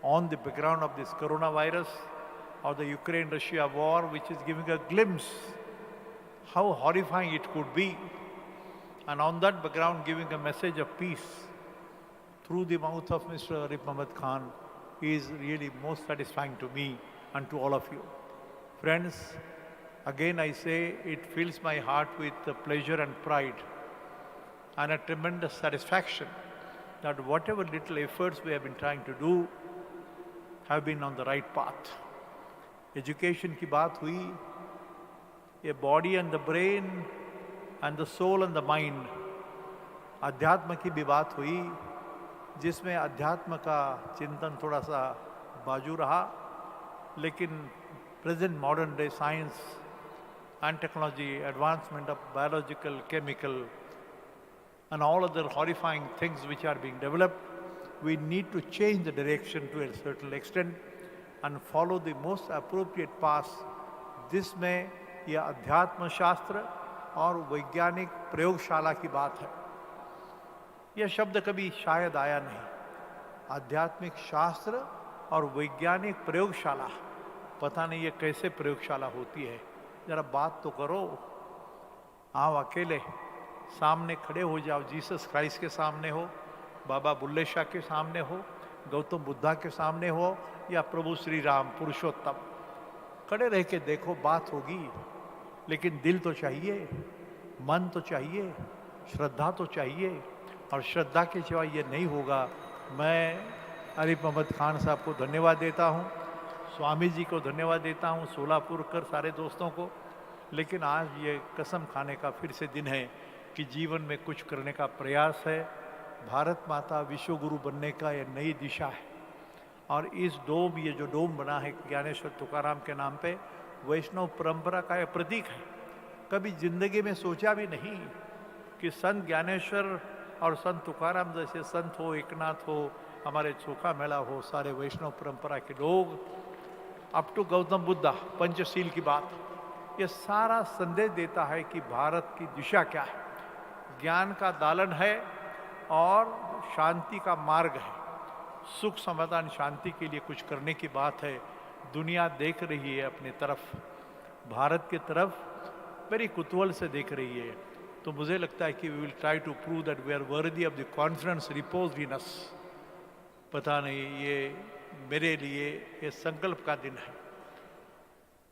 on the background of this coronavirus or the Ukraine-Russia war, which is giving a glimpse how horrifying it could be, and on that background giving a message of peace through the mouth of Mr. Arif Mohammad Khan is really most satisfying to me and to all of you. Friends, again I say it fills my heart with pleasure and pride and a tremendous satisfaction that whatever little efforts we have been trying to do have been on the right path. Education की बात हुई, a body and the brain and the soul and the mind. अध्यात्म की भी बात हुई, जिसमें अध्यात्म का चिंतन थोड़ा सा बाजू रहा, लेकिन present modern day science and technology, advancement of biological, chemical, and all other horrifying things which are being developed, we need to change the direction to a certain extent and follow the most appropriate path. जिसमें यह अध्यात्म शास्त्र और वैज्ञानिक प्रयोगशाला की बात है। यह शब्द कभी शायद आया नहीं। आध्यात्मिक शास्त्र और वैज्ञानिक प्रयोगशाला, पता नहीं ये कैसे प्रयोगशाला होती है, जरा बात तो करो। आओ अकेले सामने खड़े हो जाओ, जीसस क्राइस्ट के सामने हो, बाबा बुल्ले शाह के सामने हो, गौतम बुद्धा के सामने हो, या प्रभु श्री राम पुरुषोत्तम, खड़े रह के देखो, बात होगी। लेकिन दिल तो चाहिए, मन तो चाहिए, श्रद्धा तो चाहिए, और श्रद्धा के सिवा ये नहीं होगा। मैं आरिफ मोहम्मद खान साहब को धन्यवाद देता हूँ, स्वामी जी को धन्यवाद देता हूँ, सोलापुरकर सारे दोस्तों को। लेकिन आज ये कसम खाने का फिर से दिन है कि जीवन में कुछ करने का प्रयास है। भारत माता विश्व गुरु बनने का ये नई दिशा है, और इस डोम, ये जो डोम बना है ज्ञानेश्वर तुकाराम के नाम पे, वैष्णव परंपरा का यह प्रतीक है। कभी जिंदगी में सोचा भी नहीं कि संत ज्ञानेश्वर और संत तुकाराम जैसे संत हो, एकनाथ हो, हमारे चोखा मेला हो, सारे वैष्णव परंपरा के लोग, अप टू गौतम बुद्धा, पंचशील की बात, ये सारा संदेश देता है कि भारत की दिशा क्या है। ज्ञान का दालन है और शांति का मार्ग है। सुख समाधान शांति के लिए कुछ करने की बात है। दुनिया देख रही है अपने तरफ, भारत की तरफ बड़ी कुतूहल से देख रही है। तो मुझे लगता है कि we will try to prove that we are worthy of the confidence reposed in us. पता नहीं, ये मेरे लिए ये संकल्प का दिन है।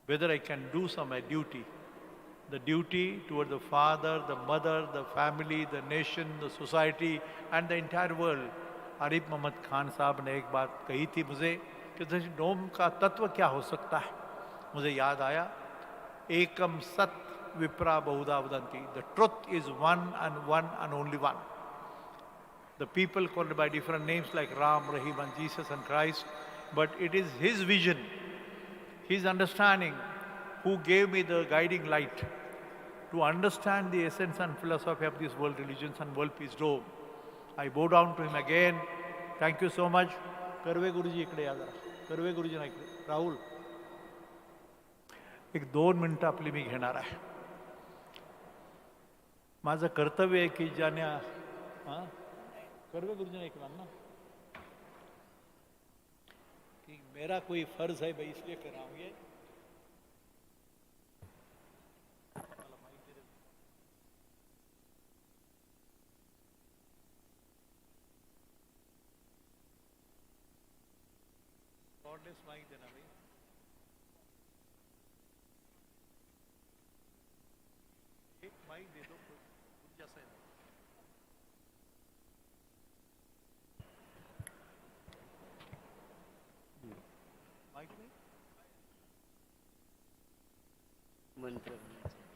Whether I can do some my duty, the duty toward the father, the mother, the family, the nation, the society and the entire world. Arif Mohammad Khan साहब ने एक बात कही थी मुझे कि डोम का तत्व क्या हो सकता है। मुझे याद आया, एकम सत विप्रा बहुधा वदंती, the truth is one and only one. The people called by different names like Ram, Rahim and Jesus and Christ, but it is his vision, his understanding, who gave me the guiding light to understand the essence and philosophy of these world religions and world peace dome. I bow down to him again. Thank you so much. Karve गुरुजी इकडे या जरा. Curve गुरुजी ना इकडे. राहुल, एक 2 मिनिटं आपली मी घेणार आहे. माझं कर्तव्य आहे की ज्याने कर्वे गुरुजी ने एक ना कि मेरा कोई फर्ज है भाई, इसलिए कर रहा हूं ये। कॉर्डलेस माइक देना भाई। एक माइक दे दो जैसा है।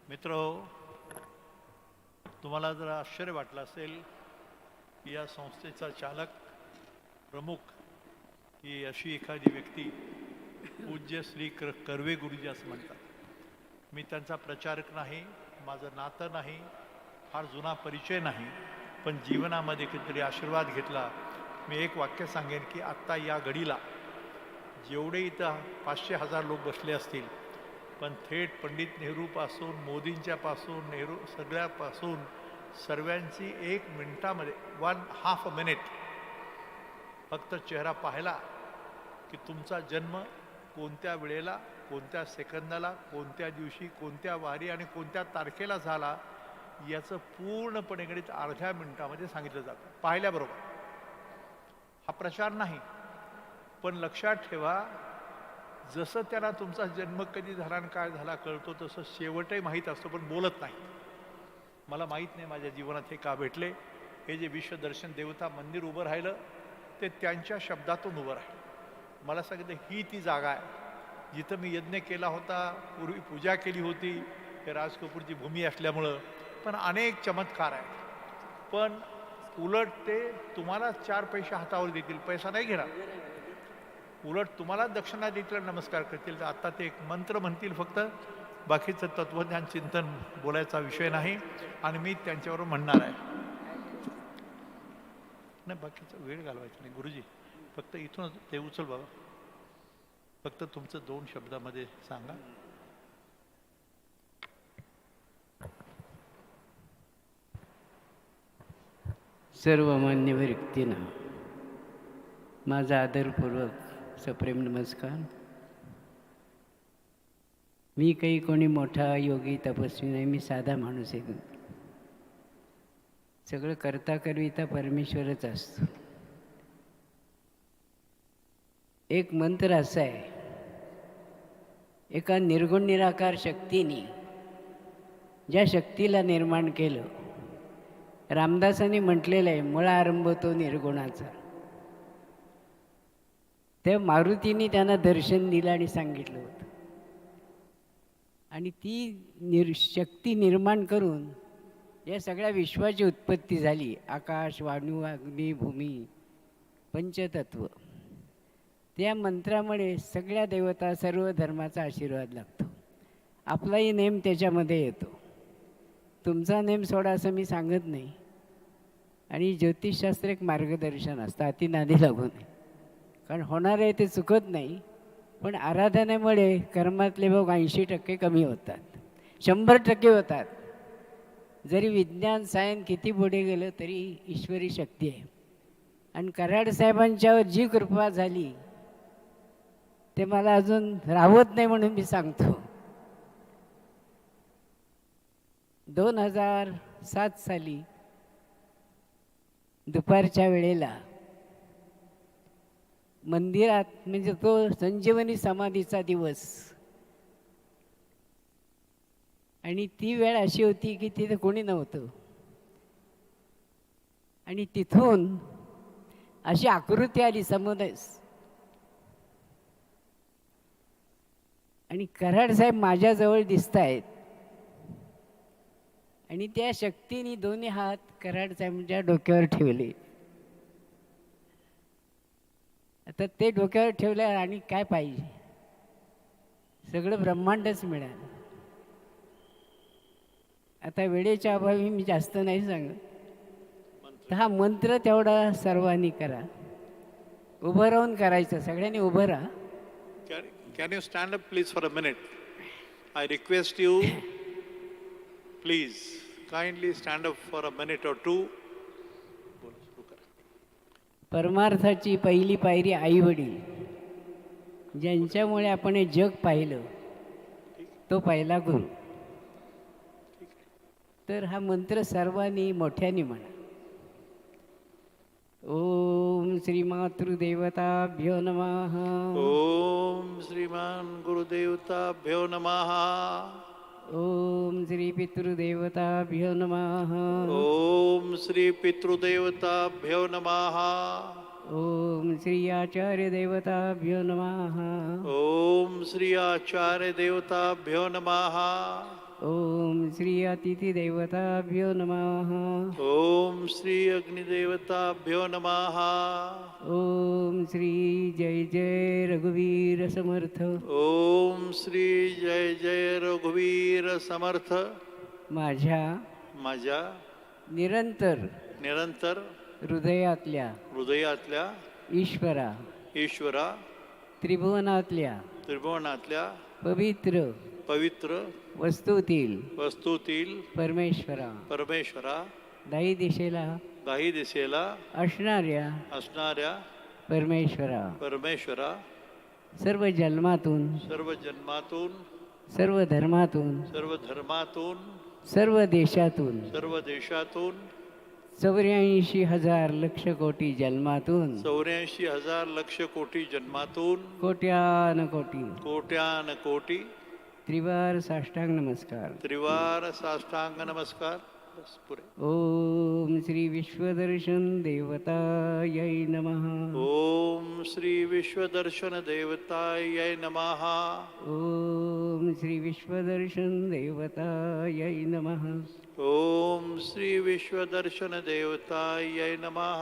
मित्रो, तुम्हाला जर आश्चर्य वाटलं असेल की या संस्थेचा चालक, प्रमुख ही अशी एखादी व्यक्ती पूज्य श्री कर्वे गुरुजी असं म्हणतात। मी त्यांचा प्रचारक नाही, माझं नातं नाही, फार जुना परिचय नाही, पण जीवनामध्ये कितीतरी आशीर्वाद घेतला। मी एक वाक्य सांगेन की आत्ता या घडीला जेवढे इथं 500,000 लोक बसले असतील, पण थेट पंडित नेहरूपासून, मोदींच्यापासून, नेहरू सगळ्यापासून सर्वांची 1 मिनिटामध्ये 1/2 मिनिट फक्त चेहरा पाहिला की तुमचा जन्म कोणत्या वेळेला, कोणत्या सेकंदाला, कोणत्या दिवशी, कोणत्या वारी आणि कोणत्या तारखेला झाला याचं पूर्णपणे गणित अर्ध्या मिनिटामध्ये सांगितलं जातं पाहिल्याबरोबर। हा प्रचार नाही, पण लक्षात ठेवा, जसं त्यांना तुमचा जन्म कधी झाला आणि काय झाला कळतो तसं शेवटही माहीत असतो, पण बोलत नाही। मला माहीत नाही माझ्या जीवनात हे का भेटले। हे जे विश्वदर्शन देवता मंदिर उभं राहिलं ते त्यांच्या शब्दातून उभं राहिलं। मला सांगितलं ही ती जागा आहे जिथं मी यज्ञ केला होता, पूर्वी पूजा केली होती, हे राजकपूरची भूमी असल्यामुळं, पण अनेक चमत्कार आहेत। पण उलट ते तुम्हाला 4 पैसे हातावर देतील, पैसा नाही घेणार, उलट तुम्हाला दक्षिणा देतील, नमस्कार करतील। आता ते एक मंत्र म्हणतील फक्त, बाकीचं तत्वज्ञान चिंतन बोलायचा विषय नाही आणि मी त्यांच्यावर म्हणणार आहे। नाही बाकीचा वेळ घालवायचा नाही गुरुजी, फक्त इथून ते उचल बाबा, फक्त तुमचं 2 शब्दामध्ये सांगा। सर्व मान्यवर व्यक्तींना माझा आदरपूर्वक सप्रेम नमस्कार. मी काही कोणी मोठा योगी तपस्वी नाही, मी साधा माणूस आहे. सगळं करता करविता परमेश्वरच असतो. एक मंत्र असा आहे, एका निर्गुण निराकार शक्तीने ज्या शक्तीला निर्माण केलं, रामदासांनी म्हटलेलं आहे, मुळा आरंभ तो निर्गुणाचा. त्या मारुतीने त्यांना दर्शन दिलं आणि सांगितलं होतं. आणि ती शक्ती निर्माण करून या सगळ्या विश्वाची उत्पत्ती झाली. आकाश, वायू, अग्नी, भूमी, पंचतत्व. त्या मंत्रामुळे सगळ्या देवता, सर्व धर्माचा आशीर्वाद लागतो. आपलाही नेम त्याच्यामध्ये येतो. तुमचा नेम सोडा असं मी सांगत नाही. आणि ज्योतिषशास्त्र एक मार्गदर्शन असतं, अति नादी लागू नये. कारण होणार आहे ते चुकत नाही, पण आराधनेमुळे कर्मातले भोग 80% कमी होतात, 100% होतात. जरी विज्ञान सायन्स किती पुढे गेलं तरी ईश्वरी शक्ती आहे. आणि कराड साहेबांच्यावर जी कृपा झाली ते मला अजून राहत नाही म्हणून मी सांगतो. 2007 साली दुपारच्या वेळेला मंदिरात, म्हणजे तो संजीवनी समाधीचा दिवस, आणि ती वेळ अशी होती की तिथे कोणी नव्हतं. आणि तिथून अशी आकृती आली समुदाय, आणि कराड साहेब माझ्याजवळ दिसत आहेत. आणि त्या शक्तीने दोन्ही हात कराड साहेबांच्या डोक्यावर ठेवले. आता ते डोक्यावर ठेवलं आणि काय पाहिजे, सगळं ब्रह्मांडच मिळालं. आता वेळेच्या अभावी मी जास्त नाही सांगत. तर हा मंत्र तेवढा सर्वांनी करा. उभं राहून करायचं, सगळ्यांनी उभं राहा. Can you stand up please for a minute? I request you, please, kindly stand up for a minute or two. परमार्थाची पहिली पायरी आई वडील, ज्यांच्यामुळे आपण हे जग पाहिलं, तो पहिला गुरु. तर हा मंत्र सर्वांनी मोठ्याने म्हणा. ओम श्री मातृदेवताभ्यो नमः. ओम श्रीमान गुरुदेवताभ्यो नमः. ओम श्री पितृदेवताभ्यो नमः. ओम श्री पितृदेवताभ्यो नमः. ओम श्री आचार्य देवताभ्यो नमः. ओम श्री आचार्य देवताभ्यो नमः. ओम श्री अतिथि देवताभ्यो नमः. ओम श्री अग्निदेवताभ्यो नमः. ओम श्री जय जय रघुवीर समर्थ. ओम श्री जय जय रघुवीर समर्थ. माझ्या निरंतर हृदयातल्या ईश्वरा त्रिभुवनातल्या पवित्र वस्तूतील परमेश्वरा दाही दिशेला असणाऱ्या परमेश्वरा सर्व जन्मातून सर्व धर्मातून सर्व देशातून 84,000 लक्ष कोटी जन्मातून 84,000 लक्ष कोटी जन्मातून कोट्यान कोटी त्रिवार साष्टांग नमस्कार. ओम श्री विश्वदर्शन देवतायै नमः. ओम श्री विश्वदर्शन देवतायै नमः. ओम श्री विश्वदर्शन देवतायै नमः. ओम श्री विश्वदर्शन देवतायै नमः.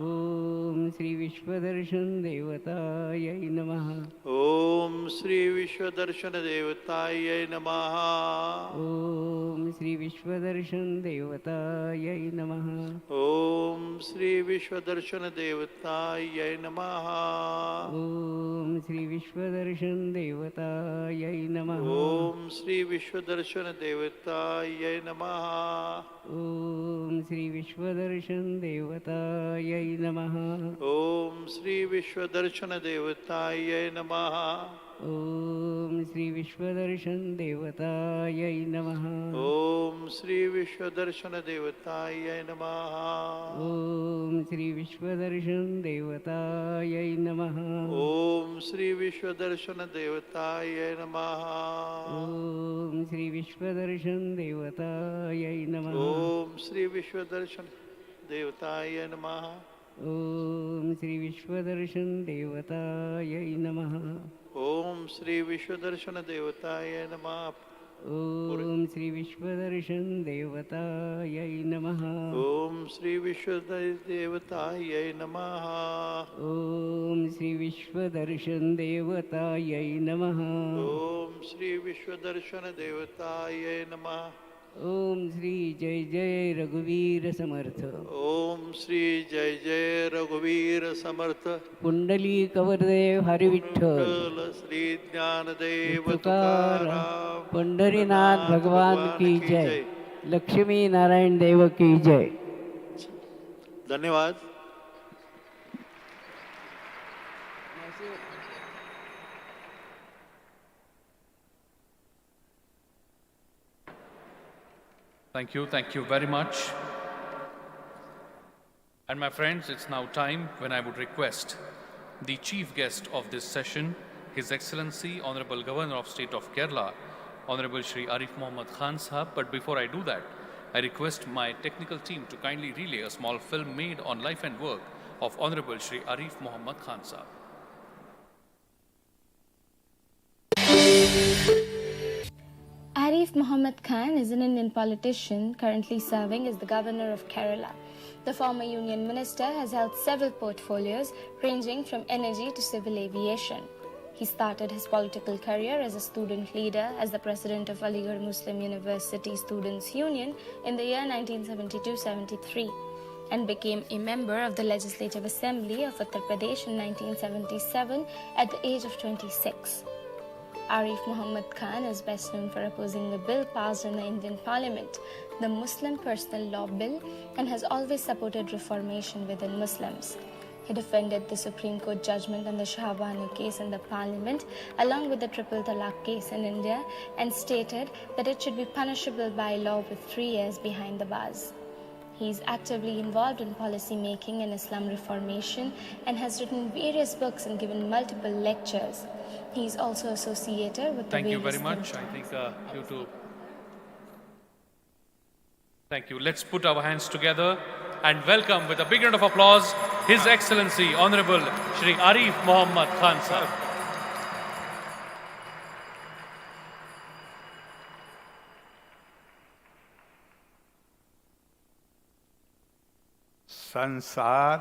ओम श्री विश्वदर्शन देवतायै नमः. ओम श्री विश्वदर्शन देवतायै नमः. ओम श्री विश्वदर्शन देवतायै नमः. ओम श्री विश्वदर्शन देवतायै नमः. ओम श्री विश्वदर्शन देवतायै नमः. ओम श्री विश्वदर्शन देवतायै नमः. ॐ श्री विश्वदर्शन देवतायै नमः ॐ श्री विश्वदर्शन देवतायै नमः ॐ श्री विश्वदर्शन देवतायै नमः ॐ श्री विश्वदर्शन देवतायै नमः ॐ श्री विश्वदर्शन देवतायै नमः ॐ श्री विश्वदर्शन देवतायै नमः ॐ श्री विश्वदर्शन देवतायै नमः ॐ श्री विश्वदर्शन देवतायै नमः ॐ श्री विश्वदर्शन देवतायै नमः ॐ श्री विश्वदर्शन देवतायै नमः ॐ श्री विश्वदर्शन देवतायै नमः ॐ श्री विश्वदेवतायै नमः ॐ श्री विश्वदर्शन देवतायै नमः ॐ श्री विश्वदर्शन देवतायै नमः ॐ श्री जय जय रघुवीर समर्थ ॐ श्री जय जय रघुवीर समर्थ कुंडली कवरदेव हरि विठ्ठल श्री ज्ञानदेव तुकाराम पंढरीनाथ भगवान की जय लक्ष्मी नारायण देव की जय धन्यवाद Thank you very much. And my friends, it's now time when I would request the chief guest of this session, His Excellency, Honorable Governor of State of Kerala, Honorable Shri Arif Mohammad Khan Sahab. But before I do that, I request my technical team to kindly relay a small film made on life and work of Honorable Shri Arif Mohammad Khan Sahab. Arif Mohammad Khan is an Indian politician currently serving as the Governor of Kerala. The former Union Minister has held several portfolios ranging from energy to civil aviation. He started his political career as a student leader as the President of Aligarh Muslim University Students' Union in the year 1972-73 and became a member of the Legislative Assembly of Uttar Pradesh in 1977 at the age of 26. Arif Mohammad Khan is best known for opposing the bill passed in the Indian Parliament, the Muslim Personal Law Bill, and has always supported reformation within Muslims. He defended the Supreme Court judgment on the Shahbanu case in the Parliament, along with the Triple Talaq case in India, and stated that it should be punishable by law with 3 years behind the bars. He is actively involved in policy making and Islam reformation and has written various books and given multiple lectures. He is also associated with Thank the you various very much. I think due to... Thank you. Let's put our hands together and welcome with a big round of applause His Excellency Honorable Shri Arif Mohammad Khan Sahab. संसार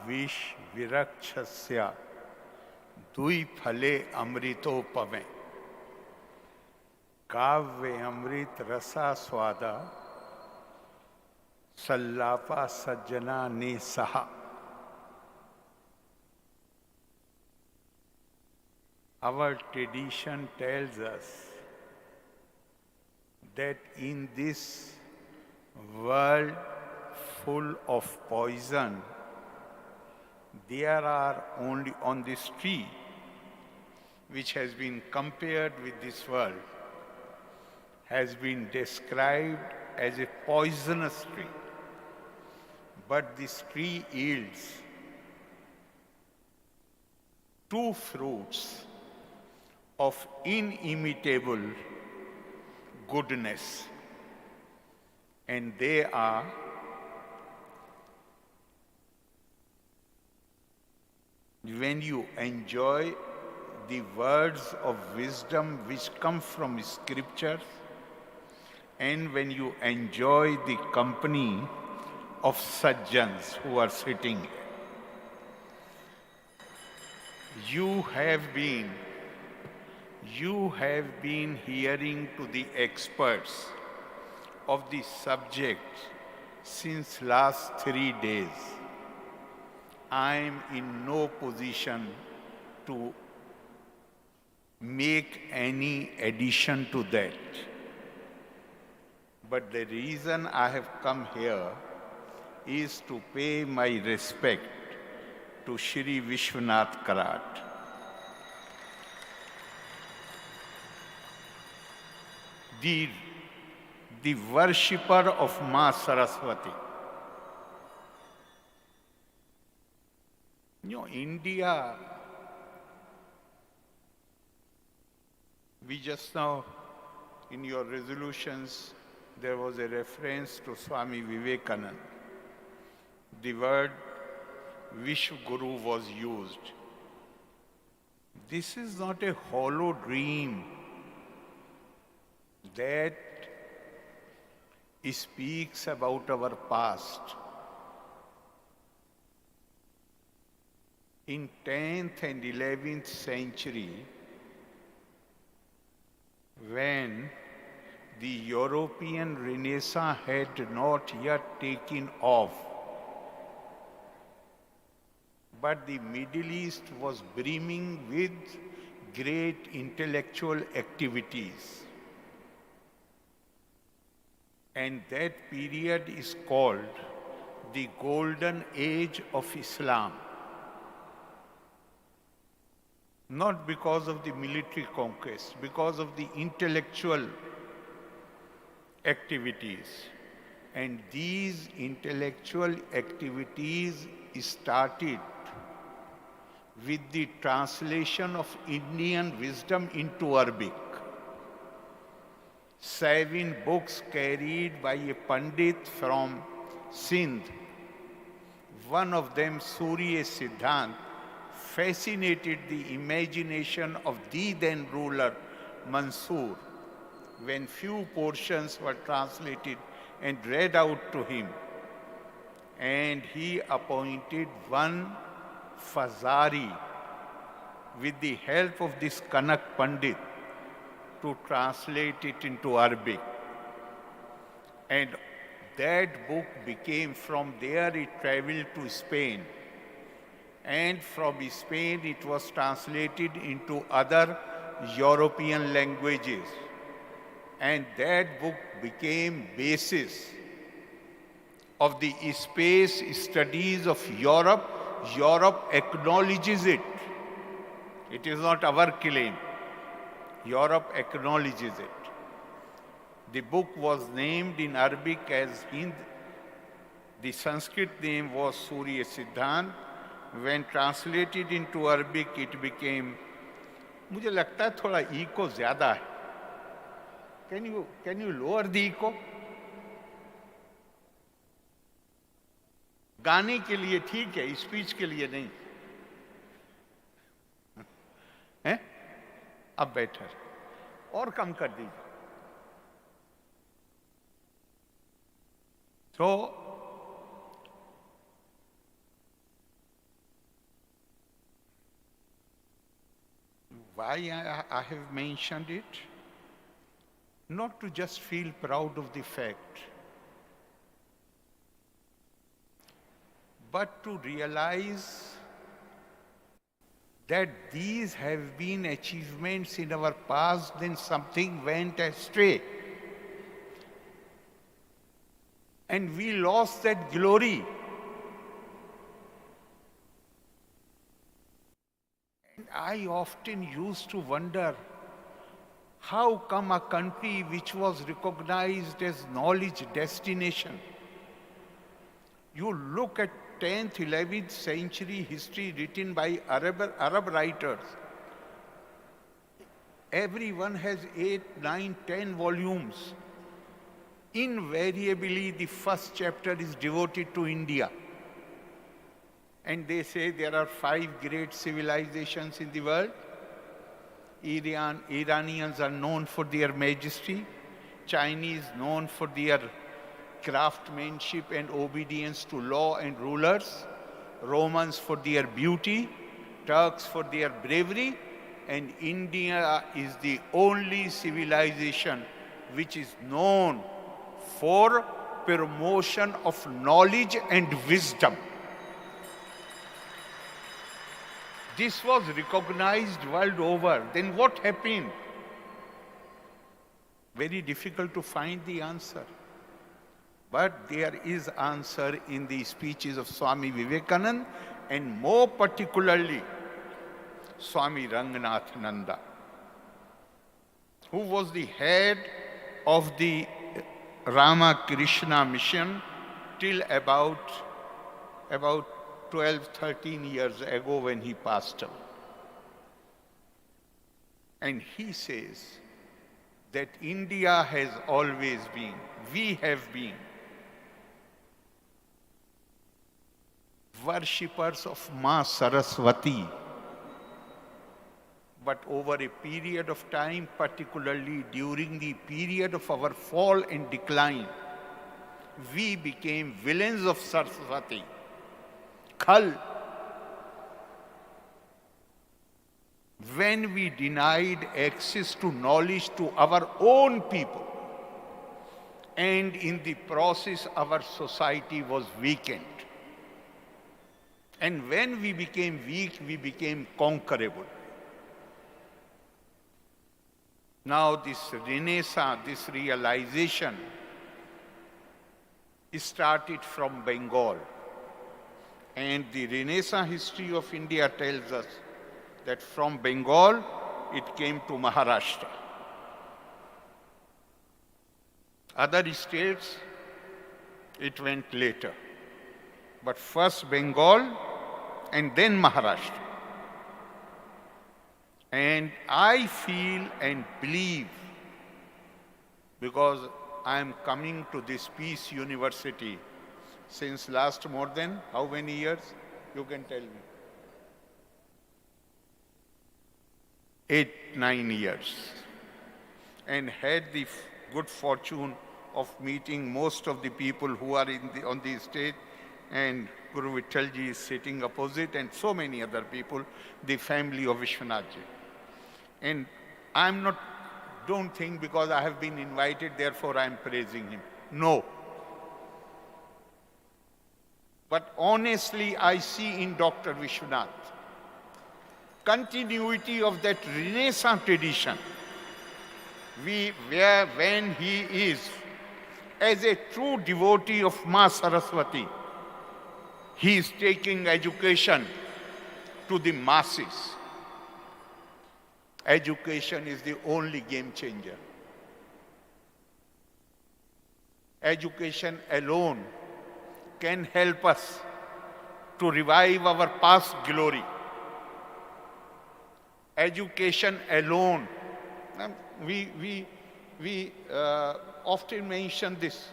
विष विरक्षस्य दुई फले अमृतोपमे काव्य अमृत रसा स्वादा सल्लापा सज्जना ने सहा. Our tradition tells us that in this world full of poison, there are only on this tree, which has been compared with this world, has been described as a poisonous tree. But this tree yields 2 fruits of inimitable goodness, and they are when you enjoy the words of wisdom which come from scriptures, and when you enjoy the company of sajjans who are sitting here. You have been hearing to the experts of the subject since last 3 days. I am in no position to make any addition to that. But the reason I have come here is to pay my respect to Shri Vishwanath Karat. The worshipper of Ma Saraswati. You know, India, we just now, in your resolutions, there was a reference to Swami Vivekananda. The word Vishwa Guru was used. This is not a hollow dream that speaks about our past. In 10th and 11th century, when the European Renaissance had not yet taken off, but the Middle East was brimming with great intellectual activities. And that period is called the Golden Age of Islam. Not because of the military conquest, because of the intellectual activities. And these intellectual activities started with the translation of Indian wisdom into Arabic. 7 books carried by a Pandit from Sindh. One of them, Surya Siddhant, fascinated the imagination of the then ruler Mansur when few portions were translated and read out to him. And he appointed one Fazari with the help of this Kanak Pandit to translate it into Arabic. And that book became, from there it traveled to Spain. And from Spain it was translated into other European languages. And that book became basis of the space studies of Europe. Europe acknowledges it. It is not our claim. Europe acknowledges it. The book was named in Arabic as Hind. The Sanskrit name was Surya Siddhant. When translated into Arabic, it became, मुझे लगता है थोड़ा echo ज़्यादा है. Can you lower the echo? गाने के लिए ठीक है, स्पीच के लिए नहीं. हैं? अब बेटर. और कम कर दीजिए. So, why I have mentioned it? Not to just feel proud of the fact, but to realize that these have been achievements in our past, then something went astray. And we lost that glory. And I often used to wonder, how come a country which was recognized as knowledge destination, you look at 10th, 11th century history written by Arab writers, everyone has 8, 9, 10 volumes. Invariably, the first chapter is devoted to India. And they say there are 5 great civilizations in the world. Iranians are known for their majesty. Chinese known for their craftsmanship and obedience to law and rulers. Romans for their beauty. Turks for their bravery. And India is the only civilization which is known for promotion of knowledge and wisdom. This was recognized world over. Then what happened? Very difficult to find the answer. But there is answer in the speeches of Swami Vivekananda and more particularly Swami Ranganath Nanda, who was the head of the Ramakrishna mission till about 12, 13 years ago when he passed away. And he says that India has always been, we have been worshippers of Ma Saraswati. But over a period of time, particularly during the period of our fall and decline, we became villains of Saraswati. Khal. When we denied access to knowledge to our own people, and in the process our society was weakened. And when we became weak, we became conquerable. Now this renaissance, this realization started from Bengal. And the renaissance history of India tells us that from Bengal, it came to Maharashtra. Other states, it went later. But first Bengal and then Maharashtra. And I feel and believe, because I am coming to this Peace University since last more than how many years? You can tell me. 8, 9 years. And had the good fortune of meeting most of the people who are on the stage, and Guru Vittalji is sitting opposite, and so many other people, the family of Vishwanathji. And don't think because I have been invited, therefore I am praising him. No. But honestly, I see in Dr. Vishwanath continuity of that Renaissance tradition. When he is, as a true devotee of Ma Saraswati, he is taking education to the masses. Education is the only game changer. Education alone can help us to revive our past glory. Education alone. We often mention this.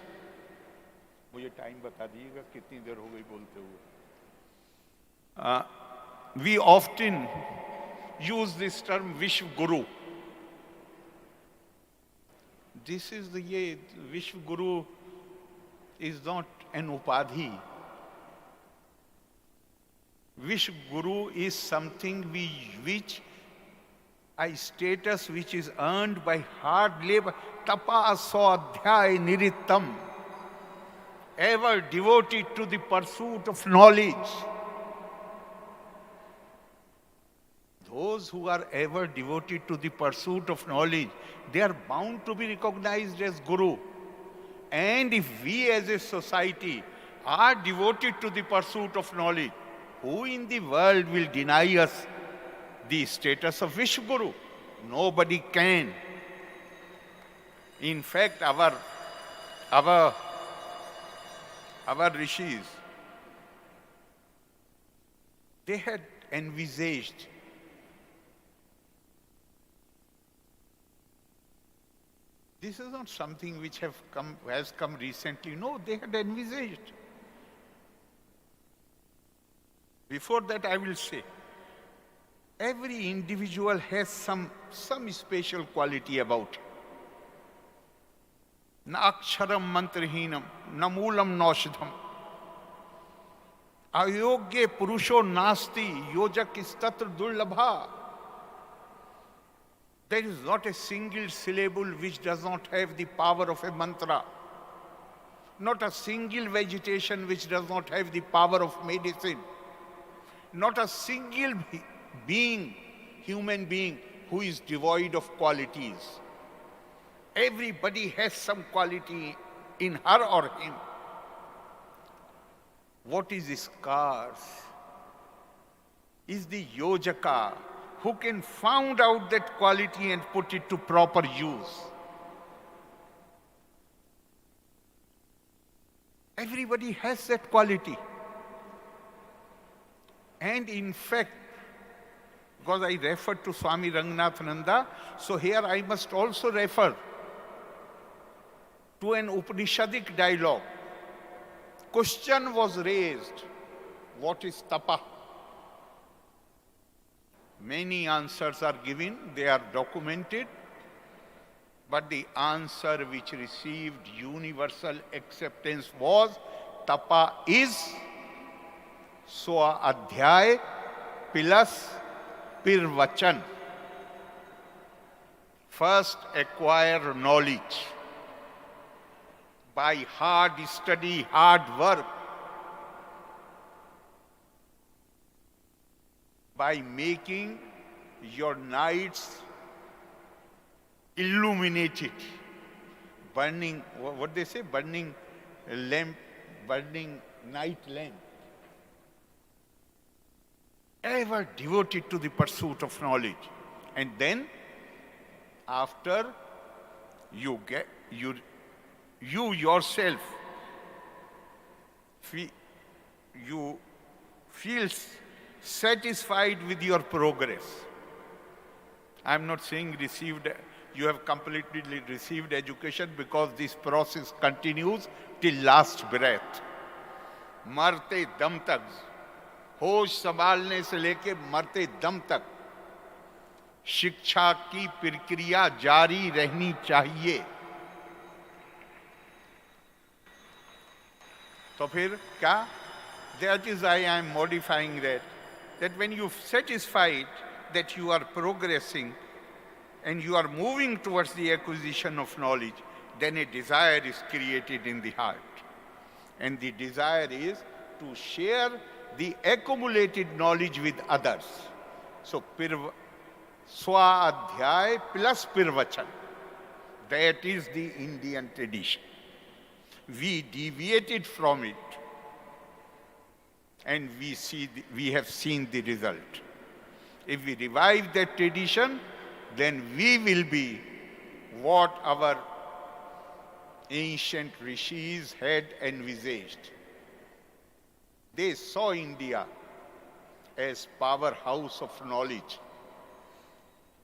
मुझे time बता दीजिएगा कितनी देर हो गई बोलते हुए. We often use this term Vishwa Guru. This is the Vishwa Guru is not an upadhi. Vishwa Guru is something a status which is earned by hard labor. Tapa swadhyay nirittam. Ever devoted to the pursuit of knowledge. Those who are ever devoted to the pursuit of knowledge, they are bound to be recognized as Guru. And if we as a society are devoted to the pursuit of knowledge, who in the world will deny us the status of Vishwa Guru? Nobody can. In fact, our rishis, they had envisaged this is not something which has come recently. No, they had envisaged. Before that, I will say, every individual has some special quality about him. Na aksharam mantrahinam, na moolam naushadham. Ayogye purusho nasti, yojak istatra durlabha. There is not a single syllable which does not have the power of a mantra. Not a single vegetation which does not have the power of medicine. Not a single human being who is devoid of qualities. Everybody has some quality in her or him what is discourse, is the yojaka who can find out that quality and put it to proper use. Everybody has that quality. And in fact, because I referred to Swami Ranganathananda, so here I must also refer to an Upanishadic dialogue. Question was raised, what is tapa? Many answers are given, they are documented, but the answer which received universal acceptance was tapa is swa adhyay plus pirvachan. First acquire knowledge by hard study, hard work, by making your nights illuminated, burning, what they say, burning lamp, burning night lamp. Ever devoted to the pursuit of knowledge. And then, after you get, you yourself, you feel satisfied with your progress. I'm not saying you have completely received education, because this process continues till last breath. मरते दम तक, होश संभालने से लेके मरते दम तक शिक्षा की प्रक्रिया जारी रहनी चाहिए। तो फिर क्या? That is why I am modifying that when you satisfied that you are progressing and you are moving towards the acquisition of knowledge, then a desire is created in the heart. And the desire is to share the accumulated knowledge with others. So, swa adhyay plus pirvachan. That is the Indian tradition. We deviated from it, and we have seen the result. If we revive that tradition, then we will be what our ancient rishis had envisaged. They saw India as powerhouse of knowledge.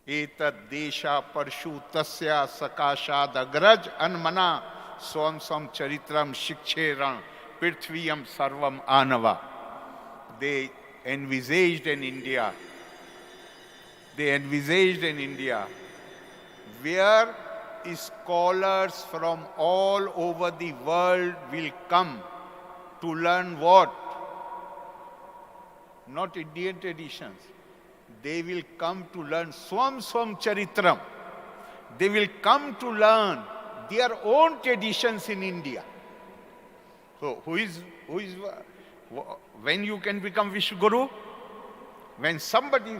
Etad desha parshu tasya sakashad agraj anmana swam sam charitram shiksheran prithviyam sarvam anava. They envisaged an India. They envisaged an India where scholars from all over the world will come to learn what? Not Indian traditions. They will come to learn Swam Swam Charitram. They will come to learn their own traditions in India. So when you can become Vishwaguru? When somebody,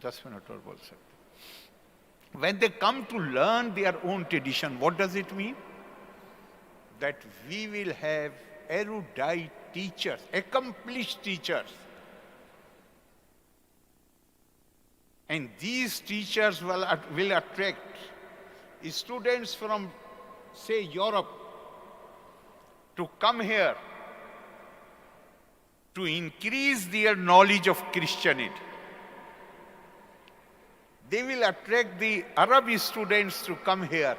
10 minutes or बोल सकते. When they come to learn their own tradition, what does it mean? That we will have erudite teachers, accomplished teachers. And these teachers will attract students from, say, Europe to come here to increase their knowledge of Christianity. They will attract the Arab students to come here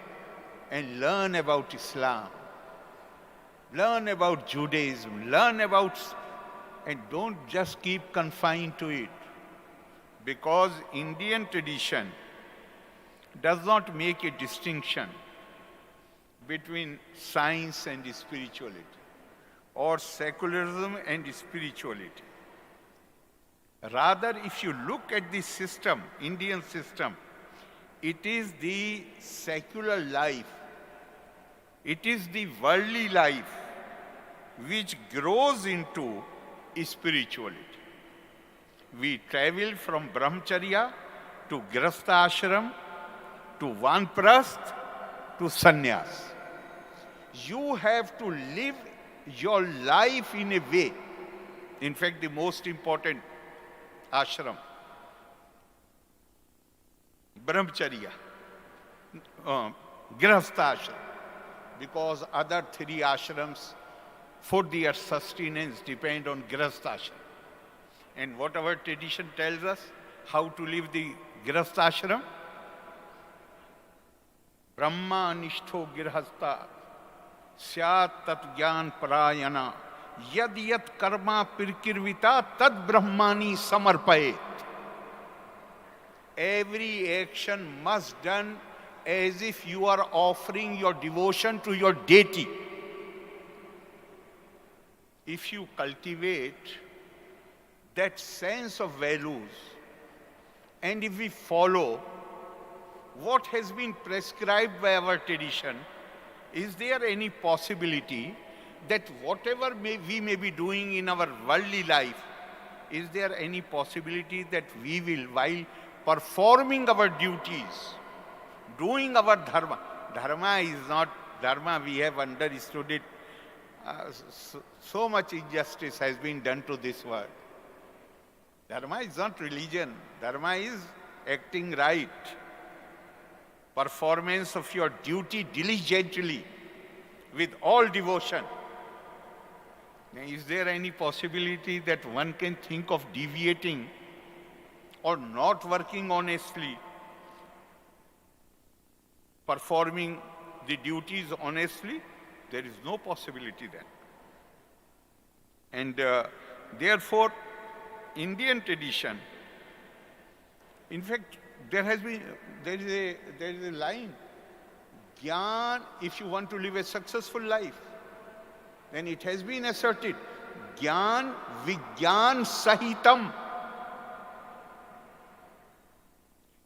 and learn about Islam, learn about Judaism, and don't just keep confined to it. Because Indian tradition does not make a distinction between science and spirituality, or secularism and spirituality. Rather, if you look at this system, Indian system, it is the secular life, it is the worldly life which grows into spirituality. We travel from brahmacharya to grastha ashram to vanprasth to sannyas. You have to live your life in a way. In fact, the most important ashram, brahmacharya, grihastha ashram, because other three ashrams for their sustenance depend on grihastha ashram. And what our tradition tells us, how to live the grihastha ashram? Brahma nishtho grihastha syat tat gyan parayana yad yat karma pirkirvita tad brahmani samarpayet. Every action must done as if you are offering your devotion to your deity. If you cultivate that sense of values, and if we follow what has been prescribed by our tradition, is there any possibility that whatever we may be doing in our worldly life, is there any possibility that we will, while performing our duties, doing our dharma, dharma is not dharma, we have understood it, so much injustice has been done to this world. Dharma is not religion, dharma is acting right. Performance of your duty diligently, with all devotion. Now, is there any possibility that one can think of deviating or not working honestly, performing the duties honestly? There is no possibility then. And therefore, Indian tradition, in fact, there is a line, Gyan, if you want to live a successful life, then it has been asserted, Gyan Vigyan Sahitam.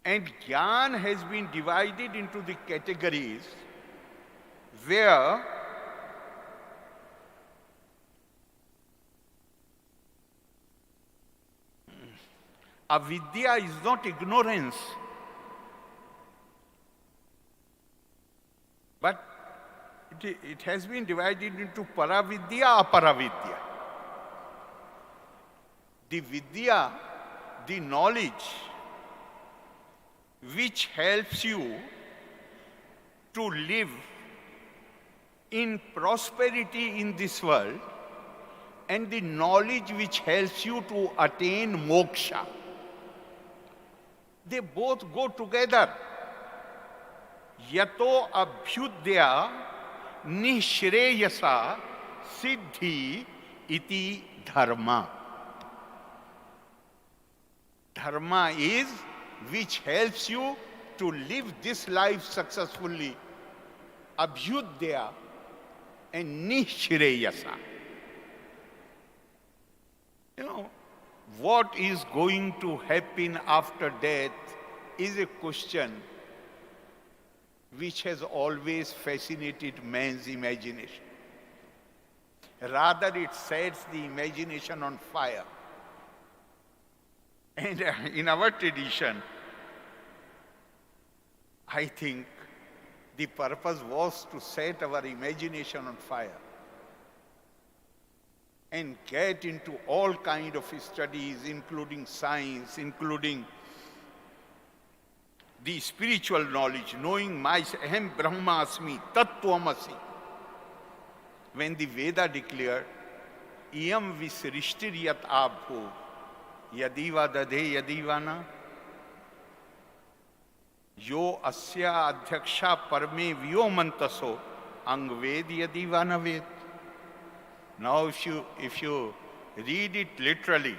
And Gyan has been divided into the categories where avidya is not ignorance, but it has been divided into paravidya, aparavidya. The vidya, the knowledge, which helps you to live in prosperity in this world, and the knowledge which helps you to attain moksha. They both go together. Yato abhyudya nishreyasa siddhi iti dharma. Dharma is which helps you to live this life successfully. Abhyudya and nishreyasa. You know, what is going to happen after death is a question which has always fascinated man's imagination. Rather, it sets the imagination on fire. And in our tradition, I think the purpose was to set our imagination on fire and get into all kinds of studies, including science, including the spiritual knowledge, knowing myself, Aham Brahmasmi, Tattvamasi. When the Veda declared, Iyam visrishtiryat abho, yadiva dadhe yadivana, yo asya adhyaksha parme vyomantaso, angved yadivana ved. Now, if you read it literally,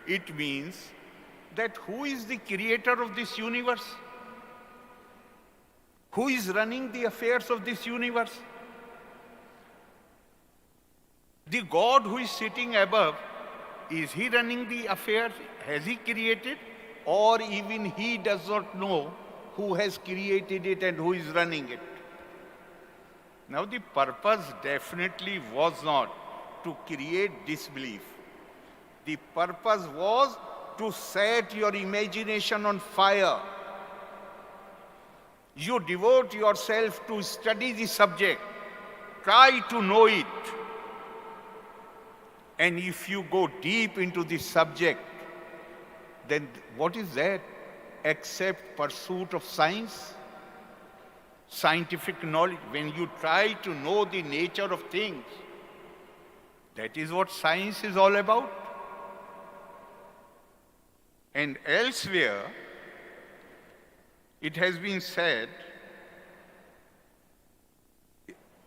it means that who is the creator of this universe? Who is running the affairs of this universe? The God who is sitting above, is he running the affairs? Has he created? Or even he does not know who has created it and who is running it? Now, the purpose definitely was not to create disbelief. The purpose was to set your imagination on fire. You devote yourself to study the subject try to know it. And if you go deep into the subject, then what is that except pursuit of science? Scientific knowledge. When you try to know the nature of things, that is what science is all about. And elsewhere, it has been said,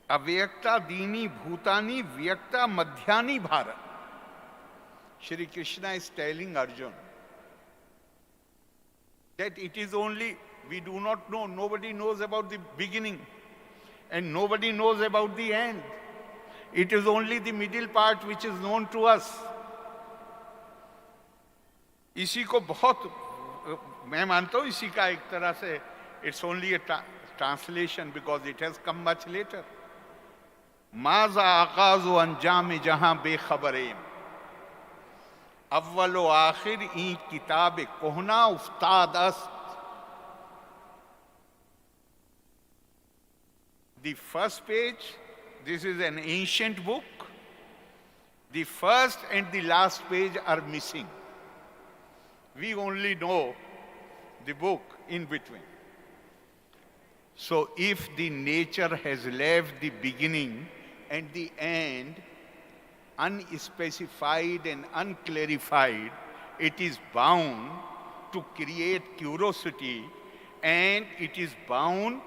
avyakta dini bhutani vyakta madhyani bharat. Shri Krishna is telling Arjuna that it is only, we do not know, nobody knows about the beginning and nobody knows about the end. It is only the middle part which is known to us. इसी को बहुत मैं मानता हूँ इसी का एक तरह से it's only a translation because it has come much later. Maaza आगाज़ो अंजाम जहां बेखबरें अव्वलो आखिर ई किताब कोहना उस्ताद अस्त. The first page, this is an ancient book. The first and the last page are missing. We only know the book in between. So if the nature has left the beginning and the end unspecified and unclarified, it is bound to create curiosity, and it is bound,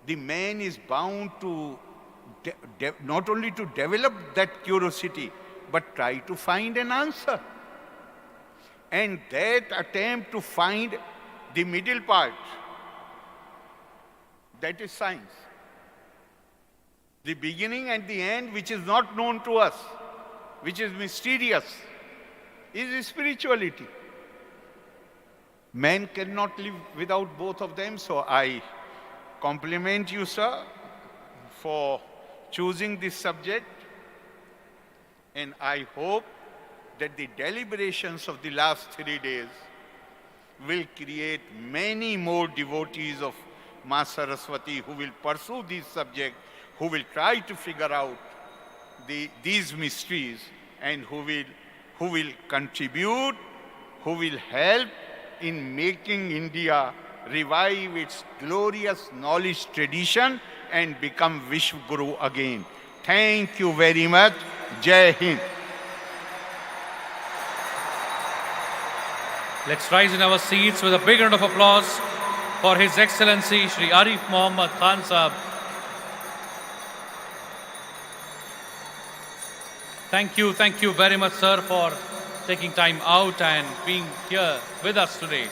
the man is bound to not only to develop that curiosity, but try to find an answer. And that attempt to find the middle part, that is science. The beginning and the end, which is not known to us, which is mysterious, is spirituality. Man cannot live without both of them, so I compliment you, sir, for choosing this subject, and I hope that the deliberations of the last 3 days will create many more devotees of Ma Saraswati who will pursue this subject, who will try to figure out these mysteries, and who will contribute, who will help in making India revive its glorious knowledge tradition and become Vishwa Guru again. Thank you very much. Jai Hind. Let's rise in our seats with a big round of applause for His Excellency Shri Arif Mohammad Khan Sahab. Thank you very much, sir, for taking time out and being here with us today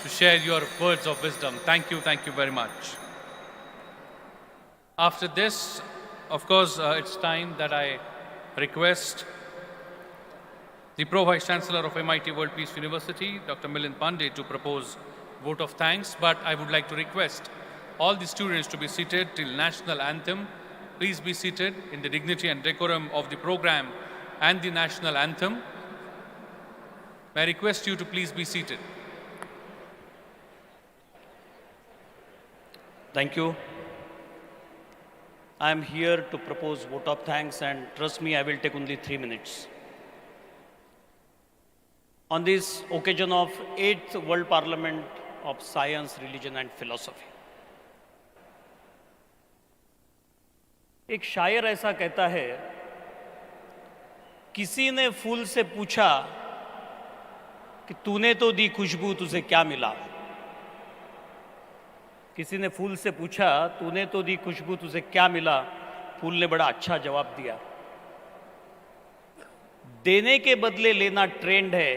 to share your words of wisdom. Thank you very much. After this, of course, it's time that I request the Pro-Vice Chancellor of MIT World Peace University, Dr. Milind Pandey, to propose vote of thanks, but I would like to request all the students to be seated till National Anthem. Please be seated in the dignity and decorum of the program and the National Anthem. May I request you to please be seated. Thank you. I am here to propose vote of thanks, and trust me, I will take only 3 minutes. On this occasion of 8th World Parliament of Science, Religion and Philosophy. एक शायर ऐसा कहता है, किसी ने फूल से पूछा कि तूने तो दी खुशबू, तुझे क्या मिला? किसी ने फूल से पूछा, तूने तो दी खुशबू, तुझे क्या मिला? फूल ने बड़ा अच्छा जवाब दिया, देने के बदले लेना ट्रेंड है,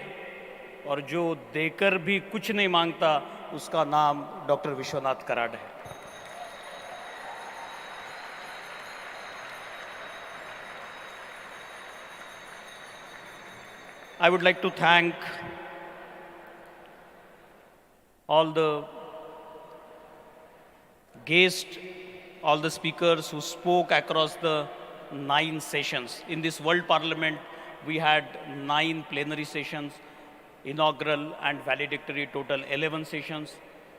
और जो देकर भी कुछ नहीं मांगता उसका नाम डॉक्टर विश्वनाथ कराड है. I would like to thank all the guests, all the speakers who spoke across the 9 sessions. In this World Parliament, we had 9 plenary sessions, inaugural and valedictory, total 11 sessions,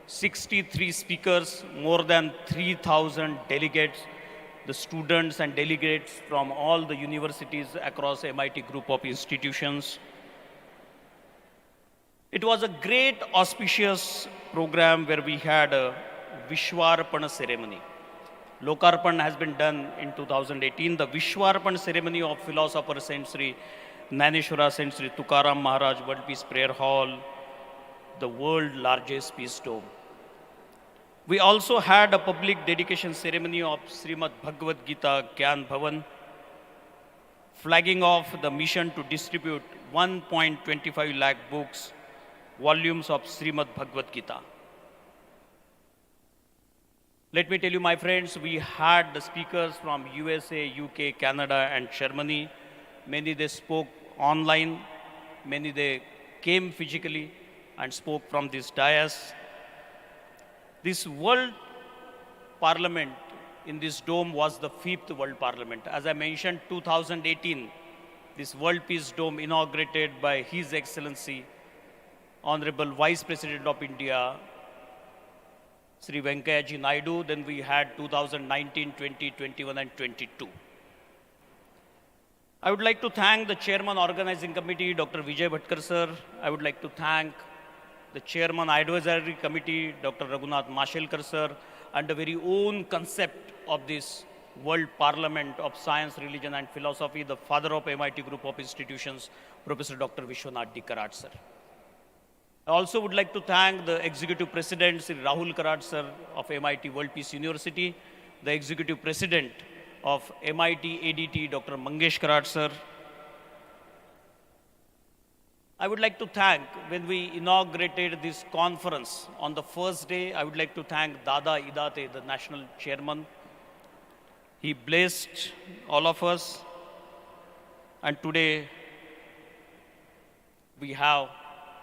63 speakers, more than 3,000 delegates, the students and delegates from all the universities across MIT group of institutions. It was a great auspicious program where we had a Vishwarpana ceremony. Lokarpan has been done in 2018. The Vishwarpan ceremony of philosopher Saint Sri Naneshwara, Saint Sri Tukaram Maharaj World Peace Prayer Hall, the world largest peace dome. We also had a public dedication ceremony of Srimad Bhagavad Gita Gyan Bhavan, flagging off the mission to distribute 1.25 lakh books, volumes of Srimad Bhagavad Gita. Let me tell you, my friends, we had the speakers from USA, UK, Canada, and Germany. Many they spoke online, many they came physically and spoke from this dais. This World Parliament in this dome was the 5th World Parliament. As I mentioned, 2018, this World Peace Dome inaugurated by His Excellency, Honorable Vice President of India, Sri Venkaiah Ji Naidu. Then we had 2019, 20, 21, and 22. I would like to thank the Chairman Organizing Committee, Dr. Vijay Bhatkar sir. I would like to thank the Chairman Advisory Committee, Dr. Raghunath Mashelkar sir, and the very own concept of this World Parliament of Science, Religion and Philosophy, the father of MIT Group of Institutions, Professor Dr. Vishwanath D. Karad sir. I also would like to thank the Executive President, Sri Rahul Karad sir of MIT World Peace University, the Executive President of MIT ADT, Dr. Mangesh Karad sir. I would like to thank, when we inaugurated this conference on the first day, I would like to thank Dada Idate, the National Chairman. He blessed all of us. And today, we have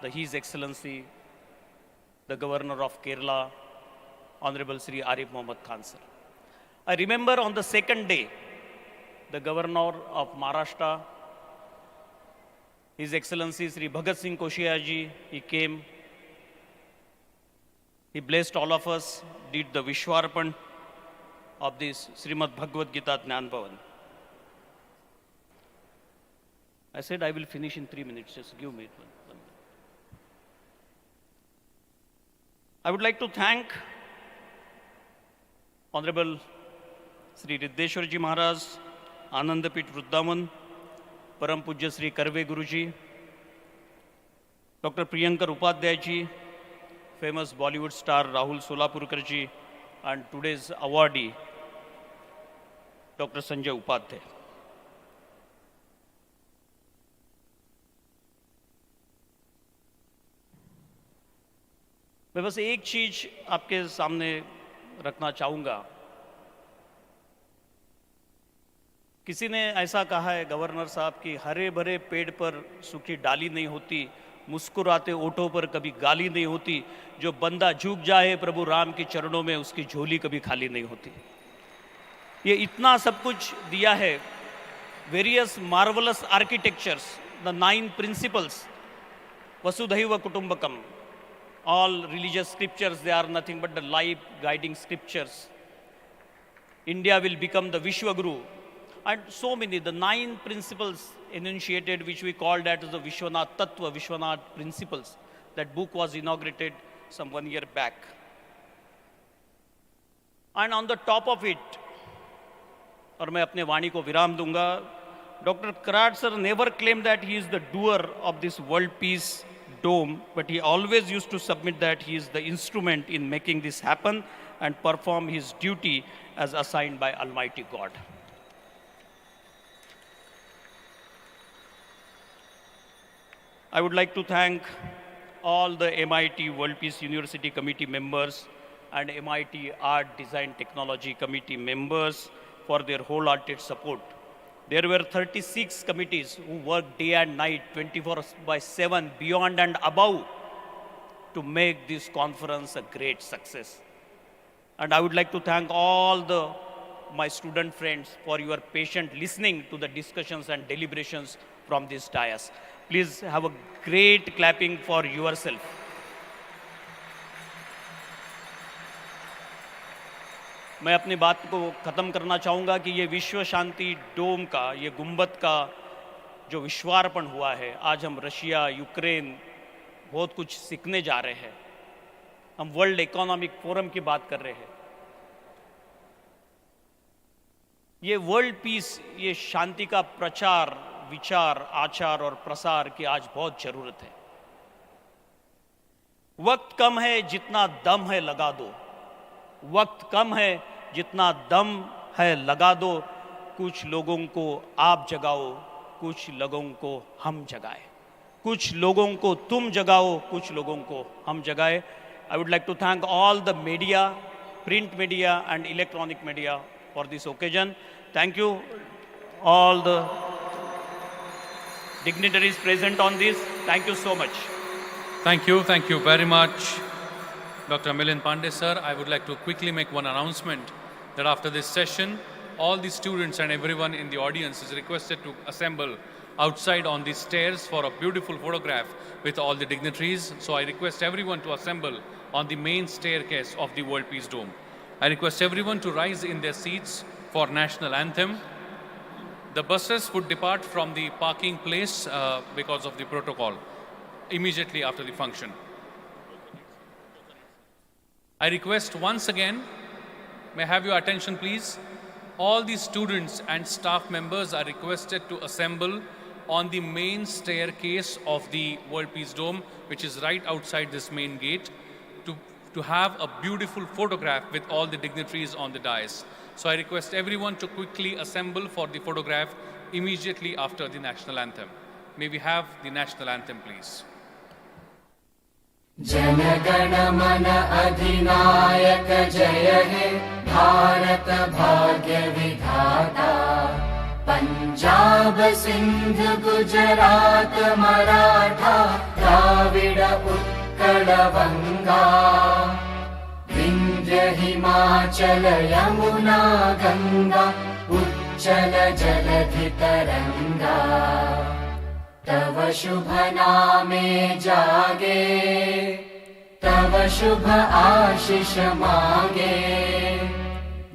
His Excellency, the Governor of Kerala, Honorable Sri Arif Mohammad Khan sir. I remember on the second day, the Governor of Maharashtra, His Excellency Sri Bhagat Singh Koshiya ji, he came. He blessed all of us, did the Vishwarpan of this Srimad Bhagavad Gita Jnana Bhavan. I said I will finish in 3 minutes, just give me one. I would like to thank Honorable Sri Riddheshwar Ji Maharaj, Anandapit Vruddhavan, Param Pujya Sri Karve Guruji, Dr. Priyankar Upadhyay Ji, famous Bollywood star Rahul Solapurkar Ji, and today's awardee, Dr. Sanjay Upadhyay. मैं बस एक चीज आपके सामने रखना चाहूंगा। किसी ने ऐसा कहा है गवर्नर साहब कि हरे भरे पेड़ पर सूखी डाली नहीं होती, मुस्कुराते ओठों पर कभी गाली नहीं होती, जो बंदा झुक जाए प्रभु राम के चरणों में उसकी झोली कभी खाली नहीं होती। ये इतना सब कुछ दिया है, various marvellous architectures, the 9 principles, वसुधैव कुटुंबकम, all religious scriptures, they are nothing but the life guiding scriptures. India will become the Vishwa Guru. And so many, the 9 principles enunciated, which we called that as the Vishwanath Tattva, Vishwanath Principles. That book was inaugurated some 1 year back. And on the top of it, और मैं अपने वाणी को विराम दूंगा, Dr. Karad sir never claimed that he is the doer of this world peace dome, but he always used to submit that he is the instrument in making this happen and perform his duty as assigned by Almighty God. I would like to thank all the MIT World Peace University Committee members and MIT Art Design Technology Committee members for their wholehearted support. There were 36 committees who worked day and night, 24/7, beyond and above, to make this conference a great success. And I would like to thank all my student friends for your patient listening to the discussions and deliberations from this dais. Please have a great clapping for yourself. मैं अपनी बात को ख़त्म करना चाहूँगा कि ये विश्व शांति डोम का, ये गुंबद का जो विश्वार्पण हुआ है, आज हम रशिया, यूक्रेन बहुत कुछ सीखने जा रहे हैं। हम वर्ल्ड इकोनॉमिक फोरम की बात कर रहे हैं। ये वर्ल्ड पीस, ये शांति का प्रचार, विचार, आचार और प्रसार की आज बहुत ज़रूरत है। वक्त कम है, जितना दम है लगा दो। वक्त कम है, जितना दम है लगा दो। कुछ लोगों को आप जगाओ, कुछ लोगों को हम जगाए। कुछ लोगों को तुम जगाओ, कुछ लोगों को हम जगाए। I would like to thank all the media, print media and electronic media for this occasion. Thank you all the dignitaries present on this. Thank you so much. Thank you very much, Dr. Milind Pandey sir. I would like to quickly make one announcement that after this session, all the students and everyone in the audience is requested to assemble outside on the stairs for a beautiful photograph with all the dignitaries. So I request everyone to assemble on the main staircase of the World Peace Dome. I request everyone to rise in their seats for national anthem. The buses would depart from the parking place because of the protocol immediately after the function. I request once again, may I have your attention please? All the students and staff members are requested to assemble on the main staircase of the World Peace Dome, which is right outside this main gate, to have a beautiful photograph with all the dignitaries on the dais. So I request everyone to quickly assemble for the photograph immediately after the national anthem. May we have the national anthem, please. Jana Gana मन अधिनायक जय हे भारत भाग्य विधाता पंजाब सिंध गुजरात मराठा द्राविड उत्कल बंगा विंध्य हिमाचल यमुना गंगा उच्चल जलधि तरंगा तव शुभ नामे जागे तव शुभ आशीष मांगे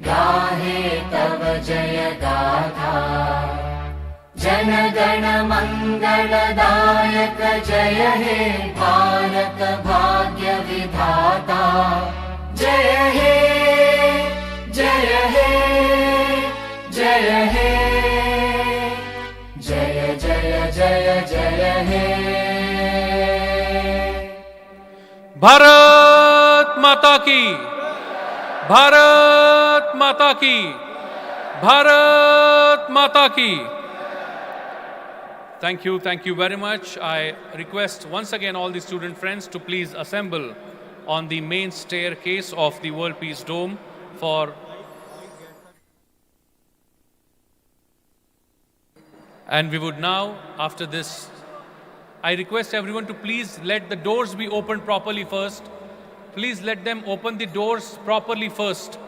गाहे तव जय गाथा जन गण मंगलदायक जय हे भारत भाग्य विधाता जय हे जय हे जय हे जय जय जय जय हे भारत माता की, भारत माता की, भारत माता की. Thank you very much. I request once again all the student friends to please assemble on the main staircase of the World Peace Dome for and we would now, after this, I request everyone to please let the doors be opened properly first. Please let them open the doors properly first.